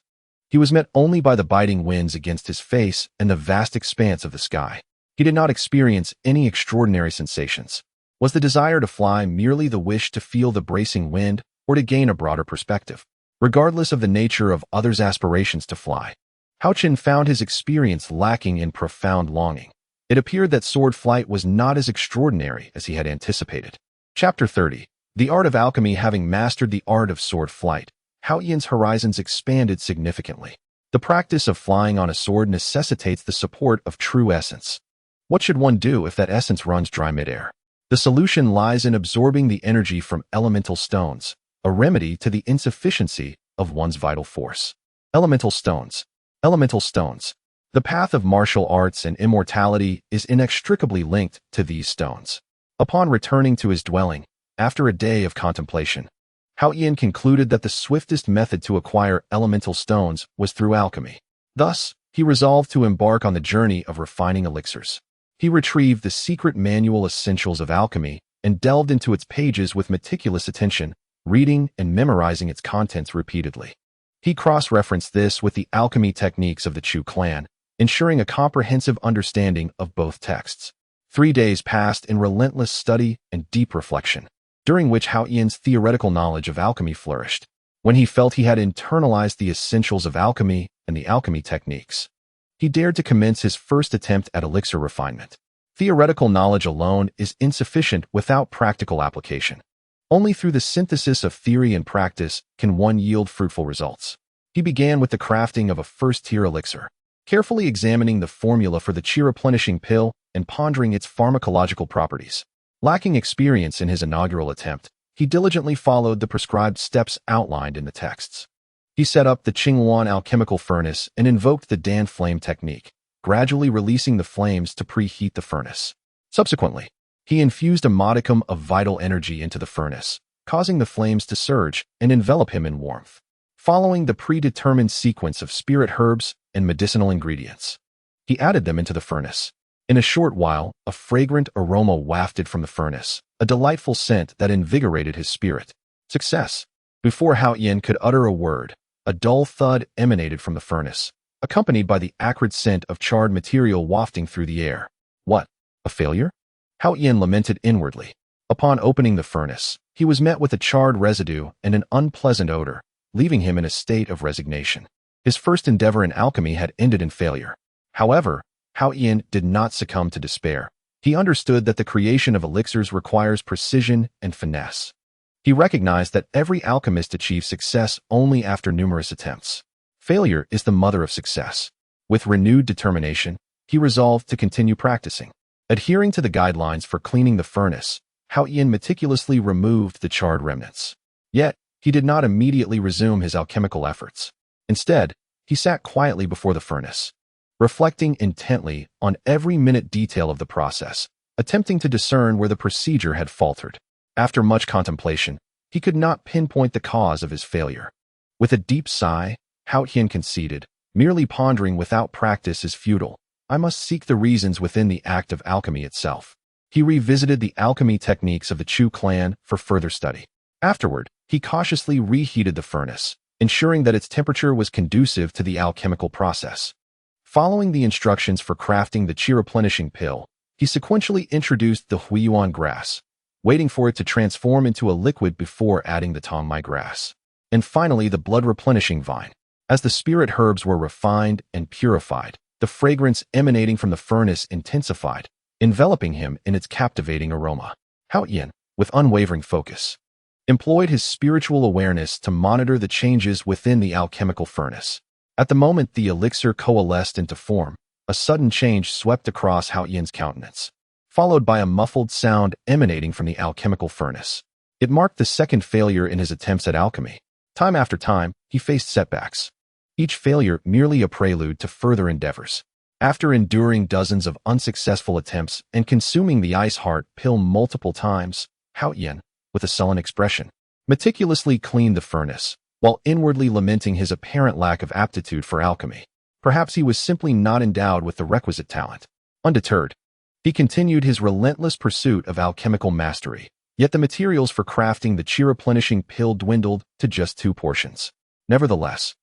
he was met only by the biting winds against his face and the vast expanse of the sky. He did not experience any extraordinary sensations. Was the desire to fly merely the wish to feel the bracing wind or to gain a broader perspective? Regardless of the nature of others' aspirations to fly, Haochen found his experience lacking in profound longing. It appeared that sword flight was not as extraordinary as he had anticipated. Chapter 30. The art of alchemy. Having mastered the art of sword flight, Haoyen's horizons expanded significantly. The practice of flying on a sword necessitates the support of true essence. What should one do if that essence runs dry midair? The solution lies in absorbing the energy from elemental stones, a remedy to the insufficiency of one's vital force. Elemental stones. Elemental stones. The path of martial arts and immortality is inextricably linked to these stones. Upon returning to his dwelling, after a day of contemplation, Haoyen concluded that the swiftest method to acquire elemental stones was through alchemy. Thus, he resolved to embark on the journey of refining elixirs. He retrieved the secret manual Essentials of Alchemy and delved into its pages with meticulous attention, reading and memorizing its contents repeatedly. He cross-referenced this with the alchemy techniques of the Chu clan, ensuring a comprehensive understanding of both texts. 3 days passed in relentless study and deep reflection, during which Haoyen's theoretical knowledge of alchemy flourished. When he felt he had internalized the essentials of alchemy and the alchemy techniques, he dared to commence his first attempt at elixir refinement. Theoretical knowledge alone is insufficient without practical application. Only through the synthesis of theory and practice can one yield fruitful results. He began with the crafting of a first-tier elixir, carefully examining the formula for the chi-replenishing pill and pondering its pharmacological properties. Lacking experience in his inaugural attempt, he diligently followed the prescribed steps outlined in the texts. He set up the Qinghuan alchemical furnace and invoked the Dan flame technique, gradually releasing the flames to preheat the furnace. Subsequently, he infused a modicum of vital energy into the furnace, causing the flames to surge and envelop him in warmth. Following the predetermined sequence of spirit herbs and medicinal ingredients, he added them into the furnace. In a short while, a fragrant aroma wafted from the furnace, a delightful scent that invigorated his spirit. Success! Before Haoyen could utter a word, a dull thud emanated from the furnace, accompanied by the acrid scent of charred material wafting through the air. What? A failure? Haoyen lamented inwardly. Upon opening the furnace, he was met with a charred residue and an unpleasant odor, leaving him in a state of resignation. His first endeavor in alchemy had ended in failure. However, Haoyen did not succumb to despair. He understood that the creation of elixirs requires precision and finesse. He recognized that every alchemist achieves success only after numerous attempts. Failure is the mother of success. With renewed determination, he resolved to continue practicing. Adhering to the guidelines for cleaning the furnace, Haoyen meticulously removed the charred remnants. Yet, he did not immediately resume his alchemical efforts. Instead, he sat quietly before the furnace, reflecting intently on every minute detail of the process, attempting to discern where the procedure had faltered. After much contemplation, he could not pinpoint the cause of his failure. With a deep sigh, Haochen conceded, merely pondering without practice is futile. I must seek the reasons within the act of alchemy itself. He revisited the alchemy techniques of the Chu clan for further study. Afterward, he cautiously reheated the furnace, ensuring that its temperature was conducive to the alchemical process. Following the instructions for crafting the chi-replenishing pill, He sequentially introduced the Huiyuan grass, waiting for it to transform into a liquid before adding the tongmai grass. And finally, the blood-replenishing vine. As the spirit herbs were refined and purified, the fragrance emanating from the furnace intensified, enveloping him in its captivating aroma. Haochen, with unwavering focus, employed his spiritual awareness to monitor the changes within the alchemical furnace. At the moment the elixir coalesced into form, a sudden change swept across Haochen's countenance, followed by a muffled sound emanating from the alchemical furnace. It marked the second failure in his attempts at alchemy. Time after time, he faced setbacks, each failure merely a prelude to further endeavors. After enduring dozens of unsuccessful attempts and consuming the ice heart pill multiple times, Haochen, with a sullen expression, meticulously cleaned the furnace, while inwardly lamenting his apparent lack of aptitude for alchemy. Perhaps he was simply not endowed with the requisite talent. Undeterred, he continued his relentless pursuit of alchemical mastery, yet the materials for crafting the chi-replenishing pill dwindled to just 2 portions. Nevertheless,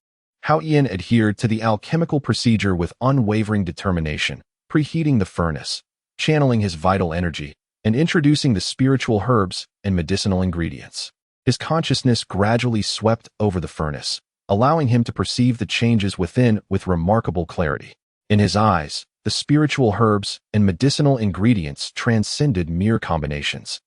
Haochen adhered to the alchemical procedure with unwavering determination, preheating the furnace, channeling his vital energy, and introducing the spiritual herbs and medicinal ingredients. His consciousness gradually swept over the furnace, allowing him to perceive the changes within with remarkable clarity. In his eyes, the spiritual herbs and medicinal ingredients transcended mere combinations.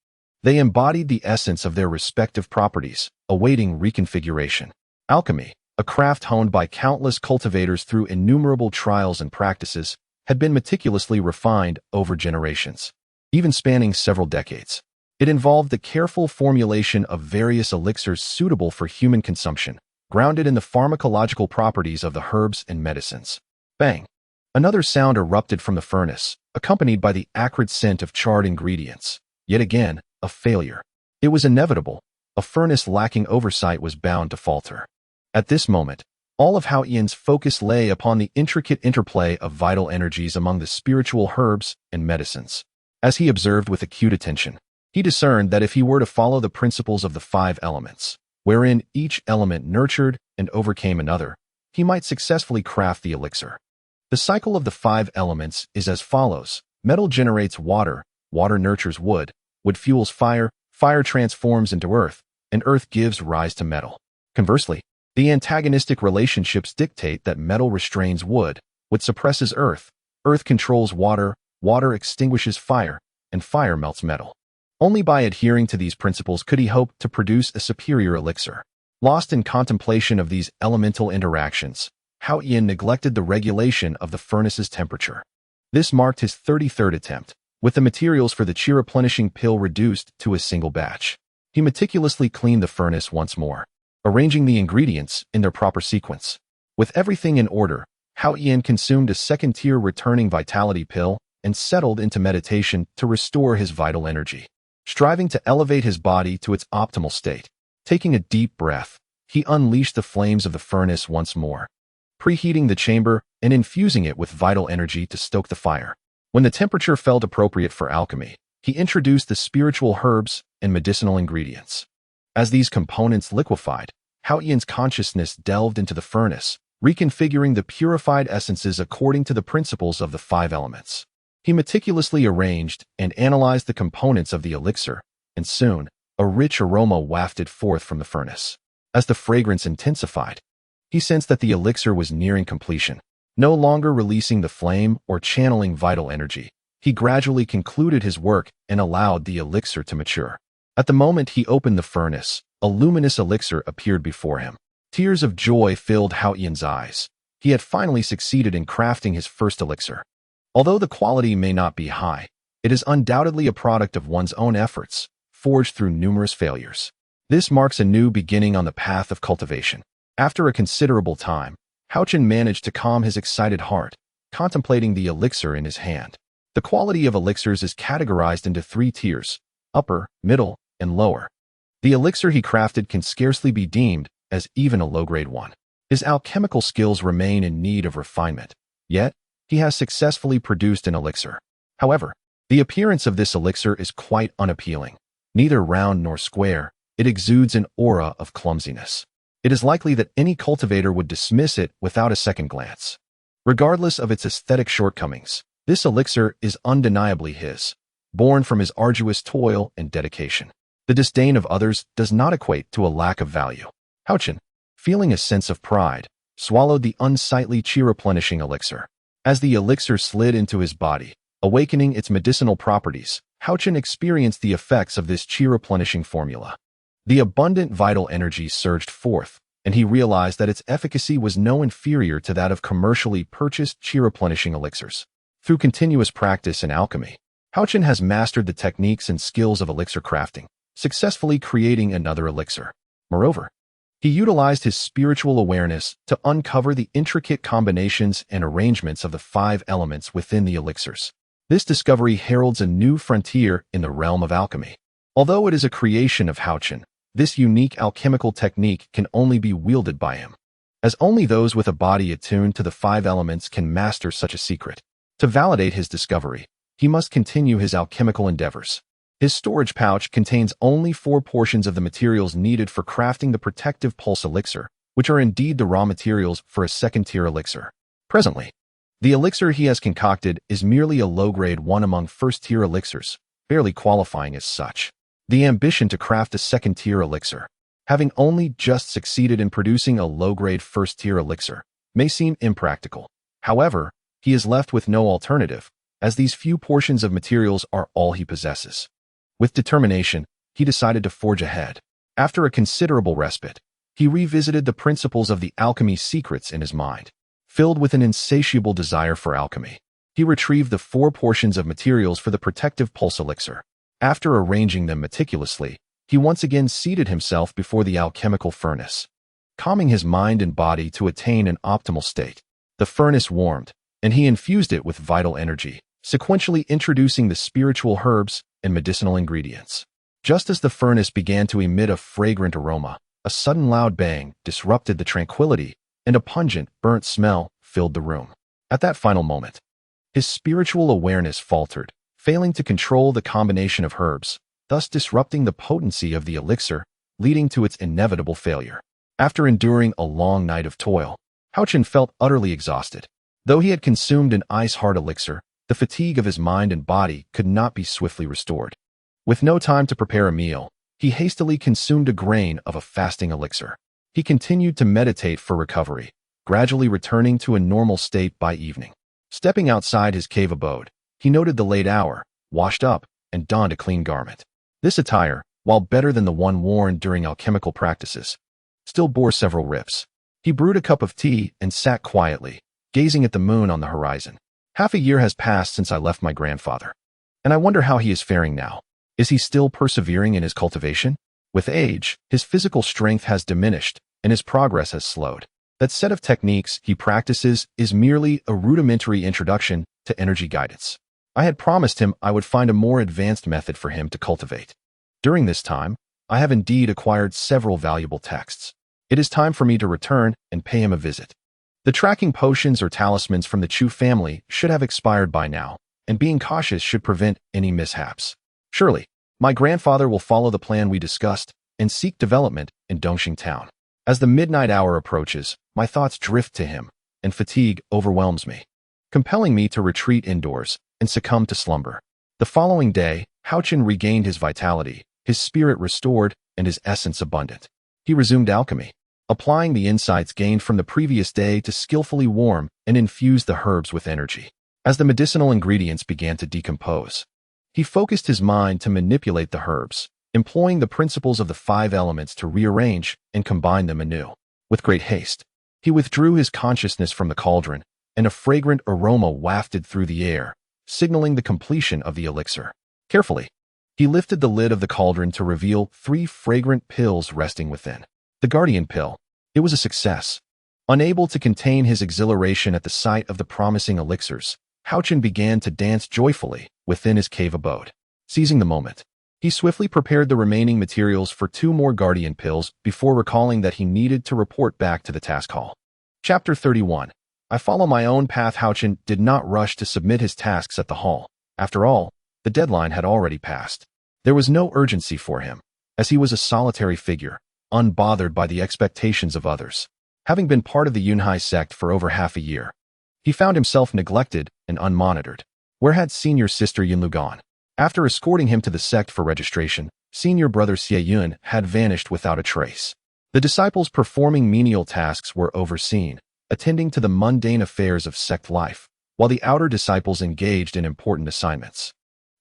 They embodied the essence of their respective properties, awaiting reconfiguration. Alchemy, a craft honed by countless cultivators through innumerable trials and practices, had been meticulously refined over generations, even spanning several decades. It involved the careful formulation of various elixirs suitable for human consumption, grounded in the pharmacological properties of the herbs and medicines. Bang! Another sound erupted from the furnace, accompanied by the acrid scent of charred ingredients. Yet again, a failure. It was inevitable. A furnace lacking oversight was bound to falter. At this moment, all of Haochen's focus lay upon the intricate interplay of vital energies among the spiritual herbs and medicines. As he observed with acute attention, he discerned that if he were to follow the principles of the 5 elements, wherein each element nurtured and overcame another, he might successfully craft the elixir. The cycle of the 5 elements is as follows. Metal generates water, water nurtures wood, wood fuels fire, fire transforms into earth, and earth gives rise to metal. Conversely, the antagonistic relationships dictate that metal restrains wood, wood suppresses earth, earth controls water, water extinguishes fire, and fire melts metal. Only by adhering to these principles could he hope to produce a superior elixir. Lost in contemplation of these elemental interactions, Haochen neglected the regulation of the furnace's temperature. This marked his 33rd attempt, with the materials for the chi-replenishing pill reduced to a single batch. He meticulously cleaned the furnace once more, arranging the ingredients in their proper sequence. With everything in order, Haochen consumed a second-tier returning vitality pill and settled into meditation to restore his vital energy. Striving to elevate his body to its optimal state, taking a deep breath, he unleashed the flames of the furnace once more, preheating the chamber and infusing it with vital energy to stoke the fire. When the temperature felt appropriate for alchemy, he introduced the spiritual herbs and medicinal ingredients. As these components liquefied, Haochen's consciousness delved into the furnace, reconfiguring the purified essences according to the principles of the 5 elements. He meticulously arranged and analyzed the components of the elixir, and soon, a rich aroma wafted forth from the furnace. As the fragrance intensified, he sensed that the elixir was nearing completion. No longer releasing the flame or channeling vital energy, he gradually concluded his work and allowed the elixir to mature. At the moment he opened the furnace, a luminous elixir appeared before him. Tears of joy filled Haochen's eyes. He had finally succeeded in crafting his first elixir. Although the quality may not be high, it is undoubtedly a product of one's own efforts, forged through numerous failures. This marks a new beginning on the path of cultivation. After a considerable time, Haochen managed to calm his excited heart, contemplating the elixir in his hand. The quality of elixirs is categorized into 3 tiers: upper, middle, and lower. The elixir he crafted can scarcely be deemed as even a low-grade one. His alchemical skills remain in need of refinement, yet he has successfully produced an elixir. However, the appearance of this elixir is quite unappealing. Neither round nor square, it exudes an aura of clumsiness. It is likely that any cultivator would dismiss it without a second glance. Regardless of its aesthetic shortcomings, This elixir is undeniably his, born from his arduous toil and dedication. The disdain of others does not equate to a lack of value. Haochen, feeling a sense of pride, swallowed the unsightly chi-replenishing elixir. As the elixir slid into his body, awakening its medicinal properties, Haochen experienced the effects of this chi-replenishing formula. The abundant vital energy surged forth, and he realized that its efficacy was no inferior to that of commercially purchased chi-replenishing elixirs. Through continuous practice in alchemy, Haochen has mastered the techniques and skills of elixir crafting, successfully creating another elixir. Moreover, he utilized his spiritual awareness to uncover the intricate combinations and arrangements of the 5 elements within the elixirs. This discovery heralds a new frontier in the realm of alchemy. Although it is a creation of Haochen, this unique alchemical technique can only be wielded by him, as only those with a body attuned to the 5 elements can master such a secret. To validate his discovery, he must continue his alchemical endeavors. His storage pouch contains only 4 portions of the materials needed for crafting the protective pulse elixir, which are indeed the raw materials for a second-tier elixir. Presently, the elixir he has concocted is merely a low-grade one among first-tier elixirs, barely qualifying as such. The ambition to craft a second-tier elixir, having only just succeeded in producing a low-grade first-tier elixir, may seem impractical. However, he is left with no alternative, as these few portions of materials are all he possesses. With determination, he decided to forge ahead. After a considerable respite, he revisited the principles of the alchemy secrets in his mind. Filled with an insatiable desire for alchemy, he retrieved the 4 portions of materials for the protective pulse elixir. After arranging them meticulously, he once again seated himself before the alchemical furnace, calming his mind and body to attain an optimal state. The furnace warmed, and he infused it with vital energy, sequentially introducing the spiritual herbs and medicinal ingredients. Just as the furnace began to emit a fragrant aroma, a sudden loud bang disrupted the tranquility, and a pungent, burnt smell filled the room. At that final moment, his spiritual awareness faltered, failing to control the combination of herbs, thus disrupting the potency of the elixir, leading to its inevitable failure. After enduring a long night of toil, Haochen felt utterly exhausted. Though he had consumed an ice-hard elixir, the fatigue of his mind and body could not be swiftly restored. With no time to prepare a meal, he hastily consumed a grain of a fasting elixir. He continued to meditate for recovery, gradually returning to a normal state by evening. Stepping outside his cave abode, he noted the late hour, washed up, and donned a clean garment. This attire, while better than the one worn during alchemical practices, still bore several rips. He brewed a cup of tea and sat quietly, gazing at the moon on the horizon. Half a year has passed since I left my grandfather, and I wonder how he is faring now. Is he still persevering in his cultivation? With age, his physical strength has diminished, and his progress has slowed. That set of techniques he practices is merely a rudimentary introduction to energy guidance. I had promised him I would find a more advanced method for him to cultivate. During this time, I have indeed acquired several valuable texts. It is time for me to return and pay him a visit. The tracking potions or talismans from the Chu family should have expired by now, and being cautious should prevent any mishaps. Surely, my grandfather will follow the plan we discussed and seek development in Dongxing town. As the midnight hour approaches, my thoughts drift to him, and fatigue overwhelms me, compelling me to retreat indoors and succumb to slumber. The following day, Haochen regained his vitality, his spirit restored, and his essence abundant. He resumed alchemy, applying the insights gained from the previous day to skillfully warm and infuse the herbs with energy. As the medicinal ingredients began to decompose, he focused his mind to manipulate the herbs, employing the principles of the 5 elements to rearrange and combine them anew. With great haste, he withdrew his consciousness from the cauldron, and a fragrant aroma wafted through the air, signaling the completion of the elixir. Carefully, he lifted the lid of the cauldron to reveal 3 fragrant pills resting within. The guardian pill. It was a success. Unable to contain his exhilaration at the sight of the promising elixirs, Haochen began to dance joyfully within his cave abode. Seizing the moment, he swiftly prepared the remaining materials for 2 more guardian pills before recalling that he needed to report back to the task hall. Chapter 31. I follow my own path. Haochen did not rush to submit his tasks at the hall. After all, the deadline had already passed. There was no urgency for him, as he was a solitary figure, unbothered by the expectations of others. Having been part of the Yunhai sect for over half a year, he found himself neglected and unmonitored. Where had senior sister Yunlu gone? After escorting him to the sect for registration, senior brother Xie had vanished without a trace. The disciples performing menial tasks were overseen, attending to the mundane affairs of sect life, while the outer disciples engaged in important assignments.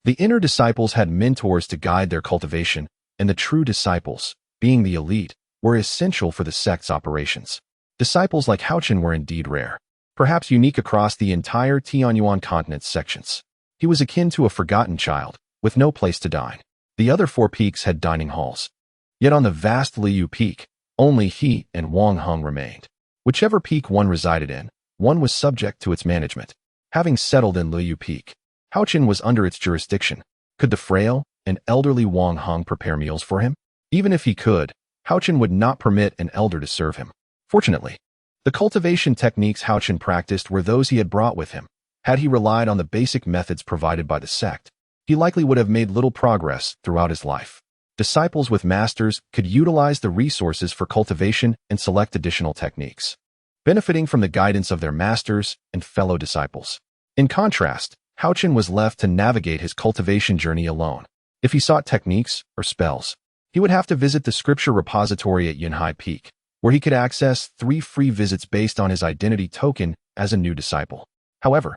The inner disciples had mentors to guide their cultivation, and the true disciples, being the elite, were essential for the sect's operations. Disciples like Haochen were indeed rare, perhaps unique across the entire Tianyuan continent's sections. He was akin to a forgotten child, with no place to dine. The other 4 peaks had dining halls. Yet on the vast Liu Peak, only he and Wang Heng remained. Whichever peak one resided in, one was subject to its management. Having settled in Liu Peak, Haochen was under its jurisdiction. Could the frail and elderly Wang Heng prepare meals for him? Even if he could, Haochen would not permit an elder to serve him. Fortunately, the cultivation techniques Haochen practiced were those he had brought with him. Had he relied on the basic methods provided by the sect, he likely would have made little progress throughout his life. Disciples with masters could utilize the resources for cultivation and select additional techniques, benefiting from the guidance of their masters and fellow disciples. In contrast, Haochen was left to navigate his cultivation journey alone. If he sought techniques or spells, he would have to visit the scripture repository at Yunhai Peak, where he could access 3 free visits based on his identity token as a new disciple. However,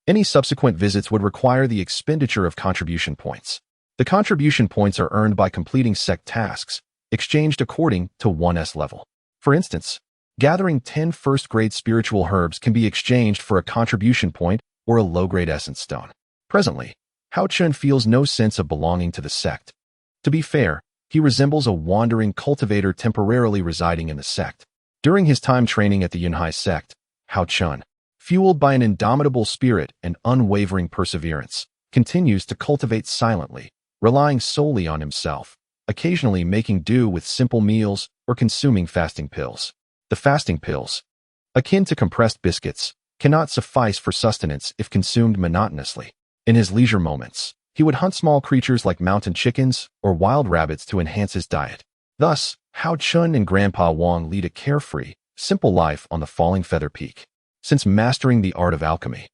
any subsequent visits would require the expenditure of contribution points. The contribution points are earned by completing sect tasks, exchanged according to 1's level. For instance, gathering 10 first-grade spiritual herbs can be exchanged for a contribution point or a low-grade essence stone. Presently, Haochen feels no sense of belonging to the sect. To be fair, he resembles a wandering cultivator temporarily residing in the sect. During his time training at the Yunhai sect, Haochen, fueled by an indomitable spirit and unwavering perseverance, continues to cultivate silently, relying solely on himself, occasionally making do with simple meals or consuming fasting pills. The fasting pills, akin to compressed biscuits, cannot suffice for sustenance if consumed monotonously. In his leisure moments, he would hunt small creatures like mountain chickens or wild rabbits to enhance his diet. Thus, Haochen and Grandpa Wang lead a carefree, simple life on the Falling Feather Peak. Since mastering the art of alchemy,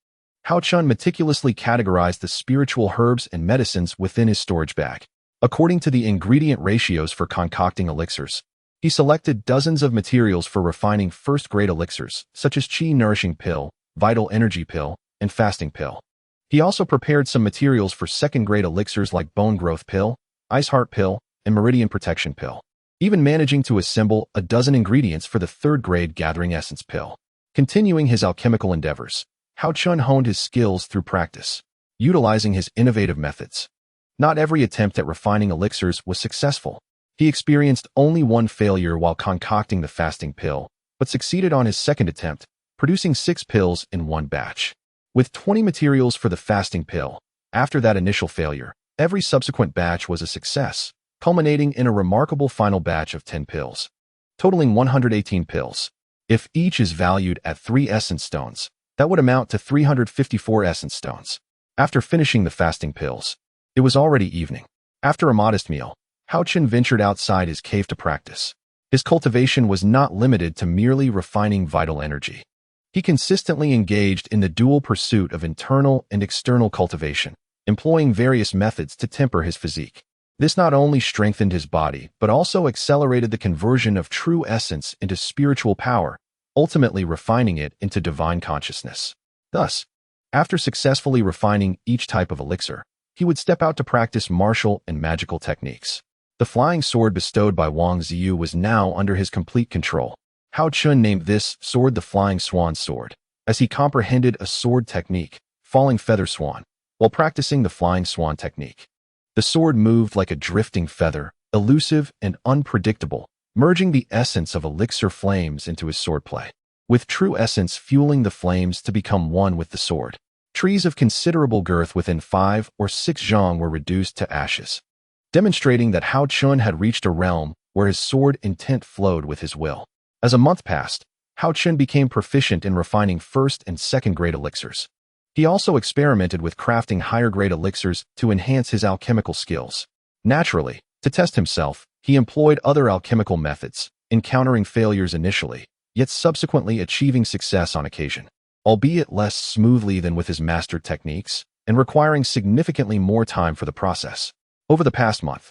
Haochen meticulously categorized the spiritual herbs and medicines within his storage bag. According to the ingredient ratios for concocting elixirs, he selected dozens of materials for refining first-grade elixirs, such as Qi Nourishing Pill, Vital Energy Pill, and Fasting Pill. He also prepared some materials for second-grade elixirs like Bone Growth Pill, Ice Heart Pill, and Meridian Protection Pill, even managing to assemble a dozen ingredients for the third-grade Gathering Essence Pill. Continuing his alchemical endeavors, Haochen honed his skills through practice, utilizing his innovative methods. Not every attempt at refining elixirs was successful. He experienced only one failure while concocting the fasting pill, but succeeded on his second attempt, producing 6 pills in one batch. With 20 materials for the fasting pill, after that initial failure, every subsequent batch was a success, culminating in a remarkable final batch of 10 pills, totaling 118 pills. If each is valued at 3 essence stones, that would amount to 354 essence stones. After finishing the fasting pills, it was already evening. After a modest meal, Haochen ventured outside his cave to practice. His cultivation was not limited to merely refining vital energy. He consistently engaged in the dual pursuit of internal and external cultivation, employing various methods to temper his physique. This not only strengthened his body, but also accelerated the conversion of true essence into spiritual power, ultimately refining it into divine consciousness. Thus, after successfully refining each type of elixir, he would step out to practice martial and magical techniques. The flying sword bestowed by Wang Ziyu was now under his complete control. Haochen named this sword the Flying Swan Sword, as he comprehended a sword technique, Falling Feather Swan, while practicing the Flying Swan technique. The sword moved like a drifting feather, elusive and unpredictable, merging the essence of elixir flames into his swordplay, with true essence fueling the flames to become one with the sword. Trees of considerable girth within 5 or 6 zhang were reduced to ashes, demonstrating that Haochen had reached a realm where his sword intent flowed with his will. As a month passed, Haochen became proficient in refining first and second-grade elixirs. He also experimented with crafting higher-grade elixirs to enhance his alchemical skills. Naturally, to test himself, he employed other alchemical methods, encountering failures initially, yet subsequently achieving success on occasion. Albeit less smoothly than with his mastered techniques, and requiring significantly more time for the process. Over the past month,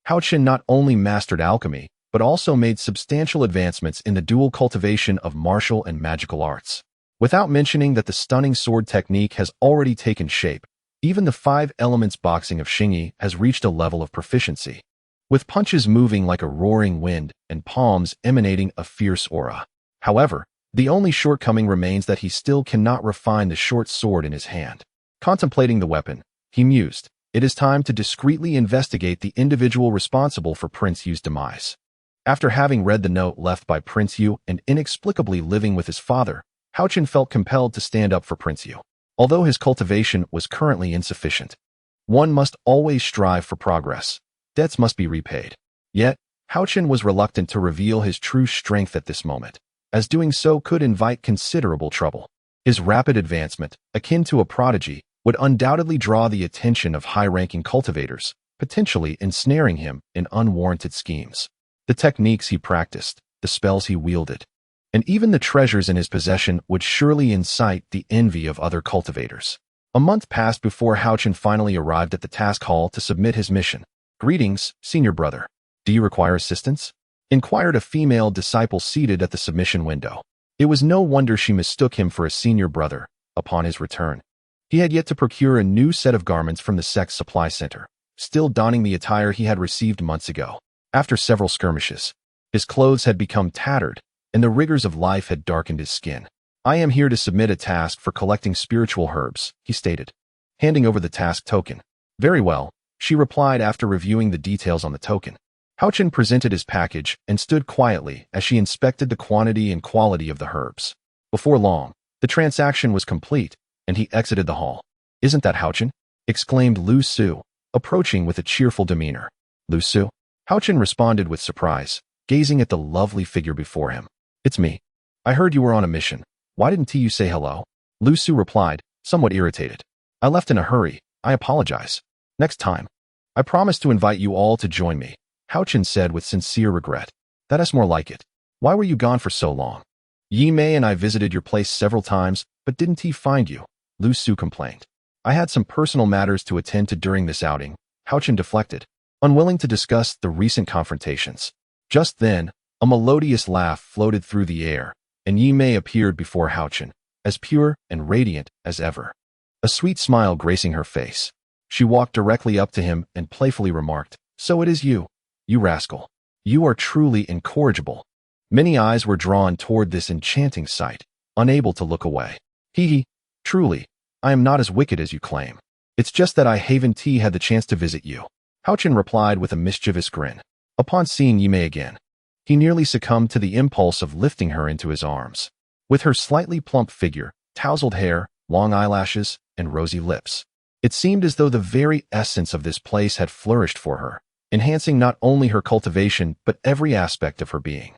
Haochen not only mastered alchemy, but also made substantial advancements in the dual cultivation of martial and magical arts. Without mentioning that the stunning sword technique has already taken shape, even the 5 elements boxing of Xingyi has reached a level of proficiency, with punches moving like a roaring wind and palms emanating a fierce aura. However, the only shortcoming remains that he still cannot refine the short sword in his hand. Contemplating the weapon, he mused, it is time to discreetly investigate the individual responsible for Prince Yu's demise. After having read the note left by Prince Yu and inexplicably living with his father, Haochen felt compelled to stand up for Prince Yu. Although his cultivation was currently insufficient, one must always strive for progress. Debts must be repaid. Yet, Haochen was reluctant to reveal his true strength at this moment, as doing so could invite considerable trouble. His rapid advancement, akin to a prodigy, would undoubtedly draw the attention of high-ranking cultivators, potentially ensnaring him in unwarranted schemes. The techniques he practiced, the spells he wielded, and even the treasures in his possession would surely incite the envy of other cultivators. A month passed before Haochen finally arrived at the task hall to submit his mission. "Greetings, senior brother. Do you require assistance?" inquired a female disciple seated at the submission window. It was no wonder she mistook him for a senior brother. Upon his return, he had yet to procure a new set of garments from the sect's supply center, still donning the attire he had received months ago. After several skirmishes, his clothes had become tattered, and the rigors of life had darkened his skin. "I am here to submit a task for collecting spiritual herbs," he stated, handing over the task token. "Very well," she replied after reviewing the details on the token. Haochen presented his package and stood quietly as she inspected the quantity and quality of the herbs. Before long, the transaction was complete, and he exited the hall. "Isn't that Haochen?" exclaimed Lu Su, approaching with a cheerful demeanor. "Lu Su?" Haochen responded with surprise, gazing at the lovely figure before him. "It's me. I heard you were on a mission. Why didn't you say hello?" Lu Su replied, somewhat irritated. "I left in a hurry. I apologize. Next time. I promise to invite you all to join me," Haochen said with sincere regret. "That is more like it. Why were you gone for so long?" "Yi Mei and I visited your place several times, but didn't he find you?" Lu Su complained. "I had some personal matters to attend to during this outing," Haochen deflected, unwilling to discuss the recent confrontations. Just then, a melodious laugh floated through the air, and Yi Mei appeared before Haochen, as pure and radiant as ever, a sweet smile gracing her face. She walked directly up to him and playfully remarked, "So it is you, you rascal. You are truly incorrigible." Many eyes were drawn toward this enchanting sight, unable to look away. "Hee, truly, I am not as wicked as you claim. It's just that I haven't had the chance to visit you," Haochen replied with a mischievous grin. Upon seeing Yi Mei again, he nearly succumbed to the impulse of lifting her into his arms. With her slightly plump figure, tousled hair, long eyelashes, and rosy lips, it seemed as though the very essence of this place had flourished for her, enhancing not only her cultivation but every aspect of her being.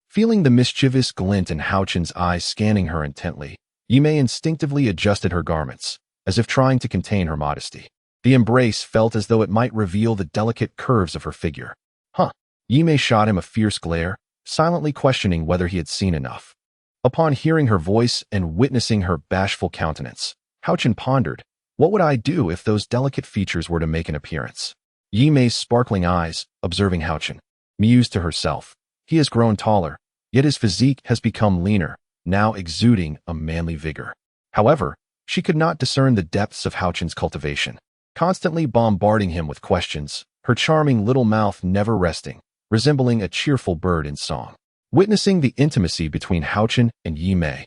Feeling the mischievous glint in Haochen's eyes scanning her intently, Yi Mei instinctively adjusted her garments, as if trying to contain her modesty. The embrace felt as though it might reveal the delicate curves of her figure. "Huh." Yi Mei shot him a fierce glare, silently questioning whether he had seen enough. Upon hearing her voice and witnessing her bashful countenance, Haochen pondered, what would I do if those delicate features were to make an appearance? Yi Mei's sparkling eyes, observing Haochen, mused to herself, he has grown taller, yet his physique has become leaner, now exuding a manly vigor. However, she could not discern the depths of Haochen's cultivation, constantly bombarding him with questions, her charming little mouth never resting, resembling a cheerful bird in song. Witnessing the intimacy between Haochen and Yi Mei,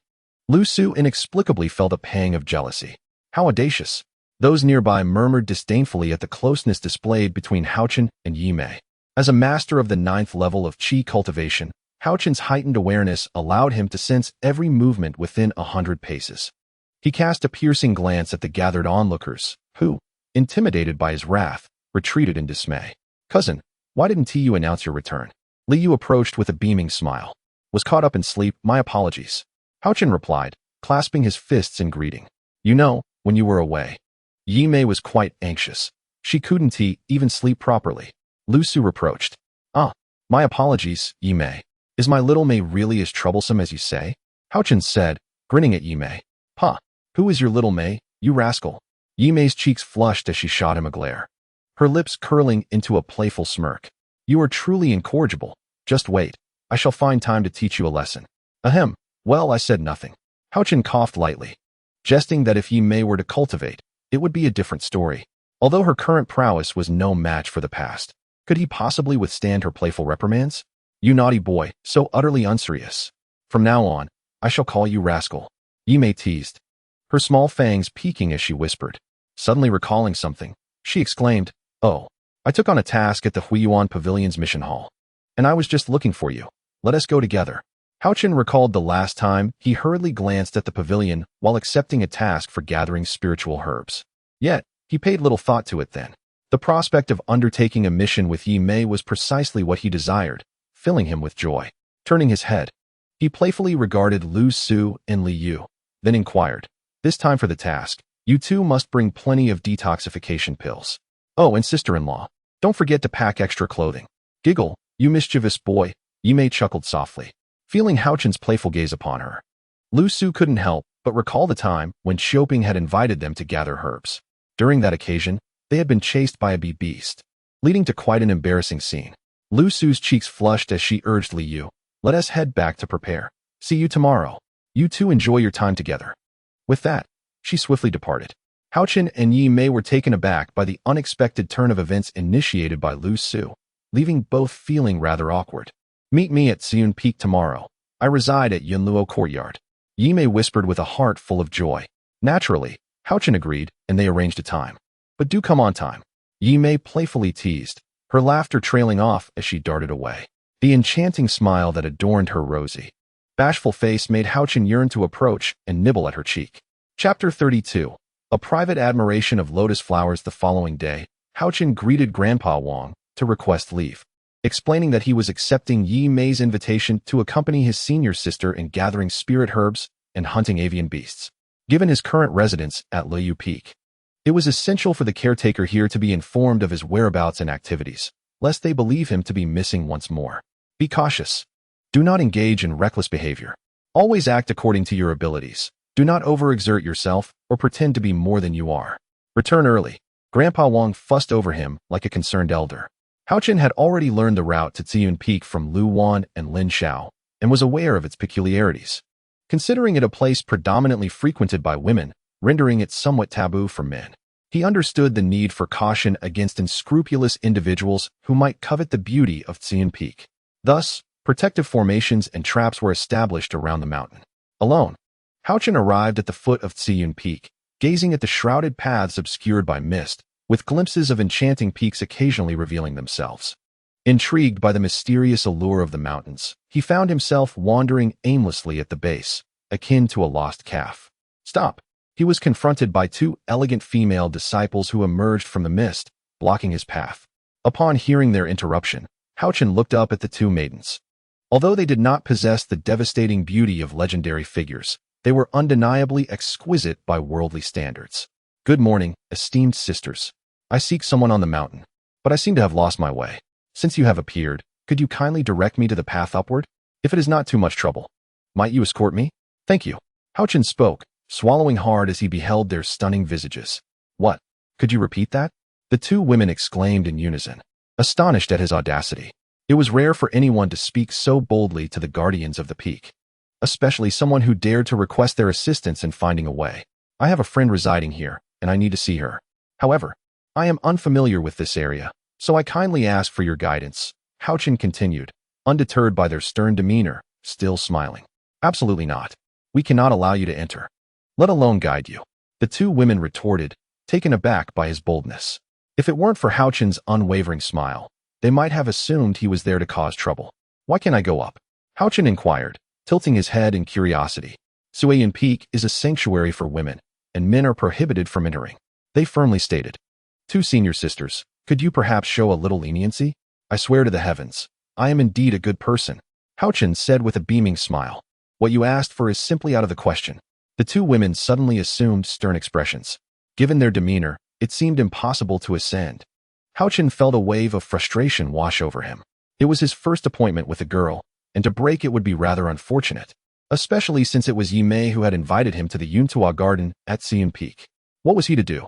Lu Su inexplicably felt a pang of jealousy. How audacious! Those nearby murmured disdainfully at the closeness displayed between Haochen and Yi Mei. As a master of the 9th level of Qi cultivation, Haochen's heightened awareness allowed him to sense every movement within 100 paces. He cast a piercing glance at the gathered onlookers, who, intimidated by his wrath, retreated in dismay. "Cousin, why didn't you announce your return?" Li Yu approached with a beaming smile. "Was caught up in sleep, my apologies," Haochen replied, clasping his fists in greeting. "You know, when you were away, Yi Mei was quite anxious. She couldn't even sleep properly." Lu Su reproached. "Ah, my apologies, Yi Mei. Is my little Mei really as troublesome as you say?" Haochen said, grinning at Yi Mei. "Pa, who is your little Mei, you rascal?" Yi Mei's cheeks flushed as she shot him a glare, her lips curling into a playful smirk. You are truly incorrigible. Just wait. I shall find time to teach you a lesson. Ahem. Well, I said nothing. Haochen coughed lightly, jesting that if Yi Mei were to cultivate, it would be a different story. Although her current prowess was no match for the past, could he possibly withstand her playful reprimands? You naughty boy, so utterly unserious. From now on, I shall call you rascal. Yi Mei teased, her small fangs peeking as she whispered. Suddenly recalling something, she exclaimed, Oh, I took on a task at the Wuyun Pavilion's mission hall, and I was just looking for you. Let us go together. Haochen recalled the last time he hurriedly glanced at the pavilion while accepting a task for gathering spiritual herbs. Yet, he paid little thought to it then. The prospect of undertaking a mission with Yi Mei was precisely what he desired, filling him with joy. Turning his head, he playfully regarded Lu Su and Li Yu, then inquired, This time for the task, you two must bring plenty of detoxification pills. Oh, and sister-in-law, don't forget to pack extra clothing. Giggle, you mischievous boy, Yi Mei chuckled softly, feeling Haochen's playful gaze upon her. Lu Su couldn't help but recall the time when Xiaoping had invited them to gather herbs. During that occasion, they had been chased by a bee beast, leading to quite an embarrassing scene. Lu Su's cheeks flushed as she urged Li Yu, Let us head back to prepare. See you tomorrow. You two enjoy your time together. With that, she swiftly departed. Haochen and Yi Mei were taken aback by the unexpected turn of events initiated by Lu Su, leaving both feeling rather awkward. Meet me at Xiyun Peak tomorrow. I reside at Yunluo Courtyard. Yi Mei whispered with a heart full of joy. Naturally, Haochen agreed, and they arranged a time. But do come on time. Yi Mei playfully teased, her laughter trailing off as she darted away. The enchanting smile that adorned her rosy, bashful face made Haochen yearn to approach and nibble at her cheek. Chapter 32. A private admiration of lotus flowers. The following day, Haochen greeted Grandpa Wang to request leave, explaining that he was accepting Yi Mei's invitation to accompany his senior sister in gathering spirit herbs and hunting avian beasts. Given his current residence at Liu Peak, it was essential for the caretaker here to be informed of his whereabouts and activities, lest they believe him to be missing once more. Be cautious. Do not engage in reckless behavior. Always act according to your abilities. Do not overexert yourself or pretend to be more than you are. Return early. Grandpa Wang fussed over him like a concerned elder. Haochen had already learned the route to Xiyun Peak from Lu Wan and Lin Xiao and was aware of its peculiarities, considering it a place predominantly frequented by women, rendering it somewhat taboo for men. He understood the need for caution against unscrupulous individuals who might covet the beauty of Xiyun Peak. Thus, protective formations and traps were established around the mountain. Alone, Haochen arrived at the foot of Xiyun Peak, gazing at the shrouded paths obscured by mist, with glimpses of enchanting peaks occasionally revealing themselves. Intrigued by the mysterious allure of the mountains, he found himself wandering aimlessly at the base, akin to a lost calf. Stop! He was confronted by two elegant female disciples who emerged from the mist, blocking his path. Upon hearing their interruption, Haochen looked up at the two maidens. Although they did not possess the devastating beauty of legendary figures, they were undeniably exquisite by worldly standards. Good morning, esteemed sisters. I seek someone on the mountain, but I seem to have lost my way. Since you have appeared, could you kindly direct me to the path upward? If it is not too much trouble, might you escort me? Thank you. Haochen spoke, swallowing hard as he beheld their stunning visages. What? Could you repeat that? The two women exclaimed in unison, astonished at his audacity. It was rare for anyone to speak so boldly to the guardians of the peak, especially someone who dared to request their assistance in finding a way. I have a friend residing here, and I need to see her. However, I am unfamiliar with this area, so I kindly ask for your guidance. Haochen continued, undeterred by their stern demeanor, still smiling. Absolutely not. We cannot allow you to enter, let alone guide you. The two women retorted, taken aback by his boldness. If it weren't for Haochen's unwavering smile, they might have assumed he was there to cause trouble. Why can't I go up? Haochen inquired, tilting his head in curiosity. Xiyun Peak is a sanctuary for women, and men are prohibited from entering, they firmly stated. Two senior sisters, could you perhaps show a little leniency? I swear to the heavens, I am indeed a good person, Haochen said with a beaming smile. What you asked for is simply out of the question. The two women suddenly assumed stern expressions. Given their demeanor, it seemed impossible to ascend. Haochen felt a wave of frustration wash over him. It was his first appointment with a girl, and to break it would be rather unfortunate, especially since it was Yi Mei who had invited him to the Yuntua Garden at Xiyun Peak. What was he to do?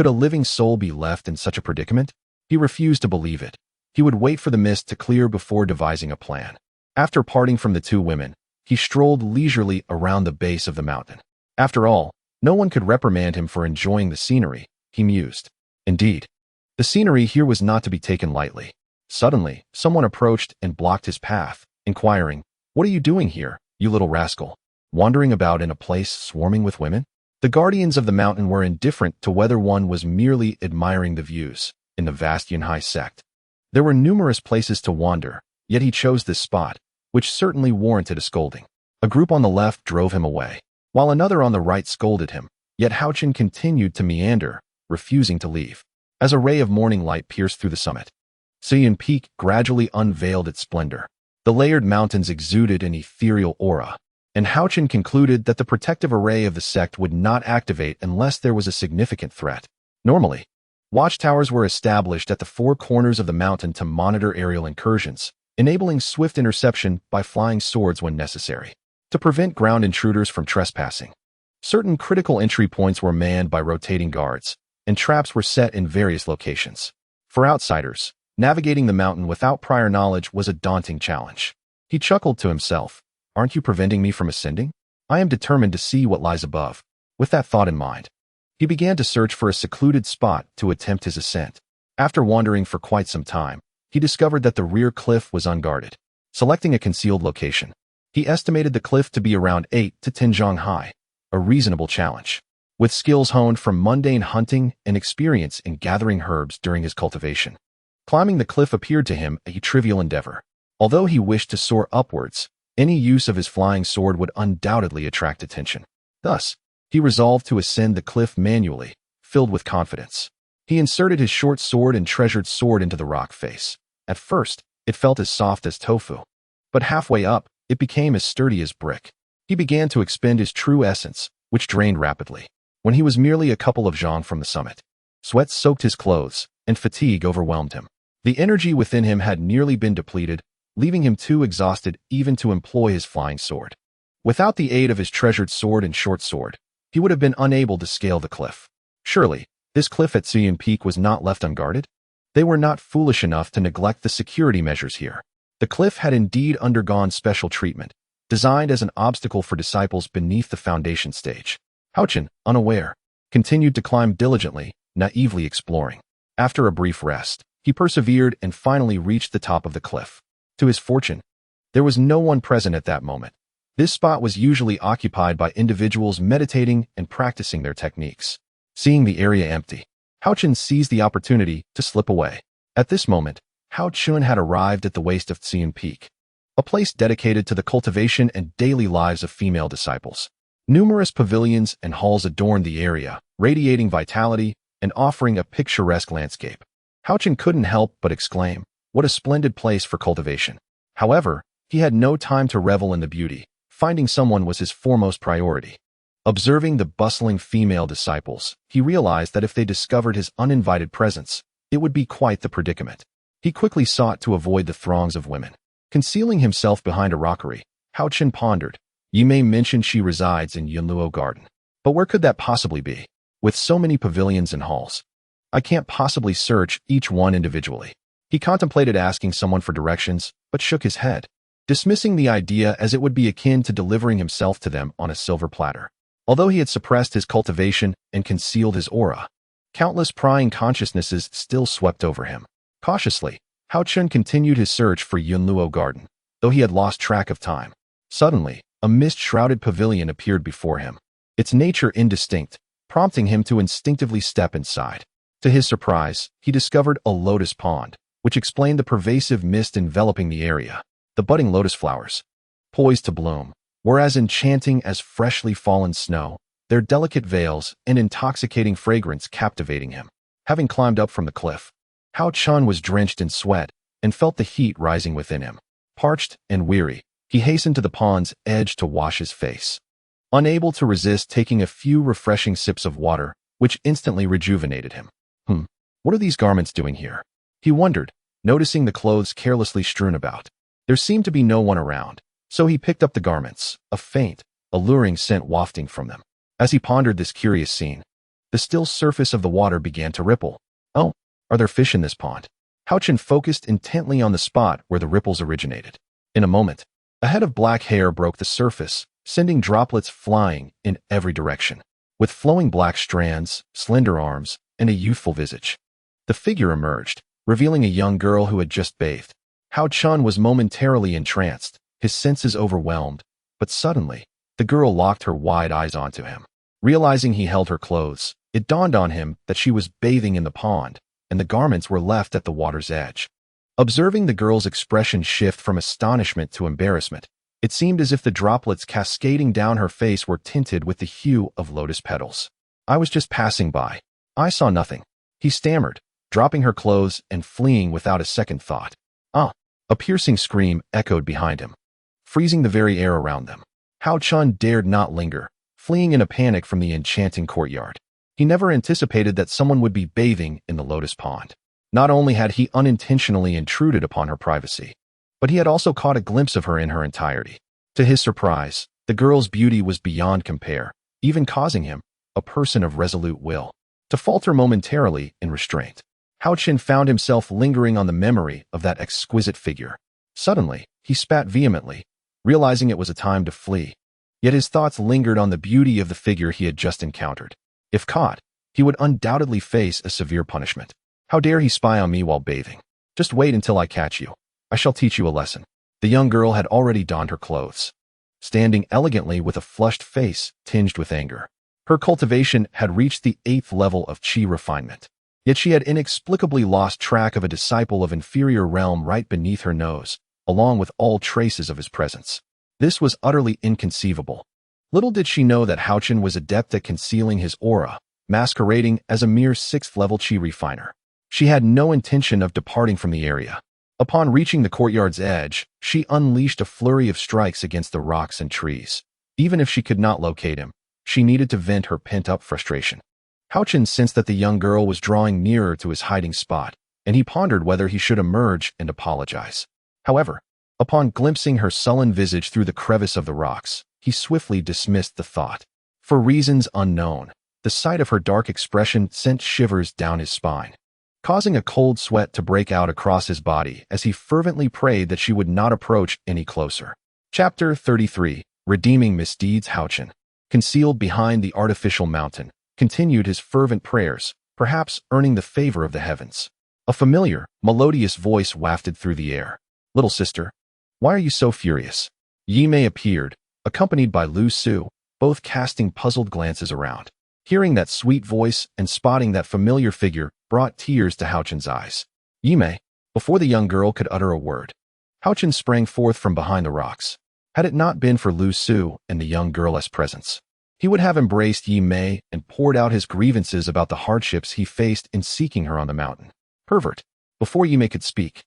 Could a living soul be left in such a predicament? He refused to believe it. He would wait for the mist to clear before devising a plan. After parting from the two women, he strolled leisurely around the base of the mountain. After all, no one could reprimand him for enjoying the scenery, he mused. Indeed, the scenery here was not to be taken lightly. Suddenly, someone approached and blocked his path, inquiring, "What are you doing here, you little rascal? Wandering about in a place swarming with women?" The guardians of the mountain were indifferent to whether one was merely admiring the views. In the vast Yunhai sect, there were numerous places to wander, yet he chose this spot, which certainly warranted a scolding. A group on the left drove him away, while another on the right scolded him, yet Haochen continued to meander, refusing to leave. As a ray of morning light pierced through the summit, Wuyun Peak gradually unveiled its splendor. The layered mountains exuded an ethereal aura, and Haochen concluded that the protective array of the sect would not activate unless there was a significant threat. Normally, watchtowers were established at the four corners of the mountain to monitor aerial incursions, enabling swift interception by flying swords when necessary. To prevent ground intruders from trespassing, certain critical entry points were manned by rotating guards, and traps were set in various locations. For outsiders, navigating the mountain without prior knowledge was a daunting challenge. He chuckled to himself, "Aren't you preventing me from ascending? I am determined to see what lies above." With that thought in mind, he began to search for a secluded spot to attempt his ascent. After wandering for quite some time, he discovered that the rear cliff was unguarded. Selecting a concealed location, he estimated the cliff to be around 8 to 10 zhang high, a reasonable challenge. With skills honed from mundane hunting and experience in gathering herbs during his cultivation, climbing the cliff appeared to him a trivial endeavor. Although he wished to soar upwards, any use of his flying sword would undoubtedly attract attention. Thus, he resolved to ascend the cliff manually, filled with confidence. He inserted his short sword and treasured sword into the rock face. At first, it felt as soft as tofu, but halfway up, it became as sturdy as brick. He began to expend his true essence, which drained rapidly. When he was merely a couple of zhang from the summit, sweat soaked his clothes, and fatigue overwhelmed him. The energy within him had nearly been depleted, leaving him too exhausted even to employ his flying sword. Without the aid of his treasured sword and short sword, he would have been unable to scale the cliff. Surely, this cliff at Wuyun Peak was not left unguarded? They were not foolish enough to neglect the security measures here. The cliff had indeed undergone special treatment, designed as an obstacle for disciples beneath the foundation stage. Haochen, unaware, continued to climb diligently, naively exploring. After a brief rest, he persevered and finally reached the top of the cliff. To his fortune, there was no one present at that moment. This spot was usually occupied by individuals meditating and practicing their techniques. Seeing the area empty, Haochen seized the opportunity to slip away. At this moment, Haochen had arrived at the waist of Wuyun Peak, a place dedicated to the cultivation and daily lives of female disciples. Numerous pavilions and halls adorned the area, radiating vitality and offering a picturesque landscape. Haochen couldn't help but exclaim, "What a splendid place for cultivation." However, he had no time to revel in the beauty. Finding someone was his foremost priority. Observing the bustling female disciples, he realized that if they discovered his uninvited presence, it would be quite the predicament. He quickly sought to avoid the throngs of women. Concealing himself behind a rockery, Haochen pondered, "You may mention she resides in Yunluo Garden, but where could that possibly be? With so many pavilions and halls, I can't possibly search each one individually." He contemplated asking someone for directions, but shook his head, dismissing the idea as it would be akin to delivering himself to them on a silver platter. Although he had suppressed his cultivation and concealed his aura, countless prying consciousnesses still swept over him. Cautiously, Haochen continued his search for Yunluo Garden, though he had lost track of time. Suddenly, a mist-shrouded pavilion appeared before him, its nature indistinct, prompting him to instinctively step inside. To his surprise, he discovered a lotus pond, which explained the pervasive mist enveloping the area. The budding lotus flowers, poised to bloom, were as enchanting as freshly fallen snow, their delicate veils and intoxicating fragrance captivating him. Having climbed up from the cliff, Haochen was drenched in sweat and felt the heat rising within him. Parched and weary, he hastened to the pond's edge to wash his face. Unable to resist taking a few refreshing sips of water, which instantly rejuvenated him. What are these garments doing here? He wondered, noticing the clothes carelessly strewn about. There seemed to be no one around, so he picked up the garments, a faint, alluring scent wafting from them. As he pondered this curious scene, The still surface of the water began to ripple. Oh, are there fish in this pond? Haochen focused intently on the spot where the ripples originated. In a moment, a head of black hair broke the surface, sending droplets flying in every direction. With flowing black strands, slender arms, and a youthful visage, the figure emerged, revealing a young girl who had just bathed. Haochen was momentarily entranced, his senses overwhelmed, but suddenly, the girl locked her wide eyes onto him. Realizing he held her clothes, it dawned on him that she was bathing in the pond, and the garments were left at the water's edge. Observing the girl's expression shift from astonishment to embarrassment, it seemed as if the droplets cascading down her face were tinted with the hue of lotus petals. I was just passing by. I saw nothing, he stammered, dropping her clothes and fleeing without a second thought. Ah! A piercing scream echoed behind him, freezing the very air around them. Haochen dared not linger, fleeing in a panic from the enchanting courtyard. He never anticipated that someone would be bathing in the lotus pond. Not only had he unintentionally intruded upon her privacy, but he had also caught a glimpse of her in her entirety. To his surprise, the girl's beauty was beyond compare, even causing him, a person of resolute will, to falter momentarily in restraint. Haochen found himself lingering on the memory of that exquisite figure. Suddenly, he spat vehemently, realizing it was a time to flee. Yet his thoughts lingered on the beauty of the figure he had just encountered. If caught, he would undoubtedly face a severe punishment. How dare he spy on me while bathing? Just wait until I catch you. I shall teach you a lesson. The young girl had already donned her clothes, standing elegantly with a flushed face tinged with anger. Her cultivation had reached the 8th level of chi refinement. Yet she had inexplicably lost track of a disciple of inferior realm right beneath her nose, along with all traces of his presence. This was utterly inconceivable. Little did she know that Haochen was adept at concealing his aura, masquerading as a mere 6th-level chi refiner. She had no intention of departing from the area. Upon reaching the courtyard's edge, she unleashed a flurry of strikes against the rocks and trees. Even if she could not locate him, she needed to vent her pent-up frustration. Haochen sensed that the young girl was drawing nearer to his hiding spot, and he pondered whether he should emerge and apologize. However, upon glimpsing her sullen visage through the crevice of the rocks, he swiftly dismissed the thought. For reasons unknown, the sight of her dark expression sent shivers down his spine, causing a cold sweat to break out across his body as he fervently prayed that she would not approach any closer. Chapter 33. Redeeming Misdeeds. Haochen, concealed behind the artificial mountain, continued his fervent prayers, perhaps earning the favor of the heavens. A familiar, melodious voice wafted through the air. Little sister, why are you so furious? Yimei appeared, accompanied by Lu Su, both casting puzzled glances around. Hearing that sweet voice and spotting that familiar figure brought tears to Haochen's eyes. Yimei, before the young girl could utter a word, Haochen sprang forth from behind the rocks. Had it not been for Lu Su and the young girl's presence, he would have embraced Yimei and poured out his grievances about the hardships he faced in seeking her on the mountain. Pervert. Before Yimei could speak,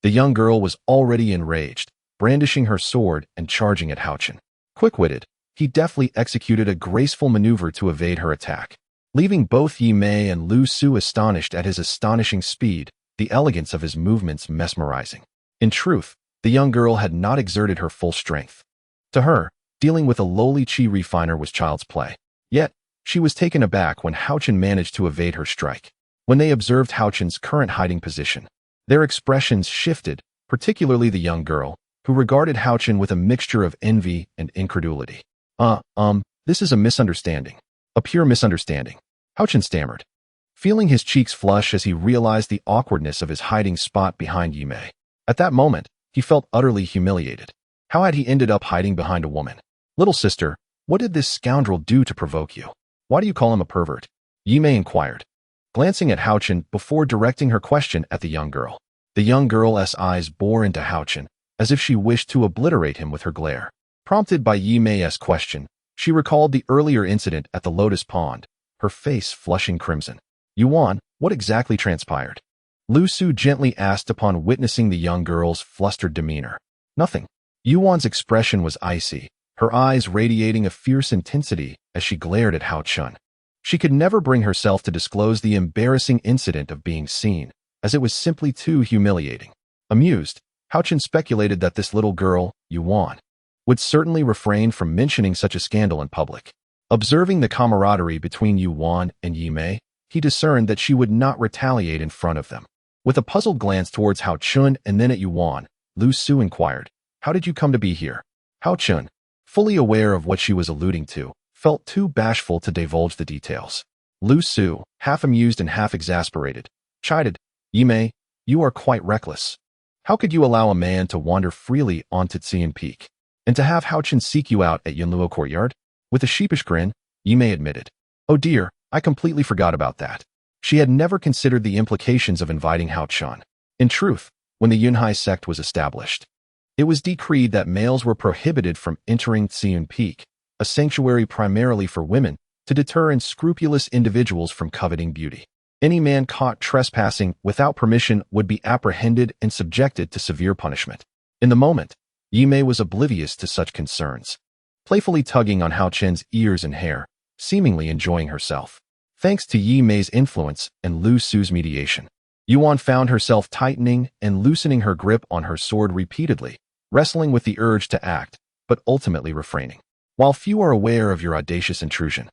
the young girl was already enraged, brandishing her sword and charging at Haochen. Quick-witted, he deftly executed a graceful maneuver to evade her attack, leaving both Yimei and Lu Su astonished at his astonishing speed, the elegance of his movements mesmerizing. In truth, the young girl had not exerted her full strength. To her, dealing with a lowly chi refiner was child's play. Yet, she was taken aback when Haochen managed to evade her strike. When they observed Haochen's current hiding position, their expressions shifted, particularly the young girl, who regarded Haochen with a mixture of envy and incredulity. This is a misunderstanding. A pure misunderstanding. Haochen stammered, feeling his cheeks flush as he realized the awkwardness of his hiding spot behind Yimei. At that moment, he felt utterly humiliated. How had he ended up hiding behind a woman? Little sister, what did this scoundrel do to provoke you? Why do you call him a pervert? Yimei inquired, glancing at Haochen before directing her question at the young girl. The young girl's eyes bore into Haochen, as if she wished to obliterate him with her glare. Prompted by Yimei's question, she recalled the earlier incident at the lotus pond, her face flushing crimson. Yuan, what exactly transpired? Lu Su gently asked upon witnessing the young girl's flustered demeanor. Nothing. Yuan's expression was icy, her eyes radiating a fierce intensity as she glared at Haochen. She could never bring herself to disclose the embarrassing incident of being seen, as it was simply too humiliating. Amused, Haochen speculated that this little girl, Yuan, would certainly refrain from mentioning such a scandal in public. Observing the camaraderie between Yuan and Yimei, he discerned that she would not retaliate in front of them. With a puzzled glance towards Haochen and then at Yuan, Lu Su inquired, "How did you come to be here?" Haochen, fully aware of what she was alluding to, felt too bashful to divulge the details. Lu Su, half amused and half exasperated, chided, "Yimei, you are quite reckless. How could you allow a man to wander freely on Tsian Peak, and to have Haochen seek you out at Yunluo Courtyard?" With a sheepish grin, Yimei admitted, "Oh dear, I completely forgot about that." She had never considered the implications of inviting Haochen. In truth, when the Yunhai sect was established, it was decreed that males were prohibited from entering Tsian Peak, a sanctuary primarily for women, to deter unscrupulous individuals from coveting beauty. Any man caught trespassing without permission would be apprehended and subjected to severe punishment. In the moment, Yimei was oblivious to such concerns, playfully tugging on Haochen's ears and hair, seemingly enjoying herself. Thanks to Yimei's influence and Lu Su's mediation, Yuan found herself tightening and loosening her grip on her sword repeatedly, wrestling with the urge to act, but ultimately refraining. While few are aware of your audacious intrusion,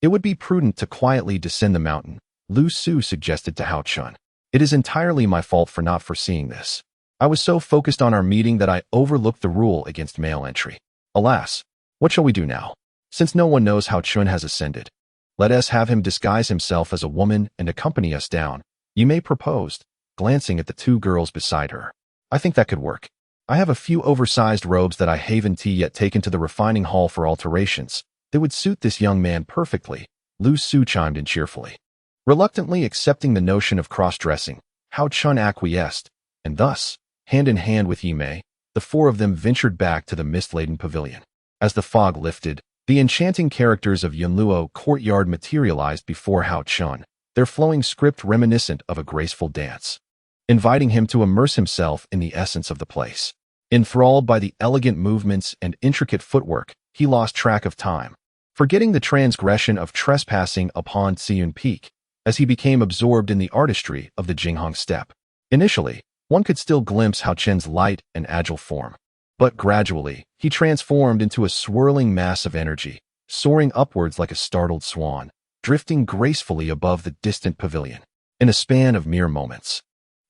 it would be prudent to quietly descend the mountain, Lu Su suggested to Haochen. "It is entirely my fault for not foreseeing this. I was so focused on our meeting that I overlooked the rule against male entry. Alas, what shall we do now? Since no one knows how Chun has ascended, let us have him disguise himself as a woman and accompany us down," Yimei proposed, glancing at the two girls beside her. "I think that could work. I have a few oversized robes that I haven't yet taken to the refining hall for alterations. They would suit this young man perfectly," Lu Su chimed in cheerfully. Reluctantly accepting the notion of cross-dressing, Haochen acquiesced, and thus, hand in hand with Yimei, the four of them ventured back to the mist-laden pavilion. As the fog lifted, the enchanting characters of Yunluo Courtyard materialized before Haochen, their flowing script reminiscent of a graceful dance, inviting him to immerse himself in the essence of the place. Enthralled by the elegant movements and intricate footwork, he lost track of time, forgetting the transgression of trespassing upon Tsian Peak, as he became absorbed in the artistry of the Jinghong step. Initially, one could still glimpse Haochen's light and agile form, but gradually, he transformed into a swirling mass of energy, soaring upwards like a startled swan, drifting gracefully above the distant pavilion. In a span of mere moments,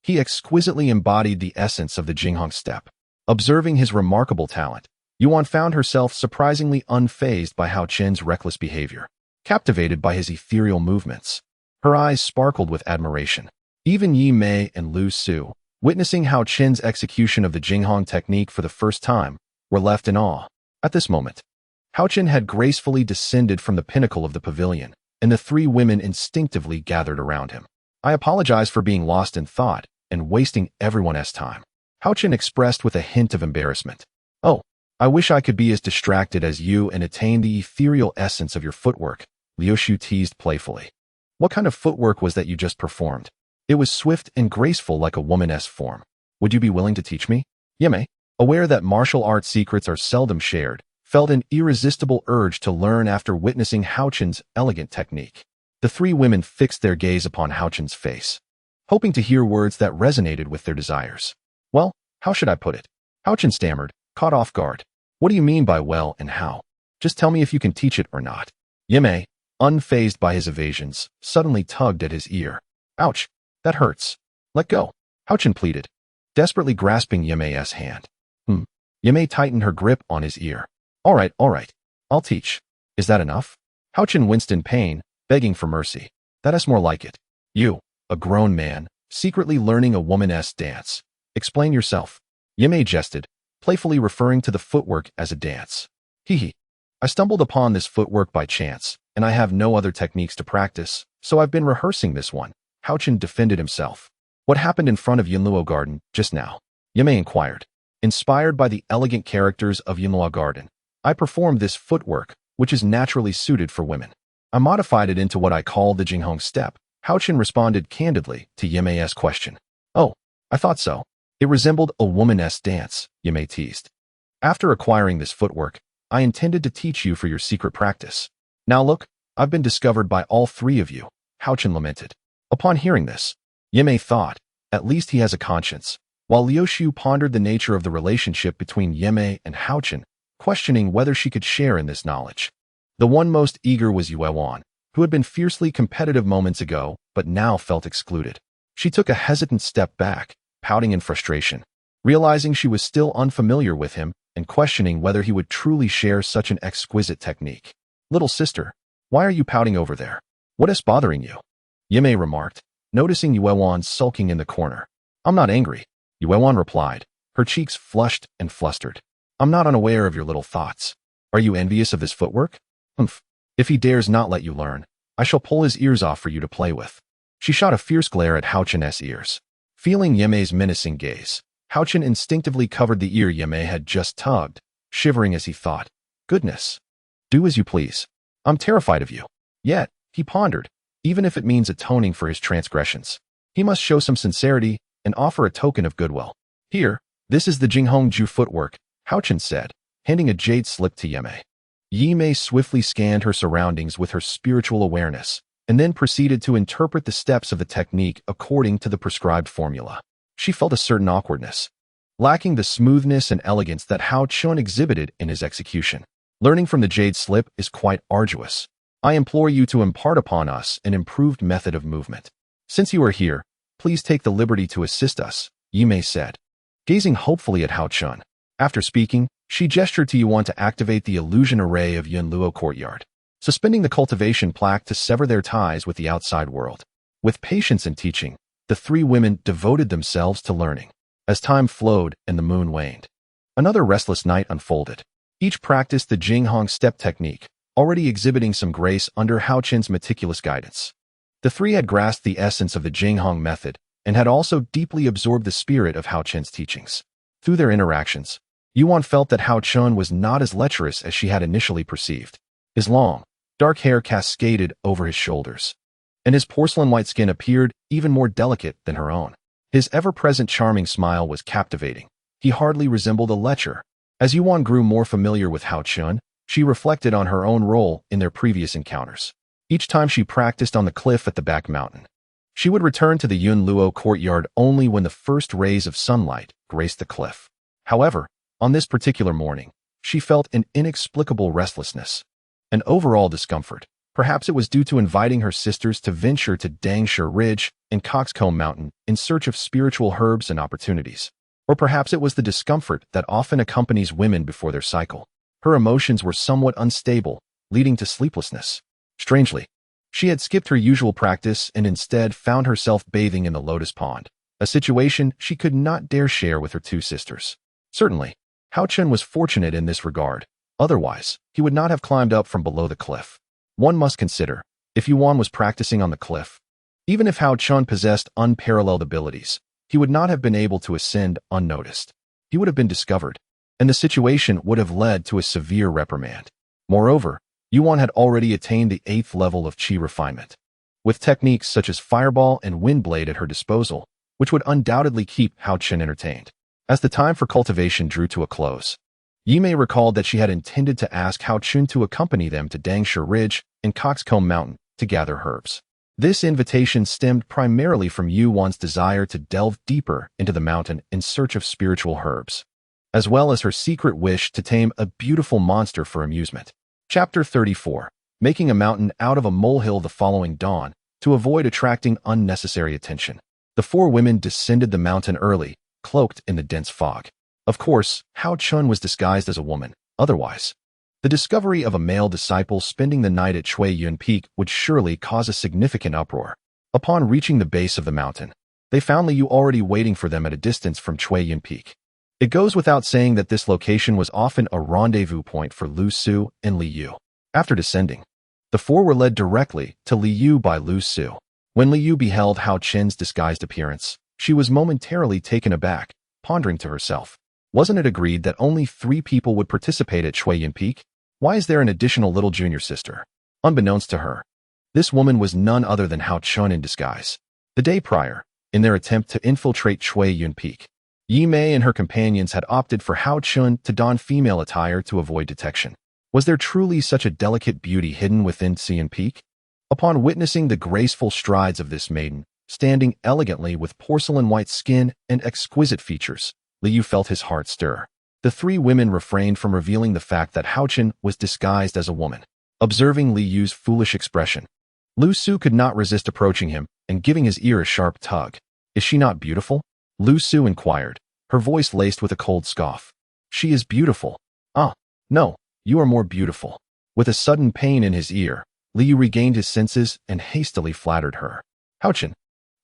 he exquisitely embodied the essence of the Jinghong step. Observing his remarkable talent, Yuan found herself surprisingly unfazed by Haochen's reckless behavior. Captivated by his ethereal movements, her eyes sparkled with admiration. Even Yimei and Lu Su, witnessing Haochen's execution of the Jinghong technique for the first time, were left in awe. At this moment, Haochen had gracefully descended from the pinnacle of the pavilion, and the three women instinctively gathered around him. "I apologize for being lost in thought and wasting everyone's time," Haochen expressed with a hint of embarrassment. "Oh, I wish I could be as distracted as you and attain the ethereal essence of your footwork," Liu teased playfully. "What kind of footwork was that you just performed? It was swift and graceful like a woman's form. Would you be willing to teach me?" Yimei, aware that martial art secrets are seldom shared, felt an irresistible urge to learn after witnessing Haochen's elegant technique. The three women fixed their gaze upon Haochen's face, hoping to hear words that resonated with their desires. "Well, how should I put it?" Haochen stammered, caught off guard. "What do you mean by well and how? Just tell me if you can teach it or not." Yimei, unfazed by his evasions, suddenly tugged at his ear. "Ouch, that hurts. Let go," Haochen pleaded, desperately grasping Yimei's hand. Yimei tightened her grip on his ear. All right, I'll teach. Is that enough?" Haochen winced in pain, begging for mercy. "That's more like it. You, a grown man, secretly learning a woman's dance. Explain yourself." Yimei jested, playfully referring to the footwork as a dance. "Hee. I stumbled upon this footwork by chance, and I have no other techniques to practice, so I've been rehearsing this one," Haochen defended himself. "What happened in front of Yunluo Garden just now?" Yimei inquired. "Inspired by the elegant characters of Yunluo Garden, I performed this footwork, which is naturally suited for women. I modified it into what I call the Jinghong step," Haochen responded candidly to Yimei's question. "Oh, I thought so. It resembled a woman's dance," Yimei teased. "After acquiring this footwork, I intended to teach you for your secret practice. Now look, I've been discovered by all three of you," Haochen lamented. Upon hearing this, Yimei thought, at least he has a conscience, while Liu pondered the nature of the relationship between Yimei and Haochen, questioning whether she could share in this knowledge. The one most eager was Yuewan, who had been fiercely competitive moments ago, but now felt excluded. She took a hesitant step back, pouting in frustration, realizing she was still unfamiliar with him and questioning whether he would truly share such an exquisite technique. "Little sister, why are you pouting over there? What is bothering you?" Yimei remarked, noticing Yuewan sulking in the corner. "I'm not angry," Yuewan replied, her cheeks flushed and flustered. "I'm not unaware of your little thoughts. Are you envious of his footwork? Humph. If he dares not let you learn, I shall pull his ears off for you to play with." She shot a fierce glare at Haochen's ears. Feeling Yimei's menacing gaze, Haochen instinctively covered the ear Yimei had just tugged, shivering as he thought, "Goodness. Do as you please. I'm terrified of you." Yet, he pondered, even if it means atoning for his transgressions, he must show some sincerity and offer a token of goodwill. "Here, this is the Jinghongju footwork," Haochen said, handing a jade slip to Yimei. Yimei swiftly scanned her surroundings with her spiritual awareness, and then proceeded to interpret the steps of the technique according to the prescribed formula. She felt a certain awkwardness, lacking the smoothness and elegance that Haochen exhibited in his execution. "Learning from the jade slip is quite arduous. I implore you to impart upon us an improved method of movement. Since you are here, please take the liberty to assist us," Yimei said, gazing hopefully at Haochen. After speaking, she gestured to Yuan to activate the illusion array of Yunluo courtyard, suspending the cultivation plaque to sever their ties with the outside world. With patience and teaching, the three women devoted themselves to learning. As time flowed and the moon waned, another restless night unfolded. Each practiced the Jinghong step technique, already exhibiting some grace under Haochen's meticulous guidance. The three had grasped the essence of the Jinghong method and had also deeply absorbed the spirit of Haochen's teachings. Through their interactions, Yuan felt that Haochen was not as lecherous as she had initially perceived. His long, dark hair cascaded over his shoulders, and his porcelain-white skin appeared even more delicate than her own. His ever-present charming smile was captivating. He hardly resembled a lecher. As Yuan grew more familiar with Haochen, she reflected on her own role in their previous encounters. Each time she practiced on the cliff at the back mountain, she would return to the Yunluo courtyard only when the first rays of sunlight graced the cliff. However, on this particular morning, she felt an inexplicable restlessness, an overall discomfort. Perhaps it was due to inviting her sisters to venture to Dangshe Ridge and Coxcomb Mountain in search of spiritual herbs and opportunities. Or perhaps it was the discomfort that often accompanies women before their cycle. Her emotions were somewhat unstable, leading to sleeplessness. Strangely, she had skipped her usual practice and instead found herself bathing in the lotus pond, a situation she could not dare share with her two sisters. Certainly, Haochen was fortunate in this regard. Otherwise, he would not have climbed up from below the cliff. One must consider, if Yuan was practicing on the cliff, even if Haochen possessed unparalleled abilities, he would not have been able to ascend unnoticed. He would have been discovered, and the situation would have led to a severe reprimand. Moreover, Yuan had already attained the 8th level of qi refinement, with techniques such as fireball and wind blade at her disposal, which would undoubtedly keep Haochen entertained. As the time for cultivation drew to a close, Yimei recalled that she had intended to ask Haochen to accompany them to Dangshe Ridge and Coxcomb Mountain to gather herbs. This invitation stemmed primarily from Yuan's desire to delve deeper into the mountain in search of spiritual herbs, as well as her secret wish to tame a beautiful monster for amusement. Chapter 34. Making a mountain out of a molehill the following dawn, to avoid attracting unnecessary attention. The four women descended the mountain early, cloaked in the dense fog. Of course, Haochen was disguised as a woman. Otherwise, the discovery of a male disciple spending the night at Wuyun Peak would surely cause a significant uproar. Upon reaching the base of the mountain, they found Liu already waiting for them at a distance from Wuyun Peak. It goes without saying that this location was often a rendezvous point for Lu Su and Liu. After descending, the four were led directly to Liu by Lu Su. When Liu beheld Haochen's disguised appearance, she was momentarily taken aback, pondering to herself, wasn't it agreed that only 3 people would participate at Wuyun Peak? Why is there an additional little junior sister? Unbeknownst to her, this woman was none other than Haochen in disguise. The day prior, in their attempt to infiltrate Wuyun Peak, Yimei and her companions had opted for Haochen to don female attire to avoid detection. Was there truly such a delicate beauty hidden within Wuyun Peak? Upon witnessing the graceful strides of this maiden, standing elegantly with porcelain-white skin and exquisite features, Liu felt his heart stir. The 3 women refrained from revealing the fact that Haochen was disguised as a woman. observing Li Yu's foolish expression. Lu Su could not resist approaching him and giving his ear a sharp tug. Is she not beautiful? Lu Su inquired, her voice laced with a cold scoff. She is beautiful. Ah, no, you are more beautiful. With a sudden pain in his ear, Li Yu regained his senses and hastily flattered her. Haochen,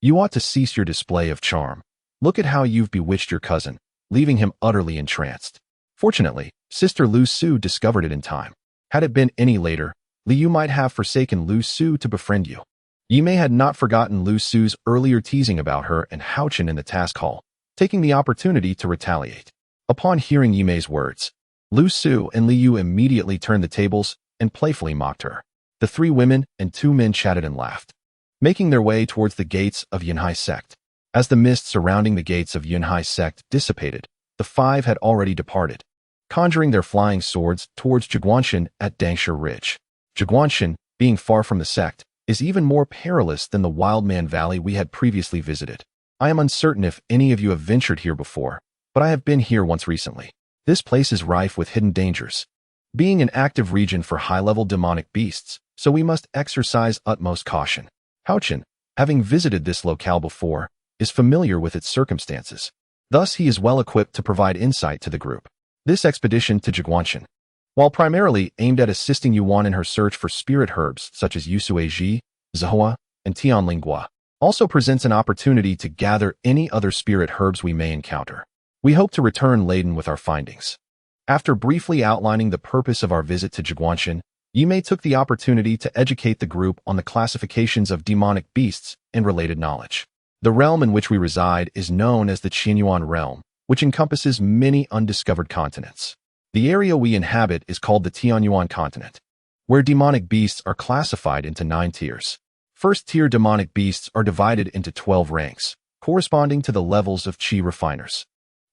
you ought to cease your display of charm. Look at how you've bewitched your cousin, leaving him utterly entranced. Fortunately, Sister Lu Su discovered it in time. Had it been any later, Li Yu might have forsaken Lu Su to befriend you. Yi Mei had not forgotten Lu Su's earlier teasing about her and Haochen in the task hall, taking the opportunity to retaliate. Upon hearing Yi Mei's words, Lu Su and Li Yu immediately turned the tables and playfully mocked her. The 3 women and 2 men chatted and laughed, making their way towards the gates of Yunhai sect. As the mist surrounding the gates of Yunhai sect dissipated, the 5 had already departed, conjuring their flying swords towards Zhiguanshan at Dangsha Ridge. Zhiguanshan, being far from the sect, is even more perilous than the Wildman Valley we had previously visited. I am uncertain if any of you have ventured here before, but I have been here once recently. This place is rife with hidden dangers, being an active region for high-level demonic beasts, so we must exercise utmost caution. Haochen, having visited this locale before, is familiar with its circumstances. Thus, he is well equipped to provide insight to the group. This expedition to Zhiguanshan, while primarily aimed at assisting Yuan in her search for spirit herbs such as Yusueji, Zahua, and Tianlingua, also presents an opportunity to gather any other spirit herbs we may encounter. We hope to return laden with our findings. After briefly outlining the purpose of our visit to Zhiguanshan, Yi Mei took the opportunity to educate the group on the classifications of demonic beasts and related knowledge. The realm in which we reside is known as the Qianyuan realm, which encompasses many undiscovered continents. The area we inhabit is called the Tianyuan continent, where demonic beasts are classified into 9 tiers. First-tier demonic beasts are divided into 12 ranks, corresponding to the levels of Qi refiners.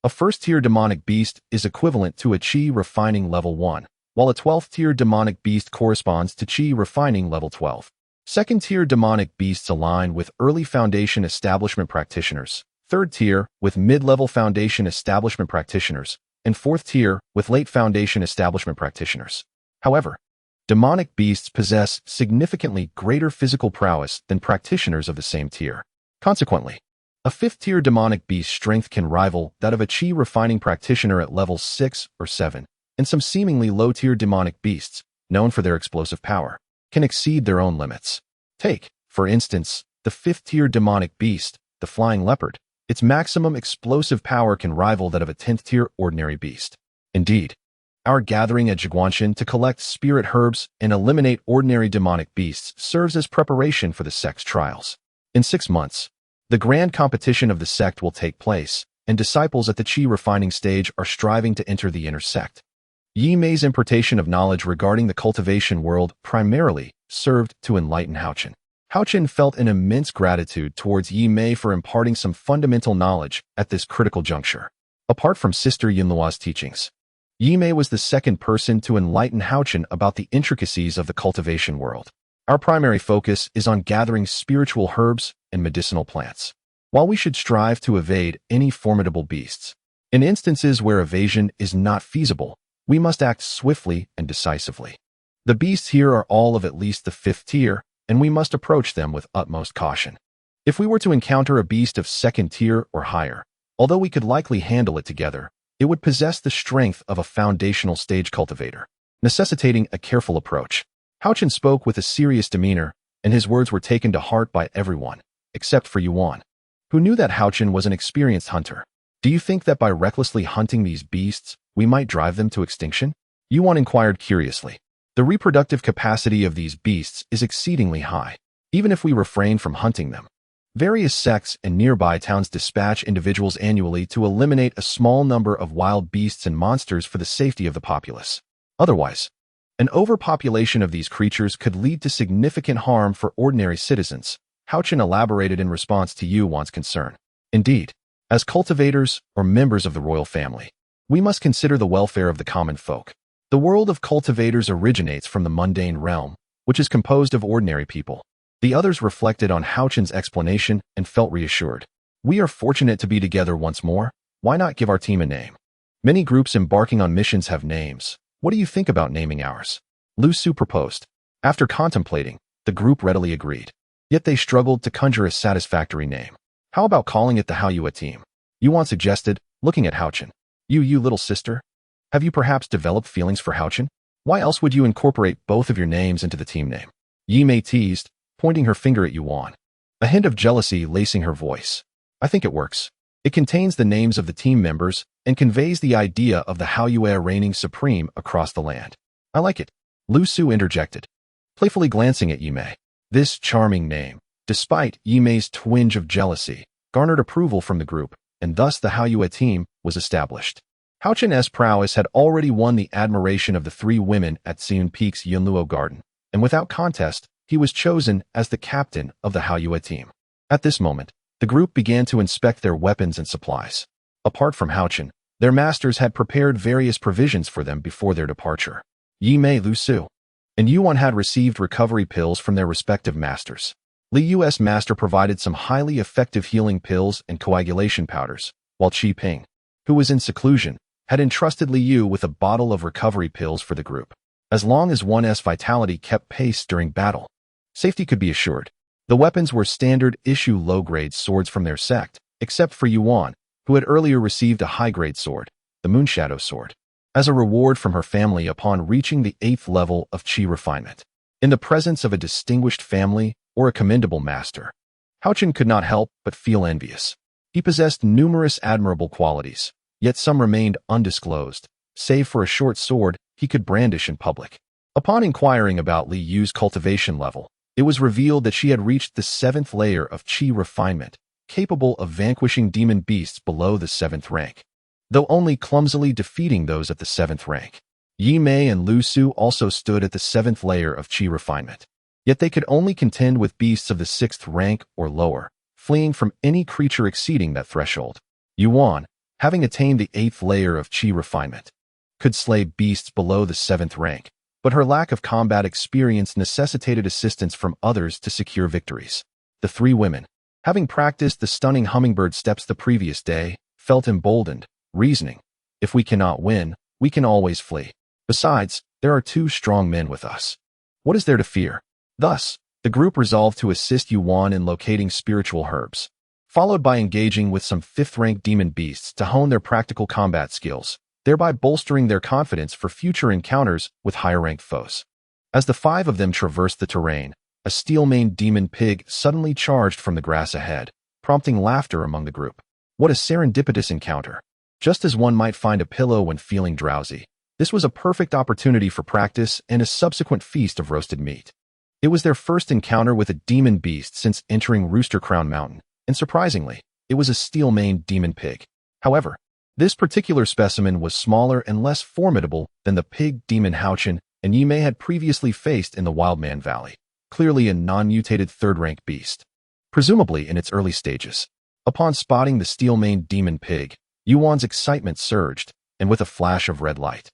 A first-tier demonic beast is equivalent to a Qi refining level 1, while a 12th-tier demonic beast corresponds to Qi refining level 12. Second-tier demonic beasts align with early foundation establishment practitioners, third tier with mid-level foundation establishment practitioners, and fourth tier with late foundation establishment practitioners. However, demonic beasts possess significantly greater physical prowess than practitioners of the same tier. Consequently, a fifth-tier demonic beast strength can rival that of a Qi refining practitioner at level 6 or 7, and some seemingly low-tier demonic beasts, known for their explosive power, can exceed their own limits. Take, for instance, the fifth-tier demonic beast, the flying leopard. Its maximum explosive power can rival that of a 10th-tier ordinary beast. Indeed, our gathering at Zhiguanshan to collect spirit herbs and eliminate ordinary demonic beasts serves as preparation for the sect's trials. In 6 months, the grand competition of the sect will take place, and disciples at the Qi refining stage are striving to enter the inner sect. Yi Mei's importation of knowledge regarding the cultivation world primarily served to enlighten Haochen. Haochen felt an immense gratitude towards Yi Mei for imparting some fundamental knowledge at this critical juncture. Apart from Sister Yunlua's teachings, Yi Mei was the second person to enlighten Haochen about the intricacies of the cultivation world. Our primary focus is on gathering spiritual herbs and medicinal plants, while we should strive to evade any formidable beasts. In instances where evasion is not feasible, we must act swiftly and decisively. The beasts here are all of at least the 5th tier, and we must approach them with utmost caution. If we were to encounter a beast of 2nd tier or higher, although we could likely handle it together, it would possess the strength of a foundational stage cultivator, necessitating a careful approach. Haochen spoke with a serious demeanor, and his words were taken to heart by everyone, except for Yuan, who knew that Haochen was an experienced hunter. Do you think that by recklessly hunting these beasts, we might drive them to extinction? Yuan inquired curiously. The reproductive capacity of these beasts is exceedingly high, even if we refrain from hunting them. Various sects and nearby towns dispatch individuals annually to eliminate a small number of wild beasts and monsters for the safety of the populace. Otherwise, an overpopulation of these creatures could lead to significant harm for ordinary citizens, Haochen elaborated in response to Yuan's concern. Indeed, as cultivators or members of the royal family, we must consider the welfare of the common folk. The world of cultivators originates from the mundane realm, which is composed of ordinary people. The others reflected on Haochen's explanation and felt reassured. We are fortunate to be together once more. Why not give our team a name? Many groups embarking on missions have names. What do you think about naming ours? Lu Su proposed. After contemplating, the group readily agreed. Yet they struggled to conjure a satisfactory name. How about calling it the Haochen team? Yuan suggested, looking at Haochen. You little sister? Have you perhaps developed feelings for Haochen? Why else would you incorporate both of your names into the team name? Yi Mei teased, pointing her finger at Yuan. A hint of jealousy lacing her voice. I think it works. It contains the names of the team members and conveys the idea of the Haoyue reigning supreme across the land. I like it. Lu Su interjected, playfully glancing at Yi Mei. This charming name, despite Yi Mei's twinge of jealousy, garnered approval from the group, and thus the Haoyue team was established. Haochen's prowess had already won the admiration of the three women at Xian Peak's Yunluo Garden, and without contest, he was chosen as the captain of the Haoyue team. At this moment, the group began to inspect their weapons and supplies. Apart from Haochen, their masters had prepared various provisions for them before their departure. Yi Mei, Lu Su, and Yuan had received recovery pills from their respective masters. Li Yu's master provided some highly effective healing pills and coagulation powders, while Qi Ping, who was in seclusion, had entrusted Li Yu with a bottle of recovery pills for the group. As long as one's vitality kept pace during battle, safety could be assured. The weapons were standard-issue low-grade swords from their sect, except for Yuan, who had earlier received a high-grade sword, the Moonshadow Sword, as a reward from her family upon reaching the 8th level of Qi refinement. In the presence of a distinguished family or a commendable master, Haochen could not help but feel envious. He possessed numerous admirable qualities, yet some remained undisclosed, save for a short sword he could brandish in public. Upon inquiring about Li Yu's cultivation level, it was revealed that she had reached the 7th layer of Qi refinement, capable of vanquishing demon beasts below the 7th rank, though only clumsily defeating those at the 7th rank. Yi Mei and Lu Su also stood at the 7th layer of Qi refinement, yet they could only contend with beasts of the 6th rank or lower, fleeing from any creature exceeding that threshold. Yuan, having attained the 8th layer of Qi refinement, could slay beasts below the 7th rank, but her lack of combat experience necessitated assistance from others to secure victories. The three women, having practiced the stunning hummingbird steps the previous day, felt emboldened, reasoning, if we cannot win, we can always flee. Besides, there are 2 strong men with us. What is there to fear? Thus, the group resolved to assist Yuan in locating spiritual herbs, followed by engaging with some 5th-rank demon beasts to hone their practical combat skills, thereby bolstering their confidence for future encounters with higher-ranked foes. As the 5 of them traversed the terrain, a steel-maned demon pig suddenly charged from the grass ahead, prompting laughter among the group. What a serendipitous encounter! Just as one might find a pillow when feeling drowsy, this was a perfect opportunity for practice and a subsequent feast of roasted meat. It was their first encounter with a demon beast since entering Rooster Crown Mountain, and surprisingly, it was a steel-maned demon pig. However, this particular specimen was smaller and less formidable than the pig demon Haochen and Yi Mei had previously faced in the Wildman Valley, clearly a non-mutated 3rd-rank beast, presumably in its early stages. Upon spotting the steel-maned demon pig, Yuan's excitement surged, and with a flash of red light,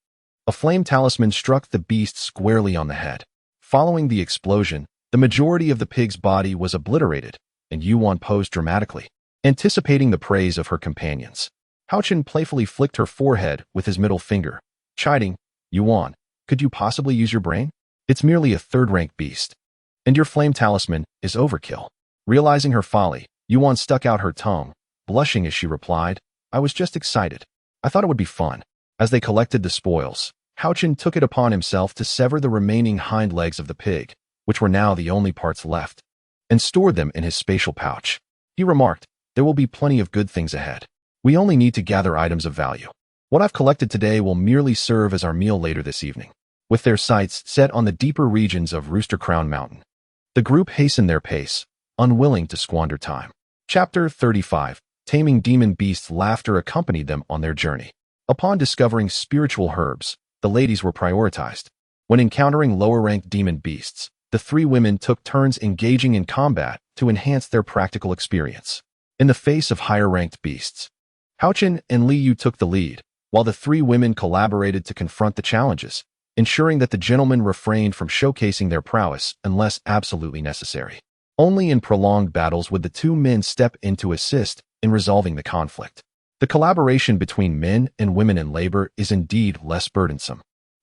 a flame talisman struck the beast squarely on the head. Following the explosion, the majority of the pig's body was obliterated, and Yuan posed dramatically, anticipating the praise of her companions. Haochen playfully flicked her forehead with his middle finger, chiding, Yuan, could you possibly use your brain? It's merely a 3rd-rank beast. And your flame talisman is overkill. Realizing her folly, Yuan stuck out her tongue, blushing as she replied, I was just excited. I thought it would be fun. As they collected the spoils, Haochen took it upon himself to sever the remaining hind legs of the pig, which were now the only parts left, and stored them in his spatial pouch. He remarked, there will be plenty of good things ahead. We only need to gather items of value. What I've collected today will merely serve as our meal later this evening. With their sights set on the deeper regions of Rooster Crown Mountain, the group hastened their pace, unwilling to squander time. Chapter 35. Taming demon beasts. Laughter accompanied them on their journey. Upon discovering spiritual herbs, the ladies were prioritized. When encountering lower-ranked demon beasts, the 3 women took turns engaging in combat to enhance their practical experience. In the face of higher-ranked beasts, Haochen and Li Yu took the lead, while the 3 women collaborated to confront the challenges, ensuring that the gentlemen refrained from showcasing their prowess unless absolutely necessary. Only in prolonged battles would the 2 men step in to assist in resolving the conflict. The collaboration between men and women in labor is indeed less burdensome.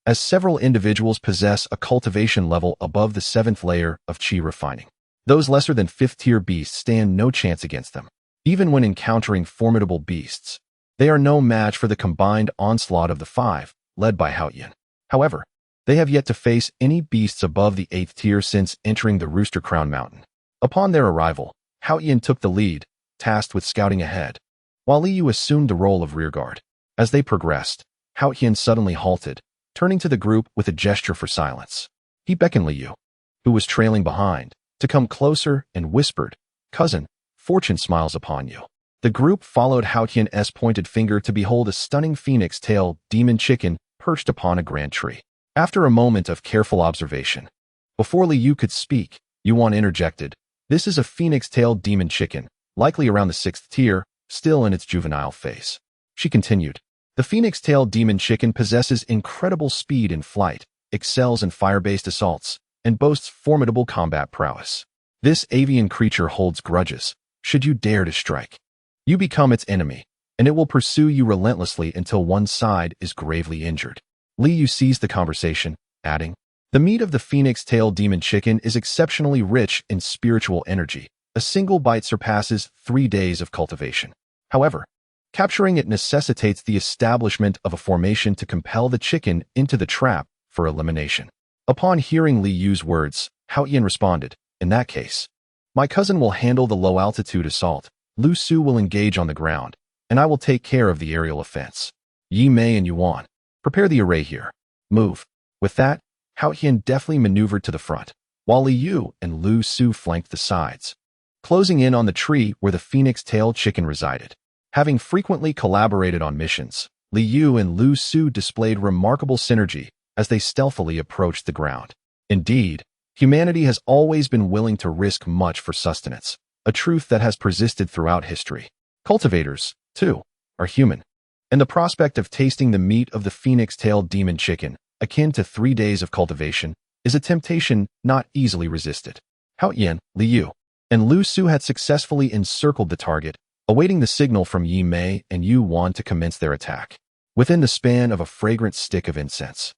as several individuals possess a cultivation level above the 7th layer of qi refining. Those lesser than 5th-tier beasts stand no chance against them. Even when encountering formidable beasts, they are no match for the combined onslaught of the 5, led by Haochen. However, they have yet to face any beasts above the 8th tier since entering the Rooster Crown Mountain. Upon their arrival, Haochen took the lead, tasked with scouting ahead, while Liu assumed the role of rearguard. As they progressed, Haochen suddenly halted, turning to the group with a gesture for silence. He beckoned Liu, who was trailing behind, to come closer and whispered, "Cousin, fortune smiles upon you." The group followed Haochen's pointed finger to behold a stunning phoenix-tailed demon chicken perched upon a grand tree. After a moment of careful observation, before Liu could speak, Yuan interjected, "This is a phoenix-tailed demon chicken, likely around the 6th tier, still in its juvenile phase." She continued, "The phoenix-tailed demon chicken possesses incredible speed in flight, excels in fire-based assaults, and boasts formidable combat prowess. This avian creature holds grudges. Should you dare to strike, you become its enemy, and it will pursue you relentlessly until one side is gravely injured." Liu seized the conversation, adding, "The meat of the phoenix-tailed demon chicken is exceptionally rich in spiritual energy. A single bite surpasses 3 days of cultivation. However, capturing it necessitates the establishment of a formation to compel the chicken into the trap for elimination." Upon hearing Liu's words, Haochen responded, "In that case, my cousin will handle the low-altitude assault, Lu Su will engage on the ground, and I will take care of the aerial offense. Yi Mei and Yuan, prepare the array here. Move." With that, Haochen deftly maneuvered to the front, while Liu and Lu Su flanked the sides, closing in on the tree where the phoenix-tailed chicken resided. Having frequently collaborated on missions, Liu and Lu Su displayed remarkable synergy as they stealthily approached the ground. Indeed, humanity has always been willing to risk much for sustenance, a truth that has persisted throughout history. Cultivators, too, are human, and the prospect of tasting the meat of the phoenix-tailed demon chicken, akin to 3 days of cultivation, is a temptation not easily resisted. Haochen, Liu, and Lu Su had successfully encircled the target, awaiting the signal from Yi Mei and Yuan to commence their attack. Within the span of a fragrant stick of incense,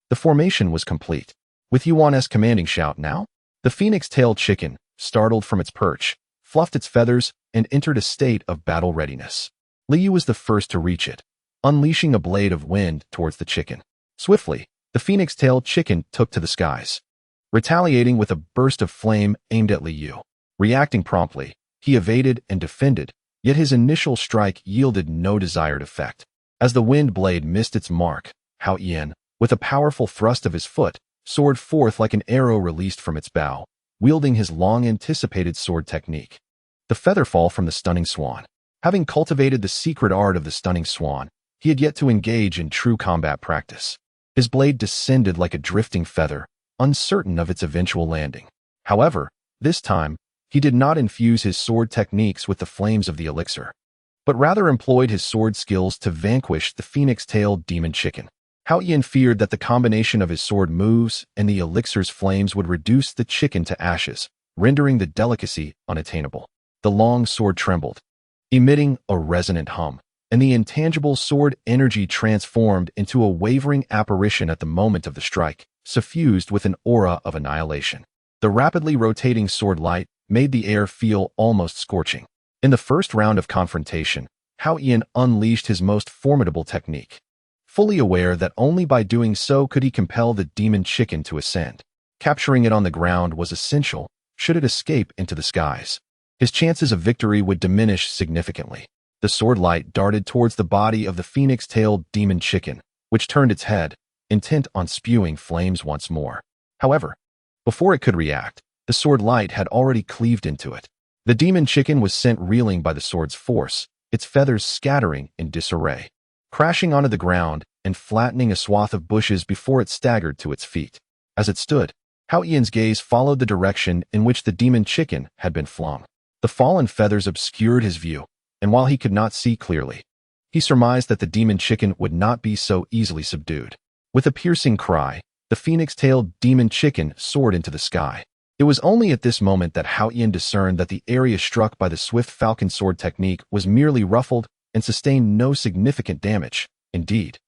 the formation was complete. With Yuan's commanding shout, "Now!" the phoenix-tailed chicken, startled from its perch, fluffed its feathers, and entered a state of battle readiness. Liu was the first to reach it, unleashing a blade of wind towards the chicken. Swiftly, the phoenix-tailed chicken took to the skies, retaliating with a burst of flame aimed at Liu. Reacting promptly, he evaded and defended, yet his initial strike yielded no desired effect. As the wind blade missed its mark, Haochen, with a powerful thrust of his foot, soared forth like an arrow released from its bow, wielding his long-anticipated sword technique, the featherfall from the stunning swan. Having cultivated the secret art of the stunning swan, he had yet to engage in true combat practice. His blade descended like a drifting feather, uncertain of its eventual landing. However, this time, he did not infuse his sword techniques with the flames of the elixir, but rather employed his sword skills to vanquish the phoenix-tailed demon chicken. Haochen feared that the combination of his sword moves and the elixir's flames would reduce the chicken to ashes, rendering the delicacy unattainable. The long sword trembled, emitting a resonant hum, and the intangible sword energy transformed into a wavering apparition at the moment of the strike, suffused with an aura of annihilation. The rapidly rotating sword light made the air feel almost scorching. In the first round of confrontation, Haochen unleashed his most formidable technique, fully aware that only by doing so could he compel the demon chicken to ascend. Capturing it on the ground was essential, should it escape into the skies. His chances of victory would diminish significantly. The sword light darted towards the body of the phoenix-tailed demon chicken, which turned its head, intent on spewing flames once more. However, before it could react, the sword light had already cleaved into it. The demon chicken was sent reeling by the sword's force, its feathers scattering in disarray, crashing onto the ground and flattening a swath of bushes before it staggered to its feet. As it stood, Haoyen's gaze followed the direction in which the demon chicken had been flung. The fallen feathers obscured his view, and while he could not see clearly, he surmised that the demon chicken would not be so easily subdued. With a piercing cry, the phoenix-tailed demon chicken soared into the sky. It was only at this moment that Haochen discerned that the area struck by the swift falcon sword technique was merely ruffled and sustained no significant damage. Indeed,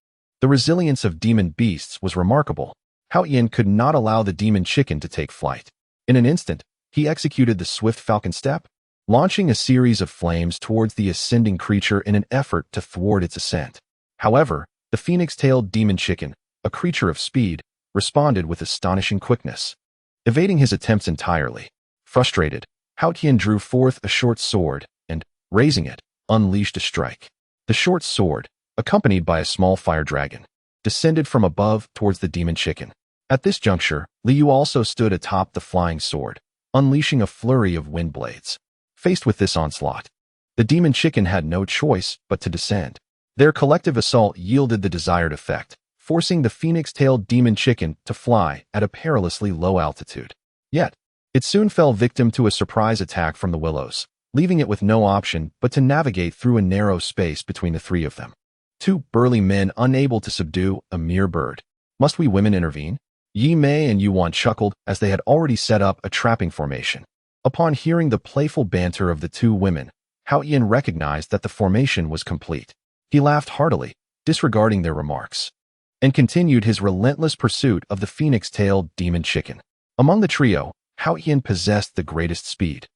The resilience of demon beasts was remarkable. Haochen could not allow the demon chicken to take flight. In an instant, he executed the swift falcon step, launching a series of flames towards the ascending creature in an effort to thwart its ascent. However, the phoenix-tailed demon chicken, a creature of speed, responded with astonishing quickness, evading his attempts entirely. Frustrated, Haochen drew forth a short sword and, raising it, unleashed a strike. The short sword, accompanied by a small fire dragon, descended from above towards the demon chicken. At this juncture, Liu also stood atop the flying sword, unleashing a flurry of wind blades. Faced with this onslaught, the demon chicken had no choice but to descend. Their collective assault yielded the desired effect, forcing the phoenix-tailed demon chicken to fly at a perilously low altitude. Yet, it soon fell victim to a surprise attack from the willows, leaving it with no option but to navigate through a narrow space between the three of them. Two burly men unable to subdue a mere bird. Must we women intervene? Yi Mei and Yuan chuckled as they had already set up a trapping formation. Upon hearing the playful banter of the two women, Haochen recognized that the formation was complete. He laughed heartily, disregarding their remarks, and continued his relentless pursuit of the phoenix-tailed demon chicken. Among the trio, Haochen possessed the greatest speed,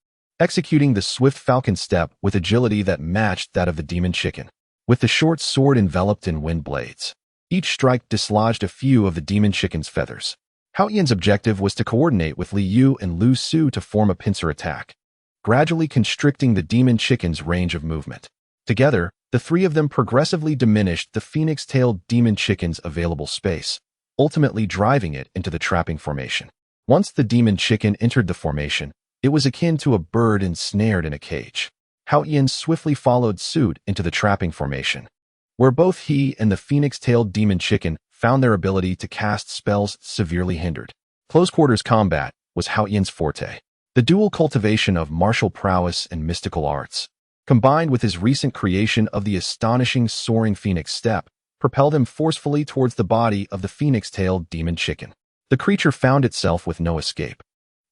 executing the swift falcon step with agility that matched that of the demon chicken. With the short sword enveloped in wind blades, each strike dislodged a few of the demon chicken's feathers. Haochen's objective was to coordinate with Liu and Lu Su to form a pincer attack, gradually constricting the demon chicken's range of movement. Together, the three of them progressively diminished the phoenix-tailed demon chicken's available space, ultimately driving it into the trapping formation. Once the demon chicken entered the formation, it was akin to a bird ensnared in a cage. Haochen swiftly followed suit into the trapping formation, where both he and the phoenix-tailed demon chicken found their ability to cast spells severely hindered. Close-quarters combat was Haochen's forte. The dual cultivation of martial prowess and mystical arts, combined with his recent creation of the astonishing soaring phoenix step, propelled him forcefully towards the body of the phoenix-tailed demon chicken. The creature found itself with no escape,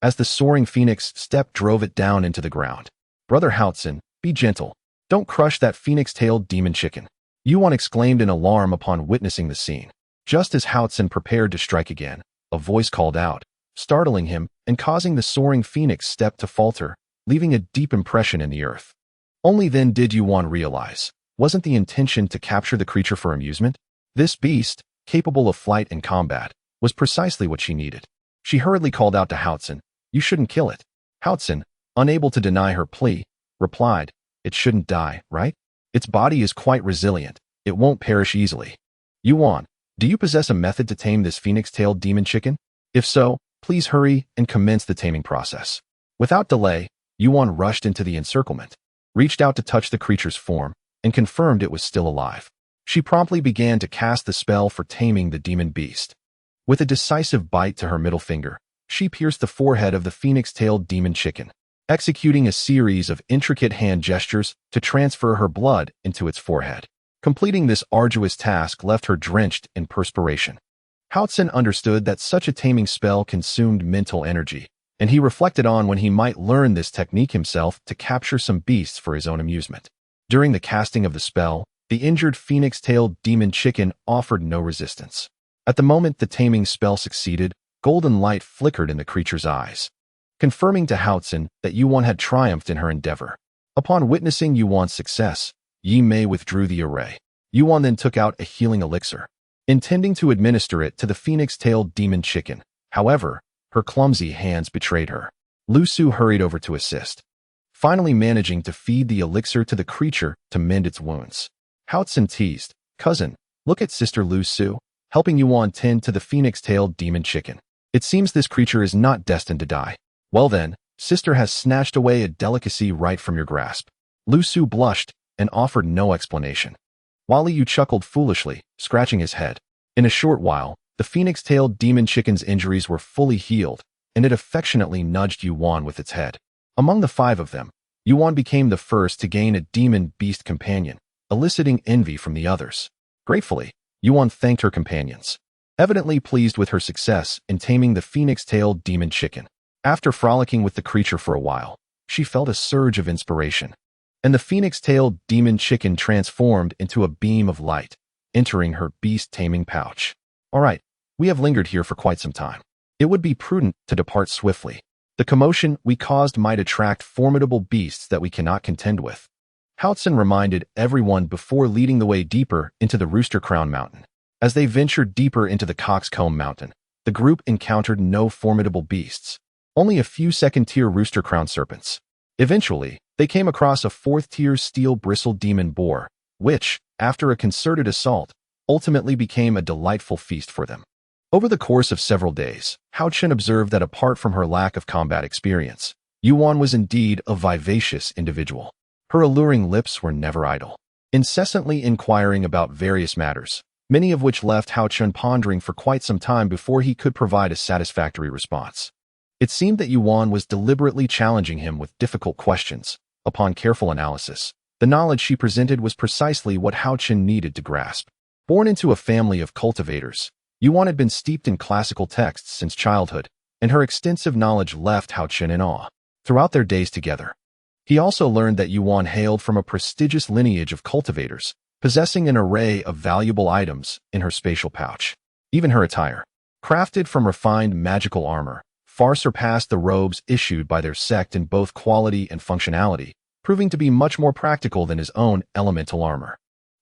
as the soaring phoenix step drove it down into the ground. "Brother Haochen, be gentle. Don't crush that phoenix-tailed demon chicken," Yuan exclaimed in alarm upon witnessing the scene. Just as Haochen prepared to strike again, a voice called out, startling him and causing the soaring phoenix step to falter, leaving a deep impression in the earth. Only then did Yuan realize, wasn't the intention to capture the creature for amusement? This beast, capable of flight and combat, was precisely what she needed. She hurriedly called out to Haochen, "You shouldn't kill it." Haochen, unable to deny her plea, replied, "It shouldn't die, right? Its body is quite resilient. It won't perish easily. Yuan, do you possess a method to tame this phoenix-tailed demon chicken? If so, please hurry and commence the taming process." Without delay, Yuan rushed into the encirclement, reached out to touch the creature's form, and confirmed it was still alive. She promptly began to cast the spell for taming the demon beast. With a decisive bite to her middle finger, she pierced the forehead of the phoenix-tailed demon chicken, executing a series of intricate hand gestures to transfer her blood into its forehead. Completing this arduous task left her drenched in perspiration. Haochen understood that such a taming spell consumed mental energy, and he reflected on when he might learn this technique himself to capture some beasts for his own amusement. During the casting of the spell, the injured phoenix-tailed demon chicken offered no resistance. At the moment the taming spell succeeded, golden light flickered in the creature's eyes, confirming to Haochen that Yuan had triumphed in her endeavor. Upon witnessing Yuan's success, Yi Mei withdrew the array. Yuan then took out a healing elixir, intending to administer it to the phoenix-tailed demon chicken. However, her clumsy hands betrayed her. Lu Su hurried over to assist, finally managing to feed the elixir to the creature to mend its wounds. Haochen teased, "Cousin, look at Sister Lu Su, helping Yuan tend to the phoenix-tailed demon chicken. It seems this creature is not destined to die." "Well then, Sister has snatched away a delicacy right from your grasp." Lu Su blushed and offered no explanation, while Liu chuckled foolishly, scratching his head. In a short while, the phoenix-tailed demon chicken's injuries were fully healed, and it affectionately nudged Yuan with its head. Among the five of them, Yuan became the first to gain a demon beast companion, eliciting envy from the others. Gratefully, Yuan thanked her companions, evidently pleased with her success in taming the phoenix-tailed demon chicken. After frolicking with the creature for a while, she felt a surge of inspiration, and the phoenix-tailed demon chicken transformed into a beam of light, entering her beast-taming pouch. All right, we have lingered here for quite some time. It would be prudent to depart swiftly. The commotion we caused might attract formidable beasts that we cannot contend with. Haochen reminded everyone before leading the way deeper into the Rooster Crown Mountain. As they ventured deeper into the Coxcomb Mountain, the group encountered no formidable beasts, only a few second-tier Rooster Crown serpents. Eventually, they came across a fourth-tier steel-bristled demon boar, which, after a concerted assault, ultimately became a delightful feast for them. Over the course of several days, Haochen observed that apart from her lack of combat experience, Yuan was indeed a vivacious individual. Her alluring lips were never idle, incessantly inquiring about various matters, many of which left Haochen pondering for quite some time before he could provide a satisfactory response. It seemed that Yuan was deliberately challenging him with difficult questions. Upon careful analysis, the knowledge she presented was precisely what Haochen needed to grasp. Born into a family of cultivators, Yuan had been steeped in classical texts since childhood, and her extensive knowledge left Haochen in awe. Throughout their days together, he also learned that Yuan hailed from a prestigious lineage of cultivators, possessing an array of valuable items in her spatial pouch. Even her attire, crafted from refined magical armor, far surpassed the robes issued by their sect in both quality and functionality, proving to be much more practical than his own elemental armor.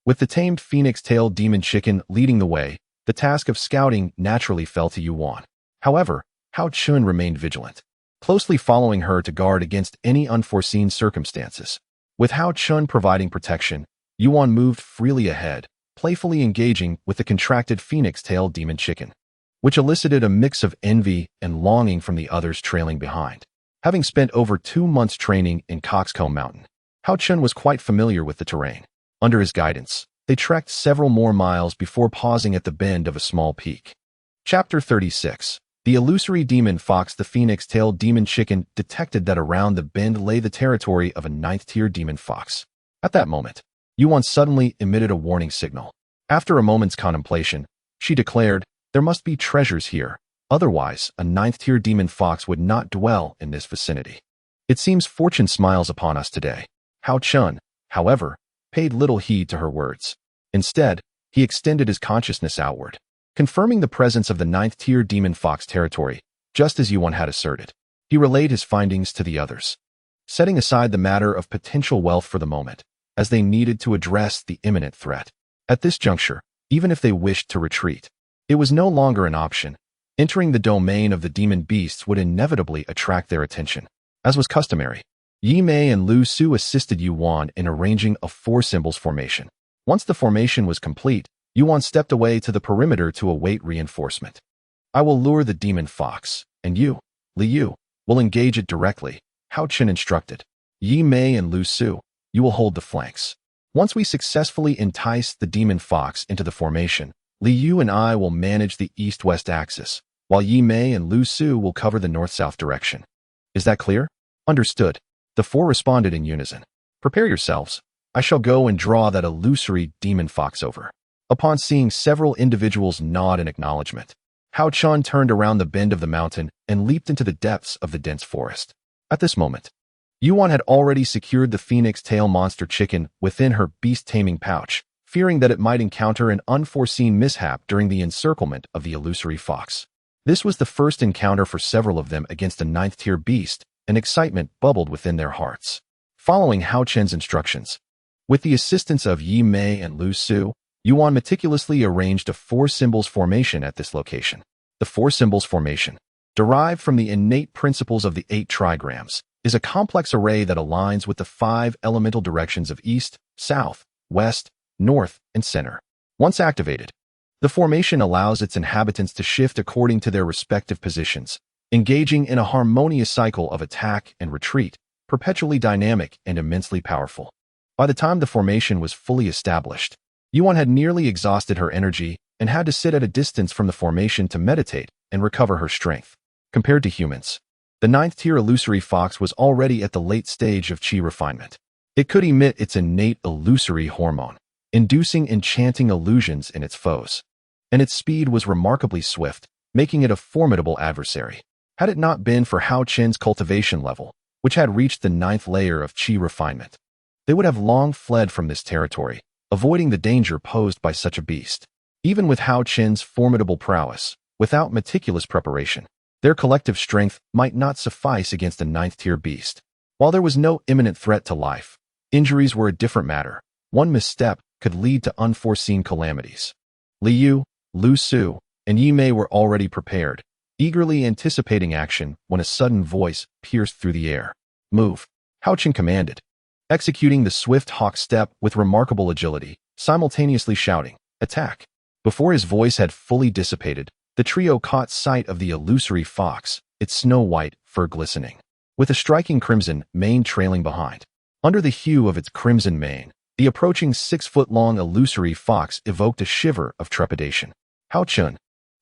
With the tamed phoenix-tailed demon chicken leading the way, the task of scouting naturally fell to Yuan. However, Haochen remained vigilant, closely following her to guard against any unforeseen circumstances. With Haochen providing protection, Yuan moved freely ahead, playfully engaging with the contracted phoenix-tailed demon chicken, which elicited a mix of envy and longing from the others trailing behind. Having spent over 2 months training in Coxcomb Mountain, Haochen was quite familiar with the terrain. Under his guidance, they trekked several more miles before pausing at the bend of a small peak. Chapter 36. The illusory demon fox. The phoenix-tailed demon chicken detected that around the bend lay the territory of a 9th-tier demon fox. At that moment, Yuan suddenly emitted a warning signal. After a moment's contemplation, she declared, "There must be treasures here, otherwise a 9th-tier demon fox would not dwell in this vicinity. It seems fortune smiles upon us today." Haochen, however, paid little heed to her words. Instead, he extended his consciousness outward, confirming the presence of the 9th-tier demon fox territory, just as Yuan had asserted. He relayed his findings to the others, setting aside the matter of potential wealth for the moment, as they needed to address the imminent threat. At this juncture, even if they wished to retreat, it was no longer an option. Entering the domain of the demon beasts would inevitably attract their attention. As was customary, Yi Mei and Lu Su assisted Yuan in arranging a 4-symbols formation. Once the formation was complete, Yuan stepped away to the perimeter to await reinforcement. "I will lure the demon fox, and you, Liu, will engage it directly," Haochen instructed. "Yi Mei and Lu Su, you will hold the flanks. Once we successfully entice the demon fox into the formation, Liu and I will manage the east-west axis, while Yi Mei and Lu Su will cover the north-south direction. Is that clear?" "Understood." The 4 responded in unison. "Prepare yourselves. I shall go and draw that illusory demon fox over." Upon seeing several individuals nod in acknowledgement, Haochen turned around the bend of the mountain and leaped into the depths of the dense forest. At this moment, Yuan had already secured the phoenix-tail monster chicken within her beast-taming pouch, fearing that it might encounter an unforeseen mishap during the encirclement of the illusory fox. This was the first encounter for several of them against a 9th-tier beast, and excitement bubbled within their hearts. Following Haochen's instructions, with the assistance of Yi Mei and Lu Su, Yuan meticulously arranged a 4-symbols formation at this location. The 4-symbols formation, derived from the innate principles of the 8 trigrams, is a complex array that aligns with the 5 elemental directions of east, south, west, north, and center. Once activated, the formation allows its inhabitants to shift according to their respective positions, engaging in a harmonious cycle of attack and retreat, perpetually dynamic and immensely powerful. By the time the formation was fully established, Yuan had nearly exhausted her energy and had to sit at a distance from the formation to meditate and recover her strength. Compared to humans, the 9th-tier illusory fox was already at the late stage of chi refinement. It could emit its innate illusory hormone, inducing enchanting illusions in its foes, and its speed was remarkably swift, making it a formidable adversary. Had it not been for Haochen's cultivation level, which had reached the 9th layer of chi refinement, they would have long fled from this territory, avoiding the danger posed by such a beast. Even with Haochen's formidable prowess, without meticulous preparation, their collective strength might not suffice against a ninth-tier beast. While there was no imminent threat to life, injuries were a different matter. One misstep could lead to unforeseen calamities. Liu, Lu Su, and Yi Mei were already prepared, eagerly anticipating action when a sudden voice pierced through the air. Move, Haochen commanded, executing the swift hawk step with remarkable agility, simultaneously shouting, attack. Before his voice had fully dissipated, the trio caught sight of the illusory fox, its snow-white fur glistening, with a striking crimson mane trailing behind. Under the hue of its crimson mane, the approaching 6-foot-long illusory fox evoked a shiver of trepidation. Haochen,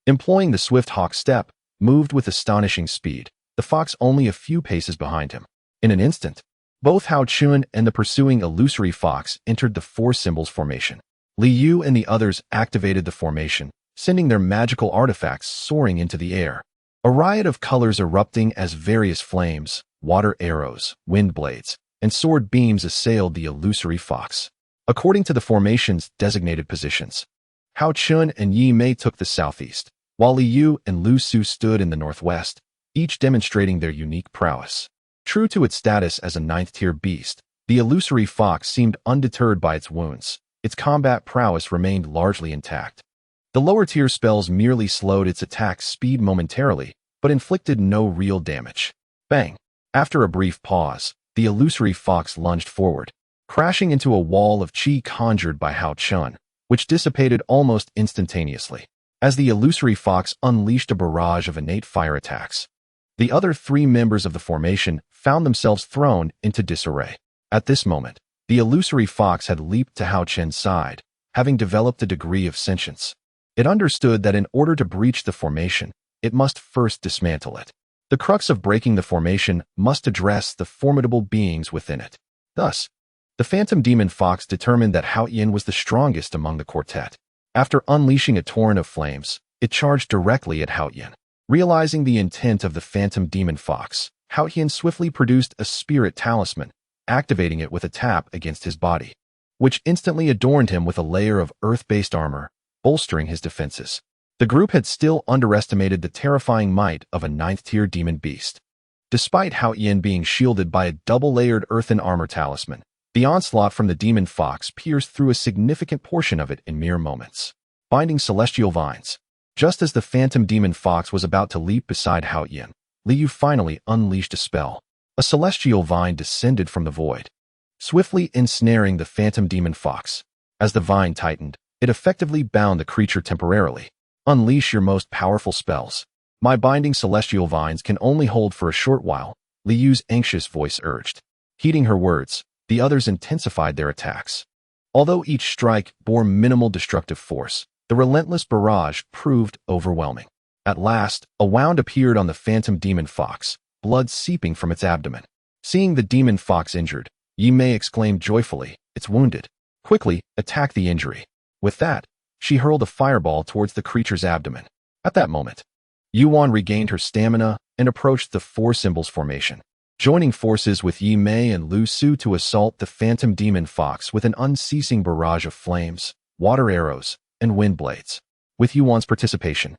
employing the swift hawk step, moved with astonishing speed, the fox only a few paces behind him. In an instant, both Haochen and the pursuing illusory fox entered the four symbols formation. Liu and the others activated the formation, sending their magical artifacts soaring into the air. A riot of colors erupting as various flames, water arrows, wind blades, and sword beams assailed the illusory fox. According to the formation's designated positions, Haochen and Yi Mei took the southeast, while Liu and Lu Su stood in the northwest, each demonstrating their unique prowess. True to its status as a ninth-tier beast, the illusory fox seemed undeterred by its wounds. Its combat prowess remained largely intact. The lower-tier spells merely slowed its attack speed momentarily, but inflicted no real damage. Bang! After a brief pause, the illusory fox lunged forward, crashing into a wall of qi conjured by Haochen, which dissipated almost instantaneously, as the illusory fox unleashed a barrage of innate fire attacks. The other three members of the formation found themselves thrown into disarray. At this moment, the illusory fox had leaped to Haochen's side, having developed a degree of sentience. It understood that in order to breach the formation, it must first dismantle it. The crux of breaking the formation must address the formidable beings within it. Thus, the phantom demon fox determined that Haochen was the strongest among the quartet. After unleashing a torrent of flames, it charged directly at Haochen. Realizing the intent of the phantom demon fox, Haochen swiftly produced a spirit talisman, activating it with a tap against his body, which instantly adorned him with a layer of earth-based armor, bolstering his defenses. The group had still underestimated the terrifying might of a ninth-tier demon beast. Despite Haochen being shielded by a double-layered earthen armor talisman, the onslaught from the demon fox pierced through a significant portion of it in mere moments, binding celestial vines. Just as the phantom demon fox was about to leap beside Haochen, Liu finally unleashed a spell. A celestial vine descended from the void, swiftly ensnaring the phantom demon fox. As the vine tightened, it effectively bound the creature temporarily. Unleash your most powerful spells. My binding celestial vines can only hold for a short while, Liu's anxious voice urged. Heeding her words, the others intensified their attacks. Although each strike bore minimal destructive force, the relentless barrage proved overwhelming. At last, a wound appeared on the phantom demon fox, blood seeping from its abdomen. Seeing the demon fox injured, Yi Mei exclaimed joyfully, "It's wounded. Quickly, attack the injury." With that, she hurled a fireball towards the creature's abdomen. At that moment, Yuan regained her stamina and approached the four symbols formation, joining forces with Yi Mei and Lu Su to assault the phantom demon fox with an unceasing barrage of flames, water arrows, and wind blades. With Yuan's participation,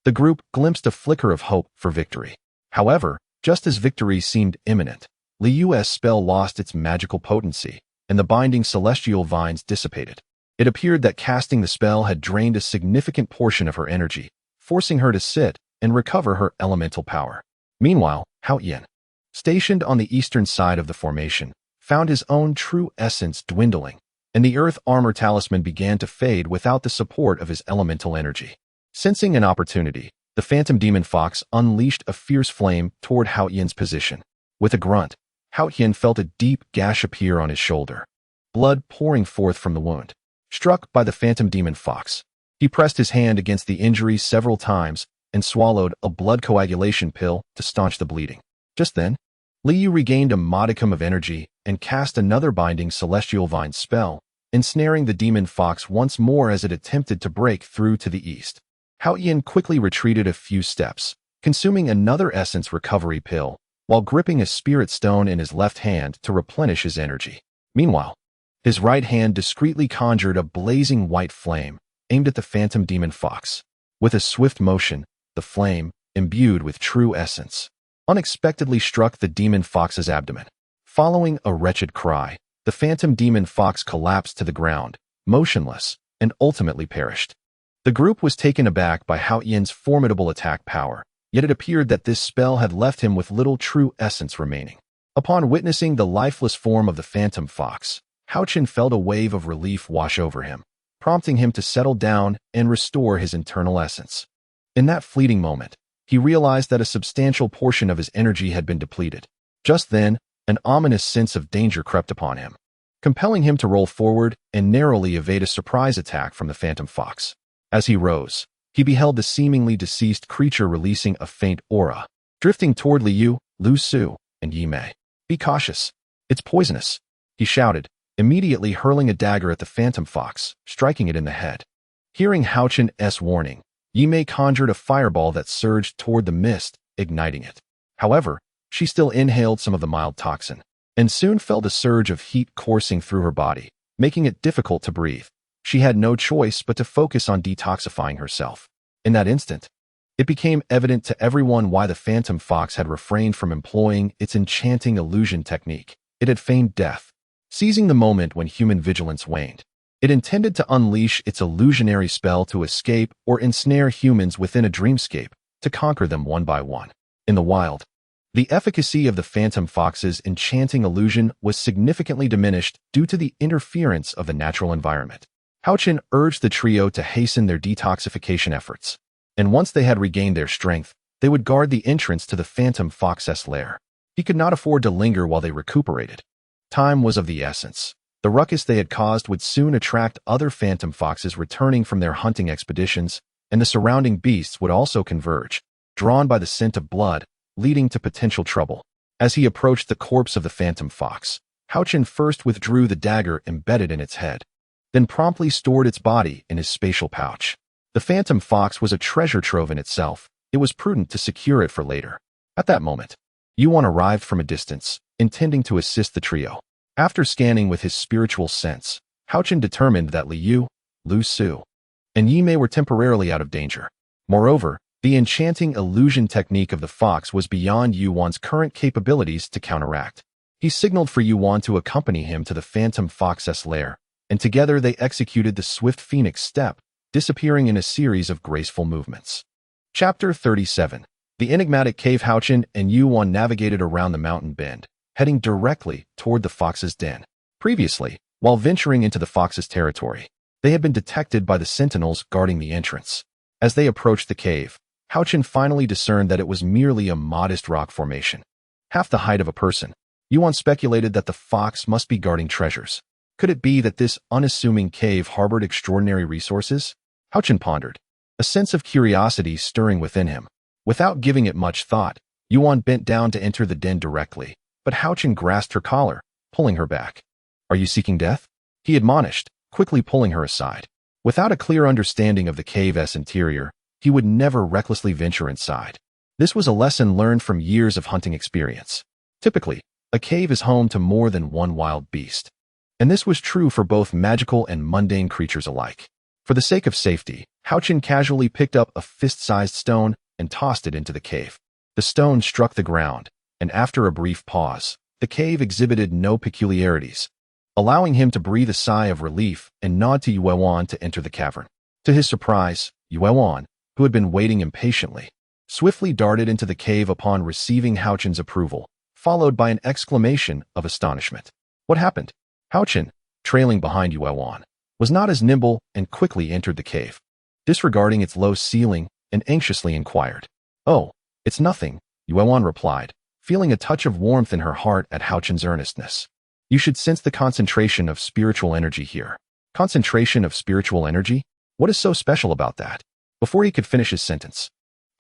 the group glimpsed a flicker of hope for victory. However, just as victory seemed imminent, Liu's spell lost its magical potency, and the binding celestial vines dissipated. It appeared that casting the spell had drained a significant portion of her energy, forcing her to sit and recover her elemental power. Meanwhile, Haochen, stationed on the eastern side of the formation, found his own true essence dwindling, and the earth armor talisman began to fade without the support of his elemental energy. Sensing an opportunity, the phantom demon fox unleashed a fierce flame toward Haochen's position. With a grunt, Haochen felt a deep gash appear on his shoulder, blood pouring forth from the wound. Struck by the phantom demon fox, he pressed his hand against the injury several times and swallowed a blood coagulation pill to staunch the bleeding. Just then, Liu regained a modicum of energy and cast another binding celestial vine spell, ensnaring the demon fox once more as it attempted to break through to the east. Haochen quickly retreated a few steps, consuming another essence recovery pill, while gripping a spirit stone in his left hand to replenish his energy. Meanwhile, His right hand discreetly conjured a blazing white flame, aimed at the phantom demon fox. With a swift motion, the flame, imbued with true essence, unexpectedly struck the demon fox's abdomen. Following a wretched cry, the phantom demon fox collapsed to the ground, motionless, and ultimately perished. The group was taken aback by Haochen's formidable attack power, yet it appeared that this spell had left him with little true essence remaining. Upon witnessing the lifeless form of the phantom fox, Haochen felt a wave of relief wash over him, prompting him to settle down and restore his internal essence. In that fleeting moment, he realized that a substantial portion of his energy had been depleted. Just then, an ominous sense of danger crept upon him, compelling him to roll forward and narrowly evade a surprise attack from the phantom fox. As he rose, he beheld the seemingly deceased creature releasing a faint aura, drifting toward Liu, Lu Su, and Yi Mei. "Be cautious. It's poisonous," he shouted, immediately hurling a dagger at the phantom fox, striking it in the head. Hearing Haochen's warning, Yi Mei conjured a fireball that surged toward the mist, igniting it. However, she still inhaled some of the mild toxin, and soon felt a surge of heat coursing through her body, making it difficult to breathe. She had no choice but to focus on detoxifying herself. In that instant, it became evident to everyone why the phantom fox had refrained from employing its enchanting illusion technique. It had feigned death, seizing the moment when human vigilance waned. It intended to unleash its illusionary spell to escape or ensnare humans within a dreamscape, to conquer them one by one. In the wild, the efficacy of the phantom fox's enchanting illusion was significantly diminished due to the interference of the natural environment. Haochen urged the trio to hasten their detoxification efforts, and once they had regained their strength, they would guard the entrance to the phantom fox's lair. He could not afford to linger while they recuperated. Time was of the essence. The ruckus they had caused would soon attract other phantom foxes returning from their hunting expeditions, and the surrounding beasts would also converge, drawn by the scent of blood, leading to potential trouble. As he approached the corpse of the phantom fox, Haochen first withdrew the dagger embedded in its head, then promptly stored its body in his spatial pouch. The phantom fox was a treasure trove in itself. It was prudent to secure it for later. At that moment, Yuan arrived from a distance, intending to assist the trio. After scanning with his spiritual sense, Haochen determined that Liu, Lu Su, and Yi Mei were temporarily out of danger. Moreover, the enchanting illusion technique of the fox was beyond Yuan's current capabilities to counteract. He signaled for Yuan to accompany him to the phantom fox's lair, and together they executed the swift phoenix step, disappearing in a series of graceful movements. Chapter 37. The enigmatic cave. Haochen and Yuan navigated around the mountain bend, heading directly toward the fox's den. Previously, while venturing into the fox's territory, they had been detected by the sentinels guarding the entrance. As they approached the cave, Haochen finally discerned that it was merely a modest rock formation, half the height of a person. Yuan speculated that the fox must be guarding treasures. Could it be that this unassuming cave harbored extraordinary resources? Haochen pondered, a sense of curiosity stirring within him. Without giving it much thought, Yuan bent down to enter the den directly, but Haochen grasped her collar, pulling her back. "Are you seeking death?" he admonished, quickly pulling her aside. Without a clear understanding of the cave's interior, he would never recklessly venture inside. This was a lesson learned from years of hunting experience. Typically, a cave is home to more than one wild beast, and this was true for both magical and mundane creatures alike. For the sake of safety, Haochen casually picked up a fist-sized stone and tossed it into the cave. The stone struck the ground, and after a brief pause, the cave exhibited no peculiarities, allowing him to breathe a sigh of relief and nod to Yuan to enter the cavern. To his surprise, Yuan, who had been waiting impatiently, swiftly darted into the cave upon receiving Haochen's approval, followed by an exclamation of astonishment. What happened? Haochen, trailing behind Yuan, was not as nimble and quickly entered the cave, disregarding its low ceiling, and anxiously inquired. "Oh, it's nothing," Yuan replied, feeling a touch of warmth in her heart at Haochen's earnestness. "You should sense the concentration of spiritual energy here." Concentration of spiritual energy? What is so special about that? Before he could finish his sentence,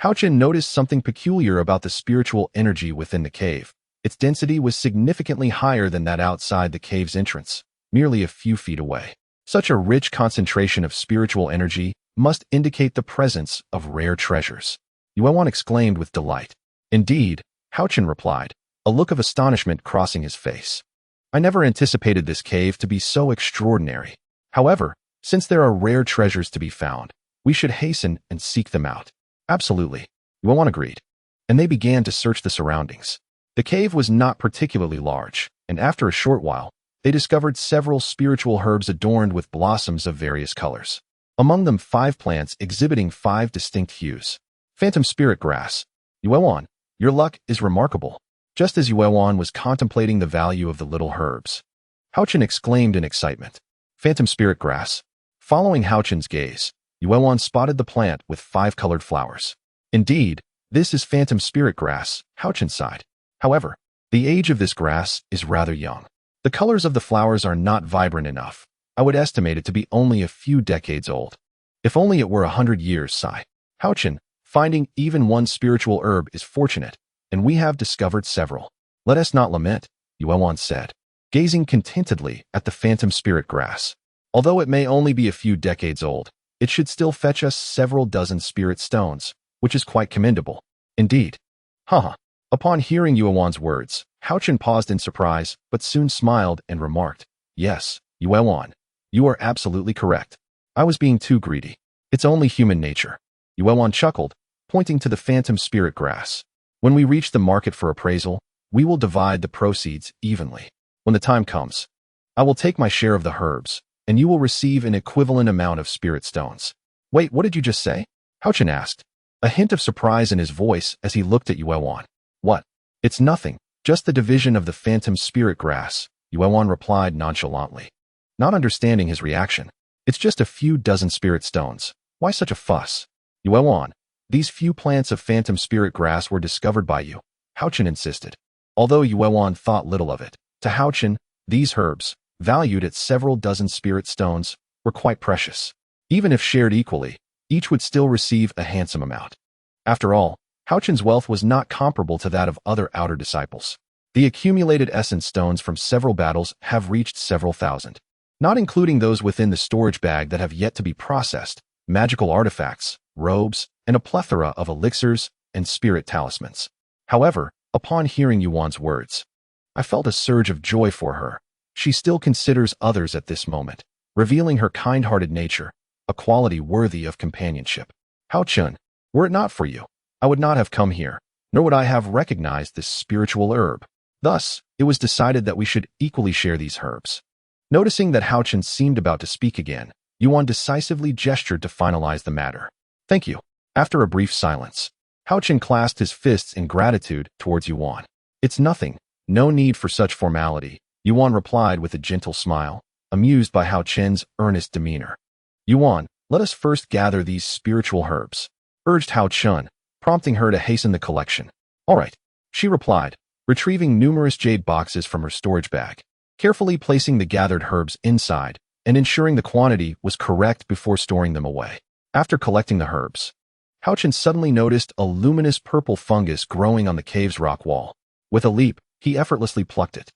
Haochen noticed something peculiar about the spiritual energy within the cave. Its density was significantly higher than that outside the cave's entrance, merely a few feet away. Such a rich concentration of spiritual energy must indicate the presence of rare treasures, Yuan exclaimed with delight. "Indeed," Haochen replied, a look of astonishment crossing his face. I never anticipated this cave to be so extraordinary. However, since there are rare treasures to be found, we should hasten and seek them out. Absolutely. Yuan agreed. And they began to search the surroundings. The cave was not particularly large, and after a short while, they discovered several spiritual herbs adorned with blossoms of various colors. Among them 5 plants exhibiting 5 distinct hues. Phantom spirit grass. Yuan, your luck is remarkable. Just as Yuan was contemplating the value of the little herbs, Haochen exclaimed in excitement. Phantom spirit grass. Following Haochen's gaze, Yuan spotted the plant with 5 colored flowers. Indeed, this is phantom spirit grass, Haochen sighed. However, the age of this grass is rather young. The colors of the flowers are not vibrant enough. I would estimate it to be only a few decades old. If only it were 100 years, sigh. Haochen, finding even one spiritual herb is fortunate, and we have discovered several. Let us not lament, Yuan said, gazing contentedly at the phantom spirit grass. Although it may only be a few decades old, it should still fetch us several dozen spirit stones, which is quite commendable. Indeed. Haha. Upon hearing Yuan's words, Haochen paused in surprise, but soon smiled and remarked, Yes, Yuan, you are absolutely correct. I was being too greedy. It's only human nature. Yuan chuckled, pointing to the phantom spirit grass. When we reach the market for appraisal, we will divide the proceeds evenly. When the time comes, I will take my share of the herbs, and you will receive an equivalent amount of spirit stones. Wait, what did you just say? Haochen asked, a hint of surprise in his voice as he looked at Yuan. What? It's nothing, just the division of the phantom spirit grass, Yuan replied nonchalantly. Not understanding his reaction. It's just a few dozen spirit stones. Why such a fuss? Yuan, these few plants of phantom spirit grass were discovered by you, Haochen insisted. Although Yuan thought little of it, to Haochen, these herbs, valued at several dozen spirit stones, were quite precious. Even if shared equally, each would still receive a handsome amount. After all, Haochen's wealth was not comparable to that of other outer disciples. The accumulated essence stones from several battles have reached several thousand, not including those within the storage bag that have yet to be processed, magical artifacts, robes, and a plethora of elixirs and spirit talismans. However, upon hearing Yuan's words, I felt a surge of joy for her. She still considers others at this moment, revealing her kind-hearted nature, a quality worthy of companionship. Haochen, were it not for you, I would not have come here, nor would I have recognized this spiritual herb. Thus, it was decided that we should equally share these herbs. Noticing that Haochen seemed about to speak again, Yuan decisively gestured to finalize the matter. Thank you. After a brief silence, Haochen clasped his fists in gratitude towards Yuan. It's nothing, no need for such formality, Yuan replied with a gentle smile, amused by Haochen's earnest demeanor. Yuan, let us first gather these spiritual herbs, urged Haochen, prompting her to hasten the collection. All right, she replied, retrieving numerous jade boxes from her storage bag, carefully placing the gathered herbs inside and ensuring the quantity was correct before storing them away. After collecting the herbs, Haochen suddenly noticed a luminous purple fungus growing on the cave's rock wall. With a leap, he effortlessly plucked it.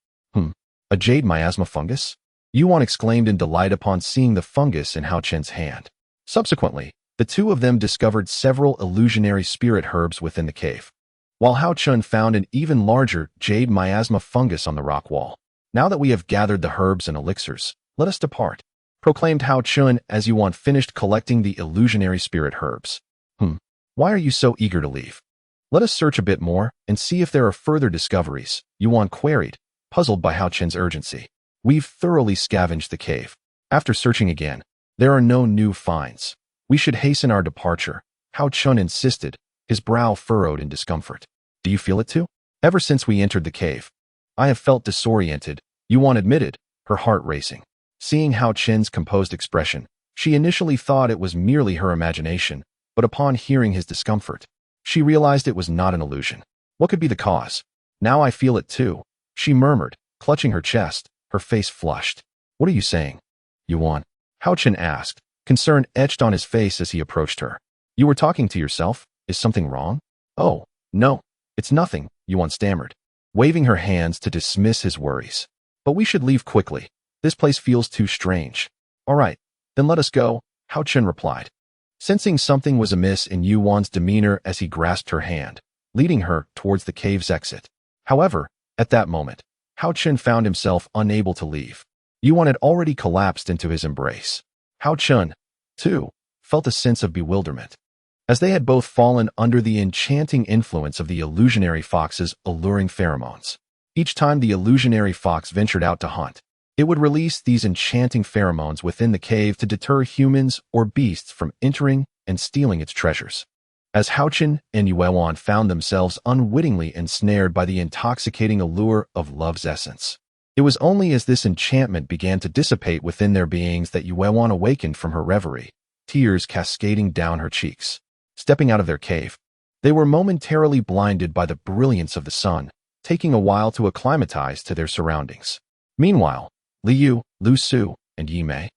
A jade miasma fungus? Yuan exclaimed in delight upon seeing the fungus in Haochen's hand. Subsequently, the two of them discovered several illusionary spirit herbs within the cave, while Haochen found an even larger jade miasma fungus on the rock wall. Now that we have gathered the herbs and elixirs, let us depart, proclaimed Haochen as Yuan finished collecting the illusionary spirit herbs. Why are you so eager to leave? Let us search a bit more and see if there are further discoveries, Yuan queried, puzzled by Haochen's urgency. We've thoroughly scavenged the cave. After searching again, there are no new finds. We should hasten our departure, Haochen insisted, his brow furrowed in discomfort. Do you feel it too? Ever since we entered the cave, I have felt disoriented, Yuan admitted, her heart racing. Seeing Haochen's composed expression, she initially thought it was merely her imagination, but upon hearing his discomfort, she realized it was not an illusion. What could be the cause? Now I feel it too, she murmured, clutching her chest, her face flushed. What are you saying? Yuan, Haochen asked, concern etched on his face as he approached her. You were talking to yourself? Is something wrong? Oh, no, it's nothing, Yuan stammered, waving her hands to dismiss his worries. But we should leave quickly. This place feels too strange. All right, then let us go, Haochen replied, sensing something was amiss in Yuan's demeanor as he grasped her hand, leading her towards the cave's exit. However, at that moment, Haochen found himself unable to leave. Yuan had already collapsed into his embrace. Haochen, too, felt a sense of bewilderment, as they had both fallen under the enchanting influence of the illusionary fox's alluring pheromones. Each time the illusionary fox ventured out to hunt, it would release these enchanting pheromones within the cave to deter humans or beasts from entering and stealing its treasures. As Haochen and Yuan found themselves unwittingly ensnared by the intoxicating allure of love's essence, it was only as this enchantment began to dissipate within their beings that Yuan awakened from her reverie, tears cascading down her cheeks. Stepping out of their cave, they were momentarily blinded by the brilliance of the sun, taking a while to acclimatize to their surroundings. Meanwhile, Liu, Lu Su, and Yi Mei,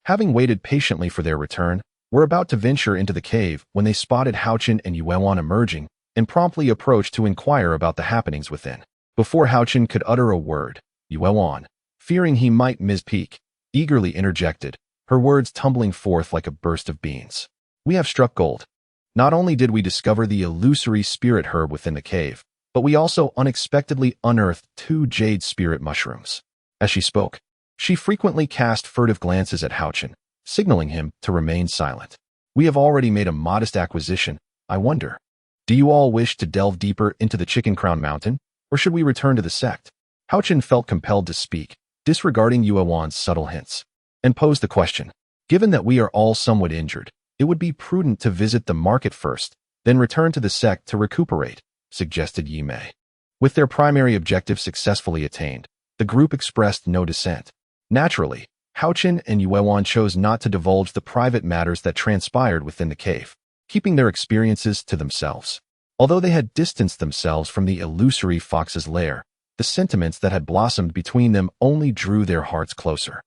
having waited patiently for their return, were about to venture into the cave when they spotted Haochen and Yuan emerging and promptly approached to inquire about the happenings within. Before Haochen could utter a word, Yuan, fearing he might misspeak, eagerly interjected, her words tumbling forth like a burst of beans. "We have struck gold. Not only did we discover the illusory spirit herb within the cave, but we also unexpectedly unearthed 2 jade spirit mushrooms." As she spoke, she frequently cast furtive glances at Haochen, signaling him to remain silent. "We have already made a modest acquisition. I wonder, do you all wish to delve deeper into the Chicken Crown Mountain, or should we return to the sect?" Haochen felt compelled to speak, disregarding Yuan's subtle hints, and posed the question. "Given that we are all somewhat injured, it would be prudent to visit the market first, then return to the sect to recuperate," suggested Yi Mei. With their primary objective successfully attained, the group expressed no dissent. Naturally, Haochen and Yuan chose not to divulge the private matters that transpired within the cave, keeping their experiences to themselves. Although they had distanced themselves from the illusory fox's lair, the sentiments that had blossomed between them only drew their hearts closer.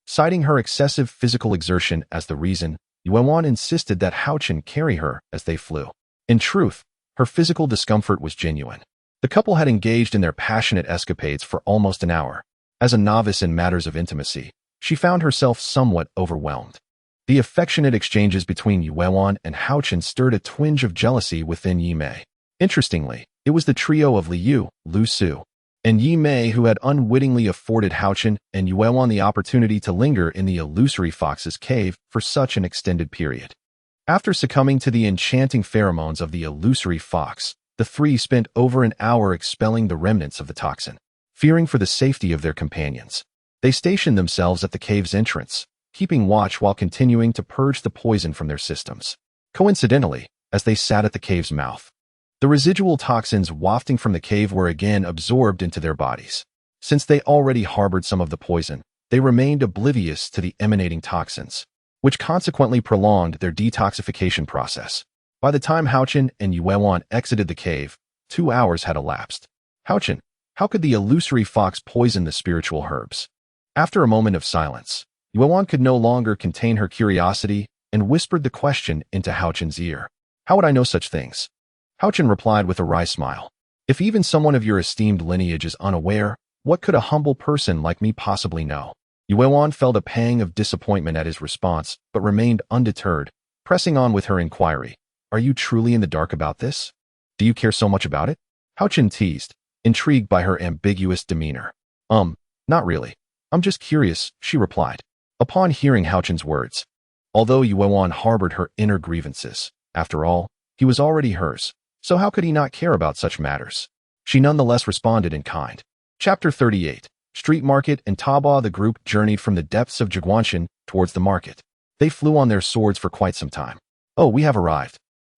Citing her excessive physical exertion as the reason, Yuan insisted that Haochen carry her as they flew. In truth, her physical discomfort was genuine. The couple had engaged in their passionate escapades for almost an hour. As a novice in matters of intimacy, she found herself somewhat overwhelmed. The affectionate exchanges between Yuan and Haochen stirred a twinge of jealousy within Yi Mei. Interestingly, it was the trio of Liu, Lu Su, and Yi Mei who had unwittingly afforded Haochen and Yuan the opportunity to linger in the illusory fox's cave for such an extended period. After succumbing to the enchanting pheromones of the illusory fox, the 3 spent over an hour expelling the remnants of the toxin. Fearing for the safety of their companions, they stationed themselves at the cave's entrance, keeping watch while continuing to purge the poison from their systems. Coincidentally, as they sat at the cave's mouth, the residual toxins wafting from the cave were again absorbed into their bodies. Since they already harbored some of the poison, they remained oblivious to the emanating toxins, which consequently prolonged their detoxification process. By the time Haochen and Yuan exited the cave, 2 hours had elapsed. "Haochen, how could the illusory fox poison the spiritual herbs?" After a moment of silence, Yuan could no longer contain her curiosity and whispered the question into Haochen's ear. "How would I know such things?" Haochen replied with a wry smile. "If even someone of your esteemed lineage is unaware, what could a humble person like me possibly know?" Yuan felt a pang of disappointment at his response, but remained undeterred, pressing on with her inquiry. "Are you truly in the dark about this? Do you care so much about it?" Haochen teased, intrigued by her ambiguous demeanor. Not really. I'm just curious," she replied. Upon hearing Haochen's words, although Yuan harbored her inner grievances, after all, he was already hers, so how could he not care about such matters? She nonetheless responded in kind. Chapter 38. Street Market and Taba. The group journeyed from the depths of Jiguanshan towards the market. They flew on their swords for quite some time. "Oh, we have arrived,"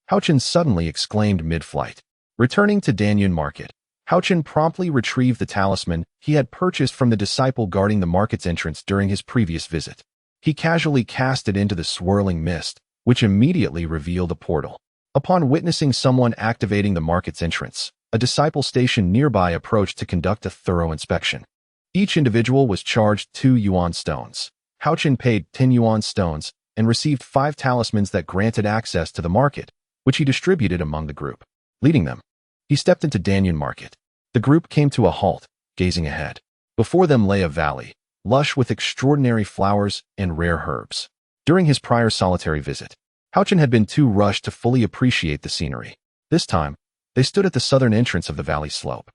Haochen suddenly exclaimed mid-flight. Returning to Danyun Market, Haochen promptly retrieved the talisman he had purchased from the disciple guarding the market's entrance during his previous visit. He casually cast it into the swirling mist, which immediately revealed a portal. Upon witnessing someone activating the market's entrance, a disciple stationed nearby approached to conduct a thorough inspection. Each individual was charged 2 yuan stones. Haochen paid 10 yuan stones and received 5 talismans that granted access to the market, which he distributed among the group. Leading them, he stepped into Danyun Market. The group came to a halt, gazing ahead. Before them lay a valley, lush with extraordinary flowers and rare herbs. During his prior solitary visit, Haochen had been too rushed to fully appreciate the scenery. This time, they stood at the southern entrance of the valley slope.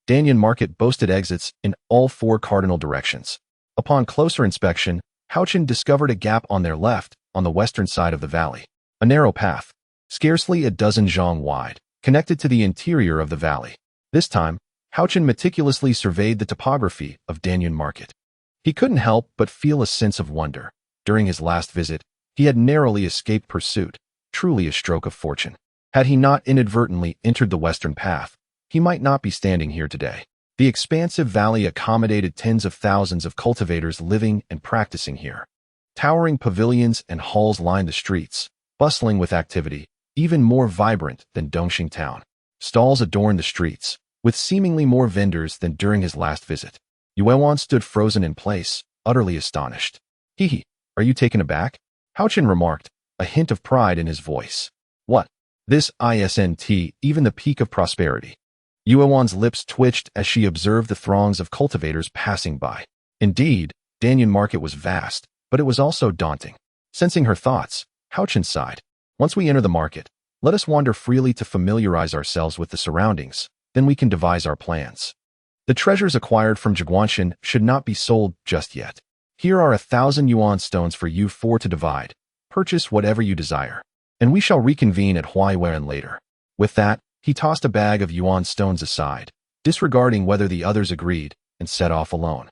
Danyan Market boasted exits in all 4 cardinal directions. Upon closer inspection, Haochen discovered a gap on their left, on the western side of the valley. A narrow path, scarcely a dozen zhang wide, connected to the interior of the valley. This time, Haochen meticulously surveyed the topography of Danyan Market. He couldn't help but feel a sense of wonder. During his last visit, he had narrowly escaped pursuit, truly a stroke of fortune. Had he not inadvertently entered the western path, he might not be standing here today. The expansive valley accommodated tens of thousands of cultivators living and practicing here. Towering pavilions and halls lined the streets, bustling with activity, even more vibrant than Dongxing town. Stalls adorned the streets, with seemingly more vendors than during his last visit. Yuewan stood frozen in place, utterly astonished. Hee, are you taken aback? Haochen remarked, a hint of pride in his voice. What? This isn't even the peak of prosperity. Yuewan's lips twitched as she observed the throngs of cultivators passing by. Indeed, Danyan Market was vast, but it was also daunting. Sensing her thoughts, Haochen sighed. Once we enter the market, let us wander freely to familiarize ourselves with the surroundings, then we can devise our plans. The treasures acquired from Zhiguanshan should not be sold just yet. Here are 1,000 yuan stones for you 4 to divide. Purchase whatever you desire, and we shall reconvene at Huayuan later. With that, he tossed a bag of yuan stones aside, disregarding whether the others agreed, and set off alone.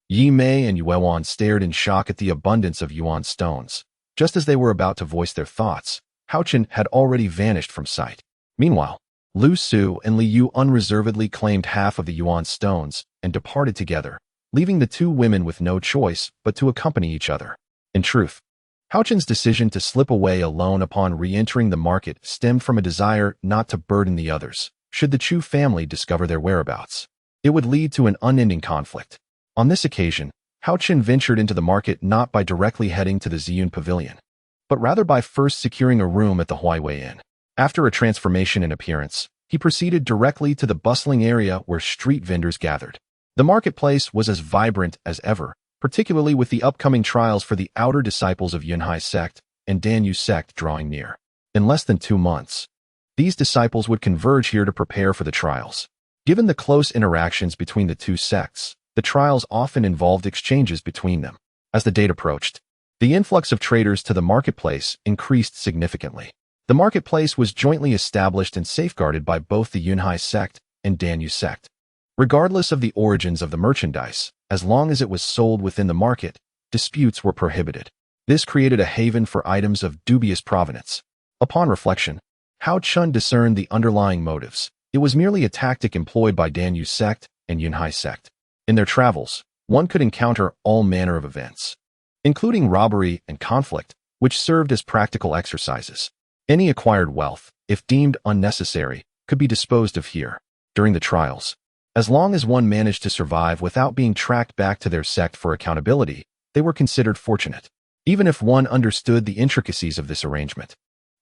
Yi Mei and Yuewan stared in shock at the abundance of yuan stones. Just as they were about to voice their thoughts, Haochen had already vanished from sight. Meanwhile, Lu Su and Li Yu unreservedly claimed half of the yuan stones and departed together, leaving the 2 women with no choice but to accompany each other. In truth, Haochen's decision to slip away alone upon re-entering the market stemmed from a desire not to burden the others, should the Chu family discover their whereabouts. It would lead to an unending conflict. On this occasion, Haochen ventured into the market not by directly heading to the Ziyun Pavilion, but rather by first securing a room at the Huaywei Inn. After a transformation in appearance, he proceeded directly to the bustling area where street vendors gathered. The marketplace was as vibrant as ever, particularly with the upcoming trials for the outer disciples of Yunhai sect and Danyu sect drawing near. In less than 2 months, these disciples would converge here to prepare for the trials. Given the close interactions between the 2 sects, the trials often involved exchanges between them. As the date approached, the influx of traders to the marketplace increased significantly. The marketplace was jointly established and safeguarded by both the Yunhai sect and Danyu sect. Regardless of the origins of the merchandise, as long as it was sold within the market, disputes were prohibited. This created a haven for items of dubious provenance. Upon reflection, Haochen discerned the underlying motives. It was merely a tactic employed by Danyu sect and Yunhai sect. In their travels, one could encounter all manner of events, including robbery and conflict, which served as practical exercises. Any acquired wealth, if deemed unnecessary, could be disposed of here. During the trials, as long as one managed to survive without being tracked back to their sect for accountability, they were considered fortunate. Even if one understood the intricacies of this arrangement,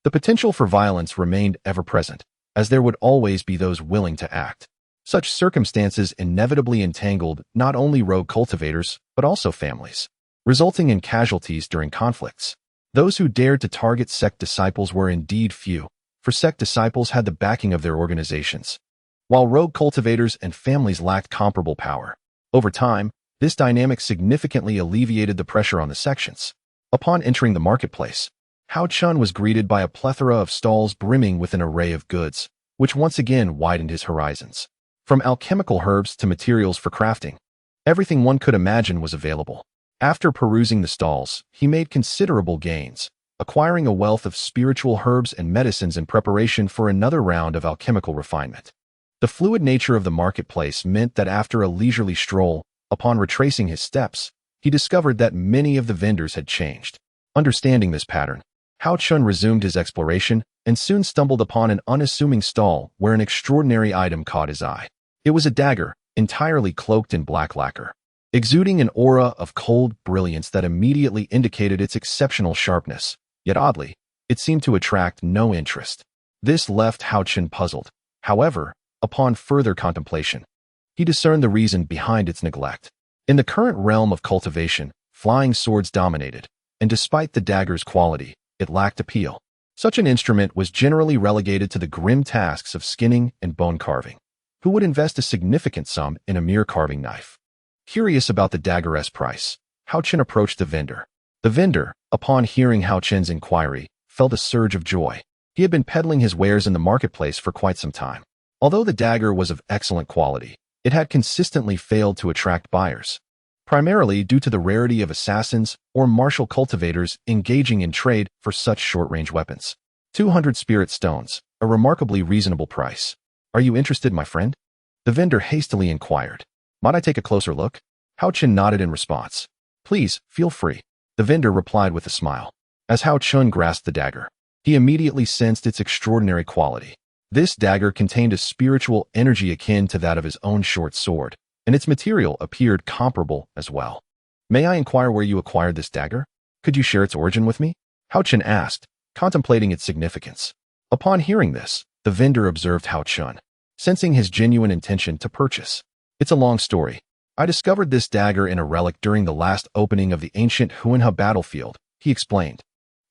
the potential for violence remained ever present, as there would always be those willing to act. Such circumstances inevitably entangled not only rogue cultivators, but also families, resulting in casualties during conflicts. Those who dared to target sect disciples were indeed few, for sect disciples had the backing of their organizations, while rogue cultivators and families lacked comparable power. Over time, this dynamic significantly alleviated the pressure on the sections. Upon entering the marketplace, Haochen was greeted by a plethora of stalls brimming with an array of goods, which once again widened his horizons. From alchemical herbs to materials for crafting, everything one could imagine was available. After perusing the stalls, he made considerable gains, acquiring a wealth of spiritual herbs and medicines in preparation for another round of alchemical refinement. The fluid nature of the marketplace meant that after a leisurely stroll, upon retracing his steps, he discovered that many of the vendors had changed. Understanding this pattern, Haochen resumed his exploration and soon stumbled upon an unassuming stall where an extraordinary item caught his eye. It was a dagger, entirely cloaked in black lacquer, exuding an aura of cold brilliance that immediately indicated its exceptional sharpness. Yet oddly, it seemed to attract no interest. This left Haochen puzzled. However, upon further contemplation, he discerned the reason behind its neglect. In the current realm of cultivation, flying swords dominated, and despite the dagger's quality, it lacked appeal. Such an instrument was generally relegated to the grim tasks of skinning and bone carving. Who would invest a significant sum in a mere carving knife? Curious about the dagger's price, Haochen approached the vendor. The vendor, upon hearing Haochen's inquiry, felt a surge of joy. He had been peddling his wares in the marketplace for quite some time. Although the dagger was of excellent quality, it had consistently failed to attract buyers, primarily due to the rarity of assassins or martial cultivators engaging in trade for such short-range weapons. 200 spirit stones, a remarkably reasonable price. Are you interested, my friend? The vendor hastily inquired. Might I take a closer look? Haochen nodded in response. Please, feel free. The vendor replied with a smile. As Haochen grasped the dagger, he immediately sensed its extraordinary quality. This dagger contained a spiritual energy akin to that of his own short sword, and its material appeared comparable as well. May I inquire where you acquired this dagger? Could you share its origin with me? Haochen asked, contemplating its significance. Upon hearing this, the vendor observed Haochen, sensing his genuine intention to purchase. It's a long story. I discovered this dagger in a relic during the last opening of the ancient Huinhe battlefield, he explained.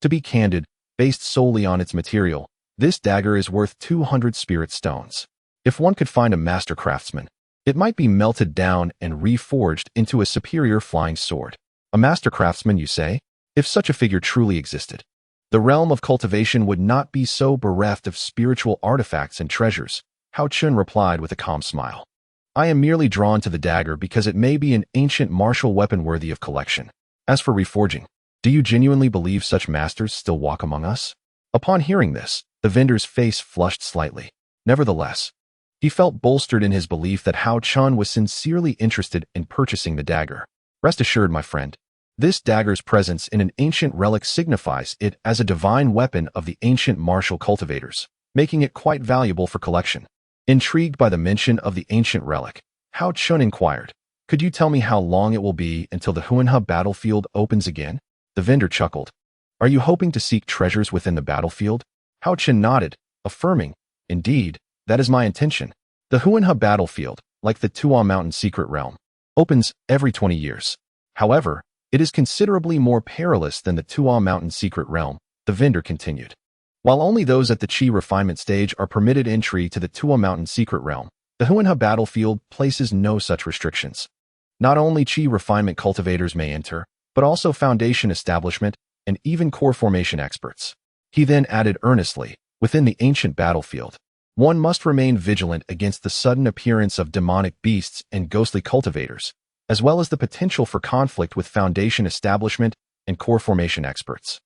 To be candid, based solely on its material, this dagger is worth 200 spirit stones. If one could find a master craftsman, it might be melted down and reforged into a superior flying sword. A master craftsman, you say? If such a figure truly existed, the realm of cultivation would not be so bereft of spiritual artifacts and treasures, Haochen replied with a calm smile. I am merely drawn to the dagger because it may be an ancient martial weapon worthy of collection. As for reforging, do you genuinely believe such masters still walk among us? Upon hearing this, the vendor's face flushed slightly. Nevertheless, he felt bolstered in his belief that Haochen was sincerely interested in purchasing the dagger. Rest assured, my friend, this dagger's presence in an ancient relic signifies it as a divine weapon of the ancient martial cultivators, making it quite valuable for collection. Intrigued by the mention of the ancient relic, Haochen inquired, could you tell me how long it will be until the Huinhe battlefield opens again? The vendor chuckled. Are you hoping to seek treasures within the battlefield? Haochen nodded, affirming, indeed, that is my intention. The Huinhe battlefield, like the Wuyun Mountain secret realm, opens every 20 years. However, it is considerably more perilous than the Wuyun Mountain secret realm, the vendor continued. While only those at the Qi refinement stage are permitted entry to the Wuyun Mountain secret realm, the Huinhe battlefield places no such restrictions. Not only Qi refinement cultivators may enter, but also foundation establishment and even core formation experts. He then added earnestly, within the ancient battlefield, one must remain vigilant against the sudden appearance of demonic beasts and ghostly cultivators, as well as the potential for conflict with foundation establishment and core formation experts.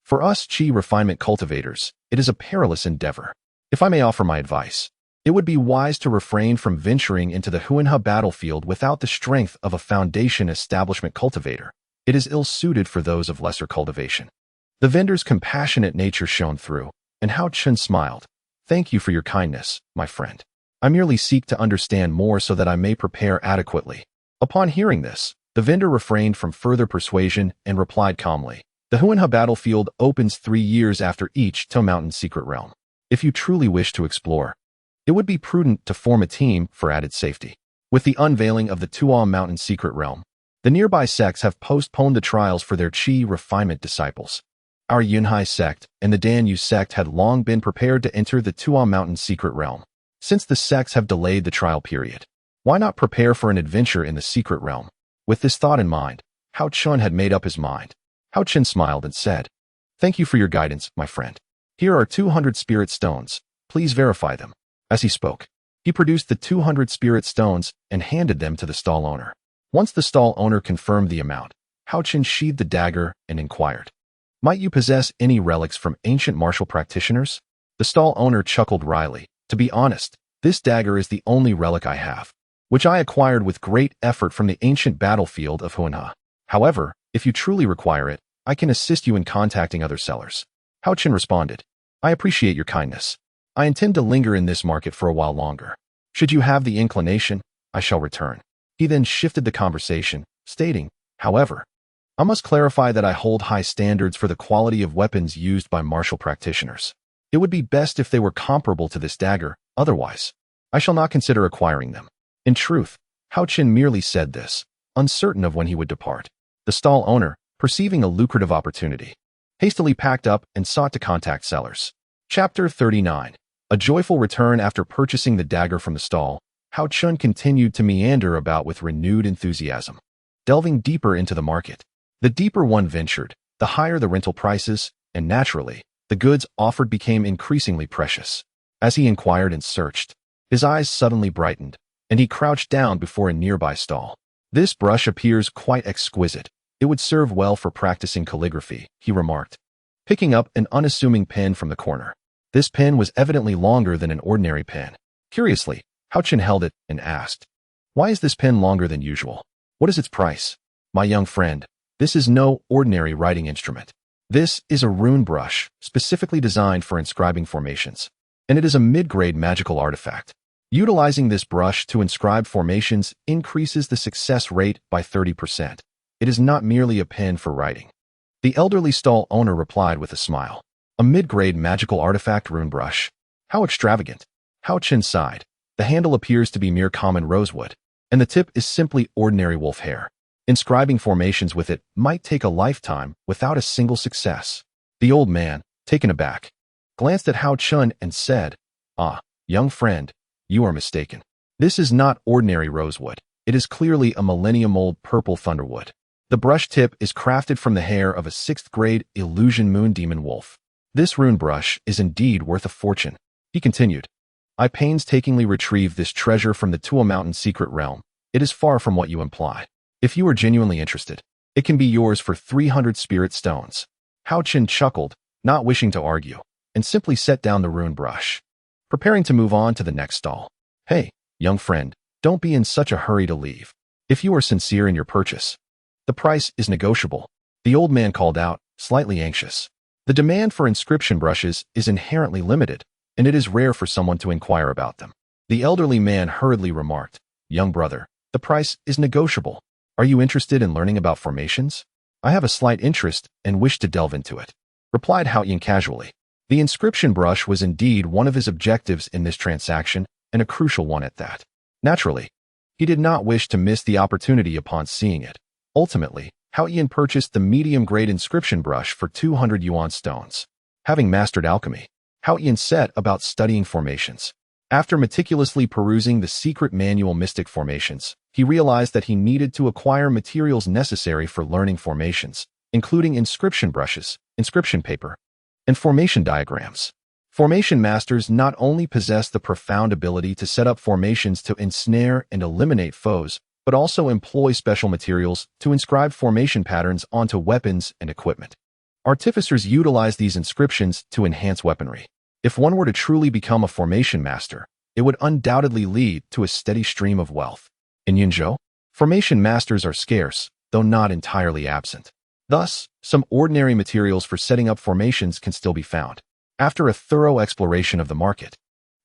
For us Qi refinement cultivators, it is a perilous endeavor. If I may offer my advice, it would be wise to refrain from venturing into the Huinhe battlefield without the strength of a foundation establishment cultivator. It is ill-suited for those of lesser cultivation. The vendor's compassionate nature shone through, and Haochen smiled. Thank you for your kindness, my friend. I merely seek to understand more so that I may prepare adequately. Upon hearing this, the vendor refrained from further persuasion and replied calmly. The Huinhe battlefield opens 3 years after each Wuyun Mountain secret realm. If you truly wish to explore, it would be prudent to form a team for added safety. With the unveiling of the Wuyun Mountain secret realm, the nearby sects have postponed the trials for their Qi refinement disciples. Our Yunhai sect and the Danyu sect had long been prepared to enter the Wuyun Mountain secret realm. Since the sects have delayed the trial period, why not prepare for an adventure in the secret realm? With this thought in mind, Haochen had made up his mind. Haochen smiled and said, thank you for your guidance, my friend. Here are 200 spirit stones. Please verify them. As he spoke, he produced the 200 spirit stones and handed them to the stall owner. Once the stall owner confirmed the amount, Haochen sheathed the dagger and inquired, might you possess any relics from ancient martial practitioners? The stall owner chuckled wryly. To be honest, this dagger is the only relic I have, which I acquired with great effort from the ancient battlefield of Huinhe. However, if you truly require it, I can assist you in contacting other sellers. Haochen responded, I appreciate your kindness. I intend to linger in this market for a while longer. Should you have the inclination, I shall return. He then shifted the conversation, stating, however, I must clarify that I hold high standards for the quality of weapons used by martial practitioners. It would be best if they were comparable to this dagger, otherwise, I shall not consider acquiring them. In truth, Haochen merely said this, uncertain of when he would depart. The stall owner, perceiving a lucrative opportunity, hastily packed up and sought to contact sellers. Chapter 39. A joyful return after purchasing the dagger from the stall, Haochen continued to meander about with renewed enthusiasm. Delving deeper into the market, the deeper one ventured, the higher the rental prices, and naturally, the goods offered became increasingly precious. As he inquired and searched, his eyes suddenly brightened, and he crouched down before a nearby stall. "This brush appears quite exquisite. It would serve well for practicing calligraphy," he remarked, picking up an unassuming pen from the corner. This pen was evidently longer than an ordinary pen. Curiously, Haochen held it and asked, "Why is this pen longer than usual? What is its price?" "My young friend, this is no ordinary writing instrument. This is a rune brush, specifically designed for inscribing formations, and it is a mid-grade magical artifact. Utilizing this brush to inscribe formations increases the success rate by 30%. It is not merely a pen for writing." The elderly stall owner replied with a smile. "A mid-grade magical artifact rune brush? How extravagant." Haochen sighed. "The handle appears to be mere common rosewood, and the tip is simply ordinary wolf hair. Inscribing formations with it might take a lifetime without a single success." The old man, taken aback, glanced at Haochen and said, "Ah, young friend, you are mistaken. This is not ordinary rosewood. It is clearly a millennium-old purple thunderwood. The brush tip is crafted from the hair of a 6th-grade illusion moon demon wolf. This rune brush is indeed worth a fortune." He continued, "I painstakingly retrieved this treasure from the Wuyun Mountain secret realm. It is far from what you imply. If you are genuinely interested, it can be yours for 300 spirit stones." Haochen chuckled, not wishing to argue, and simply set down the rune brush, preparing to move on to the next stall. "Hey, young friend, don't be in such a hurry to leave. If you are sincere in your purchase, the price is negotiable," the old man called out, slightly anxious. The demand for inscription brushes is inherently limited, and it is rare for someone to inquire about them. The elderly man hurriedly remarked, "Young brother, the price is negotiable. Are you interested in learning about formations?" "I have a slight interest and wish to delve into it," replied Haochen casually. The inscription brush was indeed one of his objectives in this transaction, and a crucial one at that. Naturally, he did not wish to miss the opportunity upon seeing it. Ultimately, Haochen purchased the medium-grade inscription brush for 200 yuan stones. Having mastered alchemy, Haochen set about studying formations. After meticulously perusing the secret manual Mystic Formations, he realized that he needed to acquire materials necessary for learning formations, including inscription brushes, inscription paper, and formation diagrams. Formation masters not only possess the profound ability to set up formations to ensnare and eliminate foes, but also employ special materials to inscribe formation patterns onto weapons and equipment. Artificers utilize these inscriptions to enhance weaponry. If one were to truly become a formation master, it would undoubtedly lead to a steady stream of wealth. In Yunzhou, formation masters are scarce, though not entirely absent. Thus, some ordinary materials for setting up formations can still be found. After a thorough exploration of the market,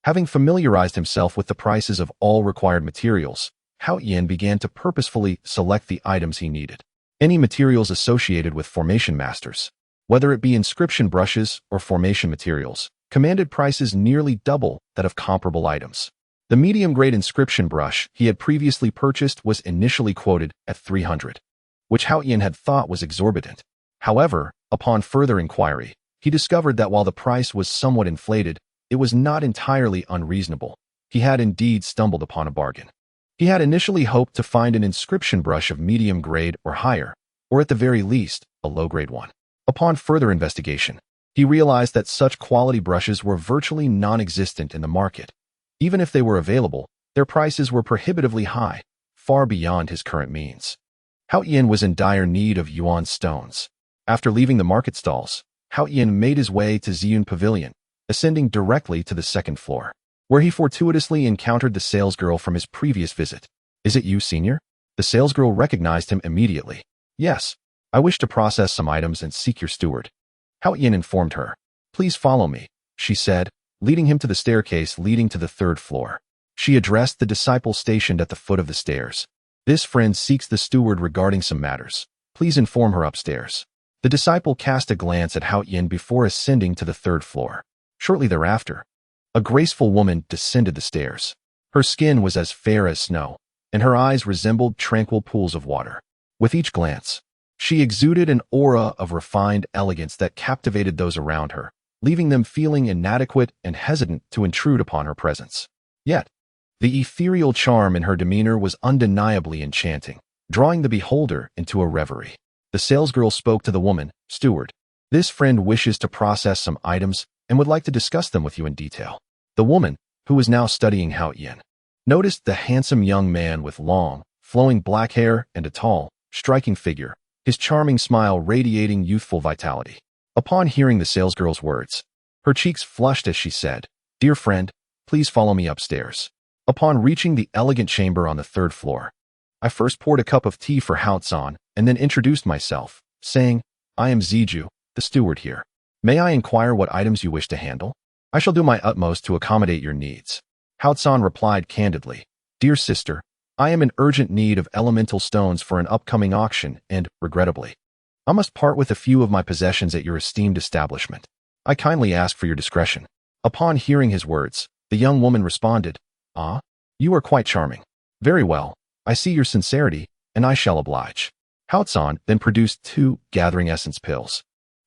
having familiarized himself with the prices of all required materials, Haochen began to purposefully select the items he needed. Any materials associated with formation masters, whether it be inscription brushes or formation materials, commanded prices nearly double that of comparable items. The medium-grade inscription brush he had previously purchased was initially quoted at 300, which Haochen had thought was exorbitant. However, upon further inquiry, he discovered that while the price was somewhat inflated, it was not entirely unreasonable. He had indeed stumbled upon a bargain. He had initially hoped to find an inscription brush of medium grade or higher, or at the very least, a low-grade one. Upon further investigation, he realized that such quality brushes were virtually non-existent in the market. Even if they were available, their prices were prohibitively high, far beyond his current means. Haochen was in dire need of yuan stones. After leaving the market stalls, Haochen made his way to Ziyun Pavilion, ascending directly to the second floor, where he fortuitously encountered the salesgirl from his previous visit. "Is it you, senior?" The salesgirl recognized him immediately. "Yes, I wish to process some items and seek your steward," Haochen informed her. "Please follow me," she said, leading him to the staircase leading to the third floor. She addressed the disciple stationed at the foot of the stairs. "This friend seeks the steward regarding some matters. Please inform her upstairs." The disciple cast a glance at Haochen before ascending to the third floor. Shortly thereafter, a graceful woman descended the stairs. Her skin was as fair as snow, and her eyes resembled tranquil pools of water. With each glance, she exuded an aura of refined elegance that captivated those around her, leaving them feeling inadequate and hesitant to intrude upon her presence. Yet, The ethereal charm in her demeanor was undeniably enchanting, drawing the beholder into a reverie. The salesgirl spoke to the woman, "Steward, this friend wishes to process some items and would like to discuss them with you in detail." The woman, who was now studying Haochen, noticed the handsome young man with long, flowing black hair and a tall, striking figure, his charming smile radiating youthful vitality. Upon hearing the salesgirl's words, her cheeks flushed as she said, "Dear friend, please follow me upstairs." Upon reaching the elegant chamber on the third floor, I first poured a cup of tea for Haochen and then introduced myself, saying, "I am Ziju, the steward here. May I inquire what items you wish to handle? I shall do my utmost to accommodate your needs." Haochen replied candidly, "Dear sister, I am in urgent need of elemental stones for an upcoming auction and, regrettably, I must part with a few of my possessions at your esteemed establishment. I kindly ask for your discretion." Upon hearing his words, the young woman responded, "Ah, you are quite charming. Very well, I see your sincerity, and I shall oblige." Haochen then produced 2 gathering essence pills,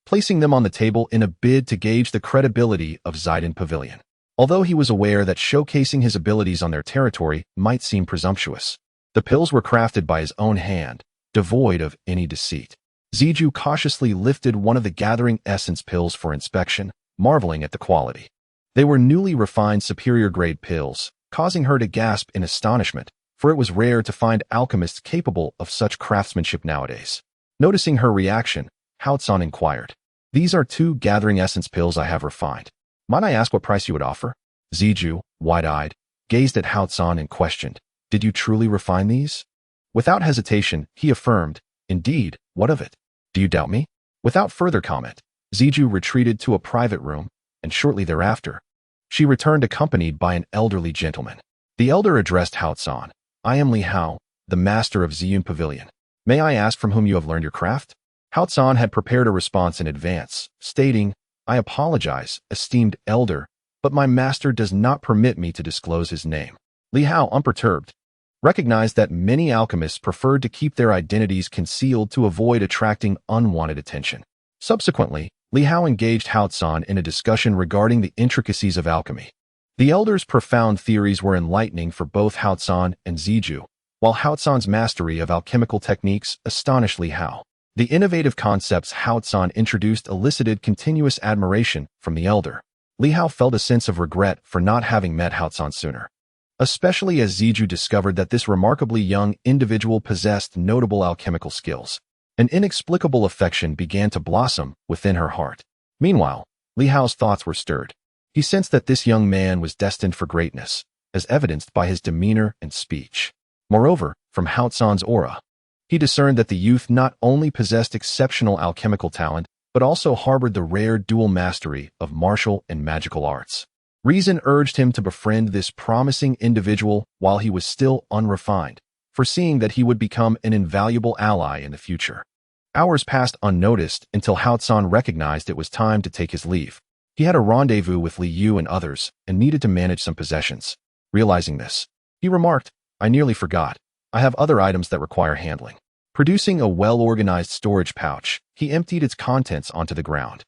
placing them on the table in a bid to gauge the credibility of Zidane Pavilion. Although he was aware that showcasing his abilities on their territory might seem presumptuous, the pills were crafted by his own hand, devoid of any deceit. Ziju cautiously lifted one of the gathering essence pills for inspection, marveling at the quality. They were newly refined superior-grade pills, causing her to gasp in astonishment, for it was rare to find alchemists capable of such craftsmanship nowadays. Noticing her reaction, Haochen inquired, "These are 2 gathering essence pills I have refined. Might I ask what price you would offer?" Ziju, wide-eyed, gazed at Haochen and questioned, "Did you truly refine these?" Without hesitation, he affirmed, "Indeed, what of it? Do you doubt me?" Without further comment, Ziju retreated to a private room, and shortly thereafter, she returned accompanied by an elderly gentleman. The elder addressed Haochen, "I am Li Hao, the master of Wuyun Pavilion. May I ask from whom you have learned your craft?" Haochen had prepared a response in advance, stating, "I apologize, esteemed elder, but my master does not permit me to disclose his name." Li Hao, unperturbed, recognized that many alchemists preferred to keep their identities concealed to avoid attracting unwanted attention. Subsequently, Li Hao engaged Haochen in a discussion regarding the intricacies of alchemy. The elder's profound theories were enlightening for both Haochen and Ziju, while Haochen's mastery of alchemical techniques astonished Li Hao. The innovative concepts Haochen introduced elicited continuous admiration from the elder. Li Hao felt a sense of regret for not having met Haochen sooner, especially as Ziju discovered that this remarkably young individual possessed notable alchemical skills. An inexplicable affection began to blossom within her heart. Meanwhile, Li Hao's thoughts were stirred. He sensed that this young man was destined for greatness, as evidenced by his demeanor and speech. Moreover, from Haochen's aura, he discerned that the youth not only possessed exceptional alchemical talent, but also harbored the rare dual mastery of martial and magical arts. Reason urged him to befriend this promising individual while he was still unrefined, foreseeing that he would become an invaluable ally in the future. Hours passed unnoticed until Haochen recognized it was time to take his leave. He had a rendezvous with Li Yu and others and needed to manage some possessions. Realizing this, he remarked, "I nearly forgot. I have other items that require handling." Producing a well-organized storage pouch, he emptied its contents onto the ground.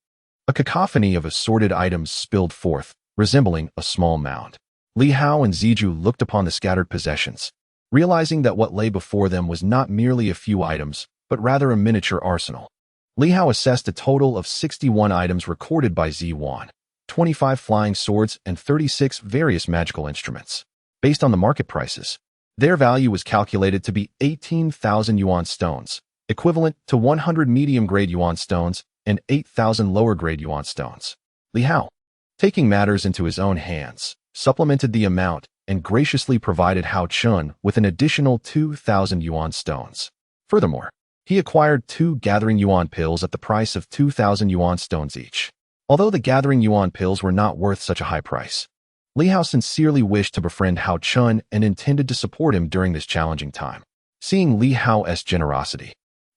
A cacophony of assorted items spilled forth, resembling a small mound. Li Hao and Ziju looked upon the scattered possessions, realizing that what lay before them was not merely a few items, but rather a miniature arsenal. Li Hao assessed a total of 61 items recorded by Z1, 25 flying swords, and 36 various magical instruments. Based on the market prices, their value was calculated to be 18,000 yuan stones, equivalent to 100 medium-grade yuan stones and 8,000 lower-grade yuan stones. Li Hao, taking matters into his own hands, supplemented the amount and graciously provided Haochen with an additional 2,000 yuan stones. Furthermore, he acquired 2 gathering yuan pills at the price of 2,000 yuan stones each. Although the gathering yuan pills were not worth such a high price, Li Hao sincerely wished to befriend Haochen and intended to support him during this challenging time. Seeing Li Hao's generosity,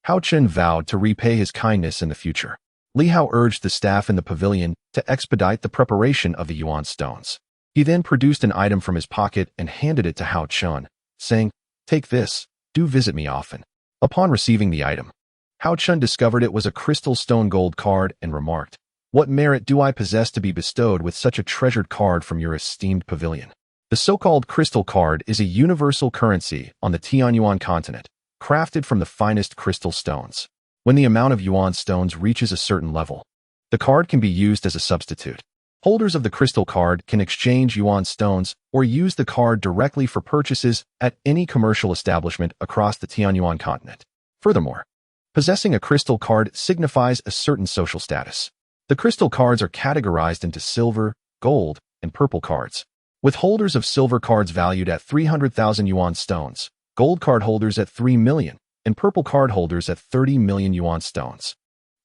Haochen vowed to repay his kindness in the future. Li Hao urged the staff in the pavilion to expedite the preparation of the yuan stones. He then produced an item from his pocket and handed it to Haochen, saying, "Take this, do visit me often." Upon receiving the item, Haochen discovered it was a crystal stone gold card and remarked, "What merit do I possess to be bestowed with such a treasured card from your esteemed pavilion?" The so-called crystal card is a universal currency on the Tianyuan continent, crafted from the finest crystal stones. When the amount of yuan stones reaches a certain level, the card can be used as a substitute. Holders of the crystal card can exchange yuan stones or use the card directly for purchases at any commercial establishment across the Tianyuan continent. Furthermore, possessing a crystal card signifies a certain social status. The crystal cards are categorized into silver, gold, and purple cards, with holders of silver cards valued at 300,000 yuan stones, gold card holders at 3 million, and purple card holders at 30 million yuan stones.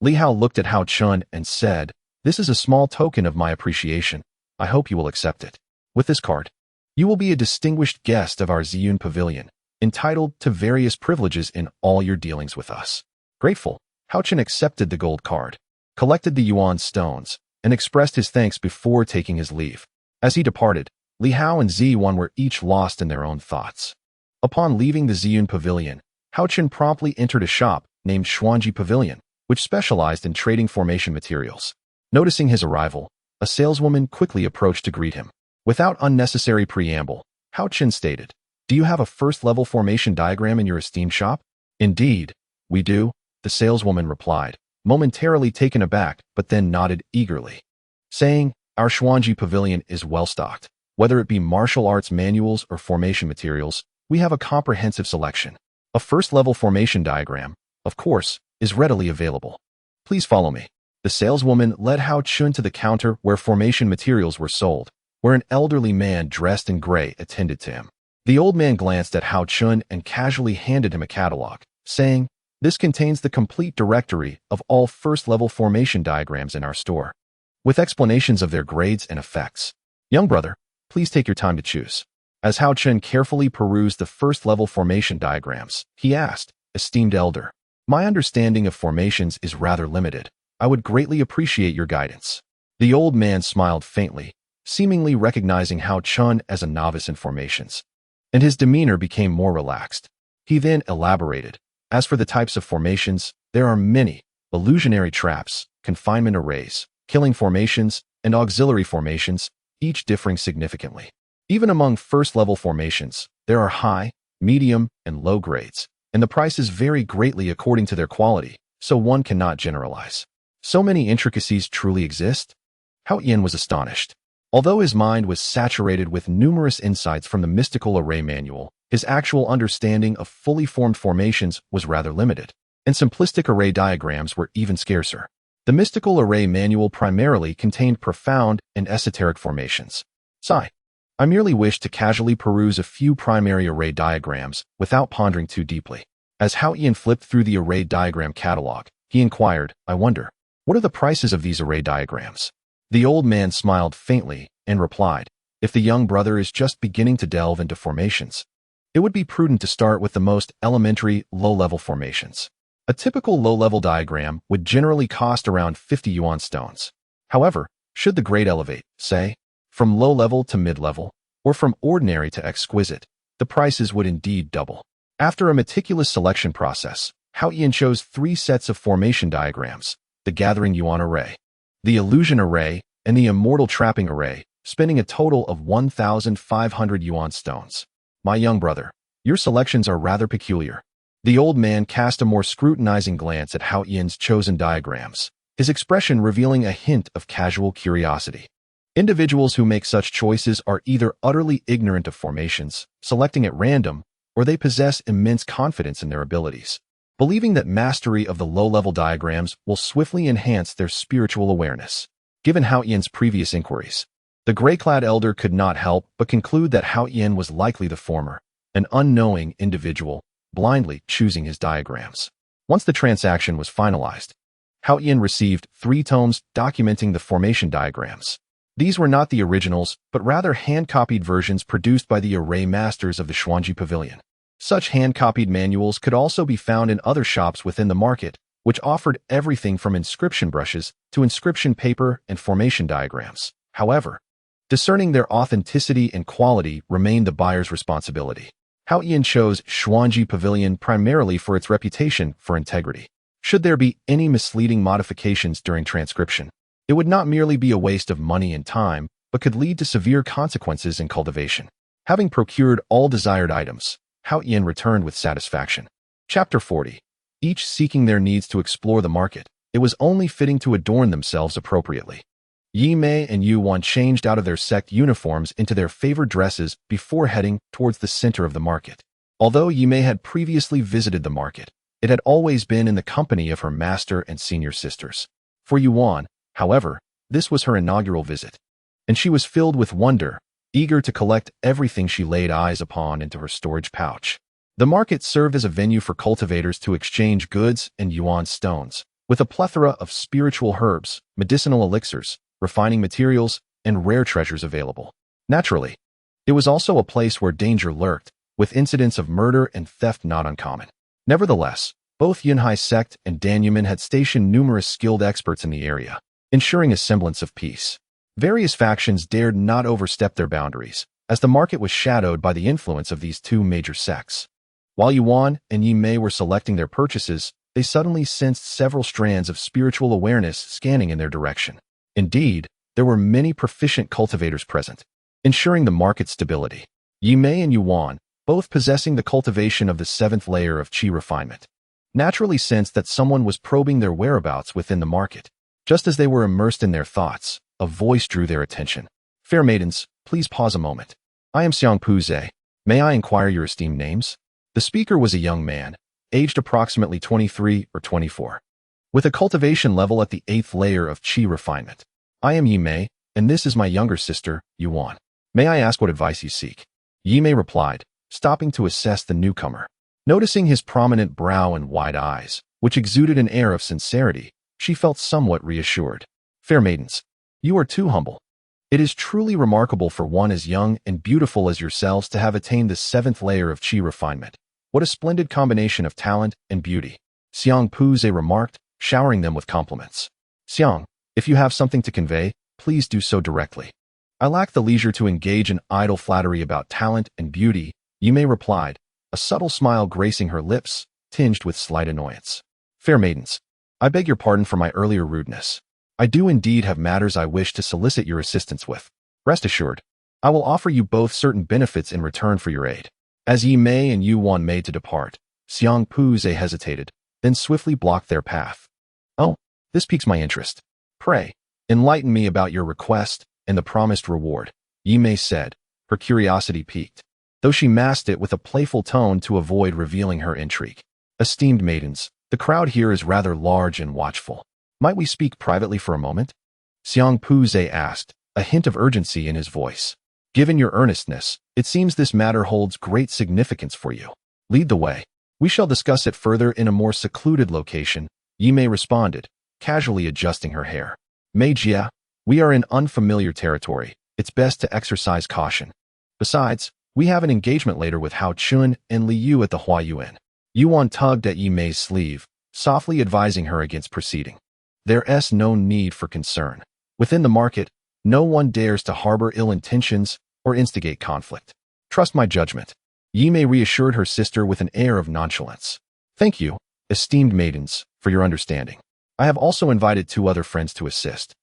Li Hao looked at Haochen and said, "This is a small token of my appreciation. I hope you will accept it. With this card, you will be a distinguished guest of our Wuyun Pavilion, entitled to various privileges in all your dealings with us." Grateful, Haochen accepted the gold card, collected the yuan stones, and expressed his thanks before taking his leave. As he departed, Li Hao and Ziyuan were each lost in their own thoughts. Upon leaving the Wuyun Pavilion, Haochen promptly entered a shop named Xuanji Pavilion, which specialized in trading formation materials. Noticing his arrival, a saleswoman quickly approached to greet him. Without unnecessary preamble, Haochen stated, "Do you have a first-level formation diagram in your esteemed shop?" "Indeed, we do," the saleswoman replied, momentarily taken aback but then nodded eagerly, saying, "Our Xuanji Pavilion is well-stocked. Whether it be martial arts manuals or formation materials, we have a comprehensive selection. A first-level formation diagram, of course, is readily available. Please follow me." The saleswoman led Haochen to the counter where formation materials were sold, where an elderly man dressed in gray attended to him. The old man glanced at Haochen and casually handed him a catalog, saying, "This contains the complete directory of all first-level formation diagrams in our store, with explanations of their grades and effects. Young brother, please take your time to choose." As Haochen carefully perused the first-level formation diagrams, he asked, "Esteemed elder, my understanding of formations is rather limited. I would greatly appreciate your guidance." The old man smiled faintly, seemingly recognizing Haochen as a novice in formations, and his demeanor became more relaxed. He then elaborated, "As for the types of formations, there are many: illusionary traps, confinement arrays, killing formations, and auxiliary formations, each differing significantly. Even among first-level formations, there are high, medium, and low grades, and the prices vary greatly according to their quality, so one cannot generalize. So many intricacies truly exist?" Haochen was astonished. Although his mind was saturated with numerous insights from the mystical array manual, his actual understanding of fully formed formations was rather limited, and simplistic array diagrams were even scarcer. The mystical array manual primarily contained profound and esoteric formations. Sigh. I merely wish to casually peruse a few primary array diagrams without pondering too deeply. As Haochen flipped through the array diagram catalog, he inquired, "I wonder, what are the prices of these array diagrams?" The old man smiled faintly and replied, "If the young brother is just beginning to delve into formations, it would be prudent to start with the most elementary, low-level formations. A typical low-level diagram would generally cost around 50 yuan stones. However, should the grade elevate, say, from low-level to mid-level, or from ordinary to exquisite, the prices would indeed double." After a meticulous selection process, Haochen chose 3 sets of formation diagrams: the Gathering Yuan Array, the Illusion Array, and the Immortal Trapping Array, spending a total of 1,500 yuan stones. "My young brother, your selections are rather peculiar." The old man cast a more scrutinizing glance at Haochen's chosen diagrams, his expression revealing a hint of casual curiosity. Individuals who make such choices are either utterly ignorant of formations, selecting at random, or they possess immense confidence in their abilities, believing that mastery of the low-level diagrams will swiftly enhance their spiritual awareness. Given Haochen's previous inquiries, the gray-clad elder could not help but conclude that Haochen was likely the former, an unknowing individual, blindly choosing his diagrams. Once the transaction was finalized, Haochen received 3 tomes documenting the formation diagrams. These were not the originals, but rather hand-copied versions produced by the array masters of the Xuanji Pavilion. Such hand-copied manuals could also be found in other shops within the market, which offered everything from inscription brushes to inscription paper and formation diagrams. However, discerning their authenticity and quality remained the buyer's responsibility. Haochen chose Xuanji Pavilion primarily for its reputation for integrity. Should there be any misleading modifications during transcription, it would not merely be a waste of money and time, but could lead to severe consequences in cultivation. Having procured all desired items, Haochen returned with satisfaction. Chapter 40. Each seeking their needs to explore the market, it was only fitting to adorn themselves appropriately. Yi Mei and Yu Wan changed out of their sect uniforms into their favored dresses before heading towards the center of the market. Although Yi Mei had previously visited the market, it had always been in the company of her master and senior sisters. For Yu Wan, however, this was her inaugural visit, and she was filled with wonder, eager to collect everything she laid eyes upon into her storage pouch. The market served as a venue for cultivators to exchange goods and yuan stones, with a plethora of spiritual herbs, medicinal elixirs, refining materials, and rare treasures available. Naturally, it was also a place where danger lurked, with incidents of murder and theft not uncommon. Nevertheless, both Yunhai sect and Danyumen had stationed numerous skilled experts in the area, ensuring a semblance of peace. Various factions dared not overstep their boundaries, as the market was shadowed by the influence of these two major sects. While Yuan and Yi Mei were selecting their purchases, they suddenly sensed several strands of spiritual awareness scanning in their direction. Indeed, there were many proficient cultivators present, ensuring the market's stability. Yi Mei and Yuan, both possessing the cultivation of the 7th layer of qi refinement, naturally sensed that someone was probing their whereabouts within the market. Just as they were immersed in their thoughts, a voice drew their attention. "Fair maidens, please pause a moment. I am Xiang Puze. May I inquire your esteemed names?" The speaker was a young man, aged approximately 23 or 24, with a cultivation level at the 8th layer of qi refinement. "I am Yi Mei, and this is my younger sister, Yuan. May I ask what advice you seek?" Yi Mei replied, stopping to assess the newcomer. Noticing his prominent brow and wide eyes, which exuded an air of sincerity, she felt somewhat reassured. "Fair maidens, you are too humble. It is truly remarkable for one as young and beautiful as yourselves to have attained the 7th layer of qi refinement. What a splendid combination of talent and beauty," Xiang Puze remarked, showering them with compliments. "Xiang, if you have something to convey, please do so directly. I lack the leisure to engage in idle flattery about talent and beauty," Yi Mei replied, a subtle smile gracing her lips, tinged with slight annoyance. "Fair maidens, I beg your pardon for my earlier rudeness. I do indeed have matters I wish to solicit your assistance with. Rest assured, I will offer you both certain benefits in return for your aid." As Yi Mei and Yu Wan made to depart, Xiang Puze hesitated, then swiftly blocked their path. "Oh, this piques my interest. Pray, enlighten me about your request and the promised reward," Yi Mei said, her curiosity piqued, though she masked it with a playful tone to avoid revealing her intrigue. "Esteemed maidens, the crowd here is rather large and watchful. Might we speak privately for a moment?" Xiang Puze asked, a hint of urgency in his voice. "Given your earnestness, it seems this matter holds great significance for you. Lead the way. We shall discuss it further in a more secluded location," Yi Mei responded, casually adjusting her hair. "Mei Jia, we are in unfamiliar territory. It's best to exercise caution. Besides, we have an engagement later with Haochen and Li Yu at the Huayuan." Yuan tugged at Yi Mei's sleeve, softly advising her against proceeding. "There's no need for concern. Within the market, no one dares to harbor ill intentions or instigate conflict. Trust my judgment," Yi Mei reassured her sister with an air of nonchalance. "Thank you, esteemed maidens, for your understanding. I have also invited 2 other friends to assist,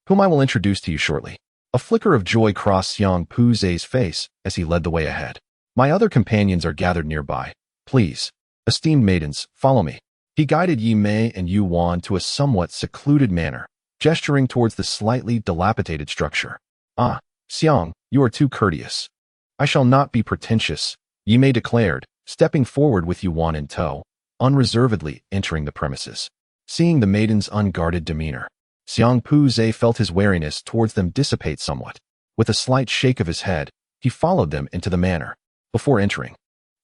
whom I will introduce to you shortly." A flicker of joy crossed Xiang Puze's face as he led the way ahead. "My other companions are gathered nearby. Please, esteemed maidens, follow me." He guided Yi Mei and Yu Wan to a somewhat secluded manor, gesturing towards the slightly dilapidated structure. "Ah, Xiang, you are too courteous. I shall not be pretentious," Yi Mei declared, stepping forward with Yuan in tow, unreservedly entering the premises. Seeing the maiden's unguarded demeanor, Xiang Puze felt his wariness towards them dissipate somewhat. With a slight shake of his head, he followed them into the manor. Before entering,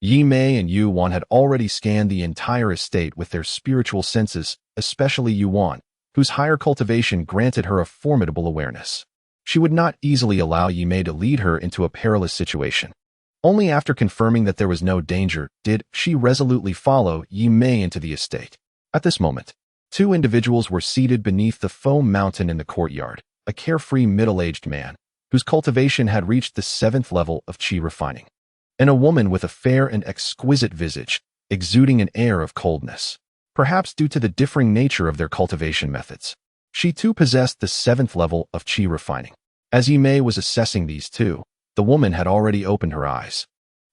Yi Mei and Yuan had already scanned the entire estate with their spiritual senses, especially Yuan, whose higher cultivation granted her a formidable awareness. She would not easily allow Yi Mei to lead her into a perilous situation. Only after confirming that there was no danger did she resolutely follow Yi Mei into the estate. At this moment, 2 individuals were seated beneath the foam mountain in the courtyard, a carefree middle-aged man, whose cultivation had reached the 7th level of qi refining, and a woman with a fair and exquisite visage, exuding an air of coldness, perhaps due to the differing nature of their cultivation methods. She too possessed the 7th level of qi refining. As Yi Mei was assessing these two, the woman had already opened her eyes,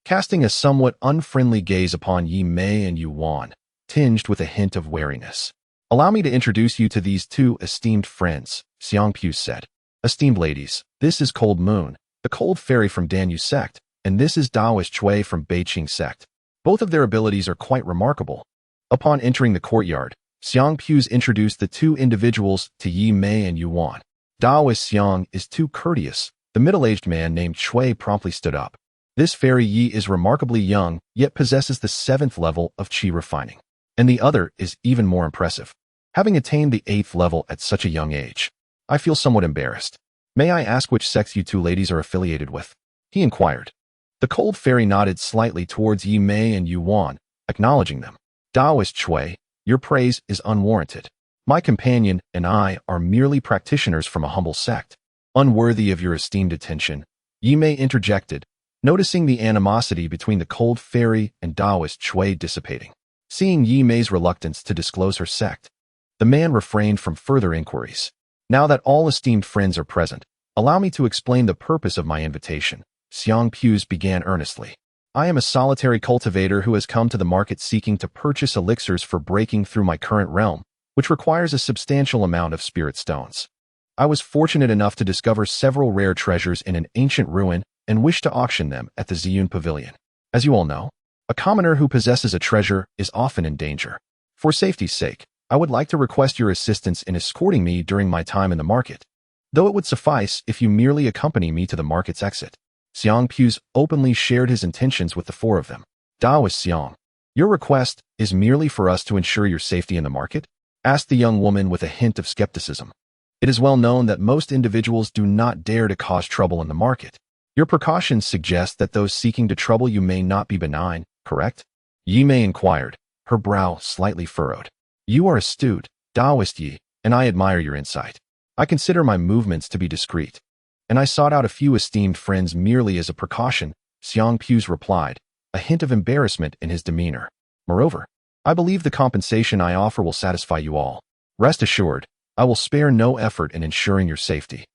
casting a somewhat unfriendly gaze upon Yi Mei and Yuan, tinged with a hint of wariness. "Allow me to introduce you to these two esteemed friends," Xiangpu said. "Esteemed ladies, this is Cold Moon, the cold fairy from Danyu sect, and this is Daoist Chui from Beiqing sect. Both of their abilities are quite remarkable." Upon entering the courtyard, Xiangpu introduced the two individuals to Yi Mei and Yuan. "Daoist Xiang is too courteous." The middle-aged man named Chui promptly stood up. "This fairy Yi is remarkably young, yet possesses the 7th level of qi refining. And the other is even more impressive, having attained the 8th level at such a young age. I feel somewhat embarrassed. May I ask which sects you two ladies are affiliated with?" he inquired. The cold fairy nodded slightly towards Yi Mei and Yuan, acknowledging them. "Daoist Chui, your praise is unwarranted. My companion and I are merely practitioners from a humble sect, unworthy of your esteemed attention," Yi Mei interjected, noticing the animosity between the cold fairy and Daoist Chui dissipating. Seeing Yi Mei's reluctance to disclose her sect, the man refrained from further inquiries. "Now that all esteemed friends are present, allow me to explain the purpose of my invitation," Xiangpu began earnestly. "I am a solitary cultivator who has come to the market seeking to purchase elixirs for breaking through my current realm, which requires a substantial amount of spirit stones. I was fortunate enough to discover several rare treasures in an ancient ruin and wish to auction them at the Ziyun Pavilion. As you all know, a commoner who possesses a treasure is often in danger. For safety's sake, I would like to request your assistance in escorting me during my time in the market, though it would suffice if you merely accompany me to the market's exit." Xiangpu openly shared his intentions with the four of them. "Daoist Xiang, your request is merely for us to ensure your safety in the market?" asked the young woman with a hint of skepticism. "It is well known that most individuals do not dare to cause trouble in the market. Your precautions suggest that those seeking to trouble you may not be benign, correct?" Yi Mei inquired, her brow slightly furrowed. "You are astute, Daoist Yi, and I admire your insight. I consider my movements to be discreet, and I sought out a few esteemed friends merely as a precaution," Xiangpu replied, a hint of embarrassment in his demeanor. "Moreover, I believe the compensation I offer will satisfy you all. Rest assured, I will spare no effort in ensuring your safety.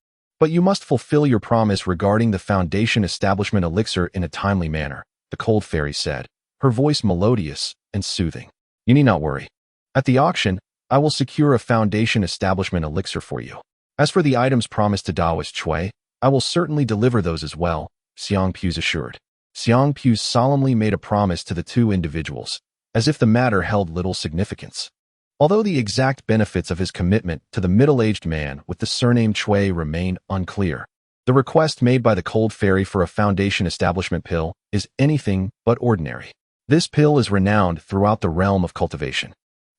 But you must fulfill your promise regarding the Foundation Establishment elixir in a timely manner," the cold fairy said, her voice melodious and soothing. "You need not worry. At the auction, I will secure a Foundation Establishment elixir for you. As for the items promised to Daoist Chui, I will certainly deliver those as well," Xiangpu assured. Xiangpu solemnly made a promise to the two individuals, as if the matter held little significance. Although the exact benefits of his commitment to the middle-aged man with the surname Chui remain unclear, the request made by the cold fairy for a Foundation Establishment pill is anything but ordinary. This pill is renowned throughout the realm of cultivation.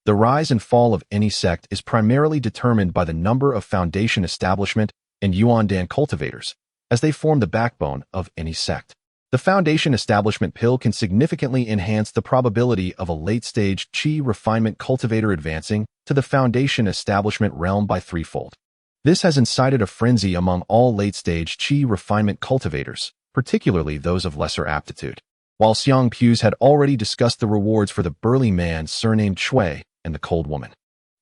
The rise and fall of any sect is primarily determined by the number of Foundation Establishment and Yuandan cultivators, as they form the backbone of any sect. The Foundation Establishment pill can significantly enhance the probability of a late-stage qi refinement cultivator advancing to the Foundation Establishment realm by threefold. This has incited a frenzy among all late-stage qi refinement cultivators, particularly those of lesser aptitude. While Xiangpu had already discussed the rewards for the burly man surnamed Chui and the cold woman,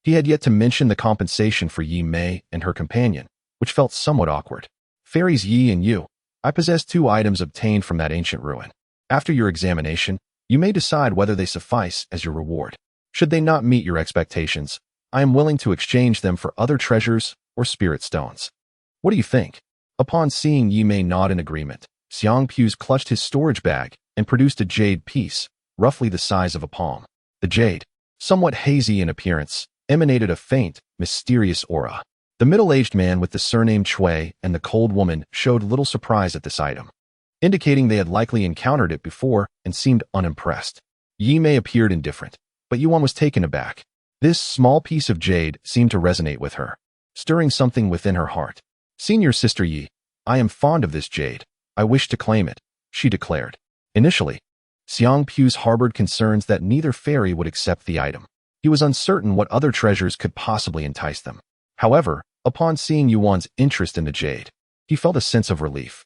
he had yet to mention the compensation for Yi Mei and her companion, which felt somewhat awkward. "Fairies Yi and you, I possess 2 items obtained from that ancient ruin. After your examination, you may decide whether they suffice as your reward. Should they not meet your expectations, I am willing to exchange them for other treasures or spirit stones. What do you think?" Upon seeing Yi Mei nod in agreement, Xiangpu clutched his storage bag and produced a jade piece, roughly the size of a palm. The jade, somewhat hazy in appearance, emanated a faint, mysterious aura. The middle-aged man with the surname Chui and the cold woman showed little surprise at this item, indicating they had likely encountered it before and seemed unimpressed. Yi Mei appeared indifferent, but Yuan was taken aback. This small piece of jade seemed to resonate with her, stirring something within her heart. "Senior Sister Yi, I am fond of this jade. I wish to claim it," she declared. Initially, Xiangpu harbored concerns that neither fairy would accept the item. He was uncertain what other treasures could possibly entice them. However, upon seeing Yuan's interest in the jade, he felt a sense of relief.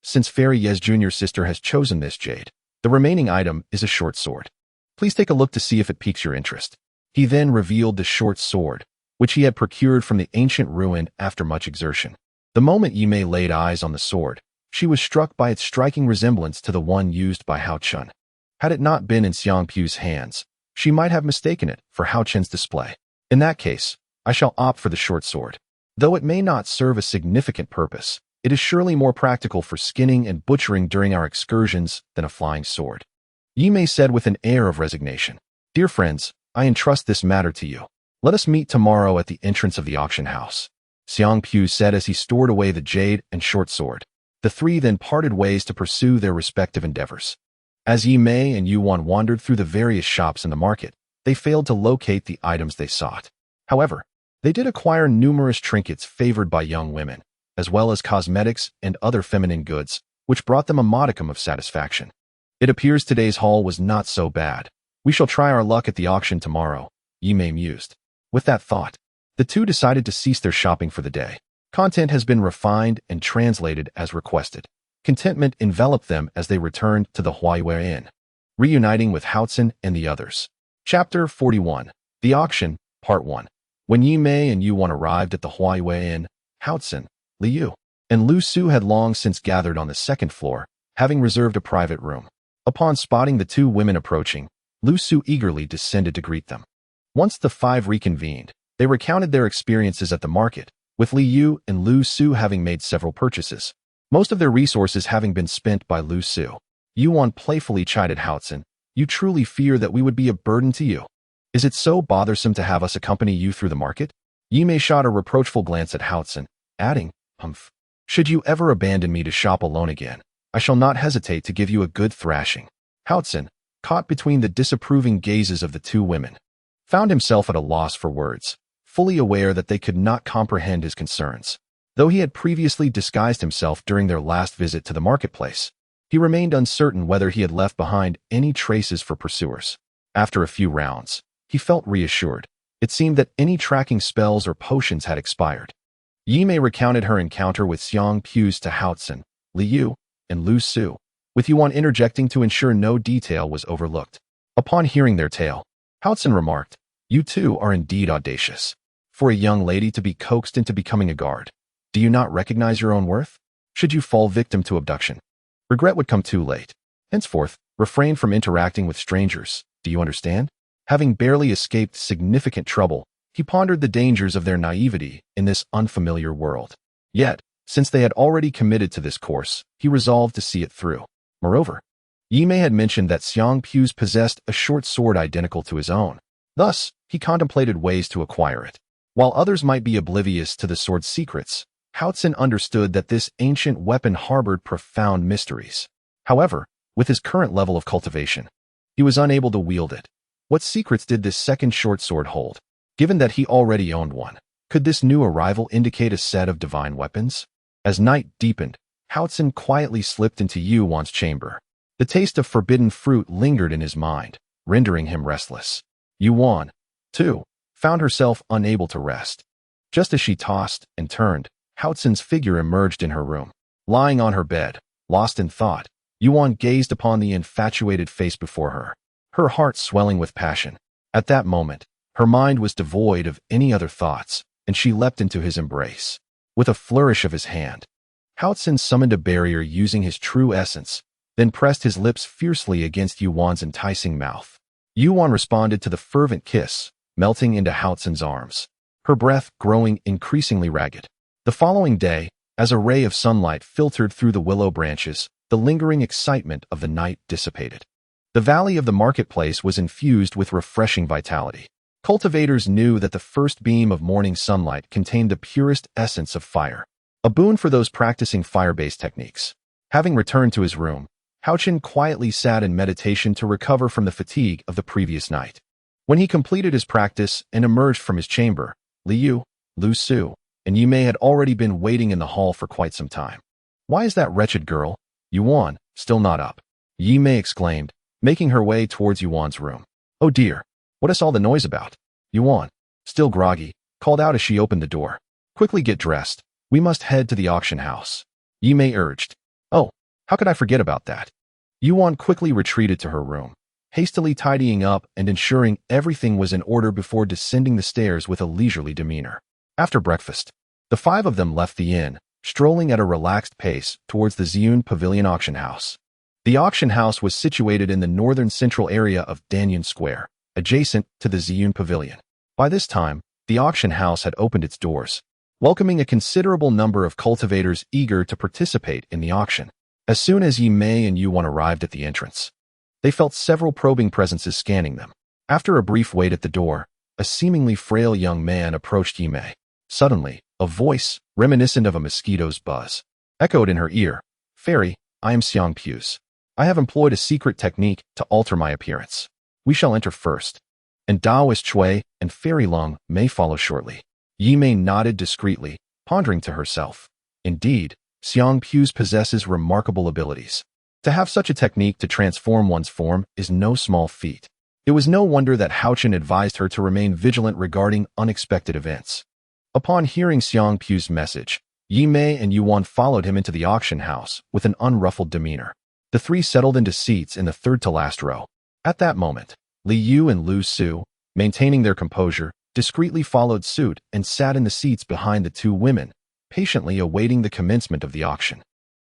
Since Fairy Ye's junior sister has chosen this jade, the remaining item is a short sword. Please take a look to see if it piques your interest." He then revealed the short sword, which he had procured from the ancient ruin after much exertion. The moment Yimei laid eyes on the sword, she was struck by its striking resemblance to the one used by Haochen. Had it not been in Xiang Pu's hands, she might have mistaken it for Haochen's display. In that case, I shall opt for the short sword. Though it may not serve a significant purpose, it is surely more practical for skinning and butchering during our excursions than a flying sword. Yimei said with an air of resignation, "Dear friends, I entrust this matter to you. Let us meet tomorrow at the entrance of the auction house," Xiang Pu said as he stored away the jade and short sword. The three then parted ways to pursue their respective endeavors. As Yimei and Yuan wandered through the various shops in the market, they failed to locate the items they sought. However, they did acquire numerous trinkets favored by young women, as well as cosmetics and other feminine goods, which brought them a modicum of satisfaction. It appears today's haul was not so bad. We shall try our luck at the auction tomorrow, Yimei mused. With that thought, the two decided to cease their shopping for the day. Content has been refined and translated as requested. Contentment enveloped them as they returned to the Huaiyue Inn, reuniting with Haochen and the others. Chapter 41. The Auction, Part 1. When Yimei and Yuan arrived at the Huaiyue Inn, Haochen, Liu, and Lu Su had long since gathered on the second floor, having reserved a private room. Upon spotting the two women approaching, Lu Su eagerly descended to greet them. Once the five reconvened, they recounted their experiences at the market, with Liu and Lu Su having made several purchases, most of their resources having been spent by Lu Su. Yuan playfully chided Haochen, "You truly fear that we would be a burden to you? Is it so bothersome to have us accompany you through the market?" Yimei shot a reproachful glance at Haochen, adding, "Humph. Should you ever abandon me to shop alone again, I shall not hesitate to give you a good thrashing." Haochen, caught between the disapproving gazes of the two women, found himself at a loss for words, fully aware that they could not comprehend his concerns. Though he had previously disguised himself during their last visit to the marketplace, he remained uncertain whether he had left behind any traces for pursuers. After a few rounds, he felt reassured. It seemed that any tracking spells or potions had expired. Yimei recounted her encounter with Xiang Pu's to Haochen, Liu, and Lu Su, with Yuan interjecting to ensure no detail was overlooked. Upon hearing their tale, Haochen remarked, "You two are indeed audacious. For a young lady to be coaxed into becoming a guard, do you not recognize your own worth? Should you fall victim to abduction, regret would come too late. Henceforth, refrain from interacting with strangers, do you understand?" Having barely escaped significant trouble, he pondered the dangers of their naivety in this unfamiliar world. Yet, since they had already committed to this course, he resolved to see it through. Moreover, Yimei had mentioned that Xiang Pu's possessed a short sword identical to his own. Thus, he contemplated ways to acquire it. While others might be oblivious to the sword's secrets, Haochen understood that this ancient weapon harbored profound mysteries. However, with his current level of cultivation, he was unable to wield it. What secrets did this second short sword hold? Given that he already owned one, could this new arrival indicate a set of divine weapons? As night deepened, Haochen quietly slipped into Yuan's chamber. The taste of forbidden fruit lingered in his mind, rendering him restless. Yuan, too, found herself unable to rest. Just as she tossed and turned, Haochen's figure emerged in her room. Lying on her bed, lost in thought, Yuan gazed upon the infatuated face before her, her heart swelling with passion. At that moment, her mind was devoid of any other thoughts, and she leapt into his embrace. With a flourish of his hand, Haochen summoned a barrier using his true essence, then pressed his lips fiercely against Yuan's enticing mouth. Yuan responded to the fervent kiss, melting into Haochen's arms, her breath growing increasingly ragged. The following day, as a ray of sunlight filtered through the willow branches, the lingering excitement of the night dissipated. The valley of the marketplace was infused with refreshing vitality. Cultivators knew that the first beam of morning sunlight contained the purest essence of fire, a boon for those practicing fire-based techniques. Having returned to his room, Haochen quietly sat in meditation to recover from the fatigue of the previous night. When he completed his practice and emerged from his chamber, Liu, Lu Su, and Yimei had already been waiting in the hall for quite some time. "Why is that wretched girl, Yuan, still not up?" Yimei exclaimed, making her way towards Yuan's room. "Oh dear, what is all the noise about?" Yuan, still groggy, called out as she opened the door. "Quickly get dressed. We must head to the auction house," Yimei urged. "Oh, how could I forget about that?" Yuan quickly retreated to her room, hastily tidying up and ensuring everything was in order before descending the stairs with a leisurely demeanor. After breakfast, the five of them left the inn, strolling at a relaxed pace towards the Wuyun Pavilion auction house. The auction house was situated in the northern central area of Danyan Square, adjacent to the Wuyun Pavilion. By this time, the auction house had opened its doors, welcoming a considerable number of cultivators eager to participate in the auction. As soon as Yi Mei and Yuan arrived at the entrance, they felt several probing presences scanning them. After a brief wait at the door, a seemingly frail young man approached Yi Mei. Suddenly, a voice, reminiscent of a mosquito's buzz, echoed in her ear. "Fairy, I am Xiang Pu's. I have employed a secret technique to alter my appearance. We shall enter first, and Taoist Chui and Fairy Lung may follow shortly." Yi Mei nodded discreetly, pondering to herself. Indeed, Xiang Pu's possesses remarkable abilities. To have such a technique to transform one's form is no small feat. It was no wonder that Haochen advised her to remain vigilant regarding unexpected events. Upon hearing Xiang Pu's message, Yi Mei and Yuan followed him into the auction house with an unruffled demeanor. The three settled into seats in the third-to-last row. At that moment, Li Yu and Lu Su, maintaining their composure, discreetly followed suit and sat in the seats behind the two women, patiently awaiting the commencement of the auction.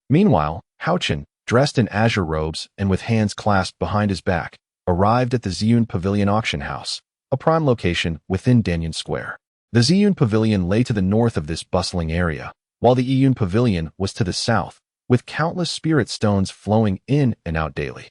Meanwhile, Haochen, dressed in azure robes and with hands clasped behind his back, arrived at the Wuyun Pavilion auction house, a prime location within Danyan Square. The Wuyun Pavilion lay to the north of this bustling area, while the Wuyun Pavilion was to the south, with countless spirit stones flowing in and out daily.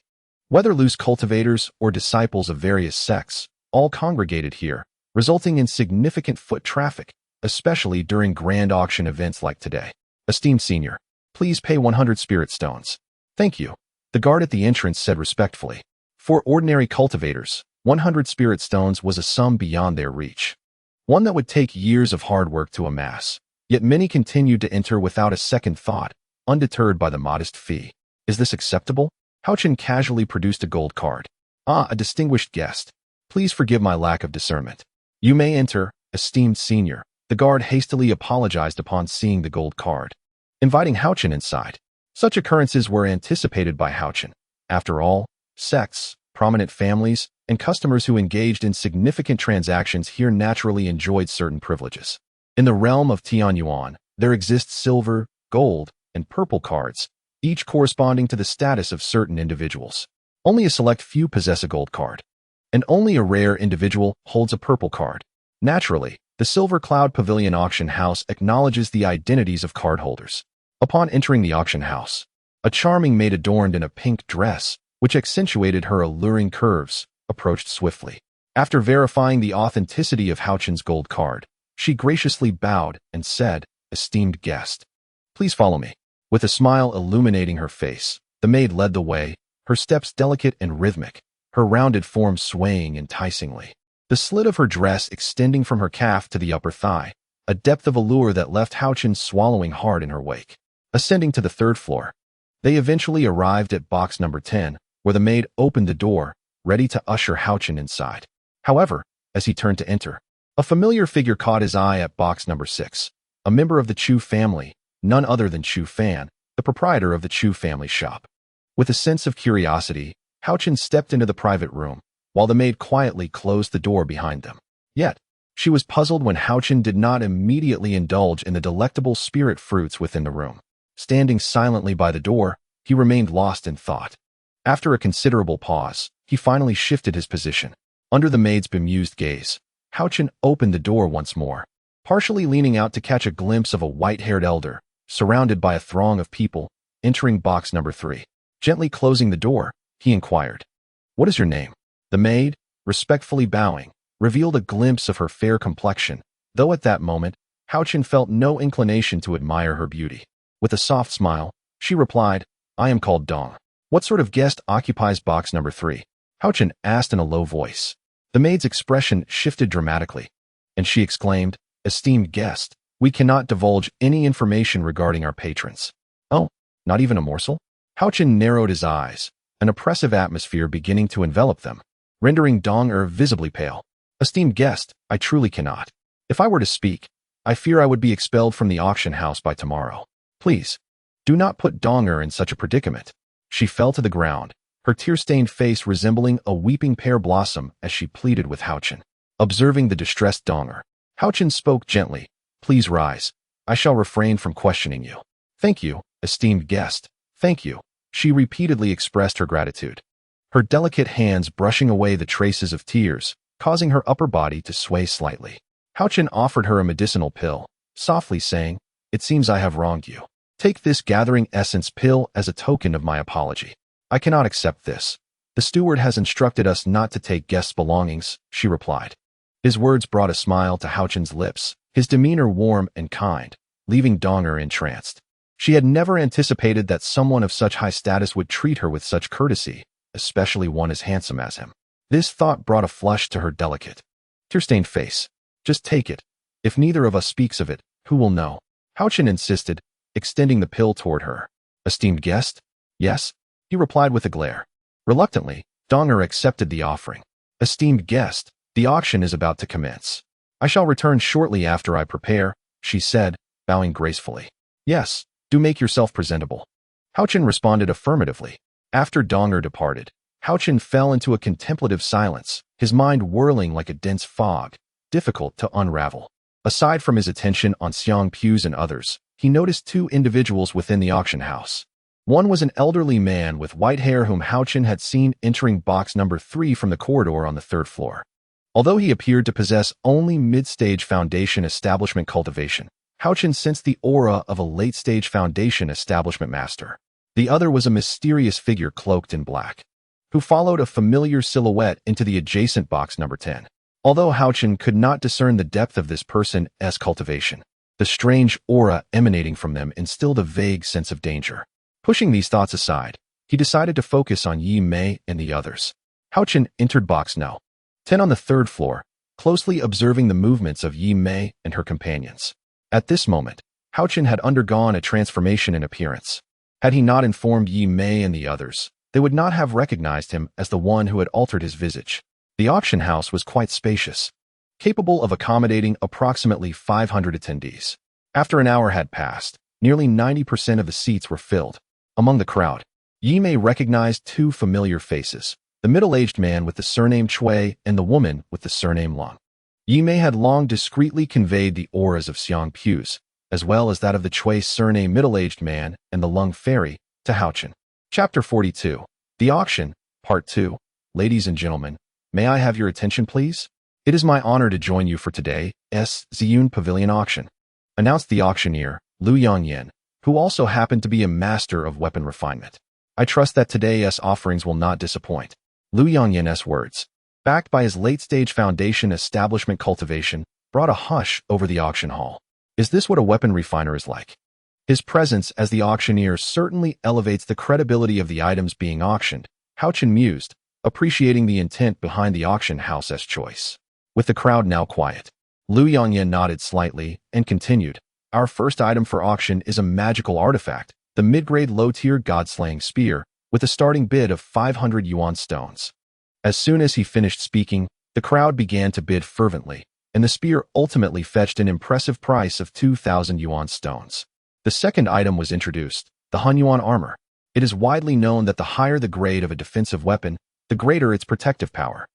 Whether loose cultivators or disciples of various sects, all congregated here, resulting in significant foot traffic, especially during grand auction events like today. "Esteemed senior, please pay 100 spirit stones." "Thank you," the guard at the entrance said respectfully. For ordinary cultivators, 100 spirit stones was a sum beyond their reach, one that would take years of hard work to amass. Yet many continued to enter without a second thought, undeterred by the modest fee. "Is this acceptable?" Haochen casually produced a gold card. "Ah, a distinguished guest. Please forgive my lack of discernment. You may enter, esteemed senior." The guard hastily apologized upon seeing the gold card, inviting Haochen inside. Such occurrences were anticipated by Haochen. After all, sects, prominent families, and customers who engaged in significant transactions here naturally enjoyed certain privileges. In the realm of Tianyuan, there exist silver, gold, and purple cards, each corresponding to the status of certain individuals. Only a select few possess a gold card, and only a rare individual holds a purple card. Naturally, the Silver Cloud Pavilion auction house acknowledges the identities of cardholders. Upon entering the auction house, a charming maid adorned in a pink dress, which accentuated her alluring curves, approached swiftly. After verifying the authenticity of Haochen's gold card, she graciously bowed and said, "Esteemed guest, please follow me." With a smile illuminating her face, the maid led the way, her steps delicate and rhythmic, her rounded form swaying enticingly. The slit of her dress extending from her calf to the upper thigh, a depth of allure that left Haochen swallowing hard in her wake. Ascending to the third floor, they eventually arrived at box number 10, where the maid opened the door, ready to usher Haochen inside. However, as he turned to enter, a familiar figure caught his eye at box number 6, a member of the Chu family, none other than Chu Fan, the proprietor of the Chu family shop. With a sense of curiosity, Haochen stepped into the private room, while the maid quietly closed the door behind them. Yet, she was puzzled when Haochen did not immediately indulge in the delectable spirit fruits within the room. Standing silently by the door, he remained lost in thought. After a considerable pause, he finally shifted his position. Under the maid's bemused gaze, Haochen opened the door once more, partially leaning out to catch a glimpse of a white-haired elder, surrounded by a throng of people, entering box number 3. Gently closing the door, he inquired, "What is your name?" The maid, respectfully bowing, revealed a glimpse of her fair complexion, though at that moment, Haochen felt no inclination to admire her beauty. With a soft smile, she replied, "I am called Dong." "What sort of guest occupies box number 3? Haochen asked in a low voice. The maid's expression shifted dramatically, and she exclaimed, "Esteemed guest, we cannot divulge any information regarding our patrons." "Oh, not even a morsel?" Haochen narrowed his eyes, an oppressive atmosphere beginning to envelop them, rendering Dong visibly pale. "Esteemed guest, I truly cannot. If I were to speak, I fear I would be expelled from the auction house by tomorrow. Please, do not put Dong in such a predicament." She fell to the ground, her tear-stained face resembling a weeping pear blossom as she pleaded with Haochen. Observing the distressed Dong, Haochen spoke gently, "Please rise. I shall refrain from questioning you. Thank you, esteemed guest. Thank you. She repeatedly expressed her gratitude, her delicate hands brushing away the traces of tears, causing her upper body to sway slightly. Haochen offered her a medicinal pill, softly saying, "It seems I have wronged you. Take this gathering essence pill as a token of my apology." "I cannot accept this. The steward has instructed us not to take guests' belongings," she replied. His words brought a smile to Haochen's lips, his demeanor warm and kind, leaving Donger entranced. She had never anticipated that someone of such high status would treat her with such courtesy, especially one as handsome as him. This thought brought a flush to her delicate, tear-stained face. "Just take it. If neither of us speaks of it, who will know?" Haochen insisted, extending the pill toward her. "Esteemed guest?" "Yes," he replied with a glare. Reluctantly, Donger accepted the offering. "Esteemed guest, the auction is about to commence. I shall return shortly after I prepare," she said, bowing gracefully. "Yes, do make yourself presentable." Haochen responded affirmatively. After Donger departed, Haochen fell into a contemplative silence, his mind whirling like a dense fog, difficult to unravel. Aside from his attention on Xiang Pu's and others, he noticed two individuals within the auction house. One was an elderly man with white hair whom Haochen had seen entering box number 3 from the corridor on the 3rd floor. Although he appeared to possess only mid-stage foundation establishment cultivation, Haochen sensed the aura of a late-stage foundation establishment master. The other was a mysterious figure cloaked in black, who followed a familiar silhouette into the adjacent box number 10. Although Haochen could not discern the depth of this person's cultivation, the strange aura emanating from them instilled a vague sense of danger. Pushing these thoughts aside, he decided to focus on Yi Mei and the others. Haochen entered box No. 10 on the 3rd floor, closely observing the movements of Yi Mei and her companions. At this moment, Haochen had undergone a transformation in appearance. Had he not informed Yi Mei and the others, they would not have recognized him as the one who had altered his visage. The auction house was quite spacious, capable of accommodating approximately 500 attendees. After an hour had passed, nearly 90% of the seats were filled. Among the crowd, Yi Mei recognized two familiar faces, the middle-aged man with the surname Chui and the woman with the surname Long. Yi Mei had long discreetly conveyed the auras of Xiang Pu's, as well as that of the Chui surname middle-aged man and the Lung fairy, to Haochen. Chapter 42. The Auction, Part 2. Ladies and gentlemen, may I have your attention, please? It is my honor to join you for today's Ziyun Pavilion auction, announced the auctioneer, Lu Yongyan, who also happened to be a master of weapon refinement. I trust that today's offerings will not disappoint. Lu Yongyan's words, backed by his late-stage foundation establishment cultivation, brought a hush over the auction hall. Is this what a weapon refiner is like? His presence as the auctioneer certainly elevates the credibility of the items being auctioned, Haochen mused, appreciating the intent behind the auction house's choice. With the crowd now quiet, Lu Yongyan nodded slightly and continued. Our first item for auction is a magical artifact, the mid-grade low-tier god-slaying spear, with a starting bid of 500 yuan stones. As soon as he finished speaking, the crowd began to bid fervently, and the spear ultimately fetched an impressive price of 2,000 yuan stones. The second item was introduced, the Hunyuan armor. It is widely known that the higher the grade of a defensive weapon, the greater its protective power.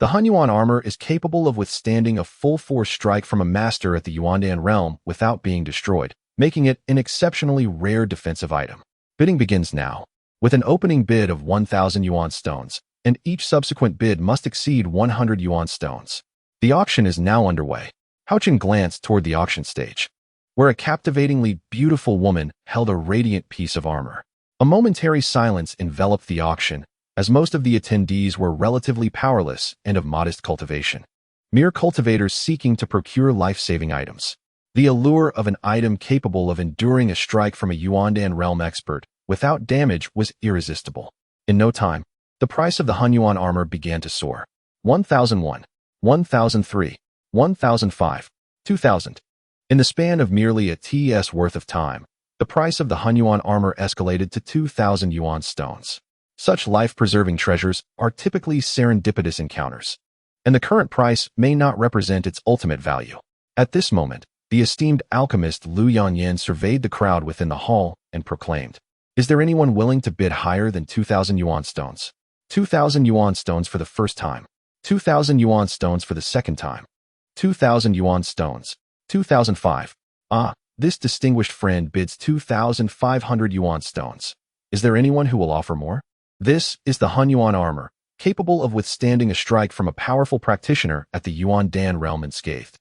The Hunyuan armor is capable of withstanding a full-force strike from a master at the Yuandan realm without being destroyed, making it an exceptionally rare defensive item. Bidding begins now, with an opening bid of 1,000 yuan stones, and each subsequent bid must exceed 100 yuan stones. The auction is now underway. Haochen glanced toward the auction stage, where a captivatingly beautiful woman held a radiant piece of armor. A momentary silence enveloped the auction, as most of the attendees were relatively powerless and of modest cultivation. Mere cultivators seeking to procure life-saving items. The allure of an item capable of enduring a strike from a Yuandan realm expert without damage was irresistible. In no time, the price of the Hunyuan armor began to soar. 1,001, 1,003, 1,005, 2,000. In the span of merely a TS worth of time, the price of the Hunyuan armor escalated to 2,000 yuan stones. Such life-preserving treasures are typically serendipitous encounters, and the current price may not represent its ultimate value. At this moment, the esteemed alchemist Lu Yongyan surveyed the crowd within the hall and proclaimed, "Is there anyone willing to bid higher than 2,000 yuan stones? 2,000 yuan stones for the first time. 2,000 yuan stones for the second time. 2,000 yuan stones. 2005. Ah, This distinguished friend bids 2,500 yuan stones. Is there anyone who will offer more? This is the Hun Yuan armor, capable of withstanding a strike from a powerful practitioner at the Yuan Dan realm unscathed.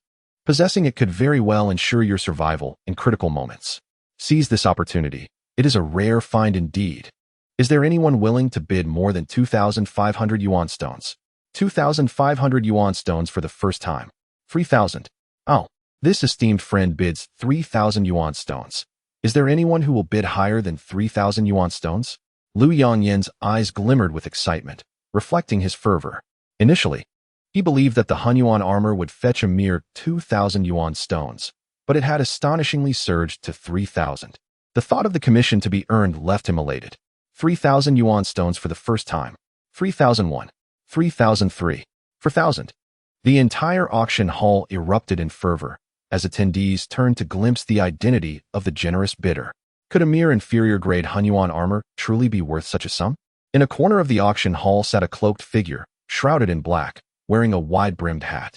Possessing it could very well ensure your survival in critical moments. Seize this opportunity. It is a rare find indeed. Is there anyone willing to bid more than 2,500 yuan stones? 2,500 yuan stones for the first time. 3,000. Oh, this esteemed friend bids 3,000 yuan stones. Is there anyone who will bid higher than 3,000 yuan stones? Lu Yongyan's eyes glimmered with excitement, reflecting his fervor. Initially, he believed that the Hun Yuan armor would fetch a mere 2,000 yuan stones, but it had astonishingly surged to 3,000. The thought of the commission to be earned left him elated. 3,000 yuan stones for the first time. 3,001. 3,003. 4,000. The entire auction hall erupted in fervor as attendees turned to glimpse the identity of the generous bidder. Could a mere inferior-grade Hun Yuan armor truly be worth such a sum? In a corner of the auction hall sat a cloaked figure, shrouded in black, wearing a wide-brimmed hat.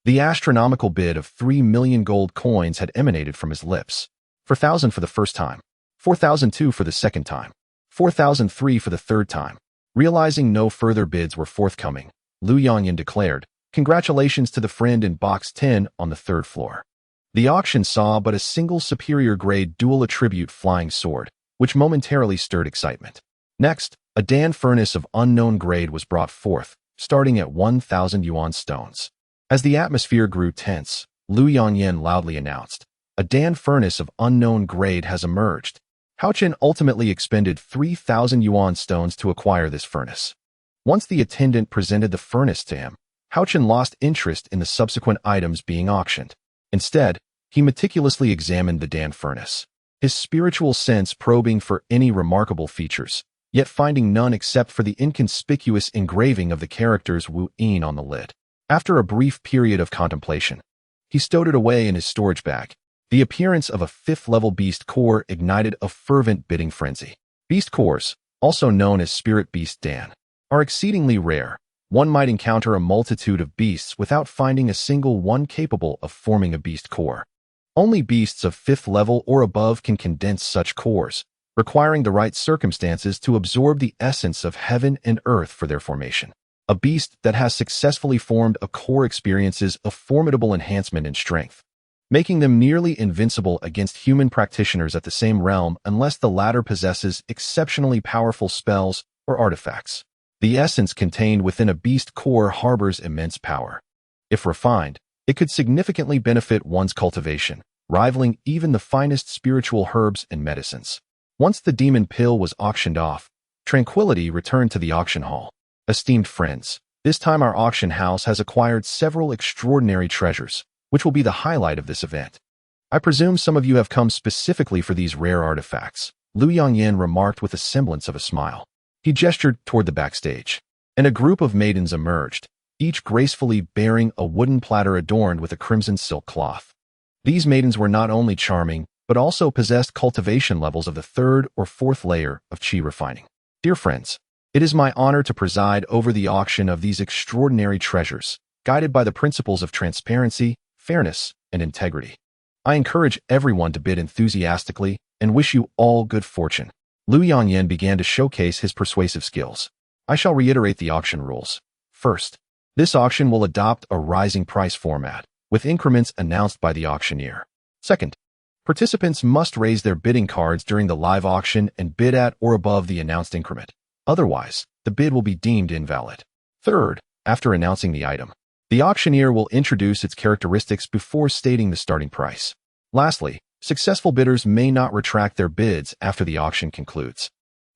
The astronomical bid of 3 million gold coins had emanated from his lips. 4,000 for the first time. 4,002 for the second time. 4,003 for the third time. Realizing no further bids were forthcoming, Lu Yongyan declared, "Congratulations to the friend in box 10 on the third floor." The auction saw but a single superior-grade dual-attribute flying sword, which momentarily stirred excitement. Next, a Dan furnace of unknown grade was brought forth, starting at 1,000 yuan stones. As the atmosphere grew tense, Lu Yongyan loudly announced, "A Dan furnace of unknown grade has emerged." Haochen ultimately expended 3,000 yuan stones to acquire this furnace. Once the attendant presented the furnace to him, Haochen lost interest in the subsequent items being auctioned. Instead, he meticulously examined the Dan furnace, his spiritual sense probing for any remarkable features, yet finding none except for the inconspicuous engraving of the characters Wuyun on the lid. After a brief period of contemplation, he stowed it away in his storage bag. The appearance of a fifth-level beast core ignited a fervent bidding frenzy. Beast cores, also known as spirit beast Dan, are exceedingly rare. One might encounter a multitude of beasts without finding a single one capable of forming a beast core. Only beasts of 5th level or above can condense such cores, requiring the right circumstances to absorb the essence of heaven and earth for their formation. A beast that has successfully formed a core experiences a formidable enhancement in strength, making them nearly invincible against human practitioners at the same realm unless the latter possesses exceptionally powerful spells or artifacts. The essence contained within a beast core harbors immense power. If refined, it could significantly benefit one's cultivation, rivaling even the finest spiritual herbs and medicines. Once the demon pill was auctioned off, tranquility returned to the auction hall. Esteemed friends, this time our auction house has acquired several extraordinary treasures, which will be the highlight of this event. I presume some of you have come specifically for these rare artifacts, Lu Yongyan remarked with a semblance of a smile. He gestured toward the backstage, and a group of maidens emerged, each gracefully bearing a wooden platter adorned with a crimson silk cloth. These maidens were not only charming, but also possessed cultivation levels of the 3rd or 4th layer of qi refining. Dear friends, it is my honor to preside over the auction of these extraordinary treasures, guided by the principles of transparency, fairness, and integrity. I encourage everyone to bid enthusiastically and wish you all good fortune. Lu Yongyan began to showcase his persuasive skills. I shall reiterate the auction rules. First, this auction will adopt a rising price format, with increments announced by the auctioneer. Second, participants must raise their bidding cards during the live auction and bid at or above the announced increment. Otherwise, the bid will be deemed invalid. Third, after announcing the item, the auctioneer will introduce its characteristics before stating the starting price. Lastly, successful bidders may not retract their bids after the auction concludes.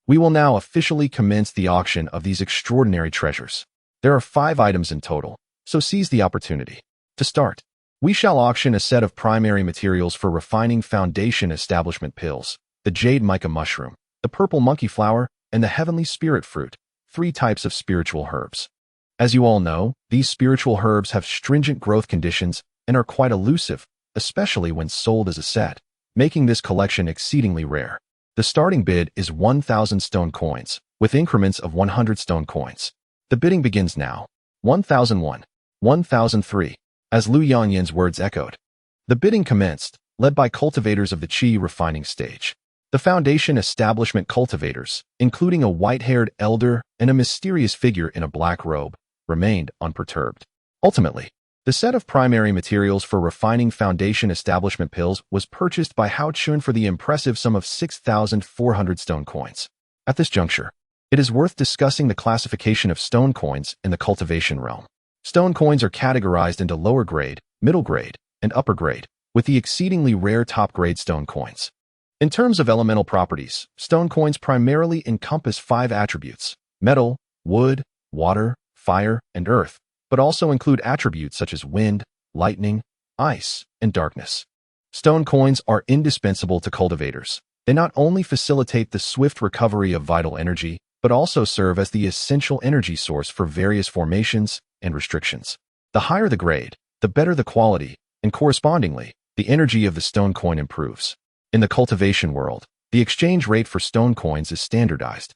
We will now officially commence the auction of these extraordinary treasures. There are 5 items in total, so seize the opportunity. To start, we shall auction a set of primary materials for refining foundation establishment pills, the jade mica mushroom, the purple monkey flower, and the heavenly spirit fruit, 3 types of spiritual herbs. As you all know, these spiritual herbs have stringent growth conditions and are quite elusive, especially when sold as a set, making this collection exceedingly rare. The starting bid is 1,000 stone coins, with increments of 100 stone coins. The bidding begins now. 1,001. 1,003. As Lu Yongyan's words echoed. The bidding commenced. led by cultivators of the Qi refining stage. The foundation establishment cultivators, including a white-haired elder and a mysterious figure in a black robe, remained unperturbed. Ultimately, the set of primary materials for refining foundation establishment pills was purchased by Haochen for the impressive sum of 6,400 stone coins. At this juncture, it is worth discussing the classification of stone coins in the cultivation realm. Stone coins are categorized into lower grade, middle grade, and upper grade, with the exceedingly rare top-grade stone coins. In terms of elemental properties, stone coins primarily encompass 5 attributes: metal, wood, water, fire, and earth, but also include attributes such as wind, lightning, ice, and darkness. Stone coins are indispensable to cultivators. They not only facilitate the swift recovery of vital energy, but also serve as the essential energy source for various formations and restrictions. The higher the grade, the better the quality, and correspondingly, the energy of the stone coin improves. In the cultivation world, the exchange rate for stone coins is standardized,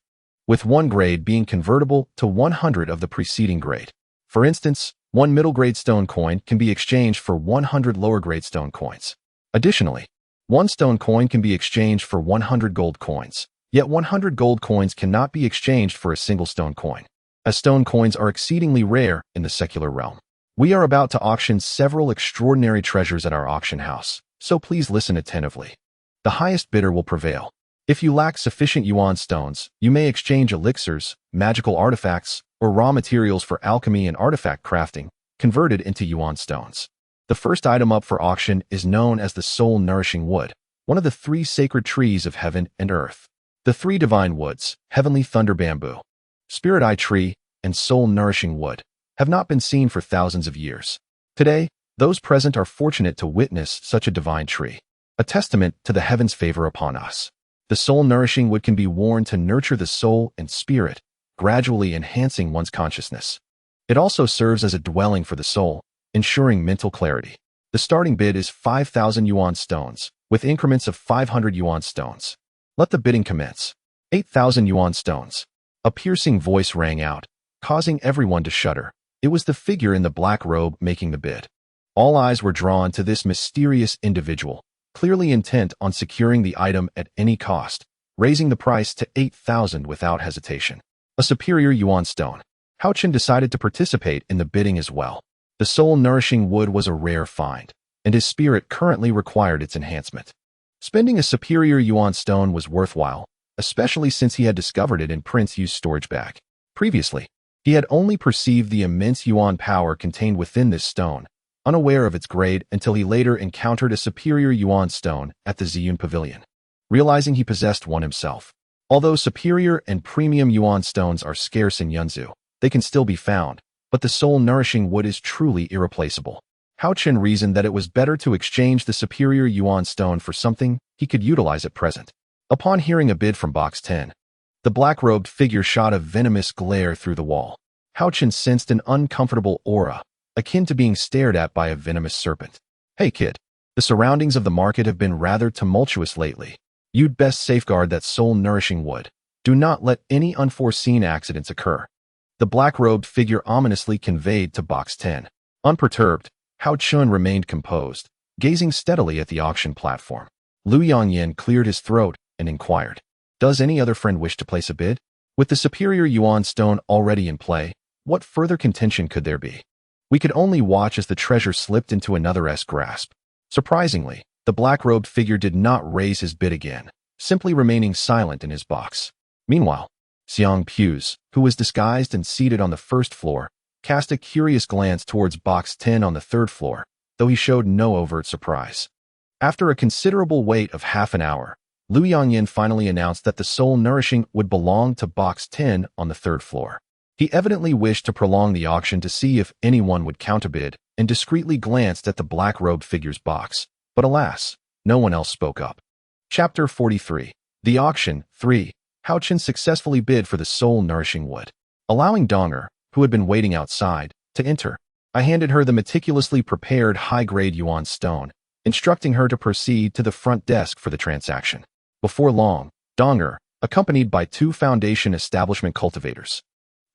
with one grade being convertible to 100 of the preceding grade. For instance, one middle-grade stone coin can be exchanged for 100 lower-grade stone coins. Additionally, one stone coin can be exchanged for 100 gold coins, yet 100 gold coins cannot be exchanged for a single stone coin, as stone coins are exceedingly rare in the secular realm. We are about to auction several extraordinary treasures at our auction house, so please listen attentively. The highest bidder will prevail. If you lack sufficient yuan stones, you may exchange elixirs, magical artifacts, or raw materials for alchemy and artifact crafting, converted into yuan stones. The first item up for auction is known as the soul-nourishing wood, one of the 3 sacred trees of heaven and earth. The 3 divine woods, heavenly thunder bamboo, spirit eye tree, and soul-nourishing wood, have not been seen for thousands of years. Today, those present are fortunate to witness such a divine tree, a testament to the heavens' favor upon us. The soul-nourishing wood can be worn to nurture the soul and spirit, gradually enhancing one's consciousness. It also serves as a dwelling for the soul, ensuring mental clarity. The starting bid is 5,000 yuan stones, with increments of 500 yuan stones. Let the bidding commence. 8,000 yuan stones. A piercing voice rang out, causing everyone to shudder. It was the figure in the black robe making the bid. All eyes were drawn to this mysterious individual, clearly intent on securing the item at any cost, raising the price to 8,000 without hesitation. A superior yuan stone. Haochen decided to participate in the bidding as well. The soul-nourishing wood was a rare find, and his spirit currently required its enhancement. Spending a superior yuan stone was worthwhile, especially since he had discovered it in Prince Yu's storage bag. Previously, he had only perceived the immense yuan power contained within this stone, unaware of its grade until he later encountered a superior yuan stone at the Ziyun Pavilion, realizing he possessed one himself. Although superior and premium yuan stones are scarce in Yunzhu, they can still be found, but the soul-nourishing wood is truly irreplaceable. Haochen reasoned that it was better to exchange the superior yuan stone for something he could utilize at present. Upon hearing a bid from Box 10, the black-robed figure shot a venomous glare through the wall. Haochen sensed an uncomfortable aura, akin to being stared at by a venomous serpent. Hey kid, the surroundings of the market have been rather tumultuous lately. You'd best safeguard that soul-nourishing wood. Do not let any unforeseen accidents occur. The black-robed figure ominously conveyed to Box 10. Unperturbed, Haochen remained composed, gazing steadily at the auction platform. Lu Yongyan cleared his throat and inquired, "Does any other friend wish to place a bid?" With the superior yuan stone already in play, what further contention could there be? We could only watch as the treasure slipped into another's grasp. Surprisingly, the black-robed figure did not raise his bid again, simply remaining silent in his box. Meanwhile, Xiang Pu's, who was disguised and seated on the first floor, cast a curious glance towards Box 10 on the third floor, though he showed no overt surprise. After a considerable wait of half an hour, Lu Yongyan finally announced that the soul-nourishing would belong to Box 10 on the third floor. He evidently wished to prolong the auction to see if anyone would counterbid, and discreetly glanced at the black-robed figure's box. But alas, no one else spoke up. Chapter 43. The Auction 3. Haochen successfully bid for the soul-nourishing wood. Allowing Donger, who had been waiting outside, to enter, I handed her the meticulously prepared high-grade yuan stone, instructing her to proceed to the front desk for the transaction. Before long, Donger, accompanied by 2 foundation establishment cultivators,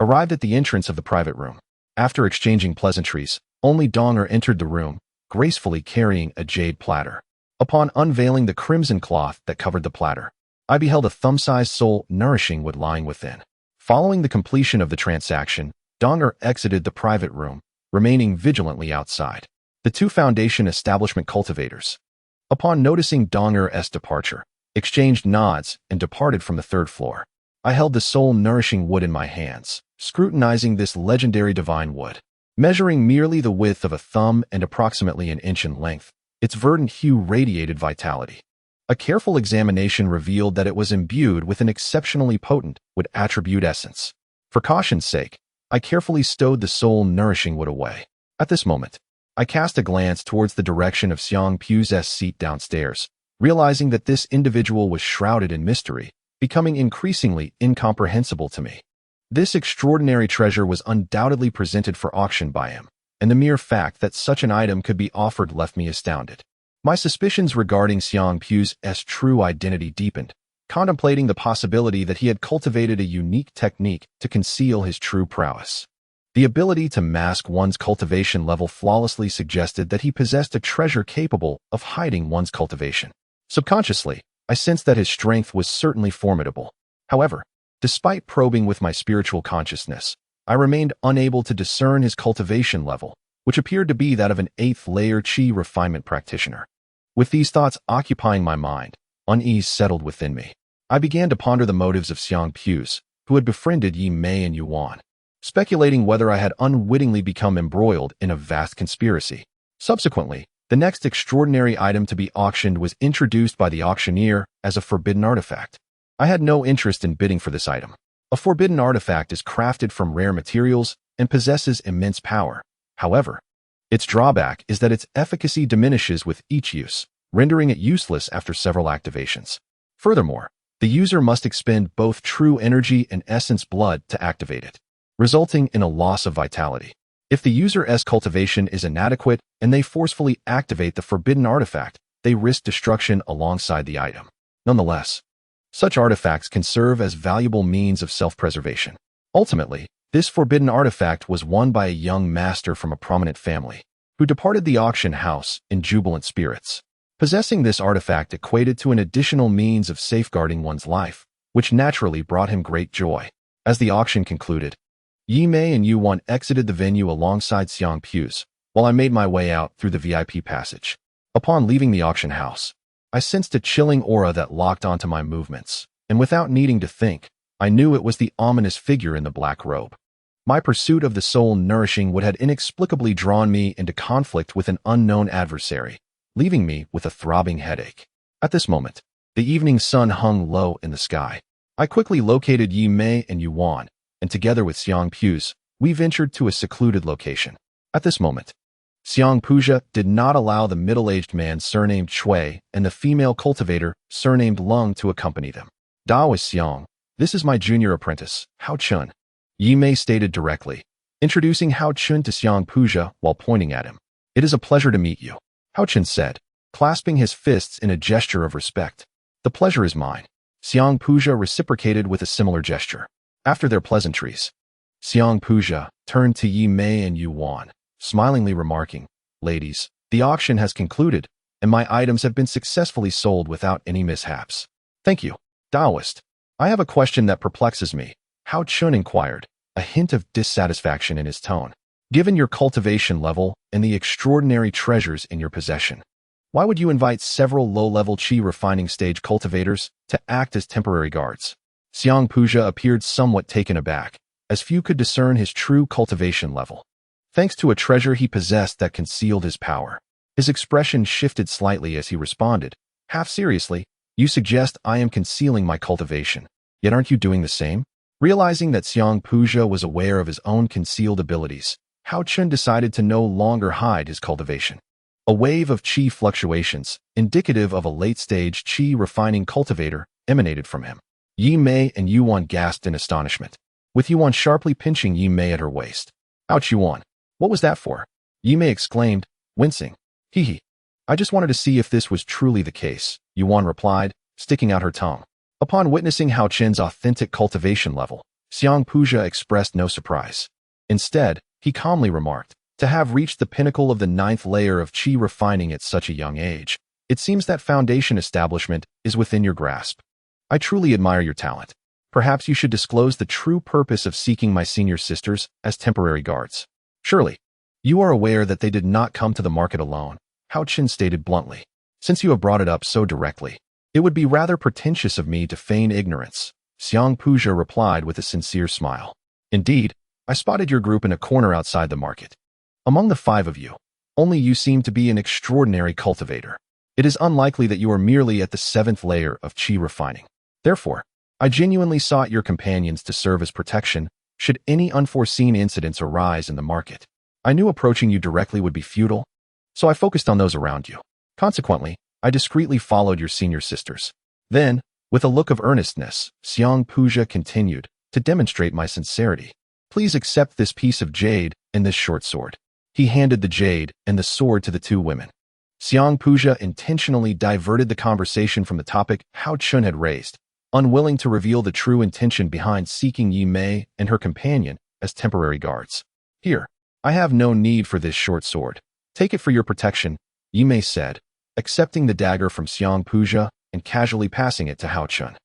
arrived at the entrance of the private room. After exchanging pleasantries, only Donger entered the room, gracefully carrying a jade platter. Upon unveiling the crimson cloth that covered the platter, I beheld a thumb-sized soul-nourishing wood lying within. Following the completion of the transaction, Donger exited the private room, remaining vigilantly outside. The two Foundation establishment cultivators, upon noticing Donger's departure, exchanged nods and departed from the third floor. I held the soul-nourishing wood in my hands, scrutinizing this legendary divine wood. Measuring merely the width of a thumb and approximately an inch in length, its verdant hue radiated vitality. A careful examination revealed that it was imbued with an exceptionally potent wood attribute essence. For caution's sake, I carefully stowed the soul-nourishing wood away. At this moment, I cast a glance towards the direction of Xiang Pu's seat downstairs, realizing that this individual was shrouded in mystery, becoming increasingly incomprehensible to me. This extraordinary treasure was undoubtedly presented for auction by him, and the mere fact that such an item could be offered left me astounded. My suspicions regarding Xiang Pu's true identity deepened, contemplating the possibility that he had cultivated a unique technique to conceal his true prowess. The ability to mask one's cultivation level flawlessly suggested that he possessed a treasure capable of hiding one's cultivation. Subconsciously, I sensed that his strength was certainly formidable. However, despite probing with my spiritual consciousness, I remained unable to discern his cultivation level, which appeared to be that of an 8th-layer Qi refinement practitioner. With these thoughts occupying my mind, unease settled within me. I began to ponder the motives of Xiang Pu's, who had befriended Yi Mei and Yuan, speculating whether I had unwittingly become embroiled in a vast conspiracy. Subsequently, the next extraordinary item to be auctioned was introduced by the auctioneer as a forbidden artifact. I had no interest in bidding for this item. A forbidden artifact is crafted from rare materials and possesses immense power. However, its drawback is that its efficacy diminishes with each use, rendering it useless after several activations. Furthermore, the user must expend both true energy and essence blood to activate it, resulting in a loss of vitality. If the user's cultivation is inadequate and they forcefully activate the forbidden artifact, they risk destruction alongside the item. Nonetheless, such artifacts can serve as valuable means of self-preservation. Ultimately, this forbidden artifact was won by a young master from a prominent family, who departed the auction house in jubilant spirits. Possessing this artifact equated to an additional means of safeguarding one's life, which naturally brought him great joy. As the auction concluded, Yi Mei and Yuan exited the venue alongside Xiang Pu's, while I made my way out through the VIP passage. Upon leaving the auction house, I sensed a chilling aura that locked onto my movements, and without needing to think, I knew it was the ominous figure in the black robe. My pursuit of the soul-nourishing wood had inexplicably drawn me into conflict with an unknown adversary, leaving me with a throbbing headache. At this moment, the evening sun hung low in the sky. I quickly located Yi Mei and Yuan, and together with Xiang Pu's, we ventured to a secluded location. At this moment, Xiang Puja did not allow the middle-aged man surnamed Chui and the female cultivator surnamed Lung to accompany them. Daoist Xiang, this is my junior apprentice, Haochen, Yi Mei stated directly, introducing Haochen to Xiang Puja while pointing at him. It is a pleasure to meet you, Haochen said, clasping his fists in a gesture of respect. The pleasure is mine. Xiang Puja reciprocated with a similar gesture. After their pleasantries, Xiang Puja turned to Yi Mei and Yuan, smilingly remarking, "Ladies, the auction has concluded, and my items have been successfully sold without any mishaps." "Thank you, Daoist. I have a question that perplexes me," Hao Chun inquired, a hint of dissatisfaction in his tone. "Given your cultivation level and the extraordinary treasures in your possession, why would you invite several low-level Qi refining stage cultivators to act as temporary guards?" Xiang Puja appeared somewhat taken aback, as few could discern his true cultivation level. Thanks to a treasure he possessed that concealed his power. His expression shifted slightly as he responded, half seriously, "You suggest I am concealing my cultivation, yet aren't you doing the same?" Realizing that Xiang Puja was aware of his own concealed abilities, Hao Chun decided to no longer hide his cultivation. A wave of Qi fluctuations, indicative of a late-stage Qi refining cultivator, emanated from him. Yi Mei and Yuan gasped in astonishment, with Yuan sharply pinching Yi Mei at her waist. "Ouch, Yuan. What was that for?" Yi Mei exclaimed, wincing. "Hee. I just wanted to see if this was truly the case," Yuan replied, sticking out her tongue. Upon witnessing Hao Chen's authentic cultivation level, Xiang Puja expressed no surprise. Instead, he calmly remarked, "To have reached the pinnacle of the 9th layer of Qi refining at such a young age, It seems that foundation establishment is within your grasp. I truly admire your talent. Perhaps you should disclose the true purpose of seeking my senior sisters as temporary guards. Surely, you are aware that they did not come to the market alone, Haochen stated bluntly. Since you have brought it up so directly, it would be rather pretentious of me to feign ignorance, Xiang Puja replied with a sincere smile. Indeed, I spotted your group in a corner outside the market. Among the 5 of you, only you seem to be an extraordinary cultivator. It is unlikely that you are merely at the 7th layer of qi refining. Therefore, I genuinely sought your companions to serve as protection should any unforeseen incidents arise in the market. I knew approaching you directly would be futile, so I focused on those around you. Consequently, I discreetly followed your senior sisters. Then, with a look of earnestness, Xiang Puja continued, to demonstrate my sincerity. Please accept this piece of jade and this short sword. He handed the jade and the sword to the 2 women. Xiang Puja intentionally diverted the conversation from the topic Haochen had raised, unwilling to reveal the true intention behind seeking Yi Mei and her companion as temporary guards. Here, I have no need for this short sword. Take it for your protection, Yi Mei said, accepting the dagger from Xiang Puja and casually passing it to Haochen.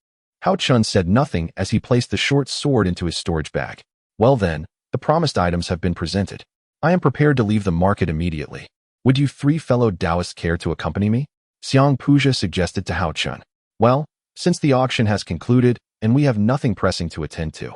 Haochen said nothing as he placed the short sword into his storage bag. Well then, the promised items have been presented. I am prepared to leave the market immediately. Would you 3 fellow Taoists care to accompany me? Xiang Puja suggested to Haochen. Well, since the auction has concluded and we have nothing pressing to attend to,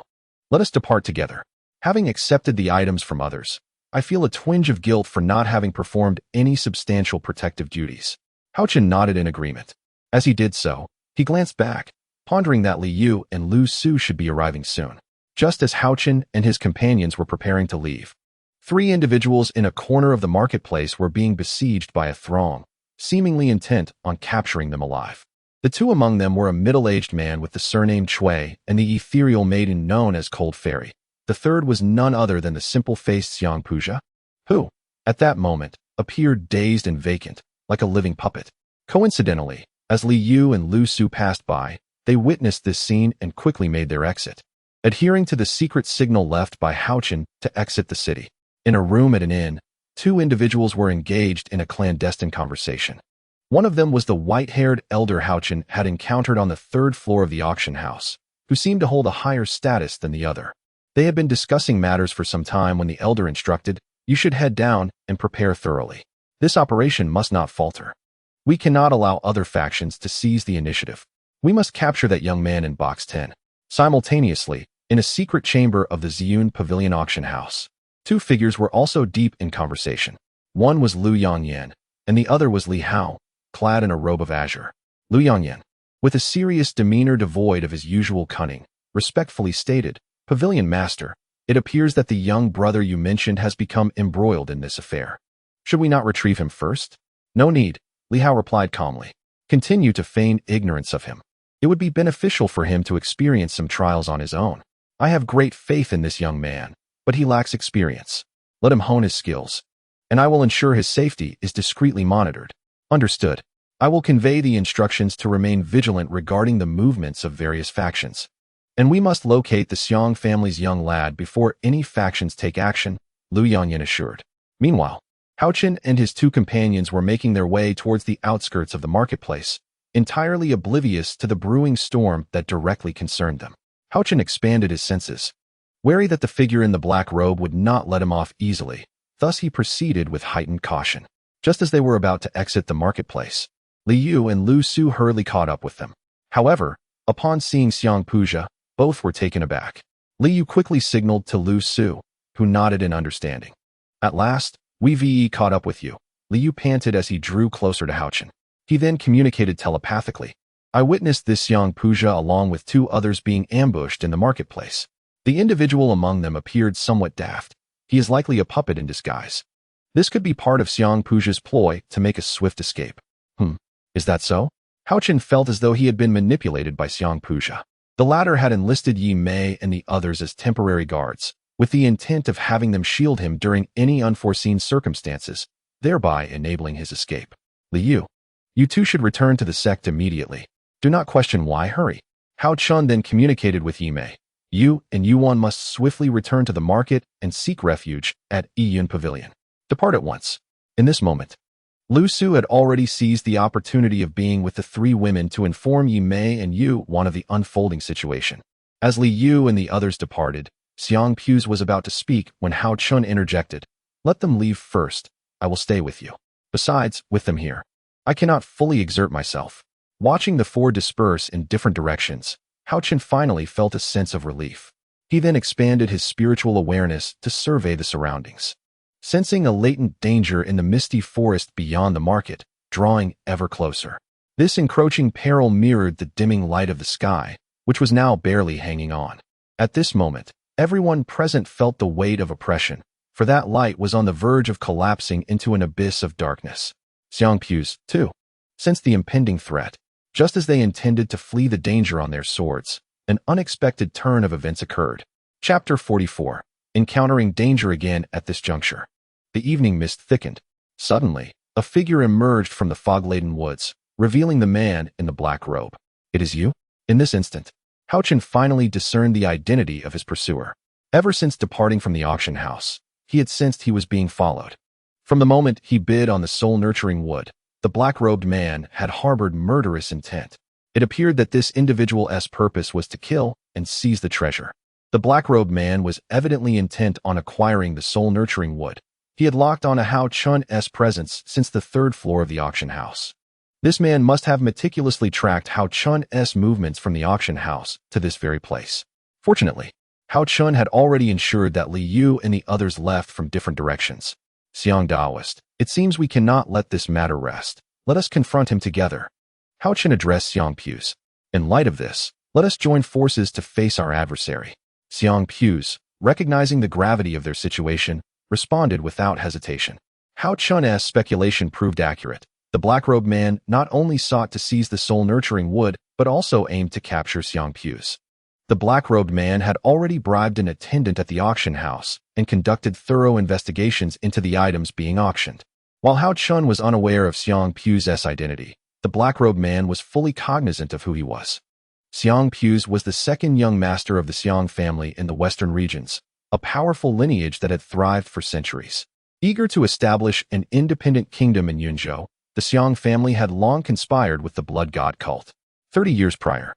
let us depart together. Having accepted the items from others, I feel a twinge of guilt for not having performed any substantial protective duties. Haochen nodded in agreement. As he did so, he glanced back, pondering that Li Yu and Lu Su should be arriving soon. Just as Haochen and his companions were preparing to leave, 3 individuals in a corner of the marketplace were being besieged by a throng, seemingly intent on capturing them alive. The 2 among them were a middle-aged man with the surname Chui and the ethereal maiden known as Cold Fairy. The third was none other than the simple-faced Xiang Puja, who, at that moment, appeared dazed and vacant, like a living puppet. Coincidentally, as Li Yu and Lu Su passed by, they witnessed this scene and quickly made their exit, adhering to the secret signal left by Haochen to exit the city. In a room at an inn, 2 individuals were engaged in a clandestine conversation. One of them was the white-haired elder Haochen had encountered on the 3rd floor of the auction house, who seemed to hold a higher status than the other. They had been discussing matters for some time when the elder instructed, "You should head down and prepare thoroughly. This operation must not falter. We cannot allow other factions to seize the initiative. We must capture that young man in box 10. Simultaneously, in a secret chamber of the Ziyun Pavilion auction house, 2 figures were also deep in conversation. One was Lu Yongyan, and the other was Li Hao, clad in a robe of azure. Lu Yongyan, with a serious demeanor devoid of his usual cunning, respectfully stated, "Pavilion Master, it appears that the young brother you mentioned has become embroiled in this affair. Should we not retrieve him first?" "No need," Li Hao replied calmly. "Continue to feign ignorance of him. It would be beneficial for him to experience some trials on his own. I have great faith in this young man, but he lacks experience. Let him hone his skills, and I will ensure his safety is discreetly monitored." "Understood. I will convey the instructions to remain vigilant regarding the movements of various factions. And we must locate the Xiong family's young lad before any factions take action," Lu Yongyan assured. Meanwhile, Haochen and his 2 companions were making their way towards the outskirts of the marketplace, entirely oblivious to the brewing storm that directly concerned them. Haochen expanded his senses, wary that the figure in the black robe would not let him off easily. Thus he proceeded with heightened caution. Just as they were about to exit the marketplace, Li Yu and Lu Su hurriedly caught up with them. However, upon seeing Xiang Puja, both were taken aback. Li Yu quickly signaled to Lu Su, who nodded in understanding. "At last, we caught up with you," Li Yu panted as he drew closer to Haochen. He then communicated telepathically. "I witnessed this Xiang Puja along with 2 others being ambushed in the marketplace. The individual among them appeared somewhat daft. He is likely a puppet in disguise. This could be part of Xiang Puja's ploy to make a swift escape." Is that so? Haochen felt as though he had been manipulated by Xiang Puja. The latter had enlisted Yi Mei and the others as temporary guards, with the intent of having them shield him during any unforeseen circumstances, thereby enabling his escape. "Li Yu, you 2 should return to the sect immediately. Do not question why, hurry." Haochen then communicated with Yi Mei. "You and Yuan must swiftly return to the market and seek refuge at Yiyun Pavilion. Depart at once." In this moment, Lu Su had already seized the opportunity of being with the three women to inform Yi Mei and Yu Wan of the unfolding situation. As Li Yu and the others departed, Xiang Pu's was about to speak when Haochen interjected. Let them leave first. I will stay with you. Besides, with them here, I cannot fully exert myself. Watching the four disperse in different directions, Haochen finally felt a sense of relief. He then expanded his spiritual awareness to survey the surroundings. Sensing a latent danger in the misty forest beyond the market, drawing ever closer. This encroaching peril mirrored the dimming light of the sky, which was now barely hanging on. At this moment, everyone present felt the weight of oppression, for that light was on the verge of collapsing into an abyss of darkness. Xiang Pu's, too, sensed the impending threat. Just as they intended to flee the danger on their swords, an unexpected turn of events occurred. Chapter 44. Encountering danger again at this juncture. The evening mist thickened. Suddenly, a figure emerged from the fog-laden woods, revealing the man in the black robe. It is you? In this instant, Haochen finally discerned the identity of his pursuer. Ever since departing from the auction house, he had sensed he was being followed. From the moment he bid on the soul-nurturing wood, the black-robed man had harbored murderous intent. It appeared that this individual's purpose was to kill and seize the treasure. The black-robed man was evidently intent on acquiring the soul-nurturing wood. He had locked on a Haochun's presence since the third floor of the auction house. This man must have meticulously tracked Haochun's movements from the auction house to this very place. Fortunately, Haochen had already ensured that Li Yu and the others left from different directions. Xiang Daoist, it seems we cannot let this matter rest. Let us confront him together. Haochen addressed Xiang Pu's. In light of this, let us join forces to face our adversary. Xiang Pu's, recognizing the gravity of their situation, responded without hesitation. Haochun's speculation proved accurate. The black-robed man not only sought to seize the soul-nurturing wood, but also aimed to capture Xiang Pu's. The black-robed man had already bribed an attendant at the auction house and conducted thorough investigations into the items being auctioned. While Haochen was unaware of Xiang Pu's identity, the black-robed man was fully cognizant of who he was. Xiang Pu's was the second young master of the Xiang family in the western regions, a powerful lineage that had thrived for centuries. Eager to establish an independent kingdom in Yunzhou, the Xiang family had long conspired with the blood god cult. 30 years prior,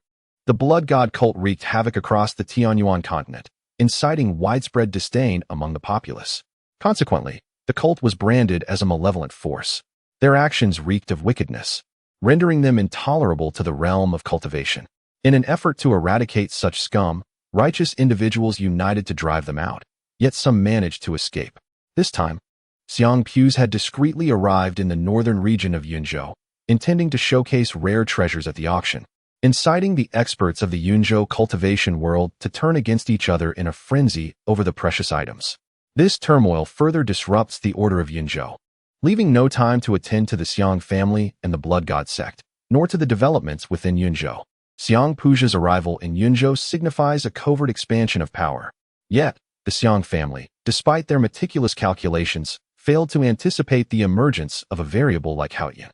the blood god cult wreaked havoc across the Tianyuan continent, inciting widespread disdain among the populace. Consequently, the cult was branded as a malevolent force. Their actions reeked of wickedness, rendering them intolerable to the realm of cultivation. In an effort to eradicate such scum, righteous individuals united to drive them out, yet some managed to escape. This time, Xiang Pu's had discreetly arrived in the northern region of Yunzhou, intending to showcase rare treasures at the auction, inciting the experts of the Yunzhou cultivation world to turn against each other in a frenzy over the precious items. This turmoil further disrupts the order of Yunzhou, leaving no time to attend to the Xiang family and the blood god sect, nor to the developments within Yunzhou. Xiang Puja's arrival in Yunzhou signifies a covert expansion of power. Yet, the Xiang family, despite their meticulous calculations, failed to anticipate the emergence of a variable like Haochen.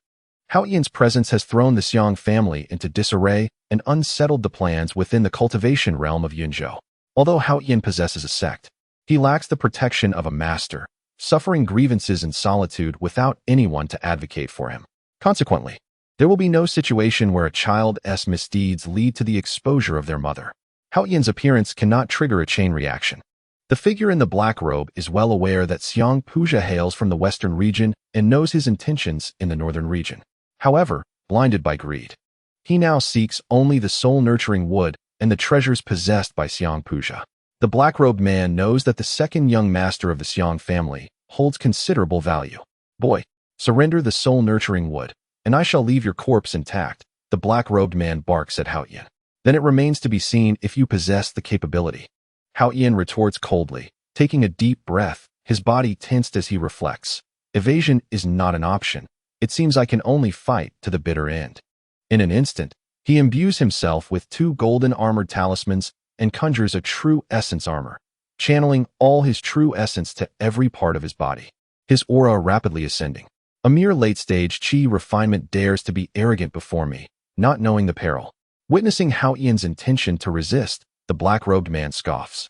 Haotian's presence has thrown the Xiang family into disarray and unsettled the plans within the cultivation realm of Yunzhou. Although Haotian possesses a sect, he lacks the protection of a master, suffering grievances in solitude without anyone to advocate for him. Consequently, there will be no situation where a child's misdeeds lead to the exposure of their mother. Haotian's appearance cannot trigger a chain reaction. The figure in the black robe is well aware that Xiang Puja hails from the western region and knows his intentions in the northern region. However, blinded by greed, he now seeks only the soul-nurturing wood and the treasures possessed by Xiang Puja. The black-robed man knows that the second young master of the Xiang family holds considerable value. Boy, surrender the soul-nurturing wood, and I shall leave your corpse intact, the black-robed man barks at Haotian. Then it remains to be seen if you possess the capability. Haotian retorts coldly, taking a deep breath, his body tensed as he reflects. Evasion is not an option. It seems I can only fight to the bitter end. In an instant, he imbues himself with 2 golden armored talismans and conjures a true essence armor, channeling all his true essence to every part of his body. His aura rapidly ascending. A mere late-stage chi refinement dares to be arrogant before me, not knowing the peril. Witnessing Haotian's intention to resist, the black-robed man scoffs,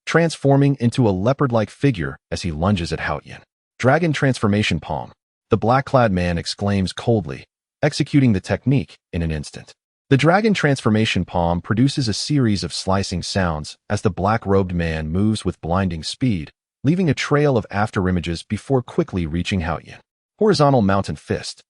transforming into a leopard-like figure as he lunges at Haotian. Dragon transformation palm. the black-clad man exclaims coldly, executing the technique in an instant. The dragon transformation palm produces a series of slicing sounds as the black-robed man moves with blinding speed, leaving a trail of afterimages before quickly reaching Haochen. Horizontal mountain fist.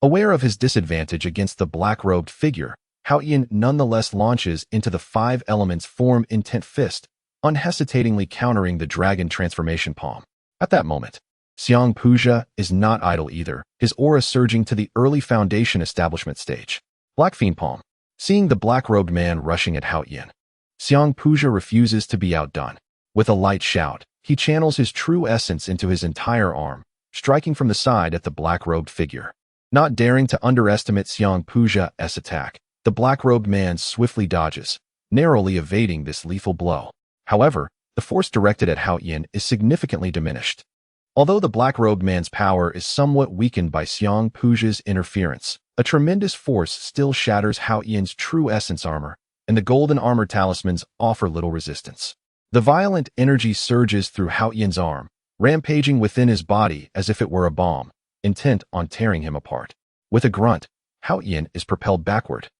Aware of his disadvantage against the black-robed figure, Haochen nonetheless launches into the 5 elements form intent fist, unhesitatingly countering the dragon transformation palm. At that moment, Xiang Puja is not idle either, his aura surging to the early foundation establishment stage. Black Fiend Palm. Seeing the black-robed man rushing at Haochen, Xiang Puja refuses to be outdone. With a light shout, he channels his true essence into his entire arm, striking from the side at the black-robed figure. Not daring to underestimate Xiang Puja's attack, the black-robed man swiftly dodges, narrowly evading this lethal blow. However, the force directed at Haochen is significantly diminished. Although the black-robed man's power is somewhat weakened by Xiang Puja's interference, a tremendous force still shatters Haochen's true essence armor, and the golden armor talismans offer little resistance. The violent energy surges through Haochen's arm, rampaging within his body as if it were a bomb, intent on tearing him apart. With a grunt, Haochen is propelled backward,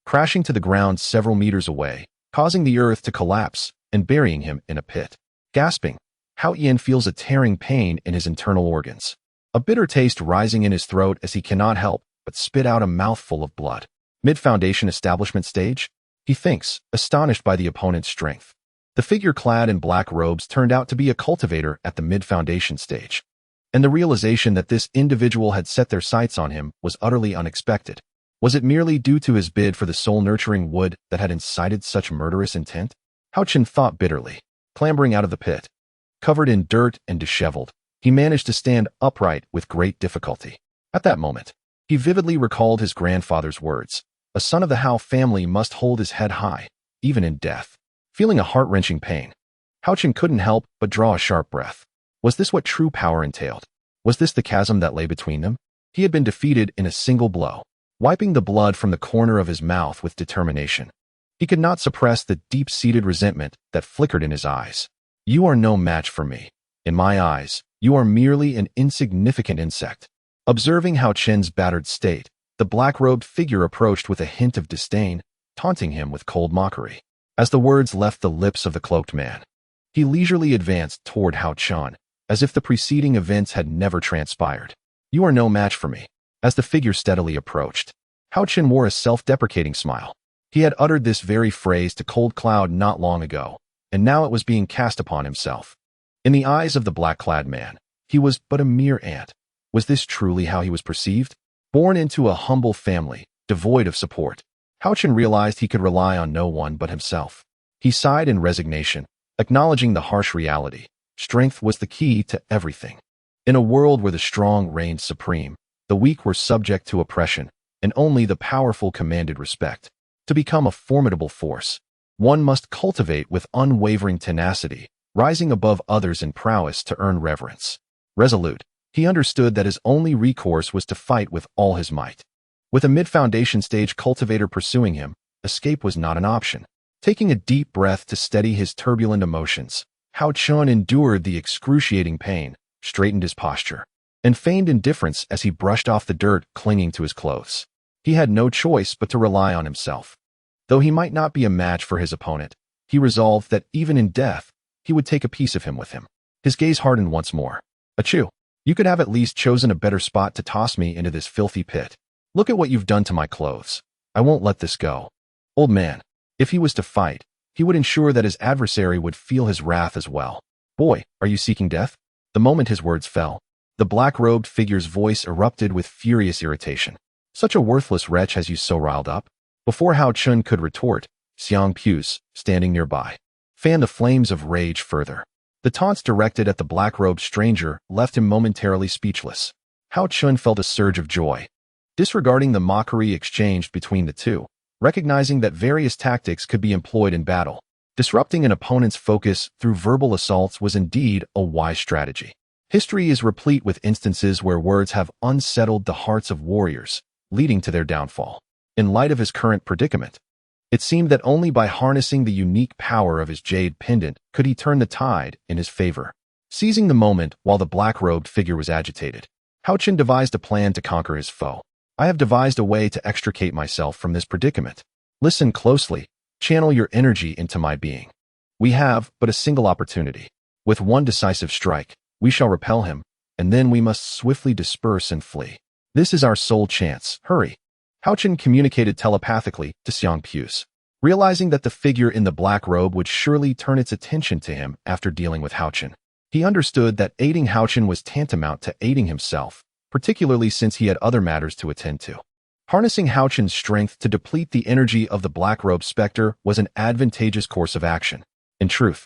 crashing to the ground several meters away, causing the earth to collapse and burying him in a pit. Gasping, Haochen feels a tearing pain in his internal organs, a bitter taste rising in his throat as he cannot help but spit out a mouthful of blood. Mid-foundation establishment stage, he thinks, astonished by the opponent's strength. The figure clad in black robes turned out to be a cultivator at the mid-foundation stage, and the realization that this individual had set their sights on him was utterly unexpected. Was it merely due to his bid for the soul-nurturing wood that had incited such murderous intent? Haochen thought bitterly. Clambering out of the pit, covered in dirt and disheveled, he managed to stand upright with great difficulty. At that moment, he vividly recalled his grandfather's words. A son of the Hao family must hold his head high, even in death. Feeling a heart-wrenching pain, Haochen couldn't help but draw a sharp breath. Was this what true power entailed? Was this the chasm that lay between them? He had been defeated in a single blow, wiping the blood from the corner of his mouth with determination. He could not suppress the deep-seated resentment that flickered in his eyes. You are no match for me. In my eyes, you are merely an insignificant insect. Observing Haochen's battered state, the black-robed figure approached with a hint of disdain, taunting him with cold mockery. As the words left the lips of the cloaked man, he leisurely advanced toward Haochen, as if the preceding events had never transpired. You are no match for me. As the figure steadily approached, Haochen wore a self-deprecating smile. He had uttered this very phrase to Cold Cloud not long ago, and now it was being cast upon himself. In the eyes of the black-clad man, he was but a mere ant. Was this truly how he was perceived? Born into a humble family, devoid of support, Haochen realized he could rely on no one but himself. He sighed in resignation, acknowledging the harsh reality. Strength was the key to everything. In a world where the strong reigned supreme, the weak were subject to oppression, and only the powerful commanded respect. To become a formidable force, one must cultivate with unwavering tenacity, rising above others in prowess to earn reverence. Resolute, he understood that his only recourse was to fight with all his might. With a mid-foundation stage cultivator pursuing him, escape was not an option. Taking a deep breath to steady his turbulent emotions, Haochen endured the excruciating pain, straightened his posture, and feigned indifference as he brushed off the dirt clinging to his clothes. He had no choice but to rely on himself. Though he might not be a match for his opponent, he resolved that even in death, he would take a piece of him with him. His gaze hardened once more. Achoo! You could have at least chosen a better spot to toss me into this filthy pit. Look at what you've done to my clothes. I won't let this go. Old man, if he was to fight, he would ensure that his adversary would feel his wrath as well. Boy, are you seeking death? The moment his words fell, the black-robed figure's voice erupted with furious irritation. Such a worthless wretch has you so riled up? Before Haochen could retort, Xiang Pu's, standing nearby, fanned the flames of rage further. The taunts directed at the black-robed stranger left him momentarily speechless. Haochen felt a surge of joy. Disregarding the mockery exchanged between the two, recognizing that various tactics could be employed in battle, disrupting an opponent's focus through verbal assaults was indeed a wise strategy. History is replete with instances where words have unsettled the hearts of warriors, leading to their downfall. In light of his current predicament, it seemed that only by harnessing the unique power of his jade pendant could he turn the tide in his favor. Seizing the moment while the black-robed figure was agitated, Haochen devised a plan to conquer his foe. I have devised a way to extricate myself from this predicament. Listen closely. Channel your energy into my being. We have but a single opportunity. With one decisive strike, we shall repel him, and then we must swiftly disperse and flee. This is our sole chance. Hurry. Haochen communicated telepathically to Xiang Pu's. Realizing that the figure in the black robe would surely turn its attention to him after dealing with Haochen, he understood that aiding Haochen was tantamount to aiding himself, particularly since he had other matters to attend to. Harnessing Haochen's strength to deplete the energy of the black-robed specter was an advantageous course of action. In truth,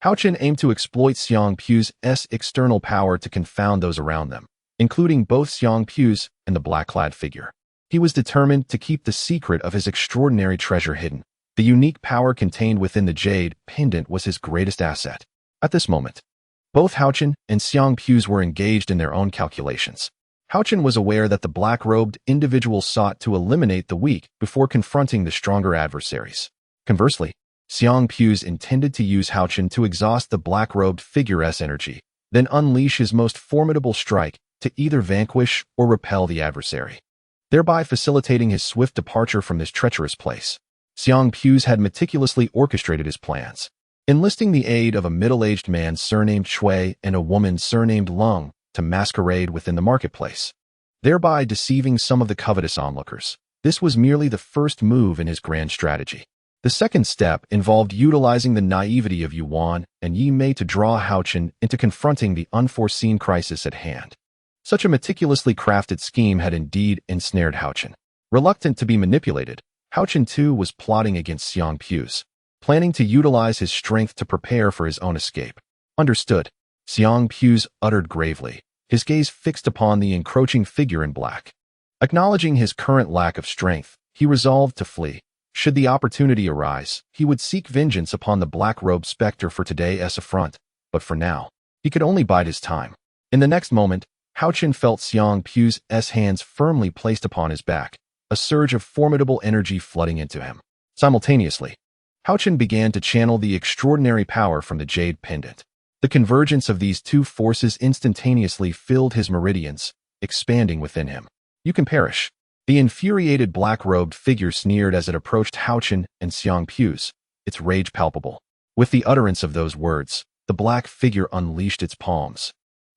Haochen aimed to exploit Xiang Pu's external power to confound those around them, including both Xiang Pu's and the black-clad figure. He was determined to keep the secret of his extraordinary treasure hidden. The unique power contained within the jade pendant was his greatest asset. At this moment, both Haochen and Xiang Pu's were engaged in their own calculations. Haochen was aware that the black-robed individual sought to eliminate the weak before confronting the stronger adversaries. Conversely, Xiang Pu's intended to use Haochen to exhaust the black-robed figure's energy, then unleash his most formidable strike to either vanquish or repel the adversary, thereby facilitating his swift departure from this treacherous place. Xiang Pu's had meticulously orchestrated his plans, enlisting the aid of a middle-aged man surnamed Shui and a woman surnamed Lung to masquerade within the marketplace, thereby deceiving some of the covetous onlookers. This was merely the first move in his grand strategy. The second step involved utilizing the naivety of Yuan and Yi Mei to draw Haochen into confronting the unforeseen crisis at hand. Such a meticulously crafted scheme had indeed ensnared Haochen. Reluctant to be manipulated, Haochen too was plotting against Xiang Pu's, planning to utilize his strength to prepare for his own escape. Understood, Xiang Pu's uttered gravely, his gaze fixed upon the encroaching figure in black. Acknowledging his current lack of strength, he resolved to flee. Should the opportunity arise, he would seek vengeance upon the black-robed specter for today's affront, but for now, he could only bide his time. In the next moment, Haochen felt Xiang Pu's hands firmly placed upon his back, a surge of formidable energy flooding into him. Simultaneously, Haochen began to channel the extraordinary power from the jade pendant. The convergence of these two forces instantaneously filled his meridians, expanding within him. You can perish. The infuriated black-robed figure sneered as it approached Haochen and Xiang Pu's, its rage palpable. With the utterance of those words, the black figure unleashed its palms,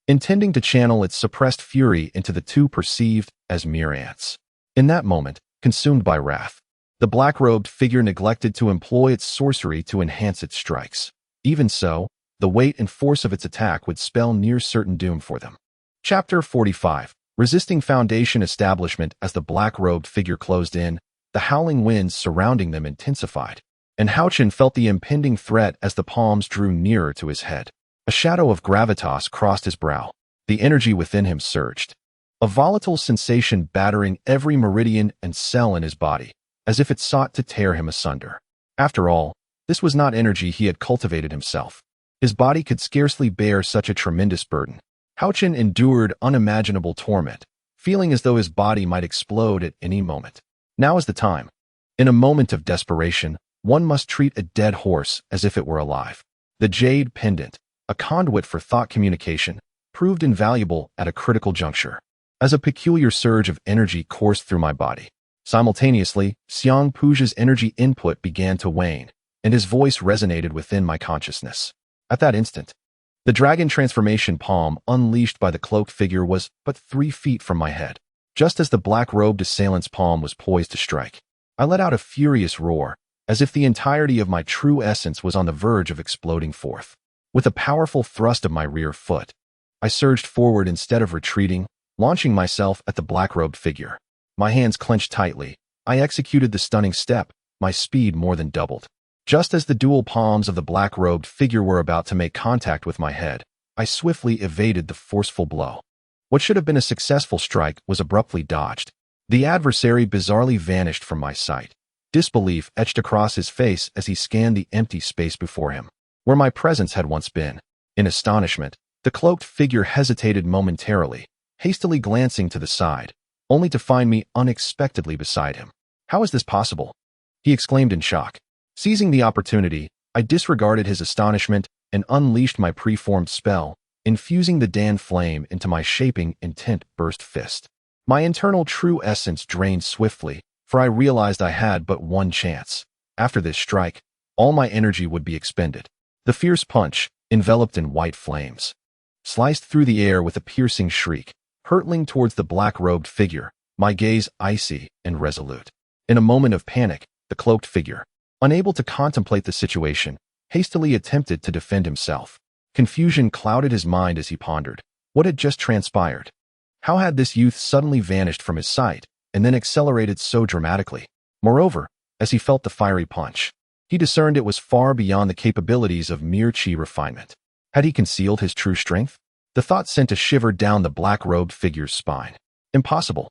intending to channel its suppressed fury into the two perceived as mere ants. In that moment, consumed by wrath, the black-robed figure neglected to employ its sorcery to enhance its strikes. Even so, the weight and force of its attack would spell near certain doom for them. Chapter 45. Resisting foundation establishment. As the black-robed figure closed in, the howling winds surrounding them intensified, and Haochen felt the impending threat as the palms drew nearer to his head. A shadow of gravitas crossed his brow. The energy within him surged, a volatile sensation battering every meridian and cell in his body, as if it sought to tear him asunder. After all, this was not energy he had cultivated himself. His body could scarcely bear such a tremendous burden. Haochen endured unimaginable torment, feeling as though his body might explode at any moment. Now is the time. In a moment of desperation, one must treat a dead horse as if it were alive. The jade pendant, a conduit for thought communication, proved invaluable at a critical juncture. As a peculiar surge of energy coursed through my body, simultaneously, Xiang Pu's energy input began to wane, and his voice resonated within my consciousness. At that instant, the dragon transformation palm unleashed by the cloaked figure was but 3 feet from my head. Just as the black-robed assailant's palm was poised to strike, I let out a furious roar, as if the entirety of my true essence was on the verge of exploding forth. With a powerful thrust of my rear foot, I surged forward instead of retreating, launching myself at the black-robed figure. My hands clenched tightly, I executed the stunning step, my speed more than doubled. Just as the dual palms of the black-robed figure were about to make contact with my head, I swiftly evaded the forceful blow. What should have been a successful strike was abruptly dodged. The adversary bizarrely vanished from my sight. Disbelief etched across his face as he scanned the empty space before him, where my presence had once been. In astonishment, the cloaked figure hesitated momentarily, hastily glancing to the side, only to find me unexpectedly beside him. "How is this possible?" he exclaimed in shock. Seizing the opportunity, I disregarded his astonishment and unleashed my preformed spell, infusing the Dan flame into my shaping intent burst fist. My internal true essence drained swiftly, for I realized I had but one chance. After this strike, all my energy would be expended. The fierce punch, enveloped in white flames, sliced through the air with a piercing shriek, hurtling towards the black-robed figure, my gaze icy and resolute. In a moment of panic, the cloaked figure, unable to contemplate the situation, hastily attempted to defend himself. Confusion clouded his mind as he pondered what had just transpired. How had this youth suddenly vanished from his sight, and then accelerated so dramatically? Moreover, as he felt the fiery punch, he discerned it was far beyond the capabilities of mere chi refinement. Had he concealed his true strength? The thought sent a shiver down the black-robed figure's spine. Impossible.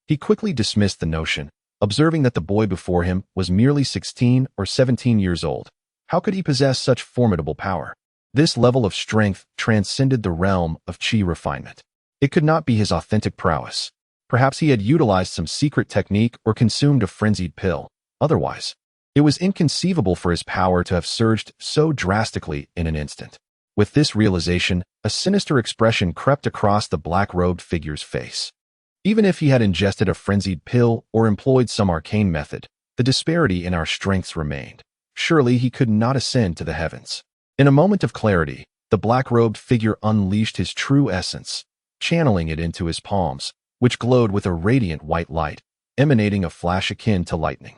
He quickly dismissed the notion, observing that the boy before him was merely 16 or 17 years old. How could he possess such formidable power? This level of strength transcended the realm of chi refinement. It could not be his authentic prowess. Perhaps he had utilized some secret technique or consumed a frenzied pill. Otherwise, it was inconceivable for his power to have surged so drastically in an instant. With this realization, a sinister expression crept across the black-robed figure's face. Even if he had ingested a frenzied pill or employed some arcane method, the disparity in our strengths remained. Surely he could not ascend to the heavens. In a moment of clarity, the black-robed figure unleashed his true essence, channeling it into his palms, which glowed with a radiant white light, emanating a flash akin to lightning.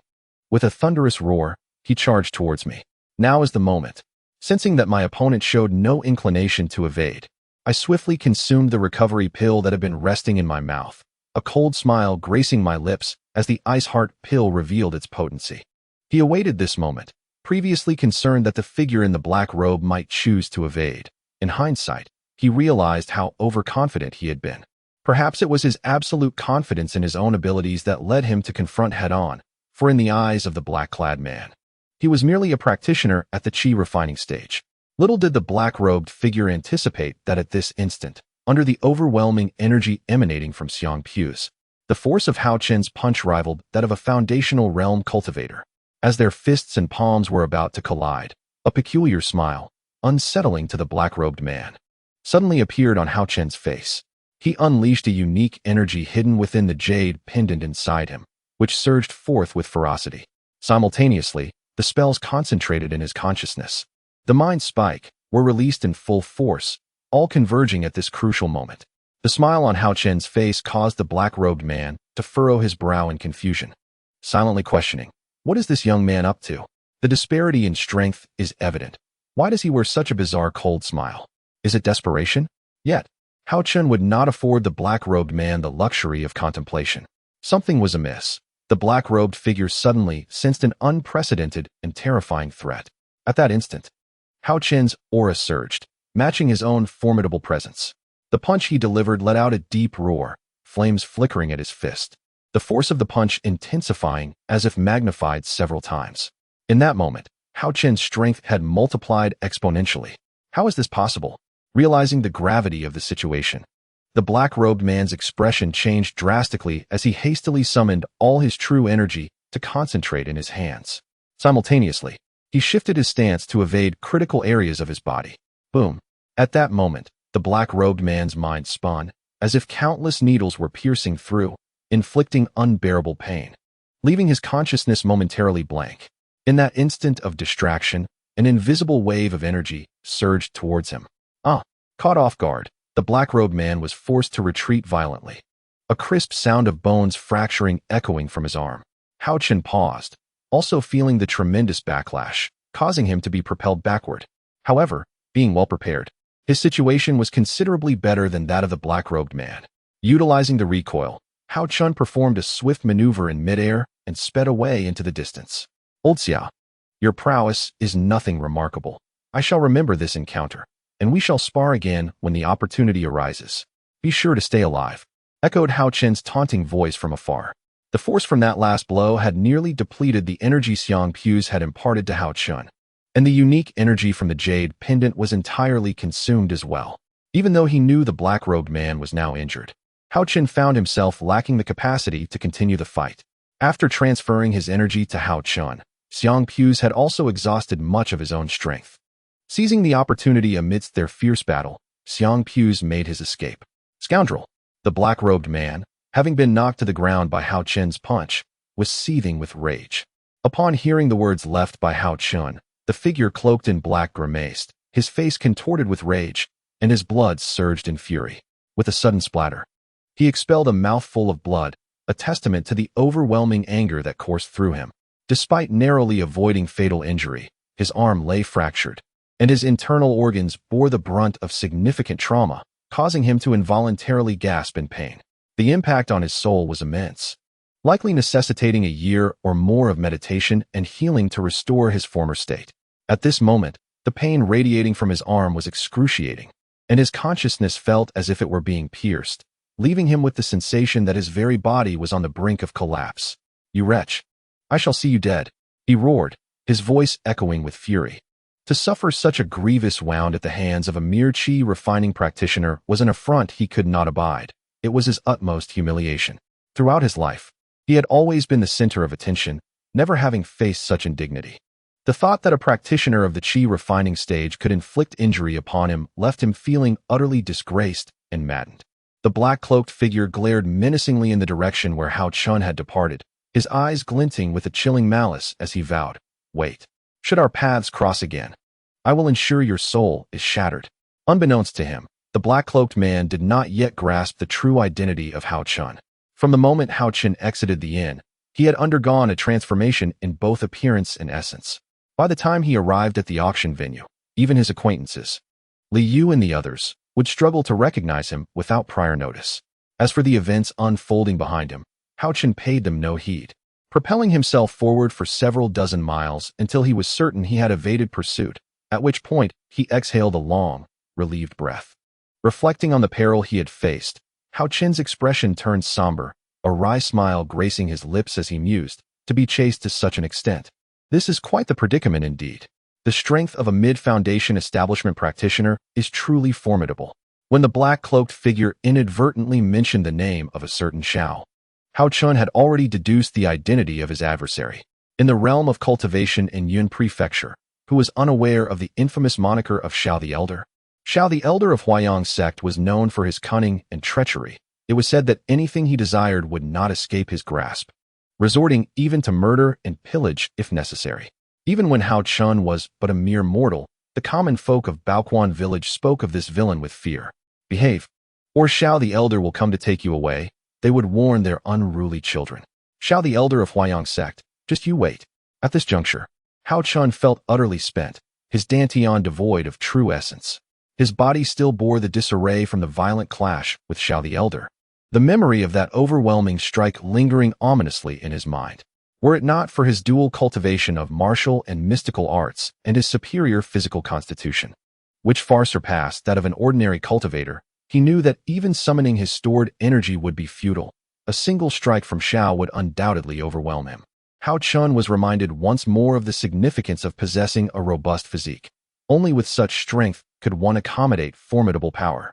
With a thunderous roar, he charged towards me. Now is the moment. Sensing that my opponent showed no inclination to evade, I swiftly consumed the recovery pill that had been resting in my mouth, a cold smile gracing my lips as the ice-heart pill revealed its potency. He awaited this moment, previously concerned that the figure in the black robe might choose to evade. In hindsight, he realized how overconfident he had been. Perhaps it was his absolute confidence in his own abilities that led him to confront head-on, for in the eyes of the black-clad man, he was merely a practitioner at the chi refining stage. Little did the black-robed figure anticipate that at this instant, under the overwhelming energy emanating from Xiang Pu's, the force of Haochen's punch rivaled that of a foundational realm cultivator. As their fists and palms were about to collide, a peculiar smile, unsettling to the black-robed man, suddenly appeared on Haochen's face. He unleashed a unique energy hidden within the jade pendant inside him, which surged forth with ferocity. Simultaneously, the spells concentrated in his consciousness. The mind spike were released in full force, all converging at this crucial moment. The smile on Haochen's face caused the black-robed man to furrow his brow in confusion, silently questioning, what is this young man up to? The disparity in strength is evident. Why does he wear such a bizarre cold smile? Is it desperation? Yet, Haochen would not afford the black-robed man the luxury of contemplation. Something was amiss. The black-robed figure suddenly sensed an unprecedented and terrifying threat. At that instant, Haochen's aura surged, matching his own formidable presence. The punch he delivered let out a deep roar, flames flickering at his fist, the force of the punch intensifying as if magnified several times. In that moment, Haochen's strength had multiplied exponentially. How is this possible? Realizing the gravity of the situation, the black-robed man's expression changed drastically as he hastily summoned all his true energy to concentrate in his hands. Simultaneously, he shifted his stance to evade critical areas of his body. Boom. At that moment, the black-robed man's mind spun, as if countless needles were piercing through, inflicting unbearable pain, leaving his consciousness momentarily blank. In that instant of distraction, an invisible wave of energy surged towards him. Caught off guard, the black-robed man was forced to retreat violently. A crisp sound of bones fracturing echoing from his arm. Haochen paused, also feeling the tremendous backlash, causing him to be propelled backward. However, being well prepared, his situation was considerably better than that of the black-robed man. Utilizing the recoil, Haochen performed a swift maneuver in midair and sped away into the distance. Old Xia, your prowess is nothing remarkable. I shall remember this encounter, and we shall spar again when the opportunity arises. Be sure to stay alive, echoed Haochen's taunting voice from afar. The force from that last blow had nearly depleted the energy Xiang Pu's had imparted to Haochen, and the unique energy from the jade pendant was entirely consumed as well. Even though he knew the black-robed man was now injured, Haochen found himself lacking the capacity to continue the fight. After transferring his energy to Haochen, Xiang Pu's had also exhausted much of his own strength. Seizing the opportunity amidst their fierce battle, Xiang Pu's made his escape. Scoundrel! The black-robed man, having been knocked to the ground by Haochen's punch, was seething with rage. Upon hearing the words left by Haochen, the figure cloaked in black grimaced, his face contorted with rage, and his blood surged in fury. With a sudden splatter, he expelled a mouthful of blood, a testament to the overwhelming anger that coursed through him. Despite narrowly avoiding fatal injury, his arm lay fractured, and his internal organs bore the brunt of significant trauma, causing him to involuntarily gasp in pain. The impact on his soul was immense, likely necessitating a year or more of meditation and healing to restore his former state. At this moment, the pain radiating from his arm was excruciating, and his consciousness felt as if it were being pierced, leaving him with the sensation that his very body was on the brink of collapse. "You wretch! I shall see you dead," he roared, his voice echoing with fury. To suffer such a grievous wound at the hands of a mere qi refining practitioner was an affront he could not abide. It was his utmost humiliation. Throughout his life, he had always been the center of attention, never having faced such indignity. The thought that a practitioner of the qi refining stage could inflict injury upon him left him feeling utterly disgraced and maddened. The black-cloaked figure glared menacingly in the direction where Haochen had departed, his eyes glinting with a chilling malice as he vowed, "Wait. Should our paths cross again, I will ensure your soul is shattered." Unbeknownst to him, the black-cloaked man did not yet grasp the true identity of Haochen. From the moment Haochen exited the inn, he had undergone a transformation in both appearance and essence. By the time he arrived at the auction venue, even his acquaintances, Li Yu and the others, would struggle to recognize him without prior notice. As for the events unfolding behind him, Haochen paid them no heed, propelling himself forward for several dozen miles until he was certain he had evaded pursuit, at which point he exhaled a long, relieved breath. Reflecting on the peril he had faced, Haochen's expression turned somber, a wry smile gracing his lips as he mused, to be chased to such an extent. This is quite the predicament indeed. The strength of a mid-foundation establishment practitioner is truly formidable. When the black-cloaked figure inadvertently mentioned the name of a certain Shao, Haochen had already deduced the identity of his adversary. In the realm of cultivation in Yun Prefecture, who was unaware of the infamous moniker of Shao the Elder? Shao the Elder of Huayang sect was known for his cunning and treachery. It was said that anything he desired would not escape his grasp, resorting even to murder and pillage if necessary. Even when Haochen was but a mere mortal, the common folk of Baoquan Village spoke of this villain with fear. "Behave, or Shao the Elder will come to take you away," they would warn their unruly children. Shao the Elder of Huayang sect, just you wait. At this juncture, Haochen felt utterly spent, his dantian devoid of true essence. His body still bore the disarray from the violent clash with Shao the Elder, the memory of that overwhelming strike lingering ominously in his mind. Were it not for his dual cultivation of martial and mystical arts and his superior physical constitution, which far surpassed that of an ordinary cultivator, he knew that even summoning his stored energy would be futile. A single strike from Shao would undoubtedly overwhelm him. Haochen was reminded once more of the significance of possessing a robust physique. Only with such strength could one accommodate formidable power.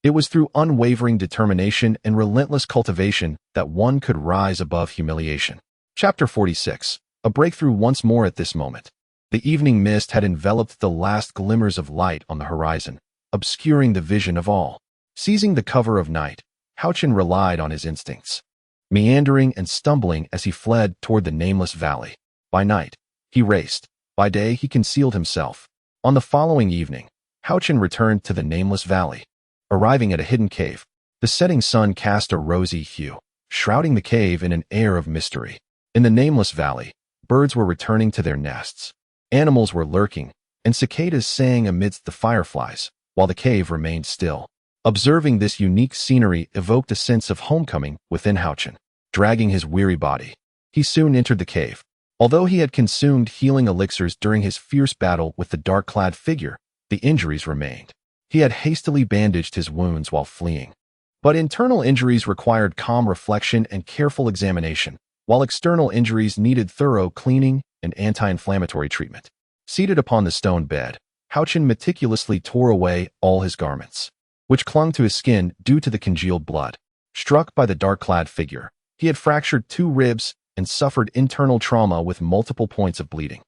It was through unwavering determination and relentless cultivation that one could rise above humiliation. Chapter 46. A breakthrough once more at this moment. The evening mist had enveloped the last glimmers of light on the horizon, obscuring the vision of all. Seizing the cover of night, Haochen relied on his instincts, meandering and stumbling as he fled toward the nameless valley. By night, he raced. By day, he concealed himself. On the following evening, Haochen returned to the nameless valley. Arriving at a hidden cave, the setting sun cast a rosy hue, shrouding the cave in an air of mystery. In the nameless valley, birds were returning to their nests, animals were lurking, and cicadas sang amidst the fireflies, while the cave remained still. Observing this unique scenery evoked a sense of homecoming within Haochen. Dragging his weary body, he soon entered the cave. Although he had consumed healing elixirs during his fierce battle with the dark-clad figure, the injuries remained. He had hastily bandaged his wounds while fleeing. But internal injuries required calm reflection and careful examination, while external injuries needed thorough cleaning and anti-inflammatory treatment. Seated upon the stone bed, Haochen meticulously tore away all his garments, which clung to his skin due to the congealed blood. Struck by the dark-clad figure, he had fractured 2 ribs and suffered internal trauma with multiple points of bleeding.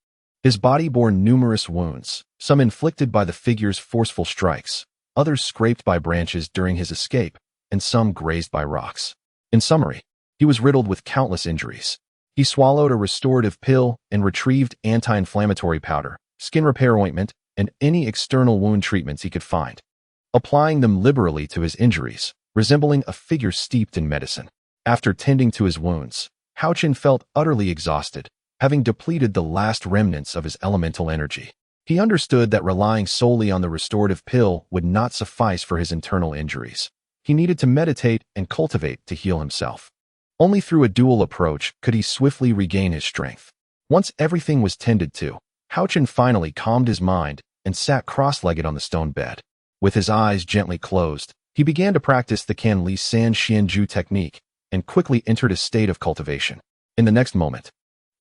His body bore numerous wounds, some inflicted by the figure's forceful strikes, others scraped by branches during his escape, and some grazed by rocks. In summary, he was riddled with countless injuries. He swallowed a restorative pill and retrieved anti-inflammatory powder, skin repair ointment, and any external wound treatments he could find, applying them liberally to his injuries, resembling a figure steeped in medicine. After tending to his wounds, Haochen felt utterly exhausted, having depleted the last remnants of his elemental energy. He understood that relying solely on the restorative pill would not suffice for his internal injuries. He needed to meditate and cultivate to heal himself. Only through a dual approach could he swiftly regain his strength. Once everything was tended to, Haochen finally calmed his mind and sat cross-legged on the stone bed. With his eyes gently closed, he began to practice the Canli San Xianju technique and quickly entered a state of cultivation. In the next moment,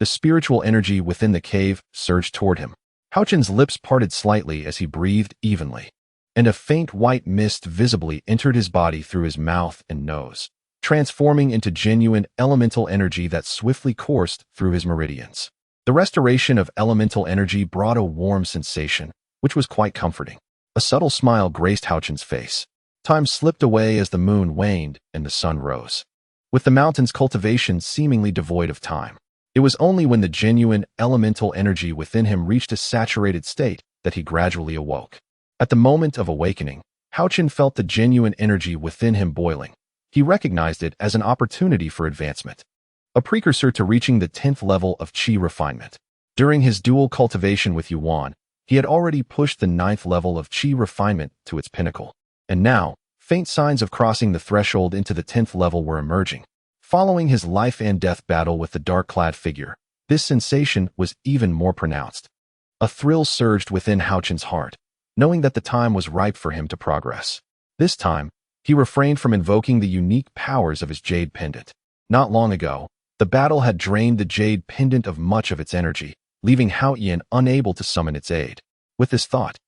the spiritual energy within the cave surged toward him. Haochen's lips parted slightly as he breathed evenly, and a faint white mist visibly entered his body through his mouth and nose, transforming into genuine elemental energy that swiftly coursed through his meridians. The restoration of elemental energy brought a warm sensation, which was quite comforting. A subtle smile graced Haochen's face. Time slipped away as the moon waned and the sun rose, with the mountain's cultivation seemingly devoid of time. It was only when the genuine elemental energy within him reached a saturated state that he gradually awoke. At the moment of awakening, Haochen felt the genuine energy within him boiling. He recognized it as an opportunity for advancement, a precursor to reaching the 10th level of qi refinement. During his dual cultivation with Yuan, he had already pushed the 9th level of qi refinement to its pinnacle, and now, faint signs of crossing the threshold into the 10th level were emerging. Following his life and death battle with the dark-clad figure, this sensation was even more pronounced. A thrill surged within Haochen's heart, knowing that the time was ripe for him to progress. This time, he refrained from invoking the unique powers of his jade pendant. Not long ago, the battle had drained the jade pendant of much of its energy, leaving Haochen unable to summon its aid. With this thought,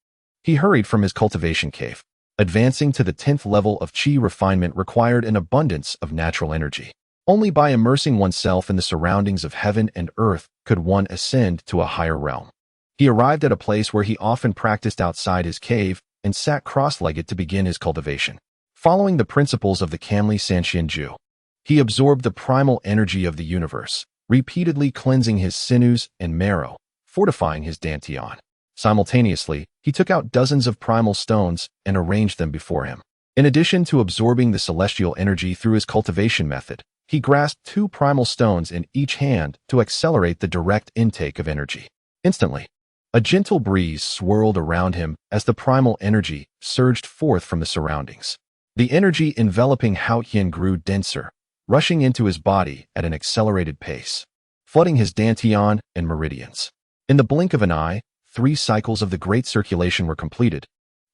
he hurried from his cultivation cave. Advancing to the 10th level of qi refinement required an abundance of natural energy. Only by immersing oneself in the surroundings of heaven and earth could one ascend to a higher realm. He arrived at a place where he often practiced outside his cave and sat cross-legged to begin his cultivation. Following the principles of the Canli San Xianju, he absorbed the primal energy of the universe, repeatedly cleansing his sinews and marrow, fortifying his dantian. Simultaneously, he took out dozens of primal stones and arranged them before him. In addition to absorbing the celestial energy through his cultivation method, he grasped 2 primal stones in each hand to accelerate the direct intake of energy. Instantly, a gentle breeze swirled around him as the primal energy surged forth from the surroundings. The energy enveloping Haochen grew denser, rushing into his body at an accelerated pace, flooding his dantian and meridians. In the blink of an eye, 3 cycles of the great circulation were completed,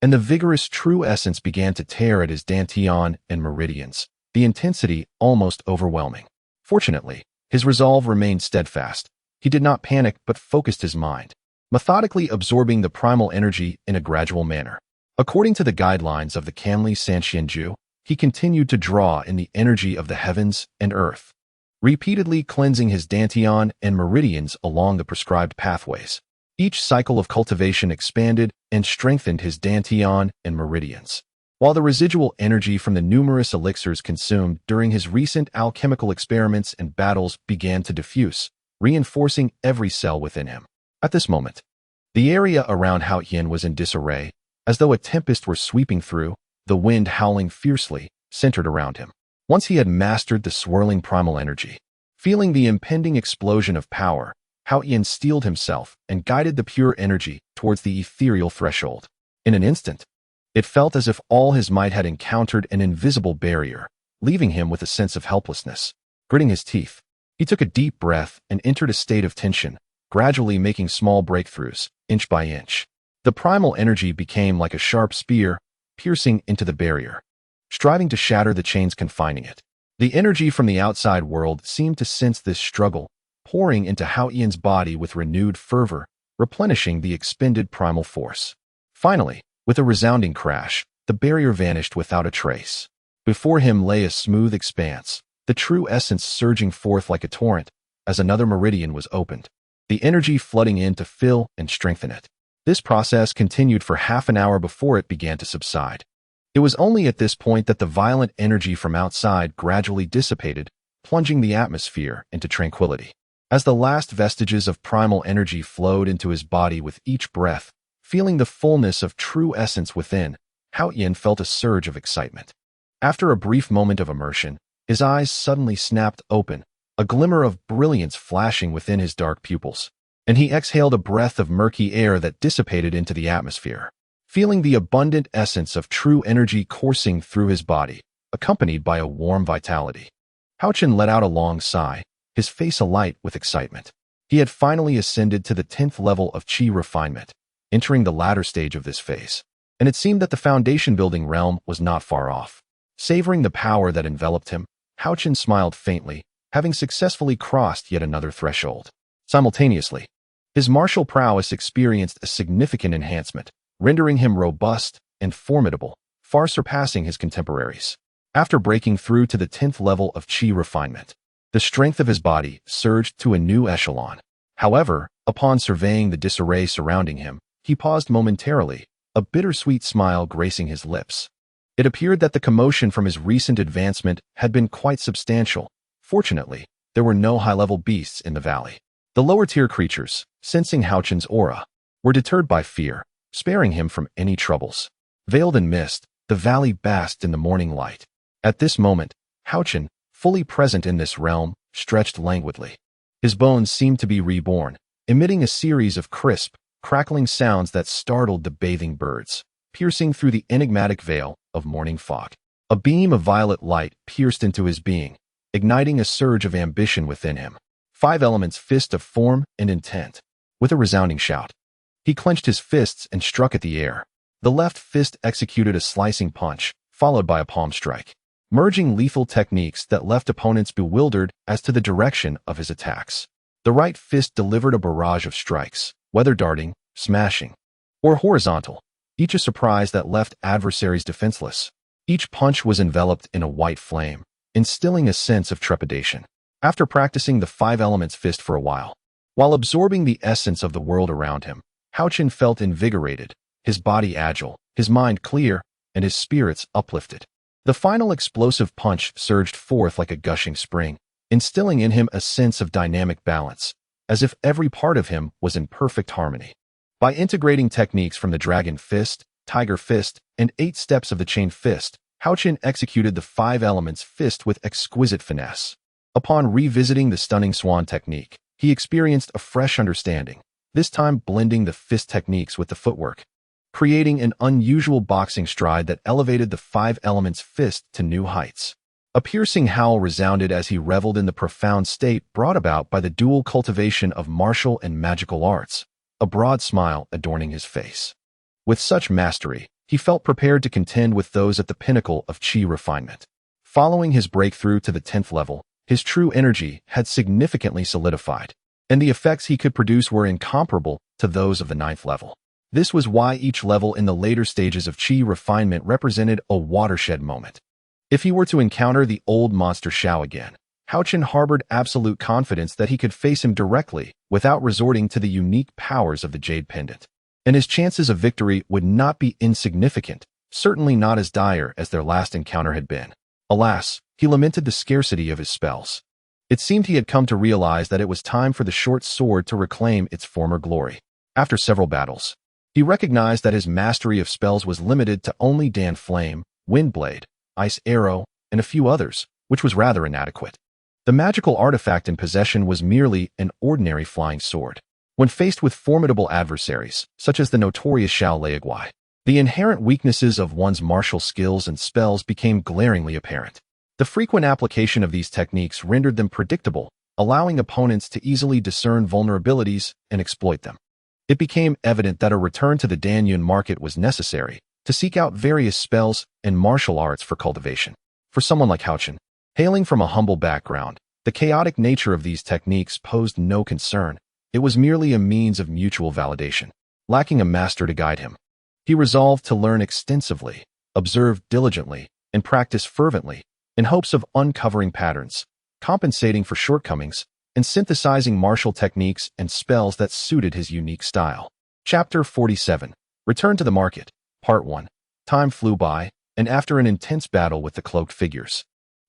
and the vigorous true essence began to tear at his dantian and meridians, the intensity almost overwhelming. Fortunately, his resolve remained steadfast. He did not panic but focused his mind, methodically absorbing the primal energy in a gradual manner. According to the guidelines of the Canli San Xianju, he continued to draw in the energy of the heavens and earth, repeatedly cleansing his dantian and meridians along the prescribed pathways. Each cycle of cultivation expanded and strengthened his dantian and meridians, while the residual energy from the numerous elixirs consumed during his recent alchemical experiments and battles began to diffuse, reinforcing every cell within him. At this moment, the area around Haochen was in disarray, as though a tempest were sweeping through, the wind howling fiercely, centered around him. Once he had mastered the swirling primal energy, feeling the impending explosion of power, Haochen steeled himself and guided the pure energy towards the ethereal threshold. In an instant, it felt as if all his might had encountered an invisible barrier, leaving him with a sense of helplessness. Gritting his teeth, he took a deep breath and entered a state of tension, gradually making small breakthroughs, inch by inch. The primal energy became like a sharp spear, piercing into the barrier, striving to shatter the chains confining it. The energy from the outside world seemed to sense this struggle, pouring into Haochen's body with renewed fervor, replenishing the expended primal force. Finally, with a resounding crash, the barrier vanished without a trace. Before him lay a smooth expanse, the true essence surging forth like a torrent as another meridian was opened, the energy flooding in to fill and strengthen it. This process continued for half an hour before it began to subside. It was only at this point that the violent energy from outside gradually dissipated, plunging the atmosphere into tranquility. As the last vestiges of primal energy flowed into his body with each breath, feeling the fullness of true essence within, Haochen felt a surge of excitement. After a brief moment of immersion, his eyes suddenly snapped open, a glimmer of brilliance flashing within his dark pupils, and he exhaled a breath of murky air that dissipated into the atmosphere. Feeling the abundant essence of true energy coursing through his body, accompanied by a warm vitality. Haochen let out a long sigh, his face alight with excitement. He had finally ascended to the 10th level of Qi refinement, entering the latter stage of this phase, and it seemed that the foundation-building realm was not far off. Savoring the power that enveloped him, Haochen smiled faintly, having successfully crossed yet another threshold. Simultaneously, his martial prowess experienced a significant enhancement, rendering him robust and formidable, far surpassing his contemporaries. After breaking through to the 10th level of Qi refinement, the strength of his body surged to a new echelon. However, upon surveying the disarray surrounding him, he paused momentarily, a bittersweet smile gracing his lips. It appeared that the commotion from his recent advancement had been quite substantial. Fortunately, there were no high-level beasts in the valley. The lower-tier creatures, sensing Haochen's aura, were deterred by fear, sparing him from any troubles. Veiled in mist, the valley basked in the morning light. At this moment, Haochen, fully present in this realm, stretched languidly. His bones seemed to be reborn, emitting a series of crisp, crackling sounds that startled the bathing birds, piercing through the enigmatic veil of morning fog. A beam of violet light pierced into his being, igniting a surge of ambition within him. 5 Elements Fist of Form and Intent. With a resounding shout, he clenched his fists and struck at the air. The left fist executed a slicing punch, followed by a palm strike, merging lethal techniques that left opponents bewildered as to the direction of his attacks. The right fist delivered a barrage of strikes, whether darting, smashing, or horizontal, each a surprise that left adversaries defenseless. Each punch was enveloped in a white flame, instilling a sense of trepidation. After practicing the 5 Elements Fist for a while absorbing the essence of the world around him, Haochen felt invigorated, his body agile, his mind clear, and his spirits uplifted. The final explosive punch surged forth like a gushing spring, instilling in him a sense of dynamic balance, as if every part of him was in perfect harmony. By integrating techniques from the Dragon Fist, Tiger Fist, and 8 steps of the Chain Fist, Haochen executed the 5 Elements Fist with exquisite finesse. Upon revisiting the Stunning Swan technique, he experienced a fresh understanding, this time blending the fist techniques with the footwork, creating an unusual boxing stride that elevated the 5 Elements Fist to new heights. A piercing howl resounded as he reveled in the profound state brought about by the dual cultivation of martial and magical arts, a broad smile adorning his face. With such mastery, he felt prepared to contend with those at the pinnacle of Qi refinement. Following his breakthrough to the 10th level, his true energy had significantly solidified, and the effects he could produce were incomparable to those of the 9th level. This was why each level in the later stages of Qi refinement represented a watershed moment. If he were to encounter the old monster Shaohao again, Haochen harbored absolute confidence that he could face him directly without resorting to the unique powers of the Jade Pendant. And his chances of victory would not be insignificant, certainly not as dire as their last encounter had been. Alas, he lamented the scarcity of his spells. It seemed he had come to realize that it was time for the short sword to reclaim its former glory. After several battles, he recognized that his mastery of spells was limited to only Dan Flame, Windblade, Ice Arrow, and a few others, which was rather inadequate. The magical artifact in possession was merely an ordinary flying sword. When faced with formidable adversaries, such as the notorious Xiao Leiguai, the inherent weaknesses of one's martial skills and spells became glaringly apparent. The frequent application of these techniques rendered them predictable, allowing opponents to easily discern vulnerabilities and exploit them. It became evident that a return to the Danyun market was necessary to seek out various spells and martial arts for cultivation. For someone like Haochen, hailing from a humble background, the chaotic nature of these techniques posed no concern. It was merely a means of mutual validation. Lacking a master to guide him, he resolved to learn extensively, observe diligently, and practice fervently, in hopes of uncovering patterns, compensating for shortcomings, and synthesizing martial techniques and spells that suited his unique style. Chapter 47. Return to the Market. Part 1. Time flew by, and after an intense battle with the cloaked figures,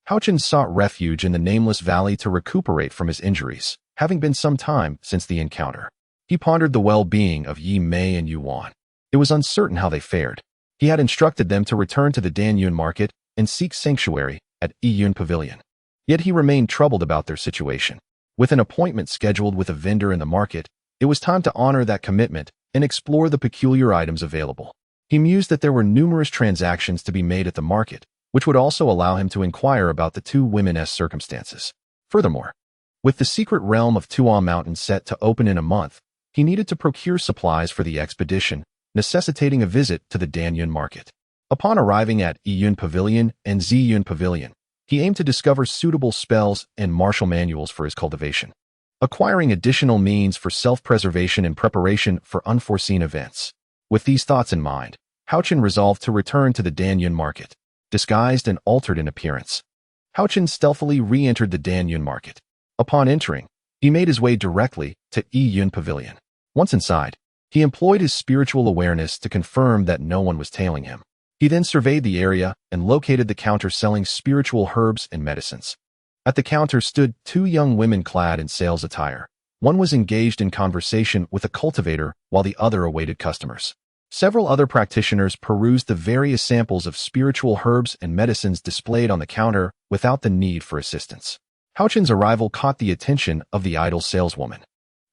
Haochen sought refuge in the nameless valley to recuperate from his injuries, having been some time since the encounter. He pondered the well-being of Yi Mei and Yuan. It was uncertain how they fared. He had instructed them to return to the Danyun market and seek sanctuary at Yiyun Pavilion. Yet he remained troubled about their situation. With an appointment scheduled with a vendor in the market, it was time to honor that commitment and explore the peculiar items available. He mused that there were numerous transactions to be made at the market, which would also allow him to inquire about the two women's circumstances. Furthermore, with the secret realm of Wuyun Mountain set to open in a month, he needed to procure supplies for the expedition, necessitating a visit to the Danyun market. Upon arriving at Yiyun Pavilion and Ziyun Pavilion, he aimed to discover suitable spells and martial manuals for his cultivation, acquiring additional means for self-preservation and preparation for unforeseen events. With these thoughts in mind, Haochen resolved to return to the Danyun market. Disguised and altered in appearance, Haochen stealthily re-entered the Danyun market. Upon entering, he made his way directly to Yiyun Pavilion. Once inside, he employed his spiritual awareness to confirm that no one was tailing him. He then surveyed the area and located the counter selling spiritual herbs and medicines. At the counter stood two young women clad in sales attire. One was engaged in conversation with a cultivator while the other awaited customers. Several other practitioners perused the various samples of spiritual herbs and medicines displayed on the counter without the need for assistance. Haochen's arrival caught the attention of the idle saleswoman.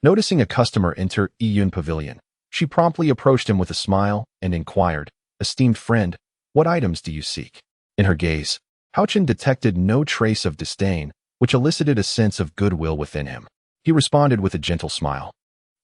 Noticing a customer enter Yiyun Pavilion, she promptly approached him with a smile and inquired, "Esteemed friend, what items do you seek?" In her gaze, Haochen detected no trace of disdain, which elicited a sense of goodwill within him. He responded with a gentle smile.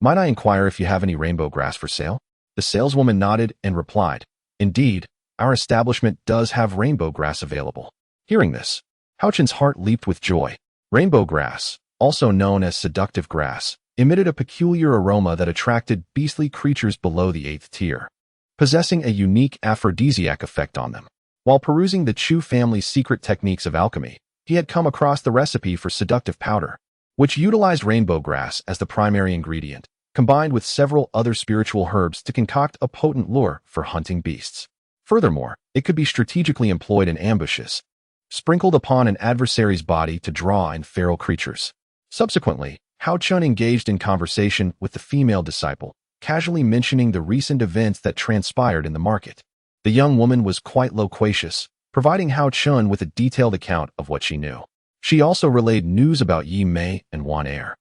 "Might I inquire if you have any rainbow grass for sale?" The saleswoman nodded and replied, "Indeed, our establishment does have rainbow grass available." Hearing this, Haochen's heart leaped with joy. Rainbow grass, also known as seductive grass, emitted a peculiar aroma that attracted beastly creatures below the 8th tier, possessing a unique aphrodisiac effect on them. While perusing the Chu family's secret techniques of alchemy, he had come across the recipe for seductive powder, which utilized rainbow grass as the primary ingredient, combined with several other spiritual herbs to concoct a potent lure for hunting beasts. Furthermore, it could be strategically employed in ambushes, sprinkled upon an adversary's body to draw in feral creatures. Subsequently, Haochen engaged in conversation with the female disciple, casually mentioning the recent events that transpired in the market. The young woman was quite loquacious, providing Haochen with a detailed account of what she knew. She also relayed news about Yi Mei and Wan Er,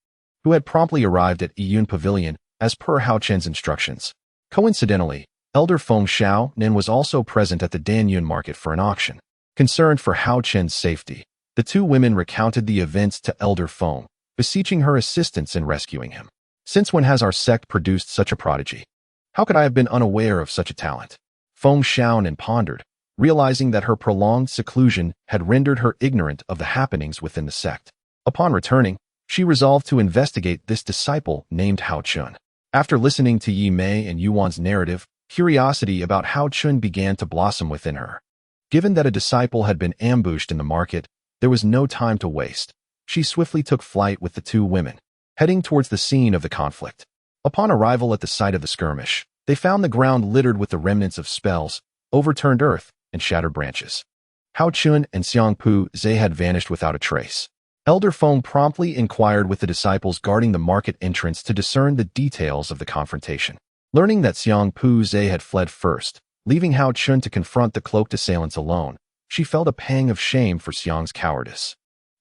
who had promptly arrived at Yiyun Pavilion as per Haochen's instructions. Coincidentally, Elder Feng Xiao Nen was also present at the Danyun market for an auction. Concerned for Haochen's safety, the two women recounted the events to Elder Feng, beseeching her assistance in rescuing him. "Since when has our sect produced such a prodigy? How could I have been unaware of such a talent?" Feng Xiaonan pondered, realizing that her prolonged seclusion had rendered her ignorant of the happenings within the sect. Upon returning, she resolved to investigate this disciple named Haochen. After listening to Yi Mei and Yuan's narrative, curiosity about Haochen began to blossom within her. Given that a disciple had been ambushed in the market, there was no time to waste. She swiftly took flight with the two women, heading towards the scene of the conflict. Upon arrival at the site of the skirmish, they found the ground littered with the remnants of spells, overturned earth, and shattered branches. Haochen and Xiangpu Zhe had vanished without a trace. Elder Feng promptly inquired with the disciples guarding the market entrance to discern the details of the confrontation. Learning that Xiangpu Zhe had fled first, leaving Haochen to confront the cloaked assailants alone, she felt a pang of shame for Xiang's cowardice.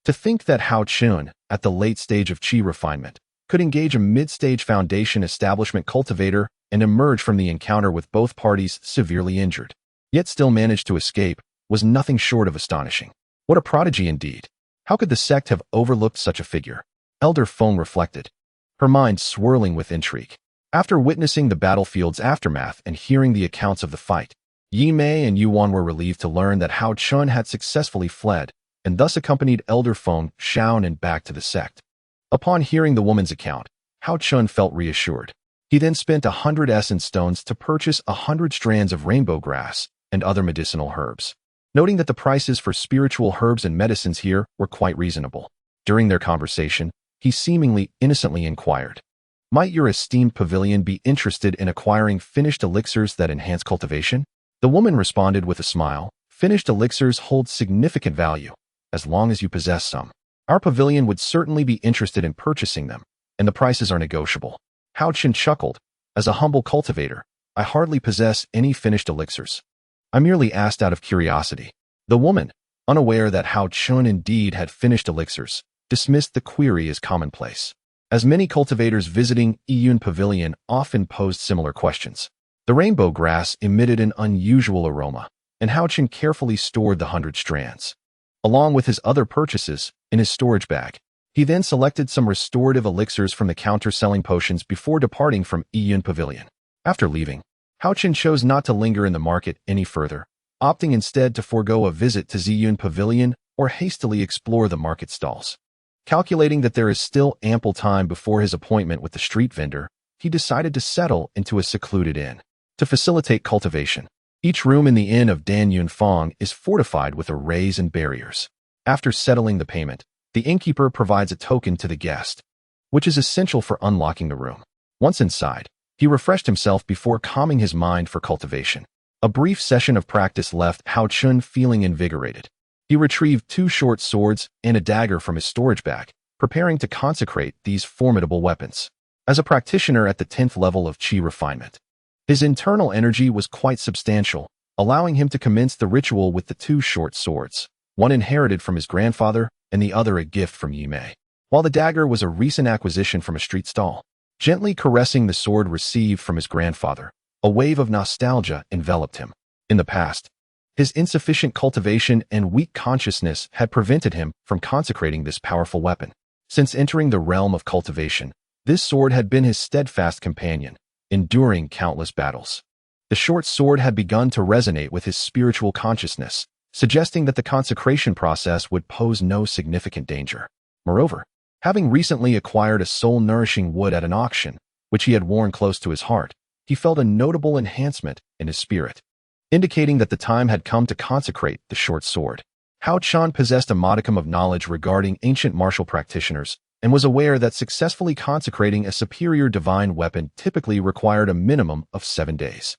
To think that Haochen, at the late stage of qi refinement, could engage a mid-stage foundation establishment cultivator and emerge from the encounter with both parties severely injured, yet still managed to escape, was nothing short of astonishing. What a prodigy indeed! How could the sect have overlooked such a figure? Elder Feng reflected, her mind swirling with intrigue. After witnessing the battlefield's aftermath and hearing the accounts of the fight, Yi Mei and Yuan were relieved to learn that Haochen had successfully fled, and thus accompanied Elder Feng Xiaonan back to the sect. Upon hearing the woman's account, Haochen felt reassured. He then spent 100 essence stones to purchase 100 strands of rainbow grass and other medicinal herbs, noting that the prices for spiritual herbs and medicines here were quite reasonable. During their conversation, he seemingly innocently inquired, Might your esteemed pavilion be interested in acquiring finished elixirs that enhance cultivation? The woman responded with a smile. Finished elixirs hold significant value, as long as you possess some. Our pavilion would certainly be interested in purchasing them, and the prices are negotiable. Haochen chuckled. As a humble cultivator, I hardly possess any finished elixirs. I merely asked out of curiosity. The woman, unaware that Haochen indeed had finished elixirs, dismissed the query as commonplace. As many cultivators visiting Wuyun Pavilion often posed similar questions. The rainbow grass emitted an unusual aroma, and Haochen carefully stored the 100 strands, along with his other purchases, in his storage bag. He then selected some restorative elixirs from the counter selling potions before departing from Wuyun Pavilion. After leaving, Haochen chose not to linger in the market any further, opting instead to forego a visit to Wuyun Pavilion or hastily explore the market stalls. Calculating that there is still ample time before his appointment with the street vendor, he decided to settle into a secluded inn. To facilitate cultivation, each room in the inn of Dan Yunfang is fortified with arrays and barriers. After settling the payment, the innkeeper provides a token to the guest, which is essential for unlocking the room. Once inside, he refreshed himself before calming his mind for cultivation. A brief session of practice left Haochen feeling invigorated. He retrieved 2 short swords and a dagger from his storage bag, preparing to consecrate these formidable weapons. As a practitioner at the 10th level of Qi refinement, his internal energy was quite substantial, allowing him to commence the ritual with the 2 short swords, one inherited from his grandfather and the other a gift from Yimei, while the dagger was a recent acquisition from a street stall. Gently caressing the sword received from his grandfather, a wave of nostalgia enveloped him. In the past, his insufficient cultivation and weak consciousness had prevented him from consecrating this powerful weapon. Since entering the realm of cultivation, this sword had been his steadfast companion, enduring countless battles. The short sword had begun to resonate with his spiritual consciousness, suggesting that the consecration process would pose no significant danger. Moreover, having recently acquired a soul-nourishing wood at an auction, which he had worn close to his heart, he felt a notable enhancement in his spirit, indicating that the time had come to consecrate the short sword. Haochen possessed a modicum of knowledge regarding ancient martial practitioners and was aware that successfully consecrating a superior divine weapon typically required a minimum of 7 days.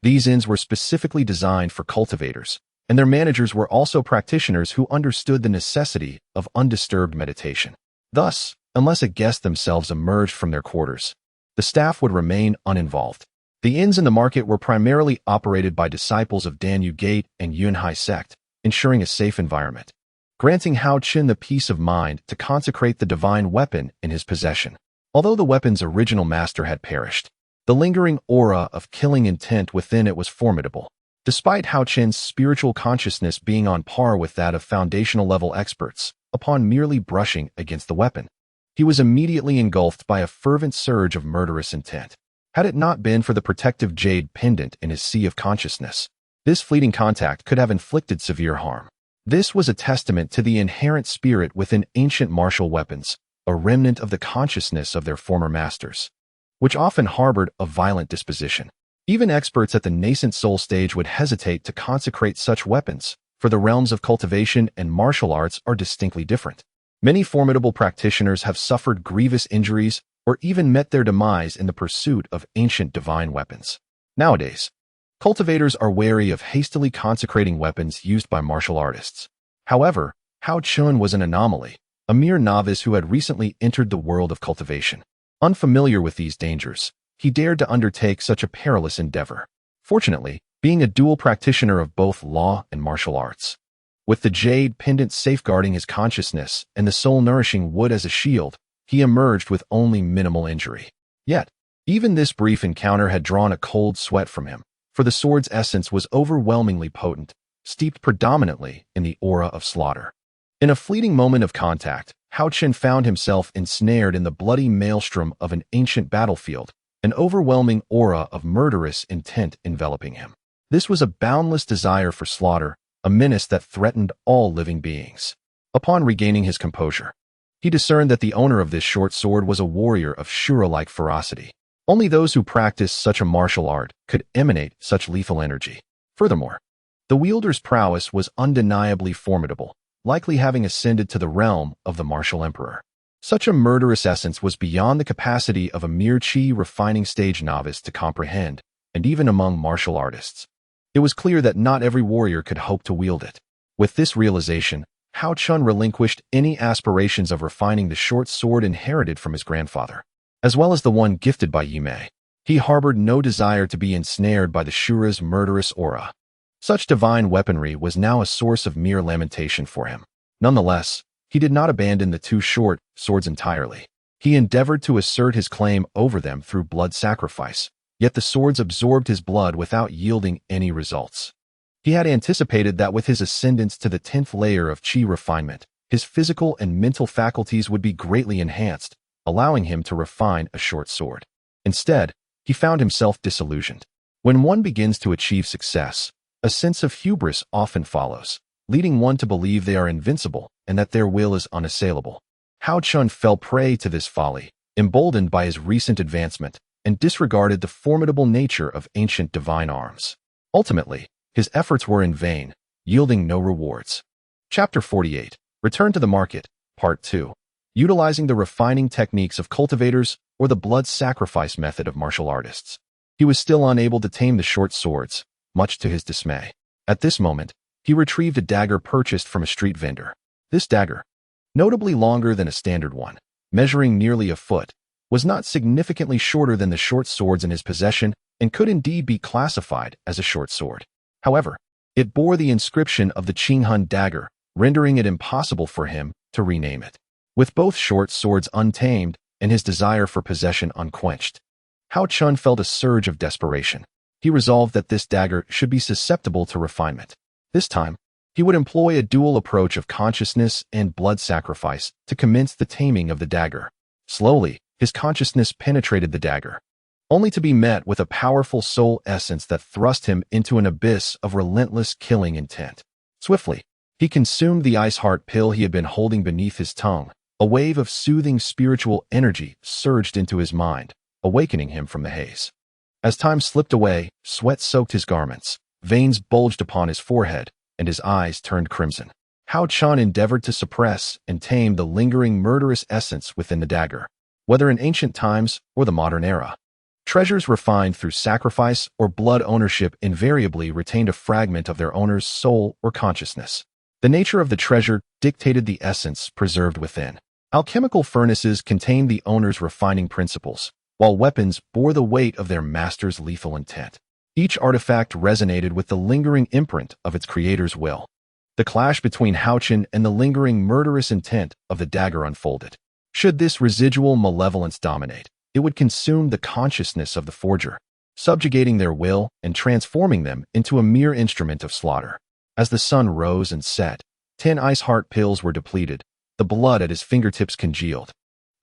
These inns were specifically designed for cultivators, and their managers were also practitioners who understood the necessity of undisturbed meditation. Thus, unless a guest themselves emerged from their quarters, the staff would remain uninvolved. The inns in the market were primarily operated by disciples of Danyu Gate and Yunhai sect, ensuring a safe environment, granting Haochen the peace of mind to consecrate the divine weapon in his possession. Although the weapon's original master had perished, the lingering aura of killing intent within it was formidable. Despite Haochen's spiritual consciousness being on par with that of foundational-level experts, upon merely brushing against the weapon, he was immediately engulfed by a fervent surge of murderous intent. Had it not been for the protective jade pendant in his sea of consciousness, this fleeting contact could have inflicted severe harm. This was a testament to the inherent spirit within ancient martial weapons, a remnant of the consciousness of their former masters, which often harbored a violent disposition. Even experts at the nascent soul stage would hesitate to consecrate such weapons, for the realms of cultivation and martial arts are distinctly different. Many formidable practitioners have suffered grievous injuries or even met their demise in the pursuit of ancient divine weapons. Nowadays, cultivators are wary of hastily consecrating weapons used by martial artists. However, Haochen was an anomaly, a mere novice who had recently entered the world of cultivation. Unfamiliar with these dangers, he dared to undertake such a perilous endeavor. Fortunately, being a dual practitioner of both law and martial arts, with the jade pendant safeguarding his consciousness and the soul-nourishing wood as a shield, he emerged with only minimal injury. Yet, even this brief encounter had drawn a cold sweat from him, for the sword's essence was overwhelmingly potent, steeped predominantly in the aura of slaughter. In a fleeting moment of contact, Haochen found himself ensnared in the bloody maelstrom of an ancient battlefield, an overwhelming aura of murderous intent enveloping him. This was a boundless desire for slaughter, a menace that threatened all living beings. Upon regaining his composure, he discerned that the owner of this short sword was a warrior of Shura-like ferocity. Only those who practiced such a martial art could emanate such lethal energy. Furthermore, the wielder's prowess was undeniably formidable, likely having ascended to the realm of the martial emperor. Such a murderous essence was beyond the capacity of a mere chi refining stage novice to comprehend, and even among martial artists. It was clear that not every warrior could hope to wield it. With this realization, Haochen relinquished any aspirations of refining the short sword inherited from his grandfather, as well as the one gifted by Yimei. He harbored no desire to be ensnared by the Shura's murderous aura. Such divine weaponry was now a source of mere lamentation for him. Nonetheless, he did not abandon the two short swords entirely. He endeavored to assert his claim over them through blood sacrifice, yet the swords absorbed his blood without yielding any results. He had anticipated that with his ascendance to the 10th layer of chi refinement, his physical and mental faculties would be greatly enhanced, allowing him to refine a short sword. Instead, he found himself disillusioned. When one begins to achieve success, a sense of hubris often follows, leading one to believe they are invincible and that their will is unassailable. Haochen fell prey to this folly, emboldened by his recent advancement, and disregarded the formidable nature of ancient divine arms. Ultimately, his efforts were in vain, yielding no rewards. Chapter 48. Return to the Market, Part 2. Utilizing the refining techniques of cultivators or the blood sacrifice method of martial artists. He was still unable to tame the short swords, much to his dismay. At this moment, he retrieved a dagger purchased from a street vendor. This dagger, notably longer than a standard one, measuring nearly a foot, was not significantly shorter than the short swords in his possession and could indeed be classified as a short sword. However, it bore the inscription of the Qinghun dagger, rendering it impossible for him to rename it. With both short swords untamed and his desire for possession unquenched, Haochen felt a surge of desperation. He resolved that this dagger should be susceptible to refinement. This time, he would employ a dual approach of consciousness and blood sacrifice to commence the taming of the dagger. Slowly, his consciousness penetrated the dagger, only to be met with a powerful soul essence that thrust him into an abyss of relentless killing intent. Swiftly, he consumed the ice heart pill he had been holding beneath his tongue. A wave of soothing spiritual energy surged into his mind, awakening him from the haze. As time slipped away, sweat soaked his garments, veins bulged upon his forehead, and his eyes turned crimson. Haochen endeavored to suppress and tame the lingering murderous essence within the dagger, whether in ancient times or the modern era. Treasures refined through sacrifice or blood ownership invariably retained a fragment of their owner's soul or consciousness. The nature of the treasure dictated the essence preserved within. Alchemical furnaces contained the owner's refining principles, while weapons bore the weight of their master's lethal intent. Each artifact resonated with the lingering imprint of its creator's will. The clash between Haochen and the lingering murderous intent of the dagger unfolded. Should this residual malevolence dominate, it would consume the consciousness of the forger, subjugating their will and transforming them into a mere instrument of slaughter. As the sun rose and set, 10 ice heart pills were depleted, the blood at his fingertips congealed,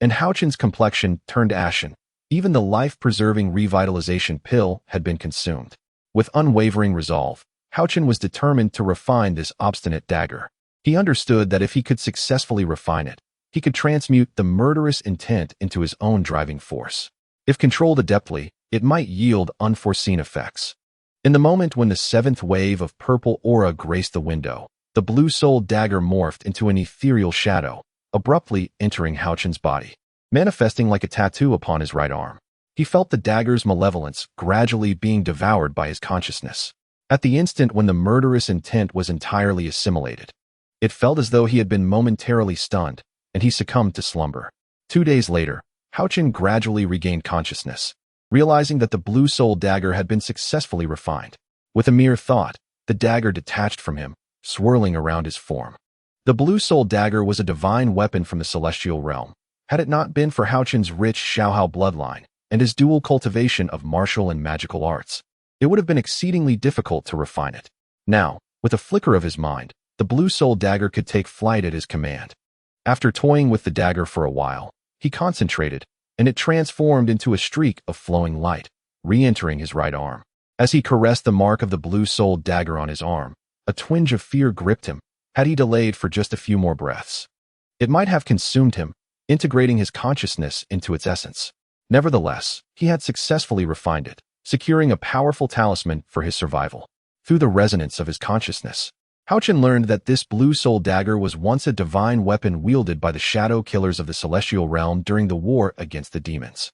and Haochen's complexion turned ashen. Even the life-preserving revitalization pill had been consumed. With unwavering resolve, Haochen was determined to refine this obstinate dagger. He understood that if he could successfully refine it, he could transmute the murderous intent into his own driving force. If controlled adeptly, it might yield unforeseen effects. In the moment when the 7th wave of purple aura graced the window, the blue-souled dagger morphed into an ethereal shadow, abruptly entering Haochen's body, manifesting like a tattoo upon his right arm. He felt the dagger's malevolence gradually being devoured by his consciousness. At the instant when the murderous intent was entirely assimilated, it felt as though he had been momentarily stunned, and he succumbed to slumber. 2 days later, Haochen gradually regained consciousness, realizing that the blue-soul dagger had been successfully refined. With a mere thought, the dagger detached from him, swirling around his form. The blue-soul dagger was a divine weapon from the celestial realm. Had it not been for Haochen's rich Shaohao bloodline and his dual cultivation of martial and magical arts, it would have been exceedingly difficult to refine it. Now, with a flicker of his mind, the blue-soul dagger could take flight at his command. After toying with the dagger for a while, he concentrated, and it transformed into a streak of flowing light, re-entering his right arm. As he caressed the mark of the blue-souled dagger on his arm, a twinge of fear gripped him. Had he delayed for just a few more breaths, it might have consumed him, integrating his consciousness into its essence. Nevertheless, he had successfully refined it, securing a powerful talisman for his survival. Through the resonance of his consciousness, Haochen learned that this blue soul dagger was once a divine weapon wielded by the shadow killers of the celestial realm during the war against the demons.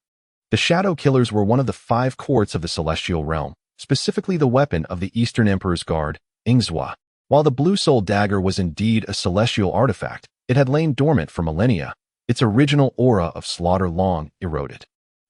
The shadow killers were one of the 5 courts of the celestial realm, specifically the weapon of the Eastern Emperor's guard, Ingzhua. While the blue soul dagger was indeed a celestial artifact, it had lain dormant for millennia, its original aura of slaughter long eroded.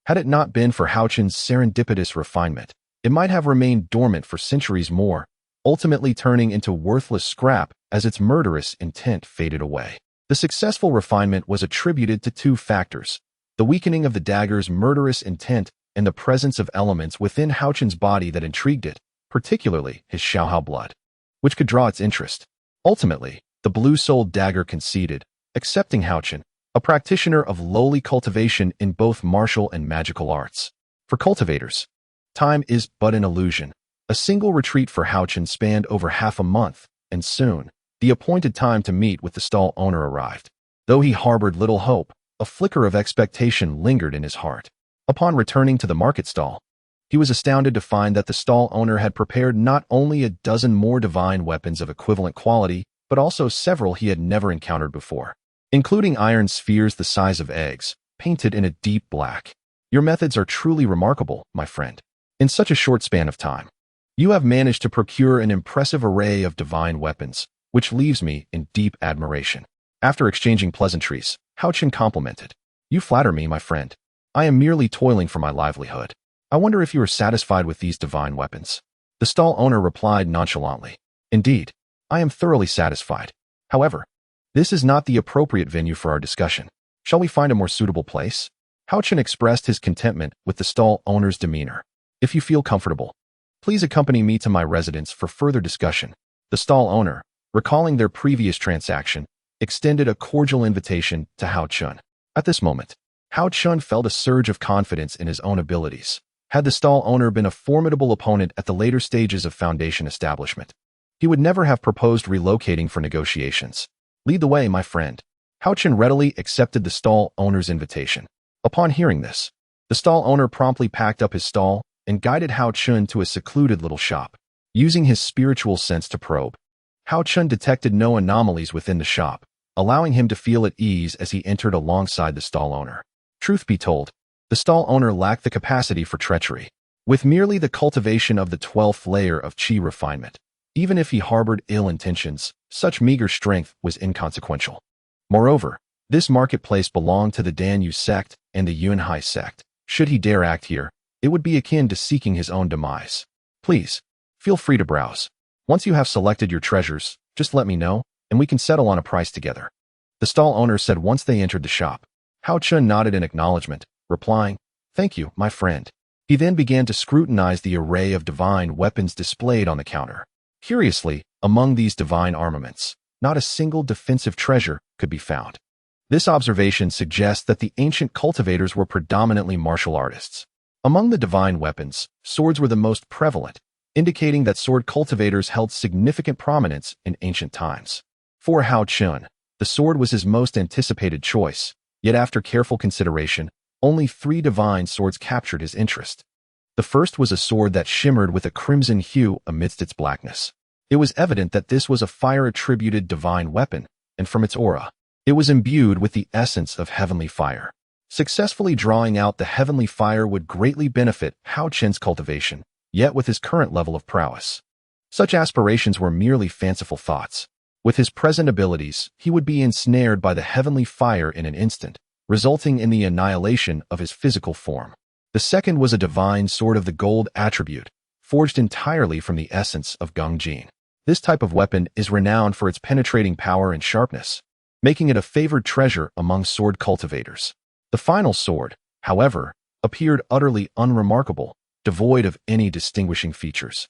Had it not been for Haochen's serendipitous refinement, it might have remained dormant for centuries more, ultimately turning into worthless scrap as its murderous intent faded away. The successful refinement was attributed to 2 factors: the weakening of the dagger's murderous intent and the presence of elements within Haochen's body that intrigued it, particularly his Shaohao blood, which could draw its interest. Ultimately, the blue-souled dagger conceded, accepting Haochen, a practitioner of lowly cultivation in both martial and magical arts. For cultivators, time is but an illusion. A single retreat for Haochen spanned over half a month, and soon, the appointed time to meet with the stall owner arrived. Though he harbored little hope, a flicker of expectation lingered in his heart. Upon returning to the market stall, he was astounded to find that the stall owner had prepared not only a dozen more divine weapons of equivalent quality, but also several he had never encountered before, including iron spheres the size of eggs, painted in a deep black. Your methods are truly remarkable, my friend. In such a short span of time, you have managed to procure an impressive array of divine weapons, which leaves me in deep admiration. After exchanging pleasantries, Haochen complimented. You flatter me, my friend. I am merely toiling for my livelihood. I wonder if you are satisfied with these divine weapons. The stall owner replied nonchalantly. Indeed, I am thoroughly satisfied. However, this is not the appropriate venue for our discussion. Shall we find a more suitable place? Haochen expressed his contentment with the stall owner's demeanor. If you feel comfortable, please accompany me to my residence for further discussion. The stall owner, recalling their previous transaction, extended a cordial invitation to Haochen. At this moment, Haochen felt a surge of confidence in his own abilities. Had the stall owner been a formidable opponent at the later stages of Foundation establishment, he would never have proposed relocating for negotiations. Lead the way, my friend. Haochen readily accepted the stall owner's invitation. Upon hearing this, the stall owner promptly packed up his stall and guided Haochen to a secluded little shop. Using his spiritual sense to probe, Haochen detected no anomalies within the shop, allowing him to feel at ease as he entered alongside the stall owner. Truth be told, the stall owner lacked the capacity for treachery. With merely the cultivation of the 12th layer of qi refinement, even if he harbored ill intentions, such meager strength was inconsequential. Moreover, this marketplace belonged to the Danyu sect and the Yunhai sect. Should he dare act here, it would be akin to seeking his own demise. Please, feel free to browse. Once you have selected your treasures, just let me know, and we can settle on a price together. The stall owner said once they entered the shop. Haochen nodded in acknowledgement, replying, Thank you, my friend. He then began to scrutinize the array of divine weapons displayed on the counter. Curiously, among these divine armaments, not a single defensive treasure could be found. This observation suggests that the ancient cultivators were predominantly martial artists. Among the divine weapons, swords were the most prevalent, indicating that sword cultivators held significant prominence in ancient times. For Haochen, the sword was his most anticipated choice, yet after careful consideration, only 3 divine swords captured his interest. The first was a sword that shimmered with a crimson hue amidst its blackness. It was evident that this was a fire-attributed divine weapon, and from its aura, it was imbued with the essence of heavenly fire. Successfully drawing out the heavenly fire would greatly benefit Haochen's cultivation, yet with his current level of prowess, such aspirations were merely fanciful thoughts. With his present abilities, he would be ensnared by the heavenly fire in an instant, resulting in the annihilation of his physical form. The second was a divine sword of the gold attribute, forged entirely from the essence of Gongjin. This type of weapon is renowned for its penetrating power and sharpness, making it a favored treasure among sword cultivators. The final sword, however, appeared utterly unremarkable, devoid of any distinguishing features.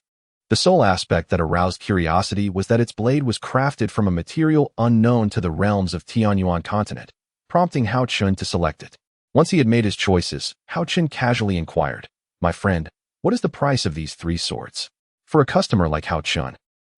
The sole aspect that aroused curiosity was that its blade was crafted from a material unknown to the realms of Tianyuan continent, prompting Haochen to select it. Once he had made his choices, Haochen casually inquired, My friend, what is the price of these 3 swords? For a customer like Haochen,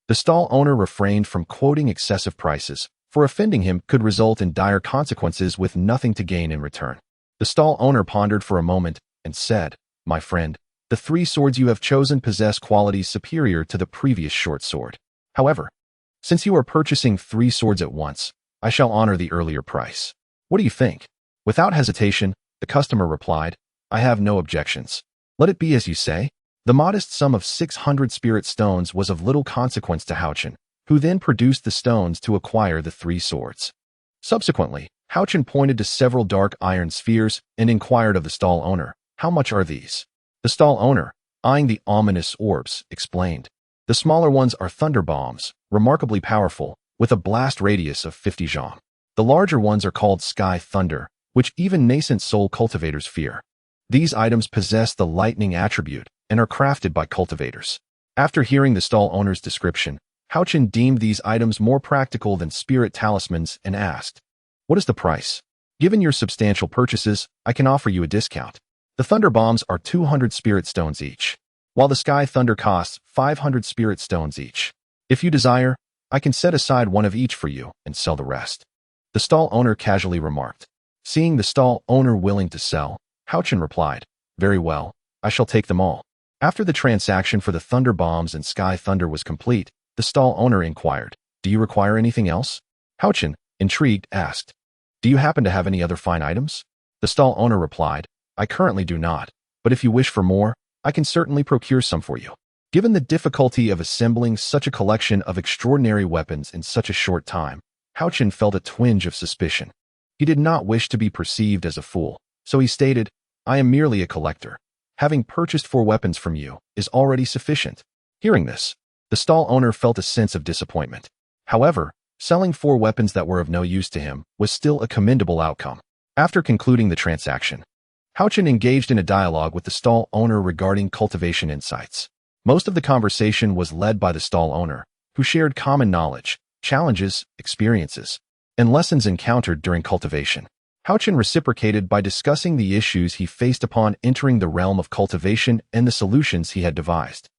the stall owner refrained from quoting excessive prices, for offending him could result in dire consequences with nothing to gain in return. The stall owner pondered for a moment and said, My friend, the 3 swords you have chosen possess qualities superior to the previous short sword. However, Since you are purchasing 3 swords at once, I shall honor the earlier price. What do you think? Without hesitation, the customer replied, I have no objections. Let it be as you say. The modest sum of 600 spirit stones was of little consequence to Haochen, who then produced the stones to acquire the 3 swords. Subsequently, Haochen pointed to several dark iron spheres and inquired of the stall owner, how much are these? The stall owner, eyeing the ominous orbs, explained. The smaller ones are thunder bombs, remarkably powerful, with a blast radius of 50 zhang. The larger ones are called sky thunder, which even nascent soul cultivators fear. These items possess the lightning attribute and are crafted by cultivators. After hearing the stall owner's description, Haochen deemed these items more practical than spirit talismans and asked, what is the price? Given your substantial purchases, I can offer you a discount. The thunder bombs are 200 spirit stones each, while the sky thunder costs 500 spirit stones each. If you desire, I can set aside one of each for you and sell the rest. The stall owner casually remarked. Seeing the stall owner willing to sell, Haochen replied, very well, I shall take them all. After the transaction for the thunder bombs and sky thunder was complete, the stall owner inquired, do you require anything else? Haochen, intrigued, asked, do you happen to have any other fine items? The stall owner replied, I currently do not, but if you wish for more, I can certainly procure some for you. Given the difficulty of assembling such a collection of extraordinary weapons in such a short time, Haochen felt a twinge of suspicion. He did not wish to be perceived as a fool, so he stated, I am merely a collector. Having purchased 4 weapons from you is already sufficient. Hearing this, the stall owner felt a sense of disappointment. However, selling 4 weapons that were of no use to him was still a commendable outcome. After concluding the transaction, Haochen engaged in a dialogue with the stall owner regarding cultivation insights. Most of the conversation was led by the stall owner, who shared common knowledge, challenges, experiences, and lessons encountered during cultivation. Haochen reciprocated by discussing the issues he faced upon entering the realm of cultivation and the solutions he had devised.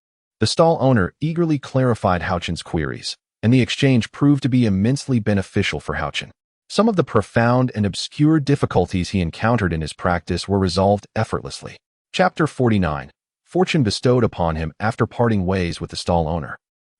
The stall owner eagerly clarified Haochen's queries, and the exchange proved to be immensely beneficial for Haochen. Some of the profound and obscure difficulties he encountered in his practice were resolved effortlessly. Chapter 49. Fortune bestowed upon him after parting ways with the stall owner.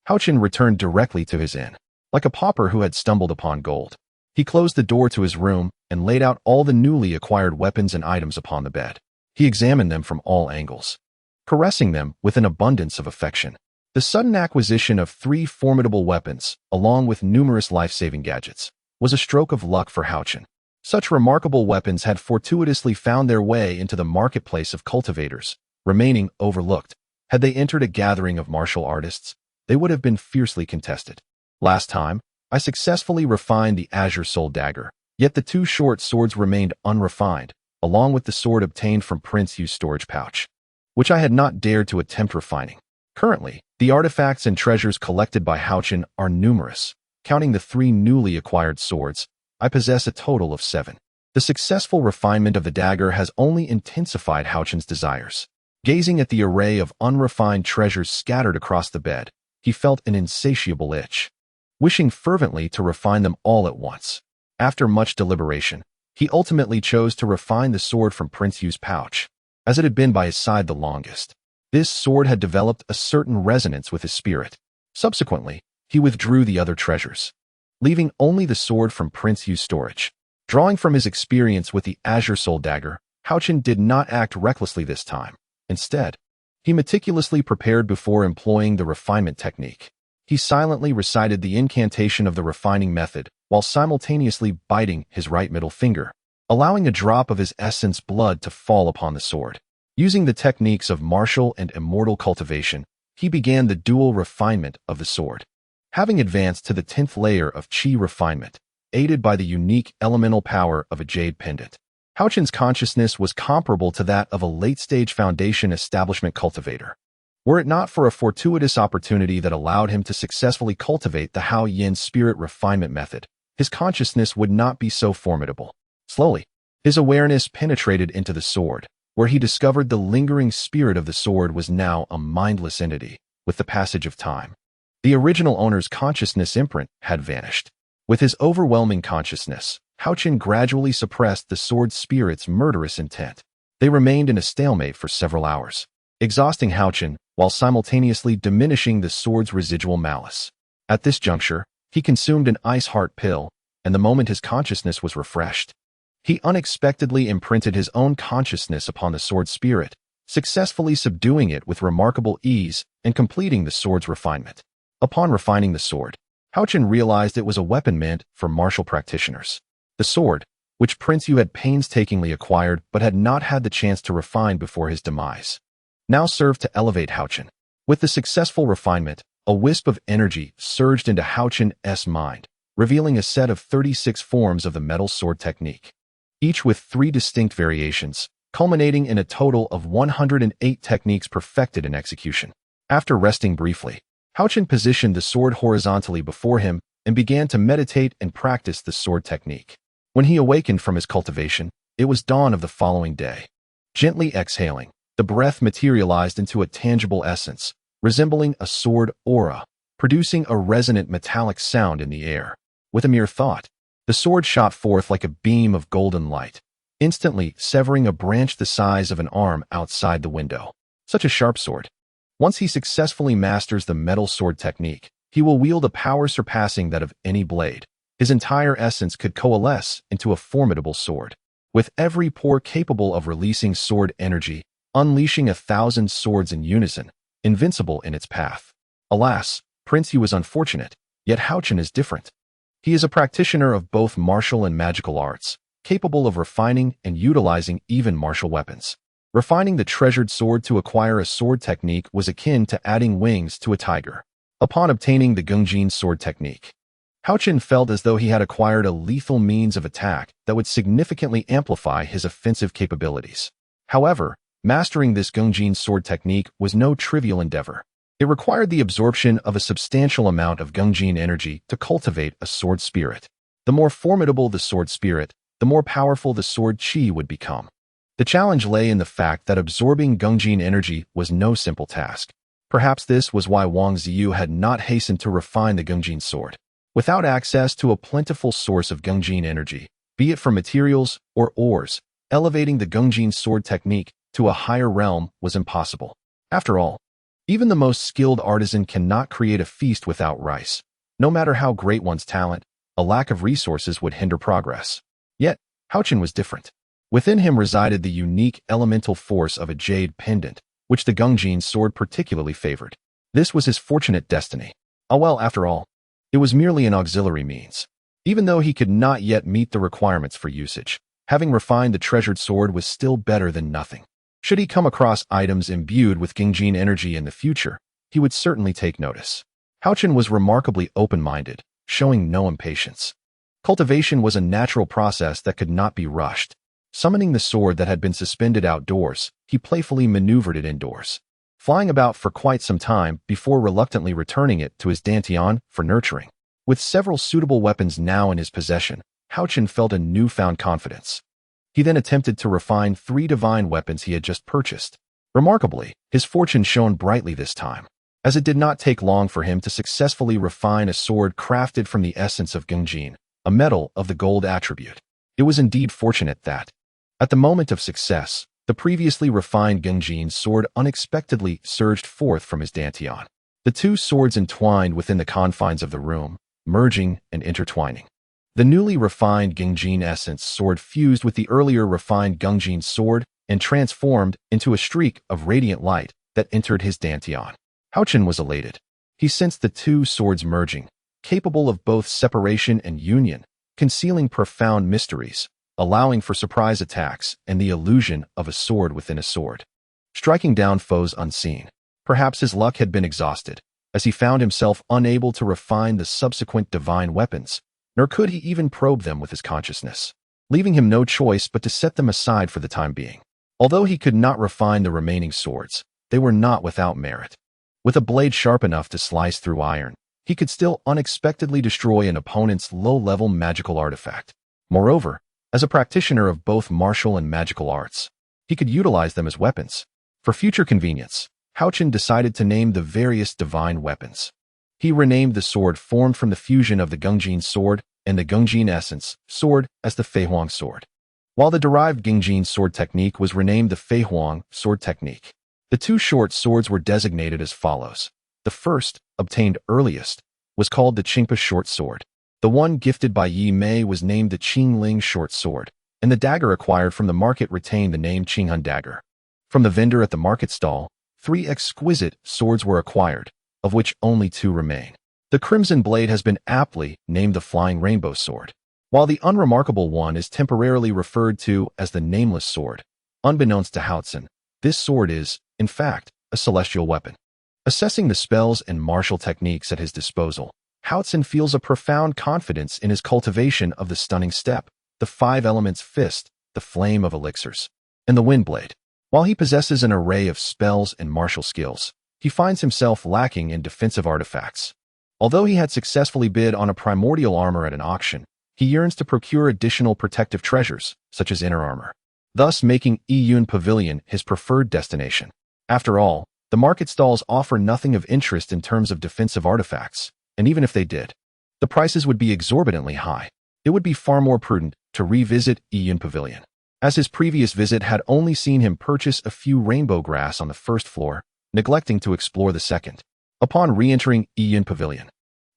Haochen returned directly to his inn. Like a pauper who had stumbled upon gold, he closed the door to his room and laid out all the newly acquired weapons and items upon the bed. He examined them from all angles, caressing them with an abundance of affection. The sudden acquisition of 3 formidable weapons, along with numerous life-saving gadgets, was a stroke of luck for Haochen. Such remarkable weapons had fortuitously found their way into the marketplace of cultivators, remaining overlooked. Had they entered a gathering of martial artists, they would have been fiercely contested. Last time, I successfully refined the Azure Soul Dagger, yet the 2 short swords remained unrefined, along with the sword obtained from Prince Yu's storage pouch, which I had not dared to attempt refining. Currently, the artifacts and treasures collected by Haochen are numerous. Counting the 3 newly acquired swords, I possess a total of 7. The successful refinement of the dagger has only intensified Haochen's desires. Gazing at the array of unrefined treasures scattered across the bed, he felt an insatiable itch, wishing fervently to refine them all at once. After much deliberation, he ultimately chose to refine the sword from Prince Yu's pouch, as it had been by his side the longest. This sword had developed a certain resonance with his spirit. Subsequently, he withdrew the other treasures, leaving only the sword from Prince Yu's storage. Drawing from his experience with the Azure Soul Dagger, Haochen did not act recklessly this time. Instead, he meticulously prepared before employing the refinement technique. He silently recited the incantation of the refining method while simultaneously biting his right middle finger, allowing a drop of his essence blood to fall upon the sword. Using the techniques of martial and immortal cultivation, he began the dual refinement of the sword. Having advanced to the 10th layer of Qi refinement, aided by the unique elemental power of a jade pendant, Haochen's consciousness was comparable to that of a late-stage foundation establishment cultivator. Were it not for a fortuitous opportunity that allowed him to successfully cultivate the Hao Yin spirit refinement method, his consciousness would not be so formidable. Slowly, his awareness penetrated into the sword, where he discovered the lingering spirit of the sword was now a mindless entity. With the passage of time, the original owner's consciousness imprint had vanished. With his overwhelming consciousness, Haochen gradually suppressed the sword spirit's murderous intent. They remained in a stalemate for several hours, exhausting Haochen while simultaneously diminishing the sword's residual malice. At this juncture, He consumed an ice heart pill, and the moment his consciousness was refreshed, he unexpectedly imprinted his own consciousness upon the sword spirit, successfully subduing it with remarkable ease and completing the sword's refinement. Upon refining the sword, Haochen realized it was a weapon meant for martial practitioners. The sword, which Prince Yu had painstakingly acquired but had not had the chance to refine before his demise, now served to elevate Haochen. With the successful refinement, a wisp of energy surged into Haochen's mind, revealing a set of 36 forms of the metal sword technique, each with 3 distinct variations, culminating in a total of 108 techniques perfected in execution. After resting briefly, Haochen positioned the sword horizontally before him and began to meditate and practice the sword technique. When he awakened from his cultivation, it was dawn of the following day. Gently exhaling, the breath materialized into a tangible essence, resembling a sword aura, producing a resonant metallic sound in the air. With a mere thought, the sword shot forth like a beam of golden light, instantly severing a branch the size of an arm outside the window. Such a sharp sword. Once he successfully masters the metal sword technique, he will wield a power surpassing that of any blade. His entire essence could coalesce into a formidable sword, with every pore capable of releasing sword energy, unleashing 1,000 swords in unison, invincible in its path. Alas, Prince Yu was unfortunate, yet Haochen is different. He is a practitioner of both martial and magical arts, capable of refining and utilizing even martial weapons. Refining the treasured sword to acquire a sword technique was akin to adding wings to a tiger. Upon obtaining the Gungjin sword technique, Haochen felt as though he had acquired a lethal means of attack that would significantly amplify his offensive capabilities. However, mastering this Gungjin sword technique was no trivial endeavor. It required the absorption of a substantial amount of Gungjin energy to cultivate a sword spirit. The more formidable the sword spirit, the more powerful the sword chi would become. The challenge lay in the fact that absorbing Gungjin energy was no simple task. Perhaps this was why Wang Ziyu had not hastened to refine the Gungjin sword. Without access to a plentiful source of Gungjin energy, be it from materials or ores, elevating the Gungjin sword technique to a higher realm was impossible. After all, even the most skilled artisan cannot create a feast without rice. No matter how great one's talent, a lack of resources would hinder progress. Yet, Haochen was different. Within him resided the unique elemental force of a jade pendant, which the Gungjin sword particularly favored. This was his fortunate destiny. Well, after all, it was merely an auxiliary means. Even though he could not yet meet the requirements for usage, having refined the treasured sword was still better than nothing. Should he come across items imbued with Gungjin energy in the future, he would certainly take notice. Haochen was remarkably open-minded, showing no impatience. Cultivation was a natural process that could not be rushed. Summoning the sword that had been suspended outdoors, he playfully maneuvered it indoors, flying about for quite some time before reluctantly returning it to his dantian for nurturing. With several suitable weapons now in his possession, Haochen felt a newfound confidence. He then attempted to refine 3 divine weapons he had just purchased. Remarkably, his fortune shone brightly this time, as it did not take long for him to successfully refine a sword crafted from the essence of Gungjin, a metal of the gold attribute. It was indeed fortunate that, at the moment of success, the previously refined Gungjin sword unexpectedly surged forth from his dantian. The 2 swords entwined within the confines of the room, merging and intertwining. The newly refined Gungjin essence sword fused with the earlier refined Gungjin sword and transformed into a streak of radiant light that entered his dantian. Haochen was elated. He sensed the 2 swords merging, capable of both separation and union, concealing profound mysteries, allowing for surprise attacks and the illusion of a sword within a sword, striking down foes unseen. Perhaps his luck had been exhausted, as he found himself unable to refine the subsequent divine weapons, nor could he even probe them with his consciousness, leaving him no choice but to set them aside for the time being. Although he could not refine the remaining swords, they were not without merit. With a blade sharp enough to slice through iron, he could still unexpectedly destroy an opponent's low-level magical artifact. Moreover, as a practitioner of both martial and magical arts, he could utilize them as weapons. For future convenience, Haochen decided to name the various divine weapons. He renamed the sword formed from the fusion of the Gungjin sword and the Gungjin essence sword as the Feihuang sword, while the derived Gungjin sword technique was renamed the Feihuang sword technique. The 2 short swords were designated as follows. The first, obtained earliest, was called the Qingpa short sword. The one gifted by Yi Mei was named the Qingling short sword, and the dagger acquired from the market retained the name Qinghun dagger. From the vendor at the market stall, 3 exquisite swords were acquired, of which only 2 remain. The crimson blade has been aptly named the Flying Rainbow Sword, while the unremarkable one is temporarily referred to as the Nameless Sword. Unbeknownst to Haochen, this sword is, in fact, a celestial weapon. Assessing the spells and martial techniques at his disposal, Haochen feels a profound confidence in his cultivation of the stunning step, the 5 elements fist, the flame of elixirs, and the wind blade. While he possesses an array of spells and martial skills, he finds himself lacking in defensive artifacts. Although he had successfully bid on a primordial armor at an auction, he yearns to procure additional protective treasures, such as inner armor, thus making Wuyun Pavilion his preferred destination. After all, the market stalls offer nothing of interest in terms of defensive artifacts, and even if they did, the prices would be exorbitantly high. It would be far more prudent to revisit Wuyun Pavilion, as his previous visit had only seen him purchase a few rainbow grass on the first floor, neglecting to explore the second. Upon re-entering Wuyun Pavilion,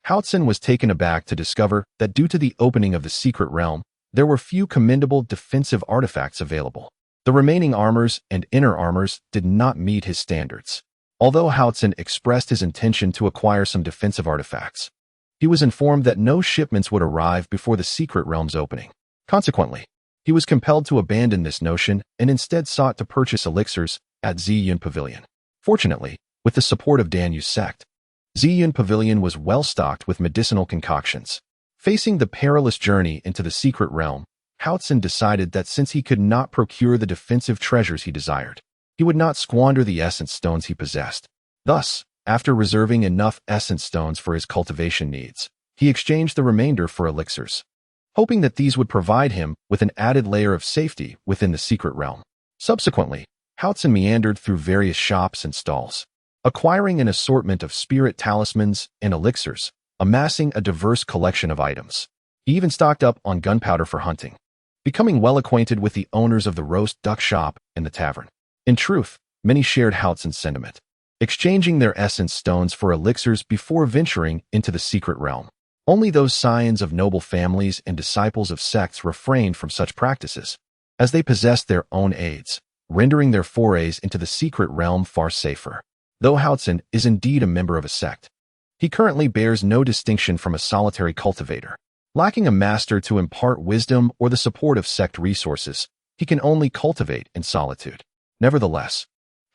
Haochen was taken aback to discover that due to the opening of the secret realm, there were few commendable defensive artifacts available. The remaining armors and inner armors did not meet his standards. Although Haochen expressed his intention to acquire some defensive artifacts, he was informed that no shipments would arrive before the secret realm's opening. Consequently, he was compelled to abandon this notion and instead sought to purchase elixirs at Wuyun Pavilion. Fortunately, with the support of Danyu's sect, Wuyun Pavilion was well stocked with medicinal concoctions. Facing the perilous journey into the secret realm, Haochen decided that since he could not procure the defensive treasures he desired, he would not squander the essence stones he possessed. Thus, after reserving enough essence stones for his cultivation needs, he exchanged the remainder for elixirs, hoping that these would provide him with an added layer of safety within the secret realm. Subsequently, Haochen meandered through various shops and stalls, acquiring an assortment of spirit talismans and elixirs, amassing a diverse collection of items. He even stocked up on gunpowder for hunting, becoming well acquainted with the owners of the roast duck shop and the tavern. In truth, many shared Haochen's sentiment, exchanging their essence stones for elixirs before venturing into the secret realm. Only those scions of noble families and disciples of sects refrained from such practices, as they possessed their own aids, rendering their forays into the secret realm far safer. Though Haochen is indeed a member of a sect, he currently bears no distinction from a solitary cultivator. Lacking a master to impart wisdom or the support of sect resources, he can only cultivate in solitude. Nevertheless,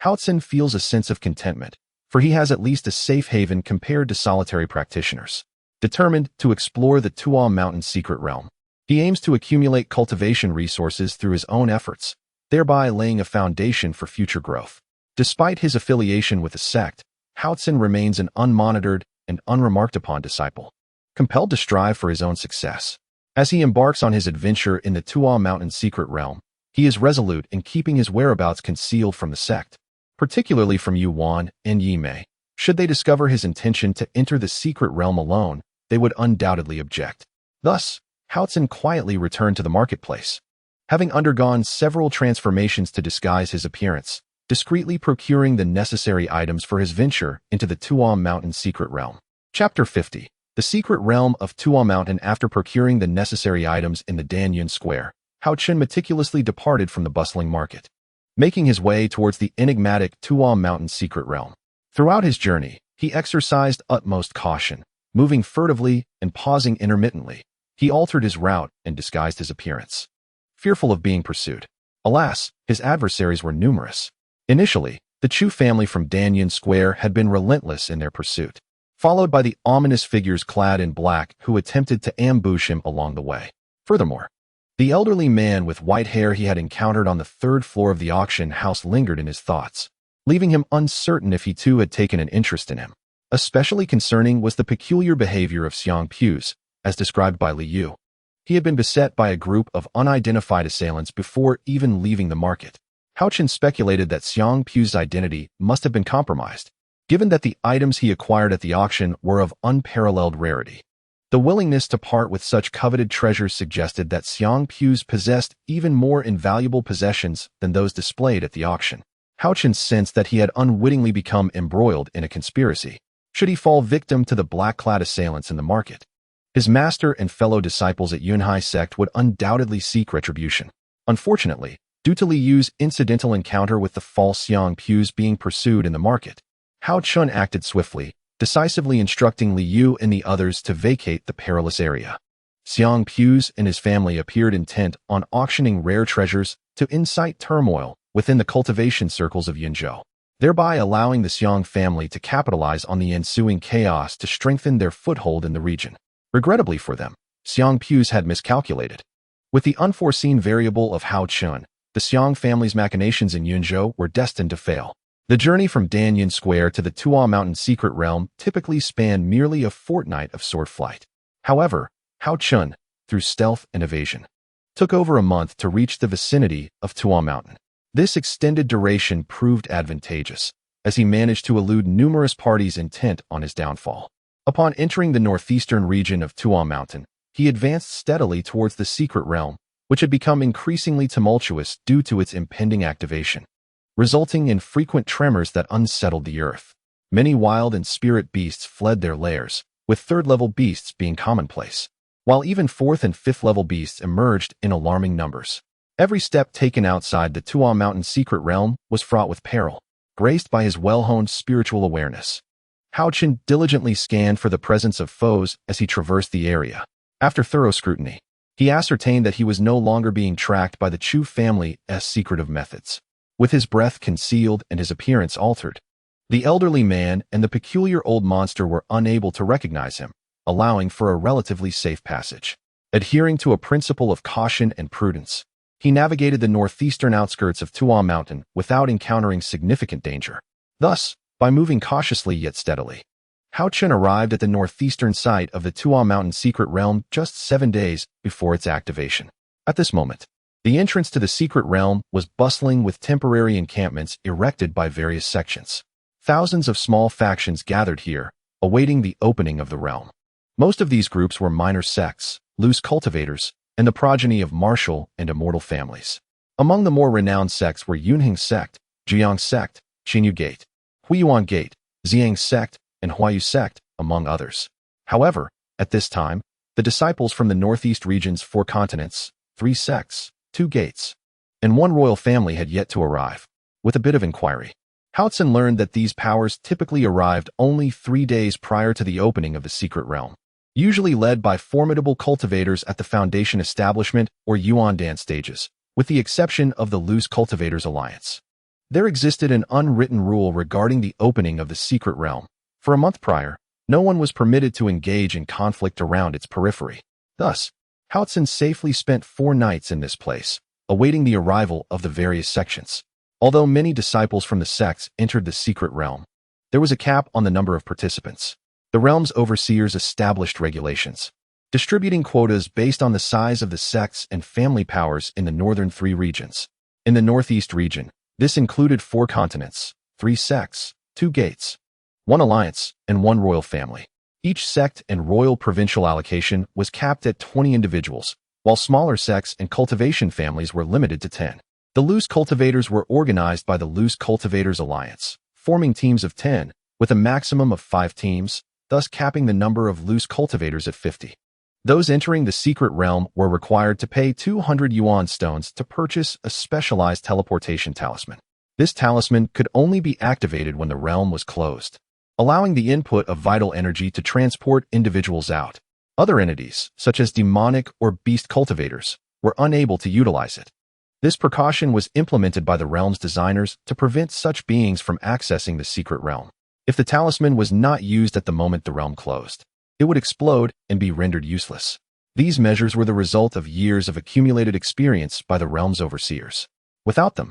Haochen feels a sense of contentment, for he has at least a safe haven compared to solitary practitioners. Determined to explore the Wuyun Mountain secret realm, he aims to accumulate cultivation resources through his own efforts, thereby laying a foundation for future growth. Despite his affiliation with the sect, Haochen remains an unmonitored and unremarked-upon disciple, compelled to strive for his own success. As he embarks on his adventure in the Wuyun Mountain secret realm, he is resolute in keeping his whereabouts concealed from the sect, particularly from Yuan and Yi Mei. Should they discover his intention to enter the secret realm alone, they would undoubtedly object. Thus, Haochen quietly returned to the marketplace, having undergone several transformations to disguise his appearance, discreetly procuring the necessary items for his venture into the Wuyun Mountain secret realm. Chapter 50. The secret realm of Wuyun Mountain. After procuring the necessary items in the Danyun Square, Haochen meticulously departed from the bustling market, making his way towards the enigmatic Wuyun Mountain secret realm. Throughout his journey, he exercised utmost caution, moving furtively and pausing intermittently. He altered his route and disguised his appearance, fearful of being pursued. Alas, his adversaries were numerous. Initially, the Chu family from Danyun Square had been relentless in their pursuit, followed by the ominous figures clad in black who attempted to ambush him along the way. Furthermore, the elderly man with white hair he had encountered on the 3rd floor of the auction house lingered in his thoughts, leaving him uncertain if he too had taken an interest in him. Especially concerning was the peculiar behavior of Xiang Pu's, as described by Li Yu. He had been beset by a group of unidentified assailants before even leaving the market. Haochen speculated that Xiang Pu's identity must have been compromised, given that the items he acquired at the auction were of unparalleled rarity. The willingness to part with such coveted treasures suggested that Xiang Pu's possessed even more invaluable possessions than those displayed at the auction. Haochen sensed that he had unwittingly become embroiled in a conspiracy. should he fall victim to the black-clad assailants in the market. His master and fellow disciples at Yunhai sect would undoubtedly seek retribution. Unfortunately, due to Li Yu's incidental encounter with the false Xiang Pu's being pursued in the market, Haochen acted swiftly, decisively instructing Li Yu and the others to vacate the perilous area. Xiang Pu's and his family appeared intent on auctioning rare treasures to incite turmoil within the cultivation circles of Yunzhou, thereby allowing the Xiang family to capitalize on the ensuing chaos to strengthen their foothold in the region. Regrettably for them, Xiang Pu's had miscalculated. With the unforeseen variable of Haochen, the Xiang family's machinations in Yunzhou were destined to fail. The journey from Danyan Square to the Tuo Mountain secret realm typically spanned merely a fortnight of sword flight. However, Haochen, through stealth and evasion, took over a month to reach the vicinity of Tuo Mountain. This extended duration proved advantageous, as he managed to elude numerous parties intent on his downfall. Upon entering the northeastern region of Tuo Mountain, he advanced steadily towards the secret realm, which had become increasingly tumultuous due to its impending activation, resulting in frequent tremors that unsettled the earth. Many wild and spirit beasts fled their lairs, with third-level beasts being commonplace, while even fourth- and fifth-level beasts emerged in alarming numbers. Every step taken outside the Tuo Mountain secret realm was fraught with peril, graced by his well-honed spiritual awareness. Haochen diligently scanned for the presence of foes as he traversed the area. After thorough scrutiny, he ascertained that he was no longer being tracked by the Chu family's secretive methods. With his breath concealed and his appearance altered, the elderly man and the peculiar old monster were unable to recognize him, allowing for a relatively safe passage. Adhering to a principle of caution and prudence, he navigated the northeastern outskirts of Tuo Mountain without encountering significant danger. Thus, by moving cautiously yet steadily, Haochen arrived at the northeastern site of the Tuo Mountain secret realm just 7 days before its activation. At this moment, the entrance to the secret realm was bustling with temporary encampments erected by various sections. Thousands of small factions gathered here, awaiting the opening of the realm. Most of these groups were minor sects, loose cultivators, and the progeny of martial and immortal families. Among the more renowned sects were Yunheng sect, Jiang sect, Qinyu Gate, Huiyuan Gate, Xiang sect, and Huayu sect, among others. However, at this time, the disciples from the northeast region's 4 continents, 3 sects, 2 gates, and 1 royal family had yet to arrive. With a bit of inquiry, Haochen learned that these powers typically arrived only 3 days prior to the opening of the secret realm, usually led by formidable cultivators at the Foundation Establishment or Yuandan stages, with the exception of the Loose Cultivators Alliance. There existed an unwritten rule regarding the opening of the secret realm. For a month prior, no one was permitted to engage in conflict around its periphery. Thus, Haochen safely spent 4 nights in this place, awaiting the arrival of the various sections. Although many disciples from the sects entered the secret realm, there was a cap on the number of participants. The realm's overseers established regulations, distributing quotas based on the size of the sects and family powers in the northern 3 regions. In the northeast region, this included 4 continents, 3 sects, 2 gates, 1 alliance, and 1 royal family. Each sect and royal provincial allocation was capped at 20 individuals, while smaller sects and cultivation families were limited to 10. The loose cultivators were organized by the Loose Cultivators Alliance, forming teams of 10, with a maximum of 5 teams, thus capping the number of loose cultivators at 50. Those entering the secret realm were required to pay 200 yuan stones to purchase a specialized teleportation talisman. This talisman could only be activated when the realm was closed, allowing the input of vital energy to transport individuals out. Other entities, such as demonic or beast cultivators, were unable to utilize it. This precaution was implemented by the realm's designers to prevent such beings from accessing the secret realm. If the talisman was not used at the moment the realm closed, it would explode and be rendered useless. These measures were the result of years of accumulated experience by the realm's overseers. Without them,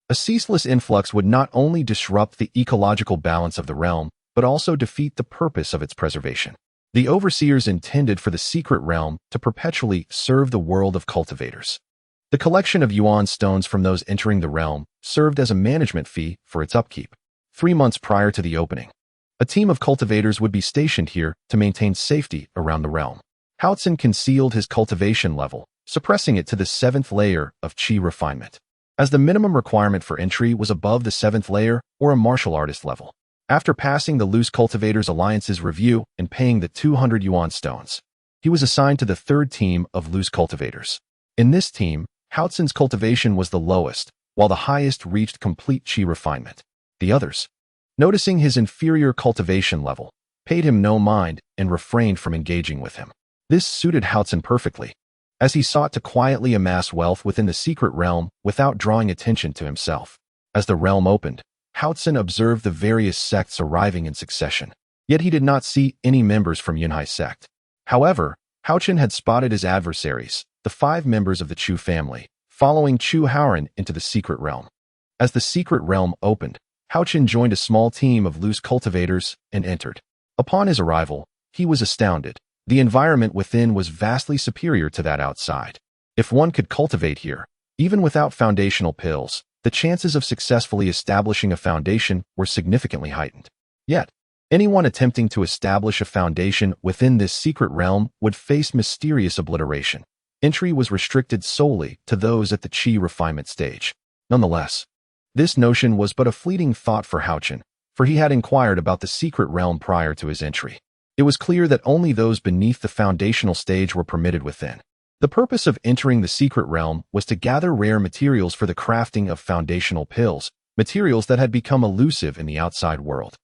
a ceaseless influx would not only disrupt the ecological balance of the realm, but also defeat the purpose of its preservation. The overseers intended for the secret realm to perpetually serve the world of cultivators. The collection of yuan stones from those entering the realm served as a management fee for its upkeep. 3 months prior to the opening, a team of cultivators would be stationed here to maintain safety around the realm. Haochen concealed his cultivation level, suppressing it to the 7th layer of qi refinement, as the minimum requirement for entry was above the 7th layer or a martial artist level. After passing the loose cultivators alliance's review and paying the 200 yuan stones, he was assigned to the third team of loose cultivators. In this team, Haochen's cultivation was the lowest, while the highest reached complete qi refinement. The others, noticing his inferior cultivation level, paid him no mind and refrained from engaging with him. This suited Haochen perfectly, as he sought to quietly amass wealth within the secret realm without drawing attention to himself. As the realm opened, Haochen observed the various sects arriving in succession, yet he did not see any members from Yunhai sect. However, Haochen had spotted his adversaries, the 5 members of the Chu family, following Chu Haochen into the secret realm. As the secret realm opened, Haochen joined a small team of loose cultivators and entered. Upon his arrival, he was astounded. The environment within was vastly superior to that outside. If one could cultivate here, even without foundational pills, the chances of successfully establishing a foundation were significantly heightened. Yet, anyone attempting to establish a foundation within this secret realm would face mysterious obliteration. Entry was restricted solely to those at the qi refinement stage. Nonetheless, this notion was but a fleeting thought for Haochen, for he had inquired about the secret realm prior to his entry. It was clear that only those beneath the foundational stage were permitted within. The purpose of entering the secret realm was to gather rare materials for the crafting of foundational pills, materials that had become elusive in the outside world.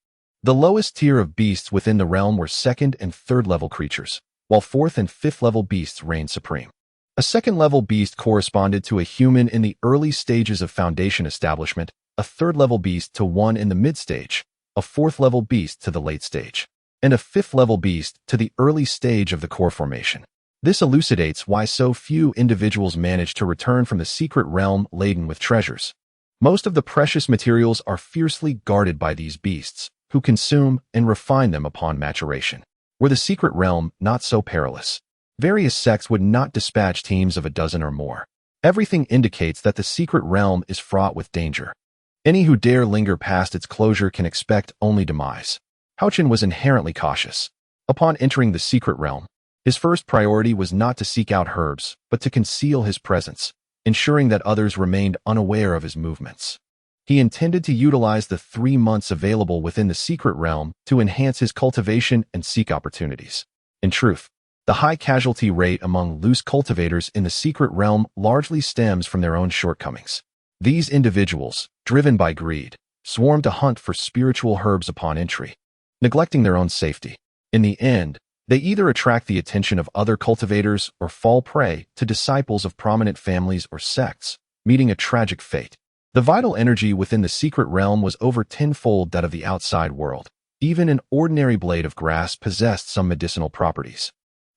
The lowest tier of beasts within the realm were 2nd and 3rd level creatures, while 4th and 5th level beasts reigned supreme. A 2nd level beast corresponded to a human in the early stages of foundation establishment, a 3rd level beast to one in the mid-stage, a 4th level beast to the late stage, and a 5th level beast to the early stage of the core formation. This elucidates why so few individuals manage to return from the secret realm laden with treasures. Most of the precious materials are fiercely guarded by these beasts, who consume and refine them upon maturation. Were the secret realm not so perilous, various sects would not dispatch teams of a dozen or more. Everything indicates that the secret realm is fraught with danger. Any who dare linger past its closure can expect only demise. Haochen was inherently cautious. Upon entering the secret realm, his first priority was not to seek out herbs, but to conceal his presence, ensuring that others remained unaware of his movements. He intended to utilize the 3 months available within the secret realm to enhance his cultivation and seek opportunities. In truth, the high casualty rate among loose cultivators in the secret realm largely stems from their own shortcomings. These individuals, driven by greed, swarm to hunt for spiritual herbs upon entry, neglecting their own safety. In the end, they either attract the attention of other cultivators or fall prey to disciples of prominent families or sects, meeting a tragic fate. The vital energy within the secret realm was over 10-fold that of the outside world. Even an ordinary blade of grass possessed some medicinal properties.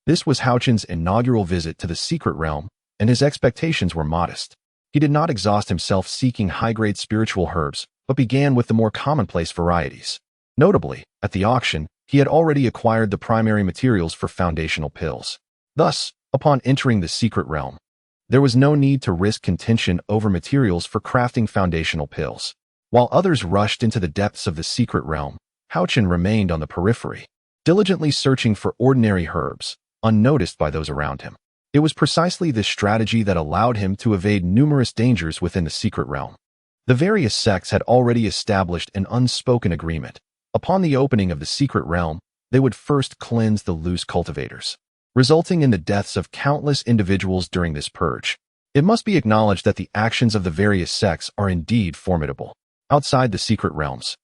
This was Haochen's inaugural visit to the secret realm, and his expectations were modest. He did not exhaust himself seeking high-grade spiritual herbs, but began with the more commonplace varieties. Notably, at the auction, he had already acquired the primary materials for foundational pills. Thus, upon entering the secret realm, there was no need to risk contention over materials for crafting foundational pills. While others rushed into the depths of the secret realm, Haochen remained on the periphery, diligently searching for ordinary herbs, unnoticed by those around him. It was precisely this strategy that allowed him to evade numerous dangers within the secret realm. The various sects had already established an unspoken agreement. Upon the opening of the secret realm, they would first cleanse the loose cultivators, resulting in the deaths of countless individuals during this purge. It must be acknowledged that the actions of the various sects are indeed formidable. Outside the secret realms,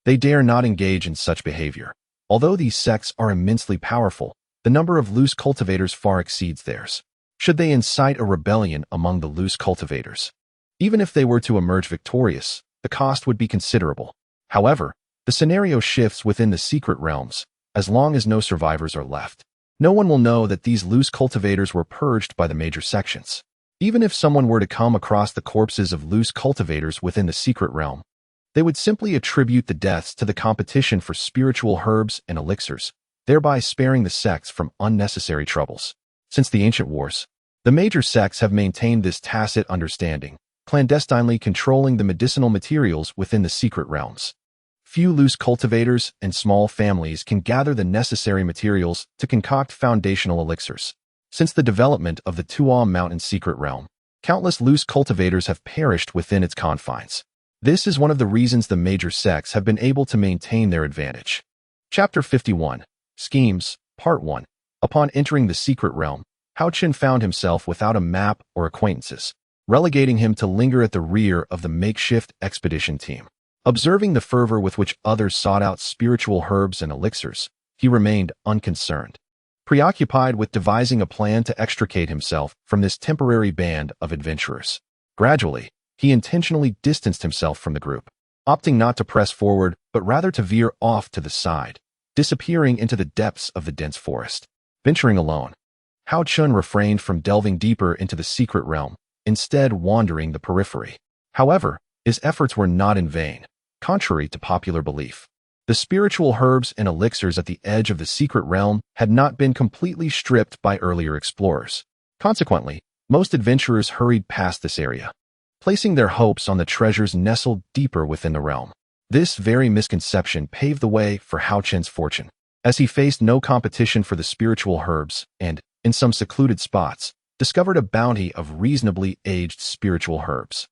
they dare not engage in such behavior. Although these sects are immensely powerful, the number of loose cultivators far exceeds theirs. Should they incite a rebellion among the loose cultivators, even if they were to emerge victorious, the cost would be considerable. However, the scenario shifts within the secret realms. As long as no survivors are left, no one will know that these loose cultivators were purged by the major sections. Even if someone were to come across the corpses of loose cultivators within the secret realm, they would simply attribute the deaths to the competition for spiritual herbs and elixirs, thereby sparing the sects from unnecessary troubles. Since the ancient wars, the major sects have maintained this tacit understanding, clandestinely controlling the medicinal materials within the secret realms. Few loose cultivators and small families can gather the necessary materials to concoct foundational elixirs. Since the development of the Wuyun Mountain secret realm, countless loose cultivators have perished within its confines. This is one of the reasons the major sects have been able to maintain their advantage. Chapter 51. Schemes, Part 1. Upon entering the secret realm, Haochen found himself without a map or acquaintances, relegating him to linger at the rear of the makeshift expedition team. Observing the fervor with which others sought out spiritual herbs and elixirs, he remained unconcerned, preoccupied with devising a plan to extricate himself from this temporary band of adventurers. Gradually, he intentionally distanced himself from the group, opting not to press forward but rather to veer off to the side, disappearing into the depths of the dense forest. Venturing alone, Haochen refrained from delving deeper into the secret realm, instead wandering the periphery. However, his efforts were not in vain. Contrary to popular belief, the spiritual herbs and elixirs at the edge of the secret realm had not been completely stripped by earlier explorers. Consequently, most adventurers hurried past this area, placing their hopes on the treasures nestled deeper within the realm. This very misconception paved the way for Haochen's fortune, as he faced no competition for the spiritual herbs and, in some secluded spots, discovered a bounty of reasonably aged spiritual herbs.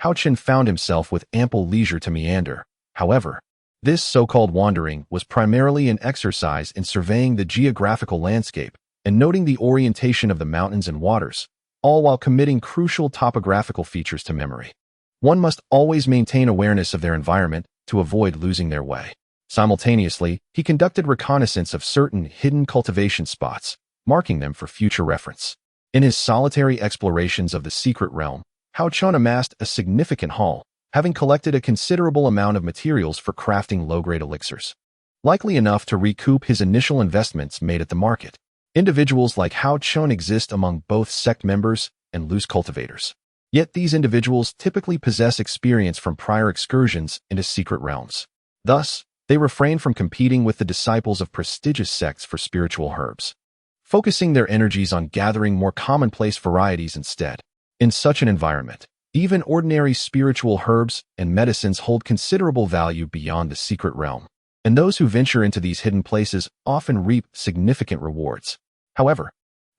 Haochen found himself with ample leisure to meander. However, this so-called wandering was primarily an exercise in surveying the geographical landscape and noting the orientation of the mountains and waters, all while committing crucial topographical features to memory. One must always maintain awareness of their environment to avoid losing their way. Simultaneously, he conducted reconnaissance of certain hidden cultivation spots, marking them for future reference. In his solitary explorations of the secret realm, Haochen amassed a significant haul, having collected a considerable amount of materials for crafting low-grade elixirs, likely enough to recoup his initial investments made at the market. Individuals like Haochen exist among both sect members and loose cultivators. Yet these individuals typically possess experience from prior excursions into secret realms. Thus, they refrain from competing with the disciples of prestigious sects for spiritual herbs, focusing their energies on gathering more commonplace varieties instead. In such an environment, even ordinary spiritual herbs and medicines hold considerable value beyond the secret realm, and those who venture into these hidden places often reap significant rewards. However,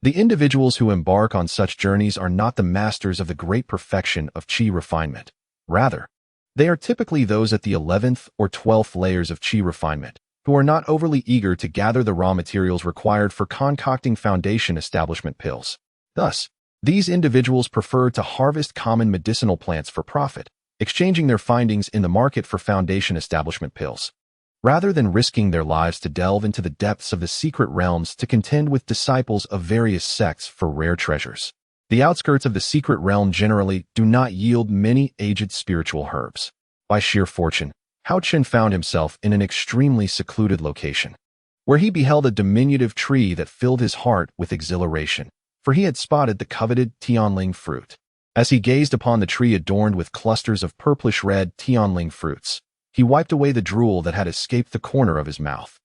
the individuals who embark on such journeys are not the masters of the great perfection of qi refinement. Rather, they are typically those at the 11th or 12th layers of qi refinement, who are not overly eager to gather the raw materials required for concocting foundation establishment pills. Thus, these individuals prefer to harvest common medicinal plants for profit, exchanging their findings in the market for foundation establishment pills, rather than risking their lives to delve into the depths of the secret realms to contend with disciples of various sects for rare treasures. The outskirts of the secret realm generally do not yield many aged spiritual herbs. By sheer fortune, Haochen found himself in an extremely secluded location, where he beheld a diminutive tree that filled his heart with exhilaration, for he had spotted the coveted tianling fruit. As he gazed upon the tree adorned with clusters of purplish-red tianling fruits, he wiped away the drool that had escaped the corner of his mouth.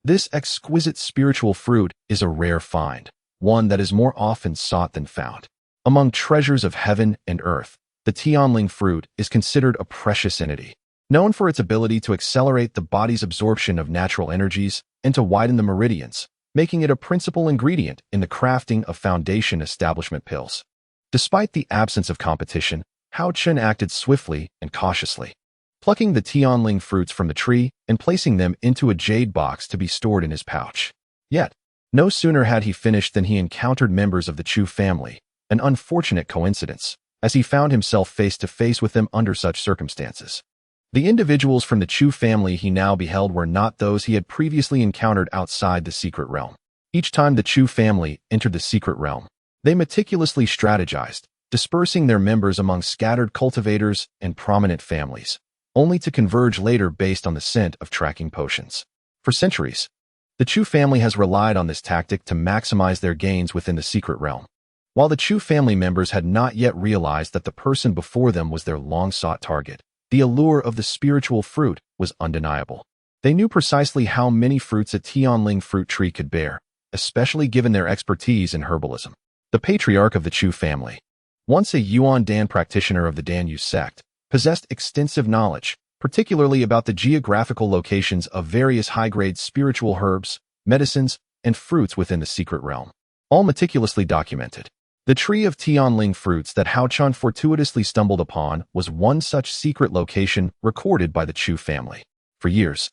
This exquisite spiritual fruit is a rare find, one that is more often sought than found. Among treasures of heaven and earth, the tianling fruit is considered a precious entity, known for its ability to accelerate the body's absorption of natural energies and to widen the meridians, making it a principal ingredient in the crafting of foundation establishment pills. Despite the absence of competition, Haochen acted swiftly and cautiously, plucking the tianling fruits from the tree and placing them into a jade box to be stored in his pouch. Yet, no sooner had he finished than he encountered members of the Chu family, an unfortunate coincidence, as he found himself face to face with them under such circumstances. The individuals from the Chu family he now beheld were not those he had previously encountered outside the secret realm. Each time the Chu family entered the secret realm, they meticulously strategized, dispersing their members among scattered cultivators and prominent families, only to converge later based on the scent of tracking potions. For centuries, the Chu family has relied on this tactic to maximize their gains within the secret realm. While the Chu family members had not yet realized that the person before them was their long-sought target, the allure of the spiritual fruit was undeniable. They knew precisely how many fruits a tianling fruit tree could bear, especially given their expertise in herbalism. The patriarch of the Chu family, once a Yuan Dan practitioner of the Danyu sect, possessed extensive knowledge, particularly about the geographical locations of various high-grade spiritual herbs, medicines, and fruits within the secret realm, all meticulously documented. The tree of Tianling fruits that Haochen fortuitously stumbled upon was one such secret location recorded by the Chu family. For years,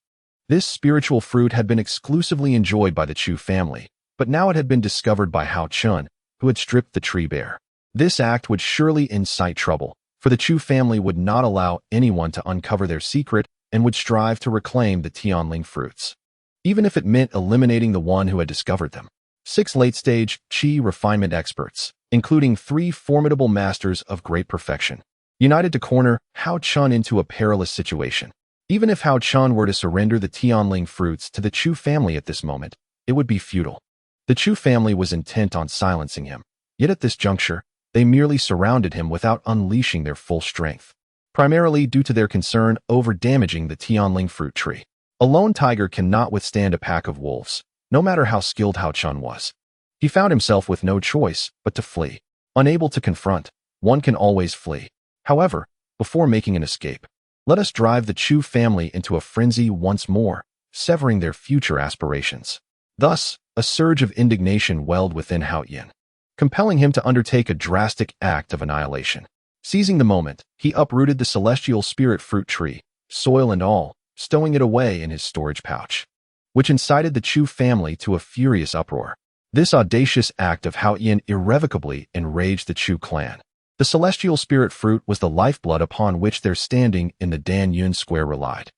this spiritual fruit had been exclusively enjoyed by the Chu family, but now it had been discovered by Haochen, who had stripped the tree bare. This act would surely incite trouble, for the Chu family would not allow anyone to uncover their secret and would strive to reclaim the Tianling fruits, even if it meant eliminating the one who had discovered them. 6 late-stage Qi refinement experts, including 3 formidable masters of great perfection, united to corner Haochen into a perilous situation. Even if Haochen were to surrender the Tianling fruits to the Chu family at this moment, it would be futile. The Chu family was intent on silencing him, yet at this juncture, they merely surrounded him without unleashing their full strength, primarily due to their concern over damaging the Tianling fruit tree. A lone tiger cannot withstand a pack of wolves, no matter how skilled Haochen was. He found himself with no choice but to flee. Unable to confront, one can always flee. However, before making an escape, let us drive the Chu family into a frenzy once more, severing their future aspirations. Thus, a surge of indignation welled within Haochen, compelling him to undertake a drastic act of annihilation. Seizing the moment, he uprooted the celestial spirit fruit tree, soil and all, stowing it away in his storage pouch, which incited the Chu family to a furious uproar. This audacious act of Haochen irrevocably enraged the Chu clan. The celestial spirit fruit was the lifeblood upon which their standing in the Dan Yun Square relied.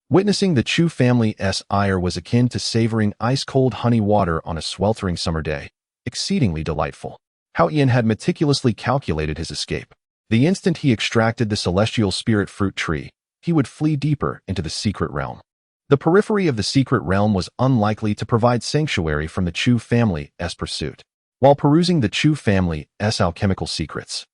Witnessing the Chu family's ire was akin to savoring ice-cold honey water on a sweltering summer day, exceedingly delightful. Haochen had meticulously calculated his escape. The instant he extracted the celestial spirit fruit tree, he would flee deeper into the secret realm. The periphery of the secret realm was unlikely to provide sanctuary from the Chu family's pursuit. While perusing the Chu family's alchemical secrets,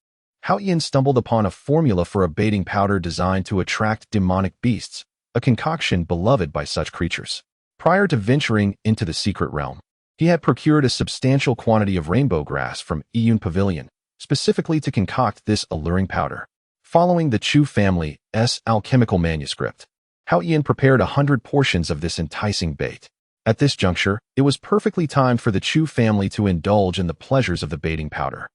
Haochen stumbled upon a formula for a baiting powder designed to attract demonic beasts, a concoction beloved by such creatures. Prior to venturing into the secret realm, he had procured a substantial quantity of rainbow grass from Wuyun Pavilion, specifically to concoct this alluring powder. Following the Chu family's alchemical manuscript, Haochen prepared 100 portions of this enticing bait. At this juncture, it was perfectly timed for the Chu family to indulge in the pleasures of the baiting powder.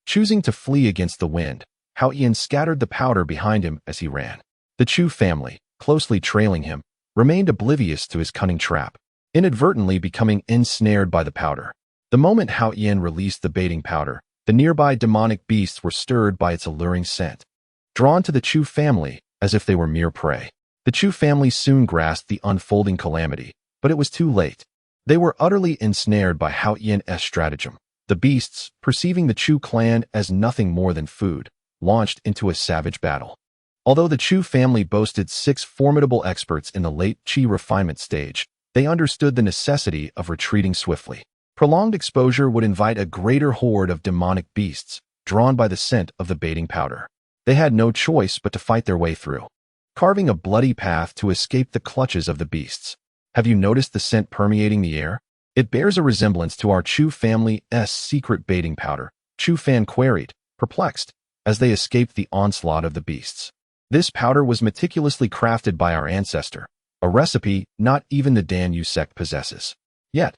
Choosing to flee against the wind, Haochen scattered the powder behind him as he ran. The Chu family, closely trailing him, remained oblivious to his cunning trap, inadvertently becoming ensnared by the powder. The moment Haochen released the baiting powder, the nearby demonic beasts were stirred by its alluring scent, drawn to the Chu family as if they were mere prey. The Chu family soon grasped the unfolding calamity, but it was too late. They were utterly ensnared by Haochen's stratagem. The beasts, perceiving the Chu clan as nothing more than food, launched into a savage battle. Although the Chu family boasted 6 formidable experts in the late Qi refinement stage, they understood the necessity of retreating swiftly. Prolonged exposure would invite a greater horde of demonic beasts, drawn by the scent of the baiting powder. They had no choice but to fight their way through, carving a bloody path to escape the clutches of the beasts. Have you noticed the scent permeating the air? It bears a resemblance to our Chu family's secret baiting powder, Chu fan queried, perplexed, as they escaped the onslaught of the beasts. This powder was meticulously crafted by our ancestor, a recipe not even the Dan Yu sect possesses. Yet,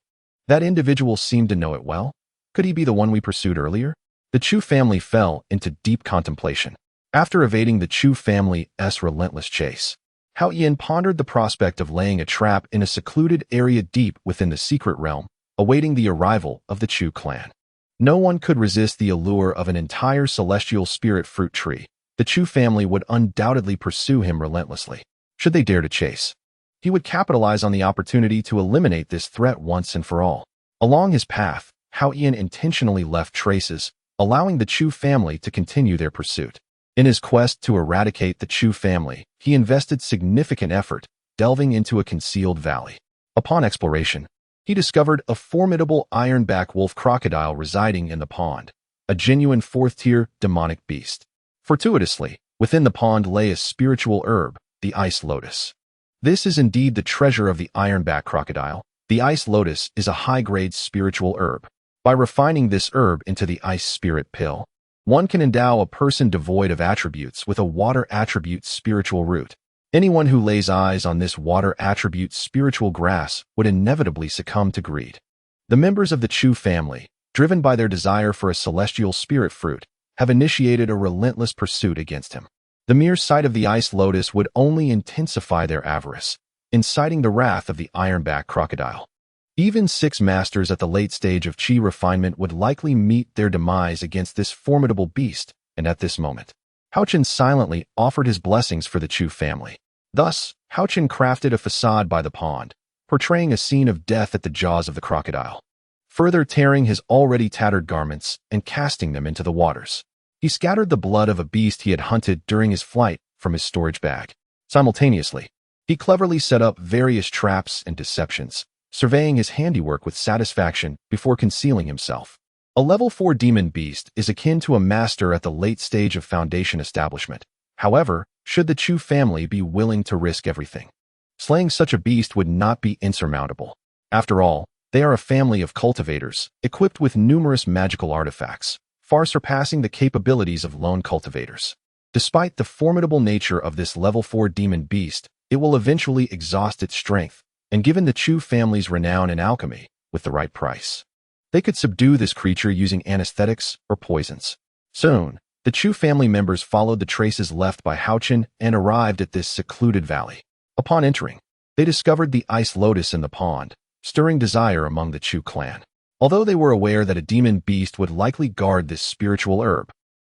that individual seemed to know it well. Could he be the one we pursued earlier? The Chu family fell into deep contemplation. After evading the Chu family's relentless chase, Haochen pondered the prospect of laying a trap in a secluded area deep within the secret realm, awaiting the arrival of the Chu clan. No one could resist the allure of an entire celestial spirit fruit tree. The Chu family would undoubtedly pursue him relentlessly. Should they dare to chase, he would capitalize on the opportunity to eliminate this threat once and for all. Along his path, Haochen intentionally left traces, allowing the Chu family to continue their pursuit. In his quest to eradicate the Chu family, he invested significant effort, delving into a concealed valley. Upon exploration, he discovered a formidable ironback wolf crocodile residing in the pond, a genuine 4th-tier demonic beast. Fortuitously, within the pond lay a spiritual herb, the ice lotus. This is indeed the treasure of the ironback crocodile. The ice lotus is a high-grade spiritual herb. By refining this herb into the ice spirit pill, one can endow a person devoid of attributes with a water attribute spiritual root. Anyone who lays eyes on this water attribute spiritual grass would inevitably succumb to greed. The members of the Chu family, driven by their desire for a celestial spirit fruit, have initiated a relentless pursuit against him. The mere sight of the ice lotus would only intensify their avarice, inciting the wrath of the ironback crocodile. Even 6 masters at the late stage of chi refinement would likely meet their demise against this formidable beast, and at this moment, Haochen silently offered his blessings for the Chu family. Thus, Haochen crafted a facade by the pond, portraying a scene of death at the jaws of the crocodile, further tearing his already tattered garments and casting them into the waters. He scattered the blood of a beast he had hunted during his flight from his storage bag. Simultaneously, he cleverly set up various traps and deceptions, surveying his handiwork with satisfaction before concealing himself. A level 4 demon beast is akin to a master at the late stage of foundation establishment. However, should the Chu family be willing to risk everything, slaying such a beast would not be insurmountable. After all, they are a family of cultivators, equipped with numerous magical artifacts, far surpassing the capabilities of lone cultivators. Despite the formidable nature of this level 4 demon beast, it will eventually exhaust its strength, and given the Chu family's renown in alchemy, with the right price, they could subdue this creature using anesthetics or poisons. Soon, the Chu family members followed the traces left by Haochen and arrived at this secluded valley. Upon entering, they discovered the ice lotus in the pond, stirring desire among the Chu clan. Although they were aware that a demon beast would likely guard this spiritual herb,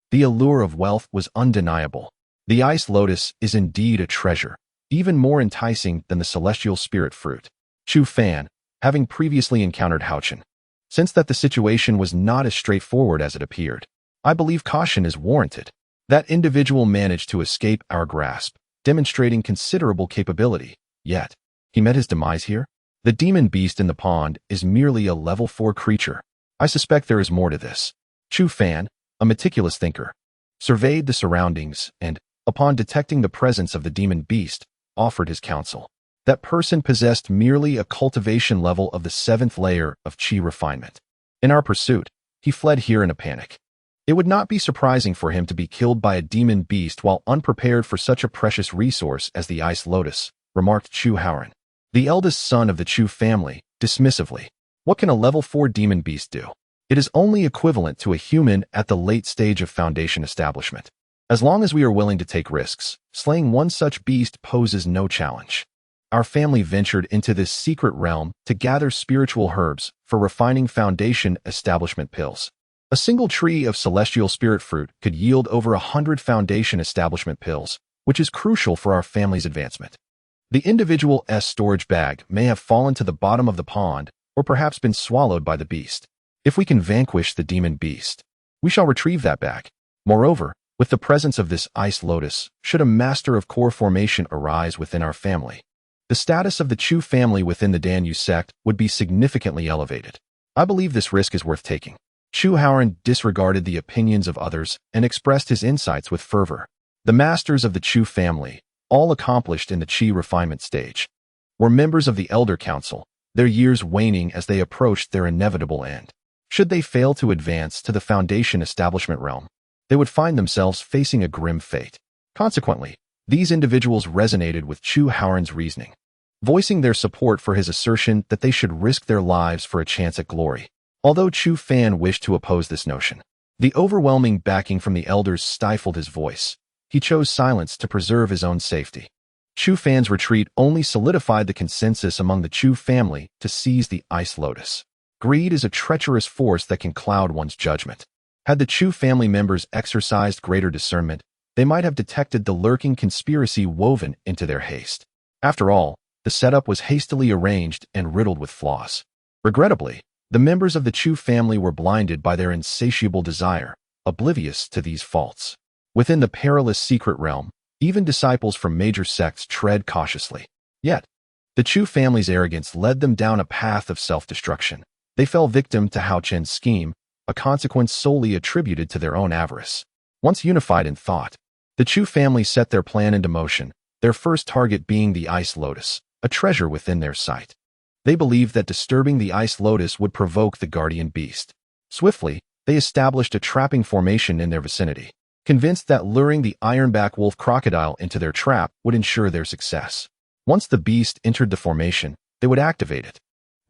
the allure of wealth was undeniable. The ice lotus is indeed a treasure, even more enticing than the celestial spirit fruit. Chu Fan, having previously encountered Haochen, sensed that the situation was not as straightforward as it appeared. I believe caution is warranted. That individual managed to escape our grasp, demonstrating considerable capability, yet he met his demise here. The demon beast in the pond is merely a level 4 creature. I suspect there is more to this. Chu Fan, a meticulous thinker, surveyed the surroundings and, upon detecting the presence of the demon beast, offered his counsel. That person possessed merely a cultivation level of the 7th layer of chi refinement. In our pursuit, he fled here in a panic. It would not be surprising for him to be killed by a demon beast while unprepared for such a precious resource as the ice lotus, remarked Chu Haochen, the eldest son of the Chu family, dismissively. What can a level 4 demon beast do? It is only equivalent to a human at the late stage of foundation establishment. As long as we are willing to take risks, slaying one such beast poses no challenge. Our family ventured into this secret realm to gather spiritual herbs for refining foundation establishment pills. A single tree of celestial spirit fruit could yield over 100 foundation establishment pills, which is crucial for our family's advancement. The individual storage bag may have fallen to the bottom of the pond or perhaps been swallowed by the beast. If we can vanquish the demon beast, we shall retrieve that bag. Moreover, with the presence of this ice lotus, should a master of core formation arise within our family, the status of the Chu family within the Danyu sect would be significantly elevated. I believe this risk is worth taking. Chu Haochen disregarded the opinions of others and expressed his insights with fervor. The masters of the Chu family, all accomplished in the chi refinement stage, were members of the Elder Council, their years waning as they approached their inevitable end. Should they fail to advance to the foundation establishment realm, they would find themselves facing a grim fate. Consequently, these individuals resonated with Chu Haochen's reasoning, voicing their support for his assertion that they should risk their lives for a chance at glory. Although Chu Fan wished to oppose this notion, the overwhelming backing from the elders stifled his voice. He chose silence to preserve his own safety. Chu Fan's retreat only solidified the consensus among the Chu family to seize the ice lotus. Greed is a treacherous force that can cloud one's judgment. Had the Chu family members exercised greater discernment, they might have detected the lurking conspiracy woven into their haste. After all, the setup was hastily arranged and riddled with flaws. Regrettably, the members of the Chu family were blinded by their insatiable desire, oblivious to these faults. Within the perilous secret realm, even disciples from major sects tread cautiously. Yet, the Chu family's arrogance led them down a path of self-destruction. They fell victim to Haochen's scheme, a consequence solely attributed to their own avarice. Once unified in thought, the Chu family set their plan into motion, their first target being the ice lotus, a treasure within their sight. They believed that disturbing the ice lotus would provoke the guardian beast. Swiftly, they established a trapping formation in their vicinity, convinced that luring the ironback wolf crocodile into their trap would ensure their success. Once the beast entered the formation, they would activate it.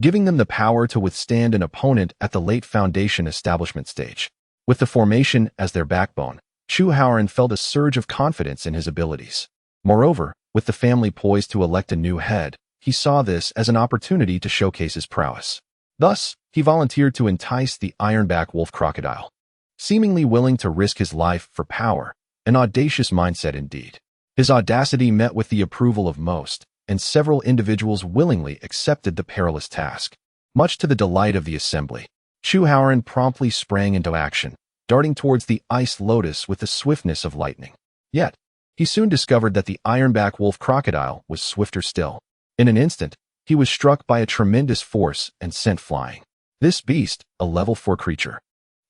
giving them the power to withstand an opponent at the late foundation establishment stage. With the formation as their backbone, Haochen felt a surge of confidence in his abilities. Moreover, with the family poised to elect a new head, he saw this as an opportunity to showcase his prowess. Thus, he volunteered to entice the ironback wolf crocodile, seemingly willing to risk his life for power, an audacious mindset indeed. His audacity met with the approval of most, and several individuals willingly accepted the perilous task. Much to the delight of the assembly, Haochen promptly sprang into action, darting towards the ice lotus with the swiftness of lightning. Yet, he soon discovered that the ironback wolf crocodile was swifter still. In an instant, he was struck by a tremendous force and sent flying. This beast, a level 4 creature,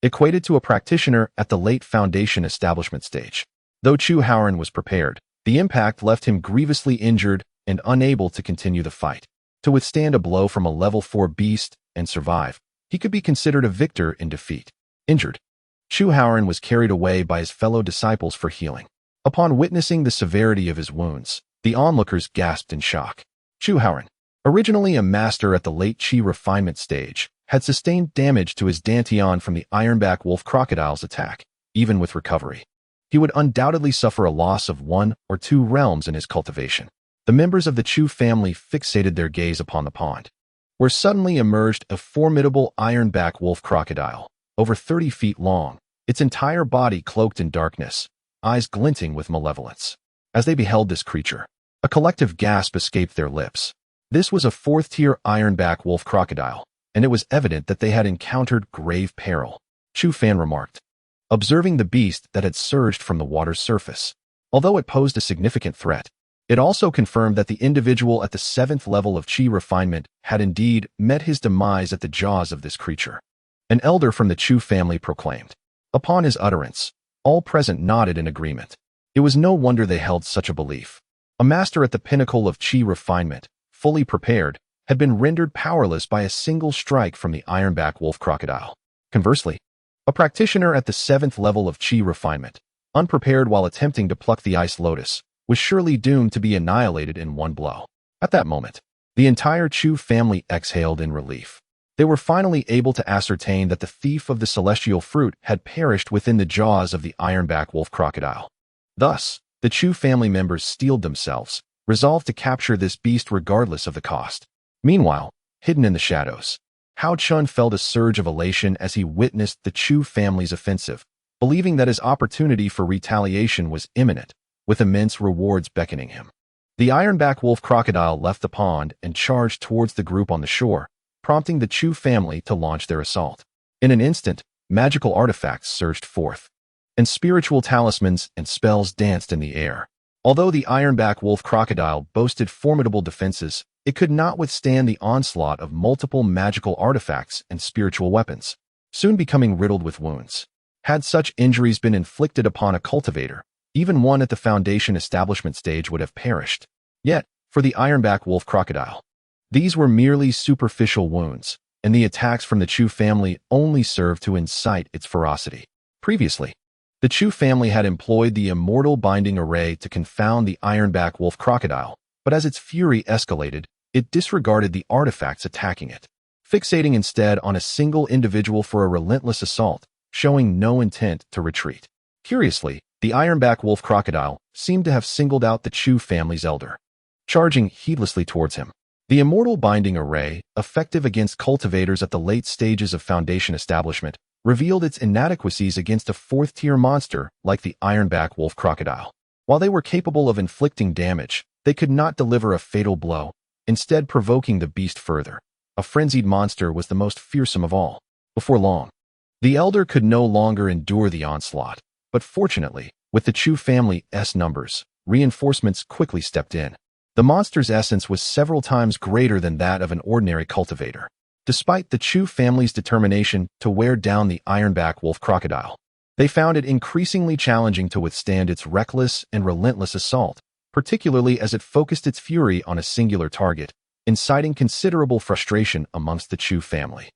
equated to a practitioner at the late foundation establishment stage. Though Haochen was prepared, the impact left him grievously injured and unable to continue the fight. To withstand a blow from a level 4 beast and survive, he could be considered a victor in defeat. Injured, Haochen was carried away by his fellow disciples for healing. Upon witnessing the severity of his wounds, the onlookers gasped in shock. Haochen, originally a master at the late Qi refinement stage, had sustained damage to his dantian from the ironback wolf crocodile's attack. Even with recovery, he would undoubtedly suffer a loss of 1 or 2 realms in his cultivation. The members of the Chu family fixated their gaze upon the pond, where suddenly emerged a formidable ironback wolf crocodile, over 30 feet long, its entire body cloaked in darkness, eyes glinting with malevolence. As they beheld this creature, a collective gasp escaped their lips. This was a 4th-tier ironback wolf crocodile, and it was evident that they had encountered grave peril. Chu Fan remarked, observing the beast that had surged from the water's surface. Although it posed a significant threat, it also confirmed that the individual at the 7th level of Qi refinement had indeed met his demise at the jaws of this creature. An elder from the Chu family proclaimed. Upon his utterance, all present nodded in agreement. It was no wonder they held such a belief. A master at the pinnacle of Qi refinement, fully prepared, had been rendered powerless by a single strike from the ironback wolf crocodile. Conversely, a practitioner at the 7th level of Qi refinement, unprepared while attempting to pluck the ice lotus, was surely doomed to be annihilated in one blow. At that moment, the entire Chu family exhaled in relief. They were finally able to ascertain that the thief of the celestial fruit had perished within the jaws of the ironback wolf crocodile. Thus, the Chu family members steeled themselves, resolved to capture this beast regardless of the cost. Meanwhile, hidden in the shadows, Haochen felt a surge of elation as he witnessed the Chu family's offensive, believing that his opportunity for retaliation was imminent, with immense rewards beckoning him. The ironback wolf crocodile left the pond and charged towards the group on the shore, prompting the Chu family to launch their assault. In an instant, magical artifacts surged forth, and spiritual talismans and spells danced in the air. Although the ironback wolf crocodile boasted formidable defenses, it could not withstand the onslaught of multiple magical artifacts and spiritual weapons, soon becoming riddled with wounds. Had such injuries been inflicted upon a cultivator, even one at the foundation establishment stage would have perished. Yet, for the ironback wolf crocodile, these were merely superficial wounds, and the attacks from the Chu family only served to incite its ferocity. Previously, the Chu family had employed the immortal binding array to confound the ironback wolf crocodile, but as its fury escalated, it disregarded the artifacts attacking it, fixating instead on a single individual for a relentless assault, showing no intent to retreat. Curiously, the ironback wolf crocodile seemed to have singled out the Chu family's elder, charging heedlessly towards him. The immortal binding array, effective against cultivators at the late stages of foundation establishment, revealed its inadequacies against a 4th-tier monster like the ironback wolf crocodile. While they were capable of inflicting damage, they could not deliver a fatal blow, instead provoking the beast further. A frenzied monster was the most fearsome of all. Before long, the elder could no longer endure the onslaught, but fortunately, with the Chu family's numbers, reinforcements quickly stepped in. The monster's essence was several times greater than that of an ordinary cultivator. Despite the Chu family's determination to wear down the ironback wolf crocodile, they found it increasingly challenging to withstand its reckless and relentless assault, particularly as it focused its fury on a singular target, inciting considerable frustration amongst the Chu family.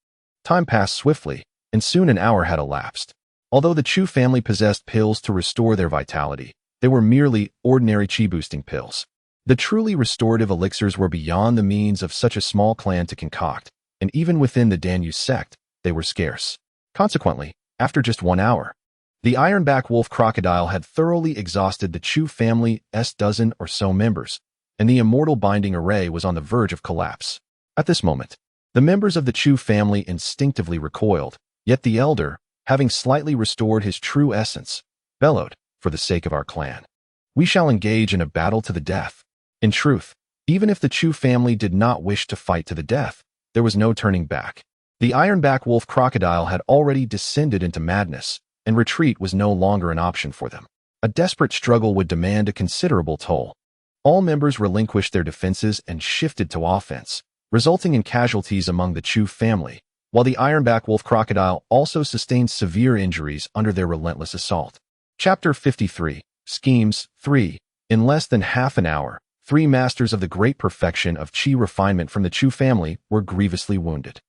Time passed swiftly, and soon an hour had elapsed. Although the Chu family possessed pills to restore their vitality, they were merely ordinary Qi-boosting pills. The truly restorative elixirs were beyond the means of such a small clan to concoct, and even within the Danyu sect, they were scarce. Consequently, after just 1 hour, the ironback wolf crocodile had thoroughly exhausted the Chu family's dozen or so members, and the immortal binding array was on the verge of collapse. At this moment, the members of the Chu family instinctively recoiled, yet the elder, having slightly restored his true essence, bellowed, "For the sake of our clan, we shall engage in a battle to the death." In truth, even if the Chu family did not wish to fight to the death, there was no turning back. The ironback wolf crocodile had already descended into madness, and retreat was no longer an option for them. A desperate struggle would demand a considerable toll. All members relinquished their defenses and shifted to offense, resulting in casualties among the Chu family, while the ironback wolf crocodile also sustained severe injuries under their relentless assault. Chapter 53, Schemes 3. In less than half an hour, 3 masters of the great perfection of Qi refinement from the Chu family were grievously wounded.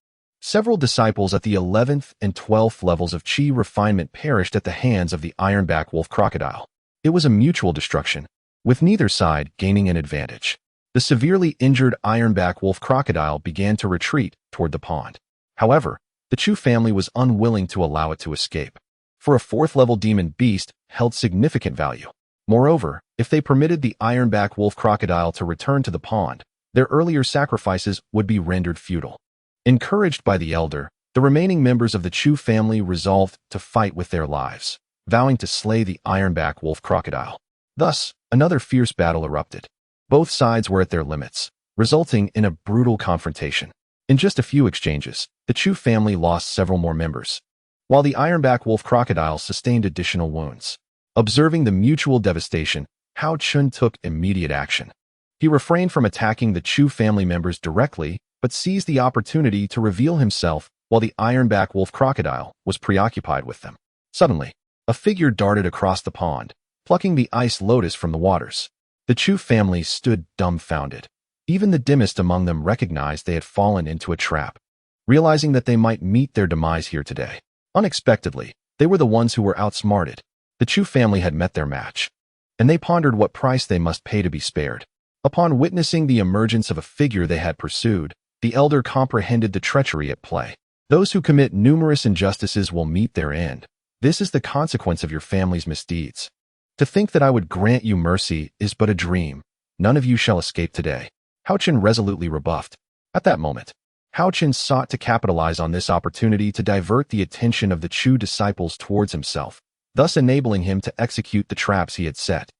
Several disciples at the 11th and 12th levels of Qi refinement perished at the hands of the ironback wolf crocodile. It was a mutual destruction, with neither side gaining an advantage. The severely injured ironback wolf crocodile began to retreat toward the pond. However, the Chu family was unwilling to allow it to escape, for a 4th-level demon beast held significant value. Moreover, if they permitted the ironback wolf crocodile to return to the pond, their earlier sacrifices would be rendered futile. Encouraged by the elder, the remaining members of the Chu family resolved to fight with their lives, vowing to slay the ironback wolf crocodile. Thus, another fierce battle erupted. Both sides were at their limits, resulting in a brutal confrontation. In just a few exchanges, the Chu family lost several more members, while the ironback wolf crocodile sustained additional wounds. Observing the mutual devastation, Haochen took immediate action. He refrained from attacking the Chu family members directly, but seized the opportunity to reveal himself while the ironback wolf crocodile was preoccupied with them. Suddenly, a figure darted across the pond, plucking the ice lotus from the waters. The Chu family stood dumbfounded. Even the dimmest among them recognized they had fallen into a trap, realizing that they might meet their demise here today. Unexpectedly, they were the ones who were outsmarted. The Chu family had met their match, and they pondered what price they must pay to be spared. Upon witnessing the emergence of a figure they had pursued, the elder comprehended the treachery at play. Those who commit numerous injustices will meet their end. This is the consequence of your family's misdeeds. To think that I would grant you mercy is but a dream. None of you shall escape today. Haochen resolutely rebuffed. At that moment, Haochen sought to capitalize on this opportunity to divert the attention of the Chu disciples towards himself, thus enabling him to execute the traps he had set,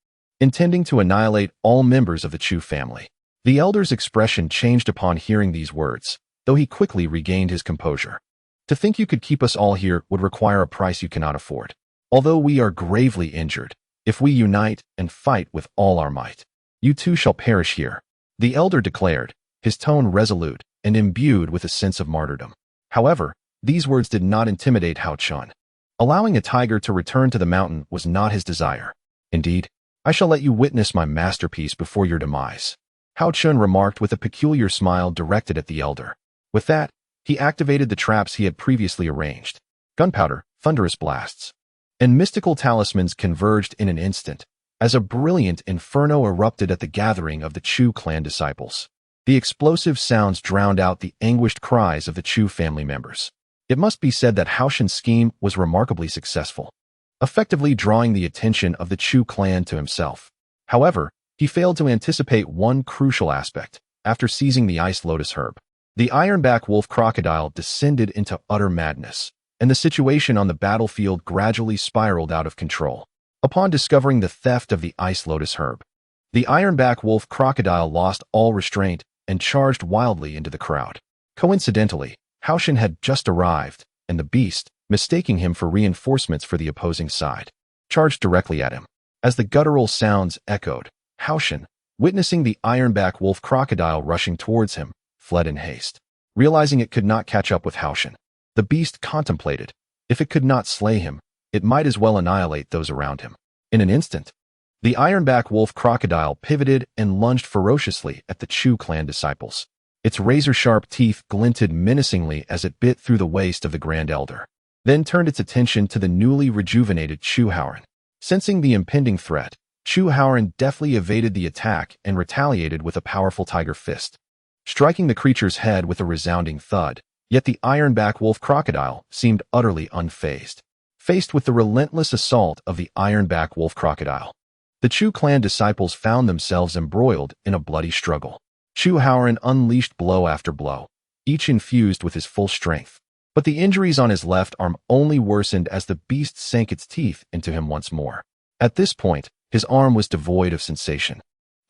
intending to annihilate all members of the Chu family. The elder's expression changed upon hearing these words, though he quickly regained his composure. To think you could keep us all here would require a price you cannot afford. Although we are gravely injured, if we unite and fight with all our might, you too shall perish here, the elder declared, his tone resolute and imbued with a sense of martyrdom. However, these words did not intimidate Haochen. Allowing a tiger to return to the mountain was not his desire. Indeed, I shall let you witness my masterpiece before your demise, Haochen remarked with a peculiar smile directed at the elder. With that, he activated the traps he had previously arranged. Gunpowder, thunderous blasts, and mystical talismans converged in an instant, as a brilliant inferno erupted at the gathering of the Chu clan disciples. The explosive sounds drowned out the anguished cries of the Chu family members. It must be said that Haochen's scheme was remarkably successful, effectively drawing the attention of the Chu clan to himself. However, he failed to anticipate one crucial aspect. After seizing the ice lotus herb, the ironback wolf crocodile descended into utter madness, and the situation on the battlefield gradually spiraled out of control. Upon discovering the theft of the ice lotus herb, the ironback wolf crocodile lost all restraint and charged wildly into the crowd. Coincidentally, Haochen had just arrived, and the beast, mistaking him for reinforcements for the opposing side, charged directly at him. As the guttural sounds echoed, Haochen, witnessing the ironback wolf crocodile rushing towards him, fled in haste. Realizing it could not catch up with Haochen, the beast contemplated. If it could not slay him, it might as well annihilate those around him. In an instant, the ironback wolf crocodile pivoted and lunged ferociously at the Chu clan disciples. Its razor-sharp teeth glinted menacingly as it bit through the waist of the Grand Elder, then turned its attention to the newly rejuvenated Haochen. Sensing the impending threat, Haochen deftly evaded the attack and retaliated with a powerful tiger fist. striking the creature's head with a resounding thud. Yet the ironback wolf crocodile seemed utterly unfazed. Faced with the relentless assault of the ironback wolf crocodile, the Chu clan disciples found themselves embroiled in a bloody struggle. Haochen unleashed blow after blow, each infused with his full strength. But the injuries on his left arm only worsened as the beast sank its teeth into him once more. At this point, his arm was devoid of sensation,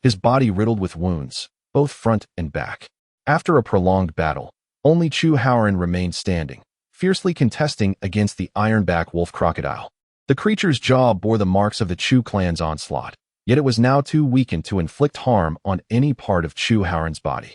his body riddled with wounds, both front and back. After a prolonged battle, only Haochen remained standing, fiercely contesting against the ironback wolf crocodile. The creature's jaw bore the marks of the Chu clan's onslaught, yet it was now too weakened to inflict harm on any part of Haochen's body.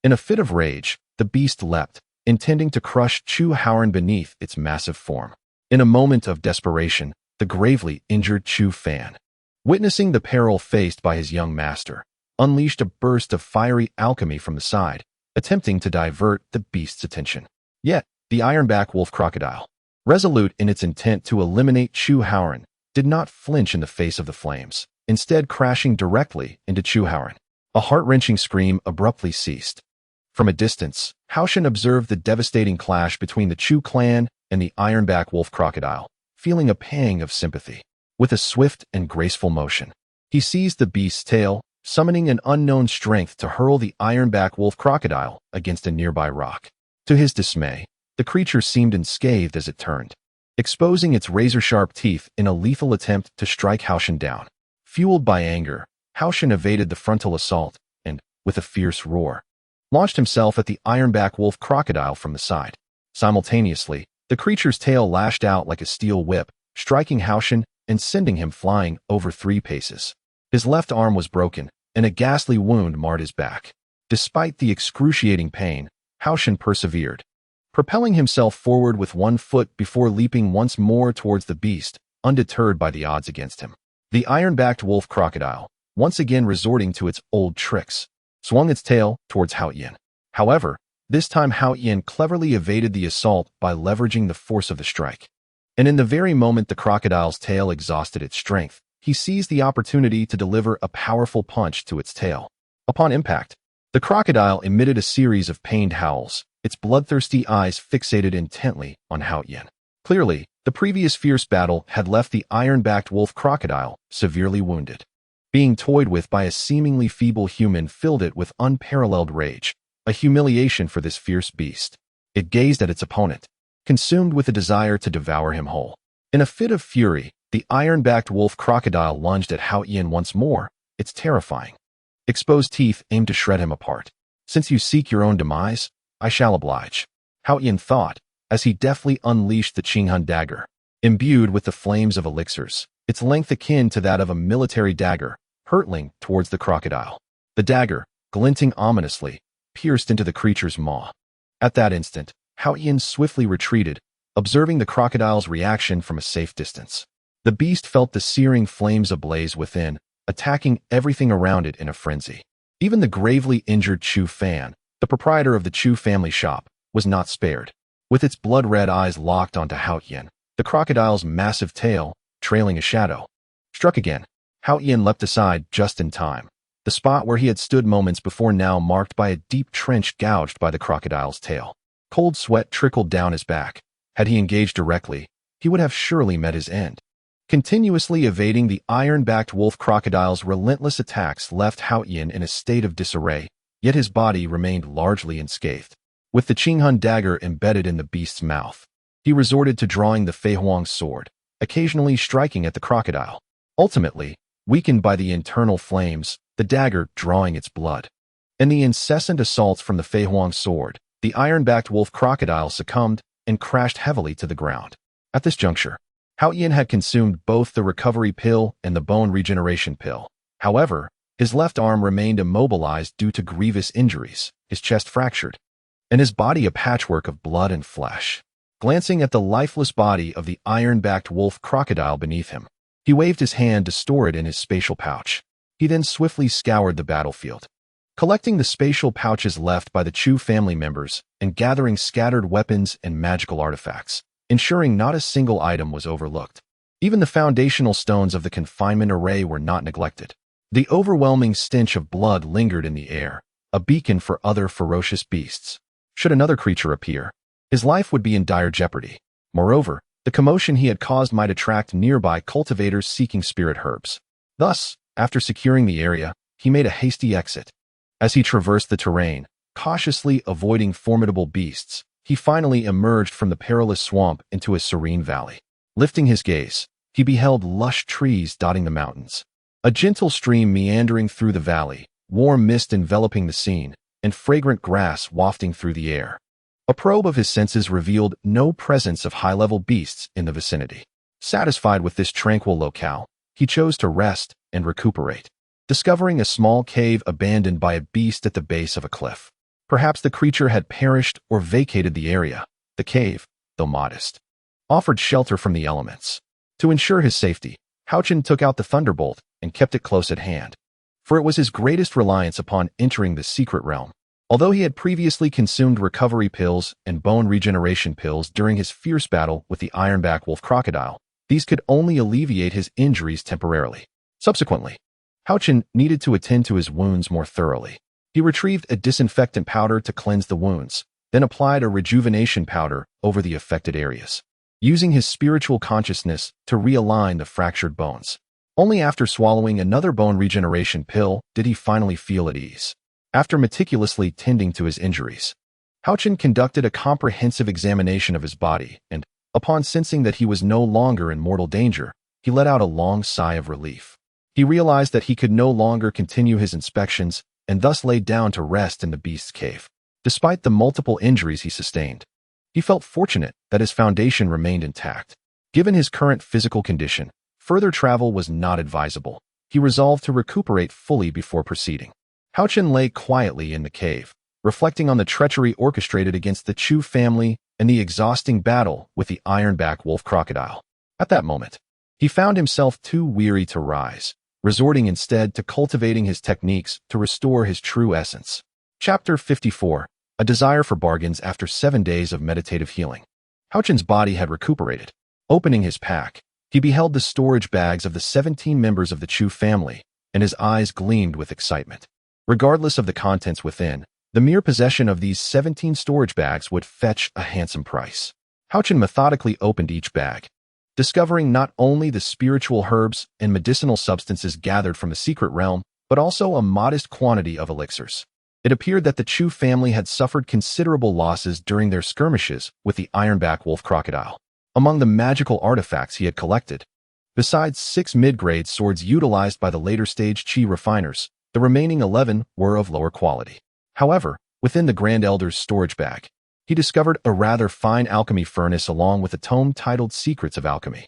In a fit of rage, the beast leapt, intending to crush Haochen beneath its massive form. In a moment of desperation, the gravely injured Chu fan, witnessing the peril faced by his young master, unleashed a burst of fiery alchemy from the side, attempting to divert the beast's attention. Yet, the ironback wolf crocodile, resolute in its intent to eliminate Haochen, did not flinch in the face of the flames, instead crashing directly into Haochen. A heart-wrenching scream abruptly ceased. From a distance, Haochen observed the devastating clash between the Chu clan and the ironback wolf crocodile, feeling a pang of sympathy. With a swift and graceful motion, he seized the beast's tail, summoning an unknown strength to hurl the ironback wolf crocodile against a nearby rock. To his dismay, the creature seemed unscathed as it turned, exposing its razor-sharp teeth in a lethal attempt to strike Haochen down. Fueled by anger, Haochen evaded the frontal assault and, with a fierce roar, launched himself at the ironback wolf crocodile from the side. Simultaneously, the creature's tail lashed out like a steel whip, striking Haochen and sending him flying over 3 paces. His left arm was broken, and a ghastly wound marred his back. Despite the excruciating pain, Haochen persevered, propelling himself forward with one foot before leaping once more towards the beast, undeterred by the odds against him. The iron-backed wolf crocodile, once again resorting to its old tricks, swung its tail towards Haochen. However, this time Haochen cleverly evaded the assault by leveraging the force of the strike. And in the very moment the crocodile's tail exhausted its strength, he seized the opportunity to deliver a powerful punch to its tail. Upon impact, the crocodile emitted a series of pained howls, its bloodthirsty eyes fixated intently on Haochen. Clearly, the previous fierce battle had left the iron-backed wolf crocodile severely wounded. Being toyed with by a seemingly feeble human filled it with unparalleled rage, a humiliation for this fierce beast. It gazed at its opponent, consumed with a desire to devour him whole. In a fit of fury, the iron-backed wolf crocodile lunged at Haochen once more, its terrifying, exposed teeth aimed to shred him apart. "Since you seek your own demise, I shall oblige," Haochen thought, as he deftly unleashed the Qinghun dagger. Imbued with the flames of elixirs, its length akin to that of a military dagger, hurtling towards the crocodile. The dagger, glinting ominously, pierced into the creature's maw. At that instant, Haochen swiftly retreated, observing the crocodile's reaction from a safe distance. The beast felt the searing flames ablaze within, attacking everything around it in a frenzy. Even the gravely injured Chu fan, the proprietor of the Chu family shop, was not spared. With its blood-red eyes locked onto Haochen, the crocodile's massive tail, trailing a shadow, struck again. Haochen leapt aside just in time. The spot where he had stood moments before now marked by a deep trench gouged by the crocodile's tail. Cold sweat trickled down his back. Had he engaged directly, he would have surely met his end. Continuously evading the iron-backed wolf crocodile's relentless attacks left Haochen in a state of disarray, yet his body remained largely unscathed. With the Qinghun dagger embedded in the beast's mouth, he resorted to drawing the Fei Huang's sword, occasionally striking at the crocodile. Ultimately, weakened by the internal flames, the dagger drawing its blood, and the incessant assaults from the Fei Huang's sword, the iron-backed wolf crocodile succumbed and crashed heavily to the ground. At this juncture, Haochen had consumed both the recovery pill and the bone regeneration pill. However, his left arm remained immobilized due to grievous injuries, his chest fractured, and his body a patchwork of blood and flesh. Glancing at the lifeless body of the iron-backed wolf crocodile beneath him, he waved his hand to store it in his spatial pouch. He then swiftly scoured the battlefield, collecting the spatial pouches left by the Chu family members and gathering scattered weapons and magical artifacts, ensuring not a single item was overlooked. Even the foundational stones of the confinement array were not neglected. The overwhelming stench of blood lingered in the air, a beacon for other ferocious beasts. Should another creature appear, his life would be in dire jeopardy. Moreover, the commotion he had caused might attract nearby cultivators seeking spirit herbs. Thus, after securing the area, he made a hasty exit. As he traversed the terrain, cautiously avoiding formidable beasts, he finally emerged from the perilous swamp into a serene valley. Lifting his gaze, he beheld lush trees dotting the mountains, a gentle stream meandering through the valley, warm mist enveloping the scene, and fragrant grass wafting through the air. A probe of his senses revealed no presence of high-level beasts in the vicinity. Satisfied with this tranquil locale, he chose to rest and recuperate, discovering a small cave abandoned by a beast at the base of a cliff. Perhaps the creature had perished or vacated the area. The cave, though modest, offered shelter from the elements. To ensure his safety, Haochen took out the thunderbolt and kept it close at hand, for it was his greatest reliance upon entering the secret realm. Although he had previously consumed recovery pills and bone regeneration pills during his fierce battle with the ironback wolf crocodile, these could only alleviate his injuries temporarily. Subsequently, Haochen needed to attend to his wounds more thoroughly. He retrieved a disinfectant powder to cleanse the wounds, then applied a rejuvenation powder over the affected areas, using his spiritual consciousness to realign the fractured bones. Only after swallowing another bone regeneration pill did he finally feel at ease. After meticulously tending to his injuries, Haochen conducted a comprehensive examination of his body and, upon sensing that he was no longer in mortal danger, he let out a long sigh of relief. He realized that he could no longer continue his inspections and thus laid down to rest in the beast's cave. Despite the multiple injuries he sustained, he felt fortunate that his foundation remained intact. Given his current physical condition, further travel was not advisable. He resolved to recuperate fully before proceeding. Haochen lay quietly in the cave, reflecting on the treachery orchestrated against the Chu family and the exhausting battle with the ironback wolf crocodile. At that moment, he found himself too weary to rise, resorting instead to cultivating his techniques to restore his true essence. Chapter 54. A desire for bargains after 7 days of meditative healing. Haochen's body had recuperated. Opening his pack, he beheld the storage bags of the 17 members of the Chu family, and his eyes gleamed with excitement. Regardless of the contents within, the mere possession of these 17 storage bags would fetch a handsome price. Haochen methodically opened each bag, discovering not only the spiritual herbs and medicinal substances gathered from the secret realm, but also a modest quantity of elixirs. It appeared that the Chu family had suffered considerable losses during their skirmishes with the ironback wolf crocodile. Among the magical artifacts he had collected, besides 6 mid-grade swords utilized by the later-stage Qi refiners, the remaining 11 were of lower quality. However, within the Grand Elder's storage bag, he discovered a rather fine alchemy furnace along with a tome titled Secrets of Alchemy.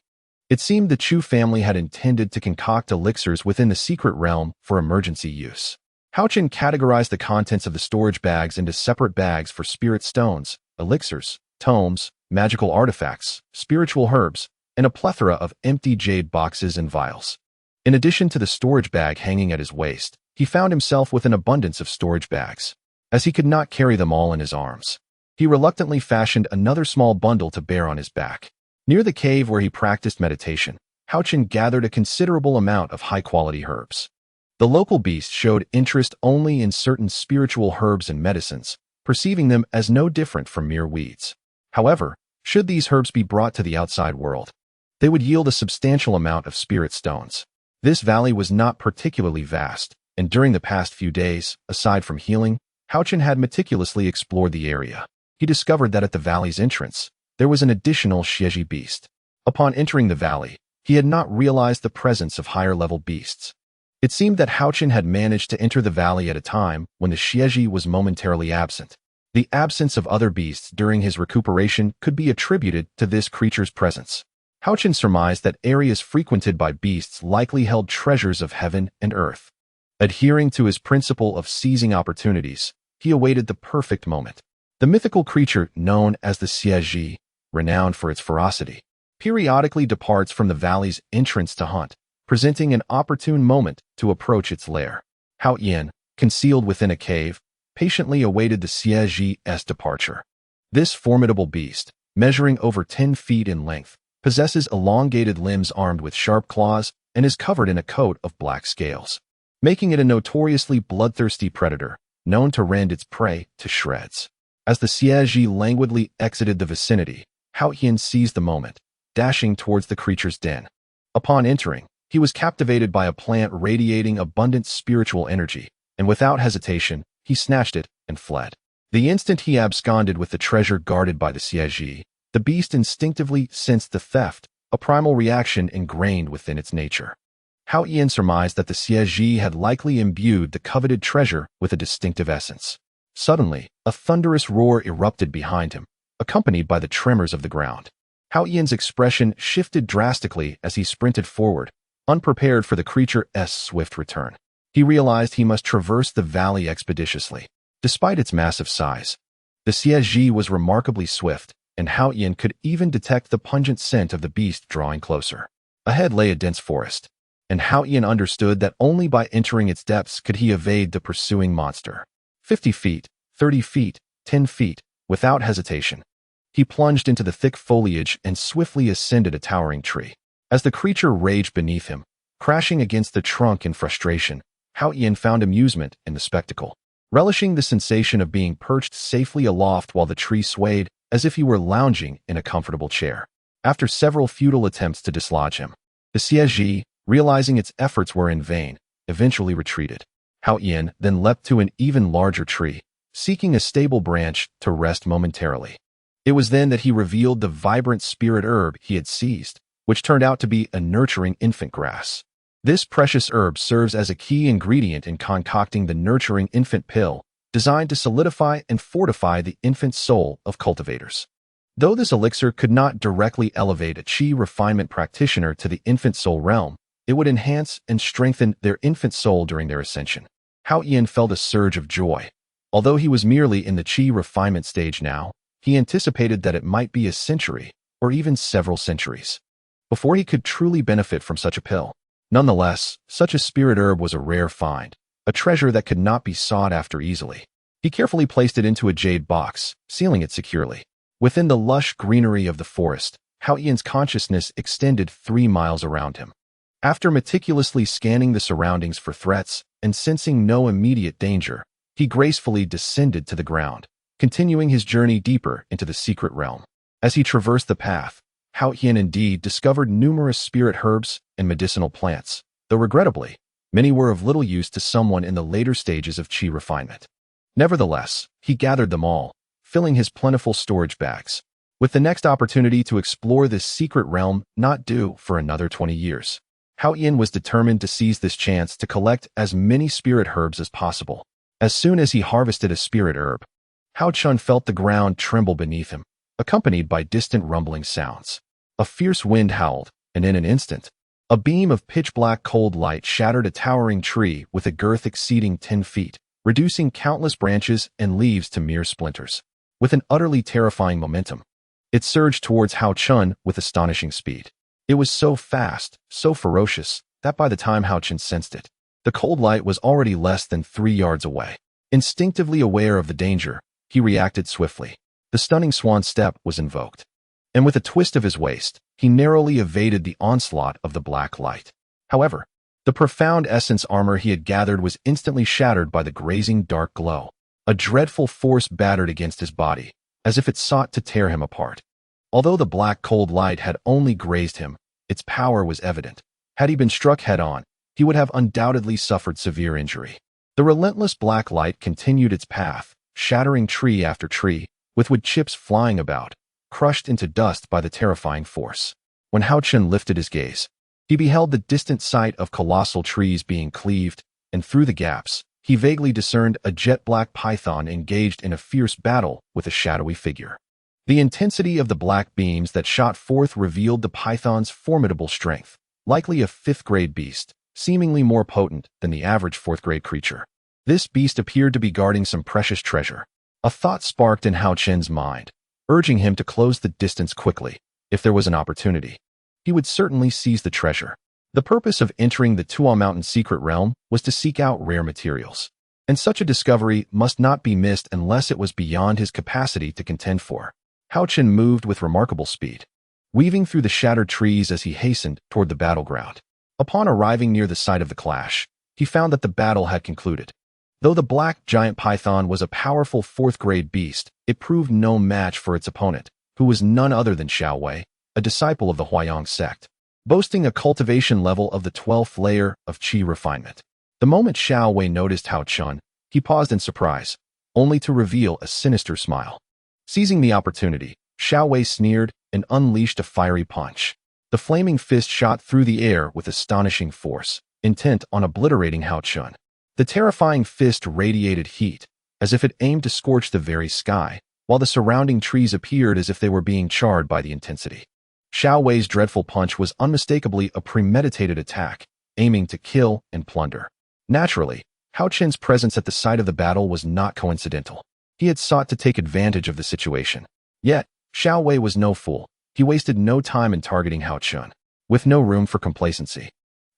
It seemed the Chu family had intended to concoct elixirs within the secret realm for emergency use. Haochen categorized the contents of the storage bags into separate bags for spirit stones, elixirs, tomes, magical artifacts, spiritual herbs, and a plethora of empty jade boxes and vials. In addition to the storage bag hanging at his waist, he found himself with an abundance of storage bags. As he could not carry them all in his arms, he reluctantly fashioned another small bundle to bear on his back. Near the cave where he practiced meditation, Haochen gathered a considerable amount of high-quality herbs. The local beast showed interest only in certain spiritual herbs and medicines, perceiving them as no different from mere weeds. However, should these herbs be brought to the outside world, they would yield a substantial amount of spirit stones. This valley was not particularly vast, and during the past few days, aside from healing, Haochen had meticulously explored the area. He discovered that at the valley's entrance, there was an additional Xieji beast. Upon entering the valley, he had not realized the presence of higher-level beasts. It seemed that Haochen had managed to enter the valley at a time when the Xieji was momentarily absent. The absence of other beasts during his recuperation could be attributed to this creature's presence. Haochen surmised that areas frequented by beasts likely held treasures of heaven and earth. Adhering to his principle of seizing opportunities, he awaited the perfect moment. The mythical creature known as the Xieji, renowned for its ferocity, periodically departs from the valley's entrance to hunt, presenting an opportune moment to approach its lair. Haochen, concealed within a cave, patiently awaited the Xieji's departure. This formidable beast, measuring over 10 feet in length, possesses elongated limbs armed with sharp claws and is covered in a coat of black scales, making it a notoriously bloodthirsty predator. known to rend its prey to shreds. As the siege languidly exited the vicinity, Haochen seized the moment, dashing towards the creature's den. Upon entering, he was captivated by a plant radiating abundant spiritual energy, and without hesitation, he snatched it and fled. The instant he absconded with the treasure guarded by the siege, the beast instinctively sensed the theft, a primal reaction ingrained within its nature. Haochen surmised that the siege had likely imbued the coveted treasure with a distinctive essence. Suddenly, a thunderous roar erupted behind him, accompanied by the tremors of the ground. Haochen's expression shifted drastically as he sprinted forward, unprepared for the creature's swift return. He realized he must traverse the valley expeditiously. Despite its massive size, the siege was remarkably swift, and Haochen could even detect the pungent scent of the beast drawing closer. Ahead lay a dense forest, and Haochen understood that only by entering its depths could he evade the pursuing monster. 50 feet, 30 feet, 10 feet, without hesitation, he plunged into the thick foliage and swiftly ascended a towering tree. As the creature raged beneath him, crashing against the trunk in frustration, Haochen found amusement in the spectacle. Relishing the sensation of being perched safely aloft while the tree swayed as if he were lounging in a comfortable chair. After several futile attempts to dislodge him, the siege, realizing its efforts were in vain, eventually retreated. Haochen then leapt to an even larger tree, seeking a stable branch to rest momentarily. It was then that he revealed the vibrant spirit herb he had seized, which turned out to be a nurturing infant grass. This precious herb serves as a key ingredient in concocting the nurturing infant pill, designed to solidify and fortify the infant soul of cultivators. Though this elixir could not directly elevate a qi refinement practitioner to the infant soul realm, it would enhance and strengthen their infant soul during their ascension. Haochen felt a surge of joy. Although he was merely in the qi refinement stage now, he anticipated that it might be a century, or even several centuries, before he could truly benefit from such a pill. Nonetheless, such a spirit herb was a rare find, a treasure that could not be sought after easily. He carefully placed it into a jade box, sealing it securely. Within the lush greenery of the forest, Haochen's consciousness extended 3 miles around him. After meticulously scanning the surroundings for threats and sensing no immediate danger, he gracefully descended to the ground, continuing his journey deeper into the secret realm. As he traversed the path, Haochen indeed discovered numerous spirit herbs and medicinal plants, though regrettably, many were of little use to someone in the later stages of qi refinement. Nevertheless, he gathered them all, filling his plentiful storage bags, with the next opportunity to explore this secret realm not due for another 20 years. Haochen was determined to seize this chance to collect as many spirit herbs as possible. As soon as he harvested a spirit herb, Haochen felt the ground tremble beneath him, accompanied by distant rumbling sounds. A fierce wind howled, and in an instant, a beam of pitch-black cold light shattered a towering tree with a girth exceeding 10 feet, reducing countless branches and leaves to mere splinters. With an utterly terrifying momentum, it surged towards Haochen with astonishing speed. It was so fast, so ferocious, that by the time Haochen sensed it, the cold light was already less than 3 yards away. Instinctively aware of the danger, he reacted swiftly. The stunning swan step was invoked, and with a twist of his waist, he narrowly evaded the onslaught of the black light. However, the profound essence armor he had gathered was instantly shattered by the grazing dark glow. A dreadful force battered against his body, as if it sought to tear him apart. Although the black cold light had only grazed him, its power was evident. Had he been struck head-on, he would have undoubtedly suffered severe injury. The relentless black light continued its path, shattering tree after tree, with wood chips flying about, crushed into dust by the terrifying force. When Haochen lifted his gaze, he beheld the distant sight of colossal trees being cleaved, and through the gaps, he vaguely discerned a jet-black python engaged in a fierce battle with a shadowy figure. The intensity of the black beams that shot forth revealed the python's formidable strength, likely a 5th-grade beast, seemingly more potent than the average 4th-grade creature. This beast appeared to be guarding some precious treasure. A thought sparked in Haochen's mind, urging him to close the distance quickly. If there was an opportunity, he would certainly seize the treasure. The purpose of entering the Wuyun Mountain secret realm was to seek out rare materials, and such a discovery must not be missed unless it was beyond his capacity to contend for. Haochen moved with remarkable speed, weaving through the shattered trees as he hastened toward the battleground. Upon arriving near the site of the clash, he found that the battle had concluded. Though the black giant python was a powerful fourth-grade beast, it proved no match for its opponent, who was none other than Xiaowei, a disciple of the Huayang sect, boasting a cultivation level of the 12th layer of qi refinement. The moment Xiaowei noticed Haochen, he paused in surprise, only to reveal a sinister smile. Seizing the opportunity, Xiaowei sneered and unleashed a fiery punch. The flaming fist shot through the air with astonishing force, intent on obliterating Haochen. The terrifying fist radiated heat, as if it aimed to scorch the very sky, while the surrounding trees appeared as if they were being charred by the intensity. Xiaowei's dreadful punch was unmistakably a premeditated attack, aiming to kill and plunder. Naturally, Haochen's presence at the site of the battle was not coincidental. He had sought to take advantage of the situation. Yet, Xiaowei was no fool. He wasted no time in targeting Haochen, with no room for complacency.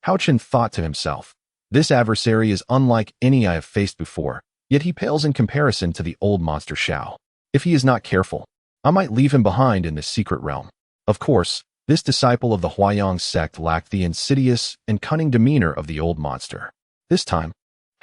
Haochen thought to himself, "This adversary is unlike any I have faced before, yet he pales in comparison to the old monster Xiao. If he is not careful, I might leave him behind in this secret realm." Of course, this disciple of the Huayang sect lacked the insidious and cunning demeanor of the old monster. This time,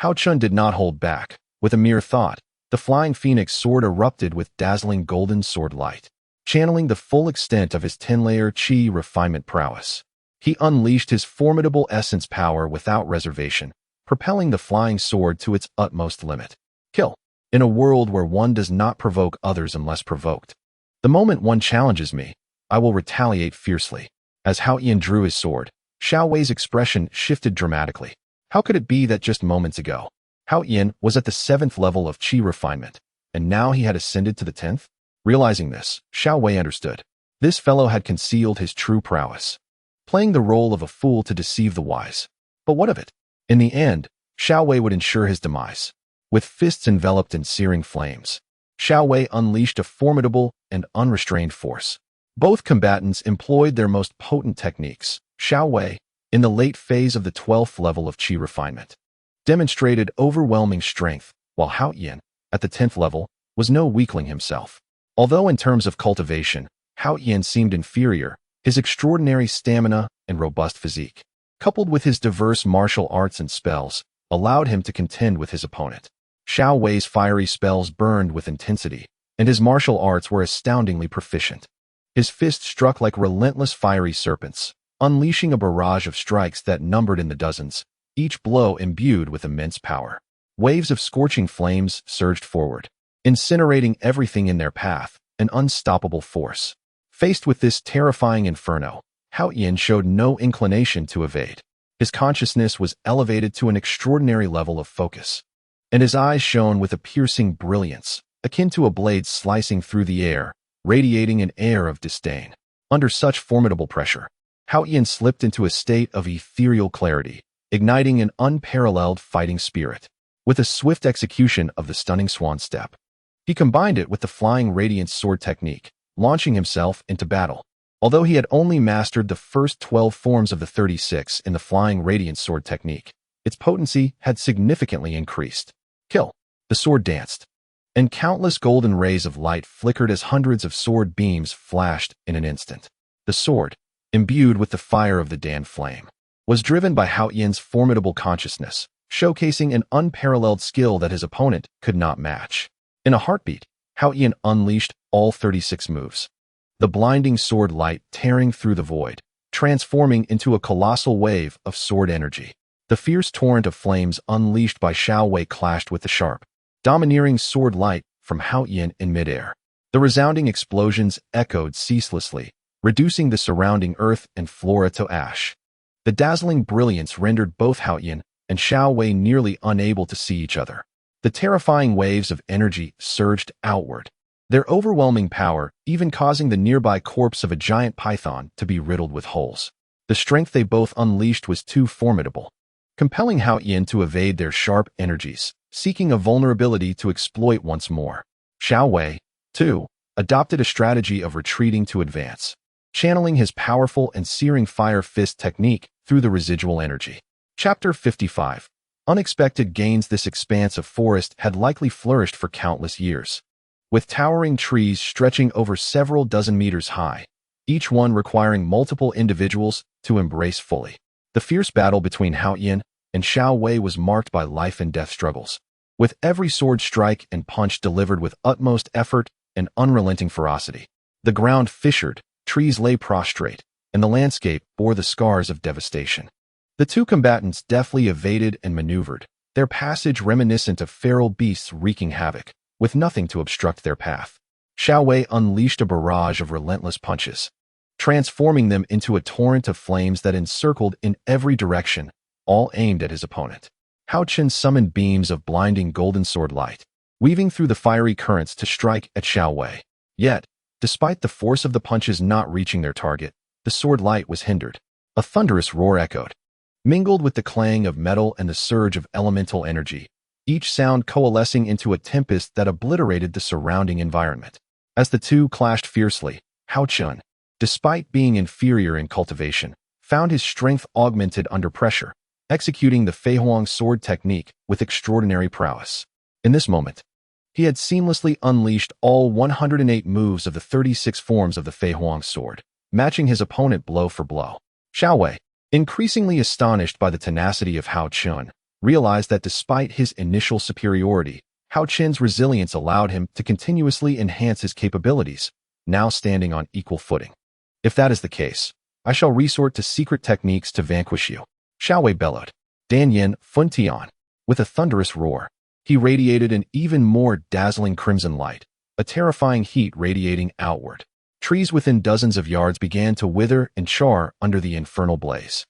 Haochen did not hold back. With a mere thought, the flying phoenix sword erupted with dazzling golden sword light, channeling the full extent of his 10-layer qi refinement prowess. He unleashed his formidable essence power without reservation, propelling the flying sword to its utmost limit. Kill. In a world where one does not provoke others unless provoked. The moment one challenges me, I will retaliate fiercely. As Haochen drew his sword, Xiaowei's expression shifted dramatically. How could it be that just moments ago, Haochen was at the 7th level of qi refinement, and now he had ascended to the 10th? Realizing this, Xiaowei understood. This fellow had concealed his true prowess, playing the role of a fool to deceive the wise. But what of it? In the end, Xiaowei would ensure his demise. With fists enveloped in searing flames, Xiaowei unleashed a formidable and unrestrained force. Both combatants employed their most potent techniques. Xiaowei, in the late phase of the 12th level of qi refinement, demonstrated overwhelming strength, while Haochen, at the 10th level, was no weakling himself. Although in terms of cultivation, Haochen seemed inferior, his extraordinary stamina and robust physique, coupled with his diverse martial arts and spells, allowed him to contend with his opponent. Xiaowei's fiery spells burned with intensity, and his martial arts were astoundingly proficient. His fists struck like relentless fiery serpents, unleashing a barrage of strikes that numbered in the dozens, each blow imbued with immense power. Waves of scorching flames surged forward, incinerating everything in their path, an unstoppable force. Faced with this terrifying inferno, Haochen showed no inclination to evade. His consciousness was elevated to an extraordinary level of focus, and his eyes shone with a piercing brilliance, akin to a blade slicing through the air, radiating an air of disdain. Under such formidable pressure, Haochen slipped into a state of ethereal clarity, igniting an unparalleled fighting spirit. With a swift execution of the stunning swan step, he combined it with the flying radiance sword technique, launching himself into battle. Although he had only mastered the first 12 forms of the 36 in the flying radiance sword technique, its potency had significantly increased. Kill. The sword danced, and countless golden rays of light flickered as hundreds of sword beams flashed in an instant. The sword, imbued with the fire of the Dan flame, was driven by Haochen's formidable consciousness, showcasing an unparalleled skill that his opponent could not match. In a heartbeat, Haochen unleashed all 36 moves, the blinding sword light tearing through the void, transforming into a colossal wave of sword energy. The fierce torrent of flames unleashed by Xiaowei clashed with the sharp, domineering sword light from Haochen in midair. The resounding explosions echoed ceaselessly, reducing the surrounding earth and flora to ash. The dazzling brilliance rendered both Haochen and Xiaowei nearly unable to see each other. The terrifying waves of energy surged outward, their overwhelming power even causing the nearby corpse of a giant python to be riddled with holes. The strength they both unleashed was too formidable, compelling Haochen to evade their sharp energies, seeking a vulnerability to exploit once more. Xiaowei, too, adopted a strategy of retreating to advance, channeling his powerful and searing fire fist technique through the residual energy. Chapter 55. Unexpected gains. This expanse of forest had likely flourished for countless years, with towering trees stretching over several dozen meters high, each one requiring multiple individuals to embrace fully. The fierce battle between Haochen and Xiaowei was marked by life and death struggles. with every sword strike and punch delivered with utmost effort and unrelenting ferocity. The ground fissured, trees lay prostrate, and the landscape bore the scars of devastation. The two combatants deftly evaded and maneuvered, their passage reminiscent of feral beasts wreaking havoc, with nothing to obstruct their path. Shaohao unleashed a barrage of relentless punches, transforming them into a torrent of flames that encircled in every direction, all aimed at his opponent. Haochen summoned beams of blinding golden sword light, weaving through the fiery currents to strike at Shaohao. Yet, despite the force of the punches not reaching their target, the sword light was hindered. A thunderous roar echoed, mingled with the clang of metal and the surge of elemental energy, each sound coalescing into a tempest that obliterated the surrounding environment. As the two clashed fiercely, Haochen, despite being inferior in cultivation, found his strength augmented under pressure, executing the Feihuang sword technique with extraordinary prowess. In this moment, he had seamlessly unleashed all 108 moves of the 36 forms of the Feihuang sword, matching his opponent blow for blow. Shaohao, increasingly astonished by the tenacity of Haochen, realized that despite his initial superiority, Haochen's resilience allowed him to continuously enhance his capabilities, now standing on equal footing. If that is the case, I shall resort to secret techniques to vanquish you. Shaohao bellowed. Dan Yin Funtian. With a thunderous roar, he radiated an even more dazzling crimson light, a terrifying heat radiating outward. Trees within dozens of yards began to wither and char under the infernal blaze.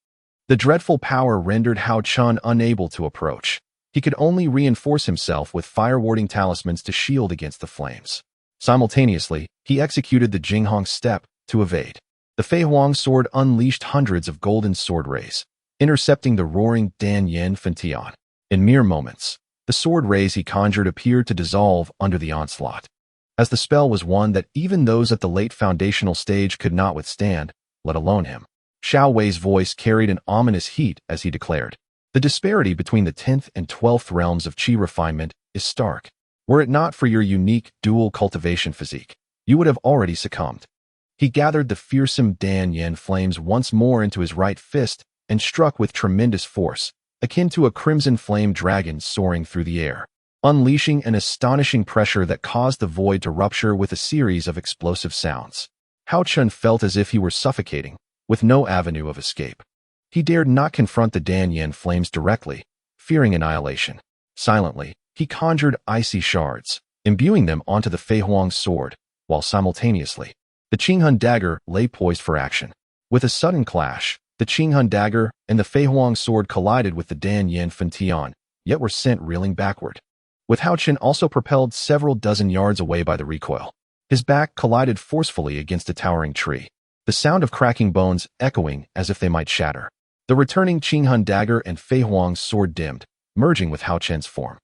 The dreadful power rendered Haochen unable to approach. He could only reinforce himself with fire-warding talismans to shield against the flames. Simultaneously, he executed the Jinghong step to evade. The Feihuang sword unleashed hundreds of golden sword rays, intercepting the roaring Dan Yin Fentian. In mere moments, the sword rays he conjured appeared to dissolve under the onslaught. As the spell was one that even those at the late foundational stage could not withstand, let alone him. Shaohui's voice carried an ominous heat as he declared, "The disparity between the 10th and 12th realms of qi refinement is stark. Were it not for your unique dual cultivation physique, you would have already succumbed." He gathered the fearsome Dan Yin flames once more into his right fist and struck with tremendous force, akin to a crimson flame dragon soaring through the air, unleashing an astonishing pressure that caused the void to rupture with a series of explosive sounds. Haochen felt as if he were suffocating, with no avenue of escape. He dared not confront the Dan Yin flames directly, fearing annihilation. Silently, he conjured icy shards, imbuing them onto the Feihuang sword, while simultaneously, the Qinghun dagger lay poised for action. With a sudden clash, the Qinghun dagger and the Feihuang sword collided with the Dan Yin Fentian, yet were sent reeling backward, with Haochen also propelled several dozen yards away by the recoil. His back collided forcefully against a towering tree, the sound of cracking bones echoing as if they might shatter. The returning Qinghun dagger and Feihuang's sword dimmed, merging with Haochen's form.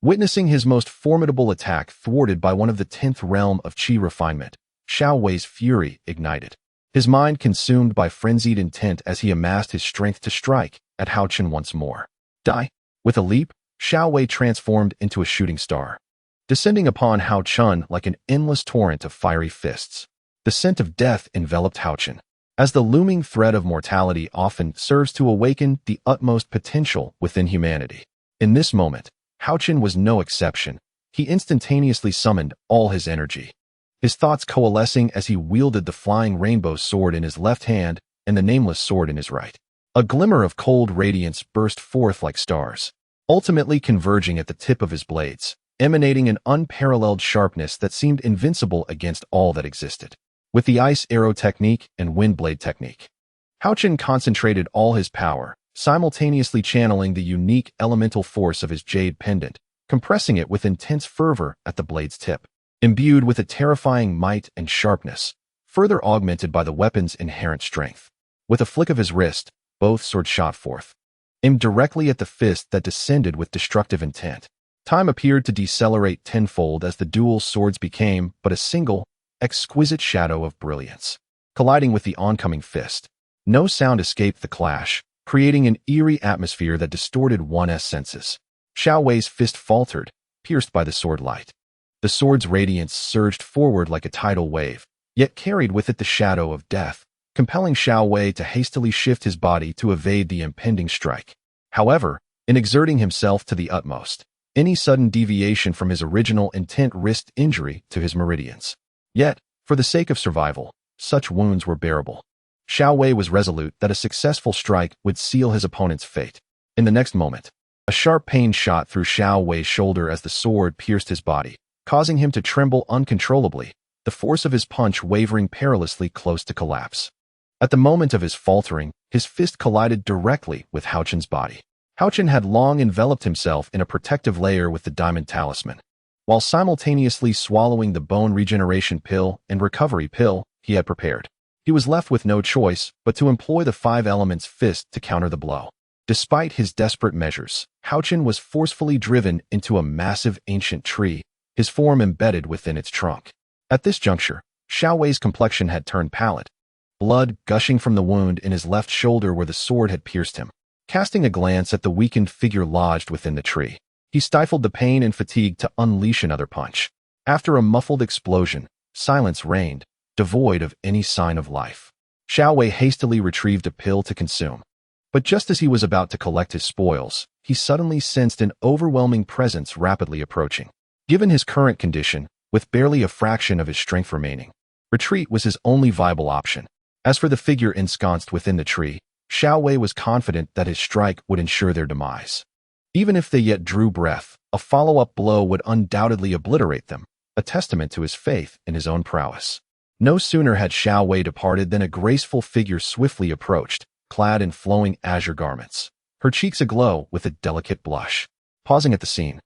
Witnessing his most formidable attack thwarted by one of the 10th realm of qi refinement, Shaohui's fury ignited. His mind consumed by frenzied intent as he amassed his strength to strike at Haochen once more. Die! With a leap, Shaohao transformed into a shooting star, descending upon Haochen like an endless torrent of fiery fists. The scent of death enveloped Haochen, as the looming threat of mortality often serves to awaken the utmost potential within humanity. In this moment, Haochen was no exception. He instantaneously summoned all his energy, his thoughts coalescing as he wielded the flying rainbow sword in his left hand and the nameless sword in his right. A glimmer of cold radiance burst forth like stars, ultimately converging at the tip of his blades, emanating an unparalleled sharpness that seemed invincible against all that existed. With the ice arrow technique and wind blade technique, Haochen concentrated all his power, simultaneously channeling the unique elemental force of his jade pendant, compressing it with intense fervor at the blade's tip. Imbued with a terrifying might and sharpness, further augmented by the weapon's inherent strength. With a flick of his wrist, both swords shot forth, aimed directly at the fist that descended with destructive intent. Time appeared to decelerate tenfold as the dual swords became but a single, exquisite shadow of brilliance, colliding with the oncoming fist. No sound escaped the clash, creating an eerie atmosphere that distorted one's senses. Shaohui's fist faltered, pierced by the sword light. The sword's radiance surged forward like a tidal wave, yet carried with it the shadow of death, compelling Shaohao to hastily shift his body to evade the impending strike. However, in exerting himself to the utmost, Any sudden deviation from his original intent risked injury to his meridians. Yet, for the sake of survival, such wounds were bearable. Xiao was resolute that a successful strike would seal his opponent's fate. In the next moment, a sharp pain shot through Xiao's shoulder as the sword pierced his body, causing him to tremble uncontrollably, the force of his punch wavering perilously close to collapse. At the moment of his faltering, his fist collided directly with Haochen's body. Haochen had long enveloped himself in a protective layer with the diamond talisman, while simultaneously swallowing the bone regeneration pill and recovery pill he had prepared. He was left with no choice but to employ the five elements fist to counter the blow. Despite his desperate measures, Haochen was forcefully driven into a massive ancient tree, his form embedded within its trunk. At this juncture, Xiao's complexion had turned pallid, blood gushing from the wound in his left shoulder where the sword had pierced him. Casting a glance at the weakened figure lodged within the tree, he stifled the pain and fatigue to unleash another punch. After a muffled explosion, silence reigned, devoid of any sign of life. Xiao hastily retrieved a pill to consume. But just as he was about to collect his spoils, he suddenly sensed an overwhelming presence rapidly approaching. Given his current condition, with barely a fraction of his strength remaining, retreat was his only viable option. As for the figure ensconced within the tree, Xiao was confident that his strike would ensure their demise. Even if they yet drew breath, a follow-up blow would undoubtedly obliterate them, a testament to his faith in his own prowess. No sooner had Xiao departed than a graceful figure swiftly approached, clad in flowing azure garments, her cheeks aglow with a delicate blush. Pausing at the scene,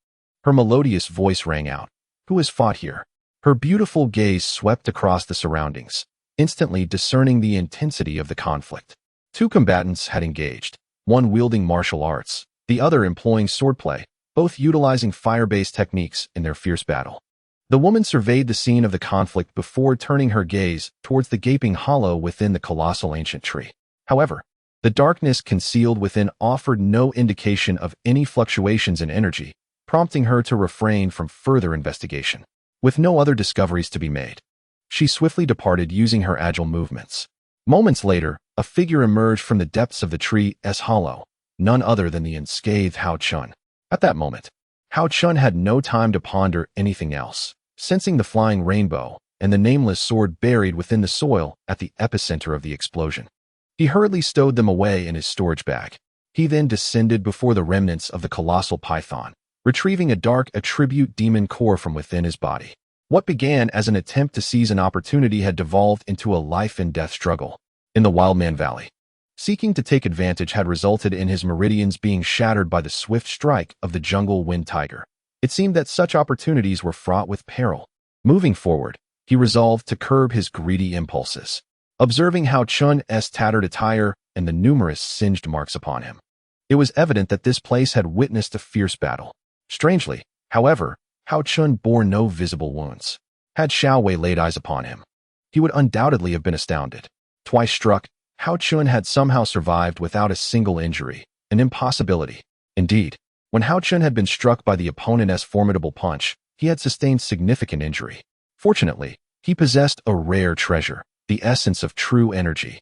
her melodious voice rang out, "Who has fought here?" Her beautiful gaze swept across the surroundings, instantly discerning the intensity of the conflict. Two combatants had engaged, one wielding martial arts, the other employing swordplay, both utilizing fire-based techniques in their fierce battle. The woman surveyed the scene of the conflict before turning her gaze towards the gaping hollow within the colossal ancient tree. However, the darkness concealed within offered no indication of any fluctuations in energy, prompting her to refrain from further investigation. With no other discoveries to be made, she swiftly departed using her agile movements. Moments later, a figure emerged from the depths of the tree's hollow, none other than the unscathed Haochen. At that moment, Haochen had no time to ponder anything else, sensing the flying rainbow and the nameless sword buried within the soil at the epicenter of the explosion. He hurriedly stowed them away in his storage bag. He then descended before the remnants of the colossal python, retrieving a dark attribute demon core from within his body. What began as an attempt to seize an opportunity had devolved into a life-and-death struggle. In the Wildman Valley, seeking to take advantage had resulted in his meridians being shattered by the swift strike of the jungle wind tiger. It seemed that such opportunities were fraught with peril. Moving forward, he resolved to curb his greedy impulses. Observing Haochen's tattered attire and the numerous singed marks upon him, it was evident that this place had witnessed a fierce battle. Strangely, however, Haochen bore no visible wounds. Had Xiao laid eyes upon him, he would undoubtedly have been astounded. Twice struck, Haochen had somehow survived without a single injury, an impossibility. Indeed, when Haochen had been struck by the opponent's formidable punch, he had sustained significant injury. Fortunately, he possessed a rare treasure, the essence of true energy.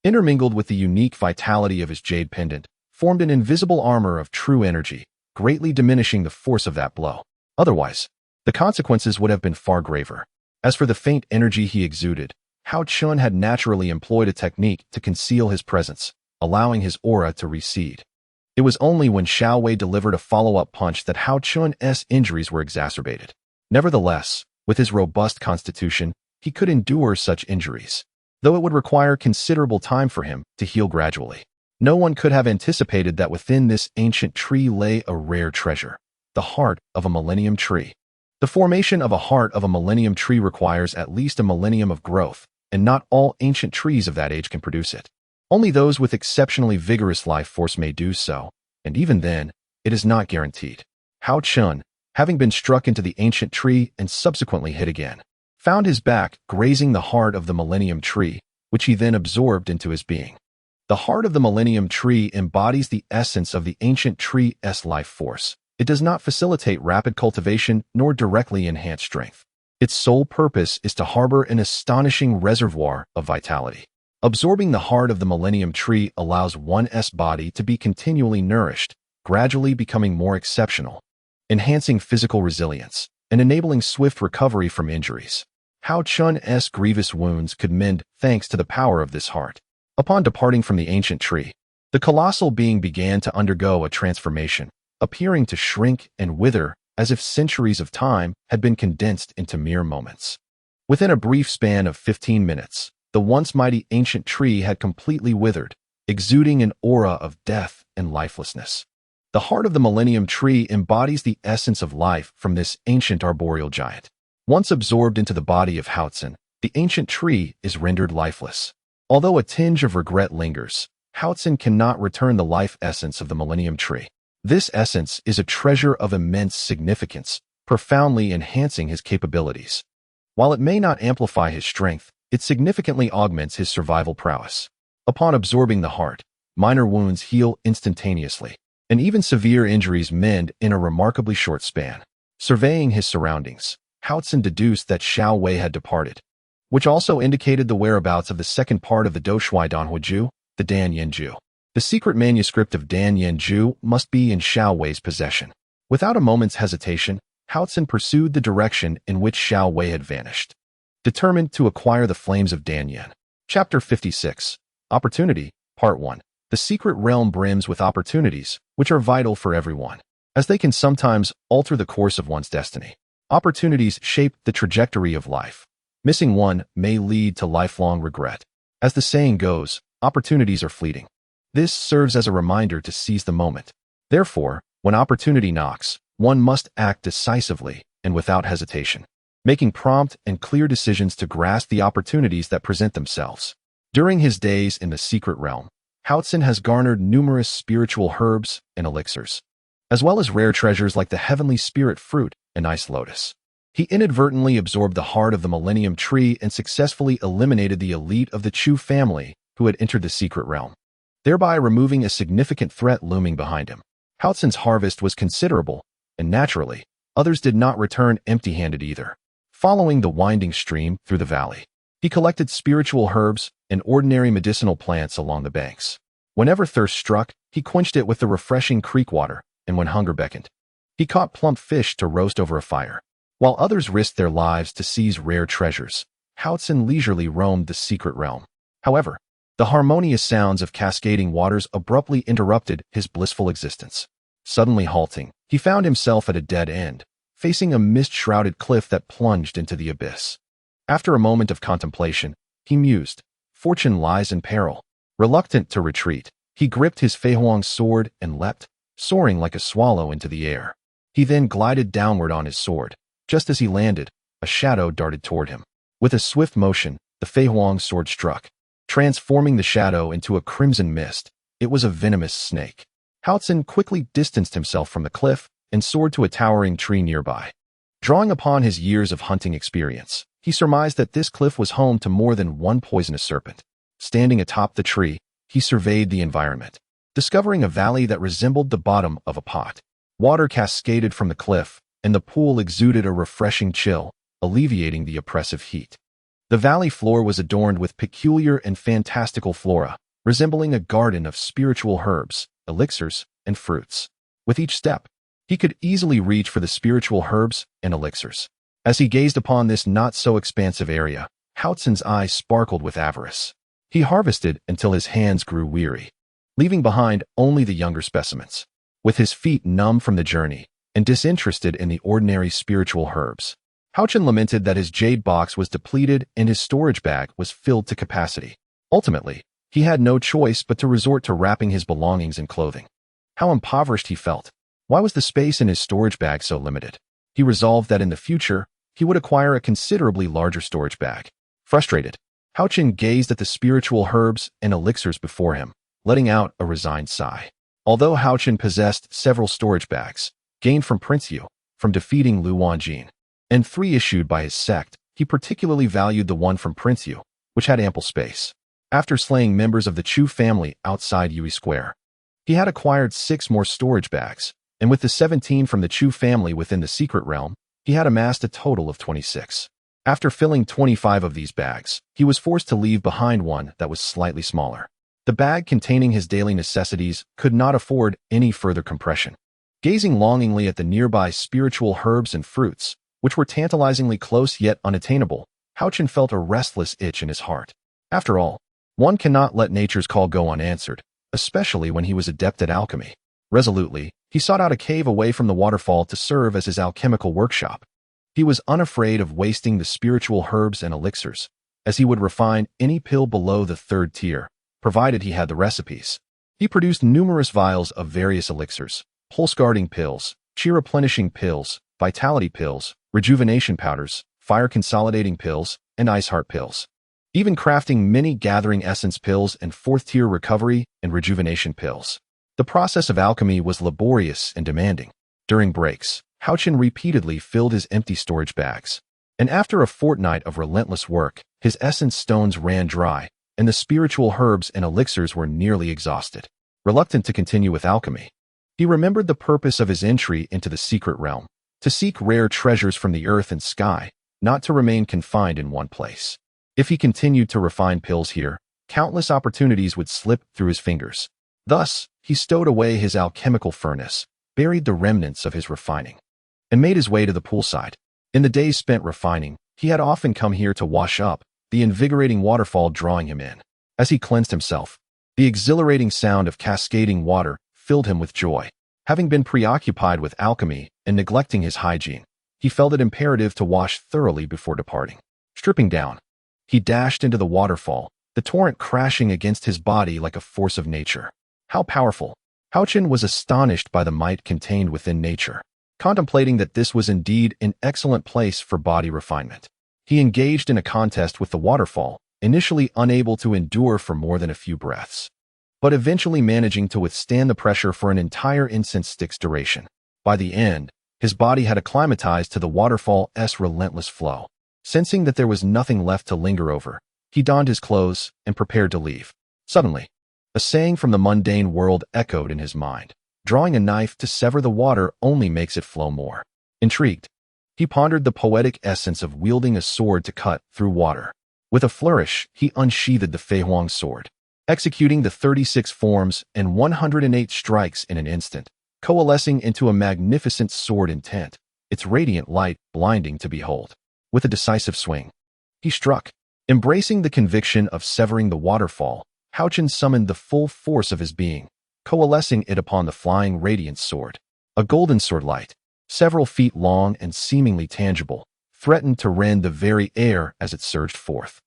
Intermingled with the unique vitality of his jade pendant, formed an invisible armor of true energy, greatly diminishing the force of that blow. Otherwise, the consequences would have been far graver. As for the faint energy he exuded, Haochen had naturally employed a technique to conceal his presence, allowing his aura to recede. It was only when Xiao delivered a follow-up punch that Haochen's injuries were exacerbated. Nevertheless, with his robust constitution, he could endure such injuries, though it would require considerable time for him to heal gradually. No one could have anticipated that within this ancient tree lay a rare treasure, the heart of a millennium tree. The formation of a heart of a millennium tree requires at least a millennium of growth, and not all ancient trees of that age can produce it. Only those with exceptionally vigorous life force may do so, and even then, it is not guaranteed. Haochen, having been struck into the ancient tree and subsequently hit again, found his back grazing the heart of the millennium tree, which he then absorbed into his being. The heart of the millennium tree embodies the essence of the ancient tree's life force. It does not facilitate rapid cultivation nor directly enhance strength. Its sole purpose is to harbor an astonishing reservoir of vitality. Absorbing the heart of the millennium tree allows one's body to be continually nourished, gradually becoming more exceptional. enhancing physical resilience and enabling swift recovery from injuries. Haochen's grievous wounds could mend thanks to the power of this heart. Upon departing from the ancient tree, the colossal being began to undergo a transformation, appearing to shrink and wither as if centuries of time had been condensed into mere moments. Within a brief span of 15 minutes, the once mighty ancient tree had completely withered, exuding an aura of death and lifelessness. The heart of the Millennium Tree embodies the essence of life from this ancient arboreal giant. Once absorbed into the body of Haochen, the ancient tree is rendered lifeless. Although a tinge of regret lingers, Haochen cannot return the life essence of the Millennium Tree. This essence is a treasure of immense significance, profoundly enhancing his capabilities. While it may not amplify his strength, it significantly augments his survival prowess. Upon absorbing the heart, minor wounds heal instantaneously, and even severe injuries mend in a remarkably short span. Surveying his surroundings, Haochen deduced that Shaohao had departed, which also indicated the whereabouts of the second part of the Doushui Danhuiju, the Dan Yanju. The secret manuscript of Dan Yanju must be in Shaohui's possession. Without a moment's hesitation, Haochen pursued the direction in which Shaohui had vanished, determined to acquire the flames of Danyan. Chapter 56. Opportunity, Part 1. The secret realm brims with opportunities, which are vital for everyone, as they can sometimes alter the course of one's destiny. Opportunities shape the trajectory of life. Missing one may lead to lifelong regret. As the saying goes, opportunities are fleeting. This serves as a reminder to seize the moment. Therefore, when opportunity knocks, one must act decisively and without hesitation, making prompt and clear decisions to grasp the opportunities that present themselves. During his days in the secret realm, Haochen has garnered numerous spiritual herbs and elixirs, as well as rare treasures like the heavenly spirit fruit and ice lotus. He inadvertently absorbed the heart of the Millennium Tree and successfully eliminated the elite of the Chu family who had entered the secret realm, thereby removing a significant threat looming behind him. Haochen's harvest was considerable, and naturally, others did not return empty-handed either. Following the winding stream through the valley, he collected spiritual herbs and ordinary medicinal plants along the banks. Whenever thirst struck, he quenched it with the refreshing creek water, and when hunger beckoned, he caught plump fish to roast over a fire. While others risked their lives to seize rare treasures, Haochen leisurely roamed the secret realm. However, the harmonious sounds of cascading waters abruptly interrupted his blissful existence. Suddenly halting, he found himself at a dead end, facing a mist-shrouded cliff that plunged into the abyss. After a moment of contemplation, he mused, "Fortune lies in peril." Reluctant to retreat, he gripped his Feihuang sword and leapt, soaring like a swallow into the air. He then glided downward on his sword. Just as he landed, a shadow darted toward him. With a swift motion, the Feihuang sword struck, transforming the shadow into a crimson mist. It was a venomous snake. Haochen quickly distanced himself from the cliff and soared to a towering tree nearby. Drawing upon his years of hunting experience, he surmised that this cliff was home to more than one poisonous serpent. Standing atop the tree, he surveyed the environment, discovering a valley that resembled the bottom of a pot. Water cascaded from the cliff, and the pool exuded a refreshing chill, alleviating the oppressive heat. The valley floor was adorned with peculiar and fantastical flora, resembling a garden of spiritual herbs, elixirs, and fruits. With each step, he could easily reach for the spiritual herbs and elixirs. As he gazed upon this not-so-expansive area, Haochen's eyes sparkled with avarice. He harvested until his hands grew weary, leaving behind only the younger specimens. With his feet numb from the journey and disinterested in the ordinary spiritual herbs, Haochen lamented that his jade box was depleted and his storage bag was filled to capacity. Ultimately, he had no choice but to resort to wrapping his belongings in clothing. How impoverished he felt. Why was the space in his storage bag so limited? He resolved that in the future, he would acquire a considerably larger storage bag. Frustrated, Haochen gazed at the spiritual herbs and elixirs before him, letting out a resigned sigh. Although Haochen possessed several storage bags, gained from Prince Yu, from defeating Lu Wanjin, and 3 issued by his sect, he particularly valued the one from Prince Yu, which had ample space. After slaying members of the Chu family outside Yui Square, he had acquired 6 more storage bags, and with the 17 from the Chu family within the secret realm, he had amassed a total of 26. After filling 25 of these bags, he was forced to leave behind one that was slightly smaller. The bag containing his daily necessities could not afford any further compression. Gazing longingly at the nearby spiritual herbs and fruits, which were tantalizingly close yet unattainable, Haochen felt a restless itch in his heart. After all, one cannot let nature's call go unanswered, especially when he was adept at alchemy. Resolutely, he sought out a cave away from the waterfall to serve as his alchemical workshop. He was unafraid of wasting the spiritual herbs and elixirs, as he would refine any pill below the third tier, provided he had the recipes. He produced numerous vials of various elixirs, pulse-guarding pills, chi-replenishing pills, vitality pills, rejuvenation powders, fire-consolidating pills, and ice heart pills. Even crafting many gathering essence pills and fourth-tier recovery and rejuvenation pills. The process of alchemy was laborious and demanding. During breaks, Haochen repeatedly filled his empty storage bags. And after a fortnight of relentless work, his essence stones ran dry, and the spiritual herbs and elixirs were nearly exhausted. Reluctant to continue with alchemy, he remembered the purpose of his entry into the secret realm, to seek rare treasures from the earth and sky, not to remain confined in one place. If he continued to refine pills here, countless opportunities would slip through his fingers. Thus, he stowed away his alchemical furnace, buried the remnants of his refining, and made his way to the poolside. In the days spent refining, he had often come here to wash up, the invigorating waterfall drawing him in. As he cleansed himself, the exhilarating sound of cascading water filled him with joy. Having been preoccupied with alchemy and neglecting his hygiene, he felt it imperative to wash thoroughly before departing. Stripping down, he dashed into the waterfall, the torrent crashing against his body like a force of nature. How powerful! Haochen was astonished by the might contained within nature. Contemplating that this was indeed an excellent place for body refinement, he engaged in a contest with the waterfall, initially unable to endure for more than a few breaths, but eventually managing to withstand the pressure for an entire incense stick's duration. By the end, his body had acclimatized to the waterfall's relentless flow. Sensing that there was nothing left to linger over, he donned his clothes and prepared to leave. Suddenly, a saying from the mundane world echoed in his mind. Drawing a knife to sever the water only makes it flow more. Intrigued, he pondered the poetic essence of wielding a sword to cut through water. With a flourish, he unsheathed the Feihuang sword, executing the 36 forms and 108 strikes in an instant, coalescing into a magnificent sword intent, its radiant light blinding to behold. With a decisive swing, he struck. Embracing the conviction of severing the waterfall, Haochen summoned the full force of his being, coalescing it upon the flying radiant sword. A golden sword light, several feet long and seemingly tangible, threatened to rend the very air as it surged forth,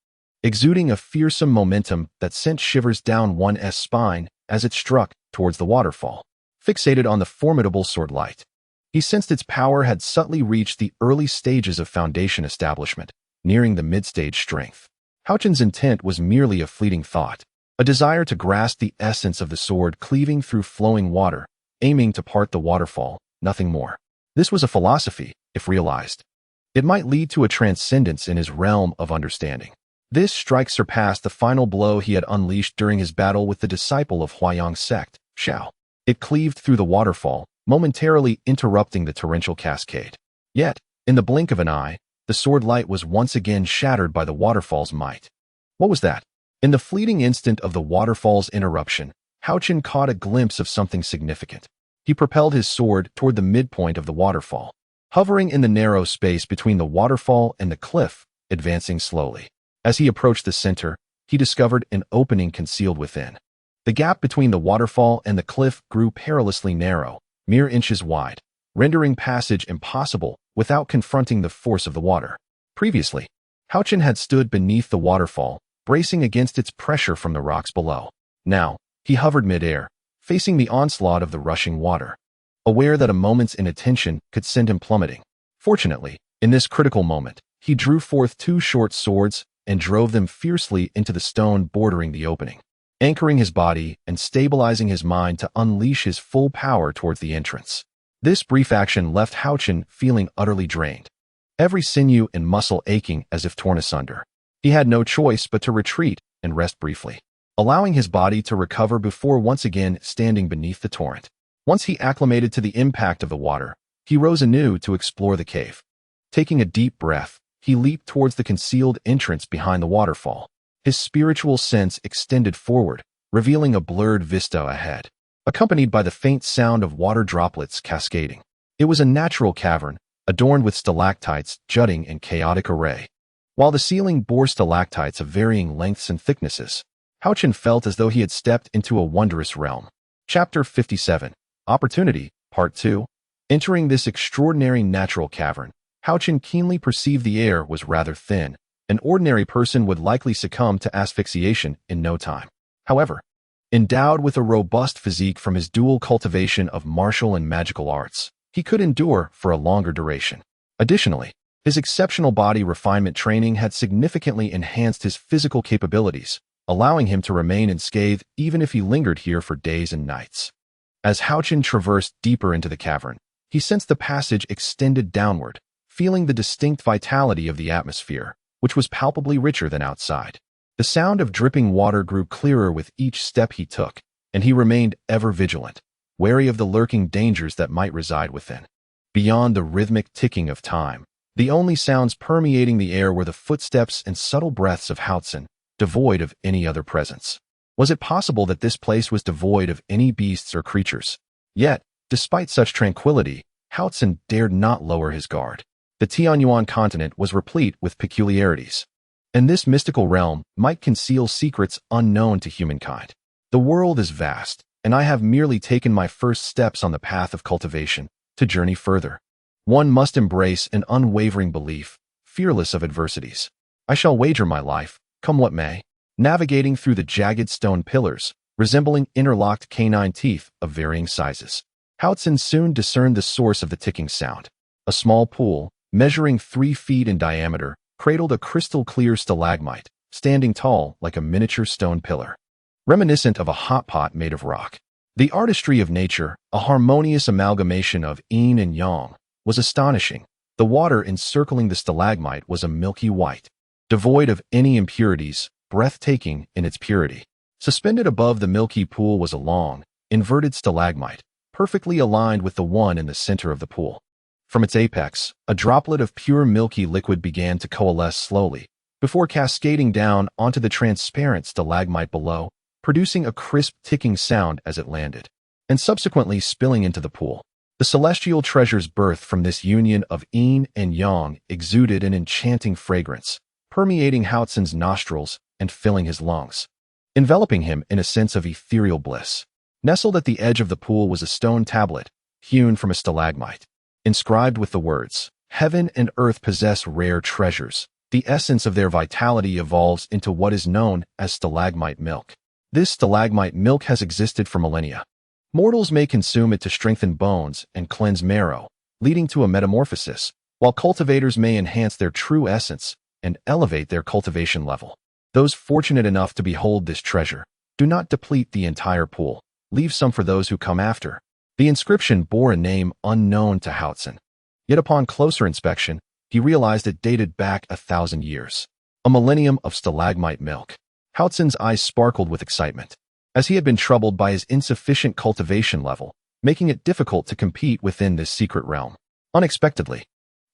exuding a fearsome momentum that sent shivers down one's spine as it struck towards the waterfall. Fixated on the formidable sword light, he sensed its power had subtly reached the early stages of foundation establishment, nearing the mid-stage strength. Haochen's intent was merely a fleeting thought, a desire to grasp the essence of the sword cleaving through flowing water, aiming to part the waterfall, nothing more. This was a philosophy, if realized. It might lead to a transcendence in his realm of understanding. This strike surpassed the final blow he had unleashed during his battle with the disciple of Huayang's sect, Shaohao. It cleaved through the waterfall, momentarily interrupting the torrential cascade. Yet, in the blink of an eye, the sword light was once again shattered by the waterfall's might. What was that? In the fleeting instant of the waterfall's interruption, Haochen caught a glimpse of something significant. He propelled his sword toward the midpoint of the waterfall, hovering in the narrow space between the waterfall and the cliff, advancing slowly. As he approached the center, he discovered an opening concealed within. The gap between the waterfall and the cliff grew perilously narrow, mere inches wide, rendering passage impossible without confronting the force of the water. Previously, Haochen had stood beneath the waterfall, bracing against its pressure from the rocks below. Now, he hovered midair, facing the onslaught of the rushing water, aware that a moment's inattention could send him plummeting. Fortunately, in this critical moment, he drew forth 2 short swords and drove them fiercely into the stone bordering the opening, anchoring his body and stabilizing his mind to unleash his full power towards the entrance. This brief action left Haochen feeling utterly drained, every sinew and muscle aching as if torn asunder. He had no choice but to retreat and rest briefly, allowing his body to recover before once again standing beneath the torrent. Once he acclimated to the impact of the water, he rose anew to explore the cave. Taking a deep breath, he leaped towards the concealed entrance behind the waterfall. His spiritual sense extended forward, revealing a blurred vista ahead. accompanied by the faint sound of water droplets cascading. It was a natural cavern, adorned with stalactites jutting in chaotic array. While the ceiling bore stalactites of varying lengths and thicknesses, Haochen felt as though he had stepped into a wondrous realm. Chapter 57. Opportunity, Part 2. Entering this extraordinary natural cavern, Haochen keenly perceived the air was rather thin. An ordinary person would likely succumb to asphyxiation in no time. However, endowed with a robust physique from his dual cultivation of martial and magical arts, he could endure for a longer duration. Additionally, his exceptional body refinement training had significantly enhanced his physical capabilities, allowing him to remain unscathed even if he lingered here for days and nights. As Haochen traversed deeper into the cavern, he sensed the passage extended downward, feeling the distinct vitality of the atmosphere, which was palpably richer than outside. The sound of dripping water grew clearer with each step he took, and he remained ever vigilant, wary of the lurking dangers that might reside within. Beyond the rhythmic ticking of time, the only sounds permeating the air were the footsteps and subtle breaths of Haochen, devoid of any other presence. Was it possible that this place was devoid of any beasts or creatures? Yet, despite such tranquility, Haochen dared not lower his guard. The Tianyuan continent was replete with peculiarities, and this mystical realm might conceal secrets unknown to humankind. The world is vast, and I have merely taken my first steps on the path of cultivation. To journey further, one must embrace an unwavering belief, fearless of adversities. I shall wager my life, come what may, navigating through the jagged stone pillars, resembling interlocked canine teeth of varying sizes. Haochen soon discerned the source of the ticking sound. A small pool, measuring 3 feet in diameter, cradled a crystal-clear stalagmite, standing tall like a miniature stone pillar, reminiscent of a hot pot made of rock. The artistry of nature, a harmonious amalgamation of yin and yang, was astonishing. The water encircling the stalagmite was a milky white, devoid of any impurities, breathtaking in its purity. Suspended above the milky pool was a long, inverted stalagmite, perfectly aligned with the one in the center of the pool. From its apex, a droplet of pure milky liquid began to coalesce slowly, before cascading down onto the transparent stalagmite below, producing a crisp ticking sound as it landed, and subsequently spilling into the pool. The celestial treasures birthed from this union of yin and yang exuded an enchanting fragrance, permeating Haochen's nostrils and filling his lungs, enveloping him in a sense of ethereal bliss. Nestled at the edge of the pool was a stone tablet, hewn from a stalagmite, inscribed with the words, "Heaven and earth possess rare treasures. The essence of their vitality evolves into what is known as stalagmite milk. This stalagmite milk has existed for millennia. Mortals may consume it to strengthen bones and cleanse marrow, leading to a metamorphosis, while cultivators may enhance their true essence and elevate their cultivation level. Those fortunate enough to behold this treasure, do not deplete the entire pool. Leave some for those who come after." The inscription bore a name unknown to Haochen. Yet upon closer inspection, he realized it dated back 1,000 years. A millennium of stalagmite milk. Haochen's eyes sparkled with excitement, as he had been troubled by his insufficient cultivation level, making it difficult to compete within this secret realm. Unexpectedly,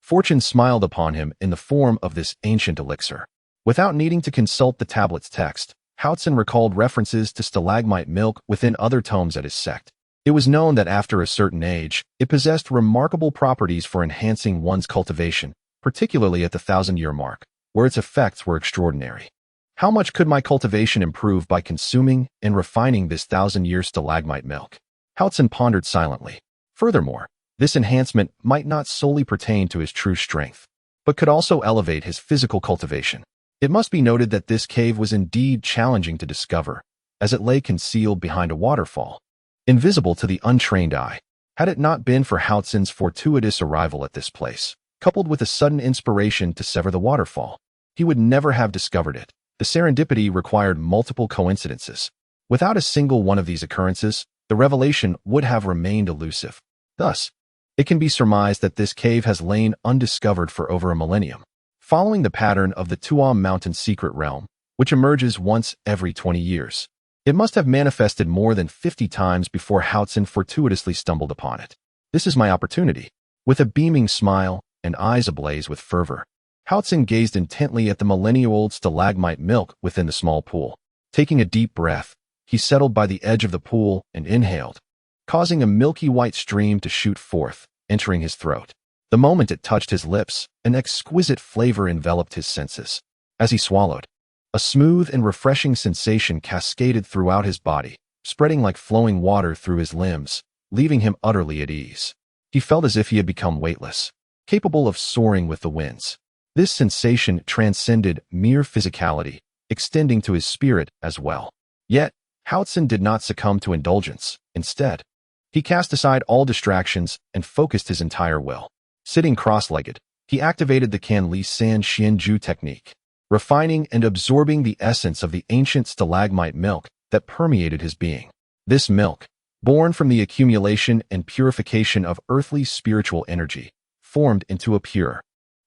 fortune smiled upon him in the form of this ancient elixir. Without needing to consult the tablet's text, Haochen recalled references to stalagmite milk within other tomes at his sect. It was known that after a certain age, it possessed remarkable properties for enhancing one's cultivation, particularly at the 1,000-year mark, where its effects were extraordinary. How much could my cultivation improve by consuming and refining this 1,000-year stalagmite milk? Haochen pondered silently. Furthermore, this enhancement might not solely pertain to his true strength, but could also elevate his physical cultivation. It must be noted that this cave was indeed challenging to discover, as it lay concealed behind a waterfall, invisible to the untrained eye. Had it not been for Haochen's fortuitous arrival at this place, coupled with a sudden inspiration to sever the waterfall, he would never have discovered it. The serendipity required multiple coincidences. Without a single one of these occurrences, the revelation would have remained elusive. Thus, it can be surmised that this cave has lain undiscovered for over a millennium, following the pattern of the Wuyun Mountain secret realm, which emerges once every 20 years. It must have manifested more than 50 times before Haochen fortuitously stumbled upon it. This is my opportunity. With a beaming smile and eyes ablaze with fervor, Haochen gazed intently at the millennia-old stalagmite milk within the small pool. Taking a deep breath, he settled by the edge of the pool and inhaled, causing a milky white stream to shoot forth, entering his throat. The moment it touched his lips, an exquisite flavor enveloped his senses. As he swallowed, a smooth and refreshing sensation cascaded throughout his body, spreading like flowing water through his limbs, leaving him utterly at ease. He felt as if he had become weightless, capable of soaring with the winds. This sensation transcended mere physicality, extending to his spirit as well. Yet, Haochen did not succumb to indulgence. Instead, he cast aside all distractions and focused his entire will. Sitting cross-legged, he activated the Canli San Xianju technique, refining and absorbing the essence of the ancient stalagmite milk that permeated his being. This milk, born from the accumulation and purification of earthly spiritual energy, formed into a pure,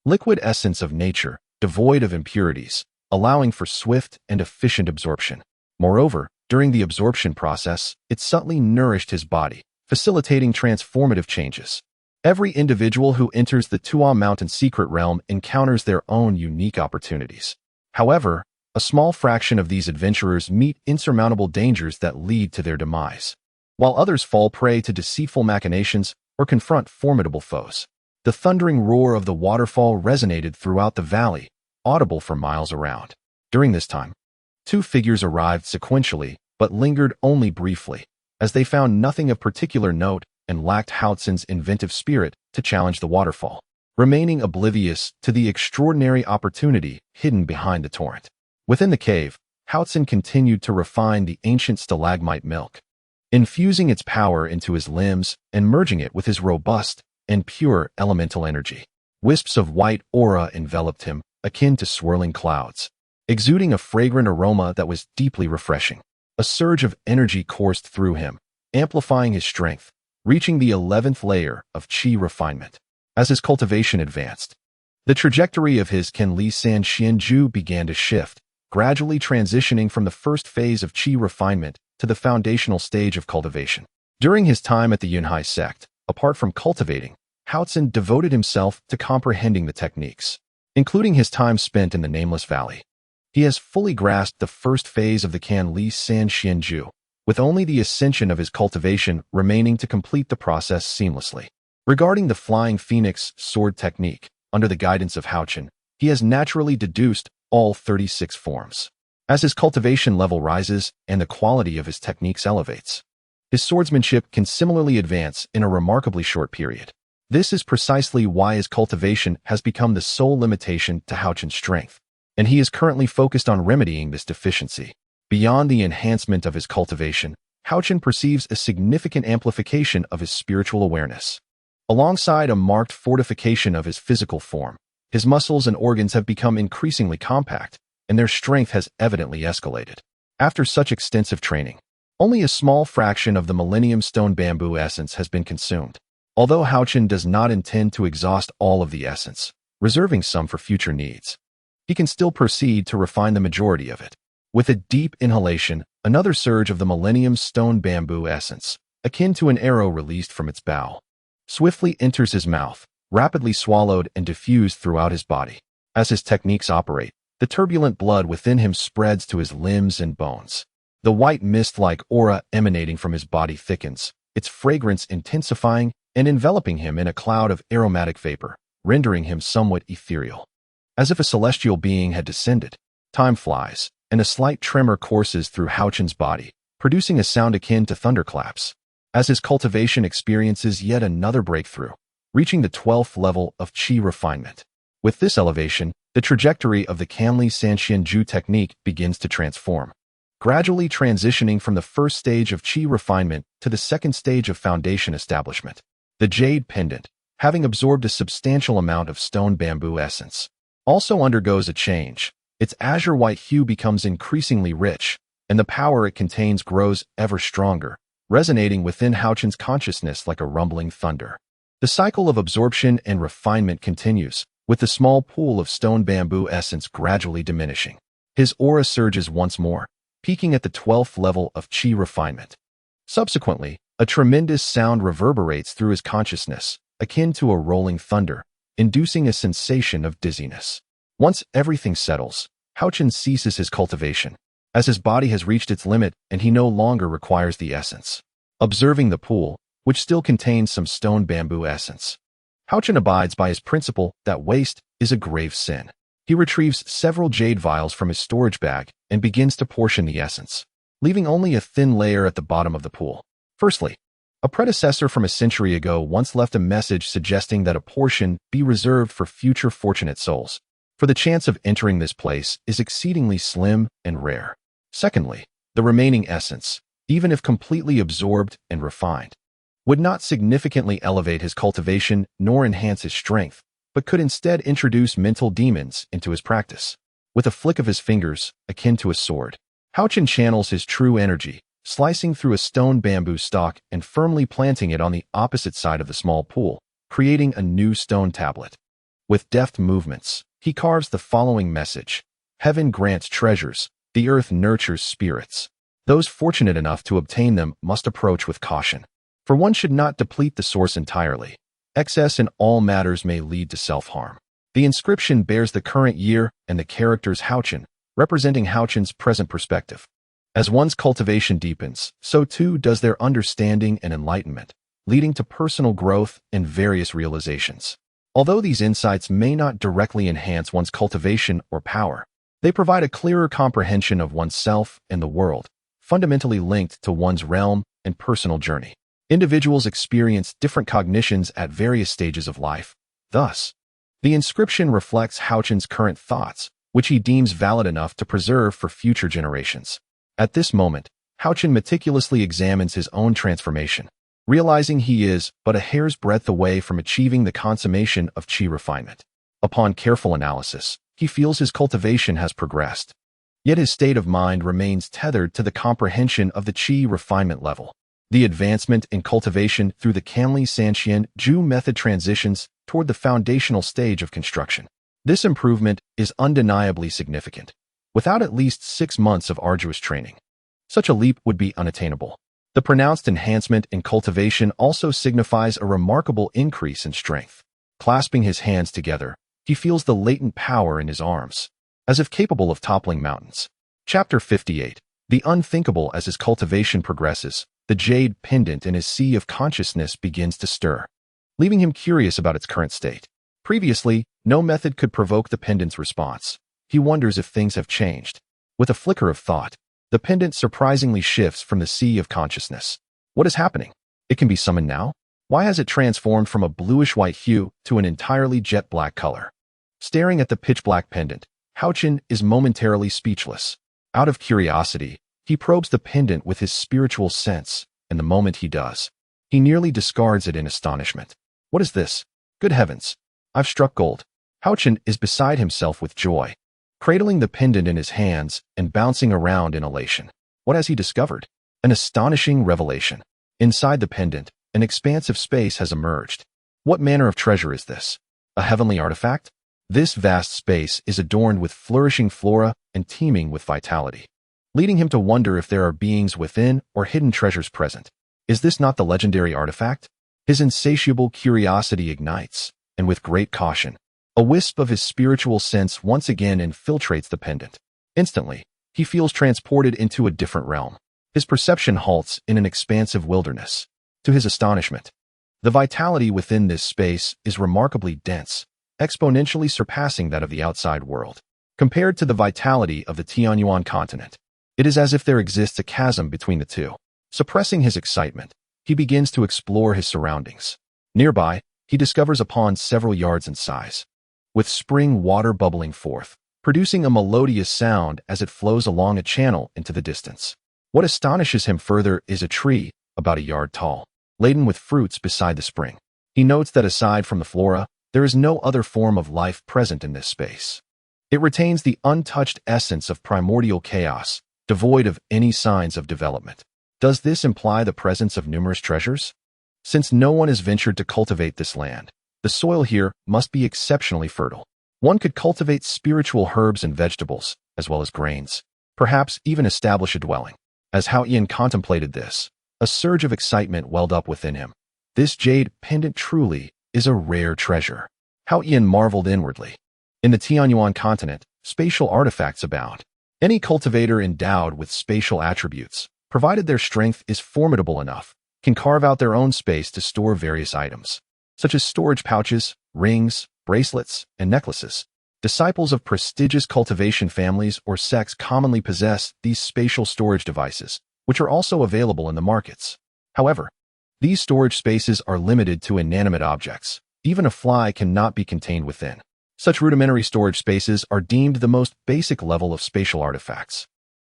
liquid essence of nature, devoid of impurities, allowing for swift and efficient absorption. Moreover, during the absorption process, it subtly nourished his body, facilitating transformative changes. Every individual who enters the Wuyun Mountain secret realm encounters their own unique opportunities. However, a small fraction of these adventurers meet insurmountable dangers that lead to their demise, while others fall prey to deceitful machinations or confront formidable foes. The thundering roar of the waterfall resonated throughout the valley, audible for miles around. During this time, two figures arrived sequentially, but lingered only briefly, as they found nothing of particular note and lacked Haochen's inventive spirit to challenge the waterfall, remaining oblivious to the extraordinary opportunity hidden behind the torrent. Within the cave, Haochen continued to refine the ancient stalagmite milk, infusing its power into his limbs and merging it with his robust and pure elemental energy. Wisps of white aura enveloped him, akin to swirling clouds, exuding a fragrant aroma that was deeply refreshing. A surge of energy coursed through him, amplifying his strength, reaching the 11th layer of qi refinement. As his cultivation advanced, the trajectory of his Canli San Xianju began to shift, gradually transitioning from the first phase of qi refinement to the foundational stage of cultivation. During his time at the Yunhai sect, apart from cultivating, Haochen devoted himself to comprehending the techniques, including his time spent in the Nameless Valley. He has fully grasped the first phase of the Canli San Xianju, with only the ascension of his cultivation remaining to complete the process seamlessly. Regarding the Flying Phoenix sword technique, under the guidance of Haochen, he has naturally deduced all 36 forms. As his cultivation level rises and the quality of his techniques elevates, his swordsmanship can similarly advance in a remarkably short period. This is precisely why his cultivation has become the sole limitation to Haochen's strength, and he is currently focused on remedying this deficiency. Beyond the enhancement of his cultivation, Haochen perceives a significant amplification of his spiritual awareness. Alongside a marked fortification of his physical form, his muscles and organs have become increasingly compact, and their strength has evidently escalated. After such extensive training, only a small fraction of the Millennium Stone Bamboo essence has been consumed. Although Haochen does not intend to exhaust all of the essence, reserving some for future needs, he can still proceed to refine the majority of it. With a deep inhalation, another surge of the Millennium Stone Bamboo essence, akin to an arrow released from its bow, swiftly enters his mouth, rapidly swallowed and diffused throughout his body. As his techniques operate, the turbulent blood within him spreads to his limbs and bones. The white mist-like aura emanating from his body thickens, its fragrance intensifying and enveloping him in a cloud of aromatic vapor, rendering him somewhat ethereal. As if a celestial being had descended, time flies, and a slight tremor courses through Haochen's body, producing a sound akin to thunderclaps, as his cultivation experiences yet another breakthrough, reaching the 12th level of qi refinement. With this elevation, the trajectory of the Canli San Xianju technique begins to transform, gradually transitioning from the first stage of qi refinement to the second stage of foundation establishment. The jade pendant, having absorbed a substantial amount of stone bamboo essence, also undergoes a change. Its azure white hue becomes increasingly rich, and the power it contains grows ever stronger, resonating within Haochen's consciousness like a rumbling thunder. The cycle of absorption and refinement continues, with the small pool of stone bamboo essence gradually diminishing. His aura surges once more, peaking at the 12th level of qi refinement. Subsequently, a tremendous sound reverberates through his consciousness, akin to a rolling thunder, inducing a sensation of dizziness. Once everything settles, Haochen ceases his cultivation, as his body has reached its limit and he no longer requires the essence. Observing the pool, which still contains some stone bamboo essence, Haochen abides by his principle that waste is a grave sin. He retrieves several jade vials from his storage bag and begins to portion the essence, leaving only a thin layer at the bottom of the pool. Firstly, a predecessor from a century ago once left a message suggesting that a portion be reserved for future fortunate souls, for the chance of entering this place is exceedingly slim and rare. Secondly, the remaining essence, even if completely absorbed and refined, would not significantly elevate his cultivation nor enhance his strength, but could instead introduce mental demons into his practice. With a flick of his fingers, akin to a sword, Haochen channels his true energy, slicing through a stone bamboo stalk and firmly planting it on the opposite side of the small pool, creating a new stone tablet. With deft movements, he carves the following message: Heaven grants treasures, the earth nurtures spirits. Those fortunate enough to obtain them must approach with caution, for one should not deplete the source entirely. Excess in all matters may lead to self-harm. The inscription bears the current year and the characters Haochen, representing Haochen's present perspective. As one's cultivation deepens, so too does their understanding and enlightenment, leading to personal growth and various realizations. Although these insights may not directly enhance one's cultivation or power, they provide a clearer comprehension of oneself and the world, fundamentally linked to one's realm and personal journey. Individuals experience different cognitions at various stages of life. Thus, the inscription reflects Haochen's current thoughts, which he deems valid enough to preserve for future generations. At this moment, Haochen meticulously examines his own transformation, realizing he is but a hair's breadth away from achieving the consummation of qi refinement. Upon careful analysis, he feels his cultivation has progressed, yet his state of mind remains tethered to the comprehension of the qi refinement level. The advancement in cultivation through the Canli Sanxian Ju method transitions toward the foundational stage of construction. This improvement is undeniably significant. Without at least 6 months of arduous training, such a leap would be unattainable. The pronounced enhancement in cultivation also signifies a remarkable increase in strength. Clasping his hands together, he feels the latent power in his arms, as if capable of toppling mountains. Chapter 58. The unthinkable. As his cultivation progresses, the jade pendant in his sea of consciousness begins to stir, leaving him curious about its current state. Previously, no method could provoke the pendant's response. He wonders if things have changed. With a flicker of thought, the pendant surprisingly shifts from the sea of consciousness. What is happening? It can be summoned now? Why has it transformed from a bluish-white hue to an entirely jet-black color? Staring at the pitch-black pendant, Haochen is momentarily speechless. Out of curiosity, he probes the pendant with his spiritual sense, and the moment he does, he nearly discards it in astonishment. What is this? Good heavens! I've struck gold. Haochen is beside himself with joy, cradling the pendant in his hands and bouncing around in elation. What has he discovered? An astonishing revelation. Inside the pendant, an expansive space has emerged. What manner of treasure is this? A heavenly artifact? This vast space is adorned with flourishing flora and teeming with vitality, leading him to wonder if there are beings within or hidden treasures present. Is this not the legendary artifact? His insatiable curiosity ignites, and with great caution, a wisp of his spiritual sense once again infiltrates the pendant. Instantly, he feels transported into a different realm. His perception halts in an expansive wilderness. To his astonishment, the vitality within this space is remarkably dense, exponentially surpassing that of the outside world. Compared to the vitality of the Tianyuan continent, it is as if there exists a chasm between the two. Suppressing his excitement, he begins to explore his surroundings. Nearby, he discovers a pond several yards in size, with spring water bubbling forth, producing a melodious sound as it flows along a channel into the distance. What astonishes him further is a tree, about a yard tall, laden with fruits beside the spring. He notes that aside from the flora, there is no other form of life present in this space. It retains the untouched essence of primordial chaos, devoid of any signs of development. Does this imply the presence of numerous treasures? Since no one has ventured to cultivate this land, the soil here must be exceptionally fertile. One could cultivate spiritual herbs and vegetables, as well as grains, perhaps even establish a dwelling. As Haochen contemplated this, a surge of excitement welled up within him. This jade pendant truly is a rare treasure. Haochen marveled inwardly. In the Tianyuan continent, spatial artifacts abound. Any cultivator endowed with spatial attributes, provided their strength is formidable enough, can carve out their own space to store various items, such as storage pouches, rings, bracelets, and necklaces. Disciples of prestigious cultivation families or sects commonly possess these spatial storage devices, which are also available in the markets. However, these storage spaces are limited to inanimate objects. Even a fly cannot be contained within. Such rudimentary storage spaces are deemed the most basic level of spatial artifacts.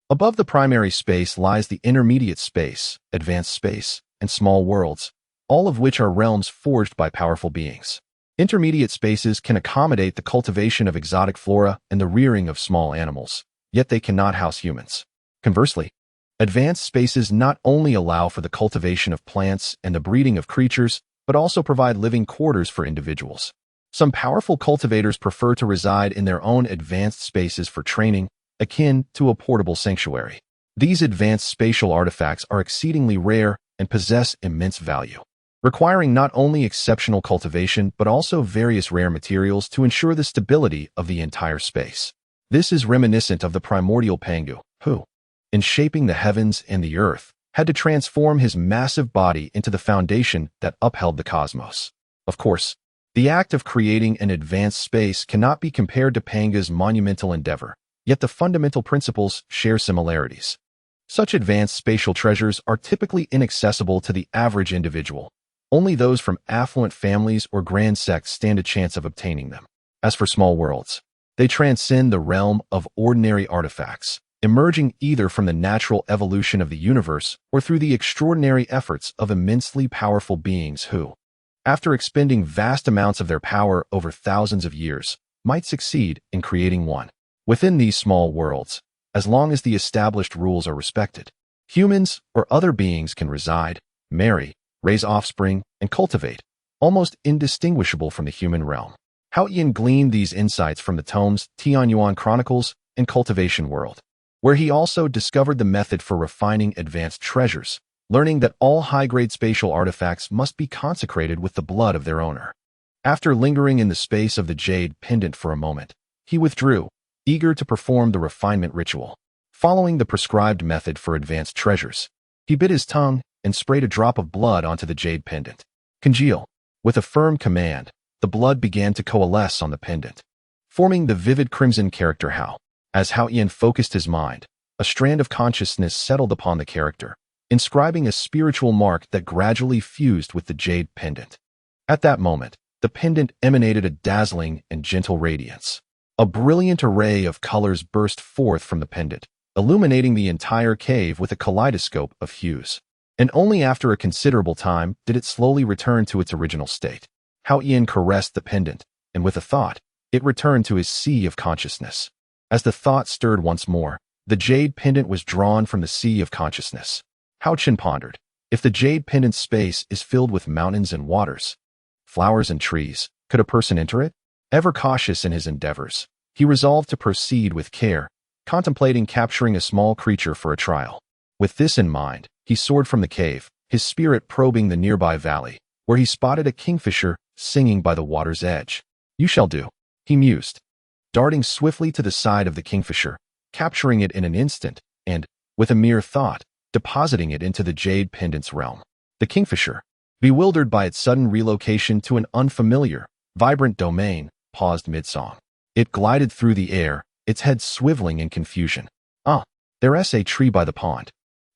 Above the primary space lies the intermediate space, advanced space, and small worlds, all of which are realms forged by powerful beings. Intermediate spaces can accommodate the cultivation of exotic flora and the rearing of small animals, yet they cannot house humans. Conversely, advanced spaces not only allow for the cultivation of plants and the breeding of creatures, but also provide living quarters for individuals. Some powerful cultivators prefer to reside in their own advanced spaces for training, akin to a portable sanctuary. These advanced spatial artifacts are exceedingly rare and possess immense value, requiring not only exceptional cultivation but also various rare materials to ensure the stability of the entire space. This is reminiscent of the primordial Pangu, who, in shaping the heavens and the earth, had to transform his massive body into the foundation that upheld the cosmos. Of course, the act of creating an advanced space cannot be compared to Panga's monumental endeavor, yet the fundamental principles share similarities. Such advanced spatial treasures are typically inaccessible to the average individual. Only those from affluent families or grand sects stand a chance of obtaining them. As for small worlds, they transcend the realm of ordinary artifacts, emerging either from the natural evolution of the universe or through the extraordinary efforts of immensely powerful beings who, after expending vast amounts of their power over thousands of years, might succeed in creating one. Within these small worlds, as long as the established rules are respected, humans or other beings can reside, marry, raise offspring, and cultivate, almost indistinguishable from the human realm. Haochen gleaned these insights from the tomes Tianyuan Chronicles and Cultivation World, where he also discovered the method for refining advanced treasures, learning that all high-grade spatial artifacts must be consecrated with the blood of their owner. After lingering in the space of the jade pendant for a moment, he withdrew, eager to perform the refinement ritual. Following the prescribed method for advanced treasures, he bit his tongue and sprayed a drop of blood onto the jade pendant. Congeal. With a firm command, the blood began to coalesce on the pendant, forming the vivid crimson character Hao. As Haochen focused his mind, a strand of consciousness settled upon the character, inscribing a spiritual mark that gradually fused with the jade pendant. At that moment, the pendant emanated a dazzling and gentle radiance. A brilliant array of colors burst forth from the pendant, illuminating the entire cave with a kaleidoscope of hues. And only after a considerable time did it slowly return to its original state. Haochen caressed the pendant, and with a thought, it returned to his sea of consciousness. As the thought stirred once more, the jade pendant was drawn from the sea of consciousness. Haochen pondered, if the jade pendant's space is filled with mountains and waters, flowers and trees, could a person enter it? Ever cautious in his endeavors, he resolved to proceed with care, contemplating capturing a small creature for a trial. With this in mind, he soared from the cave, his spirit probing the nearby valley, where he spotted a kingfisher singing by the water's edge. You shall do, he mused, darting swiftly to the side of the kingfisher, capturing it in an instant, and, with a mere thought, depositing it into the jade pendant's realm. The kingfisher, bewildered by its sudden relocation to an unfamiliar, vibrant domain, paused mid-song. It glided through the air, its head swiveling in confusion. There's a tree by the pond.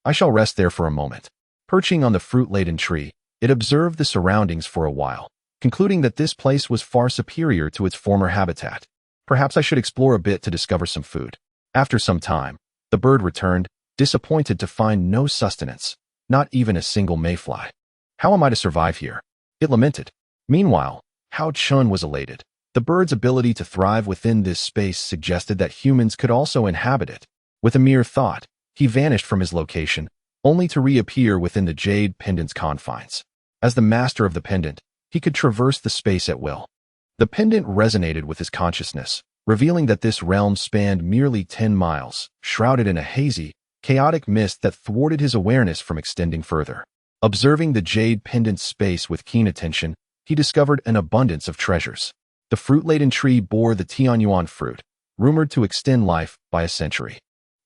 I shall rest there for a moment. Perching on the fruit-laden tree, it observed the surroundings for a while, concluding that this place was far superior to its former habitat. Perhaps I should explore a bit to discover some food. After some time, the bird returned, disappointed to find no sustenance, not even a single mayfly. How am I to survive here? It lamented. Meanwhile, Haochen was elated. The bird's ability to thrive within this space suggested that humans could also inhabit it. With a mere thought, he vanished from his location, only to reappear within the jade pendant's confines. As the master of the pendant, he could traverse the space at will. The pendant resonated with his consciousness, revealing that this realm spanned merely 10 miles, shrouded in a hazy, chaotic mist that thwarted his awareness from extending further. Observing the jade pendant's space with keen attention, he discovered an abundance of treasures. The fruit-laden tree bore the Tianyuan fruit, rumored to extend life by a century.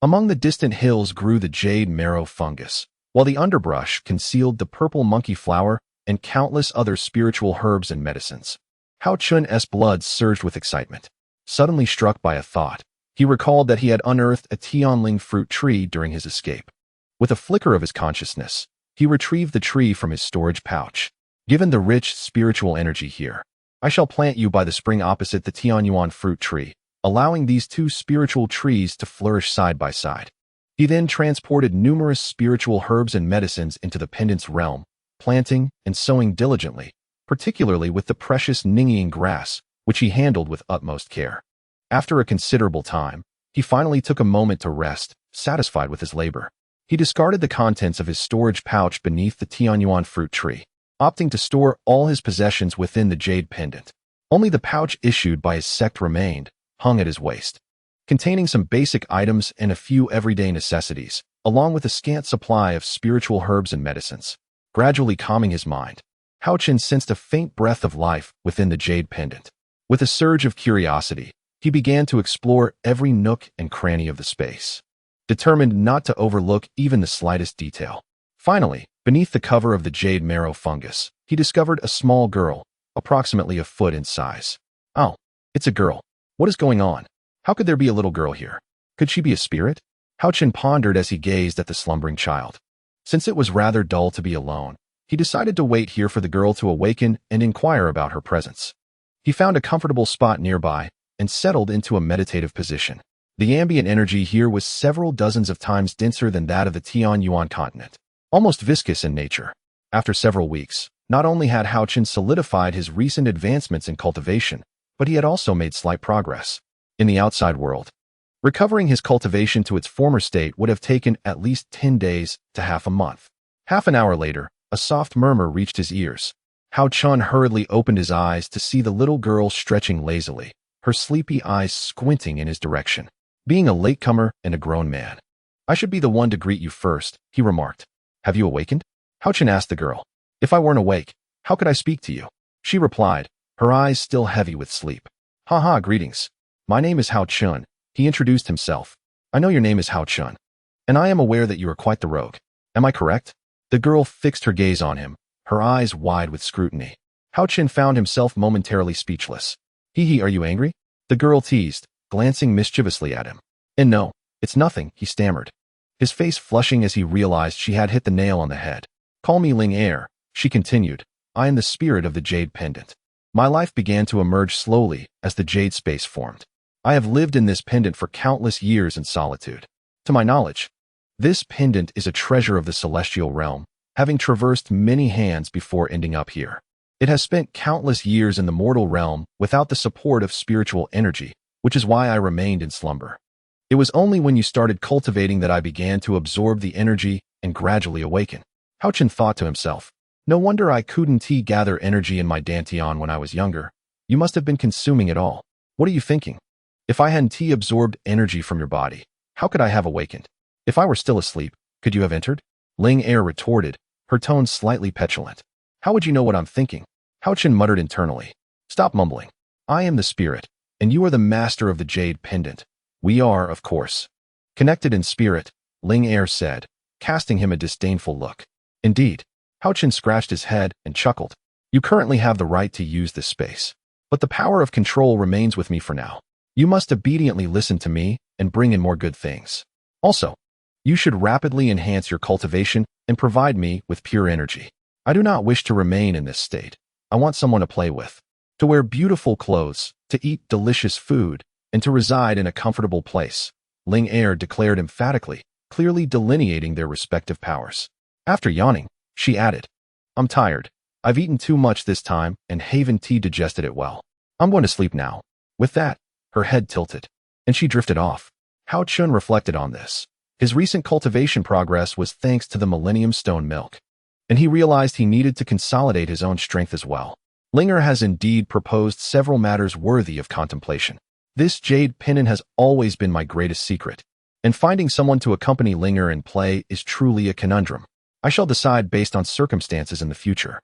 Among the distant hills grew the jade marrow fungus, while the underbrush concealed the purple monkey flower and countless other spiritual herbs and medicines. Haochun's blood surged with excitement. Suddenly struck by a thought, he recalled that he had unearthed a tianling fruit tree during his escape. With a flicker of his consciousness, he retrieved the tree from his storage pouch. Given the rich spiritual energy here, I shall plant you by the spring opposite the Tianyuan fruit tree, allowing these two spiritual trees to flourish side by side. He then transported numerous spiritual herbs and medicines into the pendant's realm, planting and sowing diligently, particularly with the precious Ningyian grass, which he handled with utmost care. After a considerable time, he finally took a moment to rest, satisfied with his labor. He discarded the contents of his storage pouch beneath the Tianyuan fruit tree, opting to store all his possessions within the jade pendant. Only the pouch issued by his sect remained, hung at his waist, containing some basic items and a few everyday necessities, along with a scant supply of spiritual herbs and medicines. Gradually calming his mind, Haochen sensed a faint breath of life within the jade pendant. With a surge of curiosity, he began to explore every nook and cranny of the space, determined not to overlook even the slightest detail. Finally, beneath the cover of the jade marrow fungus, he discovered a small girl, approximately a foot in size. Oh, it's a girl. What is going on? How could there be a little girl here? Could she be a spirit? Haochen pondered as he gazed at the slumbering child. Since it was rather dull to be alone, he decided to wait here for the girl to awaken and inquire about her presence. He found a comfortable spot nearby and settled into a meditative position. The ambient energy here was several dozens of times denser than that of the Tianyuan continent, almost viscous in nature. After several weeks, not only had Haochen solidified his recent advancements in cultivation, but he had also made slight progress in the outside world. Recovering his cultivation to its former state would have taken at least 10 days to half a month. Half an hour later, a soft murmur reached his ears. Haochen hurriedly opened his eyes to see the little girl stretching lazily, her sleepy eyes squinting in his direction. Being a latecomer and a grown man, I should be the one to greet you first, he remarked. Have you awakened? Haochen asked the girl. If I weren't awake, how could I speak to you? She replied, her eyes still heavy with sleep. Haha, greetings. My name is Haochen, he introduced himself. I know your name is Haochen, and I am aware that you are quite the rogue. Am I correct? The girl fixed her gaze on him, her eyes wide with scrutiny. Haochen found himself momentarily speechless. Hee, are you angry? The girl teased, glancing mischievously at him. And no, it's nothing, he stammered, his face flushing as he realized she had hit the nail on the head. Call me Ling Er, she continued. I am the spirit of the jade pendant. My life began to emerge slowly as the jade space formed. I have lived in this pendant for countless years in solitude. To my knowledge, this pendant is a treasure of the celestial realm, having traversed many hands before ending up here. It has spent countless years in the mortal realm without the support of spiritual energy, which is why I remained in slumber. It was only when you started cultivating that I began to absorb the energy and gradually awaken. Haochen thought to himself. No wonder I couldn't gather energy in my dantian when I was younger. You must have been consuming it all. What are you thinking? If I hadn't absorbed energy from your body, how could I have awakened? If I were still asleep, could you have entered? Ling Er retorted, her tone slightly petulant. How would you know what I'm thinking? Haochen muttered internally. Stop mumbling. I am the spirit, and you are the master of the jade pendant. We are, of course, connected in spirit, Ling Er said, casting him a disdainful look. Indeed. Haochen scratched his head and chuckled. You currently have the right to use this space, but the power of control remains with me for now. You must obediently listen to me and bring in more good things. Also, you should rapidly enhance your cultivation and provide me with pure energy. I do not wish to remain in this state. I want someone to play with, to wear beautiful clothes, to eat delicious food, and to reside in a comfortable place, Ling Er declared emphatically, clearly delineating their respective powers. After yawning, she added, I'm tired. I've eaten too much this time and haven't digested it well. I'm going to sleep now. With that, her head tilted, and she drifted off. Haochen reflected on this. His recent cultivation progress was thanks to the Millennium Stone milk, and he realized he needed to consolidate his own strength as well. Linger has indeed proposed several matters worthy of contemplation. This jade pendant has always been my greatest secret, and finding someone to accompany Linger in play is truly a conundrum. I shall decide based on circumstances in the future.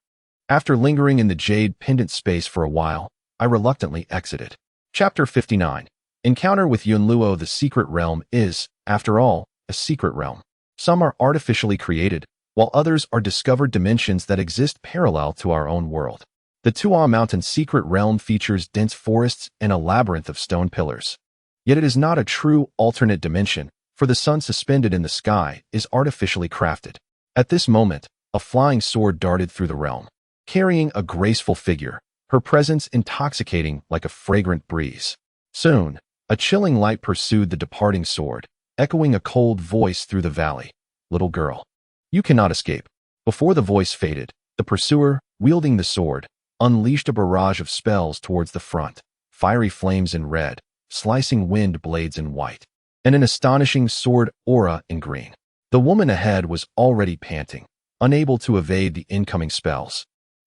After lingering in the jade pendant space for a while, I reluctantly exited. Chapter 59. Encounter with Yunluo. The secret realm is, After all, a secret realm. Some are artificially created, while others are discovered dimensions that exist parallel to our own world. The Wuyun Mountain secret realm features dense forests and a labyrinth of stone pillars. Yet it is not a true alternate dimension, for the sun suspended in the sky is artificially crafted. At this moment, a flying sword darted through the realm, carrying a graceful figure, her presence intoxicating like a fragrant breeze. Soon, a chilling light pursued the departing sword, echoing a cold voice through the valley. "Little girl, you cannot escape." Before the voice faded, the pursuer, wielding the sword, unleashed a barrage of spells towards the front, fiery flames in red, slicing wind blades in white, and an astonishing sword aura in green. The woman ahead was already panting, unable to evade the incoming spells,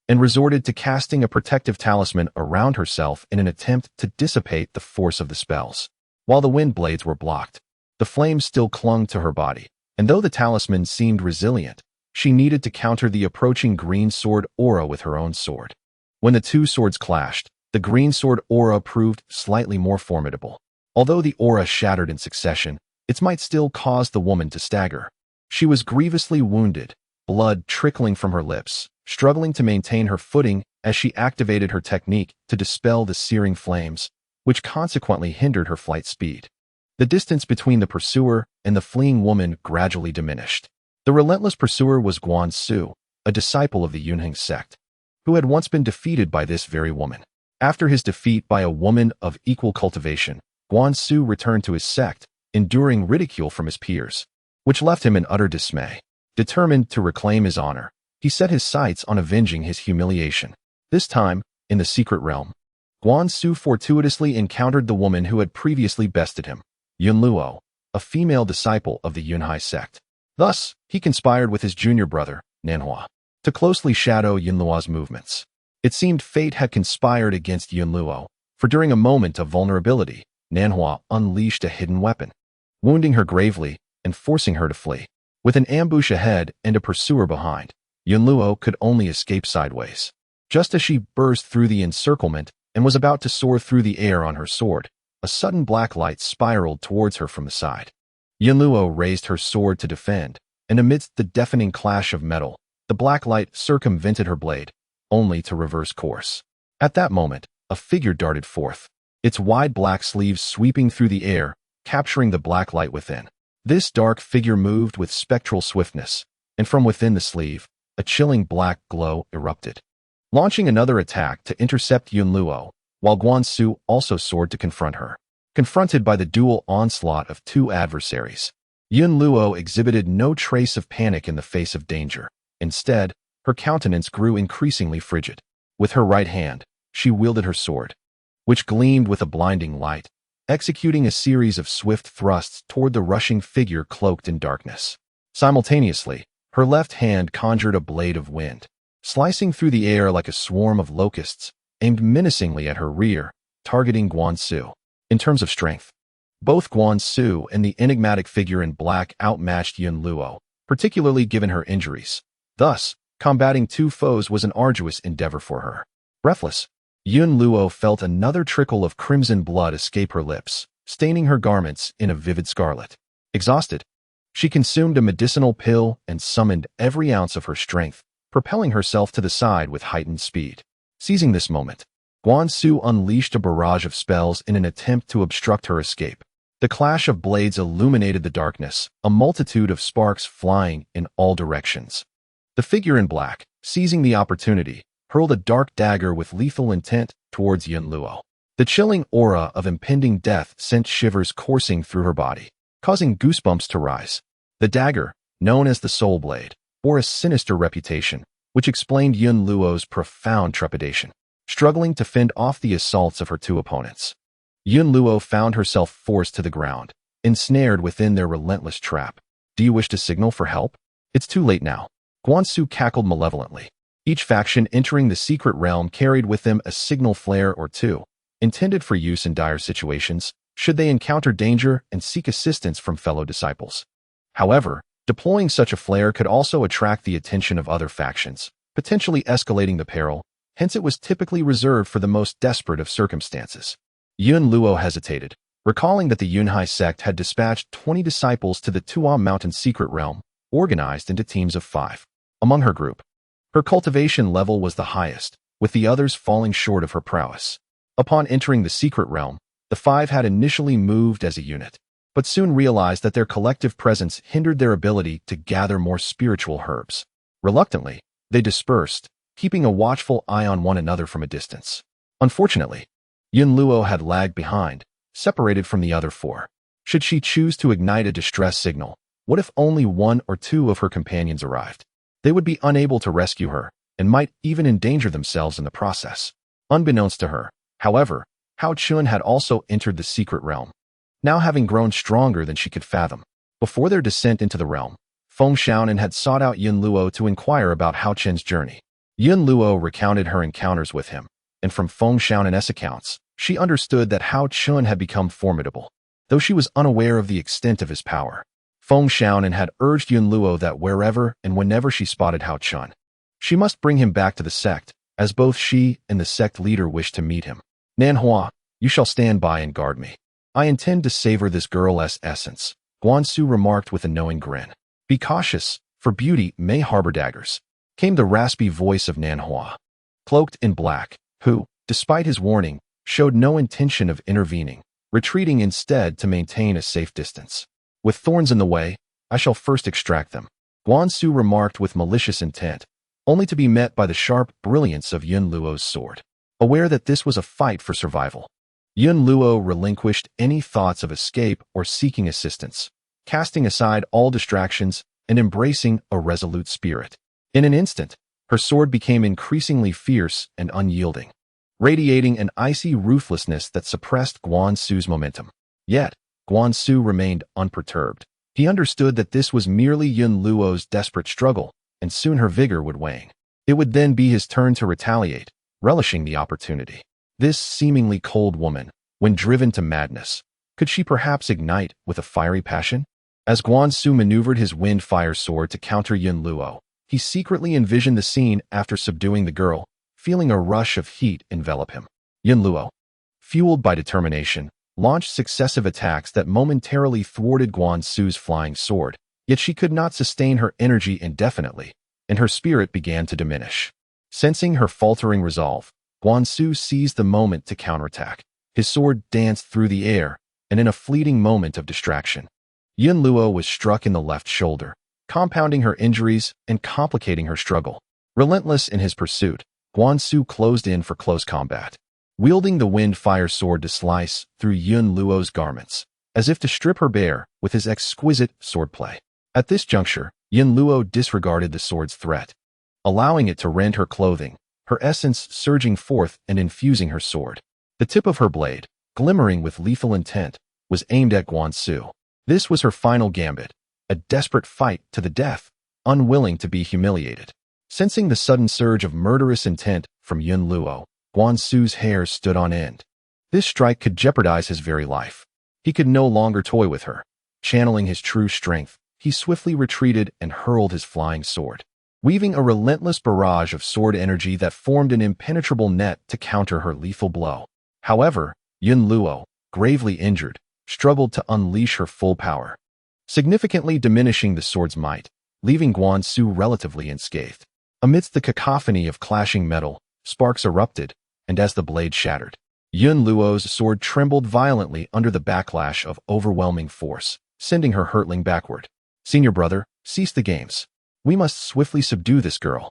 and resorted to casting a protective talisman around herself in an attempt to dissipate the force of the spells. While the wind blades were blocked, the flames still clung to her body, and though the talisman seemed resilient, she needed to counter the approaching green sword aura with her own sword. When the two swords clashed, the green sword aura proved slightly more formidable. Although the aura shattered in succession, it might still cause the woman to stagger. She was grievously wounded, blood trickling from her lips, struggling to maintain her footing as she activated her technique to dispel the searing flames, which consequently hindered her flight speed. The distance between the pursuer and the fleeing woman gradually diminished. The relentless pursuer was Guan Su, a disciple of the Yunheng sect, who had once been defeated by this very woman. After his defeat by a woman of equal cultivation, Guan Su returned to his sect, enduring ridicule from his peers, which left him in utter dismay. Determined to reclaim his honor, he set his sights on avenging his humiliation. This time, in the secret realm, Guan Su fortuitously encountered the woman who had previously bested him, Yun Luo, a female disciple of the Yunhai sect. Thus, he conspired with his junior brother, Nanhua, to closely shadow Yun Luo's movements. It seemed fate had conspired against Yun Luo, for during a moment of vulnerability, Nanhua unleashed a hidden weapon, wounding her gravely and forcing her to flee. With an ambush ahead and a pursuer behind, Yun Luo could only escape sideways. Just as she burst through the encirclement and was about to soar through the air on her sword, a sudden black light spiraled towards her from the side. Yun Luo raised her sword to defend, and amidst the deafening clash of metal, the black light circumvented her blade, only to reverse course. At that moment, a figure darted forth, its wide black sleeves sweeping through the air, capturing the black light within. This dark figure moved with spectral swiftness, and from within the sleeve, a chilling black glow erupted, launching another attack to intercept Yun Luo, while Guan Su also soared to confront her. Confronted by the dual onslaught of two adversaries, Yun Luo exhibited no trace of panic in the face of danger. Instead, her countenance grew increasingly frigid. With her right hand, she wielded her sword, which gleamed with a blinding light, executing a series of swift thrusts toward the rushing figure cloaked in darkness. Simultaneously, her left hand conjured a blade of wind, slicing through the air like a swarm of locusts, aimed menacingly at her rear, targeting Guan Su. In terms of strength, both Guan Su and the enigmatic figure in black outmatched Yun Luo, particularly given her injuries. Thus, combating two foes was an arduous endeavor for her. Breathless, Yun Luo felt another trickle of crimson blood escape her lips, staining her garments in a vivid scarlet. Exhausted, she consumed a medicinal pill and summoned every ounce of her strength, propelling herself to the side with heightened speed. Seizing this moment, Guan Su unleashed a barrage of spells in an attempt to obstruct her escape. The clash of blades illuminated the darkness, a multitude of sparks flying in all directions. The figure in black, seizing the opportunity, hurled a dark dagger with lethal intent towards Yun Luo. The chilling aura of impending death sent shivers coursing through her body, causing goosebumps to rise. The dagger, known as the Soul Blade, bore a sinister reputation, which explained Yun Luo's profound trepidation. Struggling to fend off the assaults of her two opponents, Yun Luo found herself forced to the ground, ensnared within their relentless trap. Do you wish to signal for help? It's too late now. Guan Su cackled malevolently. Each faction entering the secret realm carried with them a signal flare or two, intended for use in dire situations, should they encounter danger and seek assistance from fellow disciples. However, deploying such a flare could also attract the attention of other factions, potentially escalating the peril. Hence it was typically reserved for the most desperate of circumstances. Yun Luo hesitated, Recalling that the Yunhai sect had dispatched 20 disciples to the Wuyun Mountain secret realm, organized into teams of 5. Among her group, her cultivation level was the highest, with the others falling short of her prowess. Upon entering the secret realm, the 5 had initially moved as a unit, but soon realized that their collective presence hindered their ability to gather more spiritual herbs. Reluctantly, they dispersed, keeping a watchful eye on one another from a distance. Unfortunately, Yun Luo had lagged behind, separated from the other 4. Should she choose to ignite a distress signal, what if only 1 or 2 of her companions arrived? They would be unable to rescue her, and might even endanger themselves in the process. Unbeknownst to her, however, Haochen had also entered the secret realm, now having grown stronger than she could fathom. Before their descent into the realm, Feng Xiaonan had sought out Yun Luo to inquire about Haochen's journey. Yun Luo recounted her encounters with him, and from Feng Xiaonan's accounts, she understood that Haochen had become formidable, though she was unaware of the extent of his power. Feng Xiaonan had urged Yun Luo that wherever and whenever she spotted Haochen, she must bring him back to the sect, as both she and the sect leader wished to meet him. Nanhua, you shall stand by and guard me. I intend to savor this girl's essence, Guanxu remarked with a knowing grin. Be cautious, for beauty may harbor daggers, came the raspy voice of Nanhua, cloaked in black, who, despite his warning, showed no intention of intervening, retreating instead to maintain a safe distance. With thorns in the way, I shall first extract them, Guanxu remarked with malicious intent, only to be met by the sharp brilliance of Yun Luo's sword. Aware that this was a fight for survival, Yun Luo relinquished any thoughts of escape or seeking assistance, casting aside all distractions and embracing a resolute spirit. In an instant, her sword became increasingly fierce and unyielding, radiating an icy ruthlessness that suppressed Guanxu's momentum. Yet, Guanxu remained unperturbed. He understood that this was merely Yun Luo's desperate struggle, and soon her vigor would wane. It would then be his turn to retaliate, relishing the opportunity. This seemingly cold woman, when driven to madness, could she perhaps ignite with a fiery passion? As Guanxu maneuvered his wind-fire sword to counter Yun Luo, he secretly envisioned the scene after subduing the girl, feeling a rush of heat envelop him. Yun Luo, fueled by determination, launched successive attacks that momentarily thwarted Guanxu's flying sword, yet she could not sustain her energy indefinitely, and her spirit began to diminish. Sensing her faltering resolve, Guanxu seized the moment to counterattack. His sword danced through the air, and in a fleeting moment of distraction, Yun Luo was struck in the left shoulder, compounding her injuries and complicating her struggle. Relentless in his pursuit, Guanxu closed in for close combat, wielding the wind-fire sword to slice through Yun Luo's garments, as if to strip her bare with his exquisite swordplay. At this juncture, Yun Luo disregarded the sword's threat, allowing it to rend her clothing, her essence surging forth and infusing her sword. The tip of her blade, glimmering with lethal intent, was aimed at Guanxu. This was her final gambit, a desperate fight to the death, unwilling to be humiliated. Sensing the sudden surge of murderous intent from Yun Luo, Guanxu's hair stood on end. This strike could jeopardize his very life. He could no longer toy with her. Channeling his true strength, he swiftly retreated and hurled his flying sword, weaving a relentless barrage of sword energy that formed an impenetrable net to counter her lethal blow. However, Yun Luo, gravely injured, struggled to unleash her full power, significantly diminishing the sword's might, leaving Guanxu relatively unscathed. Amidst the cacophony of clashing metal, sparks erupted, and as the blade shattered, Yun Luo's sword trembled violently under the backlash of overwhelming force, sending her hurtling backward. Senior brother, cease the games. We must swiftly subdue this girl.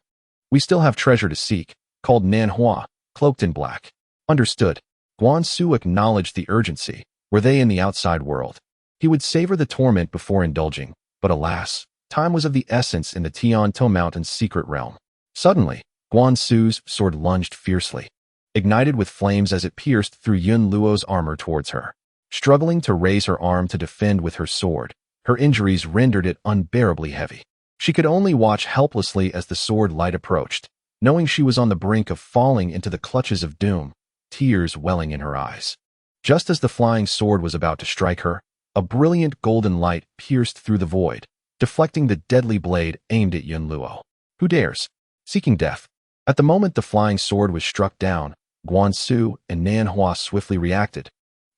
We still have treasure to seek, called Nanhua, cloaked in black. Understood. Guanxu acknowledged the urgency. Were they in the outside world? He would savor the torment before indulging, but alas, time was of the essence in the Wuyun Mountain's secret realm. Suddenly, Guanxu's sword lunged fiercely, ignited with flames as it pierced through Yun Luo's armor towards her. Struggling to raise her arm to defend with her sword, her injuries rendered it unbearably heavy. She could only watch helplessly as the sword light approached, knowing she was on the brink of falling into the clutches of doom, tears welling in her eyes. Just as the flying sword was about to strike her, a brilliant golden light pierced through the void, deflecting the deadly blade aimed at Yun Luo. Who dares? Seeking death. At the moment the flying sword was struck down, Guanxu and Nanhua swiftly reacted,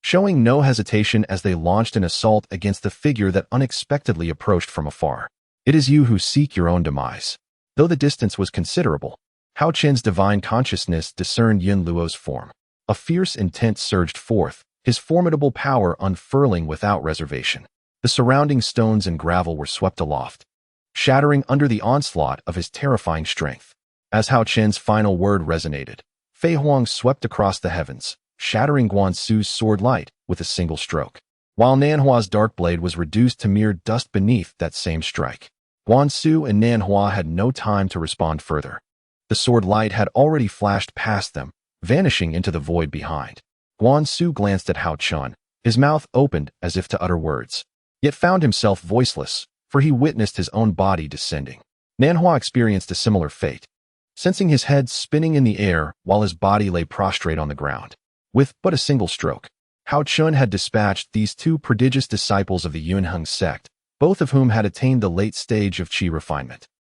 showing no hesitation as they launched an assault against the figure that unexpectedly approached from afar. It is you who seek your own demise. Though the distance was considerable, Haochen's divine consciousness discerned Yin Luo's form. A fierce intent surged forth, his formidable power unfurling without reservation. The surrounding stones and gravel were swept aloft, shattering under the onslaught of his terrifying strength. As Haochen's final word resonated, Fei Huang swept across the heavens, shattering Guanxu's sword light with a single stroke, while Nanhua's dark blade was reduced to mere dust beneath that same strike. Guanxu and Nanhua had no time to respond further. The sword light had already flashed past them, vanishing into the void behind. Guanxu glanced at Haochen, his mouth opened as if to utter words, yet found himself voiceless, for he witnessed his own body descending. Nanhua experienced a similar fate, sensing his head spinning in the air while his body lay prostrate on the ground. With but a single stroke, Haochen had dispatched these two prodigious disciples of the Yunheng sect, both of whom had attained the late stage of qi refinement.